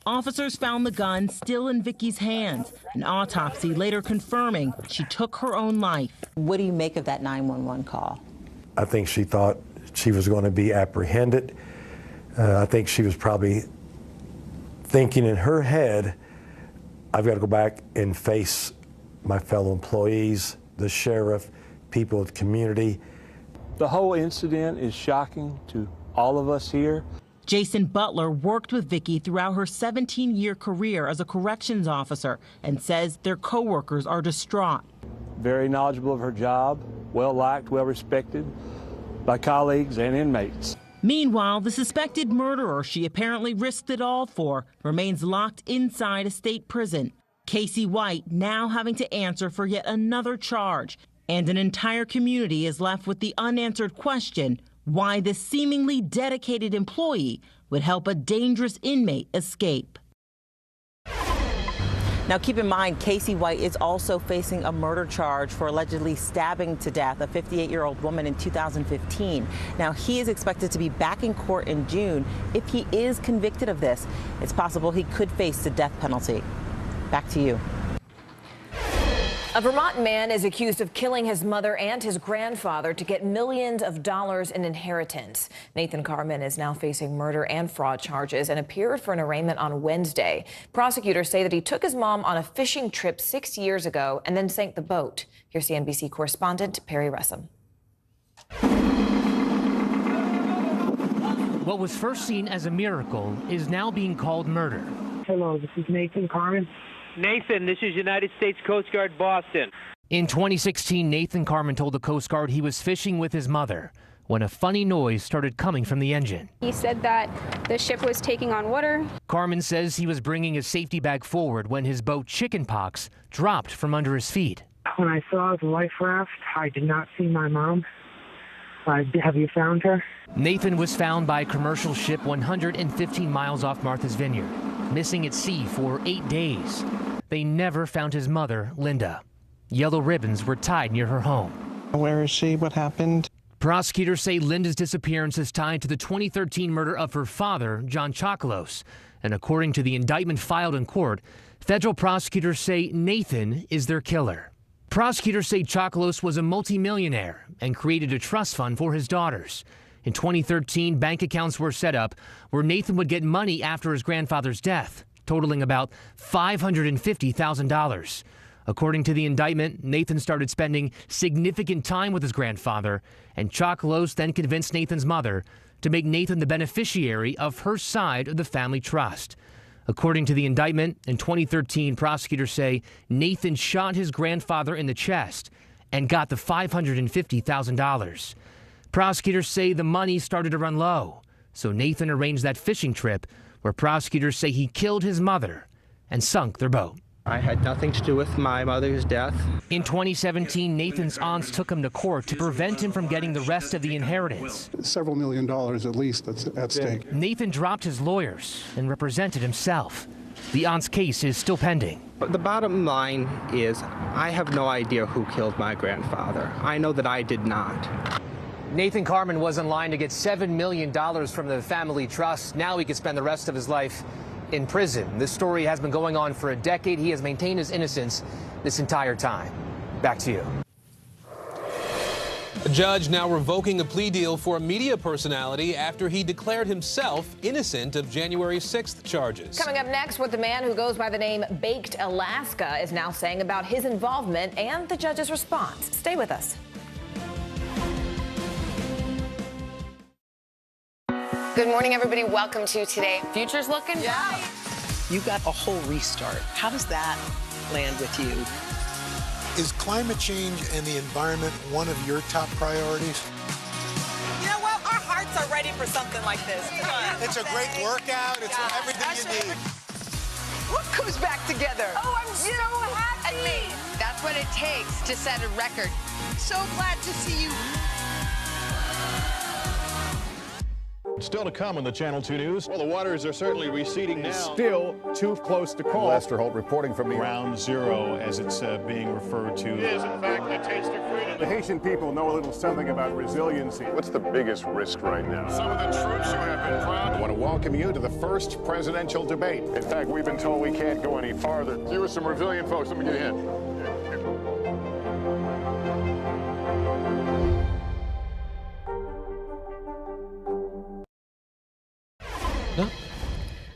S4: Officers found the gun still in Vicky's hands. An autopsy later confirming she took her own life. What do you make of that 911 call?
S17: I think she thought she was going to be apprehended. I think she was probably thinking in her head, I've got to go back and face my fellow employees, the sheriff, people of the community.
S23: The whole incident is shocking to all of us here.
S4: Jason Butler worked with Vicky throughout her 17-year career as a corrections officer and says their coworkers are distraught.
S23: Very knowledgeable of her job, well liked, well respected by colleagues and inmates.
S4: Meanwhile, the suspected murderer she apparently risked it all for remains locked inside a state prison. Casey White now having to answer for yet another charge, and an entire community is left with the unanswered question why this seemingly dedicated employee would help a dangerous inmate escape. Now, keep in mind, Casey White is also facing a murder charge for allegedly stabbing to death a 58-year-old woman in 2015. Now, he is expected to be back in court in June. If he is convicted of this, it's possible he could face the death penalty. Back to you.
S14: A Vermont man is accused of killing his mother and his grandfather to get millions of dollars in inheritance. Nathan Carman is now facing murder and fraud charges and appeared for an arraignment on Wednesday. Prosecutors say that he took his mom on a fishing trip 6 years ago and then sank the boat. Here's CNBC correspondent Perry Russum.
S24: What was first seen as a miracle is now being called murder.
S15: Hello, this is Nathan Carman.
S25: Nathan, this is United States Coast Guard, Boston.
S24: In 2016, Nathan Carman told the Coast Guard he was fishing with his mother when a funny noise started coming from the engine.
S26: He said that the ship was taking on water.
S24: Carman says he was bringing his safety bag forward when his boat Chickenpox dropped from under his feet.
S15: When I saw the life raft, I did not see my mom. Have you found her?
S24: Nathan was found by a commercial ship 115 miles off Martha's Vineyard, missing at sea for 8 days. They never found his mother, Linda. Yellow ribbons were tied near her home.
S27: Where is she? What happened?
S24: Prosecutors say Linda's disappearance is tied to the 2013 murder of her father, John Chocolos. And according to the indictment filed in court, federal prosecutors say Nathan is their killer. Prosecutors say Chocolos was a multimillionaire and created a trust fund for his daughters. In 2013, bank accounts were set up where Nathan would get money after his grandfather's death, totaling about $550,000. According to the indictment, Nathan started spending significant time with his grandfather, and Chocolos then convinced Nathan's mother to make Nathan the beneficiary of her side of the family trust. According to the indictment, in 2013, prosecutors say Nathan shot his grandfather in the chest and got the $550,000. Prosecutors say the money started to run low, so Nathan arranged that fishing trip where prosecutors say he killed his mother and sunk their boat.
S27: I had nothing to do with my mother's death.
S24: In 2017, Nathan's aunts took him to court to prevent him from getting the rest of the inheritance.
S28: Several $1 million at least that's at stake.
S24: Nathan dropped his lawyers and represented himself. The aunt's case is still pending.
S27: The bottom line is I have no idea who killed my grandfather. I know that I did not.
S24: Nathan Carman was in line to get $7 million from the family trust. Now he could spend the rest of his life in prison. This story has been going on for a decade. He has maintained his innocence this entire time. Back to you.
S11: A judge now revoking a plea deal for a media personality after he declared himself innocent of January 6th charges.
S14: Coming up next, what the man who goes by the name Baked Alaska is now saying about his involvement and the judge's response. Stay with us.
S1: Good morning, everybody. Welcome to Today. Future's looking bright.
S3: You got a whole restart. How does that land with you?
S12: Is climate change and the environment one of your top priorities?
S16: You know what? Our hearts are ready for something like this. Come on.
S12: It's a great workout. It's everything you need.
S16: What comes back together?
S1: Oh, I'm so happy. And me. That's what it takes to set a record.
S16: So glad to see you.
S18: Still to come on the Channel 2 News. Well, the waters are certainly receding now.
S19: Still too close to call.
S18: Lester Holt reporting from Ground Zero, as it's being referred to.
S19: It is, in fact, the taste of freedom. The Haitian people know a little something about resiliency.
S18: What's the biggest risk right now?
S19: Some of the troops who have been proud.
S18: I want to welcome you to the first presidential debate.
S19: In fact, we've been told we can't go any farther. You were some resilient folks. Let me get a hint.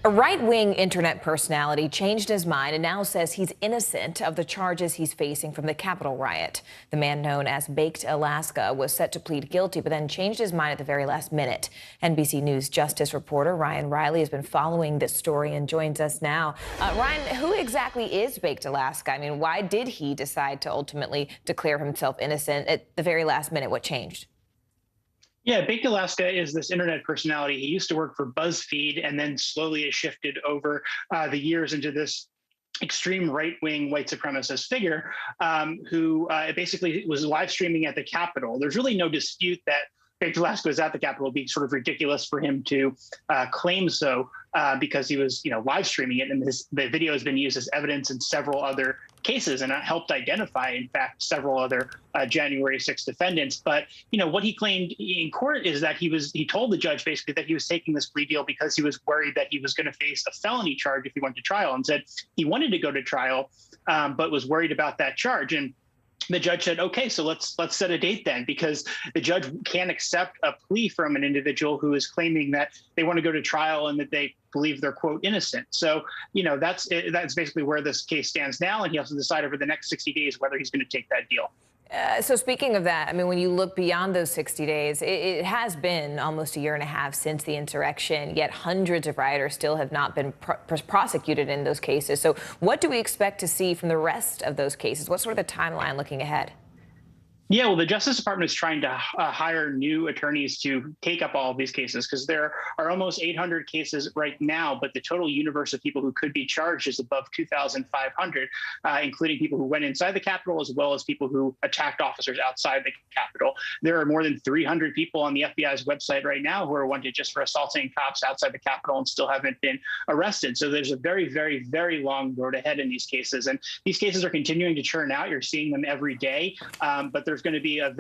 S14: A right-wing internet personality changed his mind and now says he's innocent of the charges he's facing from the Capitol riot. The man known as Baked Alaska was set to plead guilty, but then changed his mind at the very last minute. NBC News Justice reporter Ryan Riley has been following this story and joins us now. Ryan, who exactly is Baked Alaska? I mean, why did he decide to ultimately declare himself innocent at the very last minute? What changed?
S21: Yeah, Baked Alaska is this internet personality. He used to work for BuzzFeed and then slowly has shifted over the years into this extreme right-wing white supremacist figure who basically was live streaming at the Capitol. There's really no dispute that Baked Alaska was at the Capitol. It'd be sort of ridiculous for him to claim so because he was, live streaming it, and the video has been used as evidence in several other cases, and it helped identify, in fact, several other January 6th defendants. But what he claimed in court is that he told the judge basically that he was taking this plea deal because he was worried that he was going to face a felony charge if he went to trial, and said he wanted to go to trial, but was worried about that charge. And the judge said, okay, so let's set a date then, because the judge can't accept a plea from an individual who is claiming that they want to go to trial and that they believe they're, quote, innocent. So, that's basically where this case stands now. And he also decided over the next 60 days whether he's going to take that deal.
S14: So speaking of that, I mean, when you look beyond those 60 days, it has been almost a year and a half since the insurrection, yet hundreds of rioters still have not been prosecuted in those cases. So what do we expect to see from the rest of those cases? What's sort of the timeline looking ahead?
S21: Yeah, well, the Justice Department is trying to hire new attorneys to take up all of these cases, because there are almost 800 cases right now, but the total universe of people who could be charged is above 2,500, including people who went inside the Capitol as well as people who attacked officers outside the Capitol. There are more than 300 people on the FBI's website right now who are wanted just for assaulting cops outside the Capitol and still haven't been arrested. So there's a very, very, very long road ahead in these cases. And these cases are continuing to churn out. You're seeing them every day, but there's going to be a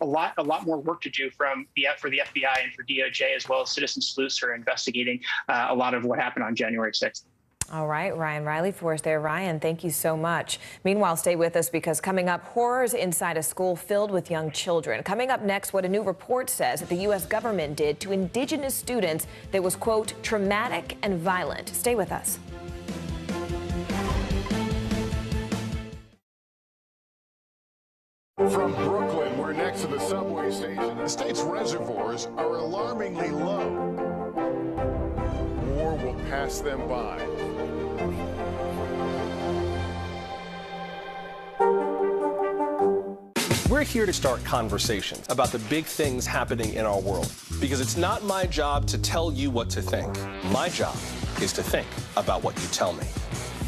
S21: lot more work to do for the FBI and for DOJ, as well as citizen sleuths who are investigating a lot of what happened on January 6th.
S14: All right, Ryan Riley for us there. Ryan, thank you so much. Meanwhile, stay with us, because coming up, horrors inside a school filled with young children. Coming up next, what a new report says that the U.S. government did to indigenous students that was, quote, traumatic and violent. Stay with us.
S19: From Brooklyn, we're next to the subway station. The state's reservoirs are alarmingly low. War will pass them by.
S22: We're here to start conversations about the big things happening in our world, because it's not my job to tell you what to think. My job is to think about what you tell me.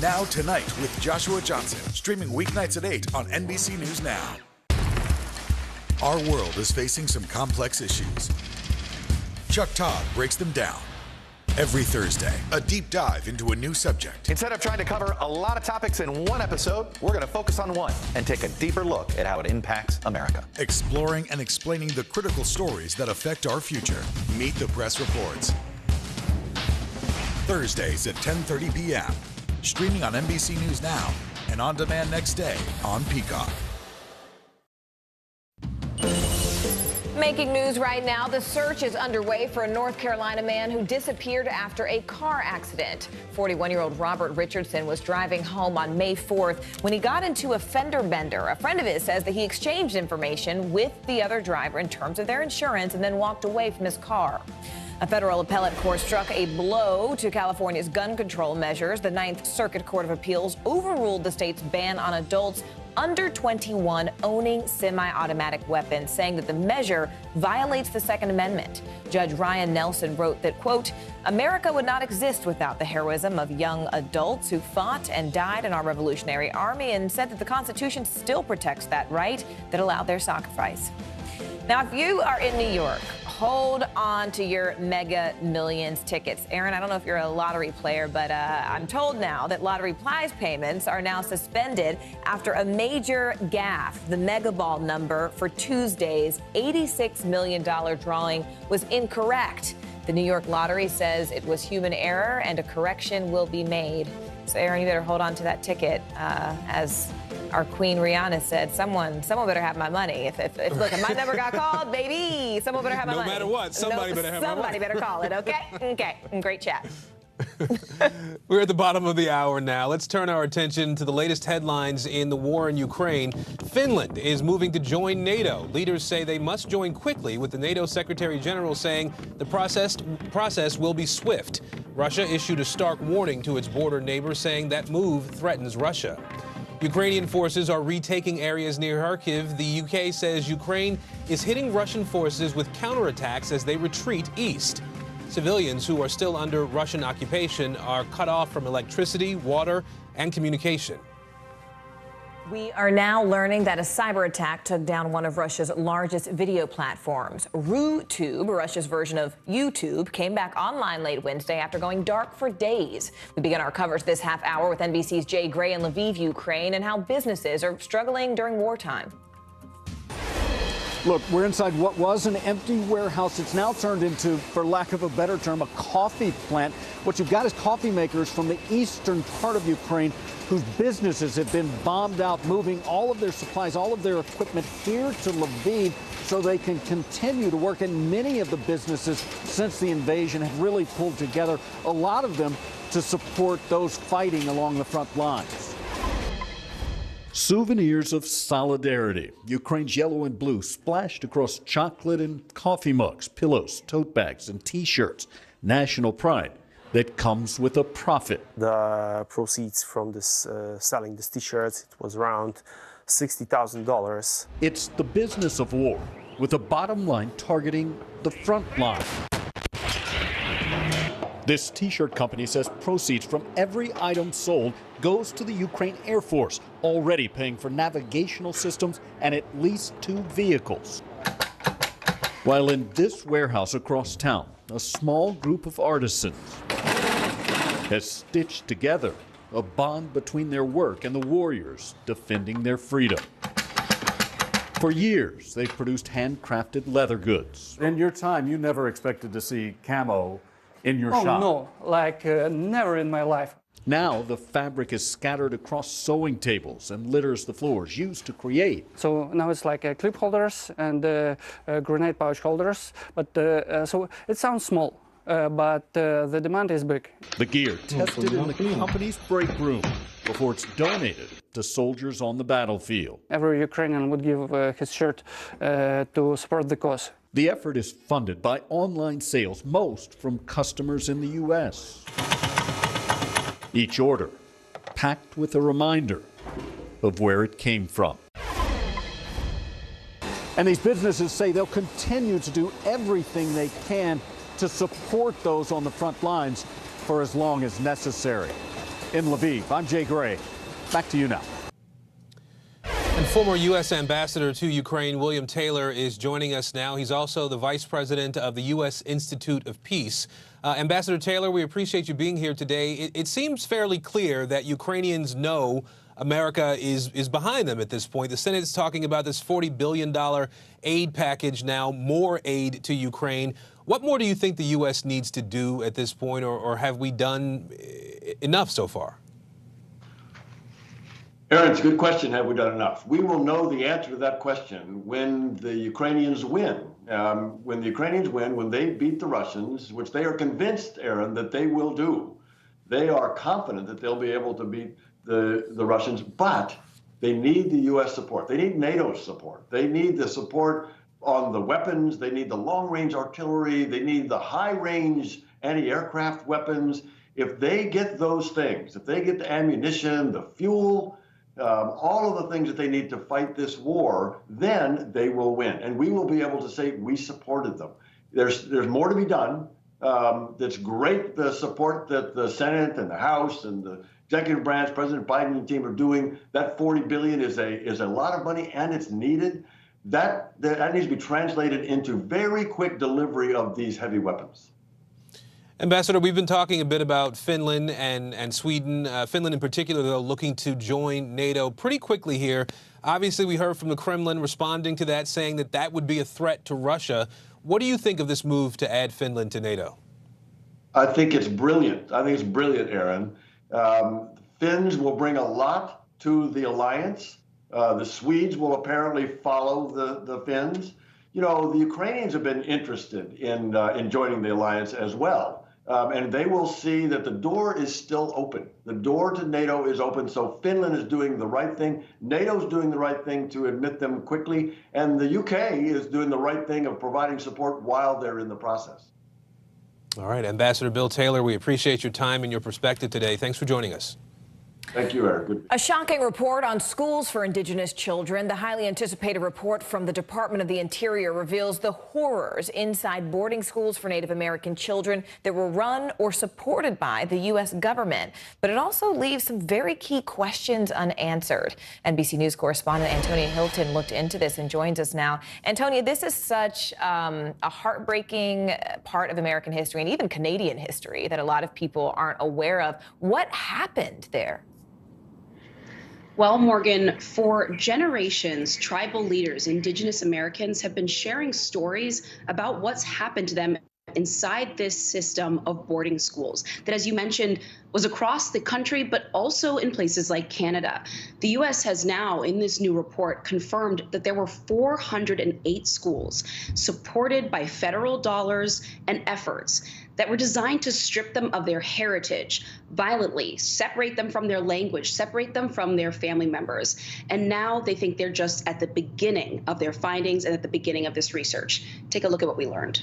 S29: Now Tonight with Joshua Johnson, streaming weeknights at 8 on NBC News Now. Our world is facing some complex issues. Chuck Todd breaks them down. Every Thursday, a deep dive into a new subject.
S30: Instead of trying to cover a lot of topics in one episode, we're going to focus on one and take a deeper look at how it impacts America.
S29: Exploring and explaining the critical stories that affect our future. Meet the Press Reports. Thursdays at 10:30 p.m. Streaming on NBC News Now and on demand next day on Peacock.
S14: Making news right now, the search is underway for a North Carolina man who disappeared after a car accident. 41-year-old Robert Richardson was driving home on May 4th when he got into a fender bender. A friend of his says that he exchanged information with the other driver in terms of their insurance and then walked away from his car. A federal appellate court struck a blow to California's gun control measures. The Ninth Circuit Court of Appeals overruled the state's ban on adults under 21 owning semi-automatic weapons, saying that the measure violates the Second Amendment. Judge Ryan Nelson wrote that, quote, America would not exist without the heroism of young adults who fought and died in our Revolutionary Army, and said that the Constitution still protects that right that allowed their sacrifice. Now, if you are in New York, hold on to your Mega Millions tickets. Aaron, I don't know if you're a lottery player, but I'm told now that lottery prize payments are now suspended after a major gaffe. The Mega Ball number for Tuesday's $86 million drawing was incorrect. The New York Lottery says it was human error and a correction will be made. So, Aaron, you better hold on to that ticket. As our Queen Rihanna said, someone better have my money. If look, if my number got called, baby, someone better have my money.
S11: No matter what, somebody better have my money.
S14: Somebody better call it, okay? Okay, great chat.
S11: We're at the bottom of the hour now. Let's turn our attention to the latest headlines in the war in Ukraine. Finland is moving to join NATO. Leaders say they must join quickly, with the NATO Secretary General saying the process will be swift. Russia issued a stark warning to its border neighbor, saying that move threatens Russia. Ukrainian forces are retaking areas near Kharkiv. The UK says Ukraine is hitting Russian forces with counterattacks as they retreat east. Civilians who are still under Russian occupation are cut off from electricity, water, and communication.
S14: We are now learning that a cyber attack took down one of Russia's largest video platforms. RuTube, Russia's version of YouTube, came back online late Wednesday after going dark for days. We begin our coverage this half hour with NBC's Jay Gray in Lviv, Ukraine, and how businesses are struggling during wartime.
S2: Look, we're inside what was an empty warehouse. It's now turned into, for lack of a better term, a coffee plant. What you've got is coffee makers from the eastern part of Ukraine whose businesses have been bombed out, moving all of their supplies, all of their equipment here to Lviv so they can continue to work. And many of the businesses since the invasion have really pulled together, a lot of them to support those fighting along the front lines.
S5: Souvenirs of solidarity. Ukraine's yellow and blue splashed across chocolate and coffee mugs, pillows, tote bags, and T-shirts. National pride that comes with a profit.
S6: The proceeds from this selling these T-shirts, it was around $60,000.
S5: It's the business of war, with a bottom line targeting the front line. This T-shirt company says proceeds from every item sold goes to the Ukraine Air Force, already paying for navigational systems and at least 2 vehicles. While in this warehouse across town, a small group of artisans has stitched together a bond between their work and the warriors defending their freedom. For years, they've produced handcrafted leather goods.
S2: In your time, you never expected to see camo in your shop?
S7: No, never in my life.
S5: Now the fabric is scattered across sewing tables and litters the floors used to create.
S7: So now it's like clip holders and grenade pouch holders, but so it sounds small, but the demand is big.
S5: The gear tested in the company's break room before it's donated to soldiers on the battlefield.
S7: Every Ukrainian would give his shirt to support the cause.
S5: The effort is funded by online sales, most from customers in the U.S. Each order packed with a reminder of where it came from.
S2: And these businesses say they'll continue to do everything they can to support those on the front lines for as long as necessary. In Lviv, I'm Jay Gray. Back to you now.
S11: And former U.S. Ambassador to Ukraine, William Taylor, is joining us now. He's also the Vice President of the U.S. Institute of Peace. Ambassador Taylor, we appreciate you being here today. It seems fairly clear that Ukrainians know America is behind them at this point. The Senate is talking about this $40 billion aid package now, more aid to Ukraine. What more do you think the U.S. needs to do at this point, or have we done enough so far?
S4: Aaron, it's a good question. Have we done enough? We will know the answer to that question when the Ukrainians win. When the Ukrainians win, when they beat the Russians, which they are convinced, Aaron, that they will do. They are confident that they'll be able to beat the Russians, but they need the U.S. support. They need NATO's support. They need the support on the weapons. They need the long-range artillery. They need the high-range anti-aircraft weapons. If they get those things, if they get the ammunition, the fuel, all of the things that they need to fight this war, then they will win. And we will be able to say we supported them. There's more to be done. That's great, the support that the Senate and the House and the executive branch, President Biden and team are doing. That $40 billion is a lot of money, and it's needed. That needs to be translated into very quick delivery of these heavy weapons.
S11: Ambassador, we've been talking a bit about Finland and Sweden. Finland in particular, though, looking to join NATO pretty quickly here. Obviously, we heard from the Kremlin responding to that, saying that that would be a threat to Russia. What do you think of this move to add Finland to NATO?
S4: I think it's brilliant. I think it's brilliant, Aaron. Finns will bring a lot to the alliance. The Swedes will apparently follow the Finns. You know, the Ukrainians have been interested in joining the alliance as well. And they will see that the door is still open. The door to NATO is open, so Finland is doing the right thing. NATO's doing the right thing to admit them quickly, and the UK is doing the right thing of providing support while they're in the process.
S11: All right, Ambassador Bill Taylor, we appreciate your time and your perspective today. Thanks for joining us.
S4: Thank you, Eric. Good.
S14: A shocking report on schools for Indigenous children. The highly anticipated report from the Department of the Interior reveals the horrors inside boarding schools for Native American children that were run or supported by the U.S. government. But it also leaves some very key questions unanswered. NBC News correspondent Antonia Hilton looked into this and joins us now. Antonia, this is such a heartbreaking part of American history and even Canadian history that a lot of people aren't aware of. What happened there?
S8: Well, Morgan, for generations, tribal leaders, Indigenous Americans have been sharing stories about what's happened to them inside this system of boarding schools that, as you mentioned, was across the country, but also in places like Canada. The U.S. has now, in this new report, confirmed that there were 408 schools supported by federal dollars and efforts that were designed to strip them of their heritage, violently separate them from their language, separate them from their family members. And now they think they're just at the beginning of their findings and at the beginning of this research. Take a look at what we learned.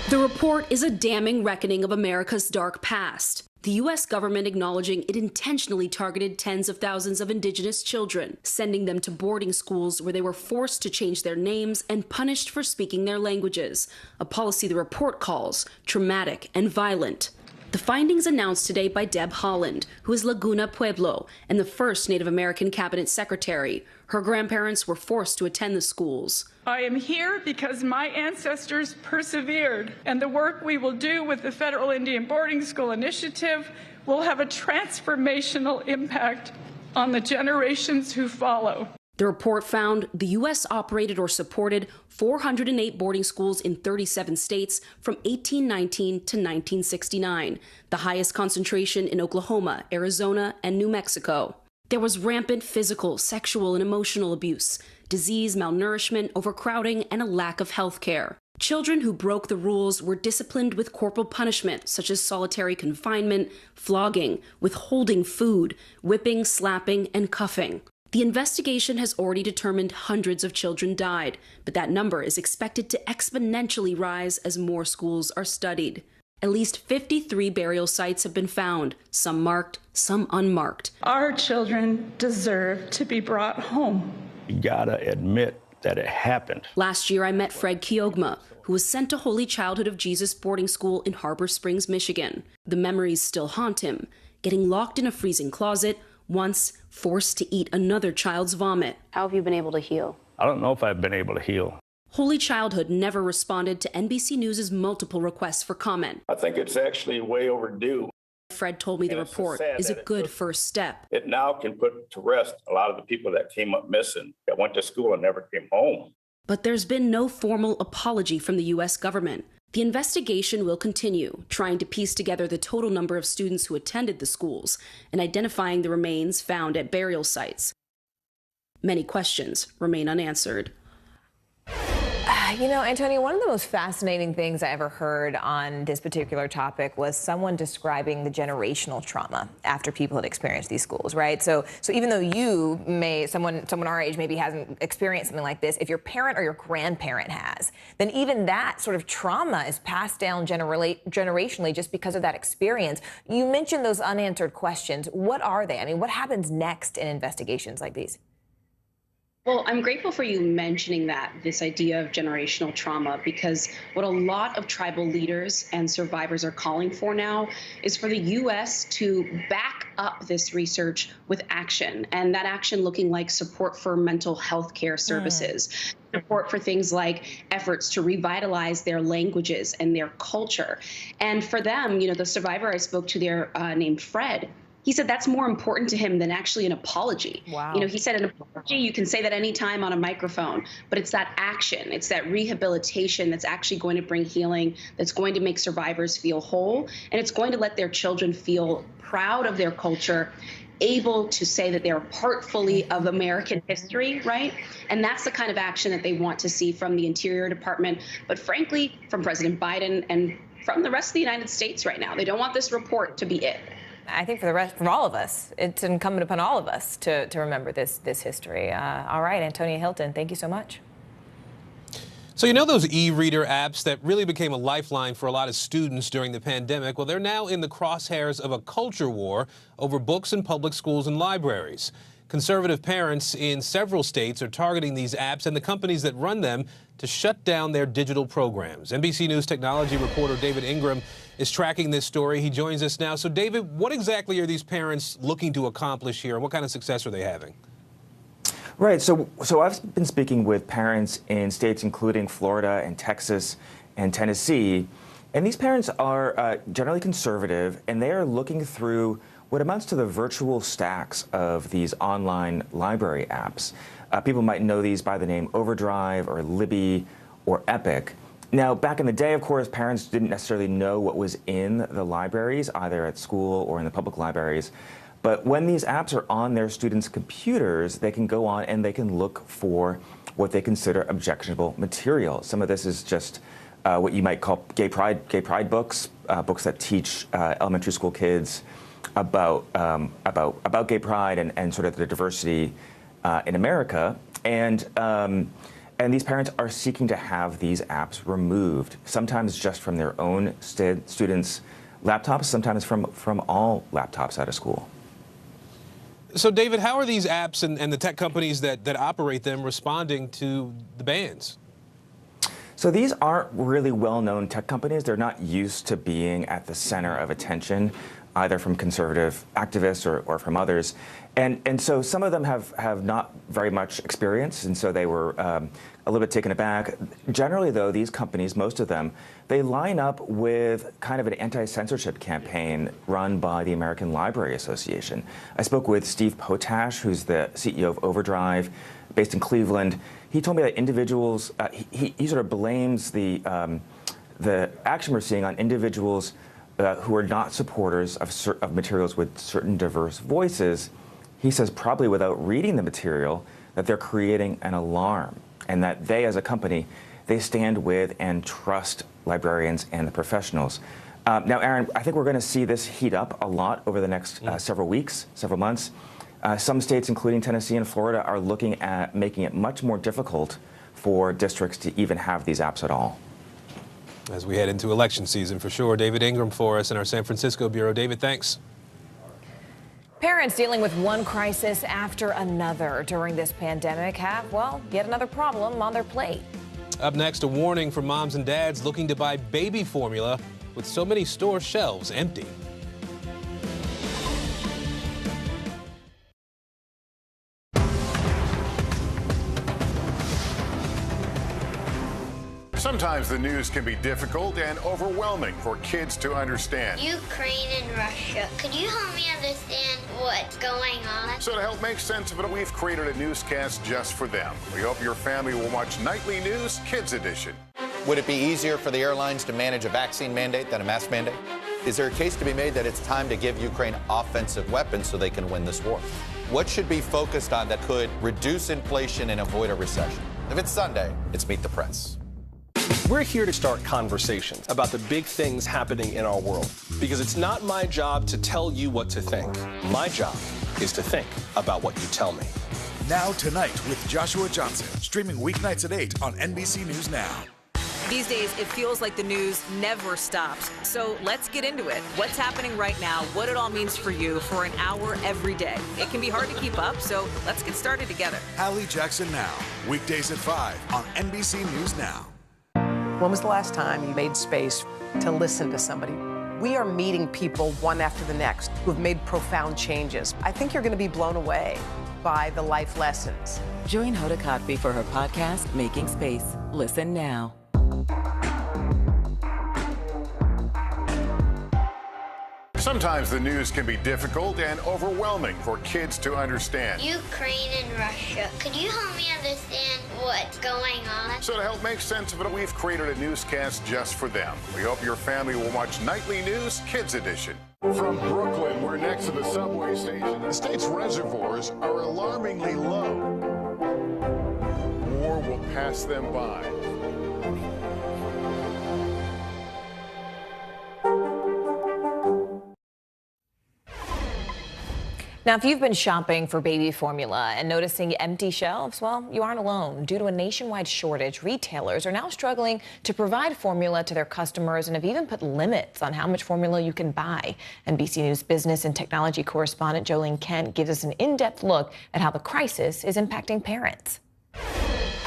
S9: The report is a damning reckoning of America's dark past. The U.S. government acknowledging it intentionally targeted tens of thousands of Indigenous children, sending them to boarding schools where they were forced to change their names and punished for speaking their languages, a policy the report calls traumatic and violent. The findings announced today by Deb Haaland, who is Laguna Pueblo and the first Native American cabinet secretary. Her grandparents were forced to attend the schools.
S10: I am here because my ancestors persevered, and the work we will do with the Federal Indian Boarding School Initiative will have a transformational impact on the generations who follow.
S9: The report found the U.S. operated or supported 408 boarding schools in 37 states from 1819 to 1969, the highest concentration in Oklahoma, Arizona, and New Mexico. There was rampant physical, sexual, and emotional abuse, disease, malnourishment, overcrowding, and a lack of health care. Children who broke the rules were disciplined with corporal punishment, such as solitary confinement, flogging, withholding food, whipping, slapping, and cuffing. The investigation has already determined hundreds of children died, but that number is expected to exponentially rise as more schools are studied. At least 53 burial sites have been found, some marked, some unmarked.
S10: Our children deserve to be brought home.
S13: You gotta admit that it happened.
S9: Last year, I met Fred Kiogma, who was sent to Holy Childhood of Jesus boarding school in Harbor Springs, Michigan. The memories still haunt him, getting locked in a freezing closet, once forced to eat another child's vomit.
S8: How have you been able to heal?
S13: I don't know if I've been able to heal.
S9: Holy Childhood never responded to NBC News' multiple requests for comment.
S13: I think it's actually way overdue.
S9: Fred told me the report is a good first step.
S13: It now can put to rest a lot of the people that came up missing, that went to school and never came home.
S9: But there's been no formal apology from the U.S. government. The investigation will continue, trying to piece together the total number of students who attended the schools and identifying the remains found at burial sites. Many questions remain unanswered.
S14: You know, Antonio, one of the most fascinating things I ever heard on this particular topic was someone describing the generational trauma after people had experienced these schools, right? So even though someone our age maybe hasn't experienced something like this, if your parent or your grandparent has, then even that sort of trauma is passed down generationally just because of that experience. You mentioned those unanswered questions. What are they? I mean, what happens next in investigations like these?
S8: Well, I'm grateful for you mentioning this idea of generational trauma, because what a lot of tribal leaders and survivors are calling for now is for the U.S. to back up this research with action, and that action looking like support for mental health care services, support for things like efforts to revitalize their languages and their culture. And for them, you know, the survivor I spoke to there named Fred, he said that's more important to him than actually an apology.
S14: Wow.
S8: You know, he said an apology, you can say that anytime on a microphone, but it's that action, it's that rehabilitation that's actually going to bring healing, that's going to make survivors feel whole, and it's going to let their children feel proud of their culture, able to say that they're part fully of American history, right? And that's the kind of action that they want to see from the Interior Department, but frankly, from President Biden and from the rest of the United States right now. They don't want this report to be it.
S14: I think from all of us, it's incumbent upon all of us to remember this history. All right, Antonia Hilton, thank you so much.
S11: So you know those e-reader apps that really became a lifeline for a lot of students during the pandemic? Well, they're now in the crosshairs of a culture war over books in public schools and libraries. Conservative parents in several states are targeting these apps and the companies that run them to shut down their digital programs. NBC News technology reporter David Ingram is tracking this story. He joins us now. So, David, what exactly are these parents looking to accomplish here, and what kind of success are they having?
S3: Right. So I've been speaking with parents in states including Florida and Texas and Tennessee, and these parents are generally conservative, and they are looking through what amounts to the virtual stacks of these online library apps. People might know these by the name Overdrive or Libby or Epic. Now, back in the day, of course, parents didn't necessarily know what was in the libraries, either at school or in the public libraries. But when these apps are on their students' computers, they can go on and they can look for what they consider objectionable material. Some of this is just what you might call gay pride books, books that teach elementary school kids about gay pride and sort of the diversity in America. And these parents are seeking to have these apps removed, sometimes just from their own students' laptops, sometimes from all laptops out of school.
S11: So, David, how are these apps and the tech companies that operate them responding to the bans?
S3: So these aren't really well-known tech companies. They're not used to being at the center of attention, either from conservative activists or from others. And so some of them have not very much experience, and so they were a little bit taken aback. Generally, though, these companies, most of them, they line up with kind of an anti-censorship campaign run by the American Library Association. I spoke with Steve Potash, who's the CEO of Overdrive, based in Cleveland. He told me that individuals, he sort of blames the action we're seeing on individuals who are not supporters of materials with certain diverse voices. He says, probably without reading the material, that they're creating an alarm, and that they, as a company, they stand with and trust librarians and the professionals. Now, Aaron, I think we're going to see this heat up a lot over the next several weeks, several months. Some states, including Tennessee and Florida, are looking at making it much more difficult for districts to even have these apps at all.
S11: As we head into election season, for sure. David Ingram for us in our San Francisco bureau. David, thanks.
S14: Parents dealing with one crisis after another during this pandemic have, well, yet another problem on their plate.
S11: Up next, a warning for moms and dads looking to buy baby formula with so many store shelves empty.
S19: Sometimes the news can be difficult and overwhelming for kids to understand.
S12: Ukraine and Russia. Could you help me understand what's going on?
S19: So to help make sense of it, we've created a newscast just for them. We hope your family will watch Nightly News Kids Edition.
S30: Would it be easier for the airlines to manage a vaccine mandate than a mask mandate? Is there a case to be made that it's time to give Ukraine offensive weapons so they can win this war? What should be focused on that could reduce inflation and avoid a recession? If it's Sunday, it's Meet the Press.
S22: We're here to start conversations about the big things happening in our world, because it's not my job to tell you what to think. My job is to think about what you tell me.
S29: Now Tonight with Joshua Johnson, streaming weeknights at 8 on NBC News Now.
S15: These days, it feels like the news never stops. So let's get into it. What's happening right now, what it all means for you for an hour every day. It can be hard to keep up, so let's get started together.
S29: Hallie Jackson Now, weekdays at 5 on NBC News Now.
S17: When was the last time you made space to listen to somebody? We are meeting people one after the next who've made profound changes. I think you're going to be blown away by the life lessons.
S20: Join Hoda Kotb for her podcast, Making Space. Listen now.
S19: Sometimes the news can be difficult and overwhelming for kids to understand.
S12: Ukraine and Russia. Could you help me understand what's going on?
S19: So to help make sense of it, we've created a newscast just for them. We hope your family will watch Nightly News Kids Edition. From Brooklyn, we're next to the subway station. The state's reservoirs are alarmingly low. War will pass them by.
S14: Now, if you've been shopping for baby formula and noticing empty shelves, well, you aren't alone. Due to a nationwide shortage, retailers are now struggling to provide formula to their customers and have even put limits on how much formula you can buy. NBC News business and technology correspondent Jolene Kent gives us an in-depth look at how the crisis is impacting parents.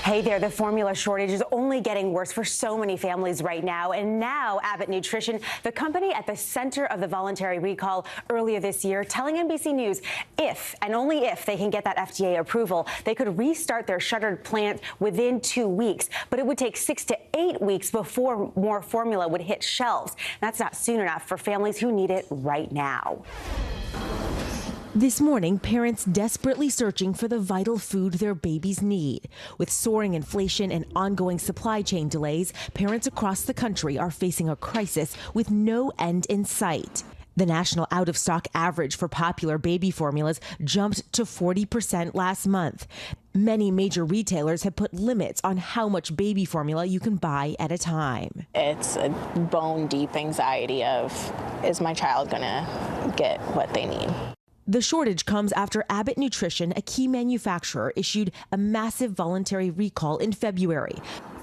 S23: Hey there, the formula shortage is only getting worse for so many families right now. And now Abbott Nutrition, the company at the center of the voluntary recall earlier this year, telling NBC News if and only if they can get that FDA approval, they could restart their shuttered plant within 2 weeks. But it would take 6 to 8 weeks before more formula would hit shelves. That's not soon enough for families who need it right now.
S24: This morning, parents desperately searching for the vital food their babies need. With soaring inflation and ongoing supply chain delays, parents across the country are facing a crisis with no end in sight. The national out-of-stock average for popular baby formulas jumped to 40% last month. Many major retailers have put limits on how much baby formula you can buy at a time.
S25: It's a bone-deep anxiety of, is my child gonna get what they need?
S24: The shortage comes after Abbott Nutrition, a key manufacturer, issued a massive voluntary recall in February,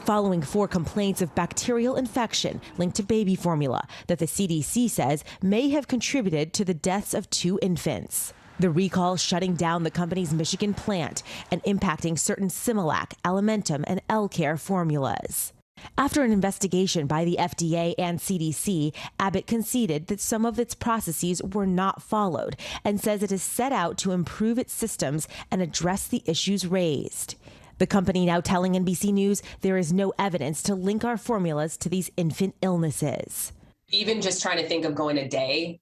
S24: following 4 complaints of bacterial infection linked to baby formula that the CDC says may have contributed to the deaths of 2 infants. The recall shutting down the company's Michigan plant and impacting certain Similac, Alimentum, and L-Care formulas. After an investigation by the FDA and CDC, Abbott conceded that some of its processes were not followed and says it is set out to improve its systems and address the issues raised. The company now telling NBC News there is no evidence to link our formulas to these infant illnesses.
S26: Even just trying to think of going a day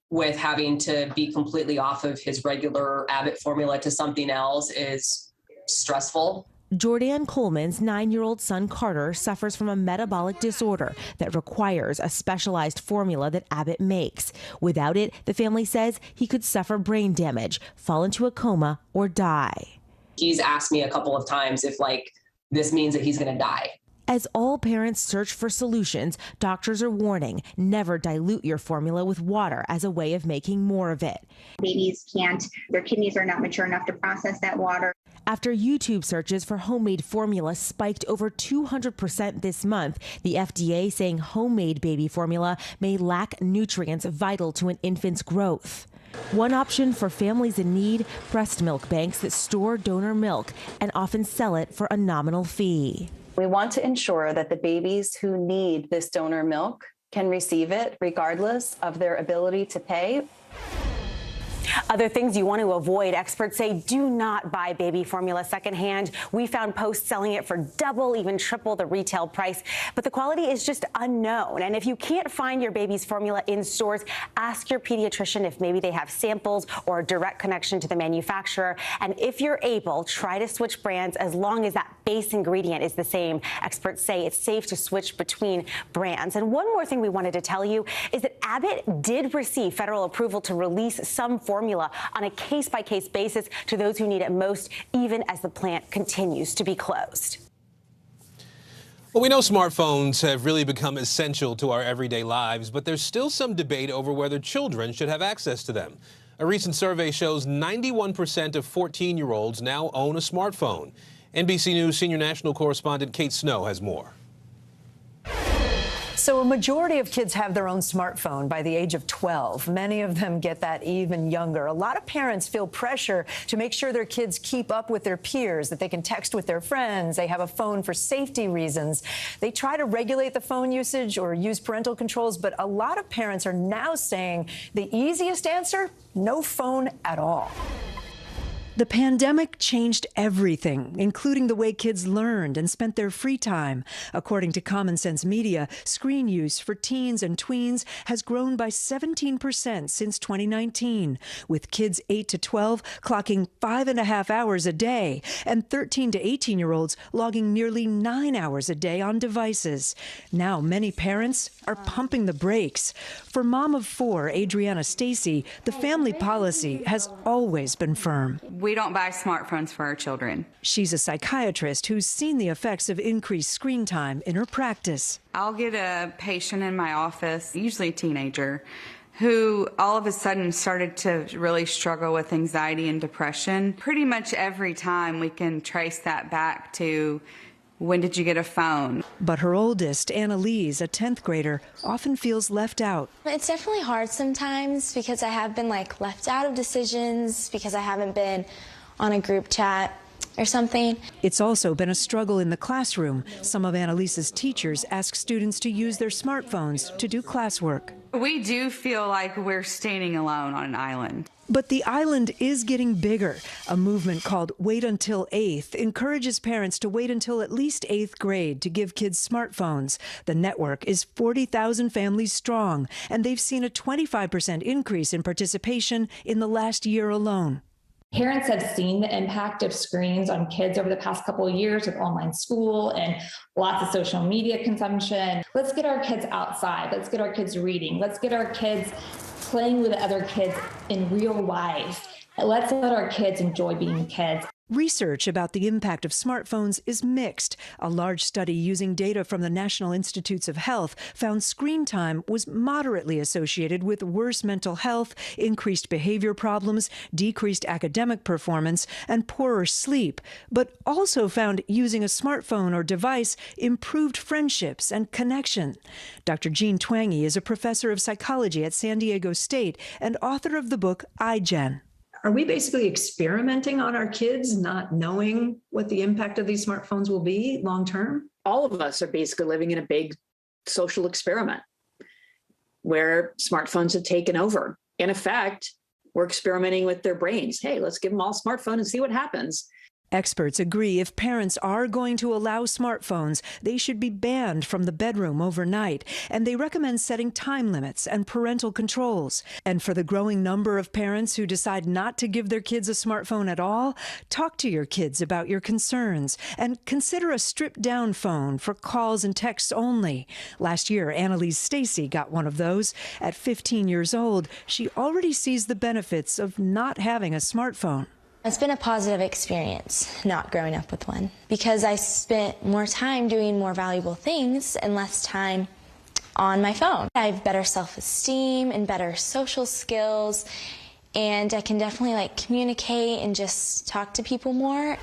S26: with having to be completely off of his regular Abbott formula to something else is stressful.
S24: Jordan Coleman's 9-year-old son Carter suffers from a metabolic disorder that requires a specialized formula that Abbott makes. Without it, the family says he could suffer brain damage, fall into a coma, or die.
S26: He's asked me a couple of times if this means that he's going to die.
S24: As all parents search for solutions, doctors are warning, never dilute your formula with water as a way of making more of it.
S27: Babies their kidneys are not mature enough to process that water.
S24: After YouTube searches for homemade formula spiked over 200% this month, the FDA saying homemade baby formula may lack nutrients vital to an infant's growth. One option for families in need, breast milk banks that store donor milk and often sell it for a nominal fee.
S28: We want to ensure that the babies who need this donor milk can receive it regardless of their ability to pay.
S23: Other things you want to avoid. Experts say do not buy baby formula secondhand. We found posts selling it for double, even triple the retail price, but the quality is just unknown. And if you can't find your baby's formula in stores, ask your pediatrician if maybe they have samples or a direct connection to the manufacturer. And if you're able, try to switch brands as long as that base ingredient is the same. Experts say it's safe to switch between brands. And one more thing we wanted to tell you is that Abbott did receive federal approval to release some formula on a case-by-case basis to those who need it most, even as the plant continues to be closed.
S11: Well, we know smartphones have really become essential to our everyday lives, but there's still some debate over whether children should have access to them. A recent survey shows 91% of 14-year-olds now own a smartphone. NBC News senior national correspondent Kate Snow has more.
S1: So a majority of kids have their own smartphone by the age of 12. Many of them get that even younger. A lot of parents feel pressure to make sure their kids keep up with their peers, that they can text with their friends. They have a phone for safety reasons. They try to regulate the phone usage or use parental controls, but a lot of parents are now saying the easiest answer, no phone at all.
S2: The pandemic changed everything, including the way kids learned and spent their free time. According to Common Sense Media, screen use for teens and tweens has grown by 17% since 2019, with kids 8 to 12 clocking 5.5 hours a day and 13 to 18-year-olds logging nearly 9 hours a day on devices. Now, many parents are pumping the brakes. For mom of 4, Adriana Stacy, the family policy has always been firm.
S4: We don't buy smartphones for our children.
S2: She's a psychiatrist who's seen the effects of increased screen time in her practice.
S4: I'll get a patient in my office, usually a teenager, who all of a sudden started to really struggle with anxiety and depression. Pretty much every time we can trace that back to when did you get a phone?
S2: But her oldest, Annalise, a 10th grader, often feels left out.
S5: It's definitely hard sometimes because I have been left out of decisions because I haven't been on a group chat or something.
S2: It's also been a struggle in the classroom. Some of Annalise's teachers ask students to use their smartphones to do classwork.
S4: We do feel like we're standing alone on an island.
S2: But the island is getting bigger. A movement called Wait Until 8th encourages parents to wait until at least 8th grade to give kids smartphones. The network is 40,000 families strong, and they've seen a 25% increase in participation in the last year alone.
S6: Parents have seen the impact of screens on kids over the past couple of years with online school and lots of social media consumption. Let's get our kids outside. Let's get our kids reading. Let's get our kids playing with other kids in real life. Let's let our kids enjoy being kids.
S2: Research about the impact of smartphones is mixed. A large study using data from the National Institutes of Health found screen time was moderately associated with worse mental health, increased behavior problems, decreased academic performance, and poorer sleep, but also found using a smartphone or device improved friendships and connection. Dr. Jean Twenge is a professor of psychology at San Diego State and author of the book iGen.
S7: Are we basically experimenting on our kids, not knowing what the impact of these smartphones will be long term?
S10: All of us are basically living in a big social experiment where smartphones have taken over. In effect, we're experimenting with their brains. Hey, let's give them all a smartphone and see what happens.
S2: Experts agree if parents are going to allow smartphones, they should be banned from the bedroom overnight, and they recommend setting time limits and parental controls. And for the growing number of parents who decide not to give their kids a smartphone at all, talk to your kids about your concerns and consider a stripped-down phone for calls and texts only. Last year, Annalise Stacy got one of those. At 15 years old, she already sees the benefits of not having a smartphone.
S5: It's been a positive experience not growing up with one because I spent more time doing more valuable things and less time on my phone. I have better self-esteem and better social skills, and I can definitely communicate and just talk to people more.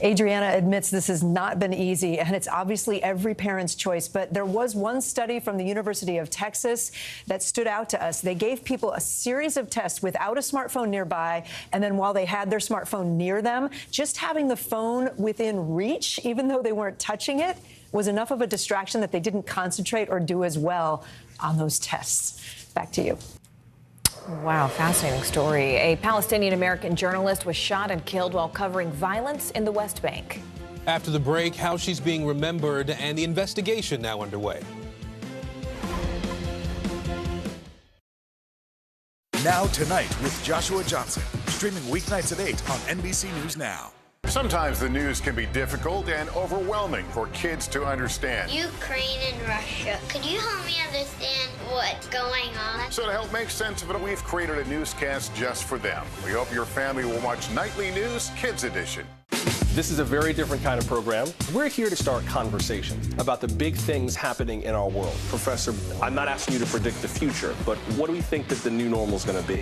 S1: Adriana admits this has not been easy, and it's obviously every parent's choice. But there was one study from the University of Texas that stood out to us. They gave people a series of tests without a smartphone nearby, and then while they had their smartphone near them, just having the phone within reach, even though they weren't touching it, was enough of a distraction that they didn't concentrate or do as well on those tests. Back to you.
S14: Wow, fascinating story. A Palestinian-American journalist was shot and killed while covering violence in the West Bank.
S11: After the break, how she's being remembered and the investigation now underway.
S29: Now Tonight with Joshua Johnson, streaming weeknights at 8 on NBC News Now.
S19: Sometimes the news can be difficult and overwhelming for kids to understand.
S12: Ukraine and Russia. Could you help me understand what's going on?
S19: So to help make sense of it, we've created a newscast just for them. We hope your family will watch Nightly News Kids Edition.
S3: This is a very different kind of program. We're here to start conversation about the big things happening in our world. Professor, I'm not asking you to predict the future, but what do we think that the new normal is going to be?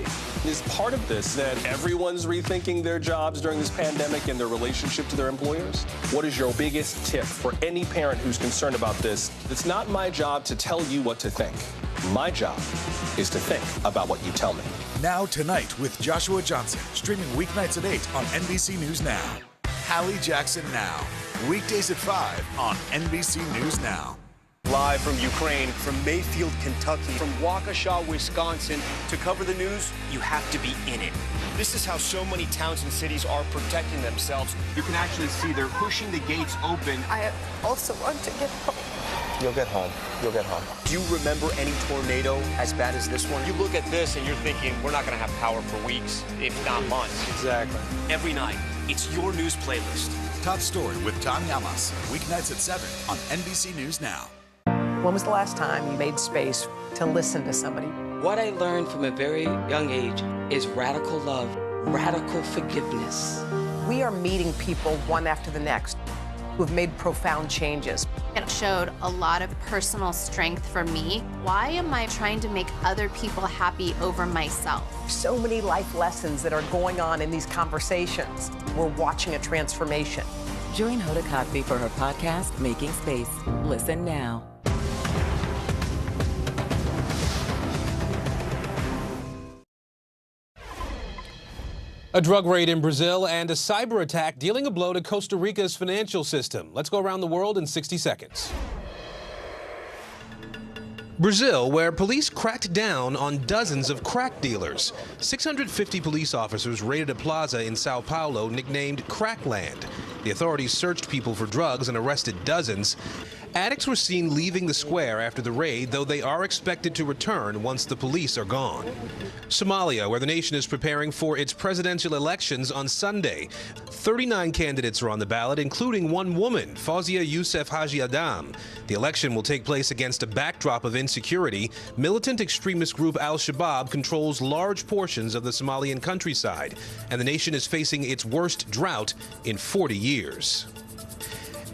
S3: Is part of this that everyone's rethinking their jobs during this pandemic and their relationship to their employers? What is your biggest tip for any parent who's concerned about this? It's not my job to tell you what to think. My job is to think about what you tell me.
S29: Now Tonight with Joshua Johnson, streaming weeknights at 8 on NBC News Now. Hallie Jackson Now, weekdays at 5 on NBC News Now.
S8: Live from Ukraine, from Mayfield, Kentucky, from Waukesha, Wisconsin. To cover the news, you have to be in it. This is how so many towns and cities are protecting themselves. You can actually see they're pushing the gates open.
S9: I also want to get home.
S8: You'll get home. You'll get home. Do you remember any tornado as bad as this one? You look at this and you're thinking, we're not going to have power for weeks, if not months.
S3: Exactly.
S8: Every night, it's your news playlist.
S29: Top Story with Tom Yamas, weeknights at 7 on NBC News Now.
S17: When was the last time you made space to listen to somebody?
S13: What I learned from a very young age is radical love, radical forgiveness.
S17: We are meeting people one after the next who have made profound changes.
S15: It showed a lot of personal strength for me. Why am I trying to make other people happy over myself?
S17: So many life lessons that are going on in these conversations. We're watching a transformation.
S20: Join Hoda Kotb for her podcast, Making Space. Listen now.
S11: A drug raid in Brazil and a cyber attack dealing a blow to Costa Rica's financial system. Let's go around the world in 60 seconds. Brazil, where police cracked down on dozens of crack dealers. 650 police officers raided a plaza in Sao Paulo nicknamed Crackland. The authorities searched people for drugs and arrested dozens. Addicts were seen leaving the square after the raid, though they are expected to return once the police are gone. Somalia, where the nation is preparing for its presidential elections on Sunday. 39 candidates are on the ballot, including one woman, Fawzia Youssef Haji Adam. The election will take place against a backdrop of insecurity. Militant extremist group Al-Shabaab controls large portions of the Somalian countryside, and the nation is facing its worst drought in 40 years.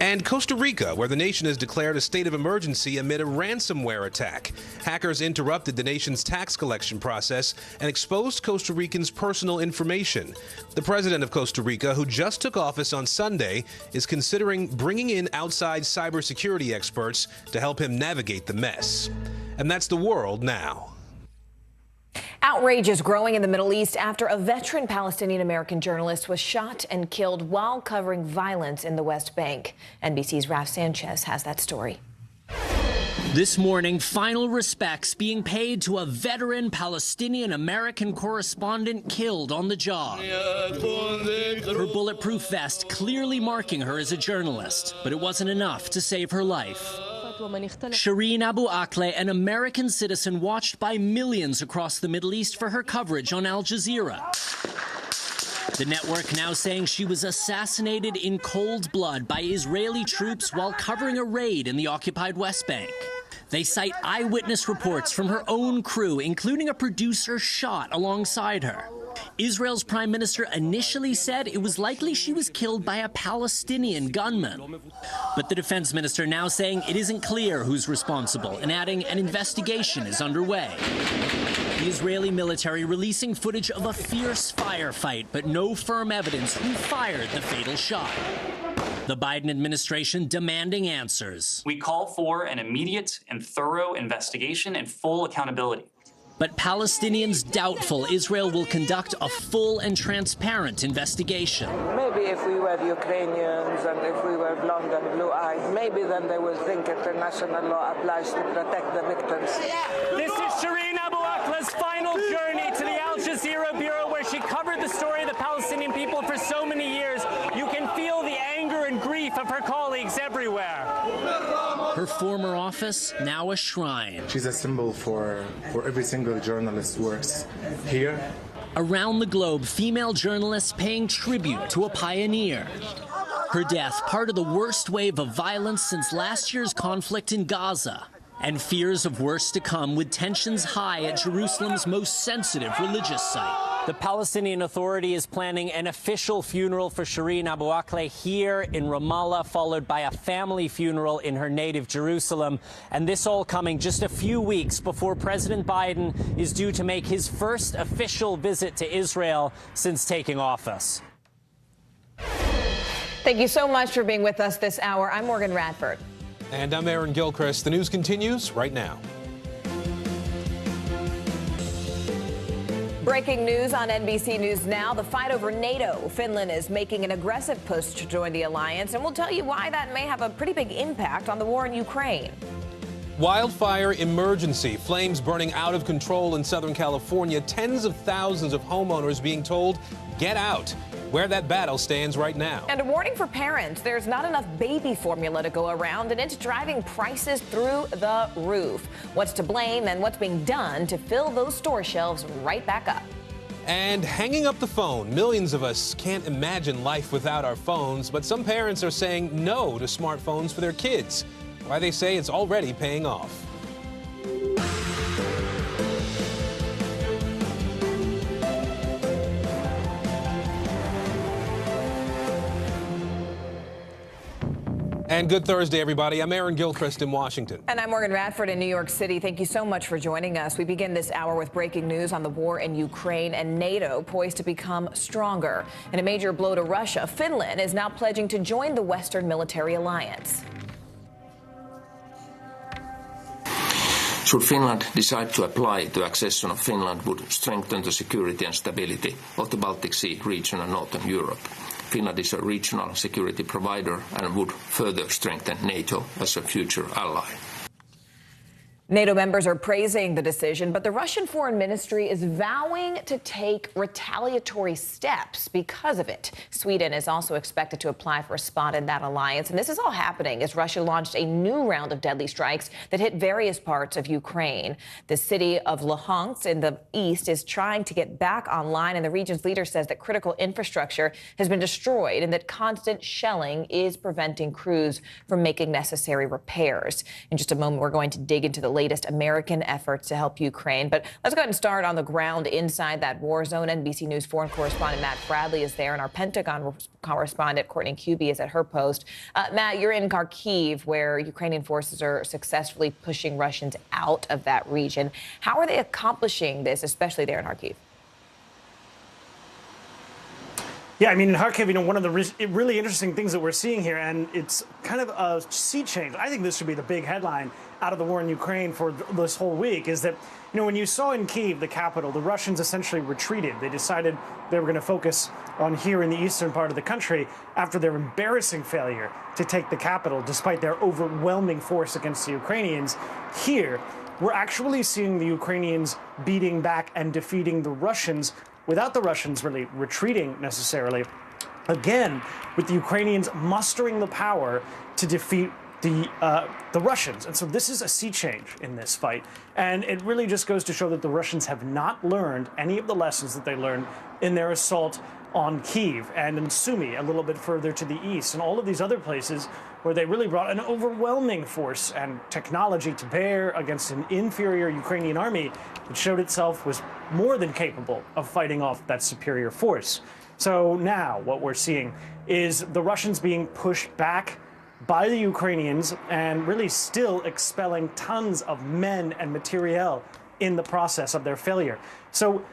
S11: And Costa Rica, where the nation has declared a state of emergency amid a ransomware attack. Hackers interrupted the nation's tax collection process and exposed Costa Ricans' personal information. The president of Costa Rica, who just took office on Sunday, is considering bringing in outside cybersecurity experts to help him navigate the mess. And that's the world now.
S14: Outrage is growing in the Middle East after a veteran Palestinian-American journalist was shot and killed while covering violence in the West Bank. NBC's Raf Sanchez has that story.
S16: This morning, final respects being paid to a veteran Palestinian-American correspondent killed on the job. Her bulletproof vest clearly marking her as a journalist, but it wasn't enough to save her life. Shireen Abu Akleh, an American citizen watched by millions across the Middle East for her coverage on Al Jazeera. The network now saying she was assassinated in cold blood by Israeli troops while covering a raid in the occupied West Bank. They cite eyewitness reports from her own crew, including a producer shot alongside her. Israel's prime minister initially said it was likely she was killed by a Palestinian gunman. But the defense minister now saying it isn't clear who's responsible and adding an investigation is underway. The Israeli military releasing footage of a fierce firefight, but no firm evidence who fired the fatal shot. The Biden administration demanding answers.
S18: We call for an immediate and thorough investigation and full accountability.
S16: But Palestinians doubtful Israel will conduct a full and transparent investigation.
S18: Maybe if we were Ukrainians and if we were blonde and blue-eyed, maybe then they will think international law applies to protect the victims.
S21: This is Shireen Abu Akleh's final journey to the Al Jazeera Bureau, where she covered the story of the Palestinian people for so many years. You can feel the anger and grief of her colleagues everywhere.
S16: Her former office, now a shrine.
S22: She's a symbol for every single journalist who works here.
S16: Around the globe, female journalists paying tribute to a pioneer. Her death, part of the worst wave of violence since last year's conflict in Gaza. And fears of worse to come, with tensions high at Jerusalem's most sensitive religious site.
S23: The Palestinian Authority is planning an official funeral for Shireen Abu Akleh here in Ramallah, followed by a family funeral in her native Jerusalem. And this all coming just a few weeks before President Biden is due to make his first official visit to Israel since taking office.
S14: Thank you so much for being with us this hour. I'm Morgan Radford.
S11: And I'm Aaron Gilchrist. The news continues right now.
S14: Breaking news on NBC News Now, the fight over NATO. Finland is making an aggressive push to join the alliance, and we'll tell you why that may have a pretty big impact on the war in Ukraine.
S11: Wildfire emergency. Flames burning out of control in Southern California. Tens of thousands of homeowners being told, get out. Where that battle stands right now.
S14: And a warning for parents. There's not enough baby formula to go around, and it's driving prices through the roof. What's to blame and what's being done to fill those store shelves right back up?
S11: And hanging up the phone. Millions of us can't imagine life without our phones, but some parents are saying no to smartphones for their kids. Why they say it's already paying off. And good Thursday, everybody. I'm Aaron Gilchrist in Washington.
S14: And I'm Morgan Radford in New York City. Thank you so much for joining us. We begin this hour with breaking news on the war in Ukraine and NATO poised to become stronger. In a major blow to Russia, Finland is now pledging to join the Western military alliance.
S24: Should Finland decide to apply, the accession of Finland would strengthen the security and stability of the Baltic Sea region and Northern Europe. Finland is a regional security provider and would further strengthen NATO as a future ally.
S14: NATO members are praising the decision, but the Russian Foreign Ministry is vowing to take retaliatory steps because of it. Sweden is also expected to apply for a spot in that alliance. And this is all happening as Russia launched a new round of deadly strikes that hit various parts of Ukraine. The city of Luhansk in the east is trying to get back online, and the region's leader says that critical infrastructure has been destroyed and that constant shelling is preventing crews from making necessary repairs. In just a moment, we're going to dig into the latest American efforts to help Ukraine. But let's go ahead and start on the ground inside that war zone. NBC News foreign correspondent Matt Bradley is there, and our Pentagon correspondent Courtney Kuby is at her post. Matt, you're in Kharkiv, where Ukrainian forces are successfully pushing Russians out of that region. How are they accomplishing this, especially there in Kharkiv?
S25: Yeah, I mean, in Kharkiv, one of the really interesting things that we're seeing here, and it's kind of a sea change. I think this should be the big headline out of the war in Ukraine for this whole week, is that, when you saw in Kyiv, the capital, the Russians essentially retreated. They decided they were going to focus on here in the eastern part of the country after their embarrassing failure to take the capital, despite their overwhelming force against the Ukrainians. Here, we're actually seeing the Ukrainians beating back and defeating the Russians without the Russians really retreating necessarily. Again, with the Ukrainians mustering the power to defeat the Russians. And so this is a sea change in this fight. And it really just goes to show that the Russians have not learned any of the lessons that they learned in their assault on Kyiv and in Sumy, a little bit further to the east, and all of these other places where they really brought an overwhelming force and technology to bear against an inferior Ukrainian army that showed itself was more than capable of fighting off that superior force. So now what we're seeing is the Russians being pushed back by the Ukrainians and really still expelling tons of men and materiel in the process of their failure. So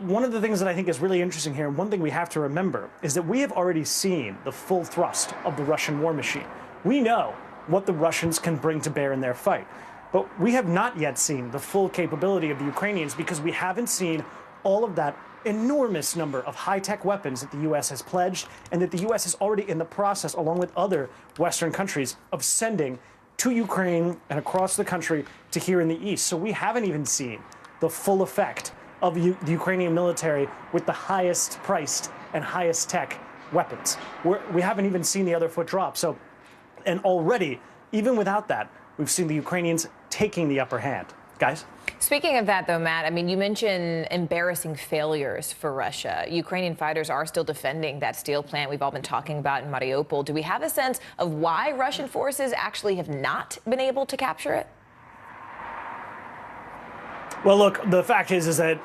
S25: one of the things that I think is really interesting here, and one thing we have to remember, is that we have already seen the full thrust of the Russian war machine. We know what the Russians can bring to bear in their fight. But we have not yet seen the full capability of the Ukrainians because we haven't seen all of that enormous number of high-tech weapons that the U.S. has pledged and that the U.S. is already in the process, along with other Western countries, of sending to Ukraine and across the country to here in the East. So we haven't even seen the full effect of the Ukrainian military with the highest priced and highest tech weapons. We haven't even seen the other foot drop. So, and already, even without that, we've seen the Ukrainians taking the upper hand. Guys?
S14: Speaking of that, though, Matt, I mean, you mentioned embarrassing failures for Russia. Ukrainian fighters are still defending that steel plant we've all been talking about in Mariupol. Do we have a sense of why Russian forces actually have not been able to capture it?
S25: Well, look, the fact is that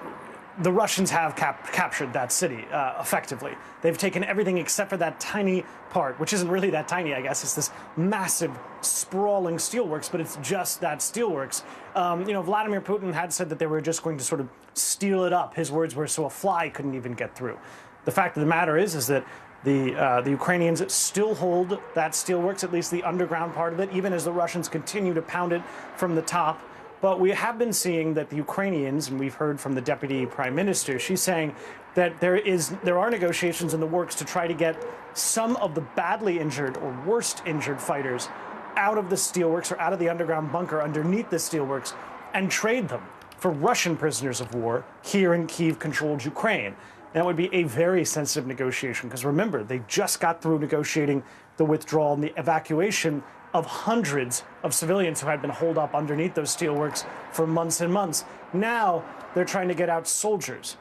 S25: the Russians have captured that city effectively. They've taken everything except for that tiny part, which isn't really that tiny, I guess. It's this massive, sprawling steelworks, but it's just that steelworks. Vladimir Putin had said that they were just going to sort of steel it up. His words were so a fly couldn't even get through. The fact of the matter is that the Ukrainians still hold that steelworks, at least the underground part of it, even as the Russians continue to pound it from the top. But we have been seeing that the Ukrainians, and we've heard from the deputy prime minister, she's saying that there are negotiations in the works to try to get some of the badly injured or worst injured fighters out of the steelworks or out of the underground bunker underneath the steelworks and trade them for Russian prisoners of war here in Kyiv-controlled Ukraine. That would be a very sensitive negotiation because remember, they just got through negotiating the withdrawal and the evacuation of hundreds of civilians who had been holed up underneath those steelworks for months and months. Now they're trying to get out soldiers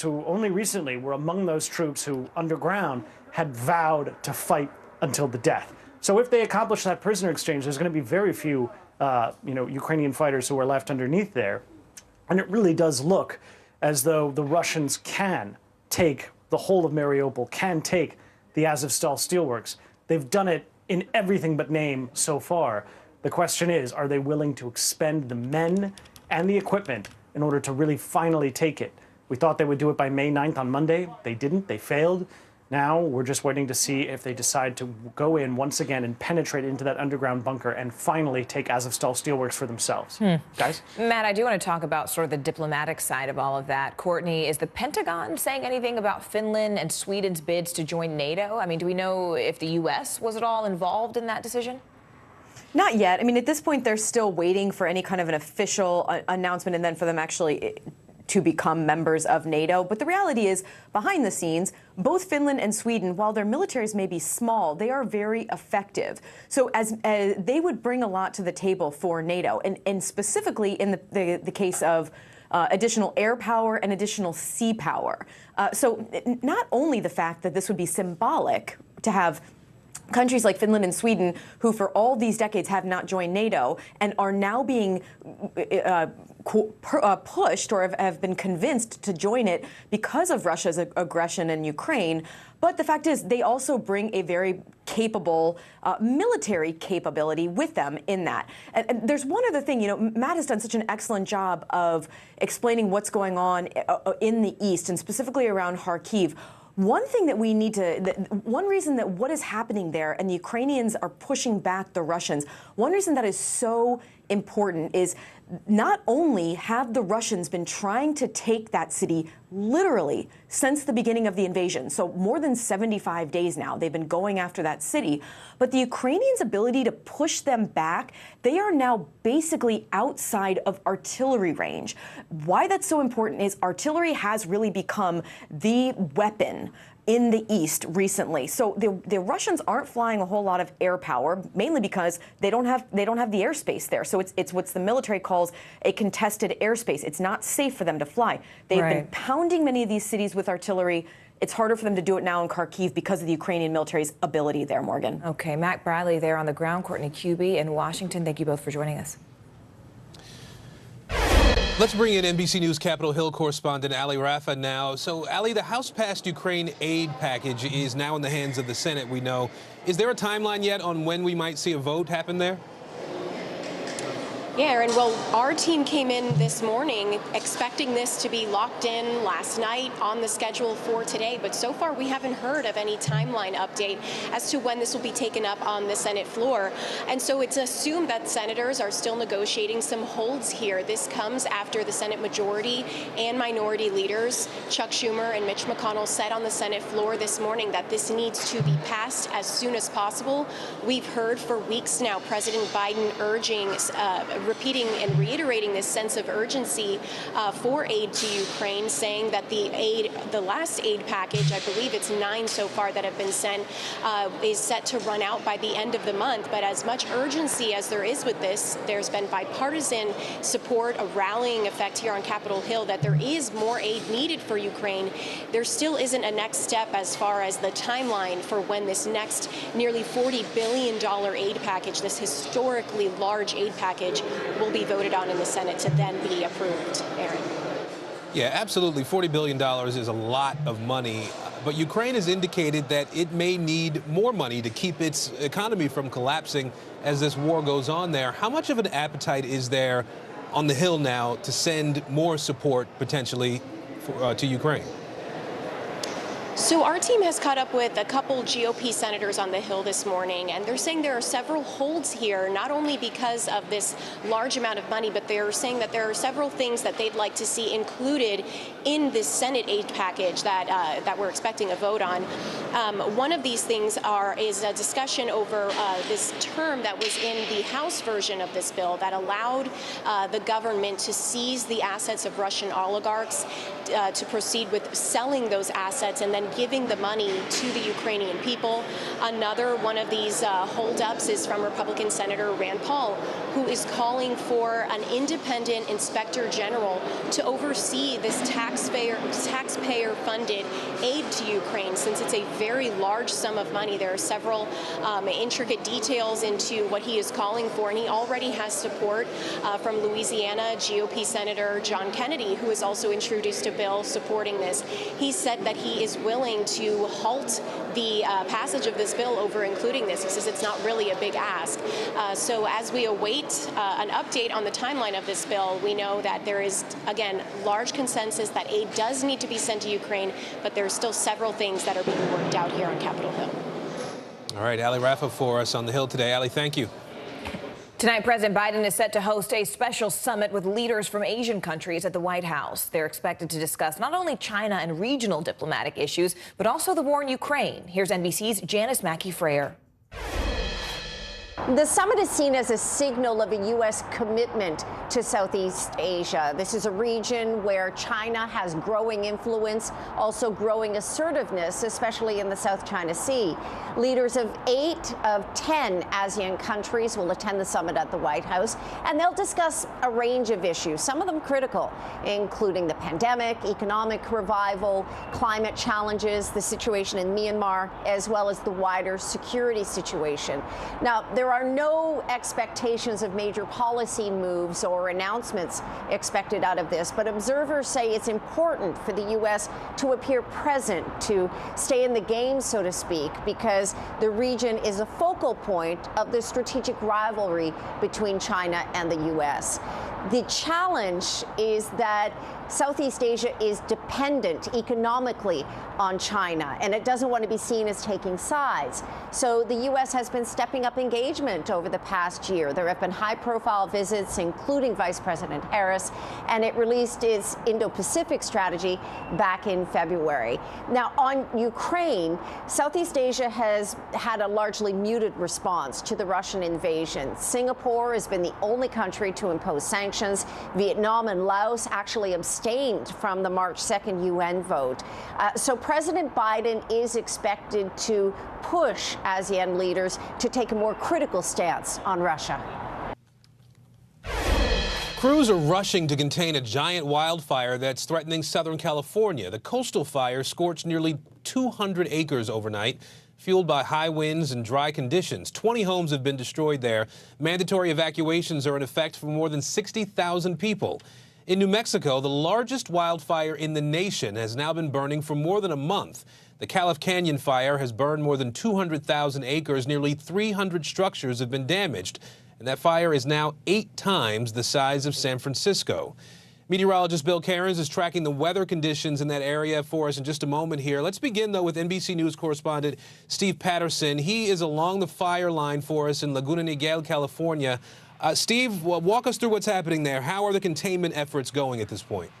S25: who only recently were among those troops who underground had vowed to fight until the death. So if they accomplish that prisoner exchange, there's going to be very few Ukrainian fighters who are left underneath there. And it really does look as though the Russians can take the whole of Mariupol, can take the Azovstal steelworks. They've done it in everything but name so far. The question is, are they willing to expend the men and the equipment in order to really finally take it? We thought they would do it by May 9th on Monday. They didn't. They failed. Now we're just waiting to see if they decide to go in once again and penetrate into that underground bunker and finally take Azovstal steelworks for themselves. Guys?
S14: Matt, I do want to talk about sort of the diplomatic side of all of that. Courtney, is the Pentagon saying anything about Finland and Sweden's bids to join NATO? I mean, do we know if the U.S. was at all involved in that decision?
S2: Not yet. I mean, at this point, they're still waiting for any kind of an official announcement and then for them actually to become members of NATO. But the reality is, behind the scenes, both Finland and Sweden, while their militaries may be small, they are very effective. So as they would bring a lot to the table for NATO, and specifically in the case of additional air power and additional sea power. So not only the fact that this would be symbolic to have countries like Finland and Sweden, who for all these decades have not joined NATO and are now being pushed or have been convinced to join it because of Russia's aggression in Ukraine. But the fact is, they also bring a very capable military capability with them in that. And there's one other thing, Matt has done such an excellent job of explaining what's going on in the East and specifically around Kharkiv. One thing that we need to, one reason that what is happening there and the Ukrainians are pushing back the Russians, one reason that is so important is not only have the Russians been trying to take that city literally since the beginning of the invasion, so more than 75 days now, they've been going after that city, but the Ukrainians' ability to push them back, they are now basically outside of artillery range. Why that's so important is artillery has really become the weapon in the East recently. So the Russians aren't flying a whole lot of air power, mainly because they don't have the airspace there. So it's what the military calls a contested airspace. It's not safe for them to fly. They've been pounding many of these cities with artillery. It's harder for them to do it now in Kharkiv because of the Ukrainian military's ability there, Morgan.
S14: Okay, Matt Bradley there on the ground, Courtney Cuby in Washington. Thank you both for joining us.
S11: Let's bring in NBC News Capitol Hill correspondent Ali Rafa now. So, Ali, the House-passed Ukraine aid package is now in the hands of the Senate, we know. Is there a timeline yet on when we might see a vote happen there?
S1: Yeah, Aaron, well, our team came in this morning expecting this to be locked in last night on the schedule for today, but so far we haven't heard of any timeline update as to when this will be taken up on the Senate floor. And so it's assumed that senators are still negotiating some holds here. This comes after the Senate majority and minority leaders, Chuck Schumer and Mitch McConnell, said on the Senate floor this morning that this needs to be passed as soon as possible. We've heard for weeks now President Biden urging repeating and reiterating this sense of urgency for aid to Ukraine, saying that the last aid package, I believe it's 9 so far that have been sent, is set to run out by the end of the month. But as much urgency as there is with this, there's been bipartisan support, a rallying effect here on Capitol Hill that there is more aid needed for Ukraine. There still isn't a next step as far as the timeline for when this next nearly $40 billion aid package, this historically large aid package, will be voted on in the Senate to then be approved. Aaron.
S11: Yeah, absolutely. $40 billion is a lot of money. But Ukraine has indicated that it may need more money to keep its economy from collapsing as this war goes on there. How much of an appetite is there on the Hill now to send more support potentially to Ukraine?
S1: So our team has caught up with a couple GOP senators on the Hill this morning, and they're saying there are several holds here, not only because of this large amount of money, but they're saying that there are several things that they'd like to see included in this Senate aid package that we're expecting a vote on. One of these things is a discussion over this term that was in the House version of this bill that allowed the government to seize the assets of Russian oligarchs, to proceed with selling those assets and then giving the money to the Ukrainian people. Another one of these holdups is from Republican Senator Rand Paul, who is calling for an independent inspector general to oversee this taxpayer-funded aid to Ukraine, since it's a very large sum of money. There are several intricate details into what he is calling for, and he already has support from Louisiana GOP Senator John Kennedy, who has also introduced a bill supporting this. He said that he is willing to halt the passage of this bill over including this. He says it's not really a big ask. So as we await an update on the timeline of this bill, we know that there is, again, large consensus that aid does need to be sent to Ukraine, but there's still several things that are being worked out here on Capitol Hill.
S11: All right, Ali Rafa for us on the Hill today. Ali, thank you.
S14: Tonight, President Biden is set to host a special summit with leaders from Asian countries at the White House. They're expected to discuss not only China and regional diplomatic issues, but also the war in Ukraine. Here's NBC's Janice Mackey-Frayer.
S4: The summit is seen as a signal of a U.S. commitment to Southeast Asia. This is a region where China has growing influence, also growing assertiveness, especially in the South China Sea. Leaders of 8 of 10 ASEAN countries will attend the summit at the White House, and they'll discuss a range of issues, some of them critical, including the pandemic, economic revival, climate challenges, the situation in Myanmar, as well as the wider security situation. Now, there are no expectations of major policy moves or announcements expected out of this, but observers say it's important for the U.S. to appear present, to stay in the game, so to speak, because the region is a focal point of the strategic rivalry between China and the U.S. The challenge is that Southeast Asia is dependent economically on China, and it doesn't want to be seen as taking sides. So the U.S. has been stepping up engagement over the past year. There have been high-profile visits, including Vice President Harris, and it released its Indo-Pacific strategy back in February. Now, on Ukraine, Southeast Asia has had a largely muted response to the Russian invasion. Singapore has been the only country to impose sanctions. Vietnam and Laos actually abstained from the March 2nd UN vote. So President Biden is expected to push ASEAN leaders to take a more critical stance on Russia.
S11: Crews are rushing to contain a giant wildfire that's threatening Southern California. The coastal fire scorched nearly 200 acres overnight, fueled by high winds and dry conditions. 20 homes have been destroyed there. Mandatory evacuations are in effect for more than 60,000 people. In New Mexico, the largest wildfire in the nation has now been burning for more than a month. The Calif Canyon fire has burned more than 200,000 acres. Nearly 300 structures have been damaged. and that fire is now 8 times the size of San Francisco. Meteorologist Bill Cairns is tracking the weather conditions in that area for us in just a moment here. Let's begin, though, with NBC News correspondent Steve Patterson. He is along the fire line for us in Laguna Niguel, California. Steve, walk us through what's happening there. How are the containment efforts going at this point?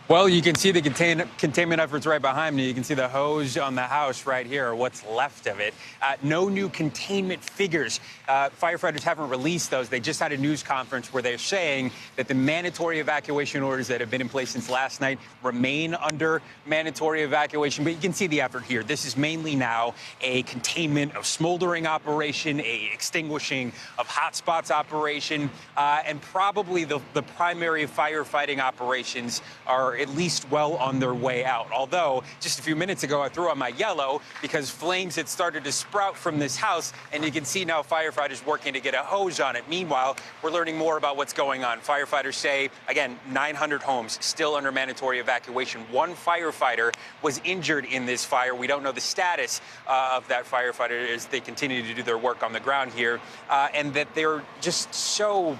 S5: Well, you can see the containment efforts right behind me. You can see the hose on the house right here, what's left of it. No new containment figures. Firefighters haven't released those. They just had a news conference where they're saying that the mandatory evacuation orders that have been in place since last night remain under mandatory evacuation. But you can see the effort here. This is mainly now a containment of smoldering operation, a extinguishing of hotspots operation, and probably the primary firefighting operations are at least well on their way out. Although, just a few minutes ago, I threw on my yellow because flames had started to sprout from this house, and you can see now firefighters working to get a hose on it. Meanwhile, we're learning more about what's going on. Firefighters say, again, 900 homes still under mandatory evacuation. 1 firefighter was injured in this fire. We don't know the status of that firefighter as they continue to do their work on the ground here, and that they're just so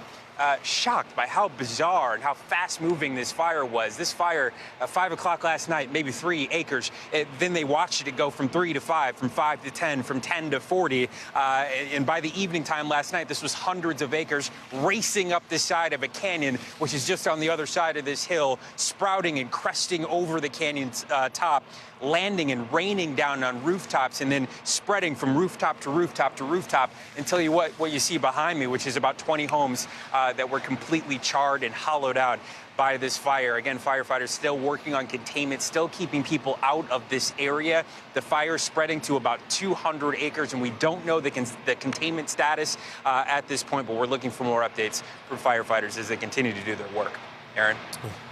S5: shocked by how bizarre and how fast-moving this fire was. This fire, 5 o'clock last night, maybe 3 acres. Then they watched it go from 3 to 5, from 5 to 10, from 10 to 40. And by the evening time last night, this was hundreds of acres racing up the side of a canyon, which is just on the other side of this hill, sprouting and cresting over the canyon's top, landing and raining down on rooftops, and then spreading from rooftop to rooftop to rooftop until what you see behind me, which is about 20 homes that were completely charred and hollowed out by this fire. Again, firefighters still working on containment, still keeping people out of this area. The fire is spreading to about 200 acres, and we don't know the containment status at this point, but we're looking for more updates from firefighters as they continue to do their work. Aaron?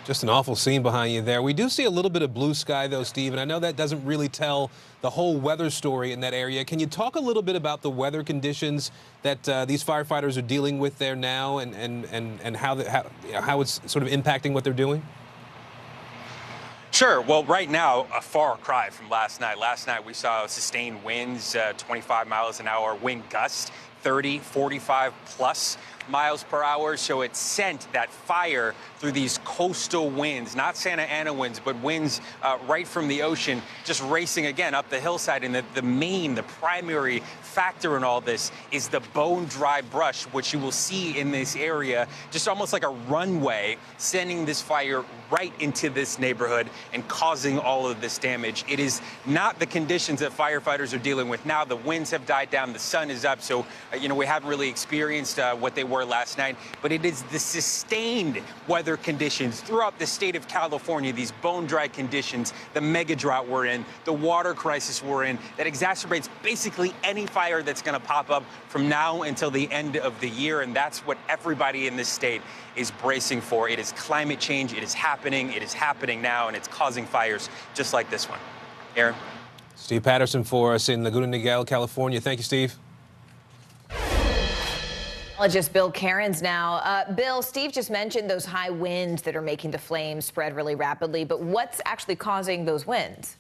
S11: Just an awful scene behind you there. We do see a little bit of blue sky, though, Steve, and I know that doesn't really tell the whole weather story in that area. Can you talk a little bit about the weather conditions that these firefighters are dealing with there now, and how it's sort of impacting what they're doing?
S5: Sure. Well, right now, a far cry from last night. Last night, we saw sustained winds, 25 miles an hour, wind gusts, 30, 45 plus miles per hour. So it sent that fire through these coastal winds, not Santa Ana winds, but winds right from the ocean, just racing again up the hillside. And the primary factor in all this is the bone-dry brush, which you will see in this area, just almost like a runway, sending this fire right into this neighborhood and causing all of this damage. It is not the conditions that firefighters are dealing with now. The winds have died down, the sun is up, so we haven't really experienced what they were last night, but it is the sustained weather conditions throughout the state of California, these bone-dry conditions, the mega drought we're in, the water crisis we're in, that exacerbates basically any fire that's going to pop up from now until the end of the year, and that's what everybody in this state is bracing for. It is climate change. It is happening now, and it's causing fires just like this one. Aaron?
S11: Steve Patterson for us in Laguna Niguel, California. Thank you, Steve.
S14: Meteorologist Bill Cairns now. Bill, Steve just mentioned those high winds that are making the flames spread really rapidly, but what's actually causing those winds?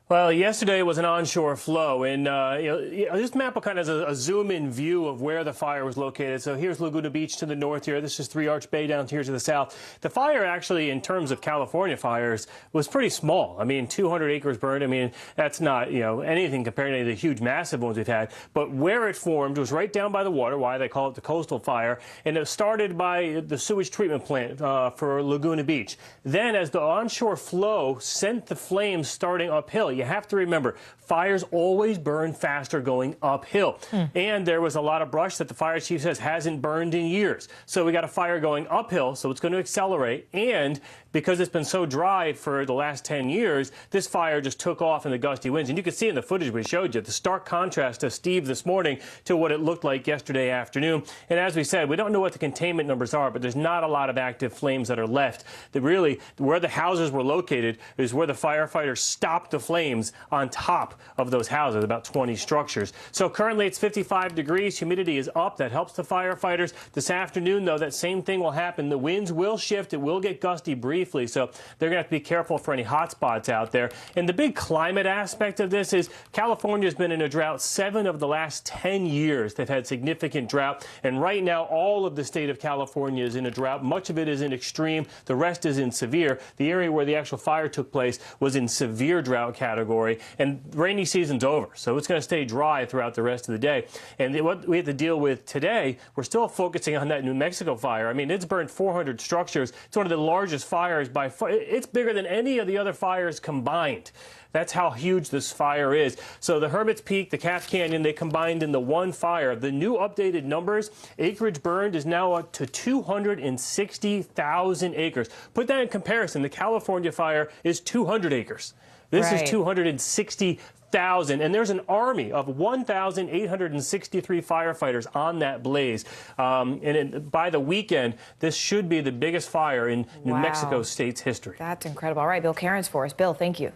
S21: Well, yesterday was an onshore flow, and this map kind of has a zoom-in view of where the fire was located. So here's Laguna Beach to the north here. This is Three Arch Bay down here to the south. The fire actually, in terms of California fires, was pretty small. I mean, 200 acres burned. I mean, that's not, anything compared to the huge, massive ones we've had. But where it formed was right down by the water, why they call it the coastal fire, and it started by the sewage treatment plant for Laguna Beach. Then, as the onshore flow sent the flames starting uphill, you have to remember, fires always burn faster going uphill. And there was a lot of brush that the fire chief says hasn't burned in years. So we got a fire going uphill, so it's going to accelerate. And because it's been so dry for the last 10 years, this fire just took off in the gusty winds. And you can see in the footage we showed you the stark contrast to Steve this morning to what it looked like yesterday afternoon. And as we said, we don't know what the containment numbers are, but there's not a lot of active flames that are left. Really, where the houses were located is where the firefighters stopped the flames on top of those houses, about 20 structures. So currently it's 55 degrees. Humidity is up. That helps the firefighters. This afternoon, though, that same thing will happen. The winds will shift. It will get gusty, breeze briefly. So they're going to have to be careful for any hot spots out there. And the big climate aspect of this is California's been in a drought 7 of the last 10 years. They've had significant drought. And right now, all of the state of California is in a drought. Much of it is in extreme. The rest is in severe. The area where the actual fire took place was in severe drought category. And rainy season's over. So it's going to stay dry throughout the rest of the day. And what we have to deal with today, we're still focusing on that New Mexico fire. I mean, it's burned 400 structures. It's one of the largest fires by far. It's bigger than any of the other fires combined. That's how huge this fire is. So the Hermit's Peak, the Cass Canyon, they combined into one fire. The new updated numbers, acreage burned is now up to 260,000 acres. Put that in comparison. The California fire is 200 acres. This is 260,000, and there's an army of 1,863 firefighters on that blaze. By the weekend, this should be the biggest fire in New Mexico State's history.
S14: That's incredible. All right, Bill Cairns for us. Bill, thank you.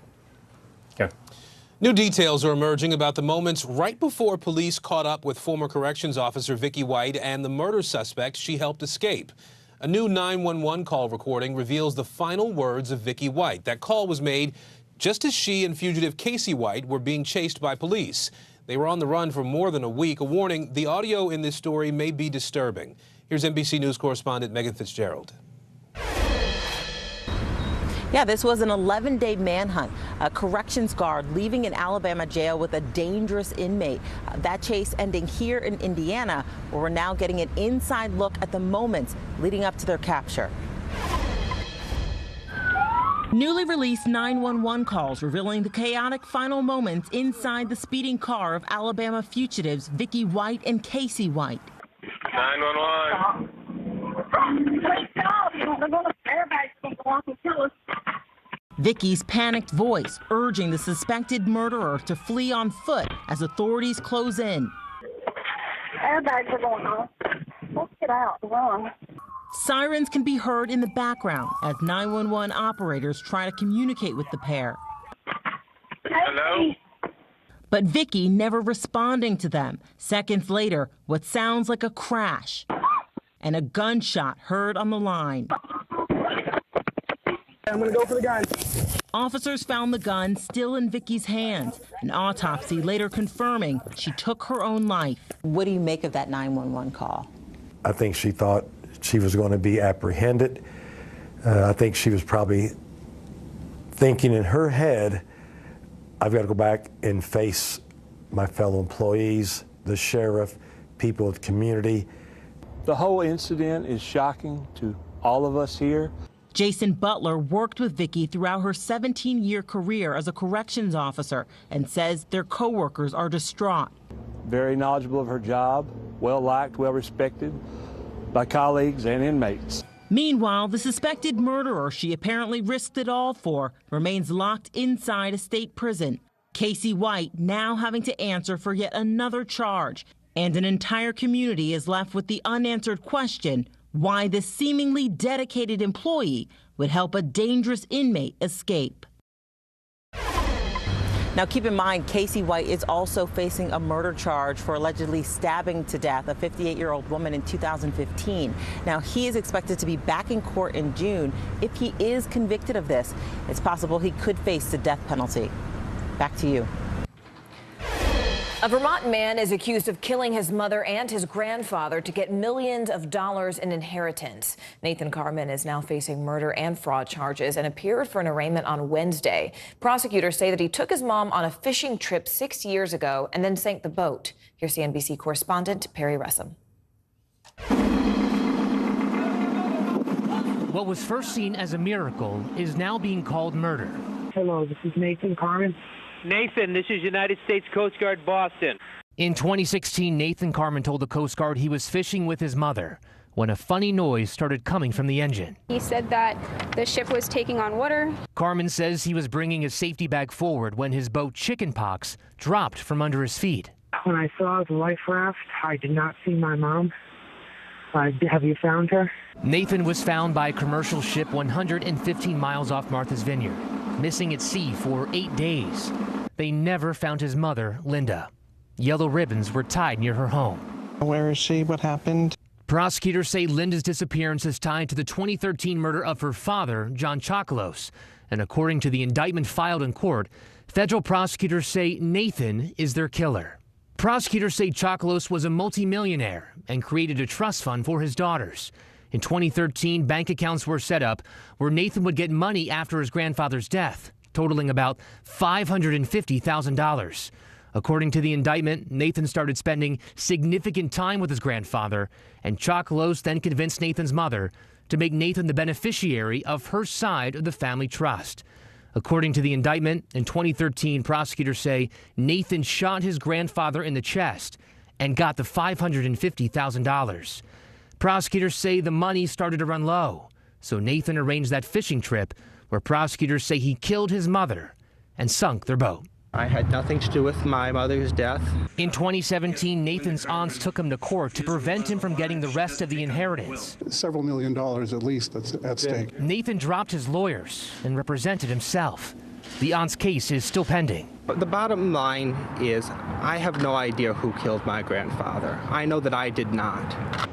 S21: Okay.
S11: New details are emerging about the moments right before police caught up with former corrections officer Vicky White and the murder suspect she helped escape. A new 911 call recording reveals the final words of Vicky White. That call was made just as she and fugitive Casey White were being chased by police. They were on the run for more than a week. A warning, the audio in this story may be disturbing. Here's NBC News correspondent Megan Fitzgerald.
S6: Yeah, this was an 11-day manhunt. A corrections guard leaving an Alabama jail with a dangerous inmate. That chase ending here in Indiana, where we're now getting an inside look at the moments leading up to their capture. Newly released 911 calls revealing the chaotic final moments inside the speeding car of Alabama fugitives Vicky White and Casey White.
S7: 911.
S6: Vicky's panicked voice urging the suspected murderer to flee on foot as authorities close in.
S7: Airbags are going off. Let's get out and run.
S6: Sirens can be heard in the background as 911 operators try to communicate with the pair.
S7: Hello?
S6: But Vicky never responding to them. Seconds later, what sounds like a crash and a gunshot heard on the line.
S7: I'm gonna go for the gun.
S6: Officers found the gun still in Vicky's hands. An autopsy later confirming she took her own life. What do you make of that 911 call?
S9: I think she thought she was going to be apprehended. I think she was probably thinking in her head, I've got to go back and face my fellow employees, the sheriff, people of the community.
S10: The whole incident is shocking to all of us here.
S6: Jason Butler worked with Vicky throughout her 17-year career as a corrections officer and says their coworkers are distraught.
S10: Very knowledgeable of her job, well liked, well respected by colleagues and inmates.
S6: Meanwhile, the suspected murderer she apparently risked it all for remains locked inside a state prison. Casey White now having to answer for yet another charge. And an entire community is left with the unanswered question why this seemingly dedicated employee would help a dangerous inmate escape. Now, keep in mind, Casey White is also facing a murder charge for allegedly stabbing to death a 58-year-old woman in 2015. Now, he is expected to be back in court in June. If he is convicted of this, it's possible he could face the death penalty. Back to you.
S14: A Vermont man is accused of killing his mother and his grandfather to get millions of dollars in inheritance. Nathan Carman is now facing murder and fraud charges and appeared for an arraignment on Wednesday. Prosecutors say that he took his mom on a fishing trip 6 years ago and then sank the boat. Here's the NBC correspondent, Perry Ressam.
S12: What was first seen as a miracle is now being called murder.
S19: Hello, this is Nathan Carman.
S12: Nathan, this is United States Coast Guard Boston. In 2016, Nathan Carman told the Coast Guard he was fishing with his mother when a funny noise started coming from the engine.
S26: He said that the ship was taking on water.
S12: Carman says he was bringing his safety bag forward when his boat Chickenpox dropped from under his feet.
S19: When I saw the life raft, I did not see my mom. Have you found her?
S12: Nathan was found by a commercial ship 115 miles off Martha's Vineyard, missing at sea for 8 days. They never found his mother, Linda. Yellow ribbons were tied near her home.
S19: Where is she? What happened?
S12: Prosecutors say Linda's disappearance is tied to the 2013 murder of her father, John Chocolos. And according to the indictment filed in court, federal prosecutors say Nathan is their killer. Prosecutors say Chocolos was a multimillionaire and created a trust fund for his daughters. In 2013, bank accounts were set up where Nathan would get money after his grandfather's death, totaling about $550,000. According to the indictment, Nathan started spending significant time with his grandfather, and Chocolos then convinced Nathan's mother to make Nathan the beneficiary of her side of the family trust. According to the indictment, in 2013, prosecutors say Nathan shot his grandfather in the chest and got the $550,000. Prosecutors say the money started to run low, so Nathan arranged that fishing trip where prosecutors say he killed his mother and sunk their boat.
S3: I had nothing to do with my mother's death.
S12: In 2017, Nathan's aunts took him to court to prevent him from getting the rest of the inheritance.
S8: Several $1 million at least that's at stake.
S12: Nathan dropped his lawyers and represented himself. The aunt's case is still pending.
S3: But the bottom line is I have no idea who killed my grandfather. I know that I did not.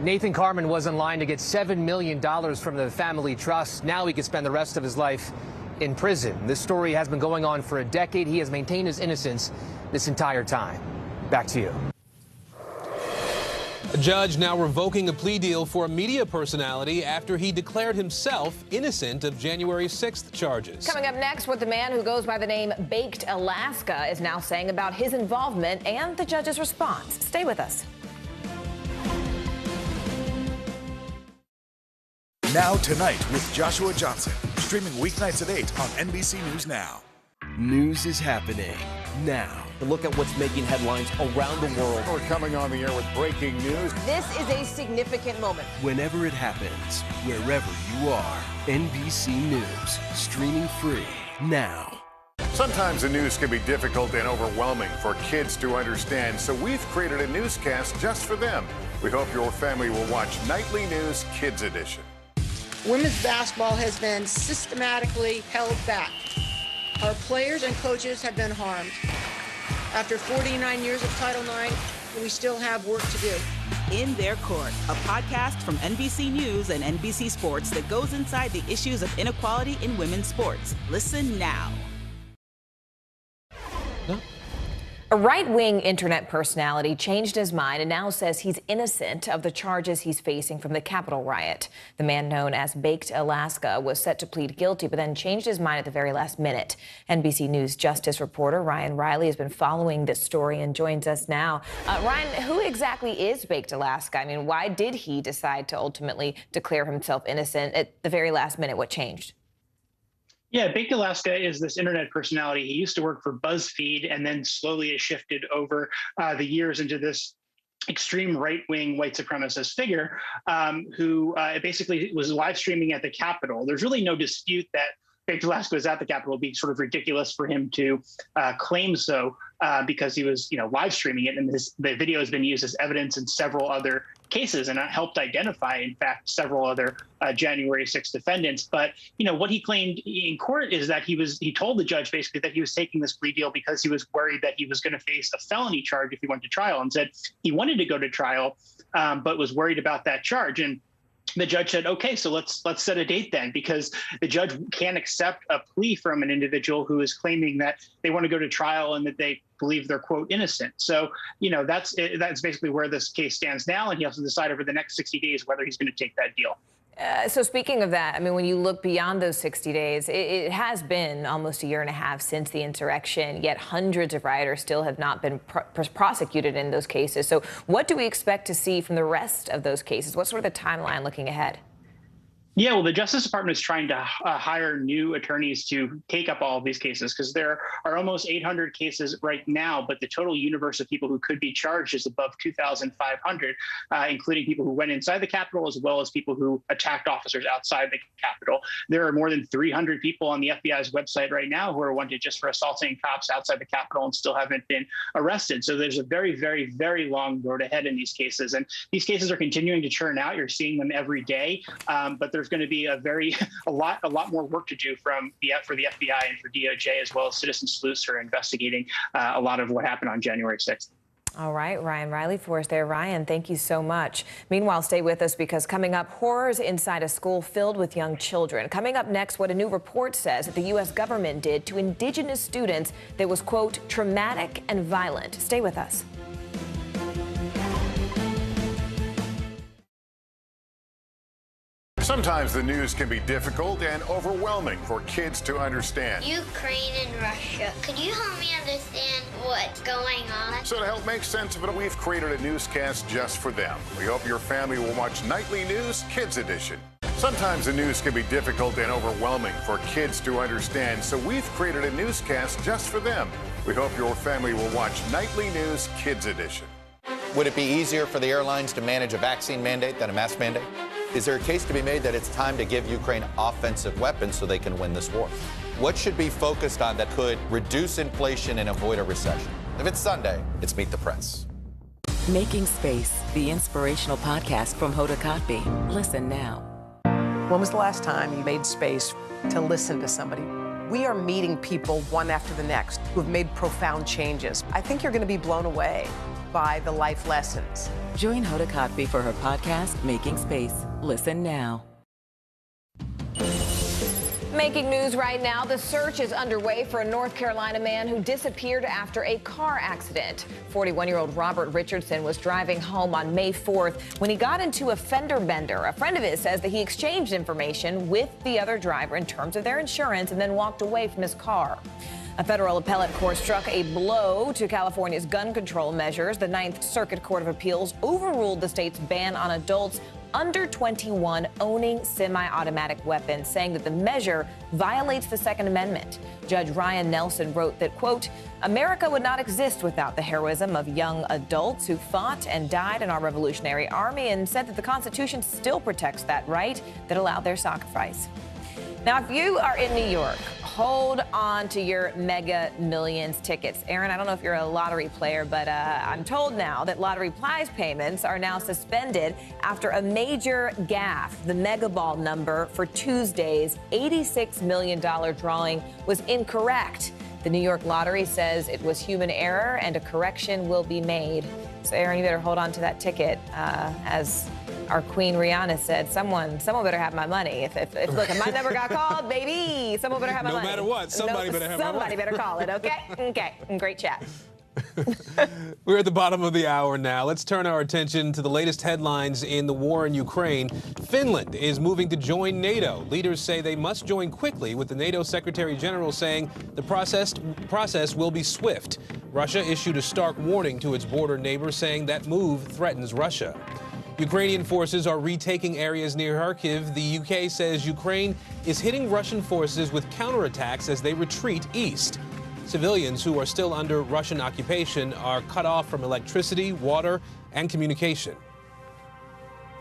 S12: Nathan Carman was in line to get $7 million from the family trust. Now he could spend the rest of his life in prison. This story has been going on for a decade. He has maintained his innocence this entire time. Back to you.
S11: A judge now revoking a plea deal for a media personality after he declared himself innocent of January 6th charges.
S14: Coming up next, what the man who goes by the name Baked Alaska is now saying about his involvement and the judge's response. Stay with us.
S13: Now Tonight with Joshua Johnson, streaming weeknights at 8 on NBC News Now.
S15: News is happening now. Look at what's making headlines around the world.
S17: We're coming on the air with breaking news.
S20: This is a significant moment.
S15: Whenever it happens, wherever you are, NBC News, streaming free now.
S17: Sometimes the news can be difficult and overwhelming for kids to understand, so we've created a newscast just for them. We hope your family will watch Nightly News Kids Edition.
S20: Women's basketball has been systematically held back. Our players and coaches have been harmed. After 49 years of Title IX, we still have work to do.
S27: In Their Court, a podcast from NBC News and NBC Sports that goes inside the issues of inequality in women's sports. Listen now.
S14: A right-wing internet personality changed his mind and now says he's innocent of the charges he's facing from the Capitol riot. The man known as Baked Alaska was set to plead guilty, but then changed his mind at the very last minute. NBC News Justice reporter Ryan Riley has been following this story and joins us now. Ryan, who exactly is Baked Alaska? I mean, why did he decide to ultimately declare himself innocent at the very last minute? What changed?
S28: Yeah, Baked Alaska is this internet personality. He used to work for BuzzFeed and then slowly has shifted over the years into this extreme right-wing white supremacist figure who basically was live streaming at the Capitol. There's really no dispute that Baked Alaska was at the Capitol. It'd be sort of ridiculous for him to claim so because he was, live streaming it, and the video has been used as evidence in several other cases, and it helped identify, in fact, several other January 6th defendants. But what he claimed in court is that he told the judge basically that he was taking this plea deal because he was worried that he was going to face a felony charge if he went to trial, and said he wanted to go to trial, but was worried about that charge. And the judge said, okay, so let's set a date then, because the judge can't accept a plea from an individual who is claiming that they want to go to trial and that they believe they're, quote, innocent. So, that's basically where this case stands now. And he has to decide over the next 60 days whether he's going to take that deal.
S14: So speaking of that, I mean, when you look beyond those 60 days, it has been almost a year and a half since the insurrection, yet hundreds of rioters still have not been prosecuted in those cases. So what do we expect to see from the rest of those cases? What's sort of the timeline looking ahead?
S28: Yeah, well, the Justice Department is trying to hire new attorneys to take up all of these cases, because there are almost 800 cases right now, but the total universe of people who could be charged is above 2,500, including people who went inside the Capitol as well as people who attacked officers outside the Capitol. There are more than 300 people on the FBI's website right now who are wanted just for assaulting cops outside the Capitol and still haven't been arrested. So there's a very, very, very long road ahead in these cases. And these cases are continuing to churn out. You're seeing them every day, but there's going to be a lot more work to do for the FBI and for DOJ, as well as citizen sleuths who are investigating a lot of what happened on January 6th.
S14: All right, Ryan Riley for us there. Ryan, thank you so much. Meanwhile, stay with us because coming up, horrors inside a school filled with young children. Coming up next, what a new report says that the U.S. government did to indigenous students that was, quote, traumatic and violent. Stay with us.
S17: Sometimes the news can be difficult and overwhelming for kids to understand.
S1: Ukraine and Russia. Could you help me understand what's going on?
S17: So to help make sense of it, we've created a newscast just for them. We hope your family will watch Nightly News Kids Edition. Sometimes the news can be difficult and overwhelming for kids to understand, so we've created a newscast just for them. We hope your family will watch Nightly News Kids Edition.
S2: Would it be easier for the airlines to manage a vaccine mandate than a mask mandate? Is there a case to be made that it's time to give Ukraine offensive weapons so they can win this war? What should be focused on that could reduce inflation and avoid a recession? If it's Sunday, it's Meet the Press.
S16: Making Space, the inspirational podcast from Hoda Kotb. Listen now.
S18: When was the last time you made space to listen to somebody? We are meeting people one after the next who've made profound changes. I think you're going to be blown away by the life lessons.
S16: Join Hoda Kotb for her podcast, Making Space. Listen now.
S14: Making news right now, the search is underway for a North Carolina man who disappeared after a car accident. 41-year-old Robert Richardson was driving home on May 4th when he got into a fender bender. A friend of his says that he exchanged information with the other driver in terms of their insurance and then walked away from his car. A federal appellate court struck a blow to California's gun control measures. The Ninth Circuit Court of Appeals overruled the state's ban on adults under 21 owning semi-automatic weapons, saying that the measure violates the Second Amendment. Judge Ryan Nelson wrote that, quote, America would not exist without the heroism of young adults who fought and died in our Revolutionary Army, and said that the Constitution still protects that right that allowed their sacrifice. Now, if you are in New York, hold on to your Mega Millions tickets. Aaron, I don't know if you're a lottery player, but I'm told now that lottery prize payments are now suspended after a major gaffe. The Mega Ball number for Tuesday's $86 million drawing was incorrect. The New York Lottery says it was human error and a correction will be made. So, Aaron, you better hold on to that ticket. As our Queen Rihanna said, someone better have my money. Look, if my number got called, baby, someone better have my money.
S11: No matter what, somebody better have my money.
S14: Somebody better call it, okay? Okay, great chat.
S11: We're at the bottom of the hour now. Let's turn our attention to the latest headlines in the war in Ukraine. Finland is moving to join NATO. Leaders say they must join quickly, with the NATO Secretary General saying the process will be swift. Russia issued a stark warning to its border neighbor, saying that move threatens Russia. Ukrainian forces are retaking areas near Kharkiv. The UK says Ukraine is hitting Russian forces with counterattacks as they retreat east. Civilians who are still under Russian occupation are cut off from electricity, water, and communication.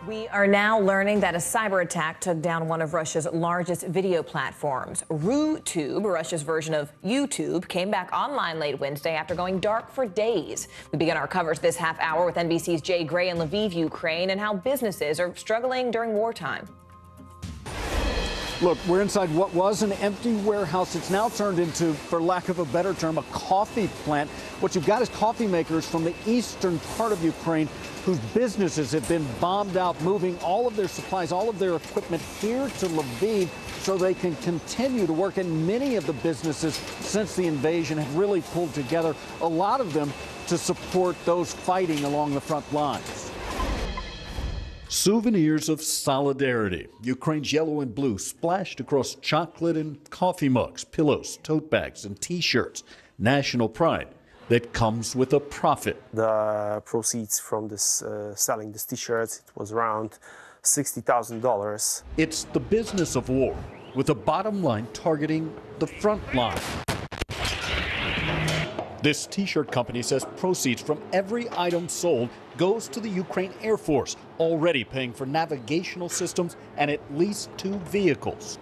S14: We are now learning that a cyber attack took down one of Russia's largest video platforms. RuTube, Russia's version of YouTube, came back online late Wednesday after going dark for days. We begin our coverage this half hour with NBC's Jay Gray in Lviv, Ukraine, and how businesses are struggling during wartime.
S22: Look, we're inside what was an empty warehouse. It's now turned into, for lack of a better term, a coffee plant. What you've got is coffee makers from the eastern part of Ukraine whose businesses have been bombed out, moving all of their supplies, all of their equipment here to Lviv so they can continue to work. And many of the businesses since the invasion have really pulled together, a lot of them to support those fighting along the front lines. Souvenirs of solidarity. Ukraine's yellow and blue splashed across chocolate and coffee mugs, pillows, tote bags, and T-shirts. National pride that comes with a profit.
S23: The proceeds from this selling these T-shirts, it was around $60,000.
S22: It's the business of war, with a bottom line targeting the front line. This T-shirt company says proceeds from every item sold goes to the Ukraine Air Force, already paying for navigational systems and at least 2 vehicles.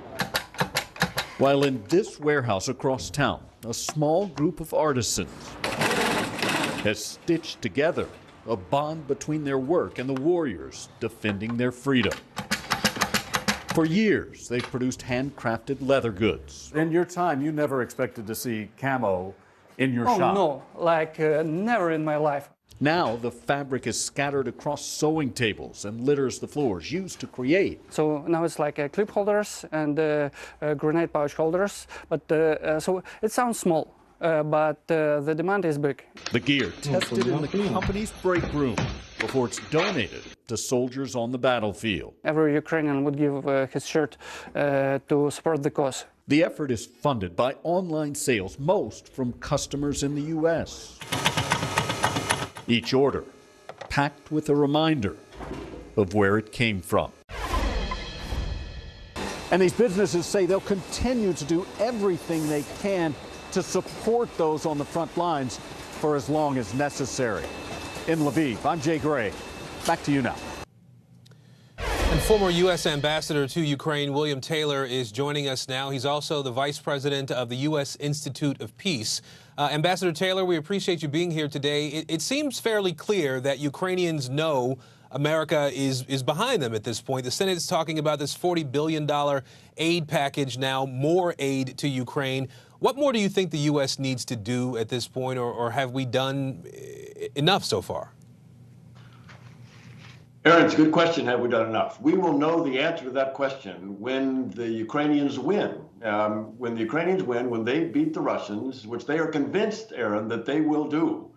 S22: While in this warehouse across town, a small group of artisans has stitched together a bond between their work and the warriors defending their freedom. For years, they've produced handcrafted leather goods.
S24: In your time, you never expected to see camo in your shop.
S25: Oh, no, never in my life.
S22: Now the fabric is scattered across sewing tables and litters the floors used to create.
S4: So now it's like clip holders and grenade pouch holders, but so it sounds small, but the demand is big.
S22: The gear tested in the company's break room before it's donated to soldiers on the battlefield.
S4: Every Ukrainian would give his shirt to support the cause.
S22: The effort is funded by online sales, most from customers in the U.S. Each order packed with a reminder of where it came from. And these businesses say they'll continue to do everything they can to support those on the front lines for as long as necessary. In Lviv, I'm Jay Gray. Back to you now.
S11: And former U.S. Ambassador to Ukraine, William Taylor, is joining us now. He's also the Vice President of the U.S. Institute of Peace. Ambassador Taylor, we appreciate you being here today. It seems fairly clear that Ukrainians know America is behind them at this point. The Senate is talking about this $40 billion aid package now, more aid to Ukraine. What more do you think the U.S. needs to do at this point, or have we done enough so far?
S5: Aaron, it's a good question. Have we done enough? We will know the answer to that question when the Ukrainians win. When the Ukrainians win, when they beat the Russians, which they are convinced, Aaron, that they will do.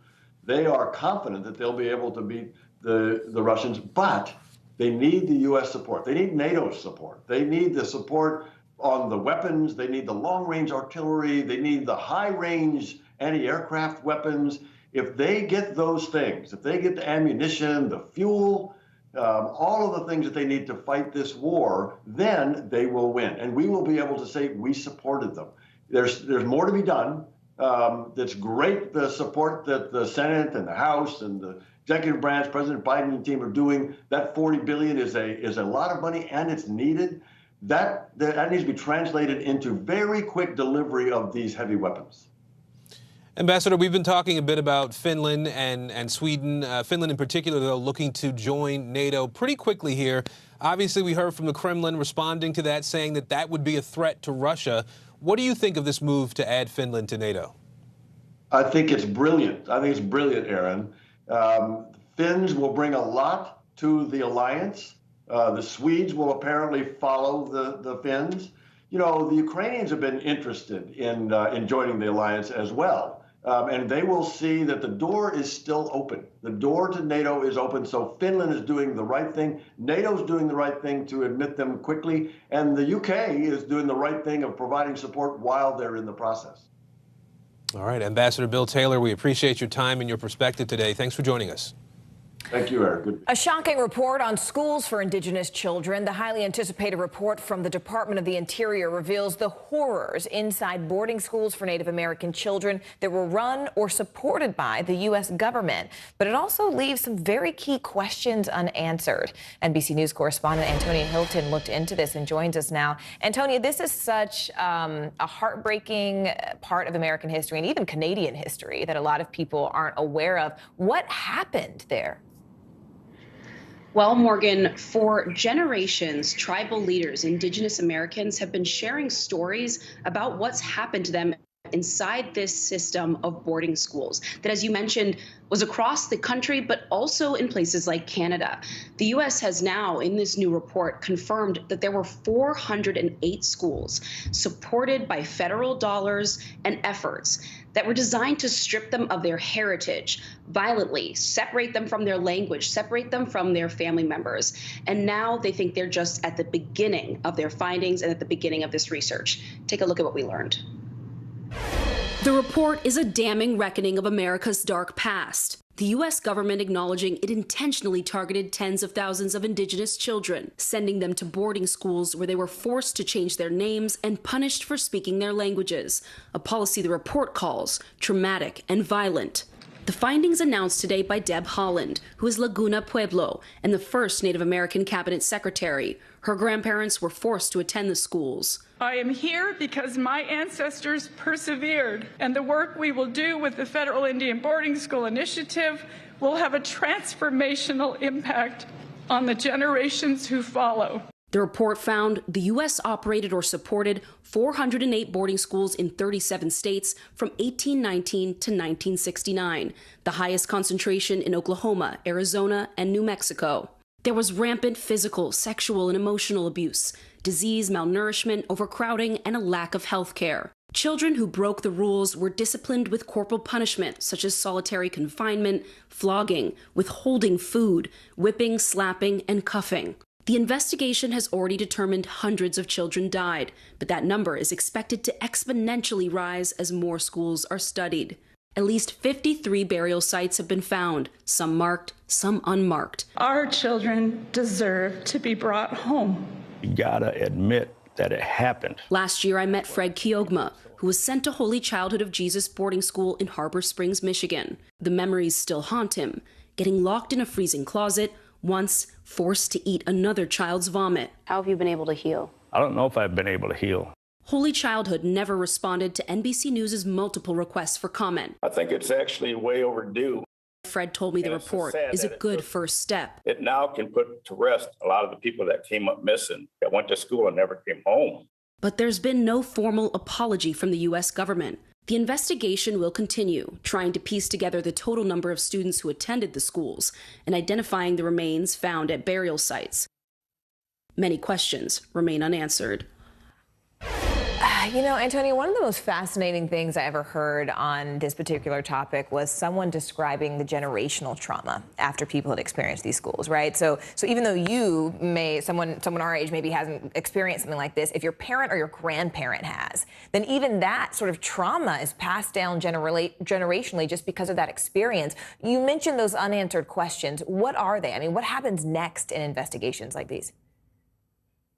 S5: They are confident that they'll be able to beat the Russians, but they need the U.S. support. They need NATO's support. They need the support on the weapons. They need the long-range artillery. They need the high-range anti-aircraft weapons. If they get those things, if they get the ammunition, the fuel, all of the things that they need to fight this war, then they will win. And we will be able to say we supported them. There's more to be done. That's great, the support that the Senate and the House and the executive branch, President Biden and team are doing. That $40 billion is a lot of money, and it's needed. That needs to be translated into very quick delivery of these heavy weapons.
S11: Ambassador, we've been talking a bit about Finland and Sweden. Finland in particular, though, looking to join NATO pretty quickly here. Obviously, we heard from the Kremlin responding to that, saying that that would be a threat to Russia. What do you think of this move to add Finland to NATO?
S5: I think it's brilliant. I think it's brilliant, Aaron. Finns will bring a lot to the alliance. The Swedes will apparently follow the Finns. You know, the Ukrainians have been interested in joining the alliance as well. And they will see that the door is still open. The door to NATO is open, so Finland is doing the right thing. NATO's doing the right thing to admit them quickly, and the UK is doing the right thing of providing support while they're in the process.
S11: All right, Ambassador Bill Taylor, we appreciate your time and your perspective today. Thanks for joining us.
S5: Thank you, Eric. Good.
S14: A shocking report on schools for Indigenous children. The highly anticipated report from the Department of the Interior reveals the horrors inside boarding schools for Native American children that were run or supported by the U.S. government. But it also leaves some very key questions unanswered. NBC News correspondent Antonia Hilton looked into this and joins us now. Antonia, this is such a heartbreaking part of American history and even Canadian history that a lot of people aren't aware of. What happened there?
S7: Well, Morgan, for generations, tribal leaders, Indigenous Americans have been sharing stories about what's happened to them inside this system of boarding schools that, as you mentioned, was across the country, but also in places like Canada. The U.S. has now, in this new report, confirmed that there were 408 schools supported by federal dollars and efforts that were designed to strip them of their heritage, violently separate them from their language, separate them from their family members. And now they think they're just at the beginning of their findings and at the beginning of this research. Take a look at what we learned.
S9: The report is a damning reckoning of America's dark past. The U.S. government acknowledging it intentionally targeted tens of thousands of Indigenous children, sending them to boarding schools where they were forced to change their names and punished for speaking their languages, a policy the report calls traumatic and violent. The findings announced today by Deb Haaland, who is Laguna Pueblo and the first Native American cabinet secretary. Her grandparents were forced to attend the schools.
S10: I am here because my ancestors persevered, and the work we will do with the Federal Indian Boarding School Initiative will have a transformational impact on the generations who follow.
S9: The report found the U.S. operated or supported 408 boarding schools in 37 states from 1819 to 1969, the highest concentration in Oklahoma, Arizona, and New Mexico. There was rampant physical, sexual, and emotional abuse, disease, malnourishment, overcrowding, and a lack of health care. Children who broke the rules were disciplined with corporal punishment, such as solitary confinement, flogging, withholding food, whipping, slapping, and cuffing. The investigation has already determined hundreds of children died, but that number is expected to exponentially rise as more schools are studied. At least 53 burial sites have been found, some marked, some unmarked.
S10: Our children deserve to be brought home.
S3: You gotta admit that it happened.
S9: Last year, I met Fred Kiogma, who was sent to Holy Childhood of Jesus boarding school in Harbor Springs, Michigan. The memories still haunt him, getting locked in a freezing closet, once forced to eat another child's vomit.
S6: How have you been able to heal?
S3: I don't know if I've been able to heal.
S9: Holy Childhood never responded to NBC News' multiple requests for comment.
S3: I think it's actually way overdue.
S9: Fred told me the report is a good first step.
S3: It now can put to rest a lot of the people that came up missing, that went to school and never came home.
S9: But there's been no formal apology from the U.S. government. The investigation will continue, trying to piece together the total number of students who attended the schools and identifying the remains found at burial sites. Many questions remain unanswered.
S14: You know, Antonio, one of the most fascinating things I ever heard on this particular topic was someone describing the generational trauma after people had experienced these schools, right? So even though someone our age maybe hasn't experienced something like this, if your parent or your grandparent has, then even that sort of trauma is passed down generationally just because of that experience. You mentioned those unanswered questions. What are they? I mean, what happens next in investigations like these?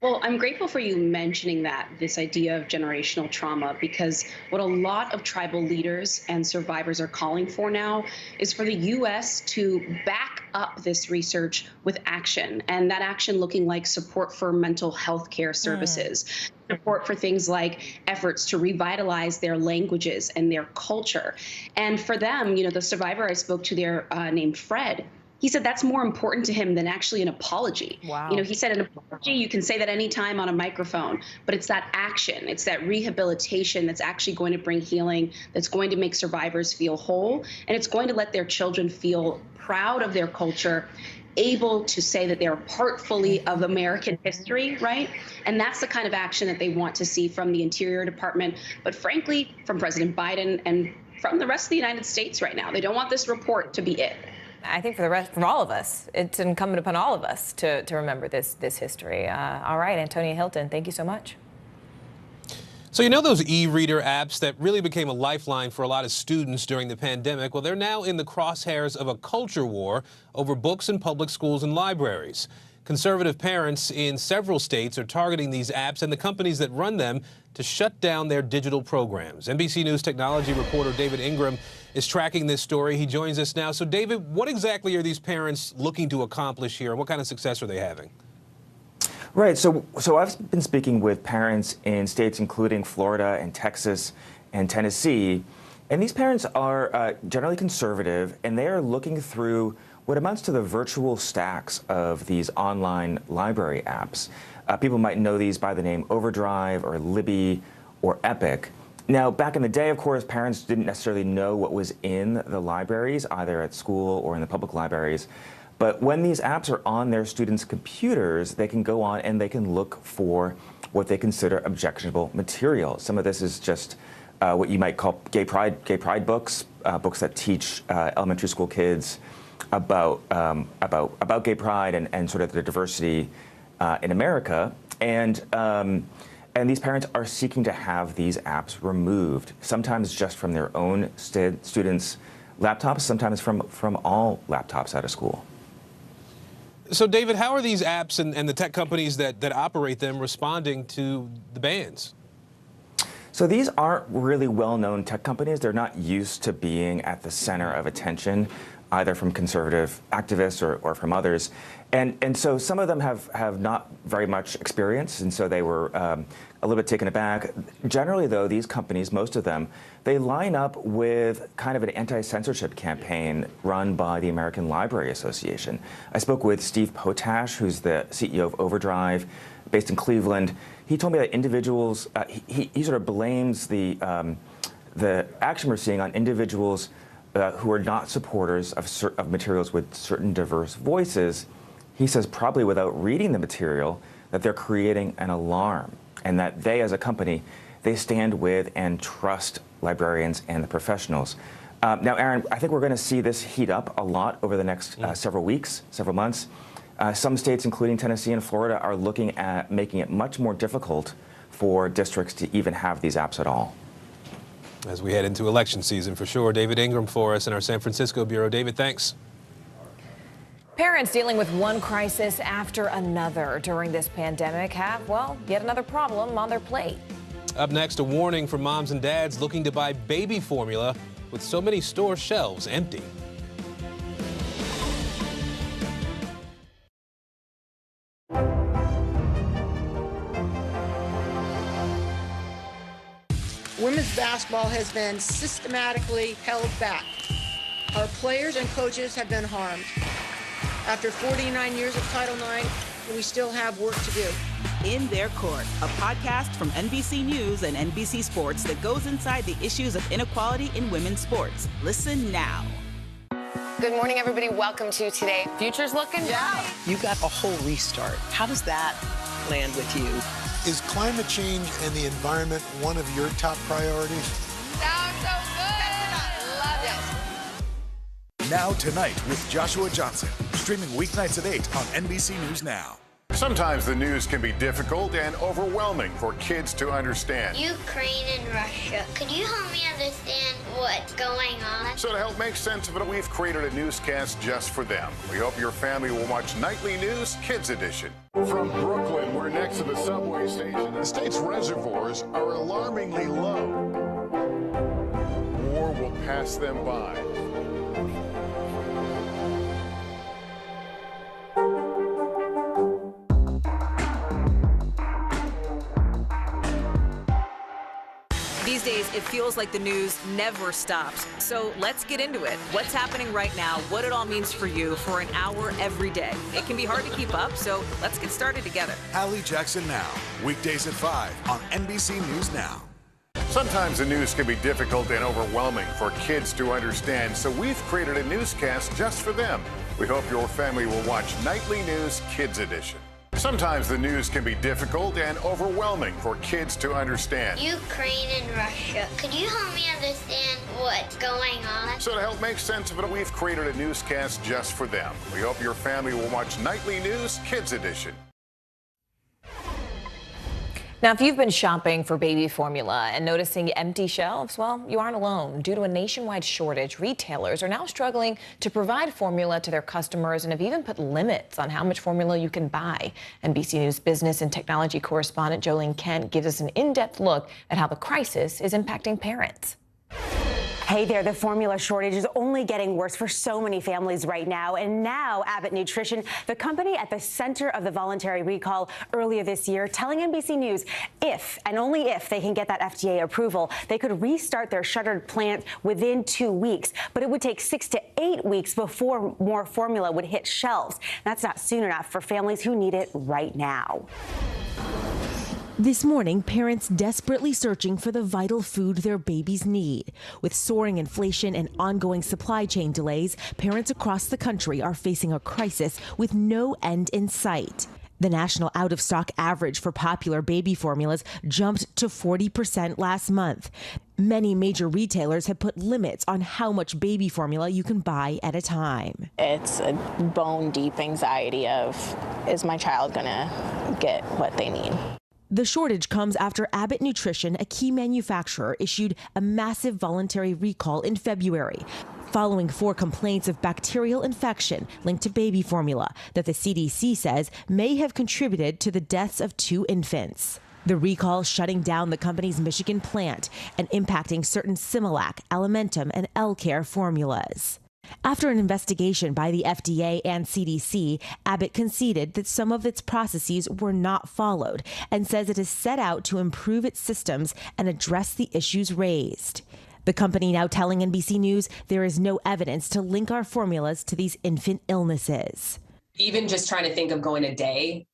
S7: Well, I'm grateful for you mentioning this idea of generational trauma, because what a lot of tribal leaders and survivors are calling for now is for the U.S. to back up this research with action, and that action looking like support for mental health care services, support for things like efforts to revitalize their languages and their culture. And for them, you know, the survivor I spoke to there named Fred, he said that's more important to him than actually an apology.
S14: Wow.
S7: You know, he said an apology, you can say that anytime on a microphone, but it's that action, it's that rehabilitation that's actually going to bring healing, that's going to make survivors feel whole, and it's going to let their children feel proud of their culture, able to say that they're part fully of American history, right? And that's the kind of action that they want to see from the Interior Department, but frankly, from President Biden and from the rest of the United States right now. They don't want this report to be it.
S14: I think for all of us, it's incumbent upon all of us to remember this history. All right, Antonia Hilton, thank you so much.
S11: So you know those e-reader apps that really became a lifeline for a lot of students during the pandemic? Well, they're now in the crosshairs of a culture war over books in public schools and libraries. Conservative parents in several states are targeting these apps and the companies that run them to shut down their digital programs. NBC News technology reporter David Ingram is tracking this story. He joins us now. So, David, what exactly are these parents looking to accomplish here, and what kind of success are they having?
S8: Right. So I've been speaking with parents in states including Florida and Texas and Tennessee, and these parents are generally conservative, and they are looking through what amounts to the virtual stacks of these online library apps. People might know these by the name Overdrive or Libby or Epic. Now, back in the day, of course, parents didn't necessarily know what was in the libraries, either at school or in the public libraries. But when these apps are on their students' computers, they can go on and they can look for what they consider objectionable material. Some of this is just what you might call gay pride books, books that teach elementary school kids about gay pride and sort of the diversity in America. And these parents are seeking to have these apps removed, sometimes just from their own students' laptops, sometimes from all laptops out of school.
S11: So, David, how are these apps and the tech companies that operate them responding to the bans?
S8: So these aren't really well-known tech companies. They're not used to being at the center of attention, either from conservative activists or from others. And so some of them have not very much experience, and so they were a little bit taken aback. Generally, though, these companies, most of them, they line up with kind of an anti-censorship campaign run by the American Library Association. I spoke with Steve Potash, who's the CEO of Overdrive. based in Cleveland. He told me that individuals, he sort of blames the action we're seeing on individuals who are not supporters of materials with certain diverse voices. He says probably without reading the material that they're creating an alarm, and that they as a company, they stand with and trust librarians and the professionals. Now, Aaron, I think we're going to see this heat up a lot over the next several weeks, several months. Some states, including Tennessee and Florida, are looking at making it much more difficult for districts to even have these apps at all.
S11: As we head into election season, for sure. David Ingram for us in our San Francisco bureau. David, thanks.
S14: Parents dealing with one crisis after another during this pandemic have, well, yet another problem on their plate.
S11: Up next, a warning for moms and dads looking to buy baby formula with so many store shelves empty.
S20: Women's basketball has been systematically held back. Our players and coaches have been harmed. After 49 years of Title IX, we still have work to do.
S27: In Their Court, a podcast from NBC News and NBC Sports that goes inside the issues of inequality in women's sports. Listen now.
S6: Good morning, everybody. Welcome to Today. Future's looking bright.
S12: You got a whole restart. How does that land with you?
S13: Is climate change and the environment one of your top priorities?
S6: Sounds so good. Love it.
S19: Now Tonight with Joshua Johnson, streaming weeknights at 8 on NBC News Now.
S17: Sometimes the news can be difficult and overwhelming for kids to understand.
S1: Ukraine and Russia. Could you help me understand what's going on?
S17: So to help make sense of it, we've created a newscast just for them. We hope your family will watch Nightly News Kids Edition. From Brooklyn, we're next to the subway station. The state's reservoirs are alarmingly low. War will pass them by.
S21: These days, it feels like the news never stops. So let's get into it. What's happening right now, what it all means for you for an hour every day. It can be hard to keep up, so let's get started together.
S19: Hallie Jackson Now, weekdays at 5 on NBC News Now.
S17: Sometimes the news can be difficult and overwhelming for kids to understand, so we've created a newscast just for them. We hope your family will watch Nightly News Kids Edition. Sometimes the news can be difficult and overwhelming for kids to understand.
S1: Ukraine and Russia. Could you help me understand what's going on?
S17: So to help make sense of it, we've created a newscast just for them. We hope your family will watch Nightly News Kids Edition.
S14: Now, if you've been shopping for baby formula and noticing empty shelves, well, you aren't alone. Due to a nationwide shortage, retailers are now struggling to provide formula to their customers and have even put limits on how much formula you can buy. NBC News business and technology correspondent Jolene Kent gives us an in-depth look at how the crisis is impacting parents.
S24: Hey there, the formula shortage is only getting worse for so many families right now. And now Abbott Nutrition, the company at the center of the voluntary recall earlier this year, telling NBC News if and only if they can get that FDA approval, they could restart their shuttered plant within 2 weeks. But it would take 6 to 8 weeks before more formula would hit shelves. That's not soon enough for families who need it right now.
S25: This morning, parents desperately searching for the vital food their babies need. With soaring inflation and ongoing supply chain delays, parents across the country are facing a crisis with no end in sight. The national out-of-stock average for popular baby formulas jumped to 40% last month. Many major retailers have put limits on how much baby formula you can buy at a time.
S26: It's a bone-deep anxiety of, is my child gonna get what they need?
S25: The shortage comes after Abbott Nutrition, a key manufacturer, issued a massive voluntary recall in February, following 4 complaints of bacterial infection linked to baby formula that the CDC says may have contributed to the deaths of 2 infants. The recall shutting down the company's Michigan plant and impacting certain Similac, Alimentum, and L-Care formulas. After an investigation by the FDA and CDC, Abbott conceded that some of its processes were not followed and says it is set out to improve its systems and address the issues raised. The company now telling NBC News there is no evidence to link our formulas to these infant illnesses.
S29: Even just trying to think of going a day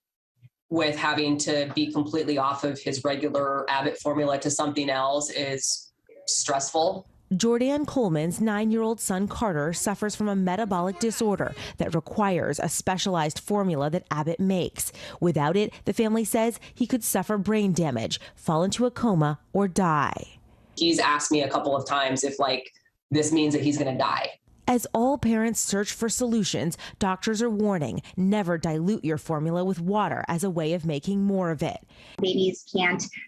S2: with having to be completely off of his regular Abbott formula to something else is stressful.
S25: Jordan Coleman's 9-year-old son Carter suffers from a metabolic disorder that requires a specialized formula that Abbott makes. Without it, the family says he could suffer brain damage, fall into a coma, or die.
S2: He's asked me a couple of times if this means that he's going to die.
S25: As all parents search for solutions, doctors are warning, never dilute your formula with water as a way of making more of it.
S4: Babies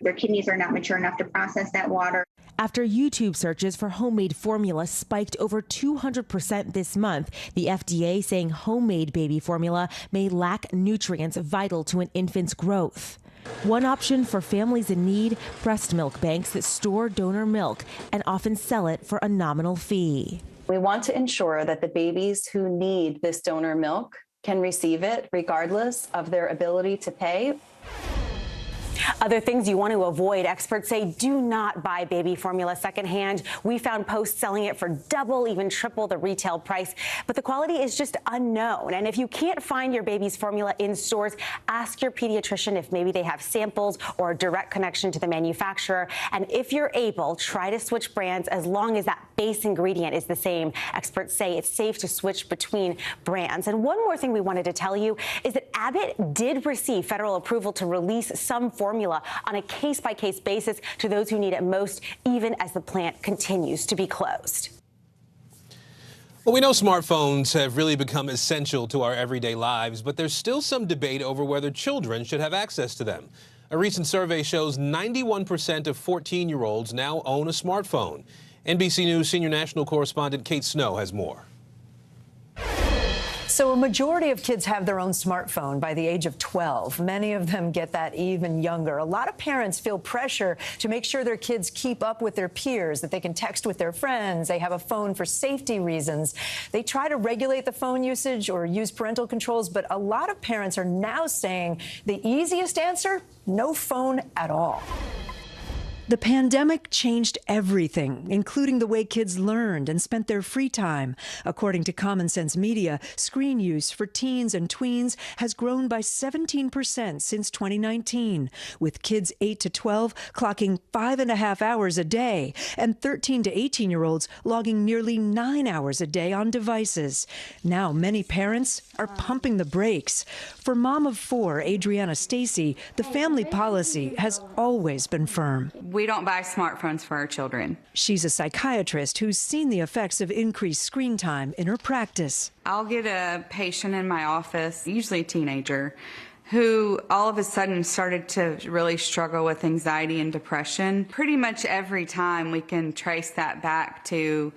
S4: their kidneys are not mature enough to process that water.
S25: After YouTube searches for homemade formula spiked over 200% this month, the FDA saying homemade baby formula may lack nutrients vital to an infant's growth. One option for families in need, breast milk banks that store donor milk and often sell it for a nominal fee.
S15: We want to ensure that the babies who need this donor milk can receive it regardless of their ability to pay.
S24: Other things you want to avoid, experts say do not buy baby formula secondhand. We found posts selling it for double, even triple the retail price, but the quality is just unknown. And if you can't find your baby's formula in stores, ask your pediatrician if maybe they have samples or a direct connection to the manufacturer. And if you're able, try to switch brands as long as that base ingredient is the same. Experts say it's safe to switch between brands. And one more thing we wanted to tell you is that Abbott did receive federal approval to release some formula on a case-by-case basis to those who need it most, even as the plant continues to be closed.
S11: Well, we know smartphones have really become essential to our everyday lives, but there's still some debate over whether children should have access to them. A recent survey shows 91% of 14-year-olds now own a smartphone. NBC News senior national correspondent Kate Snow has more.
S16: So a majority of kids have their own smartphone by the age of 12. Many of them get that even younger. A lot of parents feel pressure to make sure their kids keep up with their peers, that they can text with their friends. They have a phone for safety reasons. They try to regulate the phone usage or use parental controls, but a lot of parents are now saying the easiest answer, no phone at all.
S18: The pandemic changed everything, including the way kids learned and spent their free time. According to Common Sense Media, screen use for teens and tweens has grown by 17% since 2019, with kids 8 to 12 clocking 5.5 hours a day and 13 to 18-year-olds logging nearly 9 hours a day on devices. Now, many parents are pumping the brakes. For mom of 4, Adriana Stacy, the family policy has always been firm.
S22: We don't buy smartphones for our children.
S18: She's a psychiatrist who's seen the effects of increased screen time in her practice.
S22: I'll get a patient in my office, usually a teenager, who all of a sudden started to really struggle with anxiety and depression. Pretty much every time we can trace that back to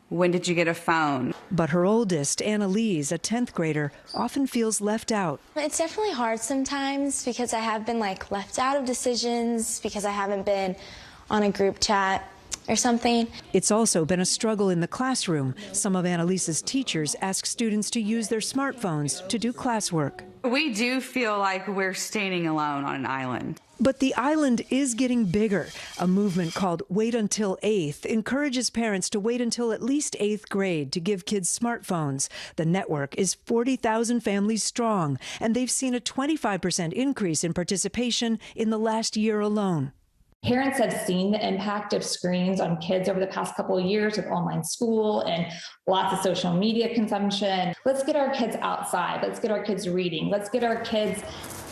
S22: when did you get a phone?
S18: But her oldest, Annalise, a 10th grader, often feels left out.
S23: It's definitely hard sometimes because I have been left out of decisions because I haven't been on a group chat or something.
S18: It's also been a struggle in the classroom. Some of Annalise's teachers ask students to use their smartphones to do classwork.
S22: We do feel like we're standing alone on an island.
S18: But the island is getting bigger. A movement called Wait Until 8th encourages parents to wait until at least 8th grade to give kids smartphones. The network is 40,000 families strong, and they've seen a 25% increase in participation in the last year alone.
S28: Parents have seen the impact of screens on kids over the past couple of years with online school and lots of social media consumption. Let's get our kids outside. Let's get our kids reading. Let's get our kids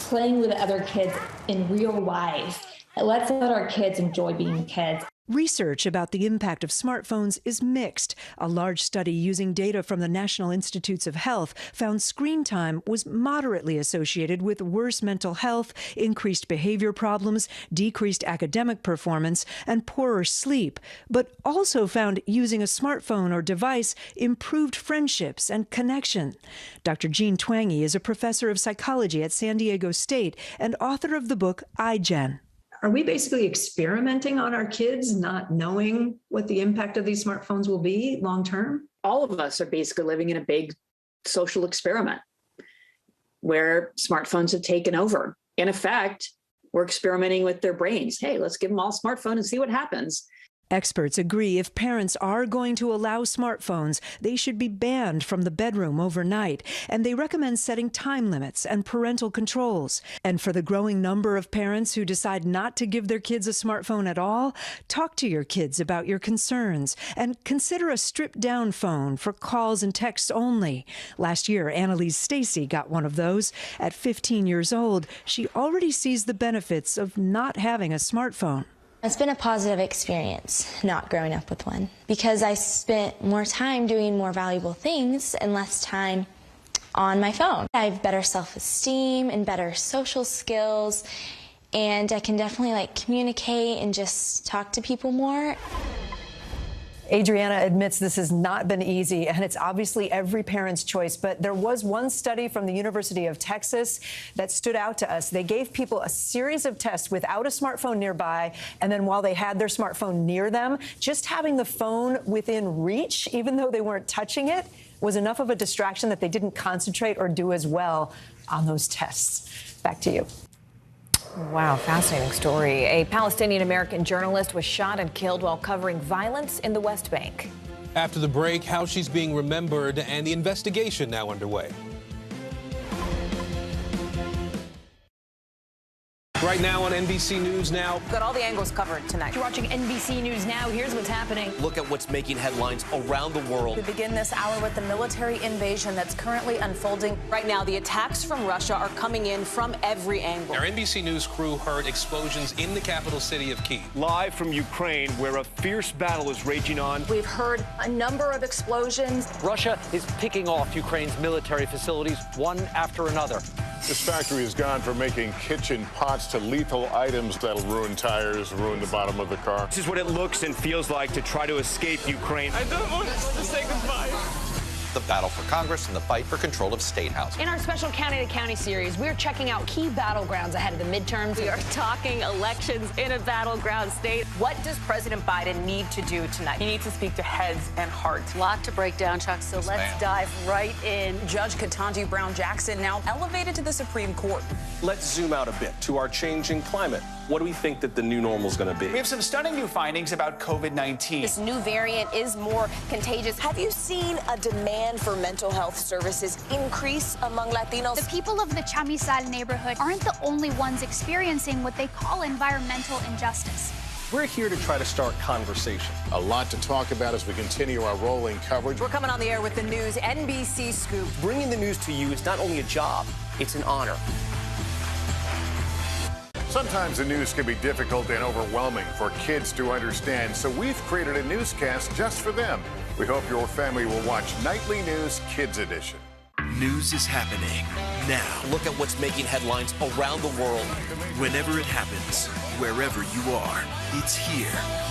S28: playing with other kids in real life. Let's let our kids enjoy being kids.
S18: Research about the impact of smartphones is mixed. A large study using data from the National Institutes of Health found screen time was moderately associated with worse mental health, increased behavior problems, decreased academic performance, and poorer sleep, but also found using a smartphone or device improved friendships and connection. Dr. Jean Twangy is a professor of psychology at San Diego State and author of the book iGen.
S29: Are we basically experimenting on our kids, not knowing what the impact of these smartphones will be long term?
S30: All of us are basically living in a big social experiment where smartphones have taken over. In effect, we're experimenting with their brains. Hey, let's give them all a smartphone and see what happens.
S18: Experts agree if parents are going to allow smartphones, they should be banned from the bedroom overnight, and they recommend setting time limits and parental controls. And for the growing number of parents who decide not to give their kids a smartphone at all, talk to your kids about your concerns and consider a stripped-down phone for calls and texts only. Last year, Annalise Stacy got one of those. At 15 years old, she already sees the benefits of not having a smartphone.
S23: It's been a positive experience not growing up with one because I spent more time doing more valuable things and less time on my phone. I have better self-esteem and better social skills, and I can definitely communicate and just talk to people more.
S16: Adriana admits this has not been easy, and it's obviously every parent's choice. But there was one study from the University of Texas that stood out to us. They gave people a series of tests without a smartphone nearby, and then while they had their smartphone near them, just having the phone within reach, even though they weren't touching it, was enough of a distraction that they didn't concentrate or do as well on those tests. Back to you.
S14: Wow, fascinating story. A Palestinian-American journalist was shot and killed while covering violence in the West Bank.
S11: After the break, how she's being remembered and the investigation now underway. Right now on NBC News Now.
S6: Got all the angles covered tonight.
S3: You're watching NBC News Now. Here's what's happening.
S5: Look at what's making headlines around the world.
S21: We begin this hour with the military invasion that's currently unfolding. Right now, the attacks from Russia are coming in from every angle.
S11: Our NBC News crew heard explosions in the capital city of Kyiv.
S7: Live from Ukraine, where a fierce battle is raging on.
S21: We've heard a number of explosions.
S7: Russia is picking off Ukraine's military facilities one after another.
S17: This factory has gone from making kitchen pots to lethal items that'll ruin tires, ruin the bottom of the car.
S7: This is what it looks and feels like to try to escape Ukraine.
S3: I don't want to say goodbye.
S5: The battle for Congress and the fight for control of state housing.
S3: In our special County to County series, we're checking out key battlegrounds ahead of the midterms.
S21: We are talking elections in a battleground state. What does President Biden need to do tonight? He needs to speak to heads and hearts.
S8: A lot to break down, Chuck, so let's dive right in.
S21: Judge Ketanji Brown Jackson now elevated to the Supreme Court.
S9: Let's zoom out a bit to our changing climate. What do we think that the new normal is going to be?
S10: We have some stunning new findings about COVID-19.
S21: This new variant is more contagious. Have you seen a demand for mental health services increase among Latinos?
S12: The people of the Chamizal neighborhood aren't the only ones experiencing what they call environmental injustice.
S9: We're here to try to start conversation.
S17: A lot to talk about as we continue our rolling coverage.
S21: We're coming on the air with the news NBC Scoop.
S5: Bringing the news to you is not only a job, it's an honor.
S17: Sometimes the news can be difficult and overwhelming for kids to understand, so we've created a newscast just for them. We hope your family will watch Nightly News Kids Edition.
S19: News is happening now.
S5: Look at what's making headlines around the world.
S19: Whenever it happens, wherever you are, it's here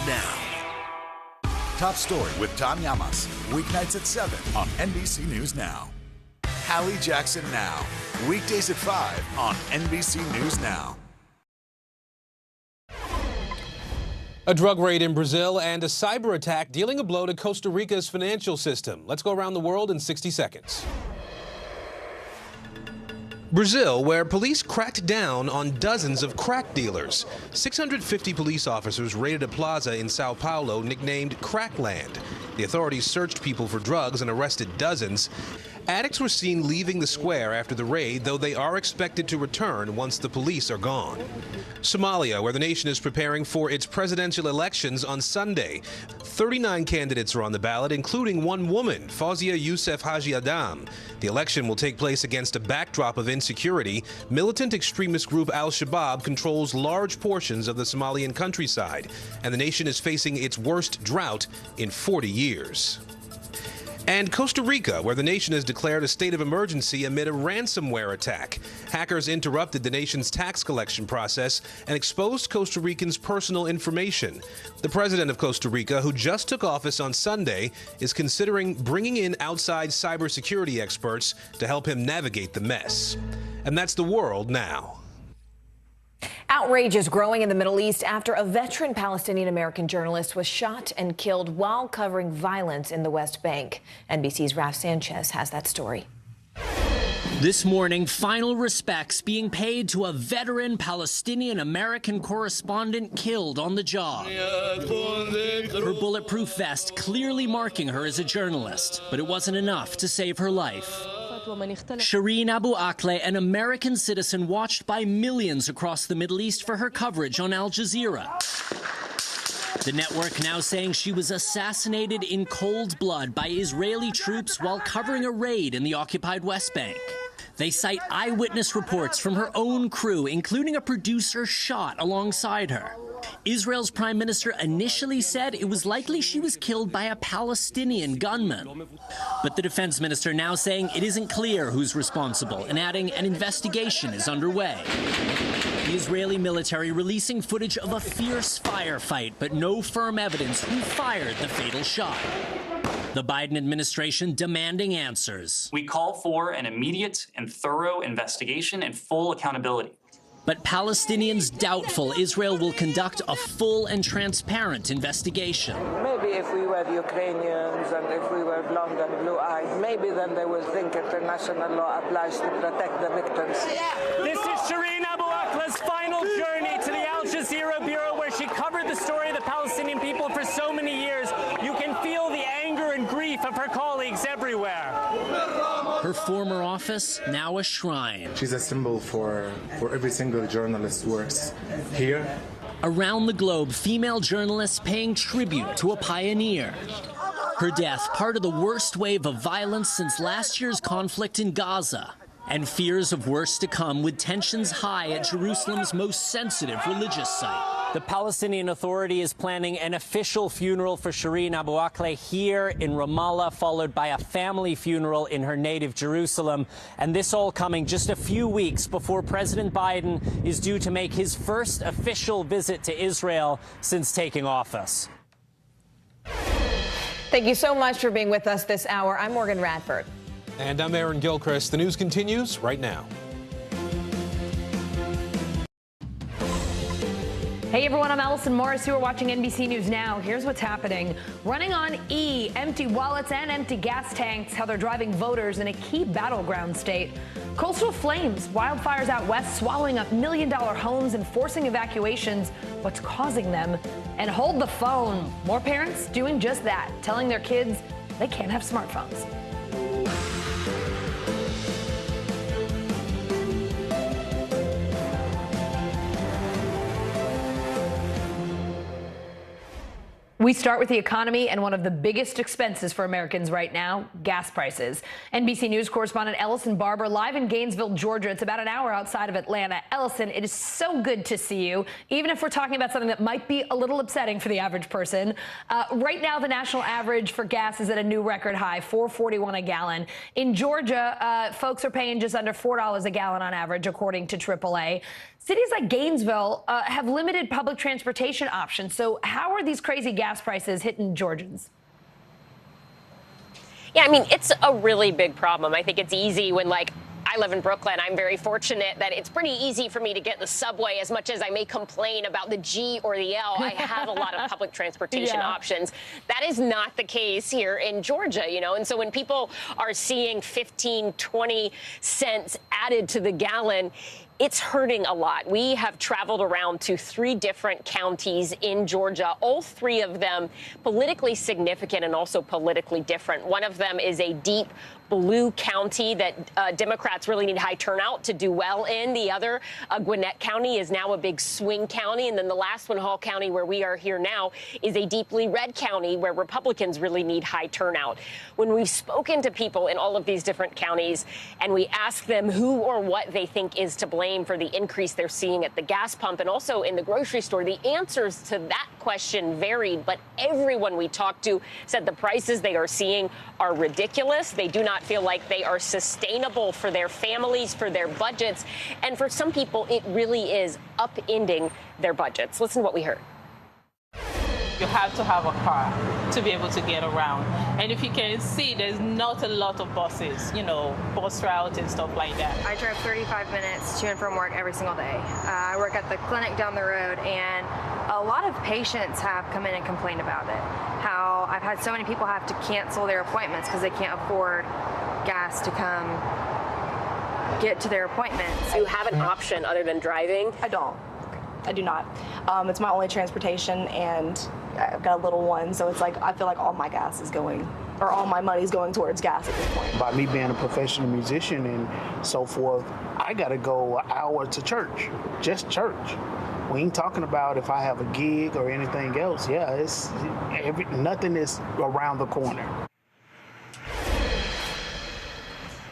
S19: now. Top Story with Tom Llamas, weeknights at 7 on NBC News Now. Hallie Jackson Now, weekdays at 5 on NBC News Now.
S11: A drug raid in Brazil and a cyber attack dealing a blow to Costa Rica's financial system. Let's go around the world in 60 seconds. Brazil, where police cracked down on dozens of crack dealers. 650 police officers raided a plaza in Sao Paulo nicknamed Crackland. The authorities searched people for drugs and arrested dozens. Addicts were seen leaving the square after the raid, though they are expected to return once the police are gone. Somalia, where the nation is preparing for its presidential elections on Sunday. 39 candidates are on the ballot, including one woman, Fawzia Youssef Haji Adam. The election will take place against a backdrop of insecurity. Militant extremist group Al-Shabaab controls large portions of the Somalian countryside, and the nation is facing its worst drought in 40 years. And Costa Rica, where the nation has declared a state of emergency amid a ransomware attack. Hackers interrupted the nation's tax collection process and exposed Costa Ricans' personal information. The president of Costa Rica, who just took office on Sunday, is considering bringing in outside cybersecurity experts to help him navigate the mess. And that's the world now.
S14: Outrage is growing in the Middle East after a veteran Palestinian-American journalist was shot and killed while covering violence in the West Bank. NBC's Raf Sanchez has that story.
S1: This morning, final respects being paid to a veteran Palestinian-American correspondent killed on the job. Her bulletproof vest clearly marking her as a journalist, but it wasn't enough to save her life. Shireen Abu Akleh, an American citizen watched by millions across the Middle East for her coverage on Al Jazeera. The network now saying she was assassinated in cold blood by Israeli troops while covering a raid in the occupied West Bank. They cite eyewitness reports from her own crew, including a producer shot alongside her. Israel's prime minister initially said it was likely she was killed by a Palestinian gunman. But the defense minister now saying it isn't clear who's responsible and adding an investigation is underway. The Israeli military releasing footage of a fierce firefight, but no firm evidence who fired the fatal shot. The Biden administration demanding answers.
S2: We call for an immediate and thorough investigation and full accountability.
S1: But Palestinians doubtful Israel will conduct a full and transparent investigation.
S4: Maybe if we were the Ukrainians and if we were blonde and blue-eyed, maybe then they will think international law applies to protect the victims.
S13: This is Shireen Abu Akleh's final journey to the Al Jazeera Bureau, where she covered the story of the Palestinian people for so many years. You can feel the anger and grief of her colleagues everywhere.
S1: Her former office, now a shrine.
S15: She's a symbol for every single journalist who works here.
S1: Around the globe, female journalists paying tribute to a pioneer. Her death, part of the worst wave of violence since last year's conflict in Gaza, and fears of worse to come with tensions high at Jerusalem's most sensitive religious site. The Palestinian Authority is planning an official funeral for Shireen Abu Akleh here in Ramallah, followed by a family funeral in her native Jerusalem. And this all coming just a few weeks before President Biden is due to make his first official visit to Israel since taking office.
S14: Thank you so much for being with us this hour. I'm Morgan Radford.
S11: And I'm Aaron Gilchrist. The news continues right now.
S3: Hey everyone, I'm Allison Morris. You are watching NBC News Now. Here's what's happening. Running on E, empty wallets and empty gas tanks, how they're driving voters in a key battleground state. Coastal flames, wildfires out west swallowing up million-dollar homes and forcing evacuations. What's causing them? And hold the phone. More parents doing just that, telling their kids they can't have smartphones. We start with the economy and one of the biggest expenses for Americans right now, gas prices. NBC News correspondent Ellison Barber live in Gainesville, Georgia. It's about an hour outside of Atlanta. Ellison, it is so good to see you, even if we're talking about something that might be a little upsetting for the average person. Right now, the national average for gas is at a new record high, $4.41 a gallon. In Georgia, folks are paying just under $4 a gallon on average, according to AAA. Cities like Gainesville have limited public transportation options. So how are these crazy gas prices hitting Georgians?
S20: Yeah, I mean, it's a really big problem. I think it's easy when, like, I live in Brooklyn. I'm very fortunate that it's pretty easy for me to get the subway. As much as I may complain about the G or the L, I have a lot of public transportation options. That is not the case here in Georgia, you know. And so when people are seeing 15, 20 cents added to the gallon, it's hurting a lot. We have traveled around to 3 different counties in Georgia, all 3 of them politically significant and also politically different. One of them is a deep blue county that Democrats really need high turnout to do well in. The other, Gwinnett County, is now a big swing county. And then the last one, Hall County, where we are here now, is a deeply red county where Republicans really need high turnout. When we've spoken to people in all of these different counties and we ask them who or what they think is to blame for the increase they're seeing at the gas pump and also in the grocery store, the answers to that question varied. But everyone we talked to said the prices they are seeing are ridiculous. They do not feel like they are sustainable for their families, for their budgets. And for some people, it really is upending their budgets. Listen to what we heard.
S24: You have to have a car to be able to get around. And if you can see, there's not a lot of buses, you know, bus routes and stuff like that.
S25: I drive 35 minutes to and from work every single day. I work at the clinic down the road, and a lot of patients have come in and complained about it. How I've had so many people have to cancel their appointments because they can't afford gas to come get to their appointments.
S20: Do you have an option other than driving?
S6: I don't. I do not. It's my only transportation, and I've got a little one, so it's like I feel like all my gas is going, or all my money's going towards gas at this point.
S16: By me being a professional musician and so forth, I got to go an hour to church, just church. We ain't talking about if I have a gig or anything else. Yeah, it's nothing is around the corner.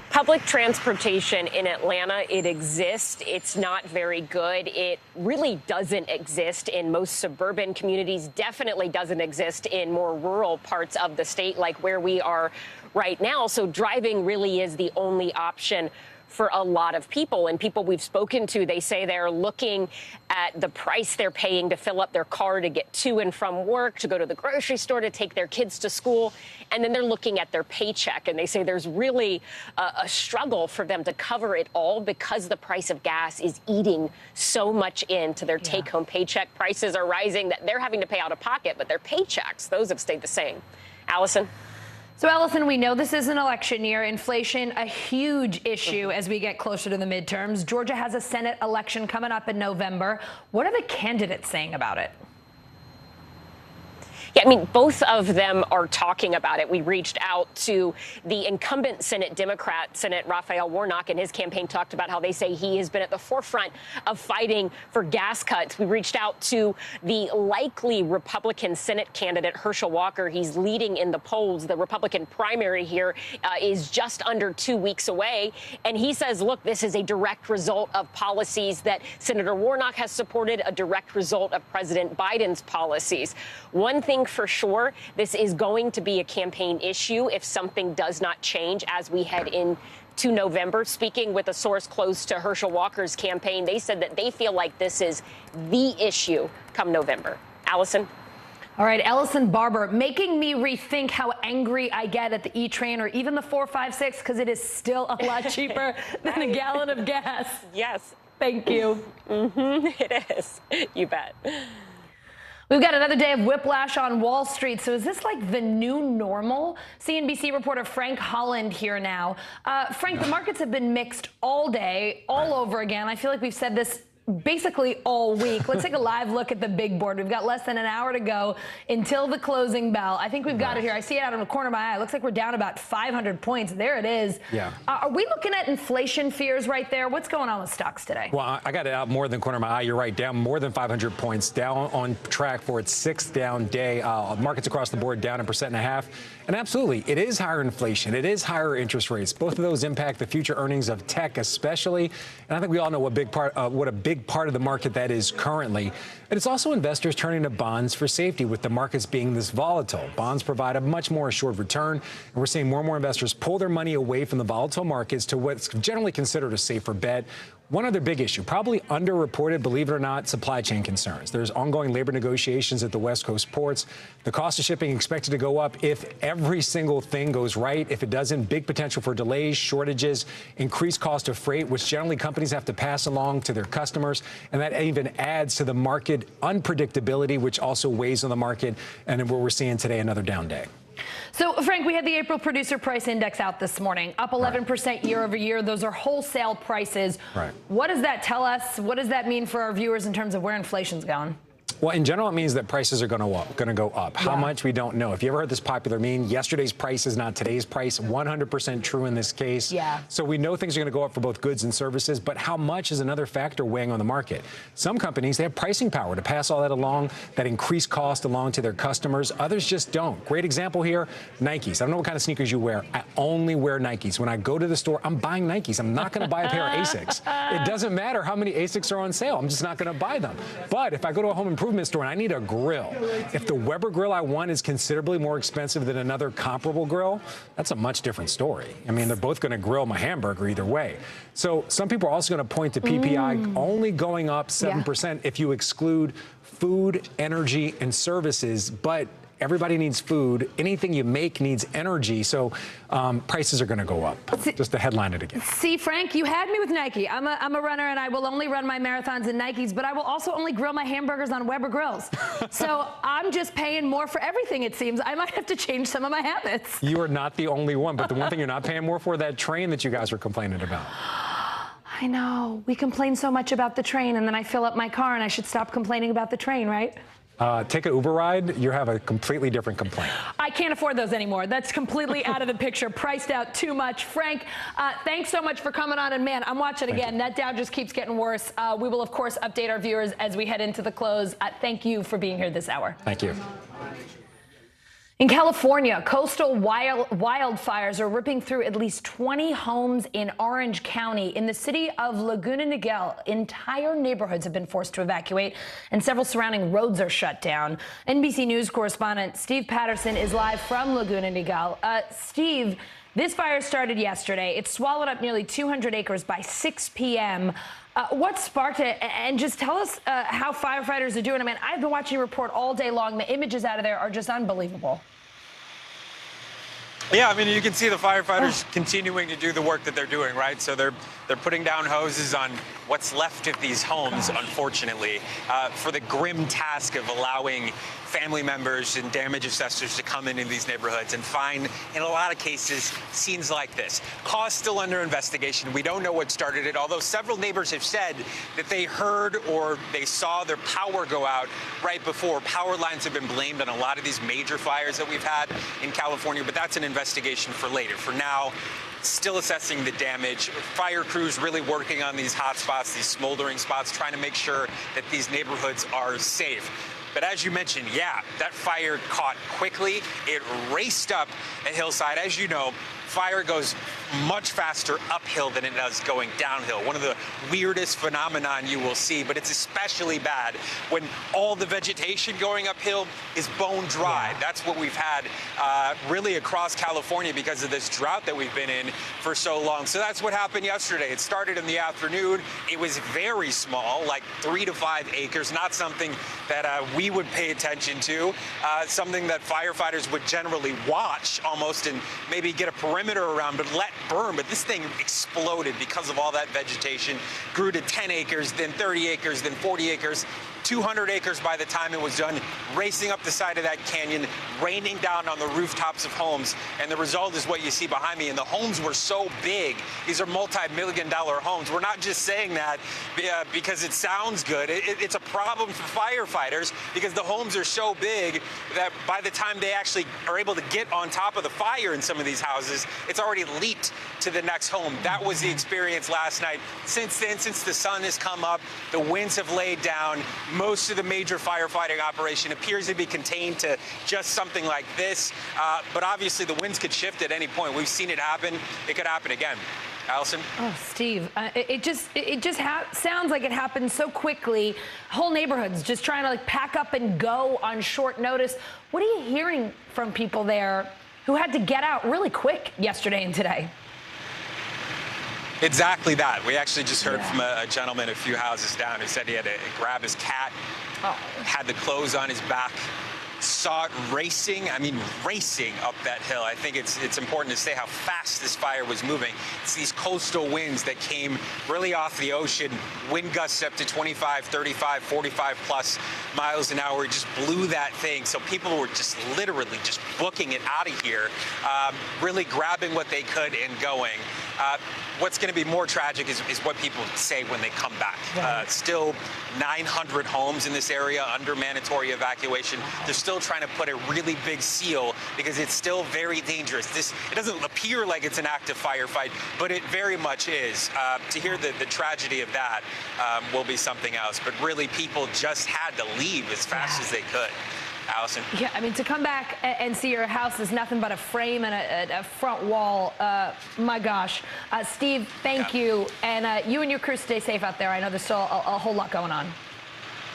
S20: Public transportation in Atlanta, it exists. It's not very good. It really doesn't exist in most suburban communities, definitely doesn't exist in more rural parts of the state like where we are right now. So driving really is the only option for a lot of people. And people we've spoken to, they say they're looking at the price they're paying to fill up their car to get to and from work, to go to the grocery store, to take their kids to school. And then they're looking at their paycheck, and they say there's really a struggle for them to cover it all because the price of gas is eating so much into their take-home paycheck. Prices are rising that they're having to pay out of pocket, but their paychecks, those have stayed the same. Allison?
S3: So, Allison, we know this is an election year. Inflation, a huge issue as we get closer to the midterms. Georgia has a Senate election coming up in November. What are the candidates saying about it?
S20: Yeah, I mean, both of them are talking about it. We reached out to the incumbent Senate Democrat, Senate Raphael Warnock, and his campaign talked about how they say he has been at the forefront of fighting for gas cuts. We reached out to the likely Republican Senate candidate, Herschel Walker. He's leading in the polls. The Republican primary here is just under 2 weeks away. And he says, look, this is a direct result of policies that Senator Warnock has supported, a direct result of President Biden's policies. One thing for sure, this is going to be a campaign issue if something does not change as we head into November. Speaking with a source close to Herschel Walker's campaign, they said that they feel like this is the issue come November. Allison?
S3: All right, Ellison Barber, making me rethink how angry I get at the E-Train or even the 456 because it is still a lot cheaper than a gallon of gas.
S20: Yes.
S3: Thank you.
S20: It is. You bet.
S3: We've got another day of whiplash on Wall Street. So is this like the new normal? CNBC reporter Frank Holland here now. Frank, the markets have been mixed all day, all over again. I feel like we've said this basically all week. Let's take a live look at the big board. We've got less than an hour to go until the closing bell. I think we've got it here. I see it out of the corner of my eye. It looks like we're down about 500 points. There it is.
S18: Yeah.
S3: Are we looking at inflation fears right there? What's going on with stocks today?
S18: Well, I got it out more than corner of my eye. You're right. Down more than 500 points. Down on track for its sixth down day. Markets across the board down 1.5%. And absolutely, it is higher inflation. It is higher interest rates. Both of those impact the future earnings of tech, especially. And I think we all know what a big part of the market that is currently. And it's also investors turning to bonds for safety with the markets being this volatile. Bonds provide a much more assured return. And we're seeing more and more investors pull their money away from the volatile markets to what's generally considered a safer bet. One other big issue, probably underreported, believe it or not, supply chain concerns. There's ongoing labor negotiations at the West Coast ports. The cost of shipping expected to go up if every single thing goes right. If it doesn't, big potential for delays, shortages, increased cost of freight, which generally companies have to pass along to their customers. And that even adds to the market unpredictability, which also weighs on the market. And what we're seeing today, another down day.
S3: So, Frank, we had the April Producer Price Index out this morning, up 11% year over year. Those are wholesale prices.
S18: Right.
S3: What does that tell us? What does that mean for our viewers in terms of where inflation's going?
S18: Well, in general, it means that prices are going to go up. How much, we don't know. If you ever heard this popular meme, yesterday's price is not today's price, 100% true in this case.
S3: Yeah.
S18: So we know things are going to go up for both goods and services, but how much is another factor weighing on the market? Some companies, they have pricing power to pass all that along, that increased cost along to their customers. Others just don't. Great example here, Nikes. I don't know what kind of sneakers you wear. I only wear Nikes. When I go to the store, I'm buying Nikes. I'm not going to buy a pair of Asics. It doesn't matter how many Asics are on sale. I'm just not going to buy them. But if I go to a home improvement store and I need a grill, if the Weber grill I want is considerably more expensive than another comparable grill, that's a much different story. I mean, they're both going to grill my hamburger either way. So some people are also going to point to PPI only going up 7% if you exclude food, energy, and services. But everybody needs food. Anything you make needs energy. So prices are going to go up. Just to headline it again.
S3: See, Frank, you had me with Nike. I'm a runner, and I will only run my marathons in Nikes, but I will also only grill my hamburgers on Weber grills. So I'm just paying more for everything, it seems. I might have to change some of my habits.
S18: You are not the only one, but the one thing you're not paying more for, that train that you guys were complaining about.
S3: I know. We complain so much about the train, and then I fill up my car, and I should stop complaining about the train, right?
S18: Take an Uber ride, you have a completely different complaint.
S3: I can't afford those anymore. That's completely out of the picture, priced out too much. Frank, thanks so much for coming on. And man, I'm watching again. That Dow just keeps getting worse. We will, of course, update our viewers as we head into the close. Thank you for being here this hour.
S18: Thank you.
S3: In California, coastal wildfires are ripping through at least 20 homes in Orange County. In the city of Laguna Niguel, entire neighborhoods have been forced to evacuate, and several surrounding roads are shut down. NBC News correspondent Steve Patterson is live from Laguna Niguel. Steve, this fire started yesterday. It swallowed up nearly 200 acres by 6 p.m. What sparked it? And just tell us how firefighters are doing. I mean, I've been watching you report all day long. The images out of there are just unbelievable.
S7: Yeah, I mean, you can see the firefighters continuing to do the work that they're doing, right? So they're putting down hoses on what's left of these homes, unfortunately, for the grim task of allowing family members and damage assessors to come into these neighborhoods and find, in a lot of cases, scenes like this. Cause still under investigation. We don't know what started it, although several neighbors have said that they heard or they saw their power go out right before. Power lines have been blamed on a lot of these major fires that we've had in California, but that's an investigation for later. For now, still assessing the damage. Fire crews really working on these hot spots, these smoldering spots, trying to make sure that these neighborhoods are safe. But as you mentioned, yeah, that fire caught quickly. It raced up a hillside. As you know, fire goes much faster uphill than it does going downhill. One of the weirdest phenomenon you will see, but it's especially bad when all the vegetation going uphill is bone dry. That's what we've had really across California because of this drought that we've been in for so long. So that's what happened yesterday. It started in the afternoon. It was very small, like 3 to 5 acres, not something that we would pay attention to, something that firefighters would generally watch almost and maybe get a perimeter around, but let burn. But this thing exploded because of all that vegetation, grew to 10 acres, then 30 acres, then 40 acres. 200 acres by the time it was done, racing up the side of that canyon, raining down on the rooftops of homes. And the result is what you see behind me. And the homes were so big. These are multi-million-dollar homes. We're not just saying that because it sounds good. It's a problem for firefighters because the homes are so big that by the time they actually are able to get on top of the fire in some of these houses, it's already leaked to the next home. That was the experience last night. Since then, since the sun has come up, the winds have laid down. Most of the major firefighting operation appears to be contained to just something like this, but obviously the winds could shift at any point. We've seen it happen. It could happen again. Allison?
S3: Oh, Steve, it just sounds like it happened so quickly. Whole neighborhoods just trying to pack up and go on short notice. What are you hearing from people there who had to get out really quick yesterday and today?
S7: Exactly that. We actually just heard from a gentleman a few houses down who said he had to grab his cat, had the clothes on his back, saw it racing up that hill. I think it's important to say how fast this fire was moving. It's these coastal winds that came really off the ocean, wind gusts up to 25, 35, 45 plus miles an hour. It just blew that thing. So people were just literally just booking it out of here, really grabbing what they could and going. What's going to be more tragic is what people say when they come back. Still 900 homes in this area under mandatory evacuation. They're still trying to put a really big seal because it's still very dangerous. It doesn't appear like it's an active firefight, but it very much is. To hear the tragedy of that will be something else. But really, people just had to leave as fast as they could. Allison?
S3: Yeah, I mean, to come back and see your house is nothing but a frame and a front wall. My gosh. Steve, thank you. And you and your crew stay safe out there. I know there's still a whole lot going on.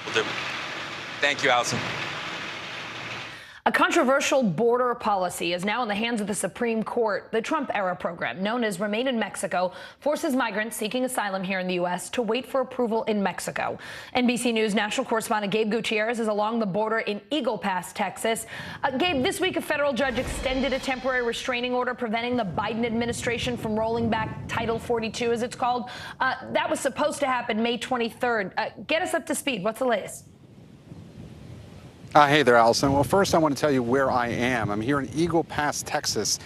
S7: Will do. Thank you, Allison.
S3: A controversial border policy is now in the hands of the Supreme Court. The Trump-era program, known as Remain in Mexico, forces migrants seeking asylum here in the U.S. to wait for approval in Mexico. NBC News national correspondent Gabe Gutierrez is along the border in Eagle Pass, Texas. Gabe, this week a federal judge extended a temporary restraining order preventing the Biden administration from rolling back Title 42, as it's called. That was supposed to happen May 23rd. Get us up to speed. What's the latest?
S8: Hey there, Allison. Well, first I want to tell you where I am. I'm here in Eagle Pass, Texas.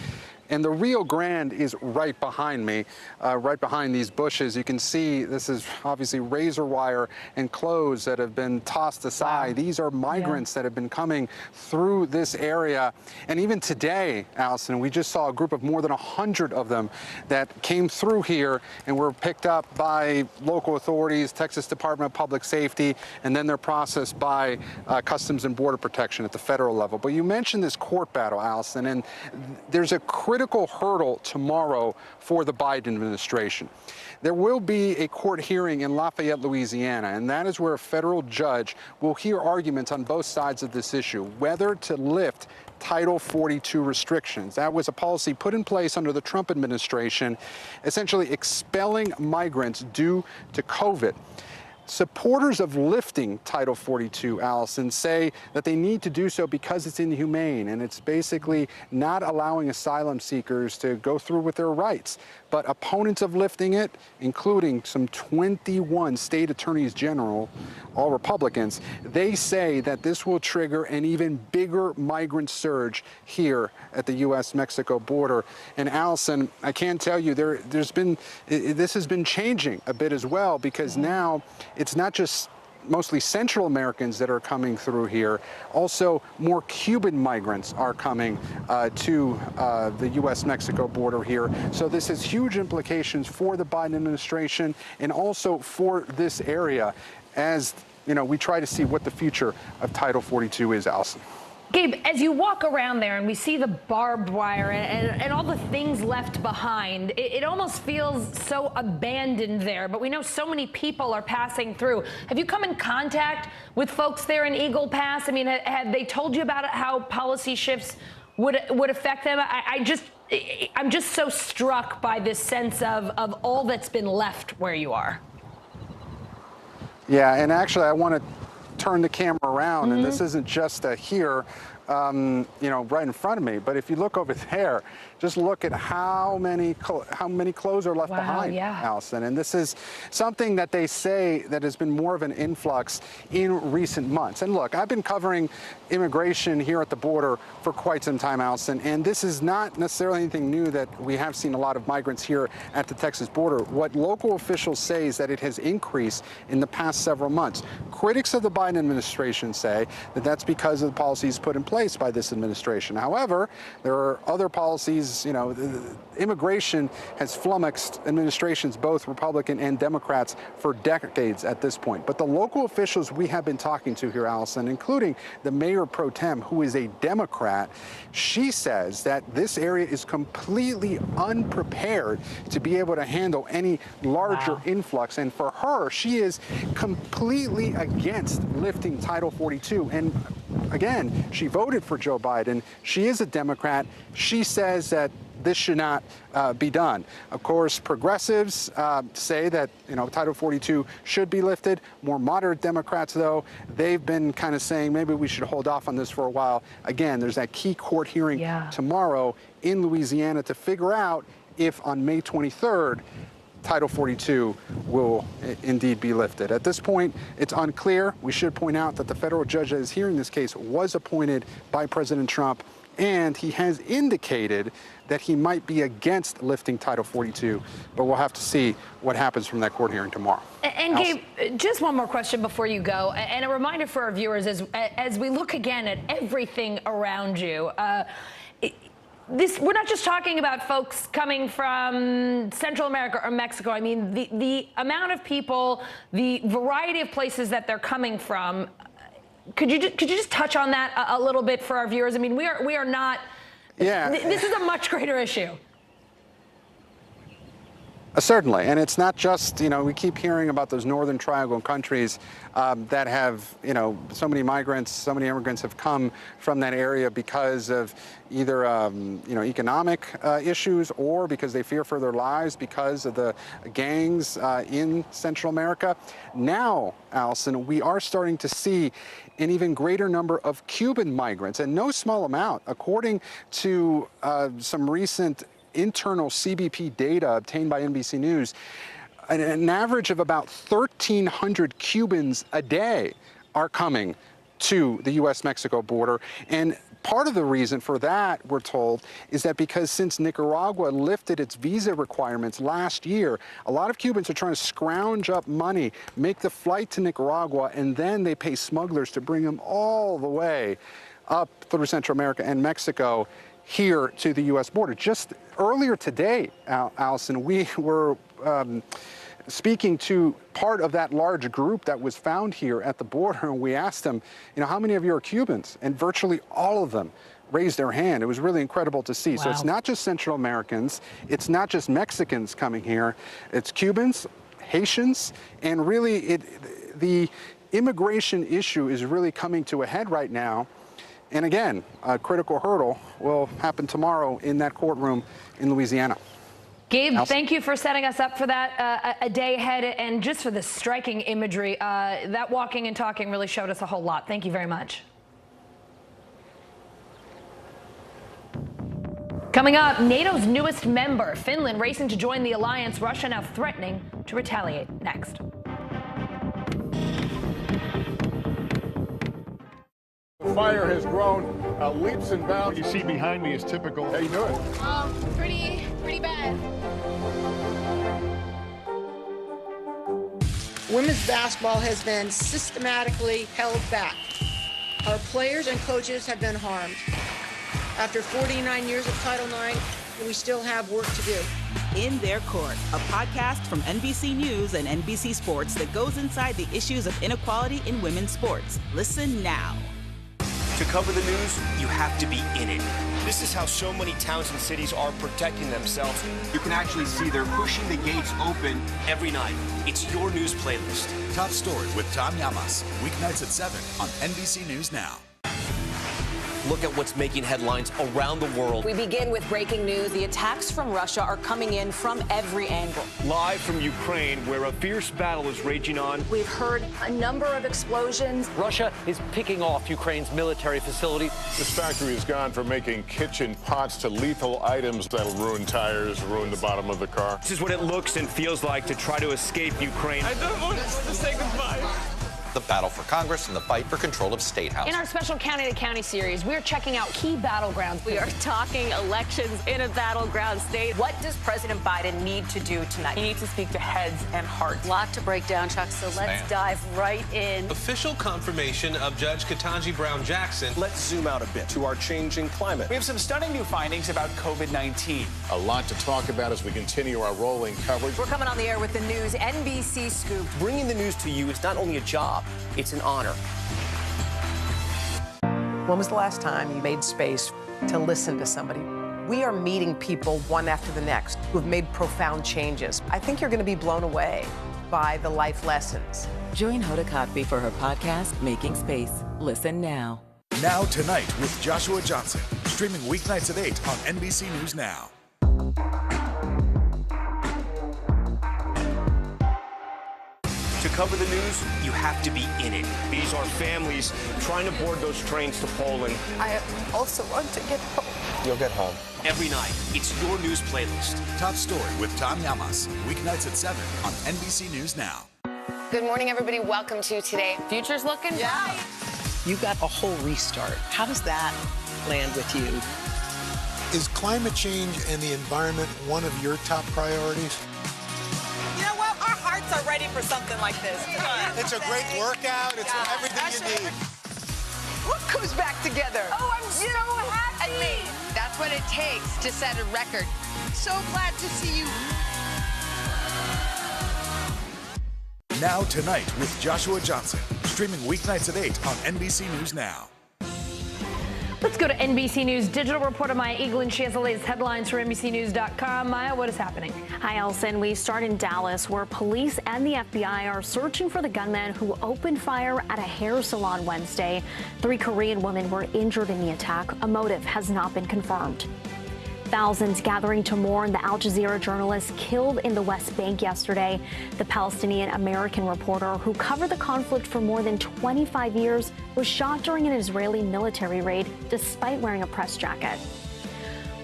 S8: And the Rio Grande is right behind me, right behind these bushes. You can see this is obviously razor wire and clothes that have been tossed aside. Wow. These are migrants that have been coming through this area. And even today, Allison, we just saw a group of more than 100 of them that came through here and were picked up by local authorities, Texas Department of Public Safety, and then they're processed by Customs and Border Protection at the federal level. But you mentioned this court battle, Allison, and there's a critical hurdle tomorrow for the Biden administration. There will be a court hearing in Lafayette, Louisiana, and that is where a federal judge will hear arguments on both sides of this issue, whether to lift Title 42 restrictions. That was a policy put in place under the Trump administration, essentially expelling migrants due to COVID. Supporters of lifting Title 42, Allison, say that they need to do so because it's inhumane and it's basically not allowing asylum seekers to go through with their rights. But opponents of lifting it, including some 21 state attorneys general, all Republicans, they say that this will trigger an even bigger migrant surge here at the U.S.-Mexico border. And Allison, I can tell you this has been changing a bit as well, because now it's not just mostly Central Americans that are coming through here. Also, more Cuban migrants are coming to the U.S.-Mexico border here. So this has huge implications for the Biden administration and also for this area as, you know, we try to see what the future of Title 42 is, Allison.
S3: Gabe, as you walk around there and we see the barbed wire and all the things left behind, it almost feels so abandoned there, but we know so many people are passing through. Have you come in contact with folks there in Eagle Pass? I mean, have they told you about how policy shifts would affect them? I'm just so struck by this sense of all that's been left where you are.
S8: Yeah, and actually I want to turn the camera around, and this isn't just here, you know, right in front of me. But if you look over there, just look at how many clothes are left behind, Allison. And this is something that they say that has been more of an influx in recent months. And look, I've been covering immigration here at the border for quite some time, Allison, and this is not necessarily anything new that we have seen a lot of migrants here at the Texas border. What local officials say is that it has increased in the past several months. Critics of the Biden administration say that that's because of the policies put in place by this administration. However, there are other policies. You know, immigration has flummoxed administrations, both Republican and Democrats, for decades at this point. But the local officials we have been talking to here, Allison, including the mayor pro tem, who is a Democrat, she says that this area is completely unprepared to be able to handle any larger influx. And for her, she is completely against lifting Title 42. And again, she voted for Joe Biden. She is a Democrat. She says that this should not be done. Of course, progressives say that, you know, Title 42 should be lifted. More moderate Democrats, though, they've been kind of saying maybe we should hold off on this for a while. Again, there's that key court hearing tomorrow in Louisiana to figure out if on May 23rd, Title 42 will indeed be lifted. At this point, it's unclear. We should point out that the federal judge that is hearing this case was appointed by President Trump, and he has indicated that he might be against lifting Title 42, but we'll have to see what happens from that court hearing tomorrow.
S3: And Gabe, just one more question before you go, and a reminder for our viewers as we look again at everything around you. We're not just talking about folks coming from Central America or Mexico. I mean, the amount of people, the variety of places that they're coming from. Could you just touch on that a little bit for our viewers? I mean, we are not. Yeah. This is a much greater issue.
S8: Certainly, and it's not just, you know, we keep hearing about those Northern Triangle countries that have, you know, so many migrants, so many immigrants have come from that area because of either, you know, economic issues or because they fear for their lives because of the gangs in Central America. Now, Allison, we are starting to see an even greater number of Cuban migrants, and no small amount, according to some recent internal CBP data obtained by NBC News. An average of about 1,300 Cubans a day are coming to the U.S.-Mexico border, and part of the reason for that, we're told, is that because since Nicaragua lifted its visa requirements last year, a lot of Cubans are trying to scrounge up money, make the flight to Nicaragua, and then they pay smugglers to bring them all the way up through Central America and Mexico here to the U.S. border. Just earlier today, Allison, we were speaking to part of that large group that was found here at the border, and we asked them, how many of you are Cubans? And virtually all of them raised their hand. It was really incredible to see. Wow. So it's not just Central Americans, it's not just Mexicans coming here, it's Cubans, Haitians, and really the immigration issue is really coming to a head right now. And again, a critical hurdle will happen tomorrow in that courtroom in Louisiana.
S3: Gabe, thank you for setting us up for that a day ahead, and just for the striking imagery. That walking and talking really showed us a whole lot. Thank you very much. Coming up, NATO's newest member, Finland, racing to join the alliance. Russia now threatening to retaliate. Next.
S17: The fire has grown leaps and bounds. What you see behind me is typical. How you doing?
S9: Pretty bad.
S10: Women's basketball has been systematically held back. Our players and coaches have been harmed. After 49 years of Title IX, we still have work to do.
S12: In Their Court, a podcast from NBC News and NBC Sports that goes inside the issues of inequality in women's sports. Listen now.
S22: To cover the news, you have to be in it. This is how so many towns and cities are protecting themselves. You can actually see they're pushing the gates open every night. It's your news playlist.
S19: Top Story with Tom Llamas, weeknights at 7 on NBC News Now.
S22: Look at what's making headlines around the world.
S14: We begin with breaking news. The attacks from Russia are coming in from every angle.
S22: Live from Ukraine, where a fierce battle is raging on.
S10: We've heard a number of explosions.
S22: Russia is picking off Ukraine's military facility.
S17: This factory has gone from making kitchen pots to lethal items that'll ruin tires, ruin the bottom of the car.
S22: This is what it looks and feels like to try to escape Ukraine.
S9: I don't want us to say goodbye.
S5: The battle for Congress and the fight for control of State House.
S3: In our special County to County series, we're checking out key battlegrounds.
S21: We are talking elections in a battleground state. What does President Biden need to do tonight? He needs to speak to heads and hearts.
S23: A lot to break down, Chuck, so let's dive right in.
S11: Official confirmation of Judge Ketanji Brown Jackson.
S22: Let's zoom out a bit to our changing climate.
S26: We have some stunning new findings about COVID-19.
S17: A lot to talk about as we continue our rolling coverage.
S21: We're coming on the air with the news NBC Scoop.
S22: Bringing the news to you is not only a job, it's an honor.
S27: When was the last time you made space to listen to somebody? We are meeting people one after the next who've made profound changes. I think you're going to be blown away by the life lessons.
S28: Join Hoda Kotb for her podcast, Making Space. Listen now.
S19: Now Tonight with Joshua Johnson, streaming weeknights at 8 on NBC News Now.
S22: To cover the news, you have to be in it. These are families trying to board those trains to Poland.
S10: I also want to get home.
S22: You'll get home. Every night, it's your news playlist.
S19: Top Story with Tom Llamas, weeknights at 7 on NBC News Now.
S29: Good morning, everybody. Welcome to Today. Future's looking bright.
S27: You got a whole restart. How does that land with you?
S30: Is climate change and the environment one of your top priorities?
S21: You know what? Our hearts are ready for something like this.
S30: It's a great workout. It's everything you need.
S21: What comes back together?
S29: Oh, I'm so happy. And me. That's what it takes to set a record. So glad to see you.
S19: Now Tonight with Joshua Johnson, streaming weeknights at 8 on NBC News Now.
S3: Let's go to NBC News Digital. Reporter Maya Eaglin. She has the latest headlines for NBCNews.com. Maya, what is happening?
S31: Hi, Elson. We start in Dallas, where police and the FBI are searching for the gunman who opened fire at a hair salon Wednesday. 3 Korean women were injured in the attack. A motive has not been confirmed. Thousands gathering to mourn the Al Jazeera journalist killed in the West Bank yesterday. The Palestinian-American reporter who covered the conflict for more than 25 years was shot during an Israeli military raid despite wearing a press jacket.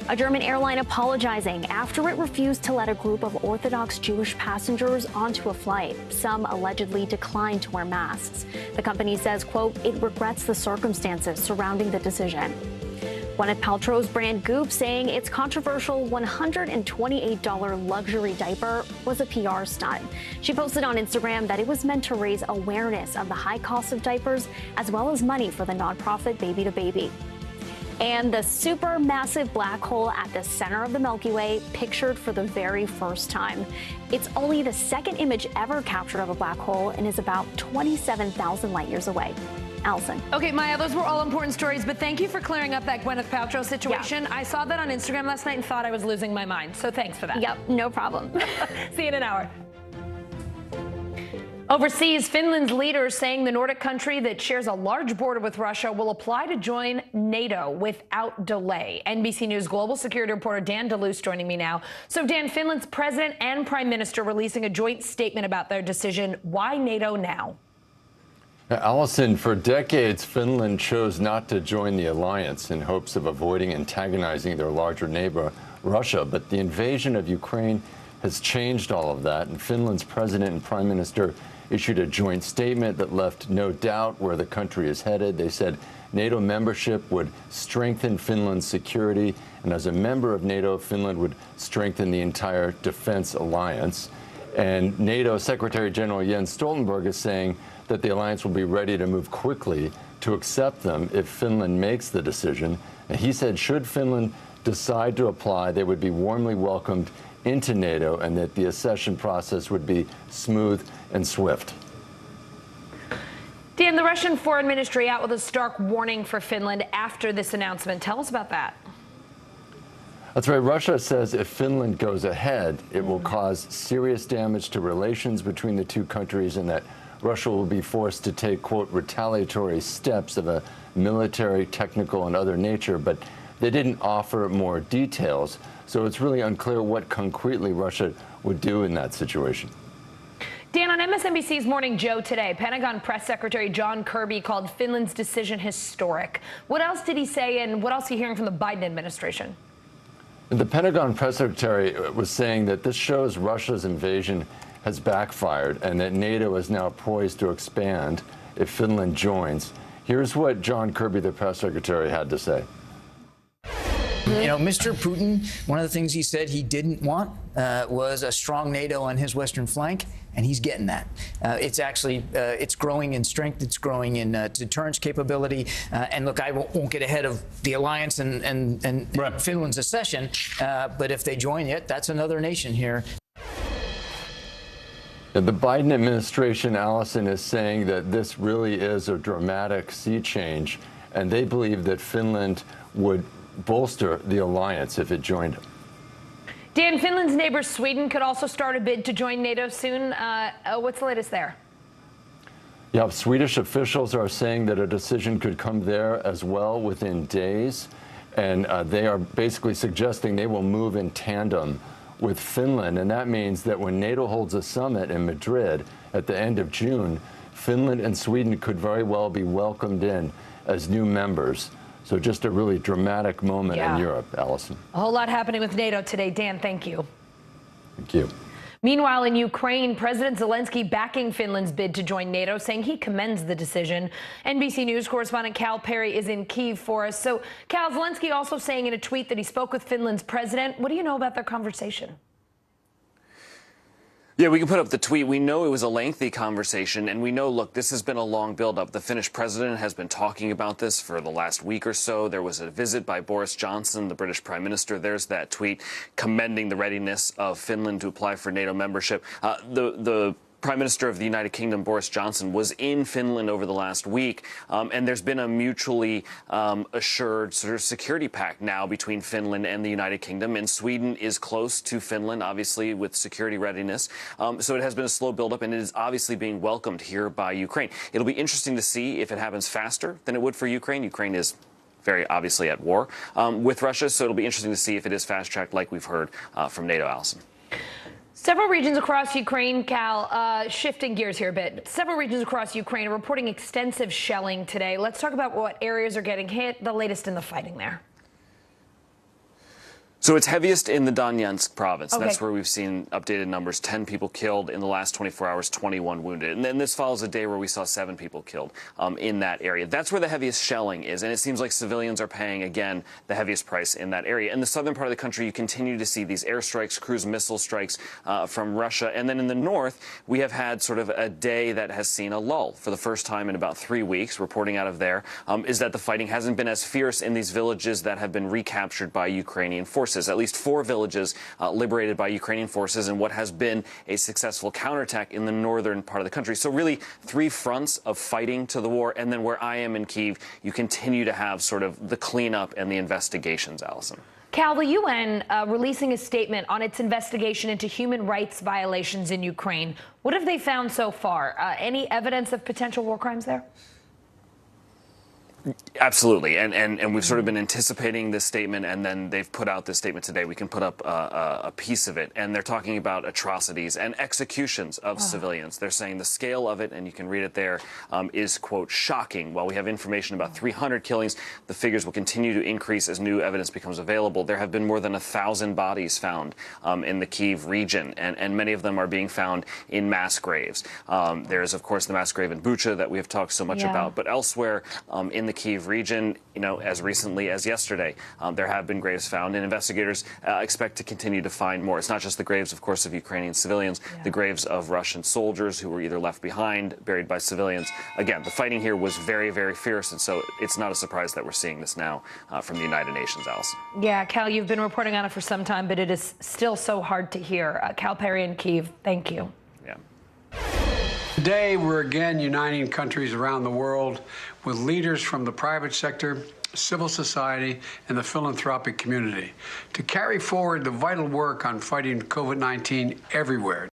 S31: A German airline apologizing after it refused to let a group of Orthodox Jewish passengers onto a flight. Some allegedly declined to wear masks. The company says, quote, it regrets the circumstances surrounding the decision. Gwyneth Paltrow's brand Goop saying its controversial $128 luxury diaper was a PR stunt. She posted on Instagram that it was meant to raise awareness of the high cost of diapers, as well as money for the nonprofit Baby to Baby. And the supermassive black hole at the center of the Milky Way pictured for the very first time. It's only the second image ever captured of a black hole and is about 27,000 light years away. Allison.
S3: Okay, Maya, those were all important stories, but thank you for clearing up that Gwyneth Paltrow situation. Yeah. I saw that on Instagram last night and thought I was losing my mind, so thanks for that.
S31: Yep, no problem.
S3: See you in an hour. Overseas, Finland's leaders saying the Nordic country that shares a large border with Russia will apply to join NATO without delay. NBC News global security reporter Dan DeLuce joining me now. So, Dan, Finland's president and prime minister releasing a joint statement about their decision. Why NATO now?
S1: Allison, for decades, Finland chose not to join the alliance in hopes of avoiding antagonizing their larger neighbor, Russia. But the invasion of Ukraine has changed all of that, and Finland's president and prime minister issued a joint statement that left no doubt where the country is headed. They said NATO membership would strengthen Finland's security, and as a member of NATO, Finland would strengthen the entire defense alliance. And NATO Secretary General Jens Stoltenberg is saying that the alliance will be ready to move quickly to accept them if Finland makes the decision. And he said should Finland decide to apply, they would be warmly welcomed into NATO, and that the accession process would be smooth and swift.
S3: Dan, the Russian Foreign Ministry out with a stark warning for Finland after this announcement. Tell us about that.
S1: That's right. Russia says if Finland goes ahead, it will cause serious damage to relations between the two countries, and that Russia will be forced to take, quote, retaliatory steps of a military, technical, and other nature. But they didn't offer more details, so it's really unclear what concretely Russia would do in that situation.
S3: Dan, on MSNBC's Morning Joe today, Pentagon Press Secretary John Kirby called Finland's decision historic. What else did he say, and what else are you hearing from the Biden administration?
S1: The Pentagon Press Secretary was saying that this shows Russia's invasion has backfired and that NATO is now poised to expand if Finland joins. Here's what John Kirby, the press secretary, had to say.
S2: You know, Mr. Putin, one of the things he said he didn't want was a strong NATO on his western flank, and he's getting that. It's actually, it's growing in strength, it's growing in deterrence capability. And look, I won't get ahead of the alliance and right. Finland's accession, but if they join it, that's another nation here.
S1: The Biden administration, Allison, is saying that this really is a dramatic sea change, and they believe that Finland would bolster the alliance if it joined it.
S3: Dan, Finland's neighbor Sweden could also start a bid to join NATO soon. What's the latest there?
S1: Yeah, Swedish officials are saying that a decision could come there as well within days, and they are basically suggesting they will move in tandem with Finland, and that means that when NATO holds a summit in Madrid at the end of June, Finland and Sweden could very well be welcomed in as new members. So just a really dramatic moment in Europe, Allison.
S3: A whole lot happening with NATO today. Dan, thank you.
S1: Thank you.
S3: Meanwhile, in Ukraine, President Zelensky backing Finland's bid to join NATO, saying he commends the decision. NBC News correspondent Cal Perry is in Kyiv for us. So, Cal, Zelensky also saying in a tweet that he spoke with Finland's president. What do you know about their conversation?
S4: Yeah, we can put up the tweet. We know it was a lengthy conversation, and we know, look, this has been a long buildup. The Finnish president has been talking about this for the last week or so. There was a visit by Boris Johnson, the British Prime Minister. There's that tweet commending the readiness of Finland to apply for NATO membership. The Prime Minister of the United Kingdom, Boris Johnson, was in Finland over the last week, and there's been a mutually assured sort of security pact now between Finland and the United Kingdom, and Sweden is close to Finland, obviously, with security readiness. So it has been a slow buildup, and it is obviously being welcomed here by Ukraine. It'll be interesting to see if it happens faster than it would for Ukraine. Ukraine is very obviously at war with Russia, so it'll be interesting to see if it is fast-tracked like we've heard from NATO, Allison.
S3: Several regions across Ukraine, Cal, shifting gears here a bit. Several regions across Ukraine are reporting extensive shelling today. Let's talk about what areas are getting hit, the latest in the fighting there.
S4: So it's heaviest in the Donetsk province.
S3: Okay.
S4: That's where we've seen updated numbers. 10 people killed in the last 24 hours, 21 wounded. And then this follows a day where we saw 7 people killed in that area. That's where the heaviest shelling is. And it seems like civilians are paying, again, the heaviest price in that area. In the southern part of the country, you continue to see these airstrikes, cruise missile strikes from Russia. And then in the north, we have had sort of a day that has seen a lull for the first time in about 3 weeks. Reporting out of there is that the fighting hasn't been as fierce in these villages that have been recaptured by Ukrainian forces. At least 4 villages liberated by Ukrainian forces in what has been a successful counterattack in the northern part of the country. So really 3 fronts of fighting to the war. And then where I am in Kyiv, you continue to have sort of the cleanup and the investigations, Allison.
S3: Cal, the UN releasing a statement on its investigation into human rights violations in Ukraine. What have they found so far? Any evidence of potential war crimes there?
S4: Absolutely. And we've sort of been anticipating this statement, and then they've put out this statement today. We can put up a piece of it, and they're talking about atrocities and executions of civilians. They're saying the scale of it, and you can read it there, is, quote, shocking. While we have information about 300 killings, the figures will continue to increase as new evidence becomes available. There have been more than 1,000 bodies found in the Kyiv region, and many of them are being found in mass graves. There's, of course, the mass grave in Bucha that we have talked so much about, but elsewhere in the Kyiv region, you know, as recently as yesterday, there have been graves found, and investigators expect to continue to find more. It's not just the graves, of course, of Ukrainian civilians, the graves of Russian soldiers who were either left behind, buried by civilians. Again, the fighting here was very, very fierce, and so it's not a surprise that we're seeing this now from the United Nations, Allison.
S3: Yeah, Cal, you've been reporting on it for some time, but it is still so hard to hear. Cal Perry in Kyiv, thank you.
S4: Yeah.
S6: Today, we're again uniting countries around the world with leaders from the private sector, civil society, and the philanthropic community to carry forward the vital work on fighting COVID-19 everywhere.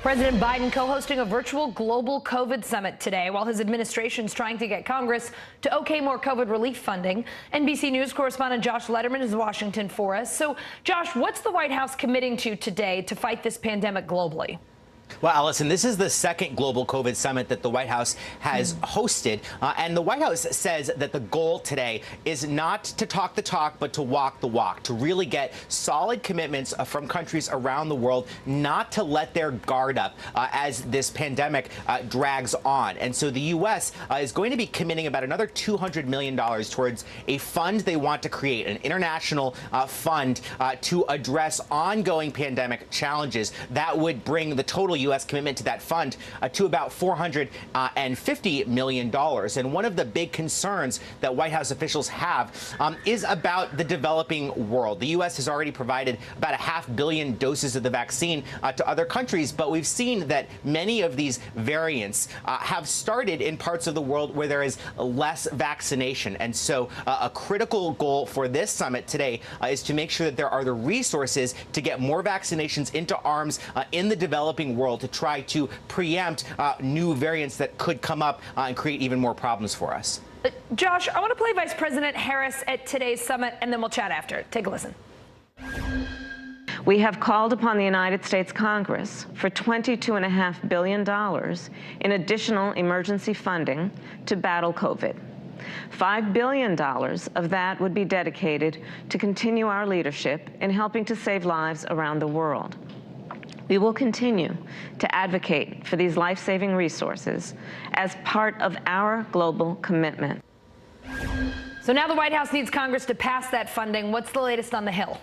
S3: President Biden co-hosting a virtual global COVID summit today while his administration is trying to get Congress to okay more COVID relief funding. NBC News correspondent Josh Letterman is in Washington for us. So, Josh, what's the White House committing to today to fight this pandemic globally?
S7: Well, Allison, this is the second global COVID summit that the White House has hosted. And the White House says that the goal today is not to talk the talk, but to walk the walk, to really get solid commitments from countries around the world not to let their guard up as this pandemic drags on. And so the U.S. Is going to be committing about another $200 million towards a fund they want to create, an international fund to address ongoing pandemic challenges. That would bring the total U.S. commitment to that fund to about $450 million. And one of the big concerns that White House officials have is about the developing world. The U.S. has already provided about 500 million doses of the vaccine to other countries, but we've seen that many of these variants have started in parts of the world where there is less vaccination. And so a critical goal for this summit today is to make sure that there are the resources to get more vaccinations into arms in the developing world to try to preempt new variants that could come up and create even more problems for us.
S3: Josh, I want to play Vice President Harris at today's summit, and then we'll chat after. Take a listen.
S8: We have called upon the United States Congress for $22.5 billion in additional emergency funding to battle COVID. $5 billion of that would be dedicated to continue our leadership in helping to save lives around the world. We will continue to advocate for these life-saving resources as part of our global commitment.
S3: So now the White House needs Congress to pass that funding. What's the latest on the Hill?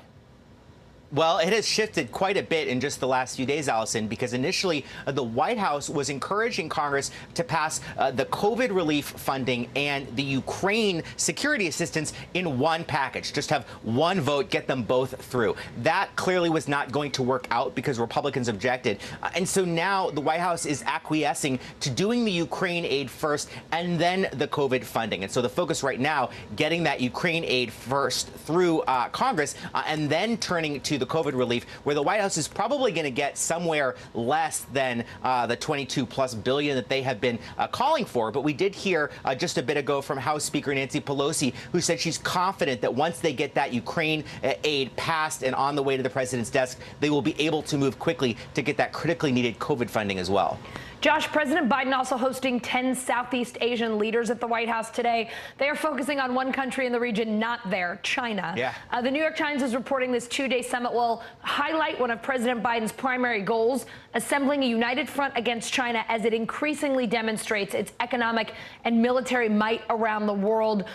S7: Well, it has shifted quite a bit in just the last few days, Allison, because initially the White House was encouraging Congress to pass the COVID relief funding and the Ukraine security assistance in one package, just have one vote, get them both through. That clearly was not going to work out because Republicans objected. And so now the White House is acquiescing to doing the Ukraine aid first and then the COVID funding. And so the focus right now, getting that Ukraine aid first through Congress and then turning to the COVID relief, where the White House is probably going to get somewhere less than the $22+ billion that they have been calling for. But we did hear just a bit ago from House Speaker Nancy Pelosi, who said she's confident that once they get that Ukraine aid passed and on the way to the president's desk, they will be able to move quickly to get that critically needed COVID funding as well.
S3: Josh, President Biden also hosting 10 Southeast Asian leaders at the White House today. They are focusing on one country in the region not there, China.
S7: Yeah.
S3: The New York Times is reporting this two-day summit will highlight one of President Biden's primary goals, assembling a united front against China as it increasingly demonstrates its economic and military might around the world.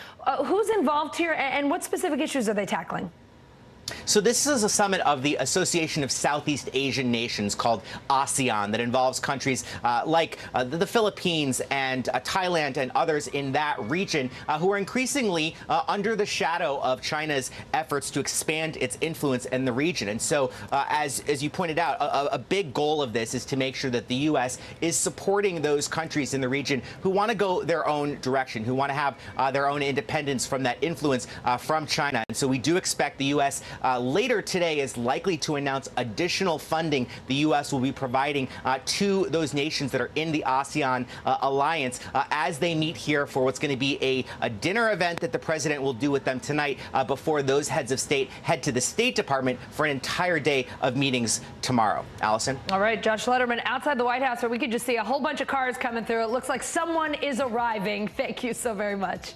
S3: Who's involved here, and what specific issues are they tackling?
S7: So this is a summit of the Association of Southeast Asian Nations called ASEAN that involves countries like the Philippines and Thailand and others in that region who are increasingly under the shadow of China's efforts to expand its influence in the region. And so, as you pointed out, a big goal of this is to make sure that the U.S. is supporting those countries in the region who want to go their own direction, who want to have their own independence from that influence from China. And so we do expect the U.S. Later today is likely to announce additional funding the U.S. will be providing to those nations that are in the ASEAN alliance as they meet here for what's going to be a dinner event that the president will do with them tonight before those heads of state head to the State Department for an entire day of meetings tomorrow. Allison?
S3: All right, Josh Letterman outside the White House, where we could just see a whole bunch of cars coming through. It looks like someone is arriving. Thank you so very much.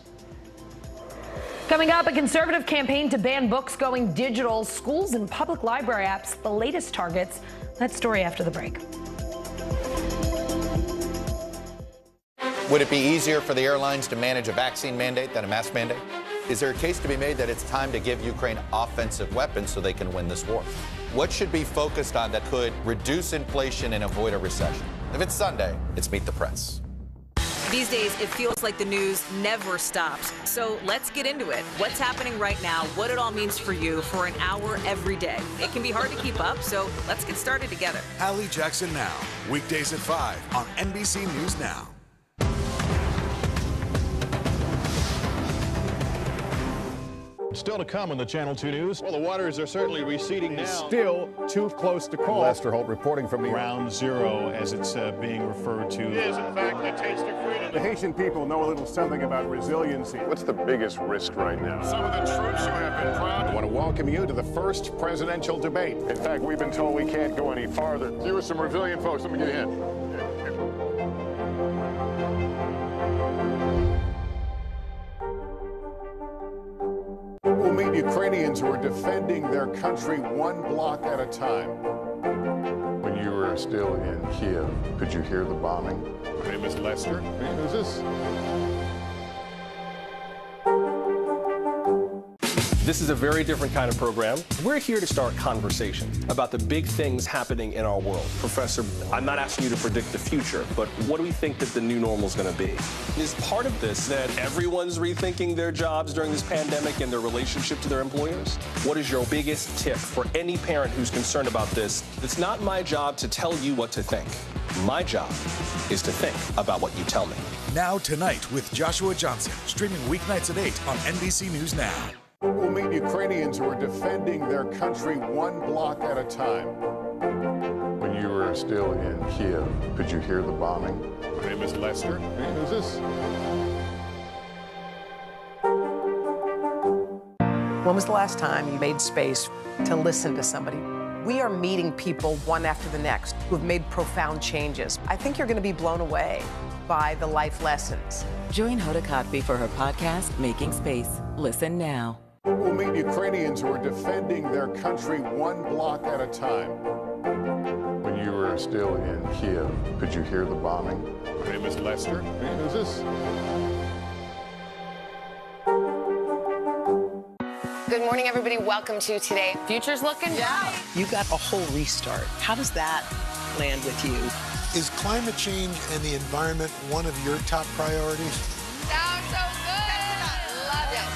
S3: Coming up, a conservative campaign to ban books going digital, schools and public library apps, the latest targets. That story after the break.
S5: Would it be easier for the airlines to manage a vaccine mandate than a mask mandate? Is there a case to be made that it's time to give Ukraine offensive weapons so they can win this war? What should be focused on that could reduce inflation and avoid a recession? If it's Sunday, it's Meet the Press.
S21: These days, it feels like the news never stops. So let's get into it. What's happening right now, what it all means for you for an hour every day. It can be hard to keep up, so let's get started together.
S19: Hallie Jackson Now, weekdays at 5 on NBC News Now.
S9: Still to come on the Channel 2 News.
S12: Well, the waters are certainly receding now.
S9: Still too close to call.
S12: Lester Holt reporting from
S9: Ground Zero, as it's being referred to.
S12: It is, in fact, the taste of freedom.
S9: The Haitian people know a little something about resiliency.
S17: What's the biggest risk right now?
S12: Some of the troops who have been proud.
S17: I want to welcome you to the first presidential debate. In fact, we've been told we can't go any farther. Here are some resilient folks. Let me get a hint. We'll meet Ukrainians who are defending their country one block at a time. When you were still in Kiev, could you hear the bombing?
S9: My name is Lester.
S17: Hey, who's this?
S13: This is a very different kind of program. We're here to start conversation about the big things happening in our world. Professor, I'm not asking you to predict the future, but what do we think that the new normal is going to be? Is part of this that everyone's rethinking their jobs during this pandemic and their relationship to their employers? What is your biggest tip for any parent who's concerned about this? It's not my job to tell you what to think. My job is to think about what you tell me.
S19: Now Tonight with Joshua Johnson, streaming weeknights at 8 on NBC News Now.
S17: We'll meet Ukrainians who are defending their country one block at a time. When you were still in Kiev, could you hear the bombing?
S9: My name is Lester.
S17: Hey, who's this?
S27: When was the last time you made space to listen to somebody? We are meeting people one after the next who have made profound changes. I think you're going to be blown away by the life lessons.
S28: Join Hoda Kotb for her podcast, Making Space. Listen now.
S17: We'll meet Ukrainians who are defending their country one block at a time. When you were still in Kiev, could you hear the bombing?
S9: My name is Lester.
S17: Hey, who's this?
S14: Good morning, everybody. Welcome to Today. Future's looking bright.
S27: You got a whole restart. How does that land with you?
S30: Is climate change and the environment one of your top priorities?
S14: Sounds so good. Love it.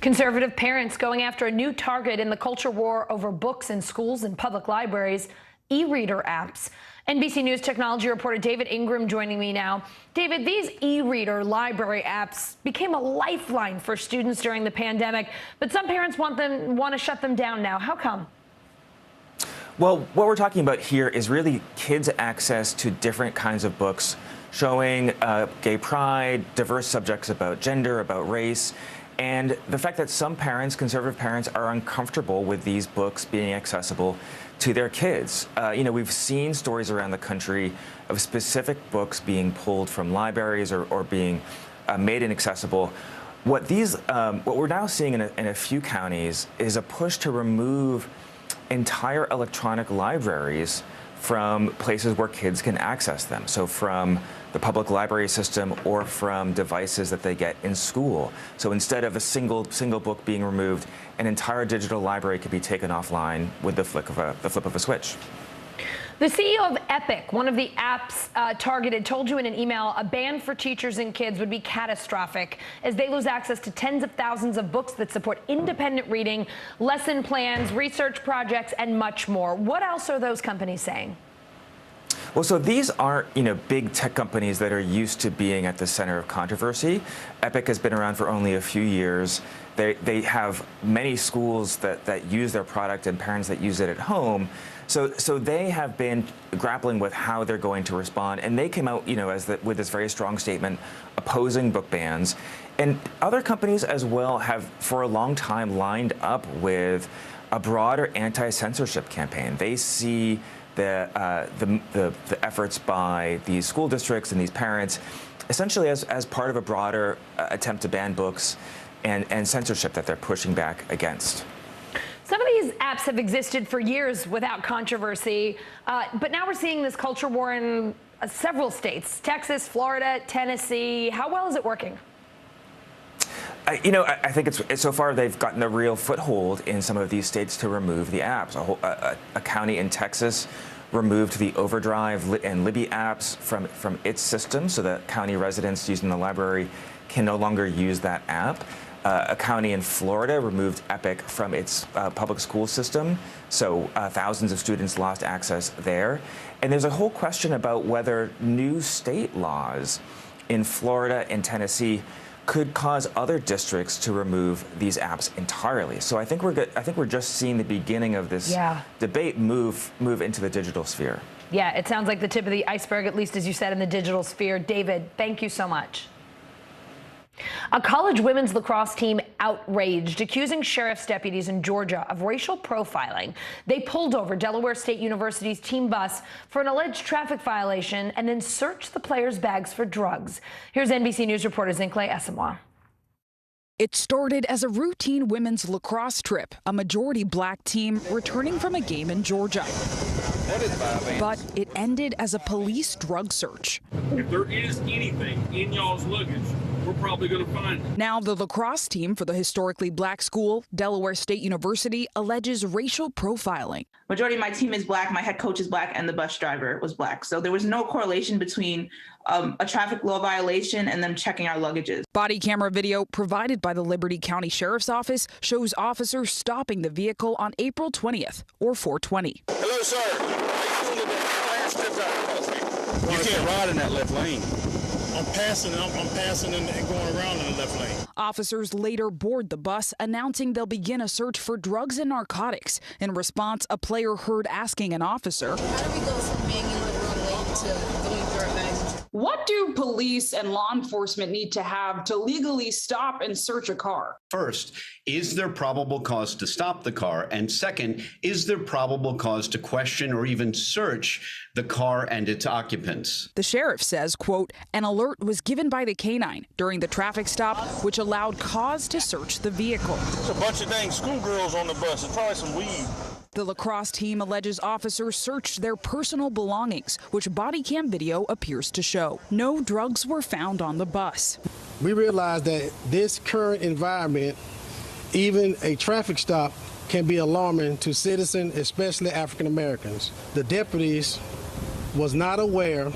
S3: Conservative parents going after a new target in the culture war over books in schools and public libraries, e-reader apps. NBC News technology reporter David Ingram joining me now. David, these e-reader library apps became a lifeline for students during the pandemic, but some parents want to shut them down now. How come?
S10: Well, what we're talking about here is really kids' access to different kinds of books showing gay pride, diverse subjects about gender, about race, and the fact that some parents, conservative parents, are uncomfortable with these books being accessible to their kids. We've seen stories around the country of specific books being pulled from libraries or being made inaccessible. What we're now seeing in a few counties is a push to remove entire electronic libraries from places where kids can access them. So from the public library system or from devices that they get in school. So instead of a single book being removed, an entire digital library could be taken offline with the flip of a switch.
S3: The CEO of Epic, one of the apps targeted, told you in an email a ban for teachers and kids would be catastrophic as they lose access to tens of thousands of books that support independent reading, lesson plans, research projects, and much more. What else are those companies saying?
S10: Well, so these aren't, big tech companies that are used to being at the center of controversy. Epic has been around for only a few years. They have many schools that use their product and parents that use it at home. So they have been grappling with how they're going to respond, and they came out, with this very strong statement opposing book bans. And other companies as well have, for a long time, lined up with a broader anti-censorship campaign. They see the efforts by these school districts and these parents essentially as part of a broader attempt to ban books and censorship that they're pushing back against.
S3: Some of these apps have existed for years without controversy, but now we're seeing this culture war in several states, Texas, Florida, Tennessee. How well is it working?
S10: I think so far they've gotten a real foothold in some of these states to remove the apps. A county in Texas removed the Overdrive and Libby apps from its system so that county residents using the library can no longer use that app. A county in Florida removed Epic from its public school system, so thousands of students lost access there. And there's a whole question about whether new state laws in Florida and Tennessee could cause other districts to remove these apps entirely. So I think we're just seeing the beginning of this debate move into the digital sphere.
S3: Yeah, it sounds like the tip of the iceberg, at least as you said, in the digital sphere. David, thank you so much. A college women's lacrosse team outraged, accusing sheriff's deputies in Georgia of racial profiling. They pulled over Delaware State University's team bus for an alleged traffic violation and then searched the players' bags for drugs. Here's NBC News reporter Zincle Asamoah.
S11: It started as a routine women's lacrosse trip, a majority black team returning from a game in Georgia. But it ended as a police drug search.
S15: If there is anything in y'all's luggage, we're probably going to find it.
S11: Now the lacrosse team for the historically black school, Delaware State University, alleges racial profiling.
S16: Majority of my team is black, my head coach is black, and the bus driver was black. So there was no correlation between a traffic law violation and them checking our luggages.
S11: Body camera video provided by the Liberty County Sheriff's Office shows officers stopping the vehicle on April 20th, or 4/20.
S15: Hello, sir. You can't ride in that left lane.
S30: I'm passing and going around in the left lane.
S11: Officers later board the bus, announcing they'll begin a search for drugs and narcotics. In response, a player heard asking an officer,
S18: how do we go from being in the wrong lane to going through our bags?
S20: What do police and law enforcement need to have to legally stop and search a car?
S22: First, is there probable cause to stop the car? And second, is there probable cause to question or even search the car and its occupants?
S11: The sheriff says, quote, an alert was given by the canine during the traffic stop, which allowed cause to search the vehicle.
S15: There's a bunch of dang schoolgirls on the bus. It's probably some weed.
S11: The lacrosse team alleges officers searched their personal belongings, which body cam video appears to show. No drugs were found on the bus.
S30: We realized that this current environment, even a traffic stop, can be alarming to citizens, especially African Americans. The deputies was not aware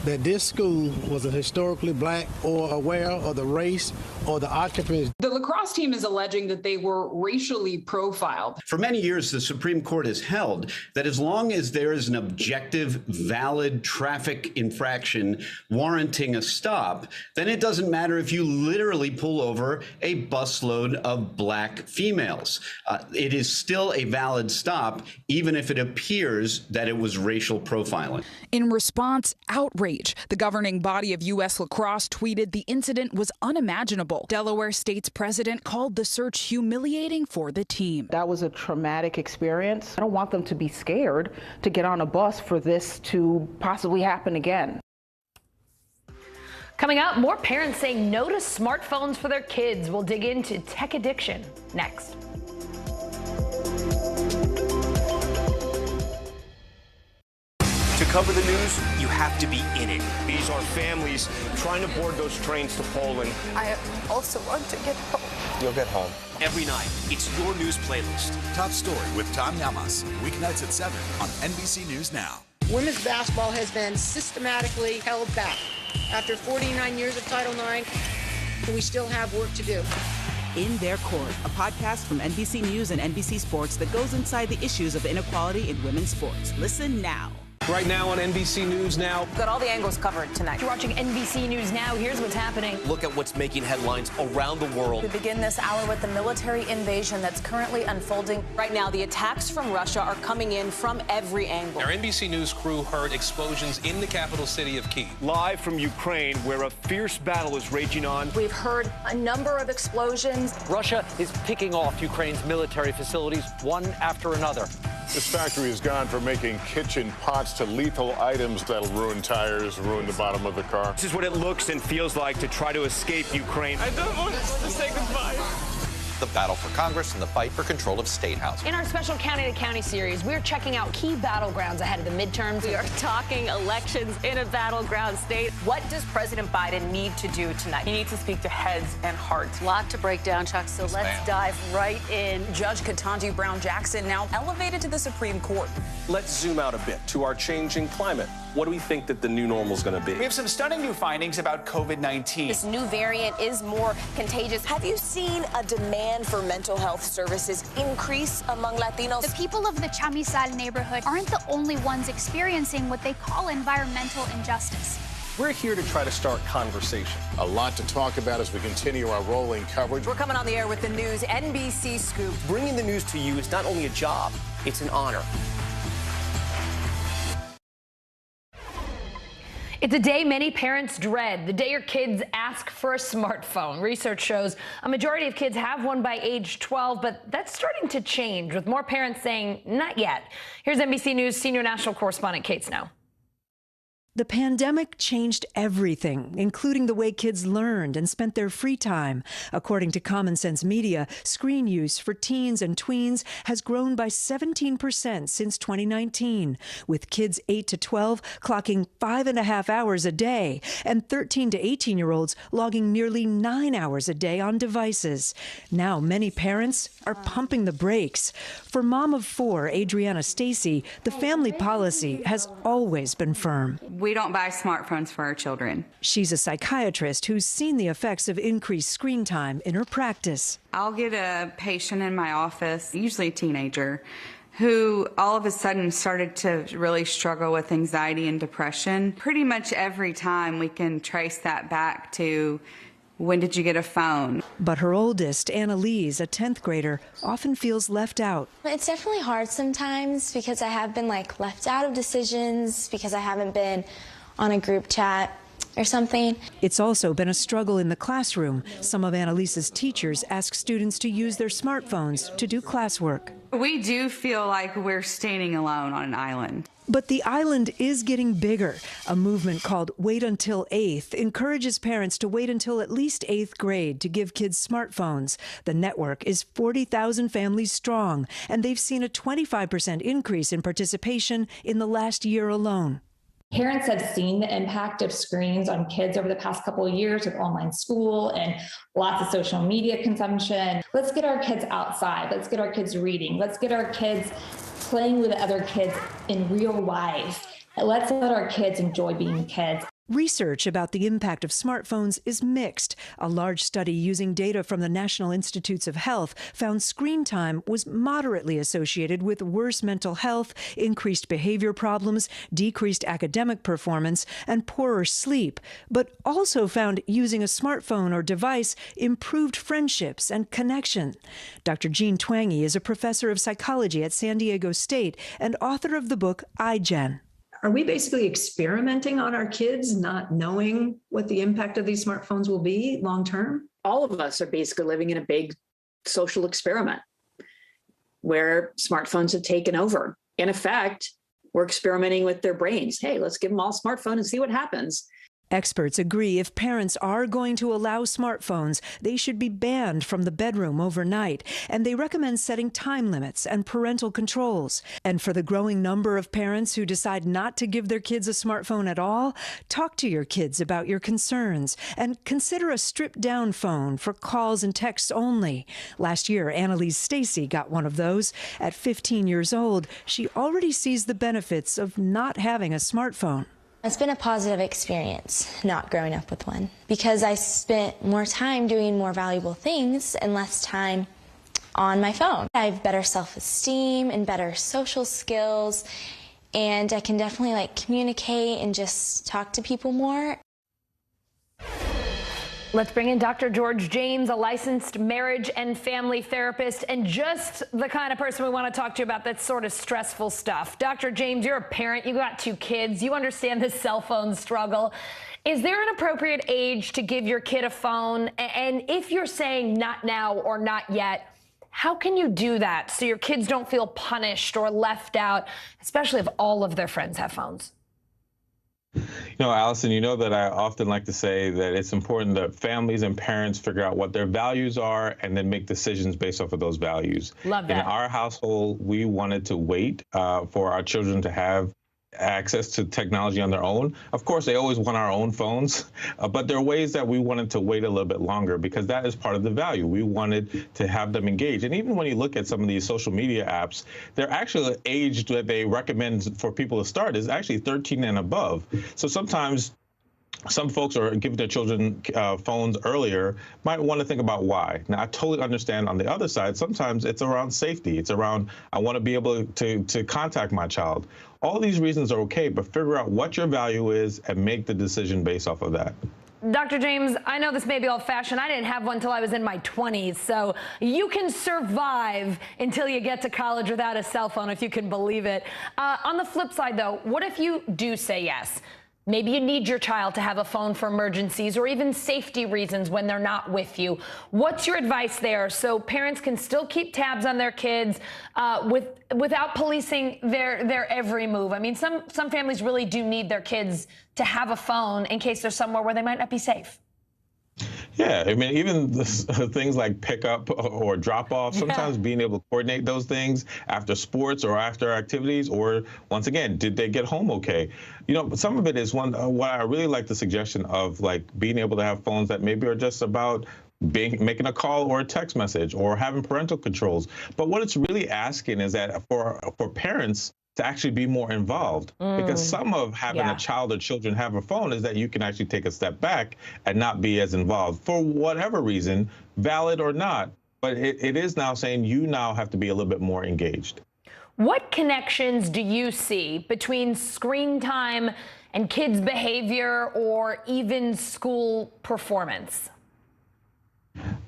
S30: that this school was a historically black or aware of the race or the occupants.
S20: The lacrosse team is alleging that they were racially profiled.
S22: For many years, the Supreme Court has held that as long as there is an objective, valid traffic infraction warranting a stop, then it doesn't matter if you literally pull over a busload of black females. It is still a valid stop, even if it appears that it was racial profiling.
S11: In response, outrage. The governing body of U.S. lacrosse tweeted the incident was unimaginable. Delaware State's president called the search humiliating for the team.
S1: That was a traumatic experience. I don't want them to be scared to get on a bus for this to possibly happen again.
S3: Coming up, more parents saying no to smartphones for their kids. We'll dig into tech addiction next.
S2: To cover the news, you have to be in it. These are families trying to board those trains to Poland.
S4: I also want to get home.
S2: You'll get home. Every night, it's your news playlist.
S19: Top Story with Tom Llamas, weeknights at 7 on NBC News Now.
S6: Women's basketball has been systematically held back. After 49 years of Title IX, we still have work to do.
S28: In Their Court, a podcast from NBC News and NBC Sports that goes inside the issues of inequality in women's sports. Listen now.
S13: Right now on NBC News Now.
S21: Got all the angles covered tonight.
S3: You're watching NBC News Now. Here's what's happening.
S2: Look at what's making headlines around the world.
S21: We begin this hour with the military invasion that's currently unfolding. Right now, the attacks from Russia are coming in from every angle.
S13: Our NBC News crew heard explosions in the capital city of Kyiv.
S2: Live from Ukraine, where a fierce battle is raging on.
S21: We've heard a number of explosions.
S2: Russia is picking off Ukraine's military facilities one after another.
S12: This factory has gone from making kitchen pots to lethal items that'll ruin tires, ruin the bottom of the car.
S2: This is what it looks and feels like to try to escape Ukraine.
S4: I don't want to say goodbye.
S5: The battle for Congress and the fight for control of state housing.
S3: In our special County to County series, we're checking out key battlegrounds ahead of the midterms.
S21: We are talking elections in a battleground state. What does President Biden need to do tonight? He needs to speak to heads and hearts. A lot to break down, Chuck, so let's dive right in. Judge Ketanji Brown Jackson now elevated to the Supreme Court.
S13: Let's zoom out a bit to our changing climate. What do we think that the new normal is going to be?
S8: We have some stunning new findings about COVID-19.
S21: This new variant is more contagious. Have you seen a demand for mental health services increase among Latinos?
S23: The people of the Chamizal neighborhood aren't the only ones experiencing what they call environmental injustice.
S13: We're here to try to start conversation.
S12: A lot to talk about as we continue our rolling coverage.
S21: We're coming on the air with the news NBC Scoop.
S2: Bringing the news to you is not only a job, it's an honor.
S3: It's a day many parents dread, the day your kids ask for a smartphone. Research shows a majority of kids have one by age 12, but that's starting to change, with more parents saying not yet. Here's NBC News senior national correspondent Kate Snow.
S24: The pandemic changed everything, including the way kids learned and spent their free time. According to Common Sense Media, screen use for teens and tweens has grown by 17% since 2019, with kids 8 to 12 clocking 5.5 hours a day and 13 to 18-year-olds logging nearly 9 hours a day on devices. Now many parents are pumping the brakes. For mom of 4, Adriana Stacy, the family policy has always been firm.
S25: We don't buy smartphones for our children.
S24: She's a psychiatrist who's seen the effects of increased screen time in her practice.
S25: I'll get a patient in my office, usually a teenager, who all of a sudden started to really struggle with anxiety and depression. Pretty much every time we can trace that back to when did you get a phone?
S24: But her oldest, Annalise, a 10th grader, often feels left out.
S26: It's definitely hard sometimes because I have been left out of decisions because I haven't been on a group chat or something.
S24: It's also been a struggle in the classroom. Some of Annalise's teachers ask students to use their smartphones to do classwork.
S25: We do feel like we're standing alone on an island.
S24: But the island is getting bigger. A movement called Wait Until 8th encourages parents to wait until at least 8th grade to give kids smartphones. The network is 40,000 families strong, and they've seen a 25% increase in participation in the last year alone.
S29: Parents have seen the impact of screens on kids over the past couple of years with online school and lots of social media consumption. Let's get our kids outside. Let's get our kids reading. Let's get our kids playing with other kids in real life. Let's let our kids enjoy being kids.
S24: Research about the impact of smartphones is mixed. A large study using data from the National Institutes of Health found screen time was moderately associated with worse mental health, increased behavior problems, decreased academic performance, and poorer sleep, but also found using a smartphone or device improved friendships and connection. Dr. Jean Twenge is a professor of psychology at San Diego State and author of the book iGen.
S7: Are we basically experimenting on our kids, not knowing what the impact of these smartphones will be long term?
S9: All of us are basically living in a big social experiment where smartphones have taken over. In effect, we're experimenting with their brains. Hey, let's give them all a smartphone and see what happens.
S24: Experts agree if parents are going to allow smartphones, they should be banned from the bedroom overnight, and they recommend setting time limits and parental controls. And for the growing number of parents who decide not to give their kids a smartphone at all, talk to your kids about your concerns and consider a stripped-down phone for calls and texts only. Last year, Annalise Stacy got one of those. At 15 years old, she already sees the benefits of not having a smartphone.
S26: It's been a positive experience not growing up with one because I spent more time doing more valuable things and less time on my phone. I have better self-esteem and better social skills, and I can definitely communicate and just talk to people more.
S3: Let's bring in Dr. George James, a licensed marriage and family therapist, and just the kind of person we want to talk to about that sort of stressful stuff. Dr. James, you're a parent. You got 2 kids. You understand the cell phone struggle. Is there an appropriate age to give your kid a phone? And if you're saying not now or not yet, how can you do that so your kids don't feel punished or left out, especially if all of their friends have phones?
S10: Allison, you know that I often like to say that it's important that families and parents figure out what their values are and then make decisions based off of those values.
S3: Love that.
S10: In our household, we wanted to wait for our children to have access to technology on their own. Of course, they always want our own phones, but there are ways that we wanted to wait a little bit longer because that is part of the value. We wanted to have them engaged. And even when you look at some of these social media apps, their actual age that they recommend for people to start is actually 13 and above. So sometimes some folks are giving their children phones earlier, might want to think about why. Now, I totally understand on the other side, sometimes it's around safety. It's around, I want to be able to contact my child. All these reasons are okay, but figure out what your value is and make the decision based off of that.
S3: Dr. James, I know this may be old-fashioned. I didn't have one until I was in my 20s, so you can survive until you get to college without a cell phone, if you can believe it. On the flip side, though, what if you do say yes? Maybe you need your child to have a phone for emergencies or even safety reasons when they're not with you. What's your advice there so parents can still keep tabs on their kids without policing their every move? I mean, some families really do need their kids to have a phone in case they're somewhere where they might not be safe.
S10: Yeah, I mean, even things like pickup or drop off, sometimes being able to coordinate those things after sports or after activities, or once again, did they get home okay? Some of it is what I really like the suggestion of being able to have phones that maybe are just about making a call or a text message or having parental controls. But what it's really asking is that for parents to actually be more involved, because some of having a child or children have a phone is that you can actually take a step back and not be as involved for whatever reason, valid or not. But it is now saying you now have to be a little bit more engaged.
S3: What connections do you see between screen time and kids' behavior or even school performance?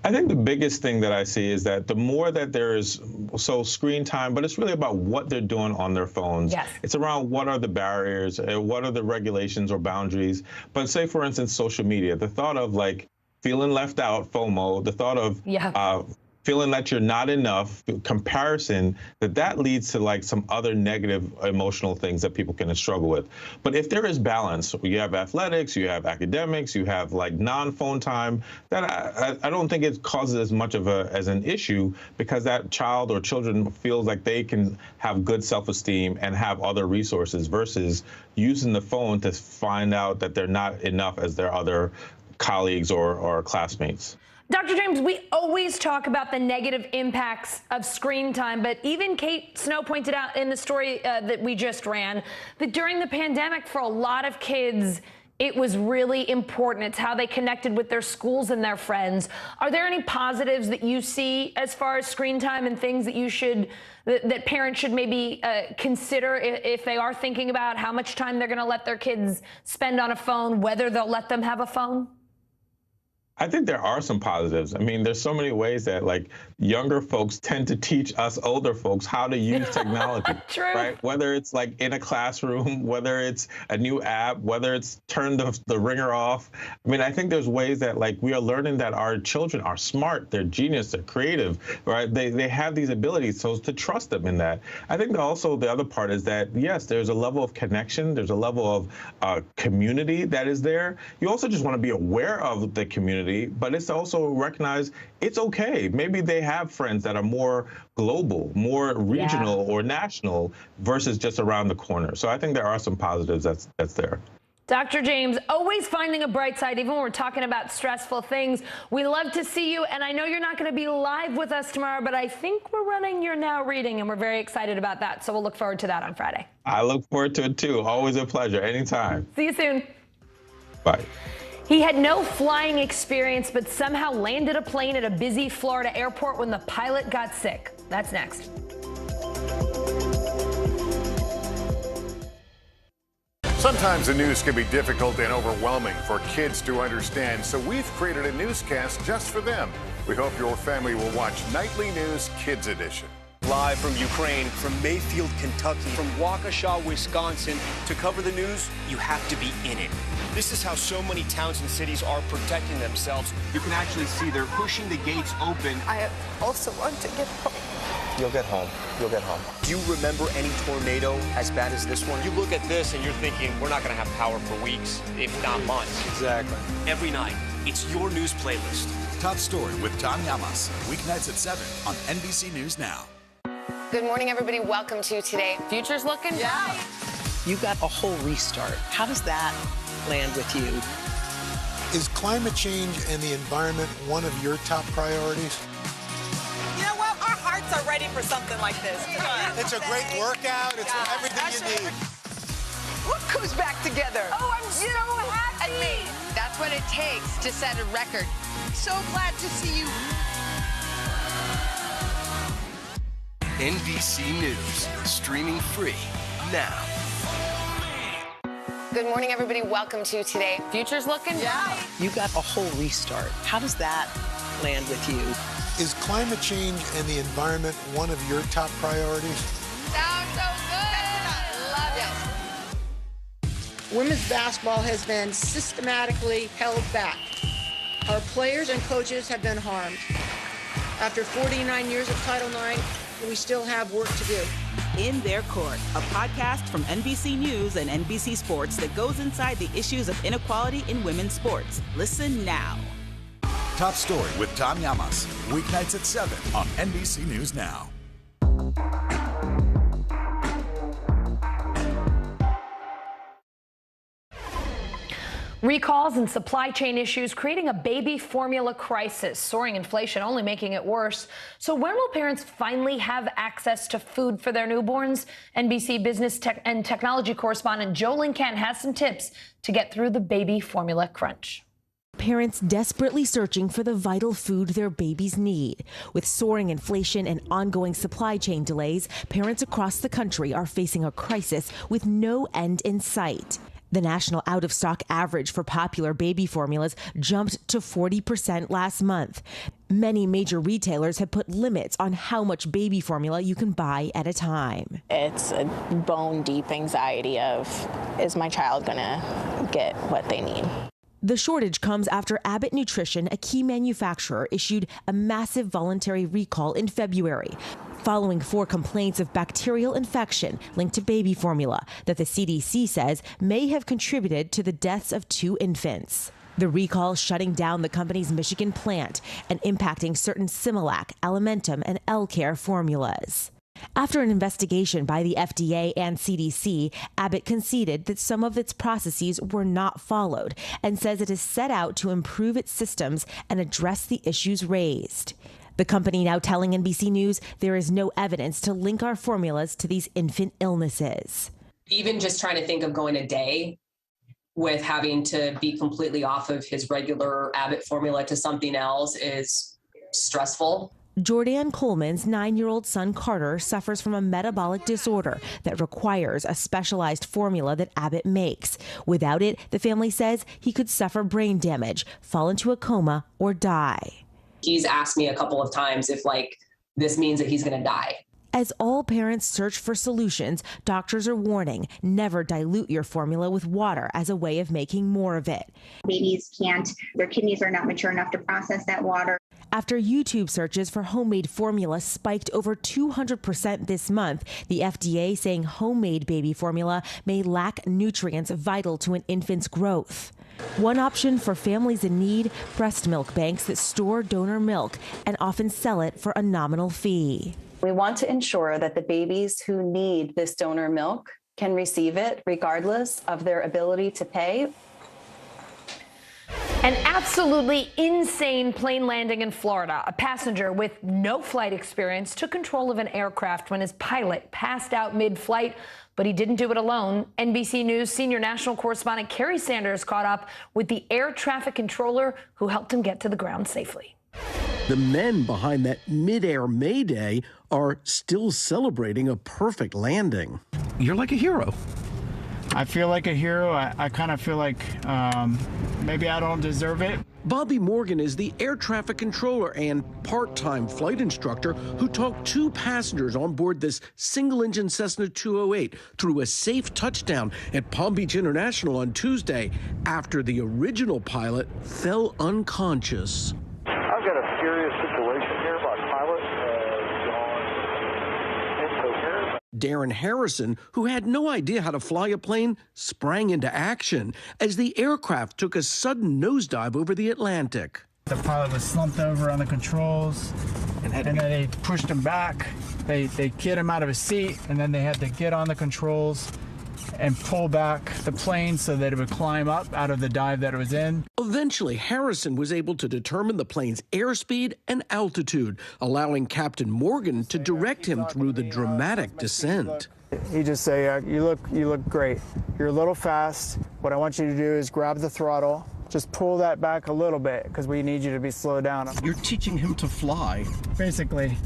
S10: I think the biggest thing that I see is that the more that there is screen time, but it's really about what they're doing on their phones.
S3: Yes.
S10: It's around what are the barriers, what are the regulations or boundaries. But say, for instance, social media, the thought of feeling left out, FOMO, the thought of feeling that you're not enough, comparison, that leads to some other negative emotional things that people can struggle with. But if there is balance, you have athletics, you have academics, you have non-phone time, that I don't think it causes as much of as an issue, because that child or children feels like they can have good self-esteem and have other resources versus using the phone to find out that they're not enough as their other colleagues or classmates.
S3: Dr. James, we always talk about the negative impacts of screen time, but even Kate Snow pointed out in the story that we just ran that during the pandemic, for a lot of kids, It was really important. It's how they connected with their schools and their friends. Are there any positives that you see as far as screen time and things that that parents should maybe consider if they are thinking about how much time they're going to let their kids spend on a phone, whether they'll let them have a phone?
S10: I think there are some positives. I mean, there's so many ways that like younger folks tend to teach us older folks how to use technology,
S3: True.
S10: Right? Whether it's like in a classroom, whether it's a new app, whether it's turn the ringer off. I mean, I think there's ways that like we are learning that our children are smart, they're genius, they're creative, right? They have these abilities, so to trust them in that. I think also the other part is that, yes, there's a level of connection, there's a level of community that is there. You also just want to be aware of the community, but it's also recognize it's okay. Maybe they have friends that are more global, more regional or national versus just around the corner. So I think there are some positives that's there.
S3: Dr. James, always finding a bright side, even when we're talking about stressful things. We love to see you, and I know you're not going to be live with us tomorrow, but I think we're running your Now reading, and we're very excited about that. So we'll look forward to that on Friday.
S10: I look forward to it, too. Always a pleasure. Anytime.
S3: See you soon.
S10: Bye.
S3: He had no flying experience, but somehow landed a plane at a busy Florida airport when the pilot got sick. That's next.
S12: Sometimes the news can be difficult and overwhelming for kids to understand, so we've created a newscast just for them. We hope your family will watch Nightly News Kids Edition.
S2: Live from Ukraine, from Mayfield, Kentucky, from Waukesha, Wisconsin. To cover the news, you have to be in it. This is how so many towns and cities are protecting themselves. You can actually see they're pushing the gates open.
S4: I also want to get home.
S2: You'll get home. You'll get home. Do you remember any tornado as bad as this one? You look at this and you're thinking, we're not going to have power for weeks, if not months.
S12: Exactly.
S2: Every night, it's your news playlist.
S19: Top Story with Tom Llamas, weeknights at 7 on NBC News Now.
S11: Good morning, everybody. Welcome to Today. Future's looking bright.
S14: You got a whole restart. How does that land with you?
S15: Is climate change and the environment one of your top priorities?
S14: You know what? Our hearts are ready for something like this.
S15: It's a great workout. It's everything you need.
S14: Look who's back together.
S11: Oh, I'm so happy.
S14: And me.
S11: That's what it takes to set a record.
S14: So glad to see you.
S16: NBC News, streaming free now.
S11: Good morning, everybody. Welcome to Today. Future's looking bright.
S14: You got a whole restart. How does that land with you?
S15: Is climate change and the environment one of your top priorities?
S11: Sounds so good. Love it.
S6: Women's basketball has been systematically held back. Our players and coaches have been harmed. After 49 years of Title IX, we still have work to do.
S28: In Their Court, a podcast from NBC News and NBC Sports that goes inside the issues of inequality in women's sports. Listen now.
S19: Top Story with Tom Llamas, weeknights at 7 on NBC News Now.
S3: Recalls and supply chain issues creating a baby formula crisis, soaring inflation only making it worse. So when will parents finally have access to food for their newborns? NBC business and technology correspondent Jolene Kent has some tips to get through the baby formula crunch.
S17: Parents desperately searching for the vital food their babies need. With soaring inflation and ongoing supply chain delays, parents across the country are facing a crisis with no end in sight. The national out-of-stock average for popular baby formulas jumped to 40% last month. Many major retailers have put limits on how much baby formula you can buy at a time.
S18: It's a bone-deep anxiety of, is my child going to get what they need?
S17: The shortage comes after Abbott Nutrition, a key manufacturer, issued a massive voluntary recall in February, following 4 complaints of bacterial infection linked to baby formula that the CDC says may have contributed to the deaths of 2 infants. The recall shutting down the company's Michigan plant and impacting certain Similac, Alimentum, and L-Care formulas. After an investigation by the FDA and CDC, Abbott conceded that some of its processes were not followed and says it is set out to improve its systems and address the issues raised. The company now telling NBC News there is no evidence to link our formulas to these infant illnesses.
S20: Even just trying to think of going a day
S1: with having to be completely off of his regular Abbott formula to something else is stressful.
S17: Jordan Coleman's 9-year-old son Carter suffers from a metabolic disorder that requires a specialized formula that Abbott makes. Without it, the family says he could suffer brain damage, fall into a coma, or die.
S1: He's asked me a couple of times if this means that he's going to die.
S17: As all parents search for solutions, doctors are warning, never dilute your formula with water as a way of making more of it.
S5: Babies their kidneys are not mature enough to process that water.
S17: After YouTube searches for homemade formula spiked over 200% this month, the FDA saying homemade baby formula may lack nutrients vital to an infant's growth. One option for families in need, breast milk banks that store donor milk and often sell it for a nominal fee.
S8: We want to ensure that the babies who need this donor milk can receive it regardless of their ability to pay.
S3: An absolutely insane plane landing in Florida. A passenger with no flight experience took control of an aircraft when his pilot passed out mid-flight, but he didn't do it alone. NBC News senior national correspondent Kerry Sanders caught up with the air traffic controller who helped him get to the ground safely.
S13: The men behind that mid-air mayday are still celebrating a perfect landing. You're like a hero.
S20: I feel like a hero. I kind of feel like maybe I don't deserve it.
S13: Bobby Morgan is the air traffic controller and part-time flight instructor who talked 2 passengers on board this single-engine Cessna 208 through a safe touchdown at Palm Beach International on Tuesday after the original pilot fell unconscious.
S21: I've got a serious situation here. My pilot has gone incoherent.
S13: Darren Harrison, who had no idea how to fly a plane, sprang into action as the aircraft took a sudden nosedive over the Atlantic.
S20: The pilot was slumped over on the controls, and then they pushed him back. They get him out of his seat, and then they had to get on the controls and pull back the plane so that it would climb up out of the dive that it was in.
S13: Eventually, Harrison was able to determine the plane's airspeed and altitude, allowing Captain Morgan to direct him through the dramatic descent.
S20: He just say, you look great. You're a little fast. What I want you to do is grab the throttle. Just pull that back a little bit because we need you to be slowed down.
S13: You're teaching him to fly.
S20: Basically.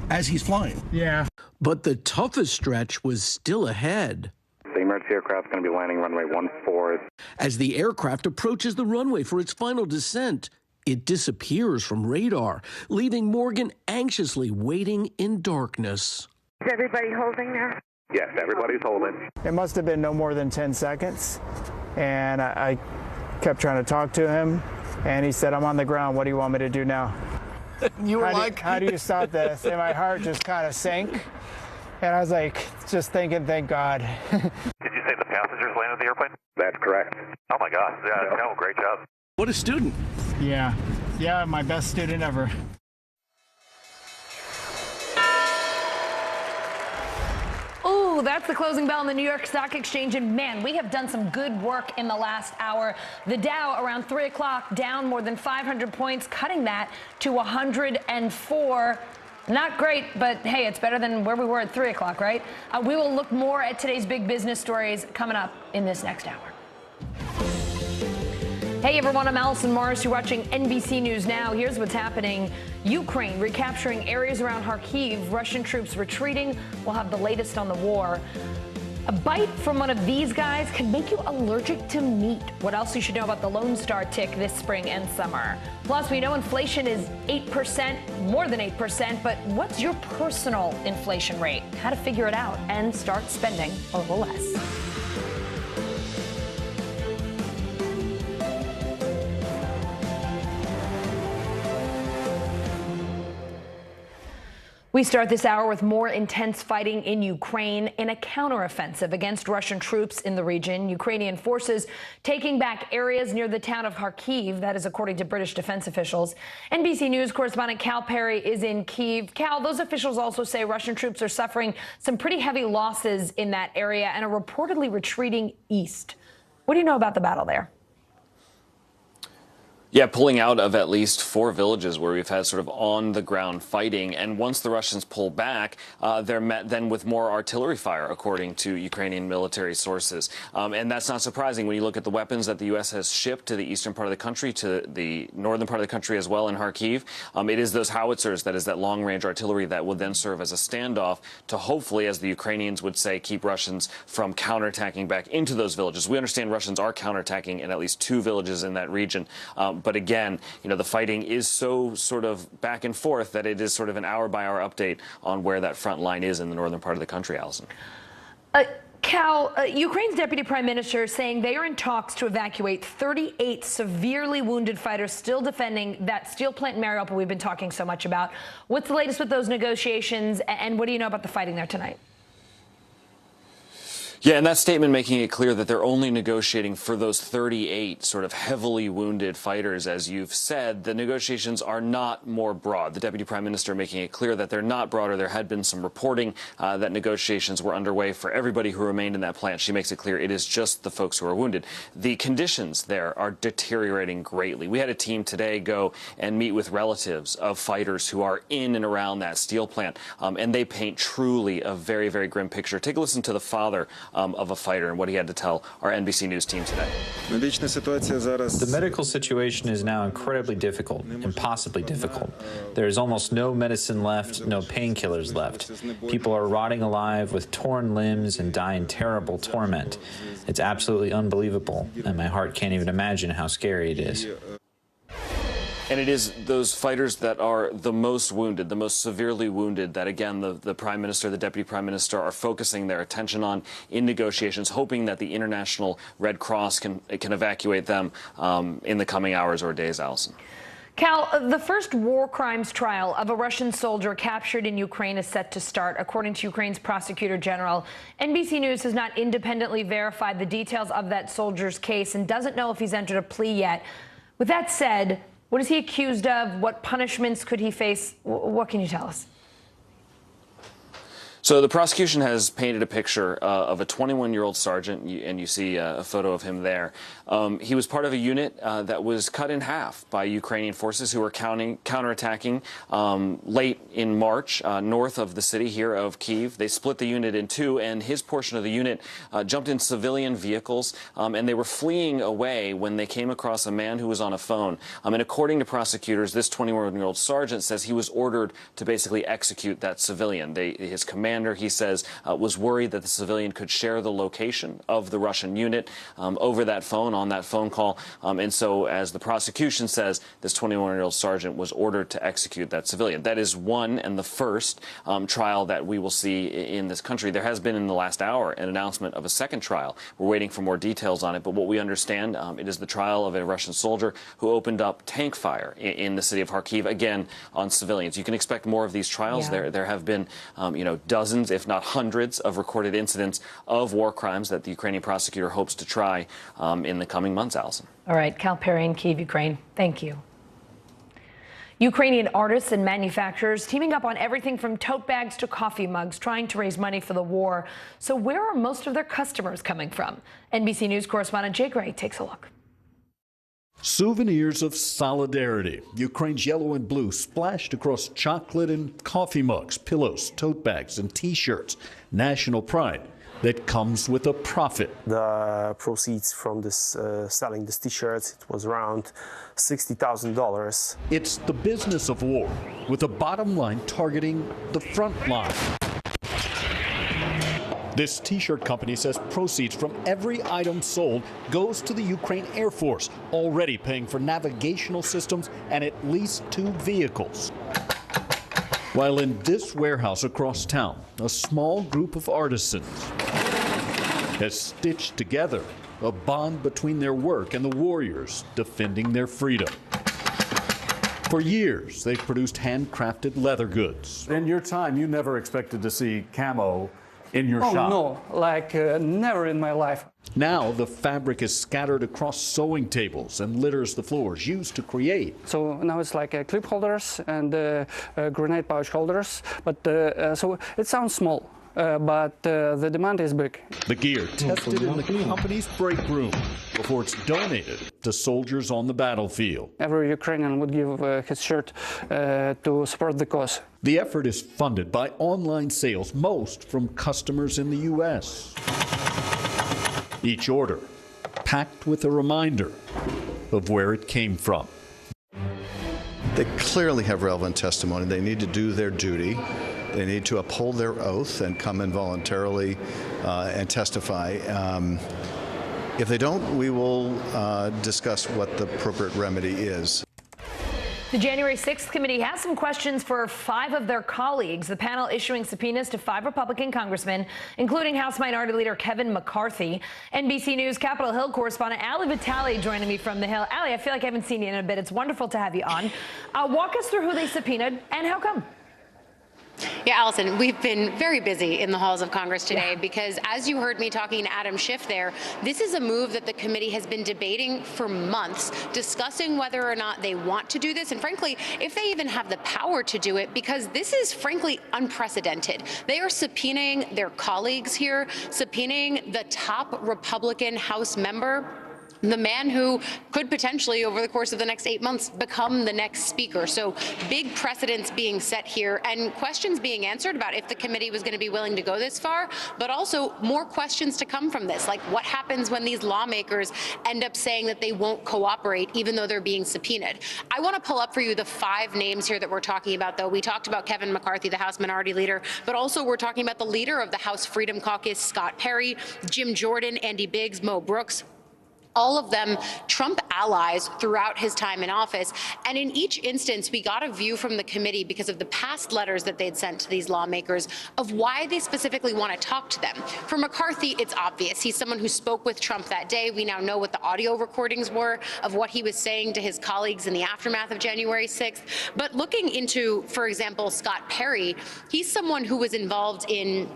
S13: As he's flying.
S20: Yeah.
S13: But the toughest stretch was still ahead.
S21: The emergency aircraft is going to be landing runway 14.
S13: As the aircraft approaches the runway for its final descent, it disappears from radar, leaving Morgan anxiously waiting in darkness.
S5: Is everybody holding there?
S21: Yes, everybody's holding.
S20: It must have been no more than 10 seconds, and I kept trying to talk to him, and he said, I'm on the ground. What do you want me to do now?
S13: You were
S20: how do you stop this? And my heart just kind of sank. And I was like, just thinking, thank God.
S21: Did you say the passengers landed the airplane? That's correct. Oh my gosh, yeah, no, great job.
S13: What a student.
S20: Yeah, my best student ever.
S3: Ooh, that's the closing bell on the New York Stock Exchange. And man, we have done some good work in the last hour. The Dow around 3 o'clock down more than 500 points, cutting that to 104. Not great, but hey, it's better than where we were at 3 o'clock, right? We will look more at today's big business stories coming up in this next hour. Hey everyone, I'm Allison Morris. You're watching NBC News Now. Here's what's happening. Ukraine recapturing areas around Kharkiv. Russian troops retreating. We'll have the latest on the war. A bite from one of these guys can make you allergic to meat. What else you should know about the Lone Star tick this spring and summer. Plus, we know inflation is 8%, more than 8%, but what's your personal inflation rate? How to figure it out and start spending a little less. We start this hour with more intense fighting in Ukraine in a counteroffensive against Russian troops in the region. Ukrainian forces taking back areas near the town of Kharkiv. That is according to British defense officials. NBC News correspondent Cal Perry is in Kyiv. Cal, those officials also say Russian troops are suffering some pretty heavy losses in that area and are reportedly retreating east. What do you know about the battle there?
S7: Yeah, pulling out of at least 4 villages where we've had sort of on-the-ground fighting. And once the Russians pull back, they're met then with more artillery fire, according to Ukrainian military sources. And that's not surprising when you look at the weapons that the U.S. has shipped to the eastern part of the country, to the northern part of the country as well in Kharkiv. It is those howitzers, that is that long-range artillery, that would then serve as a standoff to hopefully, as the Ukrainians would say, keep Russians from counterattacking back into those villages. We understand Russians are counterattacking in at least 2 villages in that region. But again, you know, the fighting is so sort of back and forth that it is sort of an hour-by-hour update on where that front line is in the northern part of the country, Allison.
S3: Cal, Ukraine's deputy prime minister is saying they are in talks to evacuate 38 severely wounded fighters still defending that steel plant in Mariupol we've been talking so much about. What's the latest with those negotiations, and what do you know about the fighting there tonight?
S7: Yeah, and that statement making it clear that they're only negotiating for those 38 sort of heavily wounded fighters, as you've said. The negotiations are not more broad. The deputy prime minister making it clear that they're not broader. There had been some reporting that negotiations were underway for everybody who remained in that plant. She makes it clear it is just the folks who are wounded. The conditions there are deteriorating greatly. We had a team today go and meet with relatives of fighters who are in and around that steel plant, and they paint truly a very, very grim picture. Take a listen to the father of a fighter and what he had to tell our NBC News team today.
S9: The medical situation is now incredibly difficult, impossibly difficult. There is almost no medicine left, no painkillers left. People are rotting alive with torn limbs and die in terrible torment. It's absolutely unbelievable, and my heart can't even imagine how scary it is.
S7: And it is those fighters that are the most wounded, the most severely wounded, that, again, the prime minister, the deputy prime minister are focusing their attention on in negotiations, hoping that the International Red Cross can evacuate them in the coming hours or days, Allison.
S3: Cal, the first war crimes trial of a Russian soldier captured in Ukraine is set to start, according to Ukraine's prosecutor general. NBC News has not independently verified the details of that soldier's case and doesn't know if he's entered a plea yet. With that said, what is he accused of? What punishments could he face? What can you tell us?
S7: So the prosecution has painted a picture of a 21-year-old sergeant, and you see a photo of him there. He was part of a unit that was cut in half by Ukrainian forces who were counterattacking late in March north of the city here of Kyiv. They split the unit in 2, and his portion of the unit jumped in civilian vehicles, and they were fleeing away when they came across a man who was on a phone. And according to prosecutors, this 21-year-old sergeant says he was ordered to basically execute that civilian. His commander, he says, was worried that the civilian could share the location of the Russian unit over that phone, on that phone call. And so, as the prosecution says, this 21-year-old sergeant was ordered to execute that civilian. That is one and the first trial that we will see in this country. There has been in the last hour an announcement of a second trial. We're waiting for more details on it, but what we understand, it is the trial of a Russian soldier who opened up tank fire in the city of Kharkiv, again, on civilians. You can expect more of these trials. Yeah. There have been, dozens, if not hundreds, of recorded incidents of war crimes that the Ukrainian prosecutor hopes to try in the coming months, Allison.
S3: All right, Cal Perry in Kyiv, Ukraine. Thank you. Ukrainian artists and manufacturers teaming up on everything from tote bags to coffee mugs, trying to raise money for the war. So where are most of their customers coming from? NBC News correspondent Jay Gray takes a look.
S22: Souvenirs of solidarity. Ukraine's yellow and blue splashed across chocolate and coffee mugs, pillows, tote bags, and T-shirts. National pride that comes with a profit.
S23: The proceeds from this selling these T-shirts, it was around $60,000.
S22: It's the business of war, with a bottom line targeting the front line. This T-shirt company says proceeds from every item sold goes to the Ukraine Air Force, already paying for navigational systems and at least 2 vehicles. While in this warehouse across town, a small group of artisans has stitched together a bond between their work and the warriors defending their freedom. For years, they've produced handcrafted leather goods.
S24: In your time, you never expected to see camo in your shop?
S25: No, never in my life.
S22: Now the fabric is scattered across sewing tables and litters the floors used to create.
S25: So now it's like clip holders and grenade pouch holders, but so it sounds small. but the demand is big.
S22: The gear tested in the company's break room before it's donated to soldiers on the battlefield.
S25: Every Ukrainian would give his shirt to support the cause.
S22: The effort is funded by online sales, most from customers in the U.S. Each order packed with a reminder of where it came from.
S2: They clearly have relevant testimony. They need to do their duty. They need to uphold their oath and come in voluntarily and testify. If they don't, we will discuss what the appropriate remedy is.
S3: The January 6th committee has some questions for 5 of their colleagues. The panel issuing subpoenas to 5 Republican congressmen, including House Minority Leader Kevin McCarthy. NBC News Capitol Hill correspondent Ali Vitale joining me from the Hill. Ali, I feel like I haven't seen you in a bit. It's wonderful to have you on. Walk us through who they subpoenaed and how come.
S11: Yeah, Allison, we've been very busy in the halls of Congress today because, as you heard me talking to Adam Schiff there, this is a move that the committee has been debating for months, discussing whether or not they want to do this, and frankly, if they even have the power to do it, because this is frankly unprecedented. They are subpoenaing their colleagues here, subpoenaing the top Republican House member, the man who could potentially, over the course of the next 8 months, become the next speaker. So big precedents being set here and questions being answered about if the committee was going to be willing to go this far, but also more questions to come from this, like what happens when these lawmakers end up saying that they won't cooperate even though they're being subpoenaed. I want to pull up for you the 5 names here that we're talking about, though. We talked about Kevin McCarthy, the House Minority Leader, but also we're talking about the leader of the House Freedom Caucus, Scott Perry, Jim Jordan, Andy Biggs, Mo Brooks. All of them Trump allies throughout his time in office. And in each instance, we got a view from the committee because of the past letters that they'd sent to these lawmakers of why they specifically want to talk to them. For McCarthy, it's obvious. He's someone who spoke with Trump that day. We now know what the audio recordings were of what he was saying to his colleagues in the aftermath of January 6th. But looking into, for example, Scott Perry, he's someone who was involved in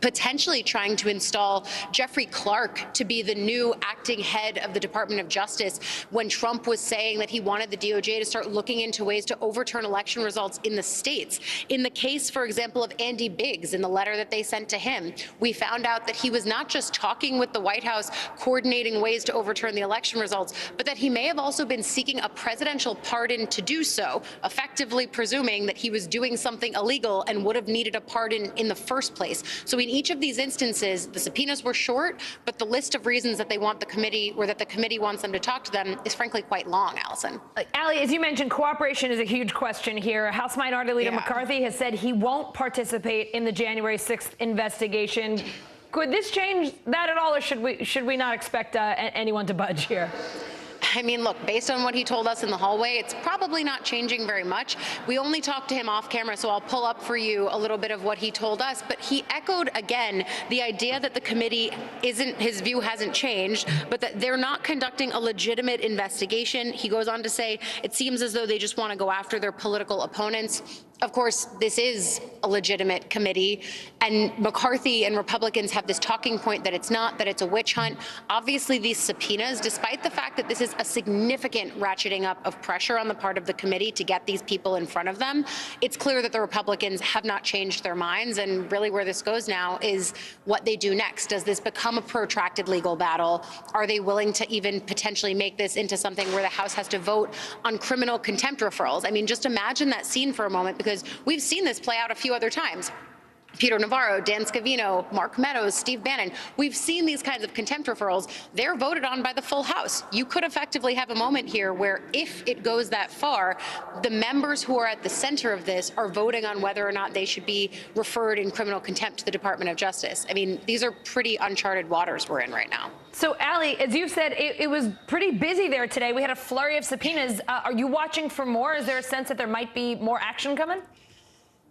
S11: potentially trying to install Jeffrey Clark to be the new acting head of the Department of Justice when Trump was saying that he wanted the DOJ to start looking into ways to overturn election results in the states. In the case, for example, of Andy Biggs, in the letter that they sent to him, we found out that he was not just talking with the White House, coordinating ways to overturn the election results, but that he may have also been seeking a presidential pardon to do so, effectively presuming that he was doing something illegal and would have needed a pardon in the first place. So in each of these instances, the subpoenas were short, but the list of reasons that they want the committee, or that the committee wants them to talk to them, is frankly quite long, Allison.
S3: Ali, as you mentioned, cooperation is a huge question here. House Minority Leader McCarthy has said he won't participate in the January 6th investigation. Could this change that at all, or should we not expect anyone to budge here?
S11: I mean, look, based on what he told us in the hallway, it's probably not changing very much. We only talked to him off camera, so I'll pull up for you a little bit of what he told us. But he echoed again the idea that the committee his view hasn't changed, but that they're not conducting a legitimate investigation. He goes on to say, it seems as though they just want to go after their political opponents. Of course, this is a legitimate committee, and McCarthy and Republicans have this talking point that it's not, that it's a witch hunt. Obviously, these subpoenas, despite the fact that this is a significant ratcheting up of pressure on the part of the committee to get these people in front of them, it's clear that the Republicans have not changed their minds, and really where this goes now is what they do next. Does this become a protracted legal battle? Are they willing to even potentially make this into something where the House has to vote on criminal contempt referrals? I mean, just imagine that scene for a moment, because we've seen this play out a few other times. Peter Navarro, Dan Scavino, Mark Meadows, Steve Bannon. We've seen these kinds of contempt referrals. They're voted on by the full House. You could effectively have a moment here where, if it goes that far, the members who are at the center of this are voting on whether or not they should be referred in criminal contempt to the Department of Justice. I mean, these are pretty uncharted waters we're in right now.
S3: So, Ali, as you said, it was pretty busy there today. We had a flurry of subpoenas. Are you watching for more? Is there a sense that there might be more action coming?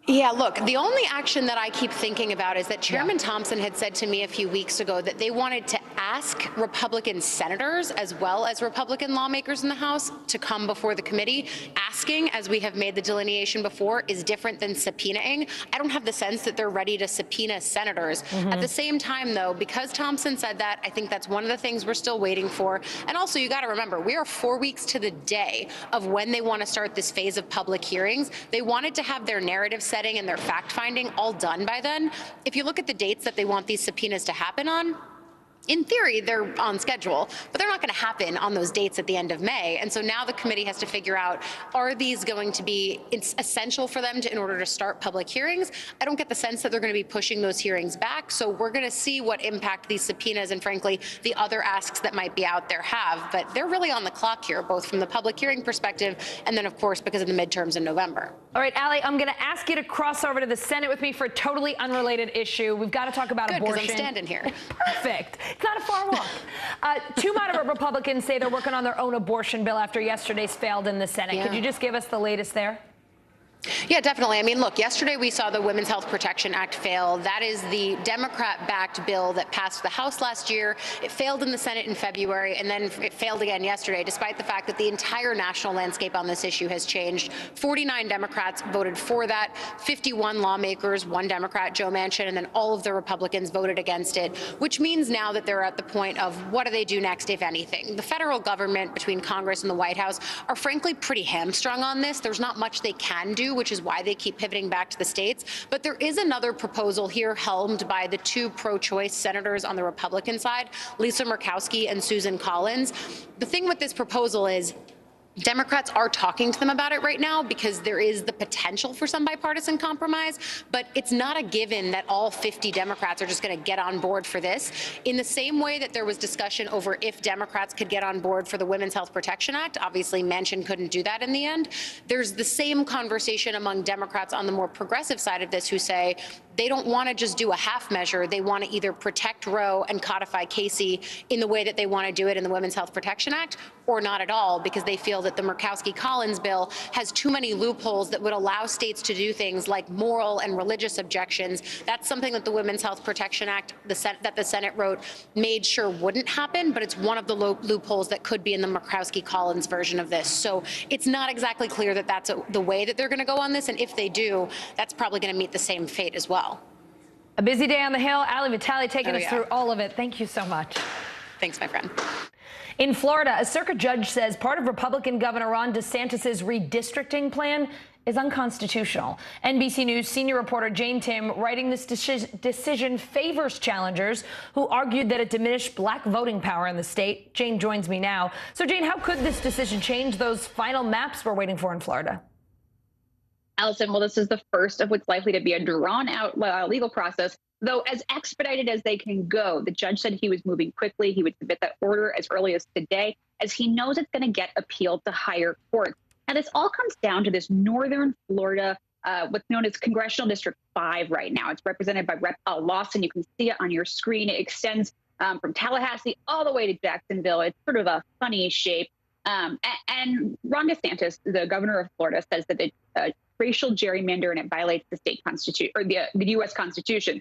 S11: Yeah, look, the only action that I keep thinking about is that Chairman Thompson had said to me a few weeks ago that they wanted to ask Republican senators as well as Republican lawmakers in the House to come before the committee. Asking, as we have made the delineation before, is different than subpoenaing. I don't have the sense that they're ready to subpoena senators. At the same time, though, because Thompson said that, I think that's one of the things we're still waiting for. And also, you got to remember, we are 4 weeks to the day of when they want to start this phase of public hearings. They wanted to have their narrative setting and their fact finding all done by then. If you look at the dates that they want these subpoenas to happen on, in theory, they're on schedule, but they're not going to happen on those dates at the end of May. And so now the committee has to figure out, are these going to be essential for them in order to start public hearings? I don't get the sense that they're going to be pushing those hearings back. So we're going to see what impact these subpoenas and, frankly, the other asks that might be out there have. But they're really on the clock here, both from the public hearing perspective and then, of course, because of the midterms in November.
S3: All right, Allie, I'm going to ask you to cross over to the Senate with me for a totally unrelated issue. We've got to talk about abortion.
S11: Good, because I'm standing here.
S3: Perfect. It's not a far walk. Two moderate Republicans say they're working on their own abortion bill after yesterday's failed in the Senate.
S11: Yeah.
S3: Could you just give us the latest there?
S11: Yeah, definitely. I mean, look, yesterday we saw the Women's Health Protection Act fail. That is the Democrat-backed bill that passed the House last year. It failed in the Senate in February, and then it failed again yesterday, despite the fact that the entire national landscape on this issue has changed. 49 Democrats voted for that, 51 lawmakers, one Democrat, Joe Manchin, and then all of the Republicans voted against it, which means now that they're at the point of what do they do next, if anything. The federal government, between Congress and the White House, are frankly pretty hamstrung on this. There's not much they can do, which is why they keep pivoting back to the states. But there is another proposal here helmed by the two pro-choice senators on the Republican side, Lisa Murkowski and Susan Collins. The thing with this proposal is Democrats are talking to them about it right now because there is the potential for some bipartisan compromise, but it's not a given that all 50 Democrats are just going to get on board for this. In the same way that there was discussion over if Democrats could get on board for the Women's Health Protection Act, obviously Manchin couldn't do that in the end. There's the same conversation among Democrats on the more progressive side of this who say they don't want to just do a half measure. They want to either protect Roe and codify Casey in the way that they want to do it in the Women's Health Protection Act, or not at all, because they feel that the Murkowski-Collins bill has too many loopholes that would allow states to do things like moral and religious objections. That's something that the Women's Health Protection Act that the Senate wrote made sure wouldn't happen, but it's one of the loopholes that could be in the Murkowski-Collins version of this. So it's not exactly clear that that's the way that they're going to go on this, and if they do, that's probably going to meet the same fate as well.
S3: A busy day on the Hill. Allie Vitale taking us through all of it. Thank you so much.
S11: Thanks, my friend.
S3: In Florida, a circuit judge says part of Republican Governor Ron DeSantis' redistricting plan is unconstitutional. NBC News senior reporter Jane Tim writing this decision favors challengers who argued that it diminished black voting power in the state. Jane joins me now. So, Jane, how could this decision change those final maps we're waiting for in Florida?
S4: Allison, well, this is the first of what's likely to be a drawn-out legal process, though as expedited as they can go. The judge said he was moving quickly. He would submit that order as early as today, as he knows it's going to get appealed to higher courts. Now, this all comes down to this northern Florida, what's known as Congressional District 5 right now. It's represented by Rep. Lawson. You can see it on your screen. It extends from Tallahassee all the way to Jacksonville. It's sort of a funny shape. And Ron DeSantis, the governor of Florida, says that it's racial gerrymander and it violates the state constitution or the U.S. Constitution.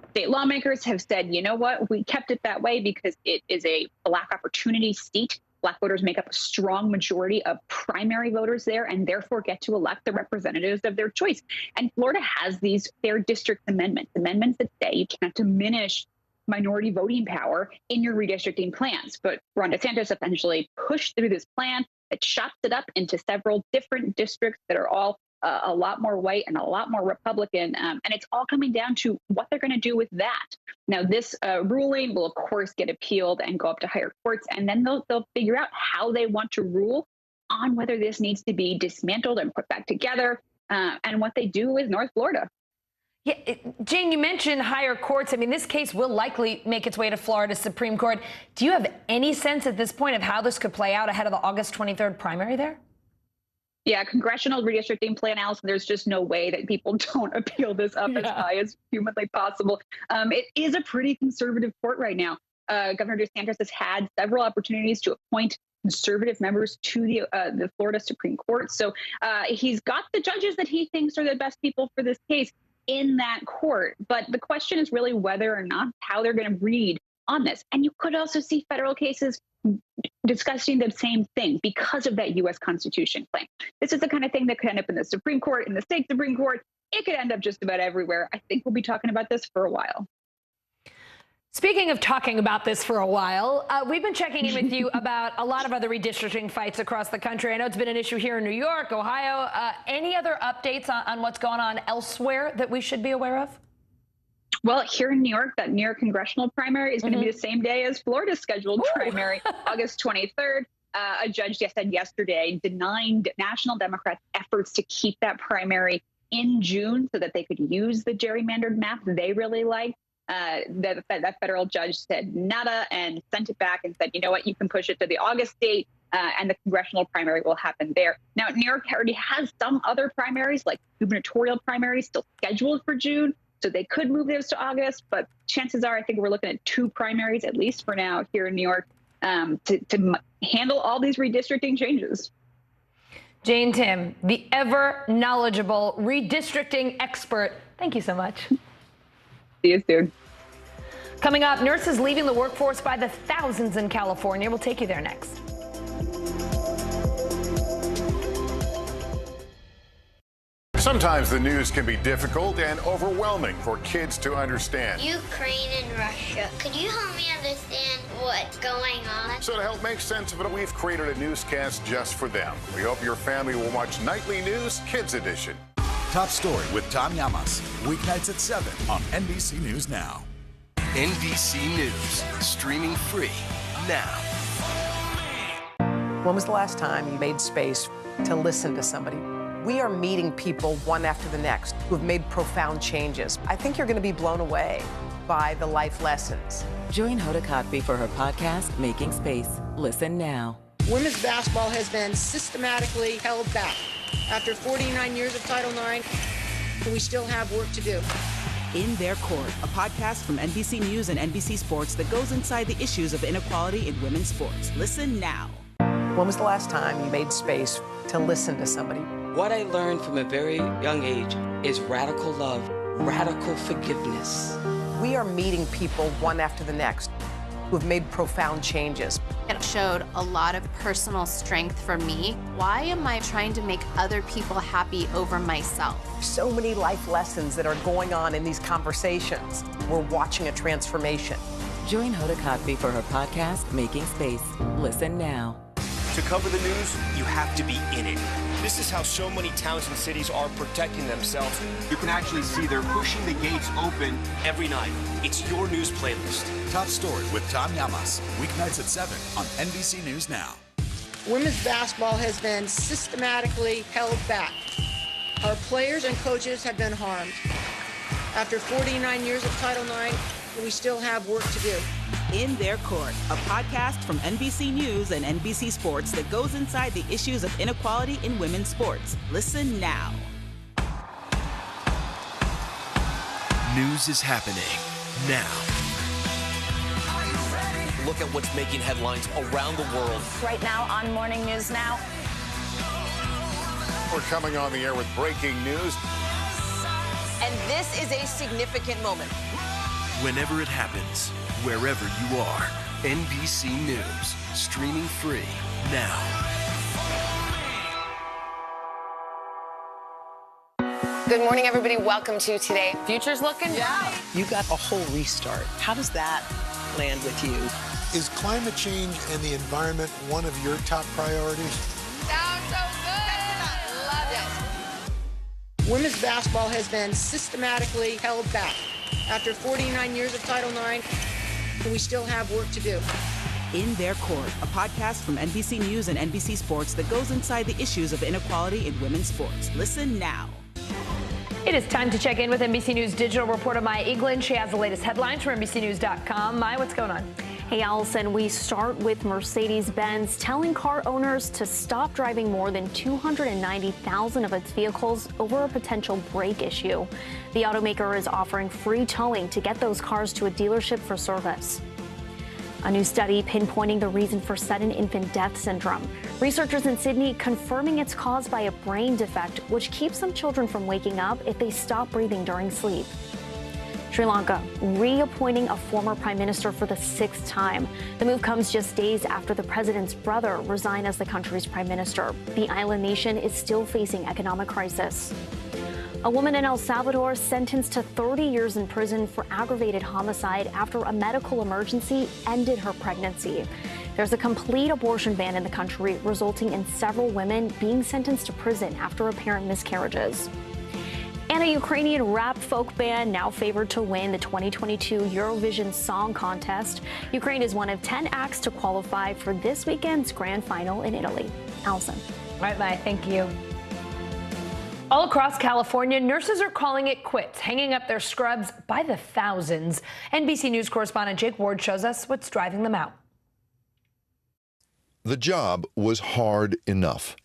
S4: State lawmakers have said, you know what, we kept it that way because it is a black opportunity seat. Black voters make up a strong majority of primary voters there and therefore get to elect the representatives of their choice. And Florida has these fair district amendments that say you can't diminish minority voting power in your redistricting plans. But Ron DeSantis essentially pushed through this plan that chops it up into several different districts that are all a lot more white and a lot more Republican. And it's all coming down to what they're going to do with that. Now, this ruling will, of course, get appealed and go up to higher courts, and then they'll figure out how they want to rule on whether this needs to be dismantled and put back together and what they do with North Florida.
S3: Yeah, Jane, you mentioned higher courts. I mean, this case will likely make its way to Florida Supreme Court. Do you have any sense at this point of how this could play out ahead of the August 23rd primary there?
S4: Yeah, congressional redistricting plan, Allison, there's just no way that people don't appeal this up as high as humanly possible. It is a pretty conservative court right now. Governor DeSantis has had several opportunities to appoint conservative members to the Florida Supreme Court. So he's got the judges that he thinks are the best people for this case in that court. But the question is really whether or not how they're going to read on this. And you could also see federal cases discussing the same thing because of that U.S. Constitution claim. This is the kind of thing that could end up in the Supreme Court, in the state Supreme Court. It could end up just about everywhere. I think we'll be talking about this for a while.
S3: Speaking of talking about this for a while, we've been checking in with you about a lot of other redistricting fights across the country. I know it's been an issue here in New York, Ohio. Any other updates on what's going on elsewhere that we should be aware of?
S4: Well, here in New York, that New York congressional primary is going to be the same day as Florida's scheduled primary, August 23rd. A judge said yesterday denying National Democrats' efforts to keep that primary in June so that they could use the gerrymandered map they really like. That federal judge said nada and sent it back and said, you know what, you can push it to the August date and the congressional primary will happen there. Now, New York already has some other primaries, like gubernatorial primaries, still scheduled for June. So they could move those to August, but chances are I think we're looking at 2 primaries, at least for now, here in New York to handle all these redistricting changes.
S3: Jane Tim, the ever knowledgeable redistricting expert. Thank you so much.
S4: See you soon.
S3: Coming up, nurses leaving the workforce by the thousands in California. We'll take you there next.
S6: Sometimes the news can be difficult and overwhelming for kids to understand.
S10: Ukraine and Russia. Could you help me understand what's going on?
S6: So to help make sense of it, we've created a newscast just for them. We hope your family will watch Nightly News Kids Edition.
S19: Top Story with Tom Llamas, weeknights at 7 on NBC News Now. NBC News, streaming free now.
S12: When was the last time you made space to listen to somebody? We are meeting people one after the next who have made profound changes. I think you're going to be blown away by the life lessons.
S14: Join Hoda Kotb for her podcast, Making Space. Listen now.
S15: Women's basketball has been systematically held back. After 49 years of Title IX, we still have work to do.
S28: In Their Court, a podcast from NBC News and NBC Sports that goes inside the issues of inequality in women's sports. Listen now.
S12: When was the last time you made space to listen to somebody?
S16: What I learned from a very young age is radical love, radical forgiveness.
S12: We are meeting people one after the next who have made profound changes.
S26: It showed a lot of personal strength for me. Why am I trying to make other people happy over myself?
S12: So many life lessons that are going on in these conversations. We're watching a transformation.
S14: Join Hoda Kotb for her podcast, Making Space. Listen now.
S27: To cover the news, you have to be in it. This is how so many towns and cities are protecting themselves. You can actually see they're pushing the gates open every night. It's your news playlist.
S19: Top Story with Tom Llamas, weeknights at 7 on NBC News Now.
S15: Women's basketball has been systematically held back. Our players and coaches have been harmed. After 49 years of Title IX, we still have work to do.
S28: In Their Court, a podcast from NBC News and NBC Sports that goes inside the issues of inequality in women's sports. Listen now.
S19: News is happening now.
S27: Look at what's making headlines around the world.
S29: Right now on Morning News Now.
S6: We're coming on the air with breaking news.
S29: And this is a significant moment.
S19: Whenever it happens, wherever you are, NBC News, streaming free now.
S29: Good morning, everybody. Welcome to Today. Future's looking bright.
S12: You got a whole restart. How does that land with you?
S30: Is climate change and the environment one of your top priorities?
S29: Sounds so good. Love it.
S15: Women's basketball has been systematically held back. After 49 years of Title IX, we still have work to do.
S28: In Their Court, a podcast from NBC News and NBC Sports that goes inside the issues of inequality in women's sports. Listen now.
S3: It is time to check in with NBC News Digital reporter Maya Eglin. She has the latest headlines from NBCNews.com. Maya, what's going on?
S31: Hey, Allison, we start with Mercedes-Benz telling car owners to stop driving more than 290,000 of its vehicles over a potential brake issue. The automaker is offering free towing to get those cars to a dealership for service. A new study pinpointing the reason for sudden infant death syndrome. Researchers in Sydney confirming it's caused by a brain defect, which keeps some children from waking up if they stop breathing during sleep. Sri Lanka reappointing a former prime minister for the 6th time. The move comes just days after the president's brother resigned as the country's prime minister. The island nation is still facing economic crisis. A woman in El Salvador sentenced to 30 years in prison for aggravated homicide after a medical emergency ended her pregnancy. There's a complete abortion ban in the country, resulting in several women being sentenced to prison after apparent miscarriages. And a Ukrainian rap folk band now favored to win the 2022 Eurovision Song Contest. Ukraine is one of 10 acts to qualify for this weekend's grand final in Italy. Allison.
S3: All right, Mai, thank you. All across California, nurses are calling it quits, hanging up their scrubs by the thousands. NBC News correspondent Jake Ward shows us what's driving them out.
S1: The job was hard enough.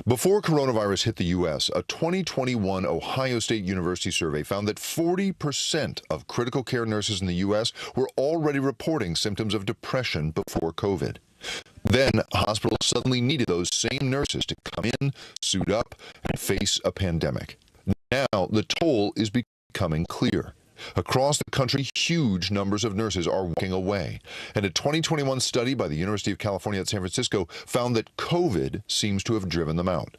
S1: Before coronavirus hit the U.S., a 2021 Ohio State University survey found that 40% of critical care nurses in the U.S. were already reporting symptoms of depression before COVID. Then hospitals suddenly needed those same nurses to come in, suit up, and face a pandemic. Now the toll is becoming clear. Across the country, huge numbers of nurses are walking away. And a 2021 study by the University of California at San Francisco found that COVID seems to have driven them out.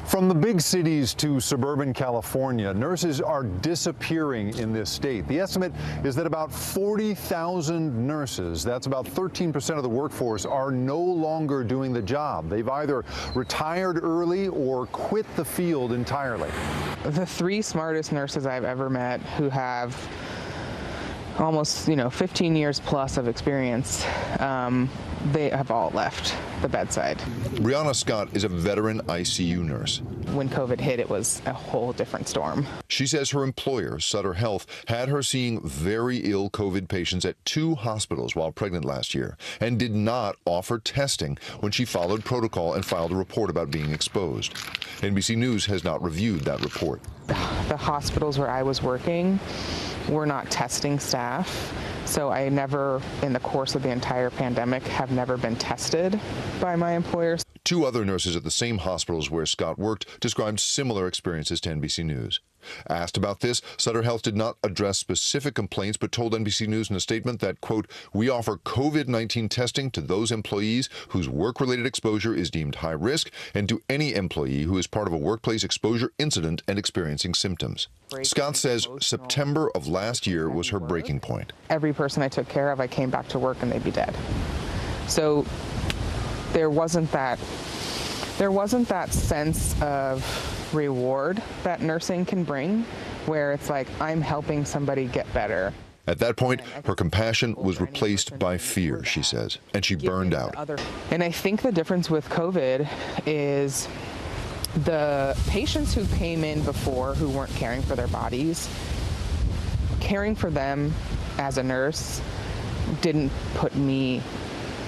S24: From the big cities to suburban California, nurses are disappearing in this state. The estimate is that about 40,000 nurses, that's about 13% of the workforce, are no longer doing the job. They've either retired early or quit the field entirely.
S5: The three smartest nurses I've ever met who have almost 15 years plus of experience, they have all left the bedside.
S1: Brianna Scott is a veteran ICU nurse.
S5: When COVID hit, it was a whole different storm.
S1: She says her employer, Sutter Health, had her seeing very ill COVID patients at 2 hospitals while pregnant last year and did not offer testing when she followed protocol and filed a report about being exposed. NBC News has not reviewed that report.
S5: The hospitals where I was working were not testing staff. So I never, in the course of the entire pandemic, have never been tested by my employers.
S1: 2 other nurses at the same hospitals where Scott worked described similar experiences to NBC News. Asked about this, Sutter Health did not address specific complaints, but told NBC News in a statement that, quote, "We offer COVID-19 testing to those employees whose work-related exposure is deemed high risk and to any employee who is part of a workplace exposure incident and experiencing symptoms." Scott says September of last year was her breaking point.
S5: Every person I took care of, I came back to work and they'd be dead. So there wasn't that sense of reward that nursing can bring, where it's like, I'm helping somebody get better.
S1: At that point, her compassion was replaced by fear, she says, and she burned out.
S5: And I think the difference with COVID is the patients who came in before who weren't caring for their bodies, caring for them as a nurse didn't put me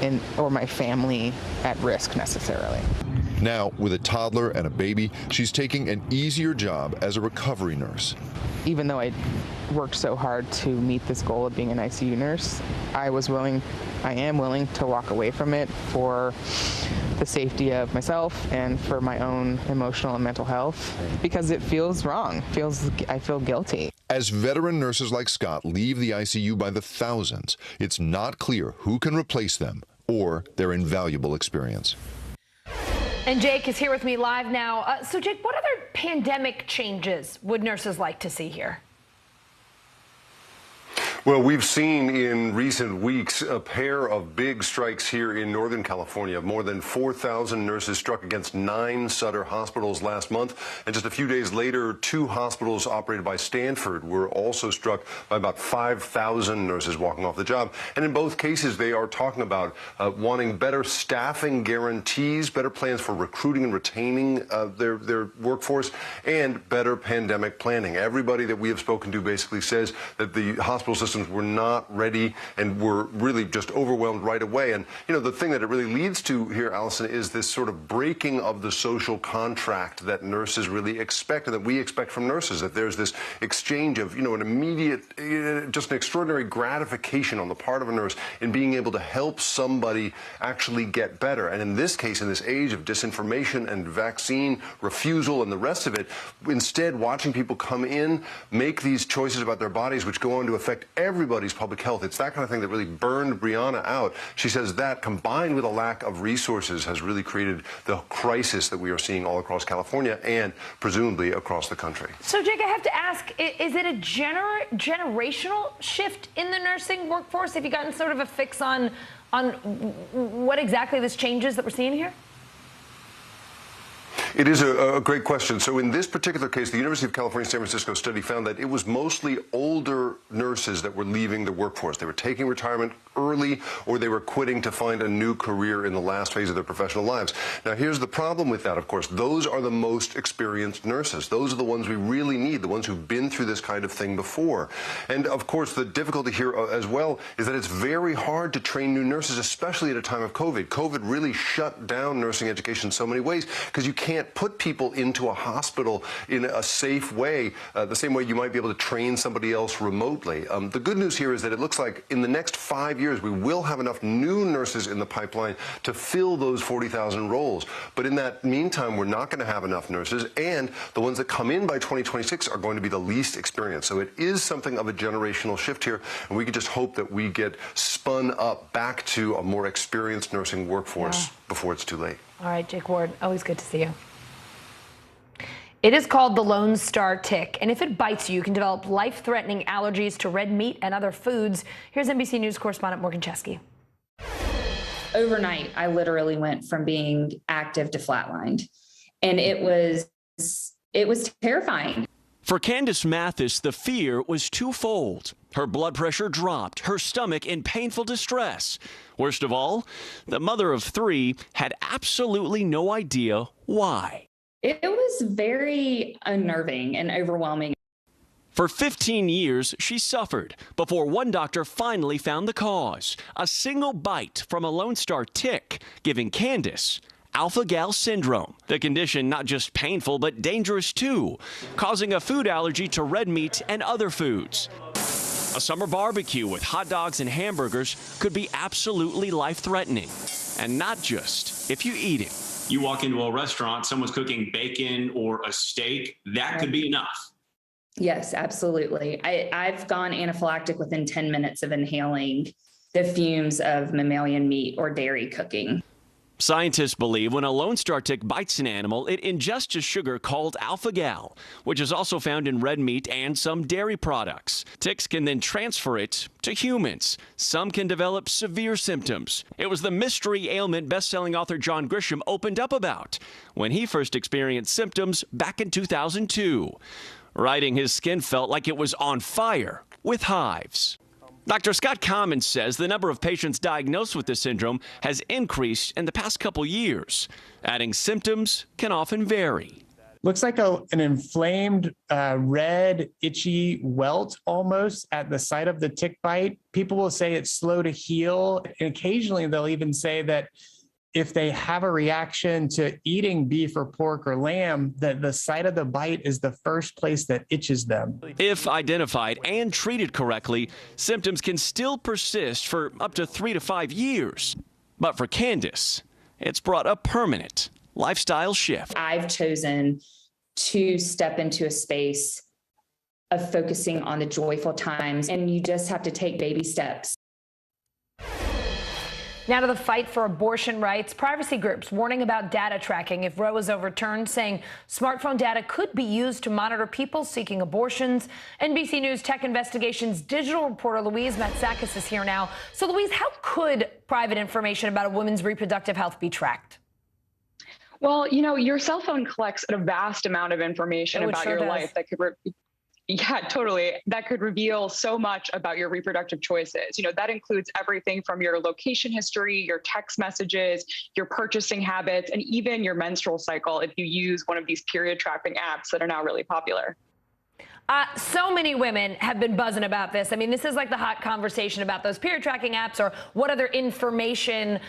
S5: in or my family at risk necessarily.
S1: Now, with a toddler and a baby, she's taking an easier job as a recovery nurse.
S5: Even though I worked so hard to meet this goal of being an ICU nurse, I am willing to walk away from it for the safety of myself and for my own emotional and mental health, because it feels wrong. I feel guilty.
S1: As veteran nurses like Scott leave the ICU by the thousands, it's not clear who can replace them or their invaluable experience.
S3: And Jake is here with me live now. So Jake, what other pandemic changes would nurses like to see here?
S7: Well, we've seen in recent weeks a pair of big strikes here in Northern California. More than 4,000 nurses struck against 9 Sutter hospitals last month. And just a few days later, 2 hospitals operated by Stanford were also struck by about 5,000 nurses walking off the job. And in both cases, they are talking about wanting better staffing guarantees, better plans for recruiting and retaining their workforce, and better pandemic planning. Everybody that we have spoken to basically says that the hospital systems were not ready and were really just overwhelmed right away. And, you know, the thing that it really leads to here, Allison, is this sort of breaking of the social contract that nurses really expect and that we expect from nurses, that there's this exchange of, you know, an immediate, just an extraordinary gratification on the part of a nurse in being able to help somebody actually get better. And in this case, in this age of disinformation and vaccine refusal and the rest of it, instead watching people come in, make these choices about their bodies which go on to affect everybody's public health. It's that kind of thing that really burned Brianna out. She says that, combined with a lack of resources, has really created the crisis that we are seeing all across California and presumably across the country.
S3: So, Jake, I have to ask, is it a generational shift in the nursing workforce? Have you gotten sort of a fix on what exactly this changes that we're seeing here?
S7: It is a great question. So in this particular case, the University of California San Francisco study found that it was mostly older nurses that were leaving the workforce. They were taking retirement early, or they were quitting to find a new career in the last phase of their professional lives. Now, here's the problem with that, of course. Those are the most experienced nurses. Those are the ones we really need, the ones who've been through this kind of thing before. And, of course, the difficulty here as well is that it's very hard to train new nurses, especially at a time of COVID. COVID really shut down nursing education in so many ways because you can't put people into a hospital in a safe way, the same way you might be able to train somebody else remotely. The good news here is that it looks like in the next 5 years, we will have enough new nurses in the pipeline to fill those 40,000 roles. But in that meantime, we're not going to have enough nurses, and the ones that come in by 2026 are going to be the least experienced. So it is something of a generational shift here, and we can just hope that we get spun up back to a more experienced nursing workforce before it's too late.
S3: All right, Jake Ward, always good to see you. It is called the Lone Star tick, and if it bites you, you can develop life-threatening allergies to red meat and other foods. Here's NBC News correspondent Morgan Chesky.
S2: Overnight, I literally went from being active to flatlined, and it was terrifying.
S8: For Candace Mathis, the fear was twofold. Her blood pressure dropped, her stomach in painful distress. Worst of all, the mother of three had absolutely no idea why.
S2: It was very unnerving and overwhelming.
S8: For 15 years, she suffered before one doctor finally found the cause. A single bite from a Lone Star tick, giving Candace alpha-gal syndrome. The condition not just painful, but dangerous too, causing a food allergy to red meat and other foods. A summer barbecue with hot dogs and hamburgers could be absolutely life-threatening. And not just if you eat it.
S9: You walk into a restaurant, someone's cooking bacon or a steak, that could be enough.
S2: Yes, absolutely. I've gone anaphylactic within 10 minutes of inhaling the fumes of mammalian meat or dairy cooking.
S8: Scientists believe when a Lone Star tick bites an animal, it ingests a sugar called alpha-gal, which is also found in red meat and some dairy products. Ticks can then transfer it to humans. Some can develop severe symptoms. It was the mystery ailment best-selling author John Grisham opened up about when he first experienced symptoms back in 2002. Writing, his skin felt like it was on fire with hives. Dr. Scott Commons says the number of patients diagnosed with this syndrome has increased in the past couple years, adding symptoms can often vary.
S13: Looks like an inflamed, red, itchy welt almost at the site of the tick bite. People will say it's slow to heal, and occasionally they'll even say that if they have a reaction to eating beef or pork or lamb, that the site of the bite is the first place that itches them.
S8: If identified and treated correctly, symptoms can still persist for up to 3 to 5 years. But for Candace, it's brought a permanent lifestyle shift.
S2: I've chosen to step into a space of focusing on the joyful times, and you just have to take baby steps.
S3: Now to the fight for abortion rights. Privacy groups warning about data tracking if Roe is overturned, saying smartphone data could be used to monitor people seeking abortions. NBC News Tech Investigations digital reporter Louise Matsakis is here now. So, Louise, how could private information about a woman's reproductive health be tracked?
S17: Well, you know, your cell phone collects a vast amount of information about your life that could that could reveal so much about your reproductive choices. You know, that includes everything from your location history, your text messages, your purchasing habits, and even your menstrual cycle if you use one of these period tracking apps that are now really popular.
S3: So many women have been buzzing about this. I mean, this is like the hot conversation about those period tracking apps or what other information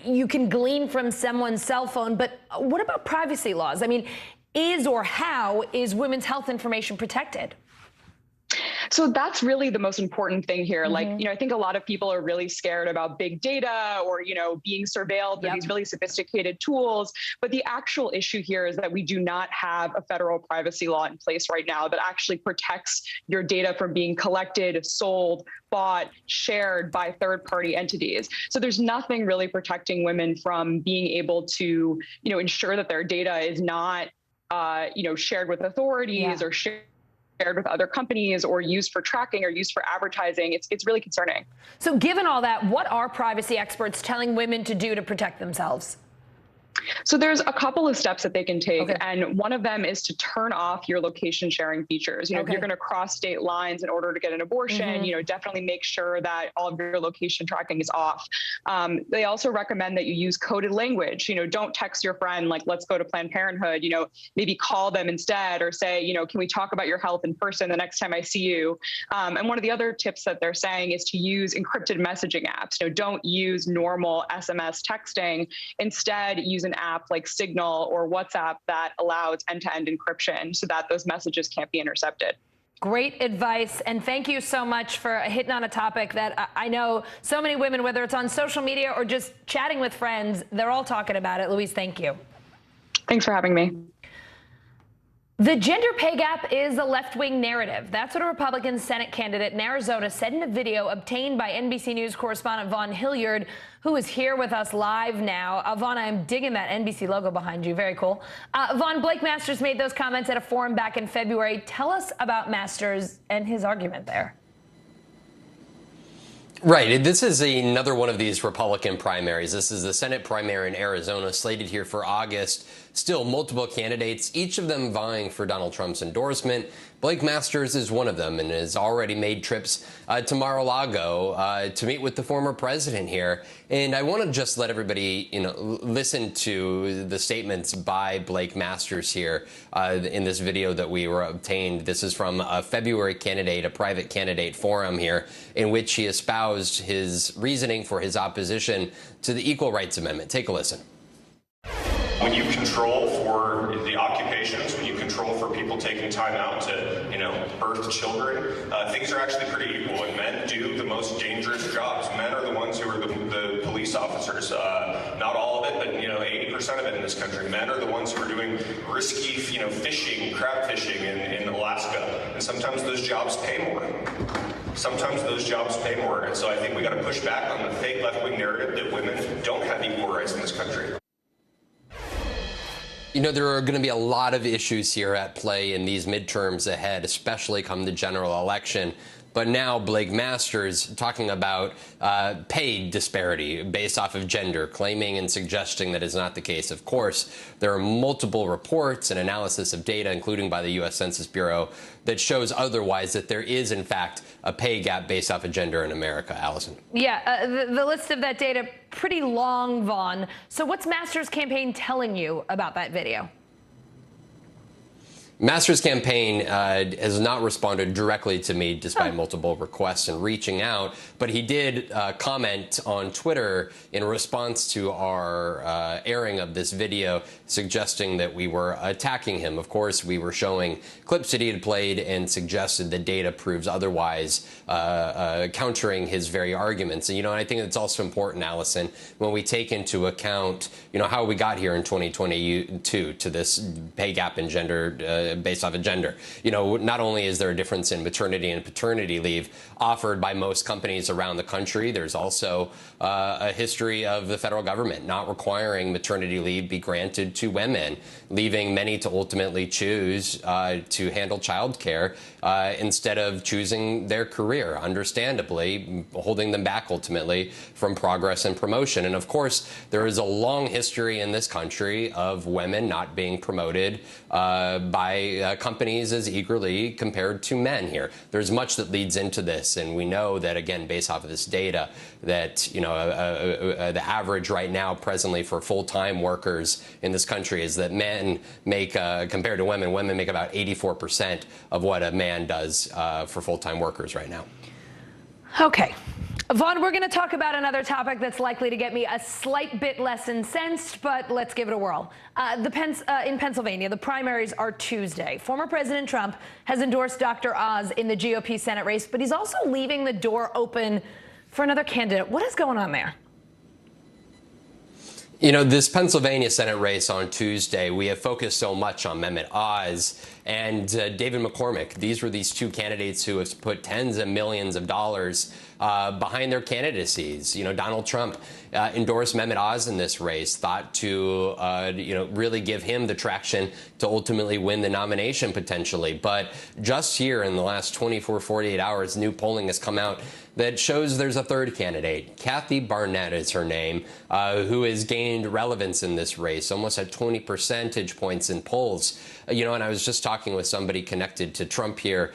S3: you can glean from someone's cell phone. But what about privacy laws? I mean, how is women's health information protected?
S17: So that's really the most important thing here. Like, I think a lot of people are really scared about big data or, being surveilled through these really sophisticated tools. But the actual issue here is that we do not have a federal privacy law in place right now that actually protects your data from being collected, sold, bought, shared by third-party entities. So there's nothing really protecting women from being able to, ensure that their data is not, shared with authorities or shared with other companies or used for tracking or used for advertising. It's really concerning.
S3: So given all that, what are privacy experts telling women to do to protect themselves?
S17: So there's a couple of steps that they can take. And one of them is to turn off your location sharing features. If you're going to cross state lines in order to get an abortion, definitely make sure that all of your location tracking is off. They also recommend that you use coded language. Don't text your friend, like, let's go to Planned Parenthood, maybe call them instead or say, can we talk about your health in person the next time I see you? And one of the other tips that they're saying is to use encrypted messaging apps. Don't use normal SMS texting. Instead, use an app like Signal or WhatsApp that allows end-to-end encryption so that those messages can't be intercepted.
S3: Great advice. And thank you so much for hitting on a topic that I know so many women, whether it's on social media or just chatting with friends, they're all talking about it. Louise, thank you.
S17: Thanks for having me.
S3: The gender pay gap is a left-wing narrative. That's what a Republican Senate candidate in Arizona said in a video obtained by NBC News correspondent Vaughn Hilliard, who is here with us live now. Vaughn, I'm digging that NBC logo behind you. Very cool. Vaughn, Blake Masters made those comments at a forum back in February. Tell us about Masters and his argument there.
S4: Right. This is another one of these Republican primaries. This is the Senate primary in Arizona, slated here for August. Still multiple candidates, each of them vying for Donald Trump's endorsement. Blake Masters is one of them and has already made trips to Mar-a-Lago to meet with the former president here. And I want to just let everybody, listen to the statements by Blake Masters here in this video that we were obtained. This is from a February candidate, a private candidate forum here, in which he espoused his reasoning for his opposition to the Equal Rights Amendment. Take a listen.
S10: When you control for the occupations, when you control for people taking time out to, birth children, things are actually pretty equal. And men do the most dangerous jobs. Men are the ones who are the police officers. Not all of it, but 80% of it in this country. Men are the ones who are doing risky, fishing, crab fishing in Alaska. And sometimes those jobs pay more. Sometimes those jobs pay more. And so I think we got to push back on the fake left-wing narrative that women don't have equal rights in this country.
S4: There are going to be a lot of issues here at play in these midterms ahead, especially come the general election. But now Blake Masters talking about pay disparity based off of gender, claiming and suggesting that is not the case. Of course, there are multiple reports and analysis of data, including by the U.S. Census Bureau, that shows otherwise, that there is, in fact, a pay gap based off of gender in America. Allison.
S3: Yeah, the list of that data, pretty long, Vaughn. So what's Masters' campaign telling you about that video?
S4: Masters' campaign has not responded directly to me despite multiple requests and reaching out, but he did comment on Twitter in response to our airing of this video, suggesting that we were attacking him. Of course, we were showing clips that he had played and suggested that data proves otherwise, countering his very arguments. And, I think it's also important, Allison, when we take into account, how we got here in 2022 to this pay gap in gender based off of gender. Not only is there a difference in maternity and paternity leave offered by most companies around the country, there's also a history of the federal government not requiring maternity leave be granted to women, leaving many to ultimately choose to handle childcare instead of choosing their career, understandably, holding them back ultimately from progress and promotion. And of course, there is a long history in this country of women not being promoted by companies as eagerly compared to men here. There's much that leads into this, and we know that, again, based off of this data, that the average right now presently for full-time workers in this country is that men make, compared to women make about 84% of what a man does for full-time workers right now.
S3: Okay. Vaughn, we're going to talk about another topic that's likely to get me a slight bit less incensed, but let's give it a whirl. In Pennsylvania, the primaries are Tuesday. Former President Trump has endorsed Dr. Oz in the GOP Senate race, but he's also leaving the door open for another candidate. What is going on there?
S4: You know, this Pennsylvania Senate race on Tuesday, we have focused so much on Mehmet Oz and David McCormick. These were these two candidates who have put tens of millions of dollars behind their candidacies. You know, Donald Trump endorsed Mehmet Oz in this race, thought to, really give him the traction to ultimately win the nomination potentially. But just here in the last 24, 48 hours, new polling has come out that shows there's a third candidate. Kathy Barnett is her name, who has gained relevance in this race, almost at 20 percentage points in polls. You know, and I was just talking with somebody connected to Trump here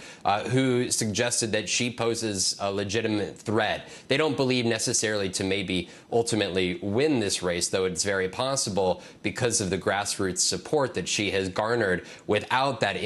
S4: who suggested that she poses a legitimate threat. They don't believe necessarily to maybe ultimately win this race, though it's very possible because of the grassroots support that she has garnered without that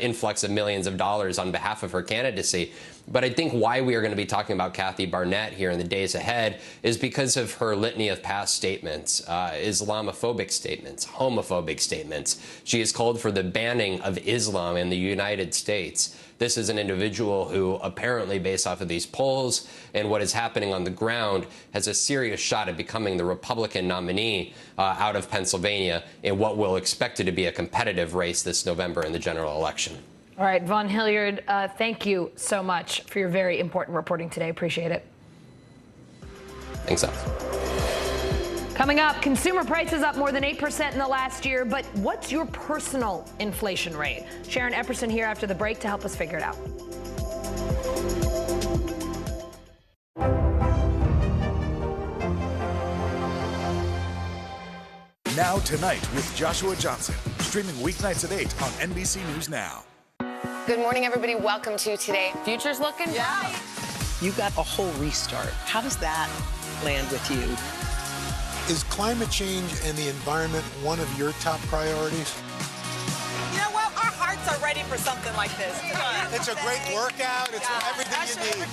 S4: influx of millions of dollars on behalf of her candidacy. But I think why we are going to be talking about Kathy Barnett here in the days ahead is because of her litany of past statements, Islamophobic statements, homophobic statements. She has called for the banning of Islam in the United States. This is an individual who apparently, based off of these polls and what is happening on the ground, has a serious shot at becoming the Republican nominee out of Pennsylvania in what we'll expect to be a competitive race this November in the general election.
S3: All right, Vaughn Hilliard, thank you so much for your very important reporting today. Appreciate it.
S4: Thanks, Alex.
S3: Coming up, consumer prices up more than 8% in the last year, but what's your personal inflation rate? Sharon Epperson here after the break to help us figure it out.
S19: Now Tonight with Joshua Johnson, streaming weeknights at 8 on NBC News Now.
S29: Good morning, everybody. Welcome to Today. Future's looking bright.
S12: You got a whole restart. How does that land with you?
S30: Is climate change and the environment one of your top priorities?
S31: You know what? Our hearts are ready for something like this.
S30: It's a great workout. It's everything you need.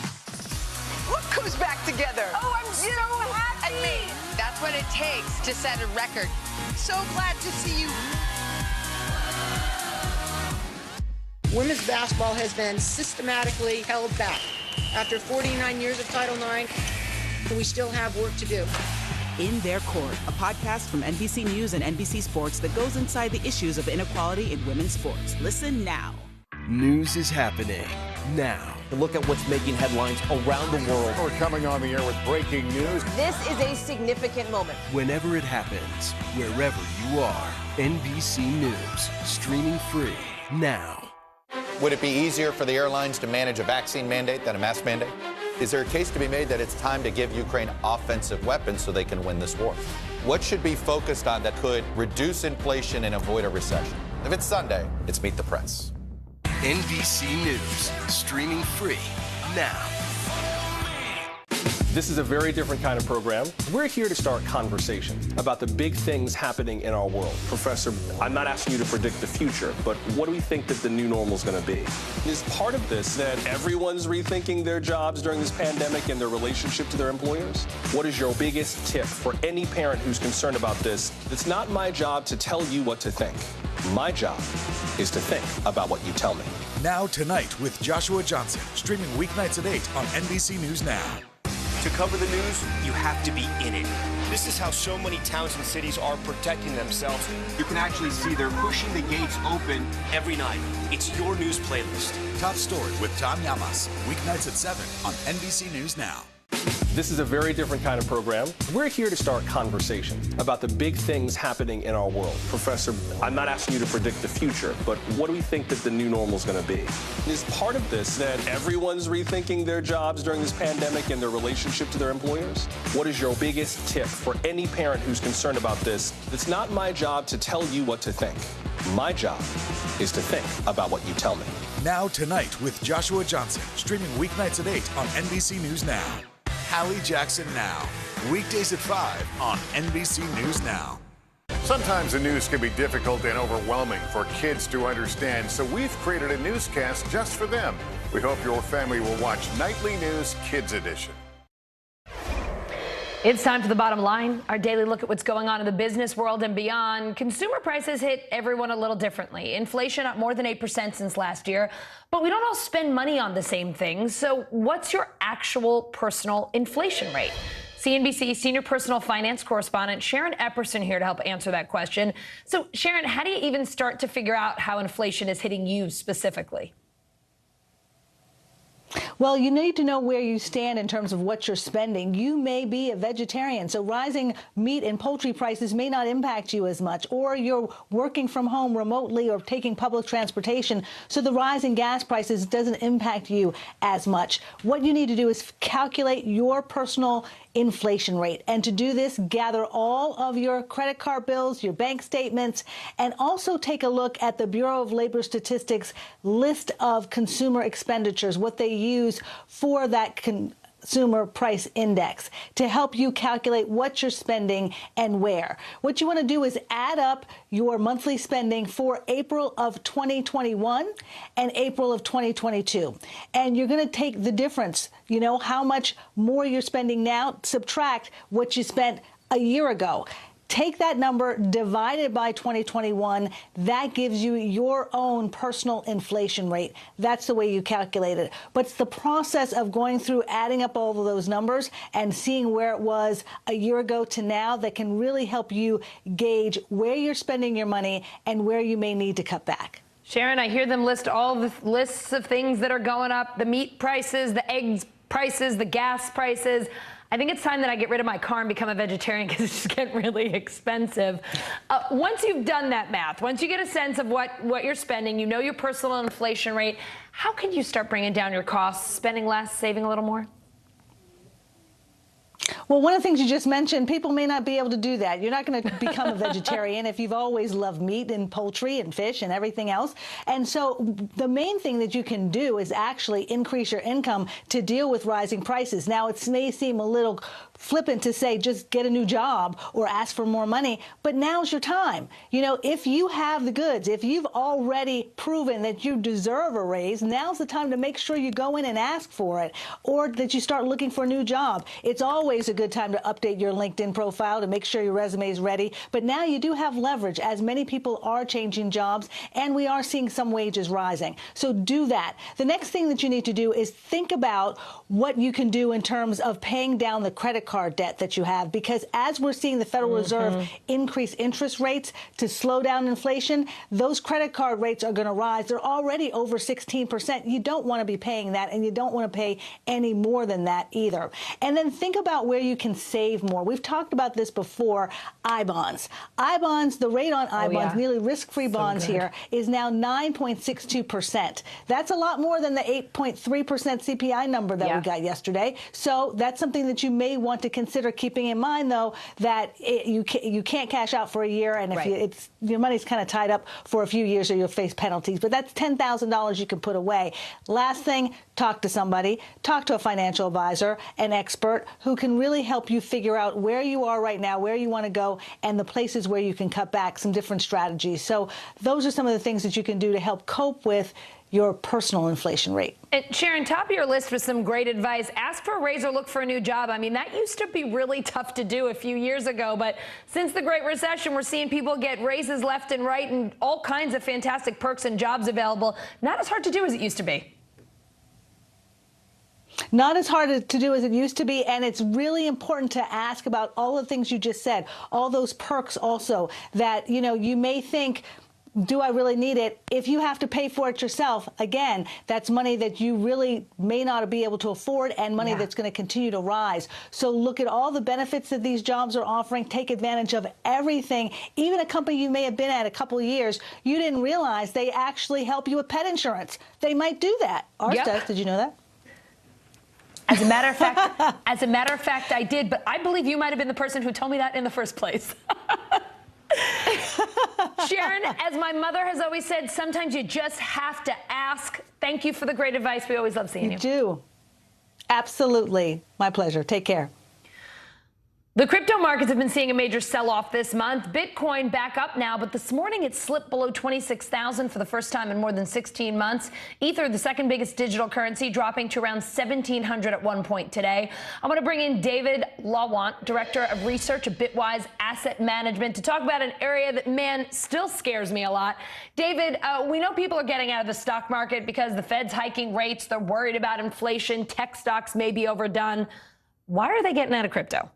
S31: What comes back together?
S29: Oh, I'm so happy. And me. That's what it takes to set a record.
S31: So glad to see you.
S15: Women's basketball has been systematically held back. After 49 years of Title IX, we still have work to do.
S28: In Their Court, a podcast from NBC News and NBC Sports that goes inside the issues of inequality in women's sports. Listen now.
S11: News is happening now.
S14: Look at what's making headlines around the world.
S6: We're coming on the air with breaking news.
S31: This is a significant moment.
S11: Whenever it happens, wherever you are, NBC News, streaming free now.
S16: Would it be easier for the airlines to manage a vaccine mandate than a mask mandate? Is there a case to be made that it's time to give Ukraine offensive weapons so they can win this war? What should be focused on that could reduce inflation and avoid a recession? If it's Sunday, it's Meet the Press.
S11: NBC News, streaming free now.
S18: This is a very different kind of program. We're here to start conversation about the big things happening in our world. Professor, I'm not asking you to predict the future, but what do we think that the new normal is going to be? Is part of this that everyone's rethinking their jobs during this pandemic and their relationship to their employers? What is your biggest tip for any parent who's concerned about this? It's not my job to tell you what to think. My job is to think about what you tell me.
S19: Now Tonight with Joshua Johnson, streaming weeknights at 8 on NBC News Now.
S20: To cover the news, you have to be in it. This is how so many towns and cities are protecting themselves. You can actually see they're pushing the gates open every night. It's your news playlist.
S19: Top Story with Tom Llamas, weeknights at 7 on NBC News Now.
S18: This is a very different kind of program. We're here to start conversation about the big things happening in our world. Professor, I'm not asking you to predict the future, but what do we think that the new normal is going to be? Is part of this that everyone's rethinking their jobs during this pandemic and their relationship to their employers? What is your biggest tip for any parent who's concerned about this? It's not my job to tell you what to think. My job is to think about what you tell me.
S19: Now Tonight with Joshua Johnson, streaming weeknights at 8 on NBC News Now. Hallie Jackson Now, weekdays at 5 on NBC News Now.
S6: Sometimes the news can be difficult and overwhelming for kids to understand, so we've created a newscast just for them. We hope your family will watch Nightly News Kids Edition.
S3: It's time for The Bottom Line, our daily look at what's going on in the business world and beyond. Consumer prices hit everyone a little differently. Inflation up more than 8% since last year, but we don't all spend money on the same things. So what's your actual personal inflation rate? CNBC senior personal finance correspondent Sharon Epperson here to help answer that question. So Sharon, how do you even start to figure out how inflation is hitting you specifically?
S1: Well, you need to know where you stand in terms of what you're spending. You may be a vegetarian, so rising meat and poultry prices may not impact you as much, or you're working from home remotely or taking public transportation, so the rise in gas prices doesn't impact you as much. What you need to do is calculate your personal inflation rate. And to do this, gather all of your credit card bills, your bank statements, and also take a look at the Bureau of Labor Statistics list of consumer expenditures, what they use for that consumer price index to help you calculate what you're spending and where. What you want to do is add up your monthly spending for April of 2021 and April of 2022. And you're going to take the difference, you know, how much more you're spending now, subtract what you spent a year ago. Take that number, divide it by 2021. That gives you your own personal inflation rate. That's the way you calculate it. But it's the process of going through, adding up all of those numbers and seeing where it was a year ago to now that can really help you gauge where you're spending your money and where you may need to cut back.
S3: Sharon, I hear them list all the lists of things that are going up, the meat prices, the eggs prices, the gas prices. I think it's time that I get rid of my car and become a vegetarian because it's just getting really expensive. Once you've done that math, once you get a sense of what you're spending, you know your personal inflation rate, how can you start bringing down your costs, spending less, saving a little more?
S1: Well, one of the things you just mentioned, people may not be able to do that. You're not going to become a vegetarian if you've always loved meat and poultry and fish and everything else. And so the main thing that you can do is actually increase your income to deal with rising prices. Now, it may seem a little flippant to say just get a new job or ask for more money, but now's your time. You know, if you have the goods, if you've already proven that you deserve a raise, now's the time to make sure you go in and ask for it, or that you start looking for a new job. It's always a good time to update your LinkedIn profile to make sure your resume is ready. But now you do have leverage, as many people are changing jobs, and we are seeing some wages rising. So do that. The next thing that you need to do is think about what you can do in terms of paying down the credit card debt that you have, because as we're seeing the Federal Reserve increase interest rates to slow down inflation, those credit card rates are going to rise. They're already over 16%. You don't want to be paying that, and you don't want to pay any more than that either. And then think about where you can save more. We've talked about this before, I-bonds. I-bonds, the rate on I-bonds, nearly risk-free bonds here, is now 9.62%. That's a lot more than the 8.3% CPI number that we got yesterday. So that's something that you may want to consider keeping in mind, though, that you can't cash out for a year, and if your money's kind of tied up for a few years, or you'll face penalties. But that's $10,000 you can put away. Last thing, talk to somebody, talk to a financial advisor, an expert who can really help you figure out where you are right now, where you want to go, and the places where you can cut back, some different strategies. So those are some of the things that you can do to help cope with your personal inflation rate.
S3: And Sharon, top of your list was some great advice. Ask for a raise or look for a new job. I mean, that used to be really tough to do a few years ago, but since the Great Recession, we're seeing people get raises left and right and all kinds of fantastic perks and jobs available. Not as hard to do as it used to be.
S1: Not as hard to do as it used to be, and it's really important to ask about all the things you just said, all those perks also that, you know, you may think, do I really need it? If you have to pay for it yourself, again, that's money that you really may not be able to afford, and money that's going to continue to rise. So look at all the benefits that these jobs are offering. Take advantage of everything. Even a company you may have been at a couple of years, you didn't realize they actually help you with pet insurance. They might do that. Ours does. Did you know that?
S3: As a matter of fact, I did, but I believe you might have been the person who told me that in the first place. Sharon, as my mother has always said, sometimes you just have to ask. Thank you for the great advice. We always love seeing you.
S1: You do. Absolutely. My pleasure. Take care.
S3: The crypto markets have been seeing a major sell-off this month. Bitcoin back up now, but this morning it slipped below 26,000 for the first time in more than 16 months. Ether, the second biggest digital currency, dropping to around 1,700 at one point today. I'm going to bring in David Lawant, Director of Research at Bitwise Asset Management, to talk about an area that, man, still scares me a lot. David, we know people are getting out of the stock market because the Fed's hiking rates. They're worried about inflation. Tech stocks may be overdone. Why are they getting out of crypto?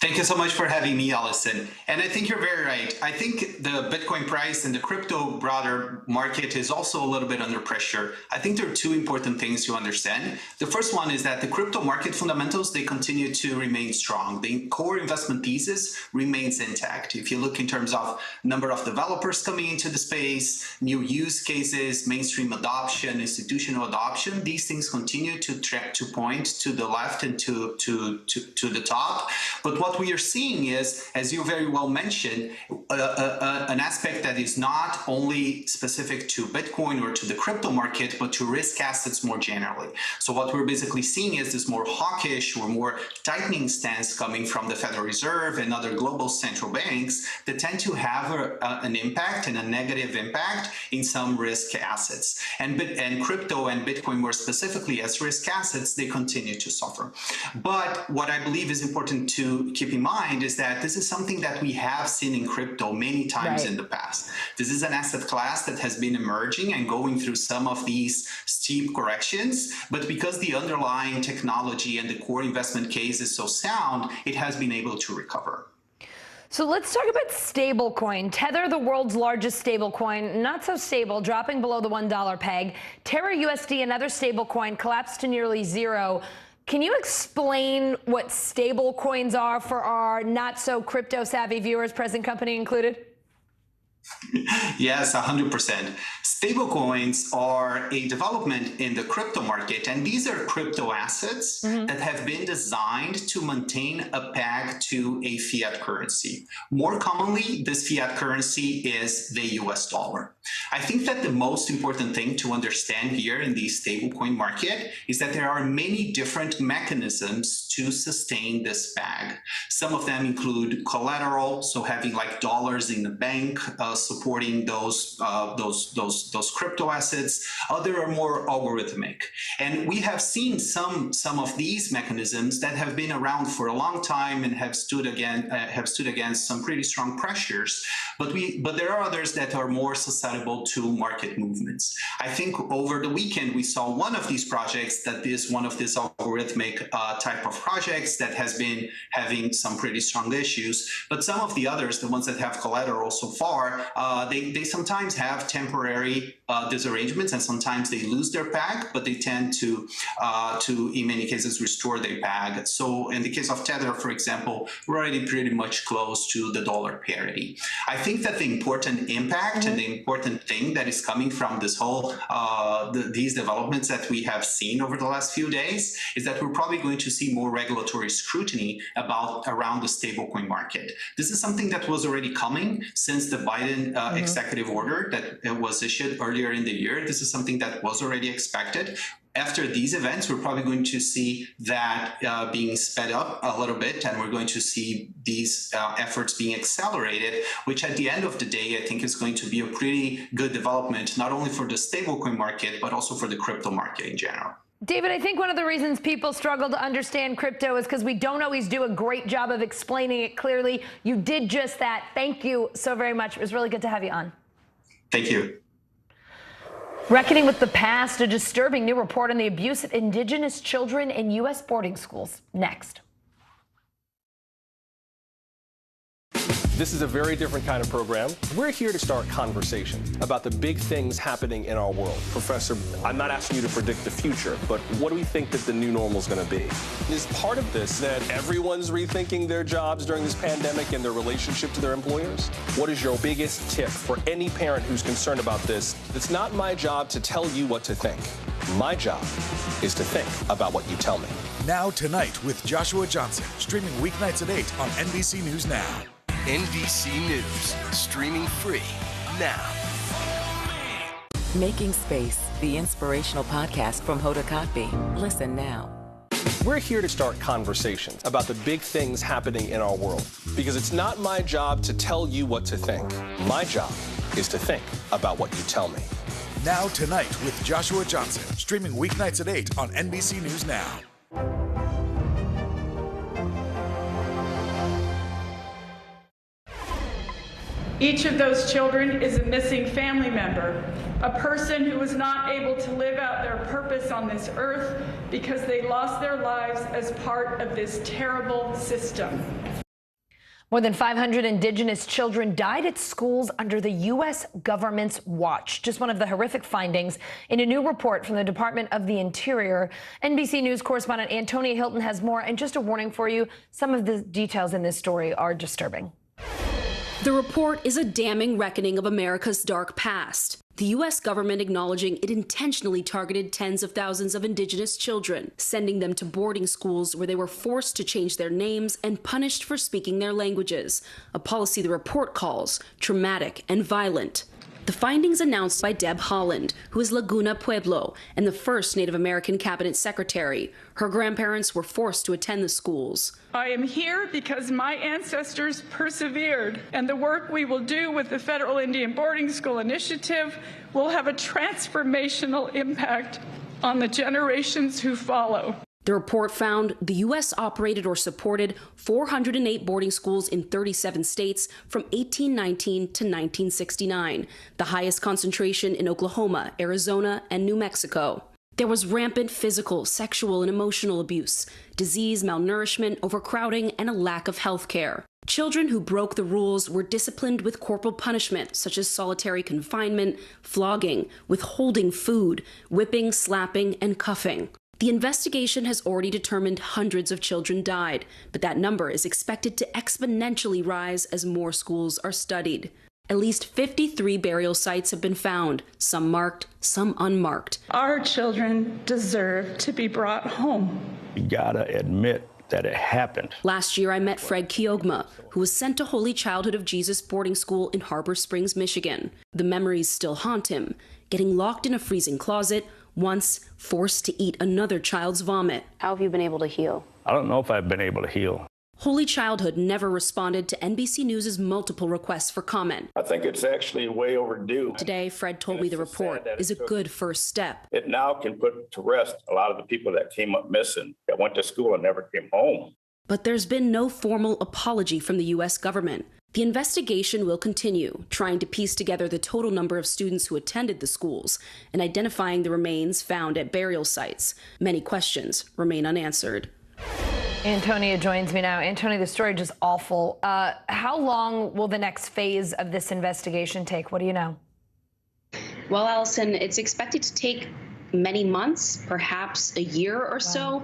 S5: Thank you so much for having me, Allison. And I think you're very right. I think the Bitcoin price and the crypto broader market is also a little bit under pressure. I think there are two important things to understand. The first one is that the crypto market fundamentals, they continue to remain strong. The core investment thesis remains intact. If you look in terms of number of developers coming into the space, new use cases, mainstream adoption, institutional adoption, these things continue to point to the left and to the top. But what we are seeing is, as you very well mentioned, an aspect that is not only specific to Bitcoin or to the crypto market, but to risk assets more generally. So what we're basically seeing is this more hawkish or more tightening stance coming from the Federal Reserve and other global central banks that tend to have an impact and a negative impact in some risk assets. And crypto and Bitcoin more specifically as risk assets, they continue to suffer. But what I believe is important to keep in mind is that this is something that we have seen in crypto many times in the past. This is an asset class that has been emerging and going through some of these steep corrections, but because the underlying technology and the core investment case is so sound, it has been able to recover.
S3: So let's talk about stablecoin. Tether, the world's largest stablecoin, not so stable, dropping below the $1 peg. Terra USD, another stablecoin, collapsed to nearly zero. Can you explain what stable coins are for our not so crypto savvy viewers, present company included?
S5: Yes, 100%. Stablecoins are a development in the crypto market, and these are crypto assets that have been designed to maintain a peg to a fiat currency. More commonly, this fiat currency is the US dollar. I think that the most important thing to understand here in the stablecoin market is that there are many different mechanisms to sustain this peg. Some of them include collateral, so having like dollars in the bank, supporting those crypto assets. Other are more algorithmic, and we have seen some of these mechanisms that have been around for a long time and have stood against some pretty strong pressures. But there are others that are more susceptible to market movements. I think over the weekend we saw one of these projects that is one of these algorithmic type of projects that has been having some pretty strong issues. But some of the others, the ones that have collateral so far, they sometimes have temporary disarrangements, and sometimes they lose their peg, but they tend to in many cases restore their peg. So in the case of Tether, for example, we're already pretty much close to the dollar parity. I think that the important impact and the important thing that is coming from this whole these developments that we have seen over the last few days is that we're probably going to see more regulatory scrutiny around the stablecoin market. This is something that was already coming since the Biden executive order that was issued earlier in the year. This is something that was already expected. After these events, we're probably going to see that being sped up a little bit, and we're going to see these efforts being accelerated, which at the end of the day, I think is going to be a pretty good development, not only for the stablecoin market, but also for the crypto market in general.
S3: David, I think one of the reasons people struggle to understand crypto is because we don't always do a great job of explaining it clearly. You did just that. Thank you so very much. It was really good to have you on.
S5: Thank you.
S3: Reckoning with the past, a disturbing new report on the abuse of indigenous children in U.S. boarding schools. Next.
S18: This is a very different kind of program. We're here to start conversation about the big things happening in our world. Professor, I'm not asking you to predict the future, but what do we think that the new normal is going to be? Is part of this that everyone's rethinking their jobs during this pandemic and their relationship to their employers? What is your biggest tip for any parent who's concerned about this? It's not my job to tell you what to think. My job is to think about what you tell me.
S19: Now Tonight with Joshua Johnson, streaming weeknights at 8 on NBC News Now. NBC News, streaming free now.
S7: Making Space, the inspirational podcast from Hoda Kotb. Listen now.
S18: We're here to start conversations about the big things happening in our world, because it's not my job to tell you what to think. My job is to think about what you tell me.
S19: Now Tonight with Joshua Johnson, streaming weeknights at 8 on NBC News Now.
S7: Each of those children is a missing family member, a person who was not able to live out their purpose on this earth because they lost their lives as part of this terrible system.
S3: More than 500 Indigenous children died at schools under the U.S. government's watch. Just one of the horrific findings in a new report from the Department of the Interior. NBC News correspondent Antonia Hilton has more. And just a warning for you, some of the details in this story are disturbing.
S8: The report is a damning reckoning of America's dark past. The U.S. government acknowledging it intentionally targeted tens of thousands of Indigenous children, sending them to boarding schools where they were forced to change their names and punished for speaking their languages, a policy the report calls traumatic and violent. The findings announced by Deb Haaland, who is Laguna Pueblo and the first Native American cabinet secretary. Her grandparents were forced to attend the schools.
S7: I am here because my ancestors persevered, and the work we will do with the Federal Indian Boarding School Initiative will have a transformational impact on the generations who follow.
S8: The report found the U.S. operated or supported 408 boarding schools in 37 states from 1819 to 1969, the highest concentration in Oklahoma, Arizona, and New Mexico. There was rampant physical, sexual, and emotional abuse, disease, malnourishment, overcrowding, and a lack of health care. Children who broke the rules were disciplined with corporal punishment, such as solitary confinement, flogging, withholding food, whipping, slapping, and cuffing. The investigation has already determined hundreds of children died, but that number is expected to exponentially rise as more schools are studied. At least 53 burial sites have been found, some marked, some unmarked.
S7: Our children deserve to be brought home.
S9: You gotta admit that it happened.
S8: Last year, I met Fred Kiogma, who was sent to Holy Childhood of Jesus boarding school in Harbor Springs, Michigan. The memories still haunt him, getting locked in a freezing closet, once forced to eat another child's vomit. How have you been able to heal?
S9: I don't know if I've been able to heal.
S8: Holy Childhood never responded to NBC News' multiple requests for comment.
S9: I think it's actually way overdue.
S8: Today, Fred told me the report is a good first step.
S9: It now can put to rest a lot of the people that came up missing, that went to school and never came home.
S8: But there's been no formal apology from the U.S. government. The investigation will continue, trying to piece together the total number of students who attended the schools and identifying the remains found at burial sites. Many questions remain unanswered.
S3: Antonia joins me now. Antonia, the story just awful. How long will the next phase of this investigation take? What do you know?
S13: Well, Allison, it's expected to take many months, perhaps a year or so.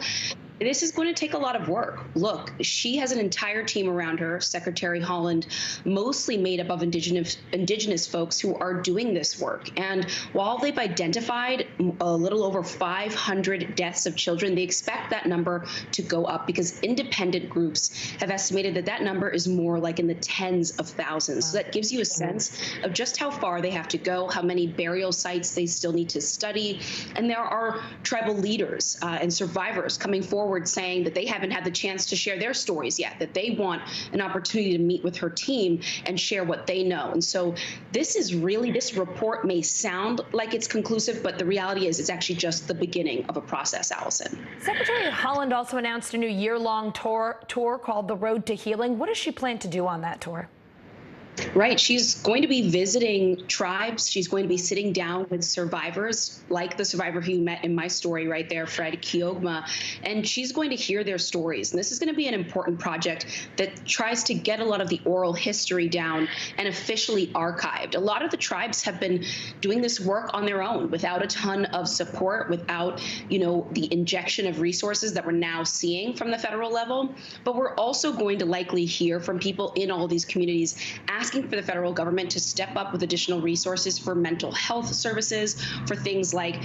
S13: This is going to take a lot of work. Look, she has an entire team around her, Secretary Haaland, mostly made up of indigenous folks who are doing this work. And while they've identified a little over 500 deaths of children, they expect that number to go up because independent groups have estimated that that number is more like in the tens of thousands. So that gives you a sense of just how far they have to go, how many burial sites they still need to study. And there are tribal leaders and survivors coming forward saying that they haven't had the chance to share their stories yet, that they want an opportunity to meet with her team and share what they know. And so this report may sound like it's conclusive, but the reality is it's actually just the beginning of a process, Allison.
S3: Secretary Haaland also announced a new year-long tour called The Road to Healing. What does she plan to do on that tour?
S13: Right. She's going to be visiting tribes. She's going to be sitting down with survivors, like the survivor who you met in my story right there, Fred Kiogma, and she's going to hear their stories. And this is going to be an important project that tries to get a lot of the oral history down and officially archived. A lot of the tribes have been doing this work on their own without a ton of support, without, the injection of resources that we're now seeing from the federal level. But we're also going to likely hear from people in all these communities asking asking for the federal government to step up with additional resources for mental health services, for things like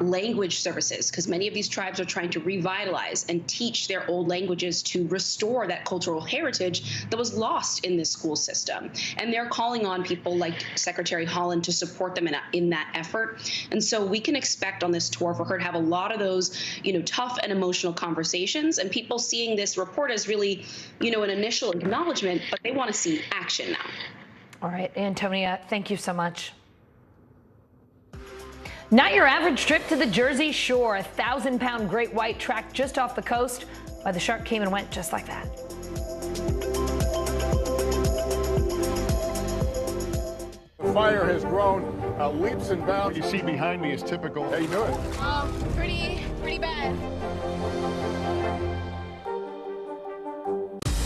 S13: language services, because many of these tribes are trying to revitalize and teach their old languages to restore that cultural heritage that was lost in this school system. And they're calling on people like Secretary Holland to support them in that effort. And so we can expect on this tour for her to have a lot of those, tough and emotional conversations, and people seeing this report as really, an initial acknowledgement, but they want to see action now.
S3: All right, Antonia, thank you so much. Not your average trip to the Jersey Shore. A 1,000-pound great white tracked just off the coast. Why the shark came and went just like that.
S6: The fire has grown leaps and bounds. What you see behind me is typical. How you doing?
S2: Pretty bad.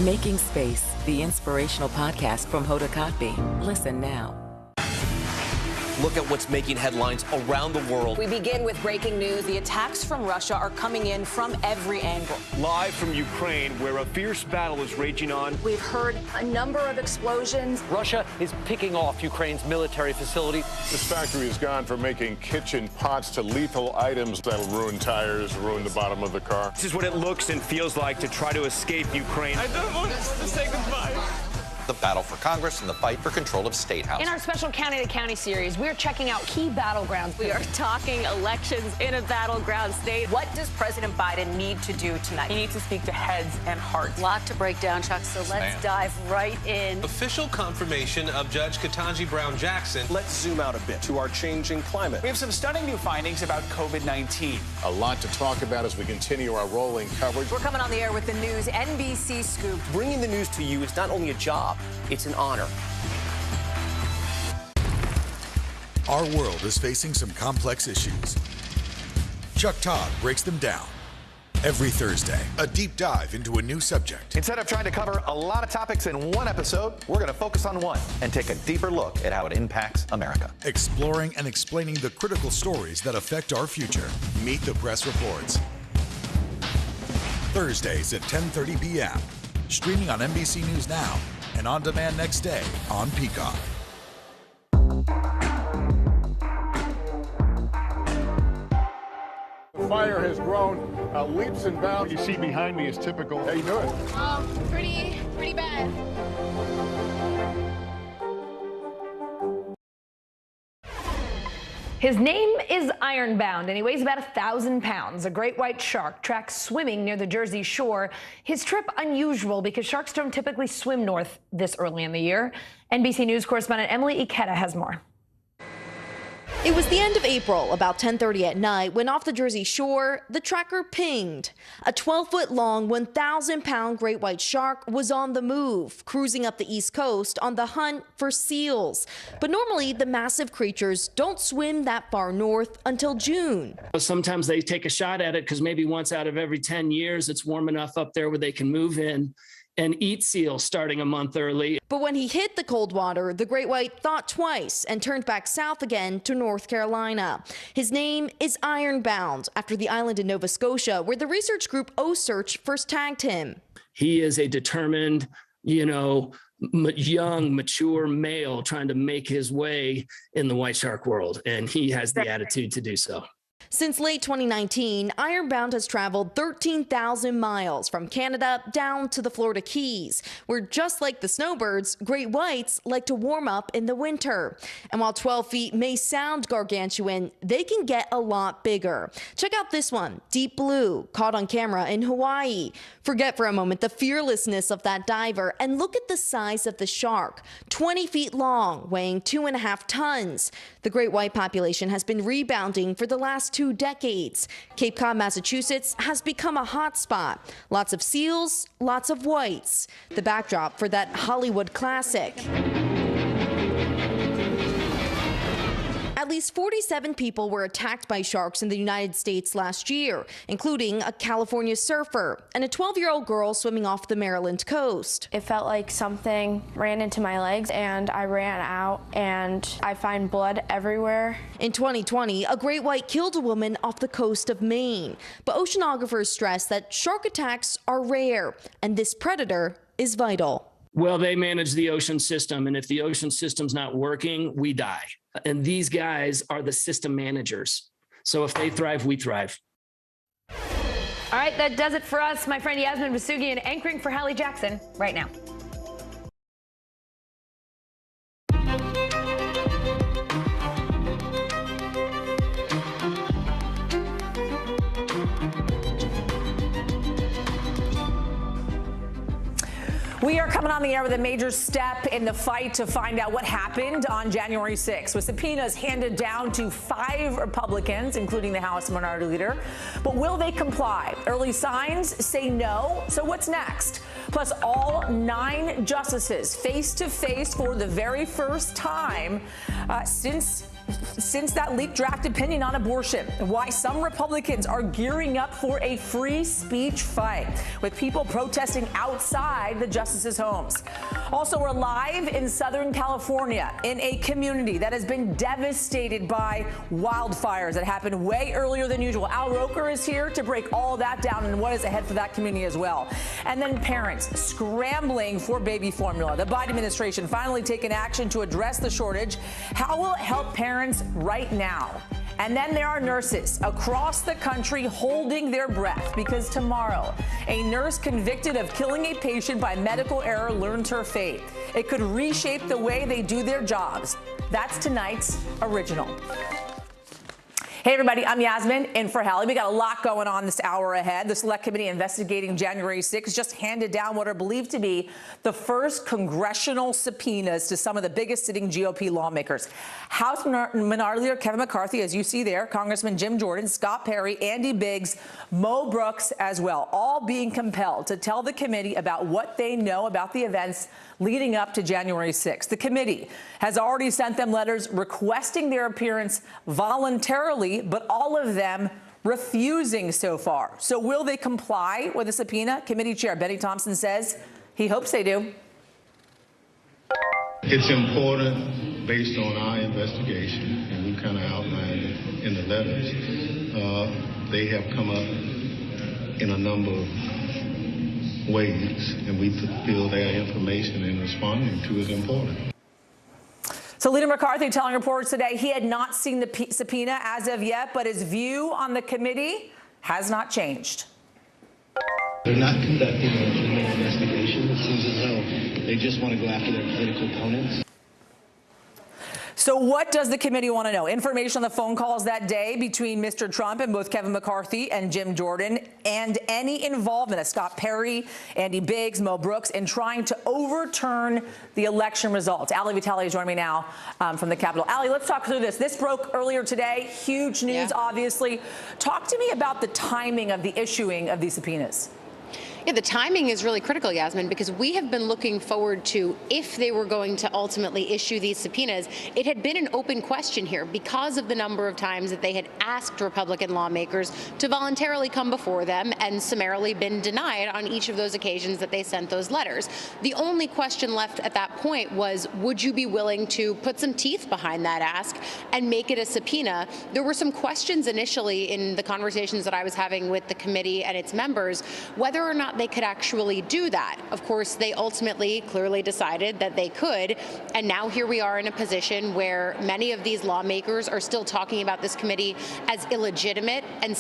S4: Making Space, the inspirational podcast from Hoda Kotb. Listen now.
S14: Look at what's making headlines around the world.
S10: We begin with breaking news. The attacks from Russia are coming in from every angle.
S20: Live from Ukraine, where a fierce battle is raging on.
S10: We've heard a number of explosions.
S14: Russia is picking off Ukraine's military facility.
S6: This factory has gone from making kitchen pots to lethal items that'll ruin tires, ruin the bottom of the car.
S20: This is what it looks and feels like to try to escape Ukraine.
S2: I don't want to say goodbye.
S16: The battle for Congress and the fight for control of State House.
S3: In our special County to County series, we're checking out key battlegrounds.
S10: We are talking elections in a battleground state. What does President Biden need to do tonight? He needs to speak to heads and hearts. A lot to break down, Chuck, so let's dive right in.
S17: Official confirmation of Judge Ketanji Brown Jackson.
S18: Let's zoom out a bit to our changing climate.
S21: We have some stunning new findings about COVID-19.
S6: A lot to talk about as we continue our rolling coverage.
S10: We're coming on the air with the news NBC Scoop.
S14: Bringing the news to you is not only a job, it's an honor.
S19: Our world is facing some complex issues. Chuck Todd breaks them down. Every Thursday, a deep dive into a new subject.
S16: Instead of trying to cover a lot of topics in one episode, we're going to focus on one and take a deeper look at how it impacts America.
S19: Exploring and explaining the critical stories that affect our future. Meet the Press Reports. Thursdays at 10:30 p.m. Streaming on NBC News Now and on demand next day on Peacock.
S6: The fire has grown leaps and bounds. What you see behind me is typical. How you doing?
S2: Pretty bad.
S3: His name is Ironbound, and he weighs about 1,000 pounds. A great white shark tracks swimming near the Jersey Shore. His trip unusual because sharks don't typically swim north this early in the year. NBC News correspondent Emily Ikeda has more.
S22: It was the end of April, about 10:30 at night, when off the Jersey Shore, the tracker pinged. A 12-foot-long, 1,000-pound great white shark was on the move, cruising up the East Coast on the hunt for seals. But normally, the massive creatures don't swim that far north until June.
S23: Sometimes they take a shot at it because maybe once out of every 10 years, it's warm enough up there where they can move in and eat seals starting a month early.
S22: But when he hit the cold water, the great white thought twice and turned back south again to North Carolina. His name is Ironbound, after the island in Nova Scotia where the research group O-Search first tagged him.
S23: He is a determined, young, mature male trying to make his way in the white shark world, and he has the attitude to do so.
S22: Since late 2019, Ironbound has traveled 13,000 miles from Canada down to the Florida Keys, where just like the snowbirds, great whites like to warm up in the winter. And while 12 feet may sound gargantuan, they can get a lot bigger. Check out this one, Deep Blue, caught on camera in Hawaii. Forget for a moment the fearlessness of that diver and look at the size of the shark, 20 feet long, weighing 2.5 tons. The great white population has been rebounding for the last 2 decades. Cape Cod, Massachusetts has become a hot spot. Lots of seals, lots of whites. The backdrop for that Hollywood classic. At least 47 people were attacked by sharks in the United States last year, including a California surfer and a 12-year-old girl swimming off the Maryland coast.
S31: It felt like something ran into my legs and I ran out and I find blood everywhere.
S22: In 2020, a great white killed a woman off the coast of Maine. But oceanographers stress that shark attacks are rare and this predator is vital.
S23: Well, they manage the ocean system, and if the ocean system's not working, we die. And these guys are the system managers. So if they thrive, we thrive.
S3: All right, that does it for us. My friend Yasmin Vasugian anchoring for Hallie Jackson right now.
S1: We are coming on the air with a major step in the fight to find out what happened on January 6th, with subpoenas handed down to 5 Republicans, including the House Minority Leader. But will they comply? Early signs say no. So what's next? Plus, all 9 justices face to face for the very first time since that leaked draft opinion on abortion. Why some Republicans are gearing up for a free speech fight, with people protesting outside the justices' homes. Also, we're live in Southern California in a community that has been devastated by wildfires that happened way earlier than usual. Al Roker is here to break all of that down and what is ahead for that community as well. And then parents scrambling for baby formula. The Biden administration finally taking action to address the shortage. How will it help parents right now? And then there are nurses across the country holding their breath because tomorrow, a nurse convicted of killing a patient by medical error learned her fate. It could reshape the way they do their jobs. That's tonight's Original. Hey, everybody, I'm Yasmin in for Hallie. We got a lot going on this hour ahead. The Select Committee investigating January 6th just handed down what are believed to be the first congressional subpoenas to some of the biggest sitting GOP lawmakers. House Minority Leader Kevin McCarthy, as you see there, Congressman Jim Jordan, Scott Perry, Andy Biggs, Mo Brooks as well, all being compelled to tell the committee about what they know about the events leading up to January 6th. The committee has already sent them letters requesting their appearance voluntarily, but all of them refusing so far. So will they comply with the subpoena? Committee Chair Benny Thompson says he hopes they do.
S11: It's important, based on our investigation, and we kind of outlined it in the letters. They have come up in a number of ways, and we feel their information in responding to is important.
S1: So Leader McCarthy telling reporters today he had not seen the subpoena as of yet, but his view on the committee has not changed.
S11: They're not conducting a legitimate investigation. It seems as though they just want to go after their political opponents.
S1: So what does the committee want to know? Information on the phone calls that day between Mr. Trump and both Kevin McCarthy and Jim Jordan, and any involvement of Scott Perry, Andy Biggs, Mo Brooks in trying to overturn the election results. Ali Vitale is joining me now from the Capitol. Ali, let's talk through this. This broke earlier today. Huge news, obviously. Talk to me about the timing of the issuing of these subpoenas.
S12: Yeah, the timing is really critical, Yasmin, because we have been looking forward to if they were going to ultimately issue these subpoenas. It had been an open question here because of the number of times that they had asked Republican lawmakers to voluntarily come before them and summarily been denied on each of those occasions that they sent those letters. The only question left at that point was, would you be willing to put some teeth behind that ask and make it a subpoena? There were some questions initially in the conversations that I was having with the committee and its members, whether or not they could actually do that. Of course, they ultimately clearly decided that they could, and now here we are in a position where many of these lawmakers are still talking about this committee as illegitimate and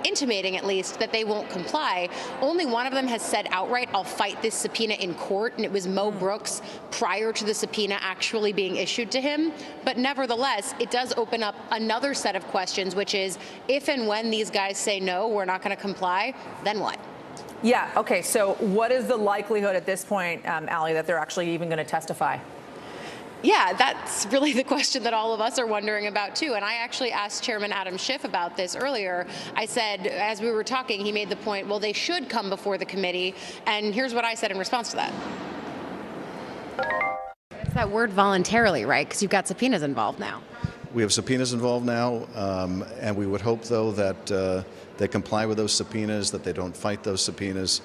S12: intimating at least that they won't comply. Only one of them has said outright, I'll fight this subpoena in court, and it was Mo Brooks prior to the subpoena actually being issued to him. But nevertheless, it does open up another set of questions, which is if and when these guys say no, we're not going to comply, then what?
S1: Yeah, okay, so what is the likelihood at this point, Ali, that they're actually even going to testify?
S12: Yeah, that's really the question that all of us are wondering about, too. And I actually asked Chairman Adam Schiff about this earlier. I said, as we were talking, he made the point, well, they should come before the committee. And here's what I said in response to that. It's that word voluntarily, right? Because you've got subpoenas involved now.
S15: We have subpoenas involved now, and we would hope, though, that they comply with those subpoenas, that they don't fight those subpoenas.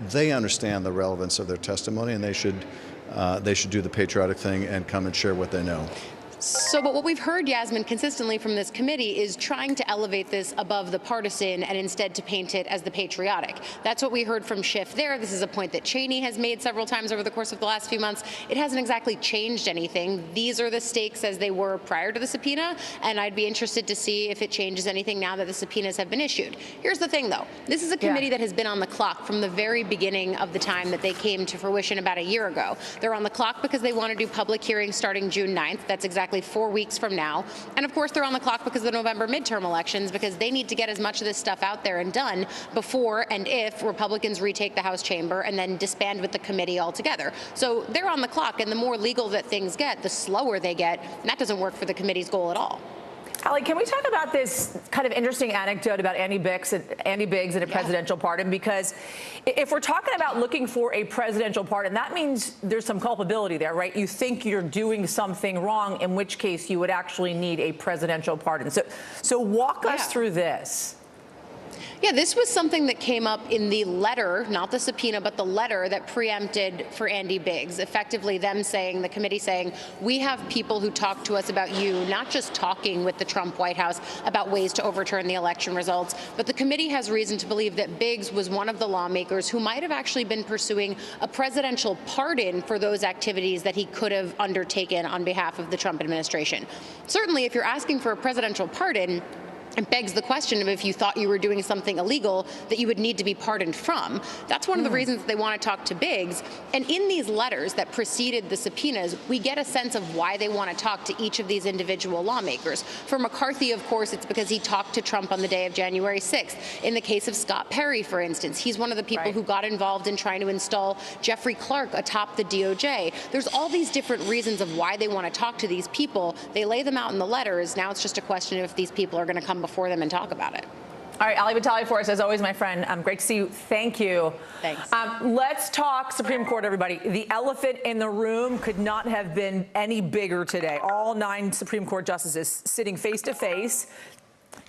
S15: They understand the relevance of their testimony, and they should do the patriotic thing and come and share what they know.
S12: So, but what we've heard, Yasmin, consistently from this committee is trying to elevate this above the partisan and instead to paint it as the patriotic. That's what we heard from Schiff there. This is a point that Cheney has made several times over the course of the last few months. It hasn't exactly changed anything. These are the stakes as they were prior to the subpoena, and I'd be interested to see if it changes anything now that the subpoenas have been issued. Here's the thing, though. This is a committee that has been on the clock from the very beginning of the time that they came to fruition about a year ago. They're on the clock because they want to do public hearings starting June 9th. That's exactly 4 weeks from now. And of course, they're on the clock because of the November midterm elections, because they need to get as much of this stuff out there and done before and if Republicans retake the House chamber and then disband with the committee altogether. So they're on the clock, and the more legal that things get, the slower they get. And that doesn't work for the committee's goal at all.
S1: Allie, can we talk about this kind of interesting anecdote about Andy Biggs and a presidential pardon? Because if we're talking about looking for a presidential pardon, that means there's some culpability there, right? You think you're doing something wrong, in which case you would actually need a presidential pardon. So walk us through this.
S12: Yeah, this was something that came up in the letter, not the subpoena, but the letter that preempted for Andy Biggs, effectively them saying, the committee saying, we have people who talk to us about you, not just talking with the Trump White House about ways to overturn the election results, but the committee has reason to believe that Biggs was one of the lawmakers who might have actually been pursuing a presidential pardon for those activities that he could have undertaken on behalf of the Trump administration. Certainly, if you're asking for a presidential pardon, it begs the question of if you thought you were doing something illegal that you would need to be pardoned from. That's one of the reasons they want to talk to Biggs. And in these letters that preceded the subpoenas, we get a sense of why they want to talk to each of these individual lawmakers. For McCarthy, of course, it's because he talked to Trump on the day of January 6th. In the case of Scott Perry, for instance, he's one of the people who got involved in trying to install Jeffrey Clark atop the DOJ. There's all these different reasons of why they want to talk to these people. They lay them out in the letters. Now it's just a question of if these people are going to come before them and talk about it.
S1: All right, Ali Vitale for us, as always, my friend. Great to see you. Thank you.
S12: Thanks.
S1: Let's talk Supreme Court, everybody. The elephant in the room could not have been any bigger today. All 9 Supreme Court justices sitting face to face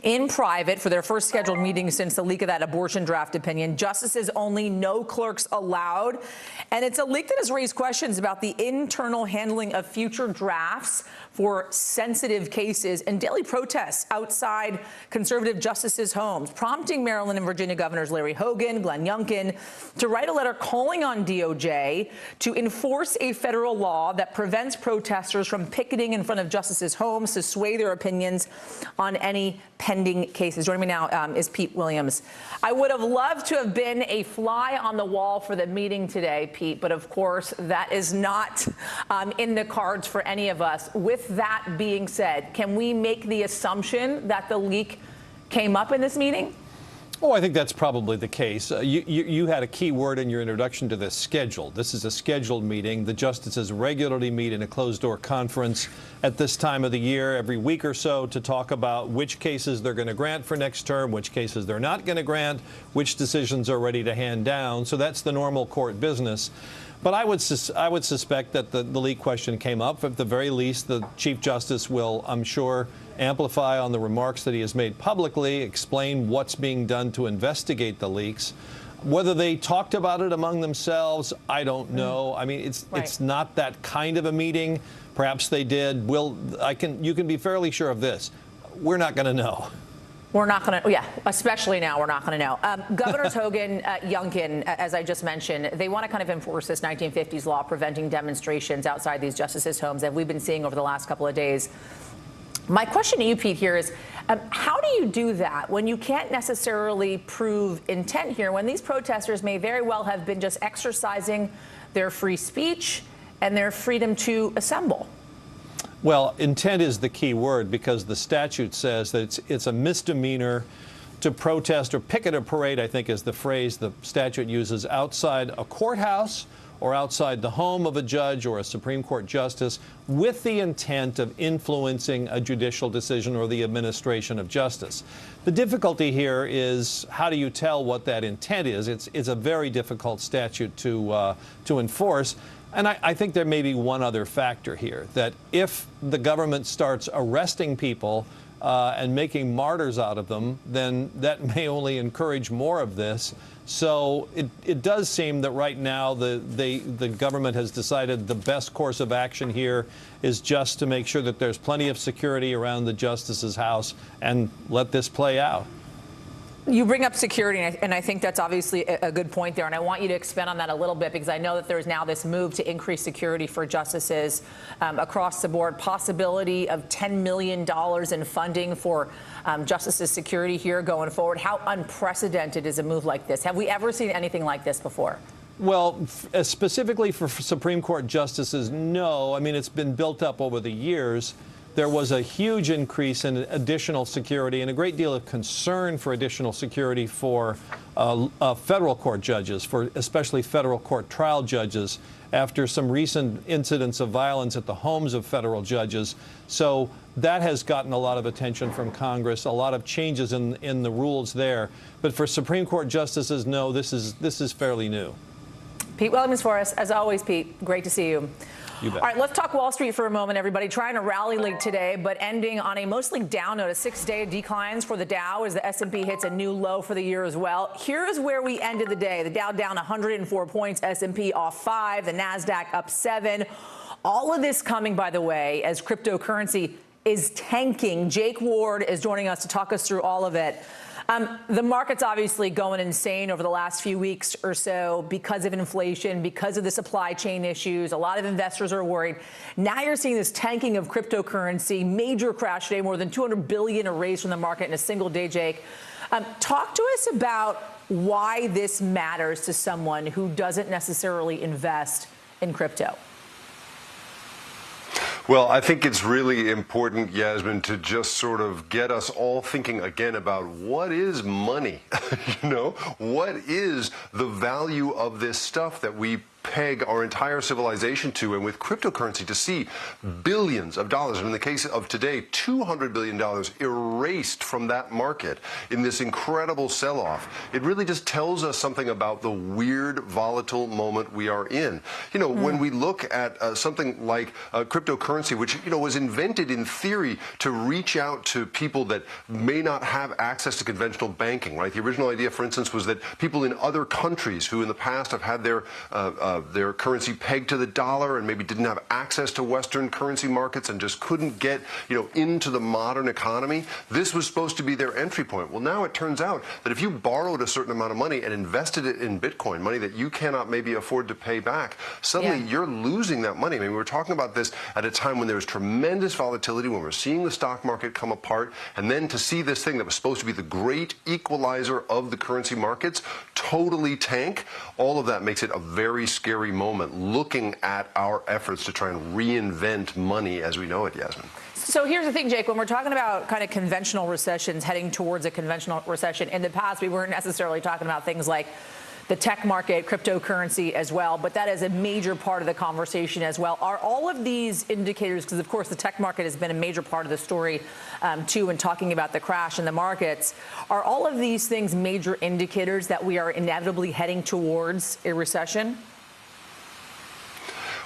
S1: in private for their first scheduled meeting since the leak of that abortion draft opinion. Justices only, no clerks allowed. And it's a leak that has raised questions about the internal handling of future drafts for sensitive cases and daily protests outside conservative justices' homes, prompting Maryland and Virginia governors Larry Hogan, Glenn Youngkin to write a letter calling on DOJ to enforce a federal law that prevents protesters from picketing in front of justices' homes to sway their opinions on any pending cases. Joining me now is Pete Williams. I would have loved to have been a fly on the wall for the meeting today, Pete, but of course that is not in the cards for any of us. With that being said, can we make the assumption that the leak came up in this meeting?
S5: Oh, I think that's probably the case. You had a key word in your introduction to this: scheduled. This is a scheduled meeting. The justices regularly meet in a closed-door conference at this time of the year every week or so to talk about which cases they're going to grant for next term, which cases they're not going to grant, which decisions are ready to hand down. So that's the normal court business. But I would suspect that the leak question came up. At the very least, the Chief Justice will, I'm sure, amplify on the remarks that he has made publicly, explain what's being done to investigate the leaks. Whether they talked about it among themselves, I don't know. I mean, it's not that kind of a meeting. Perhaps they did. You can be fairly sure of this. We're not going to know.
S1: We're not going to, especially now, we're not going to know. Governors Hogan, Youngkin, as I just mentioned, they want to kind of enforce this 1950s law preventing demonstrations outside these justices' homes that we've been seeing over the last couple of days. My question to you, Pete, here is, how do you do that when you can't necessarily prove intent here, when these protesters may very well have been just exercising their free speech and their freedom to assemble?
S5: Well, intent is the key word, because the statute says that it's a misdemeanor to protest or picket a parade, I think is the phrase the statute uses, outside a courthouse or outside the home of a judge or a Supreme Court justice with the intent of influencing a judicial decision or the administration of justice. The difficulty here is, how do you tell what that intent is? It's a very difficult statute to enforce. And I think there may be one other factor here, that if the government starts arresting people and making martyrs out of them, then that may only encourage more of this. So it does seem that right now the government has decided the best course of action here is just to make sure that there's plenty of security around the justice's house and let this play out.
S1: You bring up security, and I think that's obviously a good point there. And I want you to expand on that a little bit, because I know that there's now this move to increase security for justices across the board. Possibility of $10 million in funding for justices' security here going forward. How unprecedented is a move like this? Have we ever seen anything like this before?
S5: Well, specifically for Supreme Court justices, no. I mean, it's been built up over the years. There was a huge increase in additional security and a great deal of concern for additional security for federal court judges, for especially federal court trial judges, after some recent incidents of violence at the homes of federal judges. So that has gotten a lot of attention from Congress, a lot of changes in the rules there. But for Supreme Court justices, no, this is fairly new.
S1: Pete Williams for us. As always, Pete, great to see you.
S5: You bet.
S1: All right, let's talk Wall Street for a moment, everybody. Trying to rally late today, but ending on a mostly down note. A 6-day declines for the Dow as the S&P hits a new low for the year as well. Here's where we ended the day. The Dow down 104 points, S&P off 5, the NASDAQ up 7. All of this coming, by the way, as cryptocurrency is tanking. Jake Ward is joining us to talk us through all of it. The market's obviously going insane over the last few weeks or so because of inflation, because of the supply chain issues. A lot of investors are worried. Now you're seeing this tanking of cryptocurrency, major crash today, more than $200 billion erased from the market in a single day, Jake. Talk to us about why this matters to someone who doesn't necessarily invest in crypto.
S7: Well, I think it's really important, Yasmin, to just sort of get us all thinking again about what is money? You know, what is the value of this stuff that we peg our entire civilization to? And with cryptocurrency, to see billions of dollars, and in the case of today, $200 billion erased from that market in this incredible sell-off, it really just tells us something about the weird, volatile moment we are in. You know, when we look at something like cryptocurrency, which, you know, was invented in theory to reach out to people that may not have access to conventional banking, right? The original idea, for instance, was that people in other countries who in the past have had their currency pegged to the dollar and maybe didn't have access to Western currency markets and just couldn't get, you know, into the modern economy. This was supposed to be their entry point. Well, now it turns out that if you borrowed a certain amount of money and invested it in Bitcoin, money that you cannot maybe afford to pay back, suddenly you're losing that money. I mean, we were talking about this at a time when there was tremendous volatility, when we're seeing the stock market come apart, and then to see this thing that was supposed to be the great equalizer of the currency markets totally tank, all of that makes it a very scary moment looking at our efforts to try and reinvent money as we know it, Yasmin.
S1: So here's the thing, Jake, when we're talking about kind of conventional recessions, heading towards a conventional recession, in the past we weren't necessarily talking about things like the tech market, cryptocurrency as well, but that is a major part of the conversation as well. Are all of these indicators, because of course the tech market has been a major part of the story too, when talking about the crash in the markets, are all of these things major indicators that we are inevitably heading towards a recession?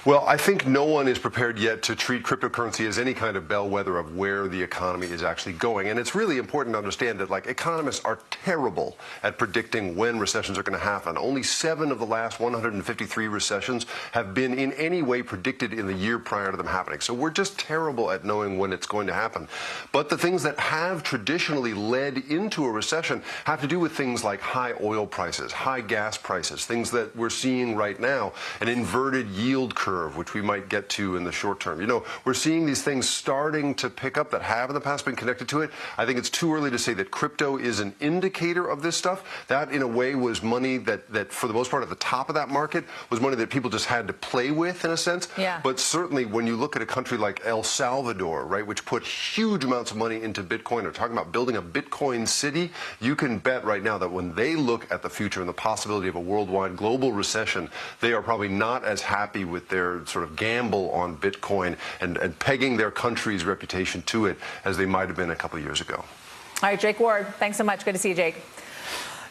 S7: Well, I think no one is prepared yet to treat cryptocurrency as any kind of bellwether of where the economy is actually going. And it's really important to understand that, like, economists are terrible at predicting when recessions are going to happen. Only 7 of the last 153 recessions have been in any way predicted in the year prior to them happening. So we're just terrible at knowing when it's going to happen. But the things that have traditionally led into a recession have to do with things like high oil prices, high gas prices, things that we're seeing right now, an inverted yield curve, which we might get to in the short term. You know, we're seeing these things starting to pick up that have in the past been connected to it. I think it's too early to say that crypto is an indicator of this stuff. That, in a way, was money that for the most part, at the top of that market, was money that people just had to play with, in a sense.
S1: Yeah.
S7: But certainly, when you look at a country like El Salvador, right, which put huge amounts of money into Bitcoin, or talking about building a Bitcoin city, you can bet right now that when they look at the future and the possibility of a worldwide global recession, they are probably not as happy with their sort of gamble on Bitcoin and pegging their country's reputation to it as they might have been a couple of years ago.
S1: All right, Jake Ward, thanks so much. Good to see you, Jake.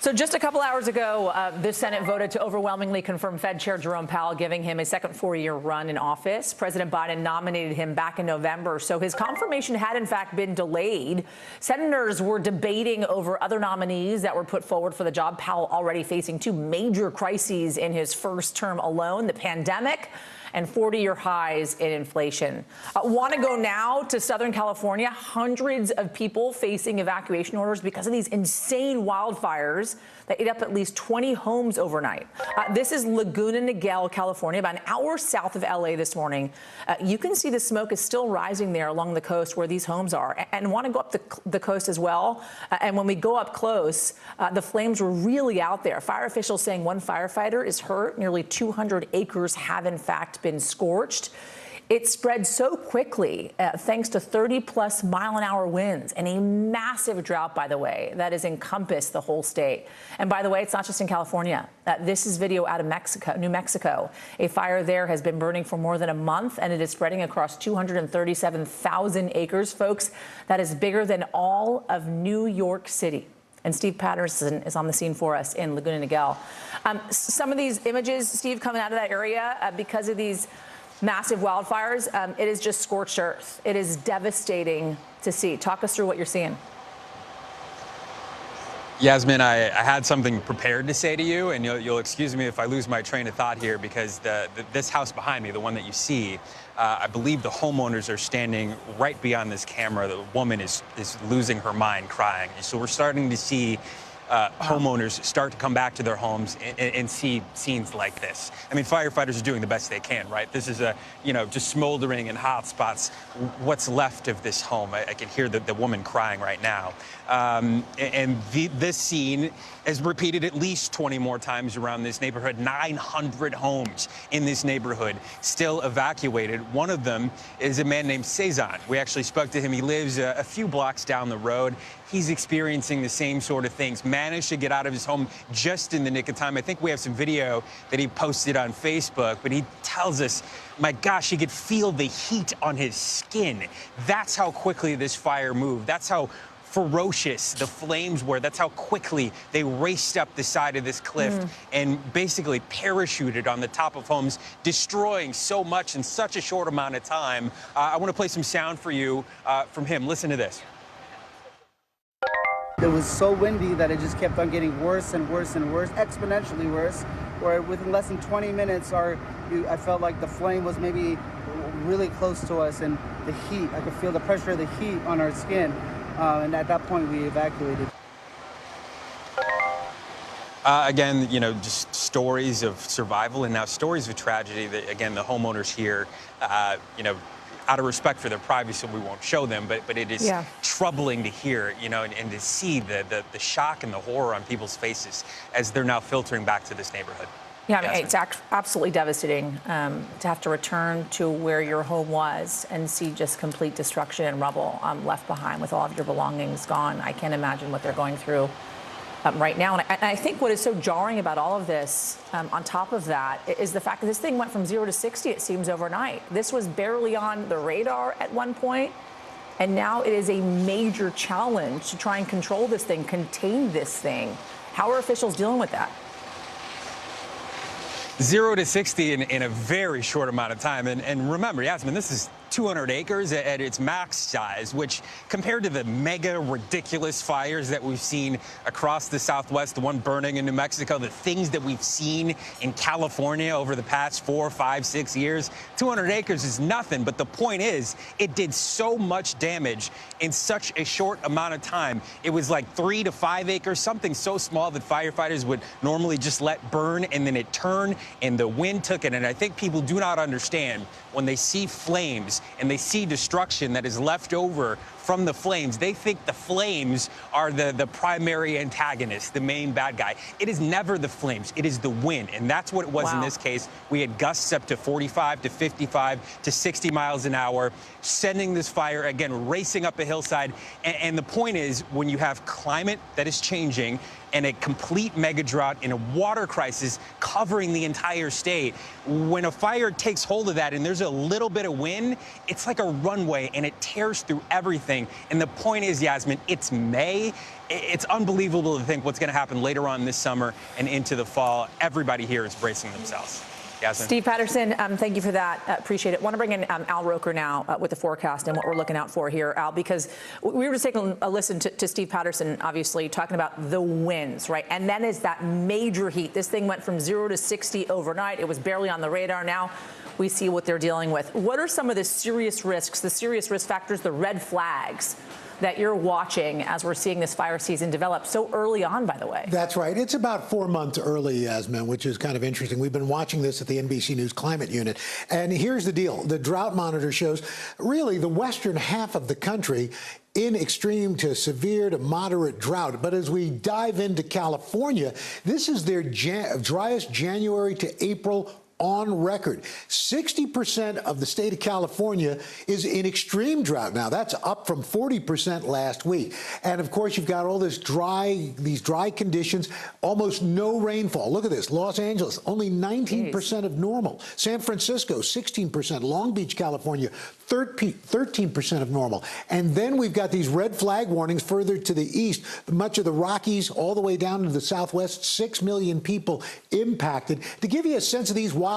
S1: So just a couple hours ago, the Senate voted to overwhelmingly confirm Fed Chair Jerome Powell, giving him a second 4-year run in office. President Biden nominated him back in November, so his confirmation had in fact been delayed. Senators were debating over other nominees that were put forward for the job. Powell already facing two major crises in his first term alone, the pandemic and 40-year highs in inflation. Want to go now to Southern California? Hundreds of people facing evacuation orders because of these insane wildfires that ate up at least 20 homes overnight. This is Laguna Niguel, California, about an hour south of LA this morning. You can see the smoke is still rising there along the coast where these homes are, and want to go up the coast as well. And when we go up close, the flames were really out there. Fire officials saying one firefighter is hurt. Nearly 200 acres have in fact been scorched. It spread so quickly thanks to 30-plus mile-an-hour winds and a massive drought, by the way, that has encompassed the whole state. And by the way, it's not just in California. This is video out of Mexico, New Mexico. A fire there has been burning for more than a month, and it is spreading across 237,000 acres. Folks, that is bigger than all of New York City. And Steve Patterson is on the scene for us in Laguna Niguel. Some of these images, Steve, coming out of that area because of these massive wildfires, it is just scorched earth. It is devastating to see. Talk us through what you're seeing.
S4: Yasmin, I had something prepared to say to you, and you'll excuse me if I lose my train of thought here, because this house behind me, the one that you see, I believe the homeowners are standing right beyond this camera. The woman is losing her mind, crying. So we're starting to see homeowners start to come back to their homes and see scenes like this. I mean, firefighters are doing the best they can, right? This is just smoldering and hot spots. What's left of this home? I can hear the woman crying right now. This scene is repeated at least 20 more times around this neighborhood. 900 homes in this neighborhood still evacuated. One of them is a man named Cezanne. We actually spoke to him. He lives a few blocks down the road. He's experiencing the same sort of things. Managed to get out of his home just in the nick of time. I think we have some video that he posted on Facebook, but he tells us, my gosh, he could feel the heat on his skin. That's how quickly this fire moved. That's how ferocious the flames were. That's how quickly they raced up the side of this cliff and basically parachuted on the top of homes, destroying so much in such a short amount of time. I want to play some sound for you from him. Listen to this.
S8: It was so windy that it just kept on getting worse and worse and worse, exponentially worse, where within less than 20 minutes, I felt like the flame was maybe really close to us, and the heat, I could feel the pressure of the heat on our skin, and at that point, we evacuated.
S4: Again, just stories of survival and now stories of tragedy that, again, the homeowners here, out of respect for their privacy, we won't show them, but it is troubling to hear, and to see the shock and the horror on people's faces as they're now filtering back to this neighborhood.
S1: Yeah, I mean, it's absolutely devastating to have to return to where your home was and see just complete destruction and rubble left behind with all of your belongings gone. I can't imagine what they're going through right now. And I think what is so jarring about all of this, on top of that, is the fact that this thing went from 0 to 60, it seems, overnight. This was barely on the radar at one point, and now it is a major challenge to try and control this thing, contain this thing. How are officials dealing with that?
S4: 0 to 60 in a very short amount of time. And remember, Yasmin, this is 200 acres at its max size, which compared to the mega ridiculous fires that we've seen across the Southwest, the one burning in New Mexico, the things that we've seen in California over the past 4, 5, 6 years, 200 acres is nothing. But the point is, it did so much damage in such a short amount of time. It was like 3 to 5 acres, something so small that firefighters would normally just let burn, and then it turned and the wind took it. And I think people do not understand when they see flames and they see destruction that is left over from the flames, they think the flames are the primary antagonist, the main bad guy. It is never the flames. It is the wind. And that's what it was in this case. We had gusts up to 45 to 55 to 60 miles an hour, sending this fire, again, racing up a hillside. And the point is, when you have climate that is changing, and a complete mega drought in a water crisis covering the entire state. When a fire takes hold of that and there's a little bit of wind, it's like a runway and it tears through everything. And the point is, Yasmin, it's May. It's unbelievable to think what's going to happen later on this summer and into the fall. Everybody here is bracing themselves. Yasmin.
S1: Steve Patterson, thank you for that. Appreciate it. Want to bring in Al Roker now with the forecast and what we're looking out for here, Al, because we were just taking a listen to Steve Patterson, obviously, talking about the winds, right? And then is that major heat. This thing went from 0 to 60 overnight. It was barely on the radar. Now we see what they're dealing with. What are some of the serious risks, the serious risk factors, the red flags that you're watching as we're seeing this fire season develop so early on, by the way?
S9: That's right. It's about 4 months early, Yasmin, which is kind of interesting. We've been watching this at the NBC News Climate Unit. And here's the deal. The drought monitor shows really the western half of the country in extreme to severe to moderate drought. But as we dive into California, this is their driest January to April on record. 60% of the state of California is in extreme drought now. That's up from 40% last week. And of course, you've got all these dry conditions, almost no rainfall. Look at this. Los Angeles, only 19% of normal. San Francisco, 16%. Long Beach, California, 13% of normal. And then we've got these red flag warnings further to the east, much of the Rockies, all the way down to the Southwest, 6 million people impacted. To give you a sense of these wildfires,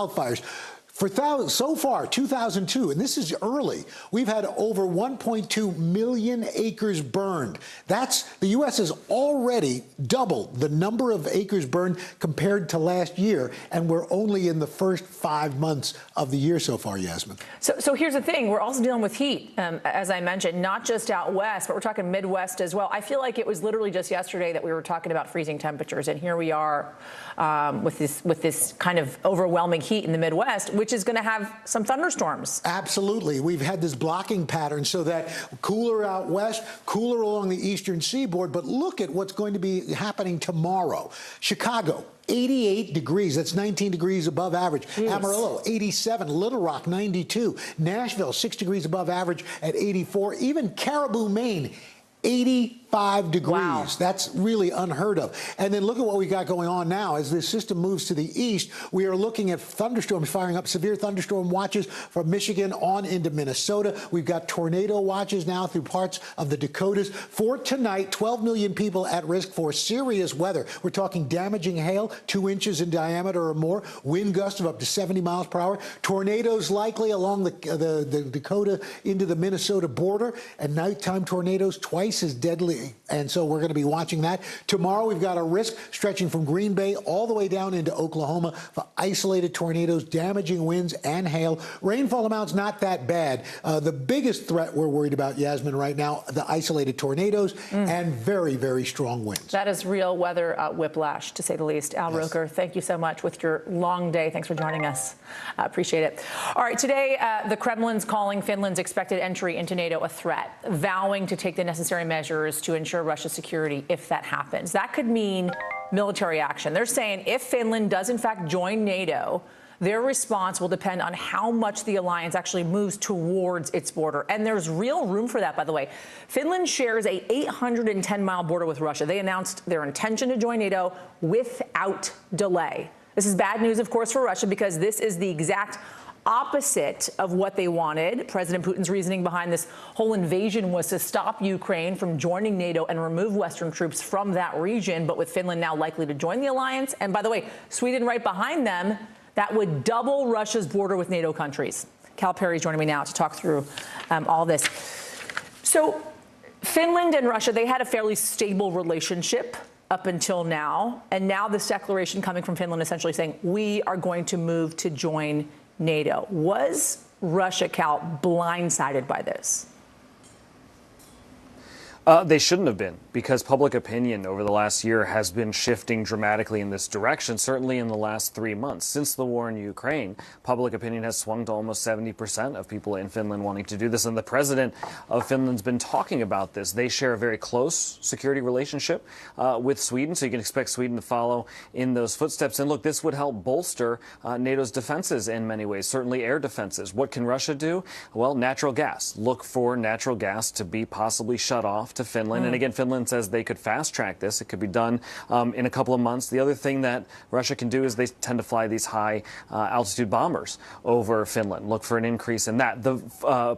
S9: so far, 2002, and this is early, we've had over 1.2 million acres burned. The U.S. has already doubled the number of acres burned compared to last year, and we're only in the first 5 months of the year so far, Yasmin.
S1: So here's the thing. We're also dealing with heat, as I mentioned, not just out west, but we're talking Midwest as well. I feel like it was literally just yesterday that we were talking about freezing temperatures, and here we are with this kind of overwhelming heat in the Midwest, which is going to have some thunderstorms.
S9: Absolutely. We've had this blocking pattern so that cooler out west, cooler along the eastern seaboard. But look at what's going to be happening tomorrow. Chicago, 88 degrees. That's 19 degrees above average. Jeez. Amarillo, 87. Little Rock, 92. Nashville, 6 degrees above average at 84. Even Caribou, Maine, 85 degrees. Wow. That's really unheard of. And then look at what we got going on now. As this system moves to the east, we are looking at thunderstorms firing up, severe thunderstorm watches from Michigan on into Minnesota. We've got tornado watches now through parts of the Dakotas. For tonight, 12 million people at risk for serious weather. We're talking damaging hail, 2 inches in diameter or more, wind gusts of up to 70 miles per hour, tornadoes likely along the Dakota into the Minnesota border, and nighttime tornadoes twice as deadly. And so we're going to be watching that. Tomorrow, we've got a risk stretching from Green Bay all the way down into Oklahoma for isolated tornadoes, damaging winds, and hail. Rainfall amounts not that bad. The biggest threat we're worried about, Yasmin, right now, the isolated tornadoes and very, very strong winds.
S1: That is real weather whiplash, to say the least. Al Roker, thank you so much with your long day. Thanks for joining us. Appreciate it. All right, today, the Kremlin's calling Finland's expected entry into NATO a threat, vowing to take the necessary measures to ensure Russia's security if that happens. That could mean military action. They're saying if Finland does in fact join NATO, their response will depend on how much the alliance actually moves towards its border. And there's real room for that, by the way. Finland shares a 810-mile border with Russia. They announced their intention to join NATO without delay. This is bad news, of course, for Russia, because this is the exact opposite of what they wanted. President Putin's reasoning behind this whole invasion was to stop Ukraine from joining NATO and remove Western troops from that region. But with Finland now likely to join the alliance, and by the way, Sweden right behind them, that would double Russia's border with NATO countries. Cal Perry's joining me now to talk through all this. So Finland and Russia, they had a fairly stable relationship up until now. And now this declaration coming from Finland essentially saying, we are going to move to join NATO. Was Russia, Cal, blindsided by this?
S13: They shouldn't have been, because public opinion over the last year has been shifting dramatically in this direction, certainly in the last 3 months. Since the war in Ukraine, public opinion has swung to almost 70% of people in Finland wanting to do this. And the president of Finland's been talking about this. They share a very close security relationship with Sweden, so you can expect Sweden to follow in those footsteps. And look, this would help bolster NATO's defenses in many ways, certainly air defenses. What can Russia do? Well, natural gas. Look for natural gas to be possibly shut off off to Finland. And again, Finland says they could fast track this. It could be done in a couple of months. The other thing that Russia can do is they tend to fly these high altitude bombers over Finland. Look for an increase in that. The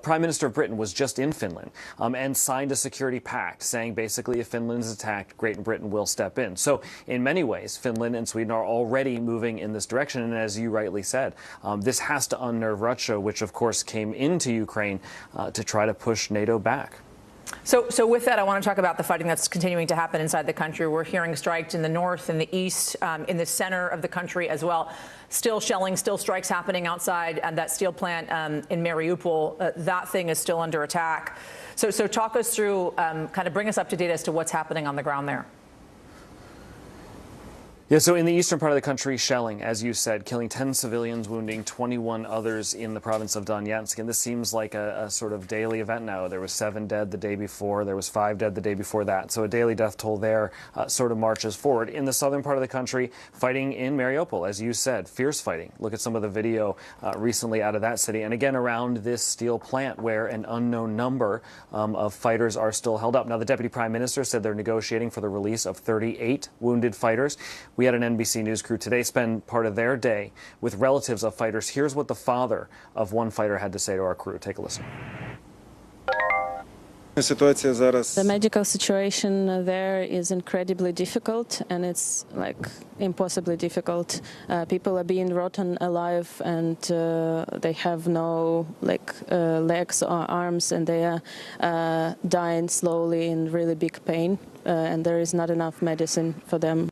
S13: Prime Minister of Britain was just in Finland and signed a security pact saying basically if Finland is attacked, Great Britain will step in. So in many ways, Finland and Sweden are already moving in this direction. And as you rightly said, this has to unnerve Russia, which of course came into Ukraine to try to push NATO back.
S1: So with that, I want to talk about the fighting that's continuing to happen inside the country. We're hearing strikes in the north, in the east, in the center of the country as well. Still shelling, still strikes happening outside that steel plant in Mariupol. That thing is still under attack. So talk us through, kind of bring us up to date as to what's happening on the ground there.
S13: Yeah, so in the eastern part of the country, shelling, as you said, killing 10 civilians, wounding 21 others in the province of Donetsk. And this seems like a sort of daily event now. There was 7 dead the day before. There was 5 dead the day before that. So a daily death toll there sort of marches forward. In the southern part of the country, fighting in Mariupol, as you said, fierce fighting. Look at some of the video recently out of that city. And again, around this steel plant where an unknown number of fighters are still held up. Now, the deputy prime minister said they're negotiating for the release of 38 wounded fighters. We had an NBC News crew today spend part of their day with relatives of fighters. Here's what the father of one fighter had to say to our crew. Take a listen.
S17: The medical situation there is incredibly difficult, and it's like impossibly difficult. People are being rotten alive, and they have no legs or arms, and they are dying slowly in really big pain, and there is not enough medicine for them.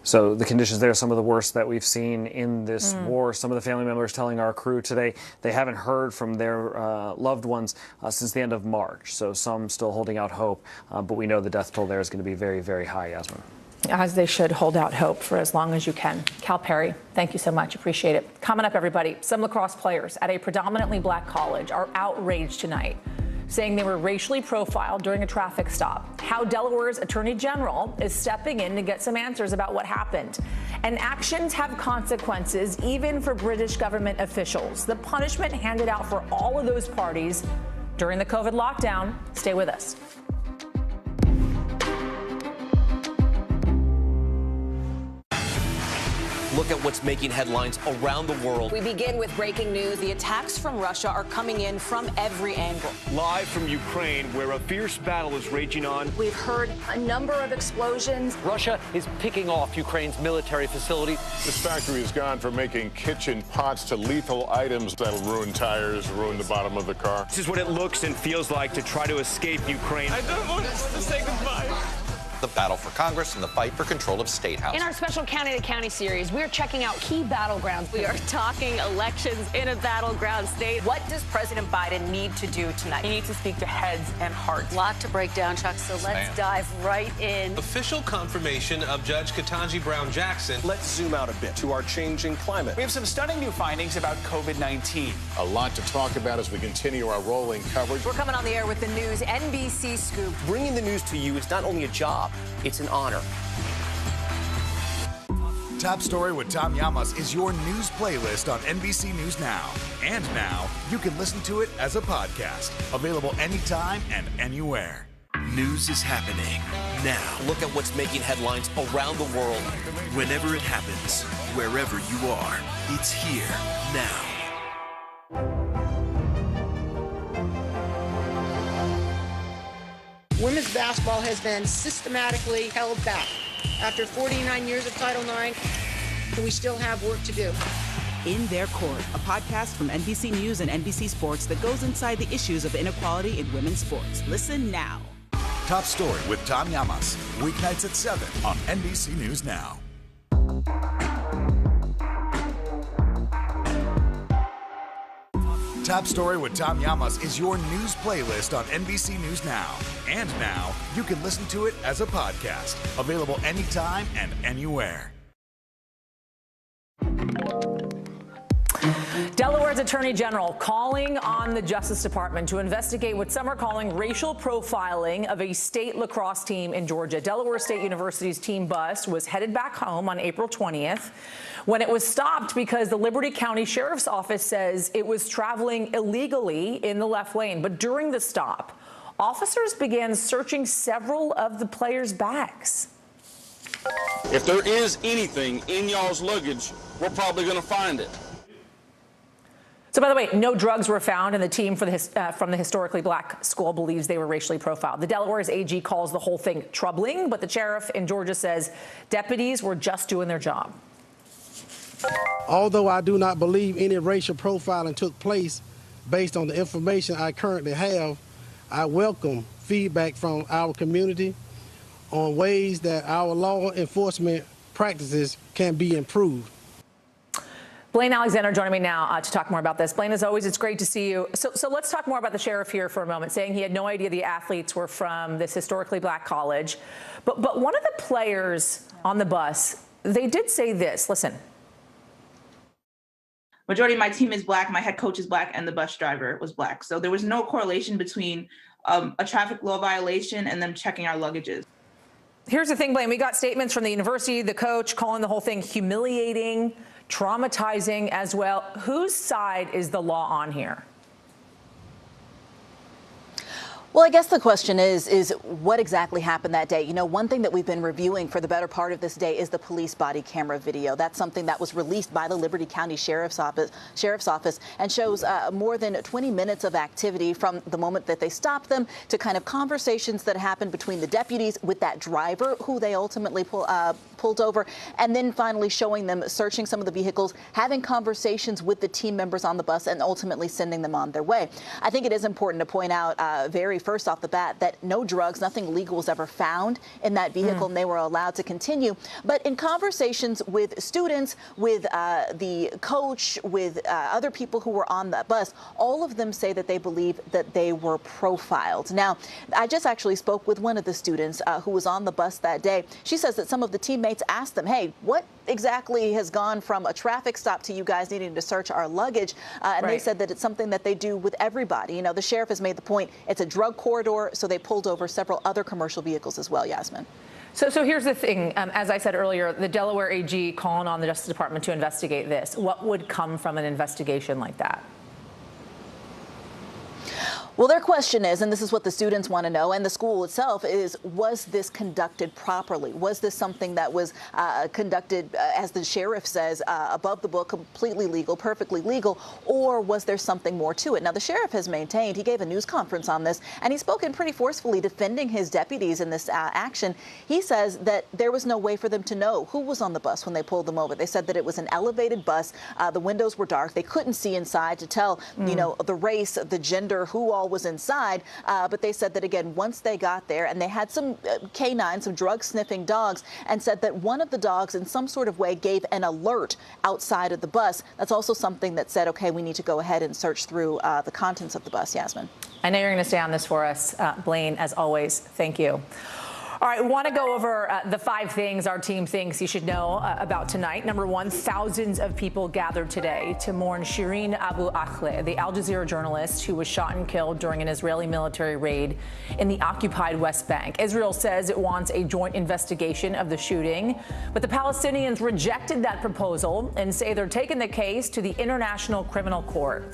S13: So the conditions there are some of the worst that we've seen in this war. Some of the family members telling our crew today they haven't heard from their loved ones since the end of March. So some still holding out hope, but we know the death toll there is going to be very, very high, Yasmin.
S1: As they should. Hold out hope for as long as you can. Cal Perry, thank you so much. Appreciate it. Coming up, everybody, some lacrosse players at a predominantly black college are outraged tonight, saying they were racially profiled during a traffic stop. How Delaware's Attorney General is stepping in to get some answers about what happened. And actions have consequences, even for British government officials. The punishment handed out for all of those parties during the COVID lockdown. Stay with us.
S14: Look at what's making headlines around the world.
S10: We begin with breaking news. The attacks from Russia are coming in from every angle.
S18: Live from Ukraine, where a fierce battle is raging on.
S10: We've heard a number of explosions.
S18: Russia is picking off Ukraine's military facility.
S6: This factory has gone from making kitchen pots to lethal items that'll ruin tires, ruin the bottom of the car.
S18: This is what it looks and feels like to try to escape Ukraine.
S2: I don't want to say goodbye.
S16: The battle for Congress and the fight for control of State House.
S10: In our special County to County series, we're checking out key battlegrounds. We are talking elections in a battleground state. What does President Biden need to do tonight? He needs to speak to heads and hearts. A lot to break down, Chuck, so let's dive right in.
S20: Official confirmation of Judge Ketanji Brown Jackson.
S21: Let's zoom out a bit to our changing climate.
S18: We have some stunning new findings about COVID-19.
S6: A lot to talk about as we continue our rolling coverage.
S10: We're coming on the air with the news NBC Scoop.
S14: Bringing the news to you is not only a job, it's an honor.
S19: Top Story with Tom Llamas is your news playlist on NBC News Now. And now, you can listen to it as a podcast. Available anytime and anywhere. News is happening now.
S14: Look at what's making headlines around the world.
S19: Whenever it happens, wherever you are, it's here now.
S24: Women's basketball has been systematically held back. After 49 years of Title IX, we still have work to do.
S25: In Their Court, a podcast from NBC News and NBC Sports that goes inside the issues of inequality in women's sports. Listen now.
S19: Top Story with Tom Llamas, weeknights at 7 on NBC News Now. Top Story with Tom Llamas is your news playlist on NBC News Now. And now, you can listen to it as a podcast. Available anytime and anywhere.
S1: Delaware's Attorney General calling on the Justice Department to investigate what some are calling racial profiling of a state lacrosse team in Georgia. Delaware State University's team bus was headed back home on April 20th when it was stopped because the Liberty County Sheriff's Office says it was traveling illegally in the left lane. But during the stop, officers began searching several of the players' bags.
S2: If there is anything in y'all's luggage, we're probably going to find it.
S1: So, by the way, no drugs were found, and the team from the historically black school believes they were racially profiled. The Delaware's AG calls the whole thing troubling, but the sheriff in Georgia says deputies were just doing their job.
S3: Although I do not believe any racial profiling took place based on the information I currently have, I welcome feedback from our community on ways that our law enforcement practices can be improved.
S1: Blaine Alexander joining me now to talk more about this. Blaine, as always, it's great to see you. So let's talk more about the sheriff here for a moment, saying he had no idea the athletes were from this historically black college. But one of the players on the bus, they did say this. Listen.
S11: Majority of my team is black, my head coach is black, and the bus driver was black. So there was no correlation between a traffic law violation and them checking our luggages.
S1: Here's the thing, Blaine. We got statements from the university, the coach, calling the whole thing humiliating, traumatizing as well. Whose side is the law on here?
S15: Well, I guess the question is what exactly happened that day? You know, one thing that we've been reviewing for the better part of this day is the police body camera video. That's something that was released by the Liberty County Sheriff's Office and shows more than 20 minutes of activity from the moment that they stopped them to kind of conversations that happened between the deputies with that driver who they ultimately pulled over, and then finally showing them searching some of the vehicles, having conversations with the team members on the bus, and ultimately sending them on their way. I think it is important to point out very first off the bat that no drugs, nothing illegal was ever found in that vehicle, and they were allowed to continue. But in conversations with students, with the coach, with other people who were on that bus, all of them say that they believe that they were profiled. Now, I just actually spoke with one of the students who was on the bus that day. She says that some of the teammates asked them, hey, what exactly has gone from a traffic stop to you guys needing to search our luggage? And they said that it's something that they do with everybody. You know, the sheriff has made the point it's a drug corridor, so they pulled over several other commercial vehicles as well, Yasmin.
S1: So here's the thing. As I said earlier, the Delaware AG calling on the Justice Department to investigate this. What would come from an investigation like that?
S15: Well, their question is, and this is what the students want to know, and the school itself is, was this conducted properly? Was this something that was conducted, as the sheriff says, above the book, completely legal, perfectly legal, or was there something more to it? Now, the sheriff has maintained, he gave a news conference on this, and he's spoken pretty forcefully defending his deputies in this action. He says that there was no way for them to know who was on the bus when they pulled them over. They said that it was an elevated bus. The windows were dark. They couldn't see inside to tell, you know, the race, the gender, who all was inside, but they said that again, once they got there, and they had some canines, some drug-sniffing dogs, and said that one of the dogs in some sort of way gave an alert outside of the bus. That's also something that said, okay, we need to go ahead and search through the contents of the bus, Yasmin.
S1: I know you're going to stay on this for us, Blaine, as always. Thank you. All right, want to go over the 5 things our team thinks you should know about tonight. Number 1, thousands of people gathered today to mourn Shireen Abu Akleh, the Al Jazeera journalist who was shot and killed during an Israeli military raid in the occupied West Bank. Israel says it wants a joint investigation of the shooting, but the Palestinians rejected that proposal and say they're taking the case to the International Criminal Court.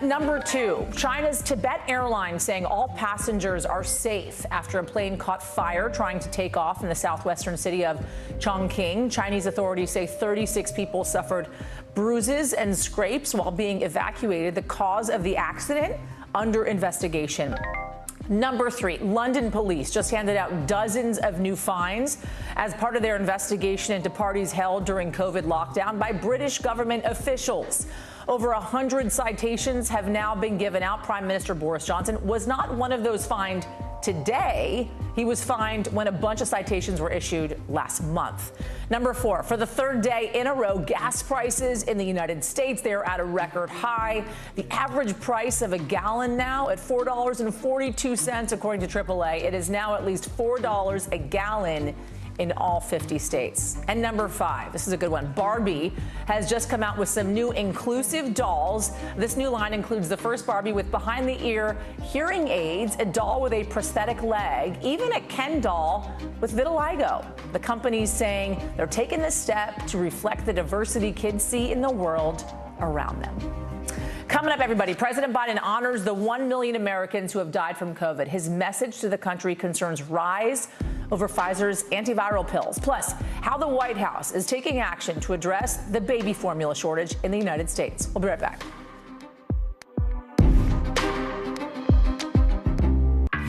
S1: Number 2, China's Tibet Airlines saying all passengers are safe after a plane caught fire trying to take off in the southwestern city of Chongqing. Chinese authorities say 36 people suffered bruises and scrapes while being evacuated. The cause of the accident under investigation. Number 3, London police just handed out dozens of new fines as part of their investigation into parties held during COVID lockdown by British government officials. Over 100 citations have now been given out. Prime Minister Boris Johnson was not one of those fined today. He was fined when a bunch of citations were issued last month. Number 4, for the 3rd day in a row, gas prices in the United States, they are at a record high. The average price of a gallon now at $4.42, according to AAA. It is now at least $4 a gallon in all 50 states. And number 5, this is a good one. Barbie has just come out with some new inclusive dolls. This new line includes the first Barbie with behind-the-ear hearing aids, a doll with a prosthetic leg, even a Ken doll with vitiligo. The company's saying they're taking this step to reflect the diversity kids see in the world around them. Coming up, everybody, President Biden honors the 1 million Americans who have died from COVID. His message to the country concerns rise over Pfizer's antiviral pills, plus how the White House is taking action to address the baby formula shortage in the United States. We'll be right back.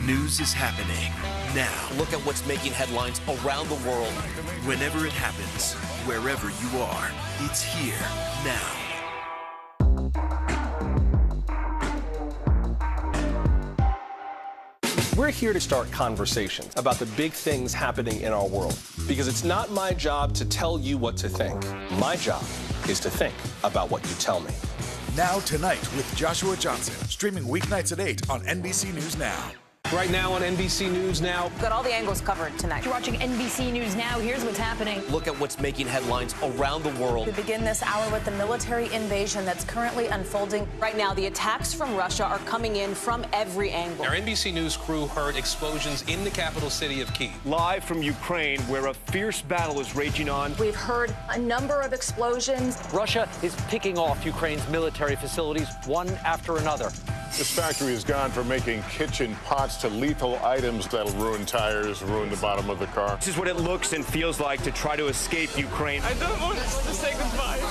S19: News is happening now.
S14: Look at what's making headlines around the world.
S19: Whenever it happens, wherever you are, it's here now.
S21: We're here to start conversations about the big things happening in our world, because it's not my job to tell you what to think. My job is to think about what you tell me.
S19: Now Tonight with Joshua Johnson, streaming weeknights at 8 on NBC News Now.
S20: Right now on NBC News Now.
S10: Got all the angles covered tonight. You're watching NBC News Now. Here's what's happening.
S14: Look at what's making headlines around the world.
S15: We begin this hour with the military invasion that's currently unfolding. Right now, the attacks from Russia are coming in from every angle.
S20: Our NBC News crew heard explosions in the capital city of Kyiv.
S18: Live from Ukraine, where a fierce battle is raging on.
S15: We've heard a number of explosions.
S5: Russia is picking off Ukraine's military facilities one after another.
S6: This factory has gone from making kitchen pots to lethal items that'll ruin tires, ruin the bottom of the car.
S18: This is what it looks and feels like to try to escape Ukraine.
S20: I don't want to say goodbye.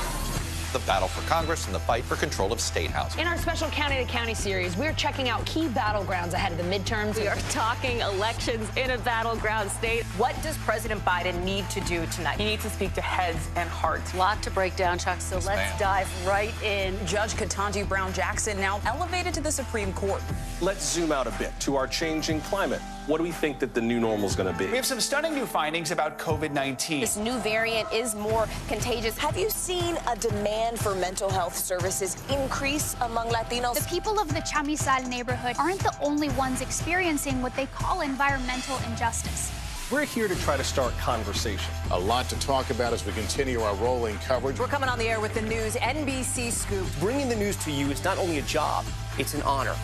S16: The battle for Congress and the fight for control of state housing.
S10: In our special County to County series, we're checking out key battlegrounds ahead of the midterms. We are talking elections in a battleground state. What does President Biden need to do tonight?
S1: He needs to speak to heads and hearts.
S10: A lot to break down, Chuck, so let's dive right in.
S1: Judge Ketanji Brown Jackson now elevated to the Supreme Court.
S21: Let's zoom out a bit to our changing climate. What do we think that the new normal is going to be?
S7: We have some stunning new findings about COVID-19.
S12: This new variant is more contagious. Have you seen a demand for mental health services increase among Latinos?
S22: The people of the Chamizal neighborhood aren't the only ones experiencing what they call environmental injustice.
S21: We're here to try to start conversation.
S6: A lot to talk about as we continue our rolling coverage.
S1: We're coming on the air with the news NBC Scoop.
S14: Bringing the news to you is not only a job, it's an honor.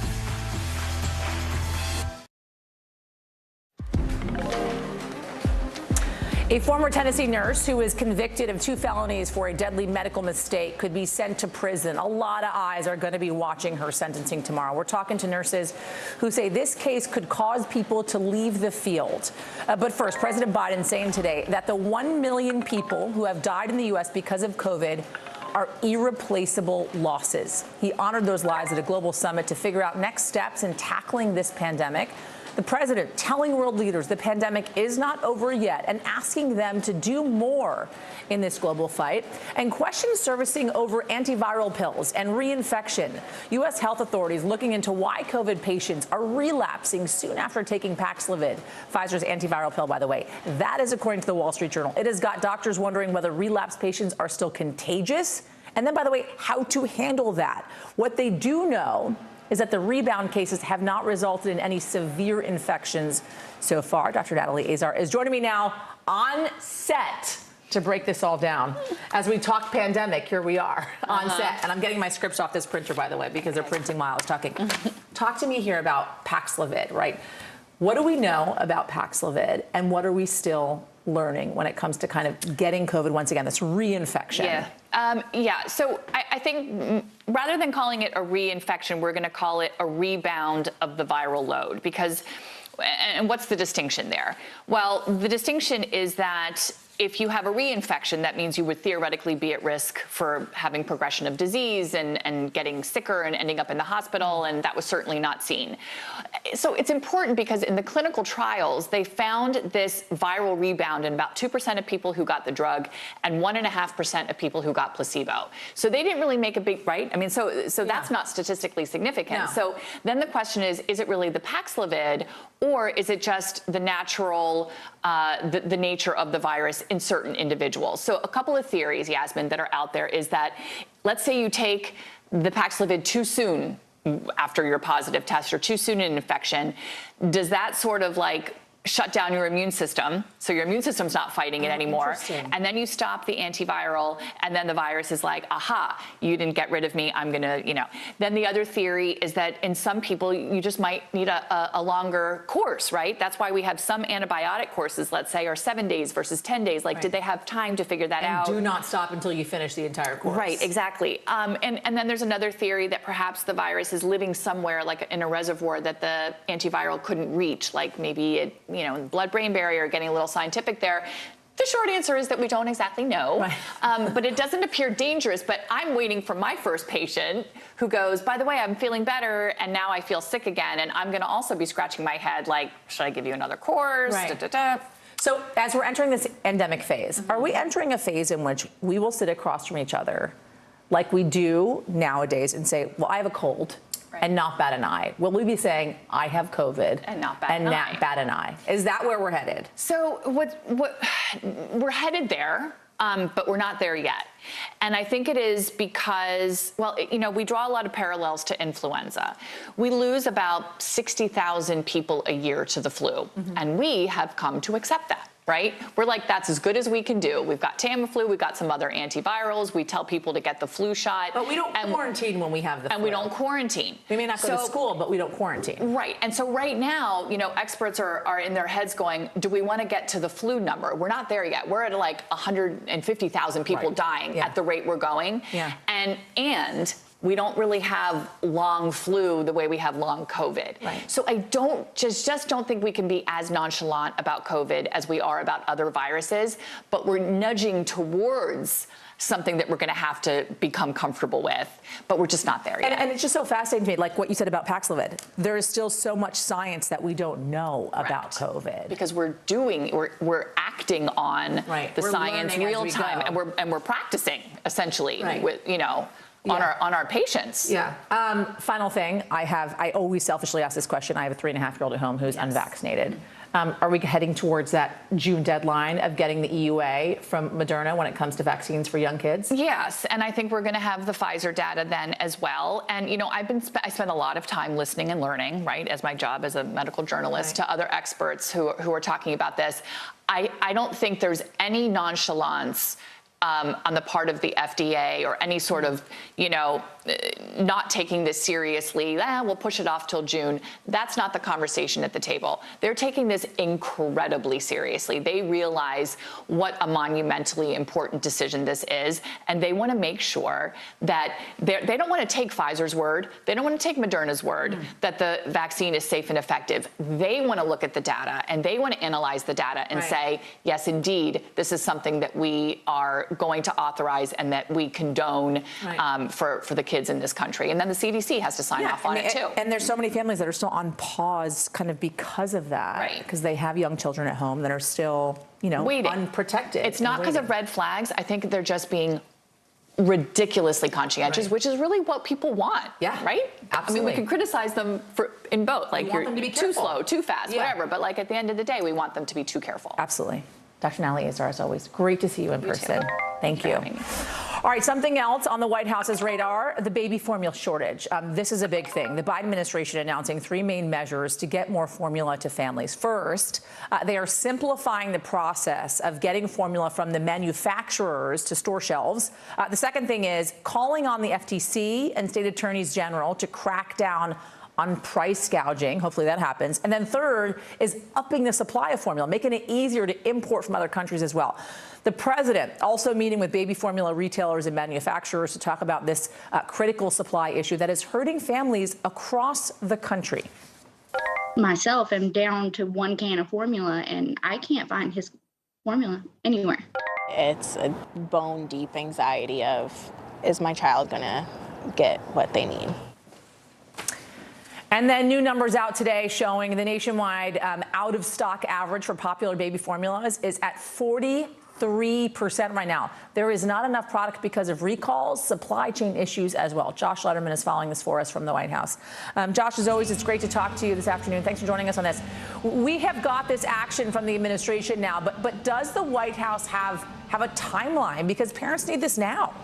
S1: A former Tennessee nurse who was convicted of 2 felonies for a deadly medical mistake could be sent to prison. A lot of eyes are going to be watching her sentencing tomorrow. We're talking to nurses who say this case could cause people to leave the field. But first, President Biden saying today that the 1 million people who have died in the U.S. because of COVID are irreplaceable losses. He honored those lives at a global summit to figure out next steps in tackling this pandemic. The president telling world leaders the pandemic is not over yet and asking them to do more in this global fight, and questions surfacing over antiviral pills and reinfection. U.S. health authorities looking into why COVID patients are relapsing soon after taking Paxlovid, Pfizer's antiviral pill, by the way. That is according to the Wall Street Journal. It has got doctors wondering whether relapse patients are still contagious, and then, by the way, how to handle that. What they do know is that the rebound cases have not resulted in any severe infections so far. Dr. Natalie Azar is joining me now on set to break this all down. As we talk pandemic, here we are on set. And I'm getting my scripts off this printer, by the way, because they're printing while I was talking. Talk to me here about Paxlovid, right? What do we know about Paxlovid, and what are we still learning when it comes to kind of getting COVID once again, this reinfection?
S23: So I think rather than calling it a reinfection, we're going to call it a rebound of the viral load. Because, and what's the distinction there? Well, the distinction is that if you have a reinfection, that means you would theoretically be at risk for having progression of disease and getting sicker and ending up in the hospital, and that was certainly not seen. So it's important because in the clinical trials, they found this viral rebound in about 2% of people who got the drug and 1.5% of people who got placebo. So they didn't really make a big, right? I mean, so that's not statistically significant. No. So then the question is it really the Paxlovid, or is it just the natural, the nature of the virus in certain individuals? So a couple of theories, Yasmin, that are out there is that, let's say you take the Paxlovid too soon after your positive test or too soon in infection, does that sort of like shut down your immune system, so your immune system's not fighting it anymore, and then you stop the antiviral, and then the virus is like, aha, you didn't get rid of me, I'm gonna, Then the other theory is that in some people, you just might need a longer course, right? That's why we have some antibiotic courses, let's say, are 7 days versus 10 days. Like, did they have time to figure that out?
S1: Do not stop until you finish the entire course.
S23: Right, exactly. And then there's another theory that perhaps the virus is living somewhere, like in a reservoir that the antiviral couldn't reach, like maybe it, in the blood-brain barrier, getting a little scientific there. The short answer is that we don't exactly know, but it doesn't appear dangerous. But I'm waiting for my first patient who goes, by the way, I'm feeling better, and now I feel sick again, and I'm going to also be scratching my head like, should I give you another course?
S1: Right. So as we're entering this endemic phase, are we entering a phase in which we will sit across from each other like we do nowadays and say, well, I have a cold, and not bat an eye? Will we be saying, I have COVID
S23: and not bat an eye?
S1: Is that where we're headed?
S23: So we're headed there, but we're not there yet. And I think it is because, well, we draw a lot of parallels to influenza. We lose about 60,000 people a year to the flu, and we have come to accept that. Right? We're like, that's as good as we can do. We've got Tamiflu, we've got some other antivirals. We tell people to get the flu shot.
S1: But we don't quarantine when we have the flu.
S23: And we don't quarantine.
S1: We may not go to school, but we don't quarantine.
S23: Right. And so right now, experts are in their heads going, do we want to get to the flu number? We're not there yet. We're at like 150,000 people dying at the rate we're going.
S1: Yeah.
S23: And we don't really have long flu the way we have long COVID.
S1: Right.
S23: So I just don't think we can be as nonchalant about COVID as we are about other viruses, but we're nudging towards something that we're going to have to become comfortable with, but we're just not there yet.
S1: And it's just so fascinating to me, like what you said about Paxlovid. There is still so much science that we don't know about COVID.
S23: Because we're acting on the science real time, and we're practicing essentially with, on our patients.
S1: Yeah. Final thing, I always selfishly ask this question. I have a 3.5-year-old at home who's unvaccinated. Are we heading towards that June deadline of getting the EUA from Moderna when it comes to vaccines for young kids?
S23: Yes, and I think we're going to have the Pfizer data then as well. And I spend a lot of time listening and learning, right, as my job as a medical journalist, to other experts who are talking about this. I don't think there's any nonchalance on the part of the FDA or any sort of, not taking this seriously, we'll push it off till June. That's not the conversation at the table. They're taking this incredibly seriously. They realize what a monumentally important decision this is, and they want to make sure that they don't want to take Pfizer's word, they don't want to take Moderna's word that the vaccine is safe and effective. They want to look at the data, and they want to analyze the data and say, yes, indeed, this is something that we are going to authorize and that we condone for the kids in this country. And then the CDC has to sign off on it too.
S1: And there's so many families that are still on pause kind of because of that. Because they have young children at home that are still,
S23: waiting.
S1: Unprotected.
S23: It's not because of red flags. I think they're just being ridiculously conscientious, which is really what people want.
S1: Yeah.
S23: Right?
S1: Absolutely.
S23: I mean, we can criticize them in both. Like,
S1: want them to be
S23: too slow, too fast,
S1: Yeah.
S23: whatever. But like at the end of the day, we want them to be too careful.
S1: Absolutely. Dr. Natalie Azar, as always, great to see you in person.
S23: Too.
S1: Thank you. All right, something else on the White House's radar, the baby formula shortage. This is a big thing. The Biden administration announcing 3 main measures to get more formula to families. First, they are simplifying the process of getting formula from the manufacturers to store shelves. The second thing is calling on the FTC and state attorneys general to crack down on price gouging. Hopefully that happens. And then third is upping the supply of formula, making it easier to import from other countries as well. The president also meeting with baby formula retailers and manufacturers to talk about this critical supply issue that is hurting families across the country.
S4: Myself am down to 1 can of formula, and I can't find his formula anywhere.
S8: It's a bone-deep anxiety of, is my child going to get what they need?
S1: And then new numbers out today showing the nationwide out-of-stock average for popular baby formulas is at 43% right now. There is not enough product because of recalls, supply chain issues as well. Josh Letterman is following this for us from the White House. Josh, as always, it's great to talk to you this afternoon. Thanks for joining us on this. We have got this action from the administration now, but does the White House have a timeline? Because parents need this now.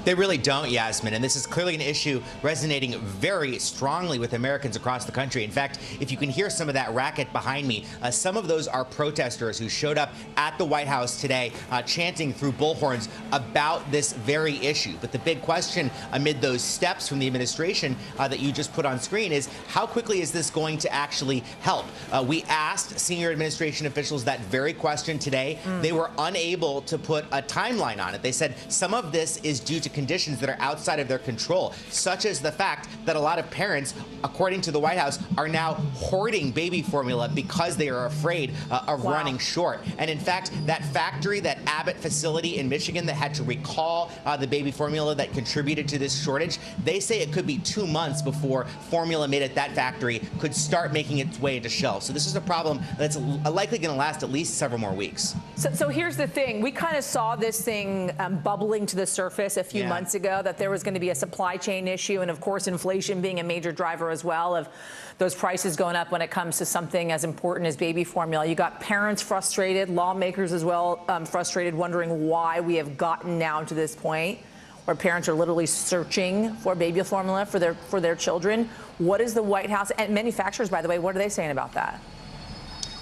S9: They really don't, Yasmin, and this is clearly an issue resonating very strongly with Americans across the country. In fact, if you can hear some of that racket behind me, some of those are protesters who showed up at the White House today chanting through bullhorns about this very issue. But the big question amid those steps from the administration that you just put on screen is how quickly is this going to actually help? We asked senior administration officials that very question today. They were unable to put a timeline on it. They said some of this is due to conditions that are outside of their control, such as the fact that a lot of parents, according to the White House, are now hoarding baby formula because they are afraid of running short. And in fact, that factory, that Abbott facility in Michigan that had to recall the baby formula that contributed to this shortage, they say it could be 2 months before formula made at that factory could start making its way into shelves. So this is a problem that's likely going to last at least several more weeks.
S1: So here's the thing. We kind of saw this thing bubbling to the surface a few months ago, that there was going to be a supply chain issue, and of course inflation being a major driver as well of those prices going up when it comes to something as important as baby formula. You got parents frustrated, lawmakers as well frustrated, wondering why we have gotten now to this point where parents are literally searching for baby formula for their children. What is the White House and manufacturers, by the way, what are they saying about that?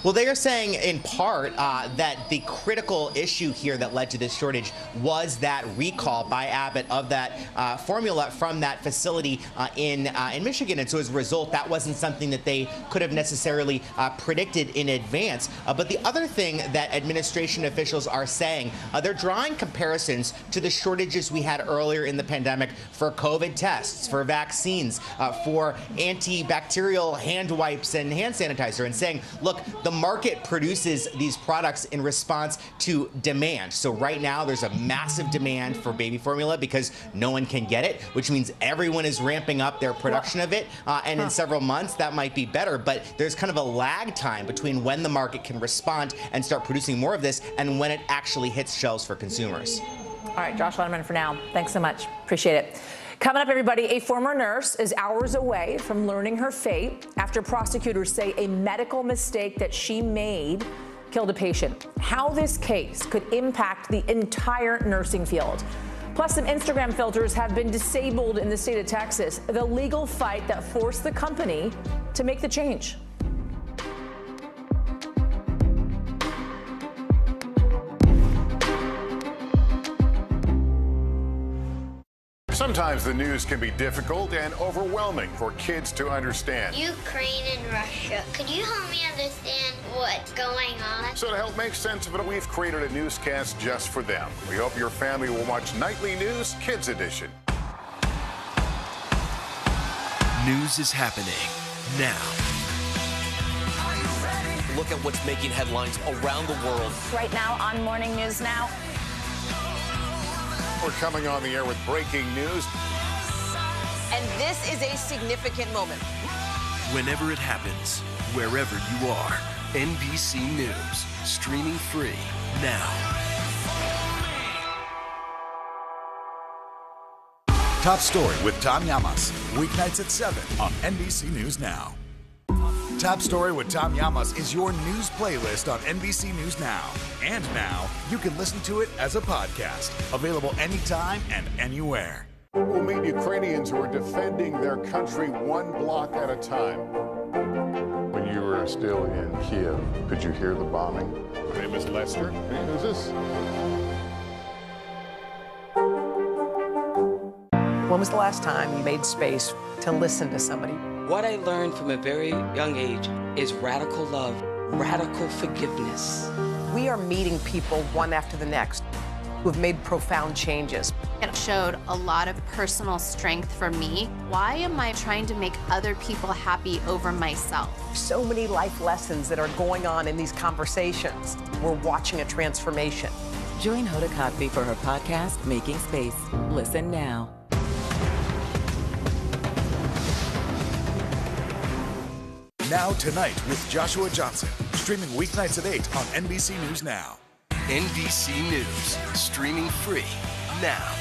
S9: Well, they are saying in part that the critical issue here that led to this shortage was that recall by Abbott of that formula from that facility in Michigan. And so as a result, that wasn't something that they could have necessarily predicted in advance. But the other thing that administration officials are saying, they're drawing comparisons to the shortages we had earlier in the pandemic for COVID tests, for vaccines, for antibacterial hand wipes and hand sanitizer, and saying, look, the market produces these products in response to demand. So right now there's a massive demand for baby formula because no one can get it, which means everyone is ramping up their production of it. And in several months that might be better, but there's kind of a lag time between when the market can respond and start producing more of this and when it actually hits shelves for consumers.
S1: All right, Josh Letterman for now. Thanks so much. Appreciate it. Coming up, everybody, a former nurse is hours away from learning her fate after prosecutors say a medical mistake that she made killed a patient. How this case could impact the entire nursing field. Plus, some Instagram filters have been disabled in the state of Texas, the legal fight that forced the company to make the change.
S6: Sometimes the news can be difficult and overwhelming for kids to understand.
S13: Ukraine and Russia. Could you help me understand what's going on?
S6: So to help make sense of it, we've created a newscast just for them. We hope your family will watch Nightly News Kids Edition.
S19: News is happening now.
S14: Look at what's making headlines around the world.
S8: Right now on Morning News Now.
S6: We're coming on the air with breaking news.
S12: And this is a significant moment.
S19: Whenever it happens, wherever you are, NBC News, streaming free now. Top Story with Tom Llamas, weeknights at 7 on NBC News Now. Top Story with Tom Llamas is your news playlist on NBC News Now. And now, you can listen to it as a podcast, available anytime and anywhere.
S6: We'll meet Ukrainians who are defending their country one block at a time. When you were still in Kiev, could you hear the bombing? My name is Lester. Hey, who's this?
S17: When was the last time you made space to listen to somebody?
S24: What I learned from a very young age is radical love, radical forgiveness.
S17: We are meeting people one after the next who have made profound changes.
S25: It showed a lot of personal strength for me. Why am I trying to make other people happy over myself?
S17: So many life lessons that are going on in these conversations. We're watching a transformation.
S26: Join Hoda Kotb for her podcast, Making Space. Listen now.
S19: Now Tonight with Joshua Johnson, streaming weeknights at 8 on NBC News Now. NBC News, streaming free now.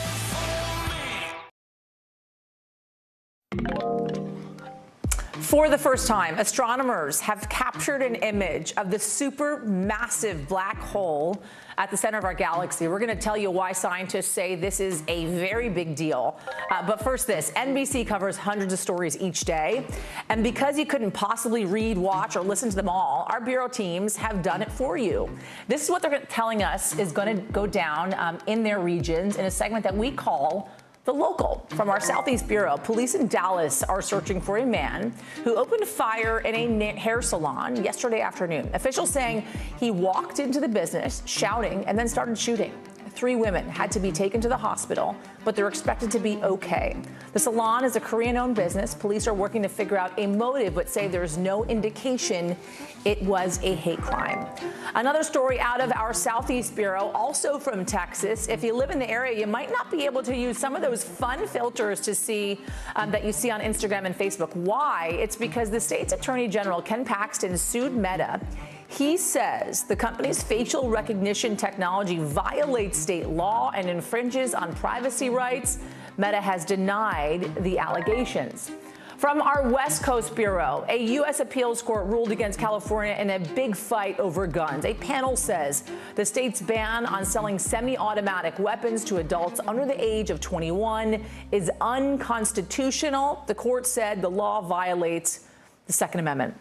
S1: For the first time, astronomers have captured an image of the supermassive black hole at the center of our galaxy. We're going to tell you why scientists say this is a very big deal. But first this, NBC covers hundreds of stories each day. And because you couldn't possibly read, watch, or listen to them all, our bureau teams have done it for you. This is what they're telling us is going to go down in their regions in a segment that we call The Local. From our Southeast Bureau, police in Dallas are searching for a man who opened fire in a hair salon yesterday afternoon. Officials saying he walked into the business shouting and then started shooting. 3 women had to be taken to the hospital, but they're expected to be okay. The salon is a Korean-owned business. Police are working to figure out a motive, but say there's no indication it was a hate crime. Another story out of our Southeast Bureau, also from Texas. If you live in the area, you might not be able to use some of those fun filters to see that you see on Instagram and Facebook. Why? It's because the state's Attorney General, Ken Paxton, sued Meta. He says the company's facial recognition technology violates state law and infringes on privacy rights. Meta has denied the allegations. From our West Coast Bureau, a U.S. appeals court ruled against California in a big fight over guns. A panel says the state's ban on selling semi-automatic weapons to adults under the age of 21 is unconstitutional. The court said the law violates the Second Amendment.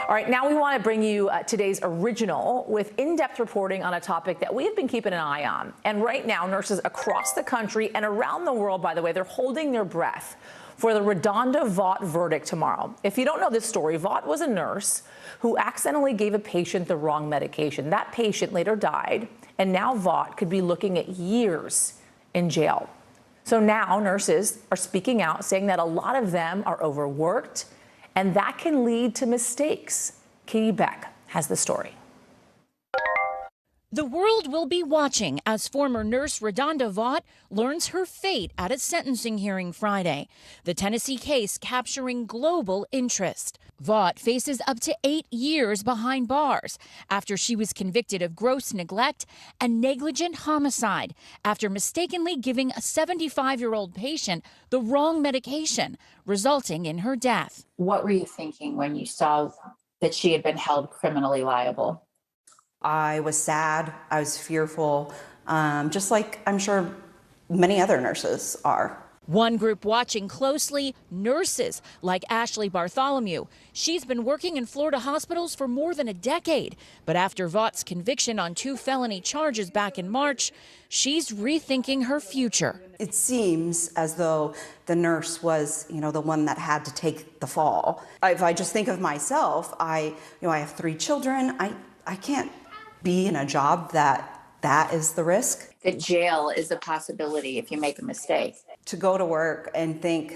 S1: All right, now we want to bring you today's original with in-depth reporting on a topic that we have been keeping an eye on. And right now, nurses across the country and around the world, by the way, they're holding their breath for the Redonda Vaught verdict tomorrow. If you don't know this story, Vaught was a nurse who accidentally gave a patient the wrong medication. That patient later died, and now Vaught could be looking at years in jail. So now nurses are speaking out, saying that a lot of them are overworked, and that can lead to mistakes. Katie Beck has the story.
S2: The world will be watching as former nurse Redonda Vaught learns her fate at a sentencing hearing Friday. The Tennessee case capturing global interest. Vaught faces up to 8 years behind bars after she was convicted of gross neglect and negligent homicide after mistakenly giving a 75-year-old patient the wrong medication, resulting in her death.
S3: What were you thinking when you saw that she had been held criminally liable?
S5: I was sad. I was fearful, just like I'm sure many other nurses are.
S2: One group watching closely, nurses like Ashley Bartholomew. She's been working in Florida hospitals for more than a decade. But after Vaught's conviction on 2 felony charges back in March, she's rethinking her future.
S5: It seems as though the nurse was, the one that had to take the fall. If I just think of myself, I have 3 children. I can't be in a job that is the risk.
S3: That jail is a possibility if you make a mistake.
S5: To go to work and think,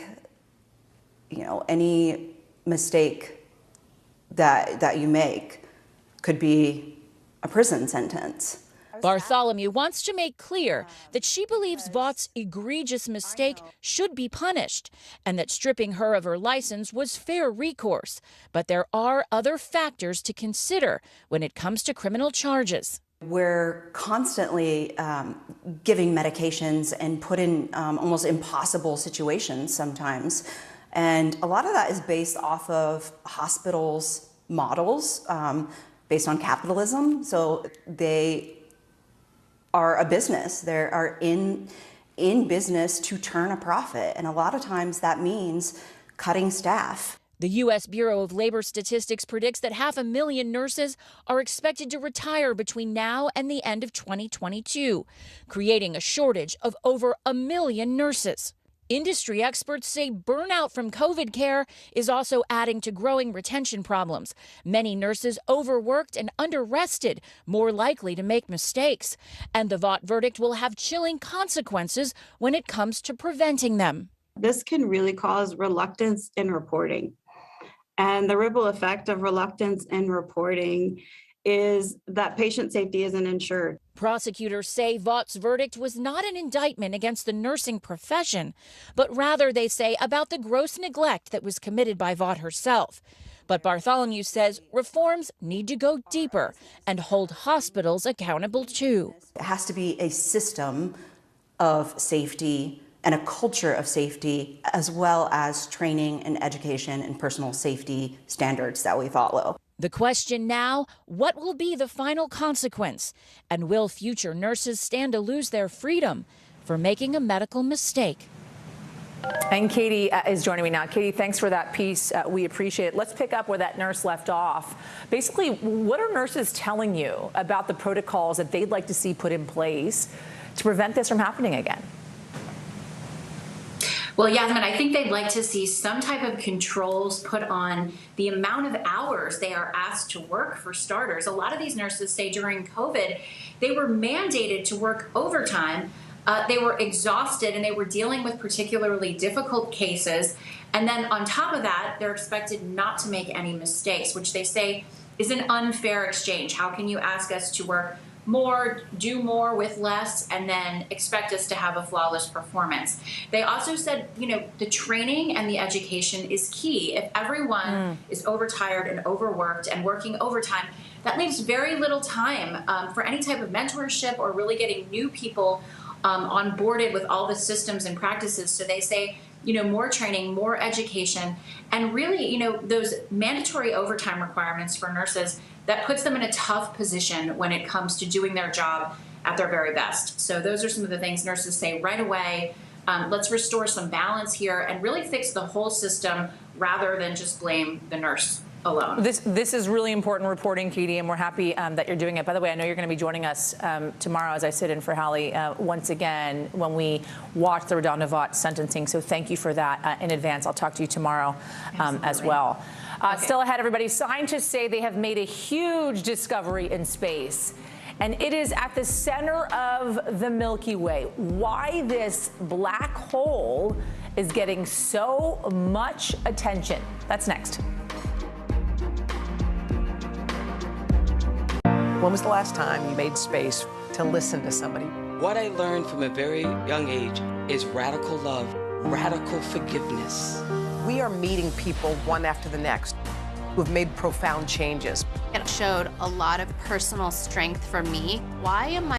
S5: any mistake that you make could be a prison sentence.
S2: Bartholomew wants to make clear that she believes Vaught's egregious mistake should be punished and that stripping her of her license was fair recourse. But there are other factors to consider when it comes to criminal charges.
S5: We're constantly giving medications and put in almost impossible situations sometimes. And a lot of that is based off of hospitals' models, based on capitalism. So they are a business. They are in business to turn a profit. And a lot of times that means cutting staff.
S2: The U.S. Bureau of Labor Statistics predicts that 500,000 nurses are expected to retire between now and the end of 2022, creating a shortage of over 1 million nurses. Industry experts say burnout from COVID care is also adding to growing retention problems. Many nurses overworked and under-rested, more likely to make mistakes. And the Vaught verdict will have chilling consequences when it comes to preventing them.
S11: This can really cause reluctance in reporting. And the ripple effect of reluctance in reporting is that patient safety isn't ensured.
S2: Prosecutors say Vaught's verdict was not an indictment against the nursing profession, but rather, they say, about the gross neglect that was committed by Vaught herself. But Bartholomew says reforms need to go deeper and hold hospitals accountable too.
S5: It has to be a system of safety and a culture of safety, as well as training and education and personal safety standards that we follow.
S2: The question now, what will be the final consequence? And will future nurses stand to lose their freedom for making a medical mistake?
S1: And Katie is joining me now. Katie, thanks for that piece. We appreciate it. Let's pick up where that nurse left off. Basically, what are nurses telling you about the protocols that they'd like to see put in place to prevent this from happening again?
S7: Well, Yasmin, I think they'd like to see some type of controls put on the amount of hours they are asked to work, for starters. A lot of these nurses say during COVID, they were mandated to work overtime. They were exhausted and they were dealing with particularly difficult cases. And then on top of that, they're expected not to make any mistakes, which they say is an unfair exchange. How can you ask us to work more, do more with less, and then expect us to have a flawless performance? They also said, the training and the education is key. If everyone is overtired and overworked and working overtime, that leaves very little time for any type of mentorship or really getting new people onboarded with all the systems and practices. So they say, more training, more education, and really, those mandatory overtime requirements for nurses that puts them in a tough position when it comes to doing their job at their very best. So those are some of the things nurses say right away. Let's restore some balance here and really fix the whole system rather than just blame the nurse alone.
S1: This is really important reporting, Katie, and we're happy that you're doing it. By the way, I know you're going to be joining us tomorrow as I sit in for Hallie once again when we watch the Redondo Vaught sentencing. So thank you for that in advance. I'll talk to you tomorrow as well. Still ahead, everybody. Scientists say they have made a huge discovery in space, and it is at the center of the Milky Way. Why this black hole is getting so much attention. That's next.
S17: When was the last time you made space to listen to somebody?
S24: What I learned from a very young age is radical love, radical forgiveness.
S17: We are meeting people one after the next who have made profound changes.
S25: It showed a lot of personal strength for me. Why am I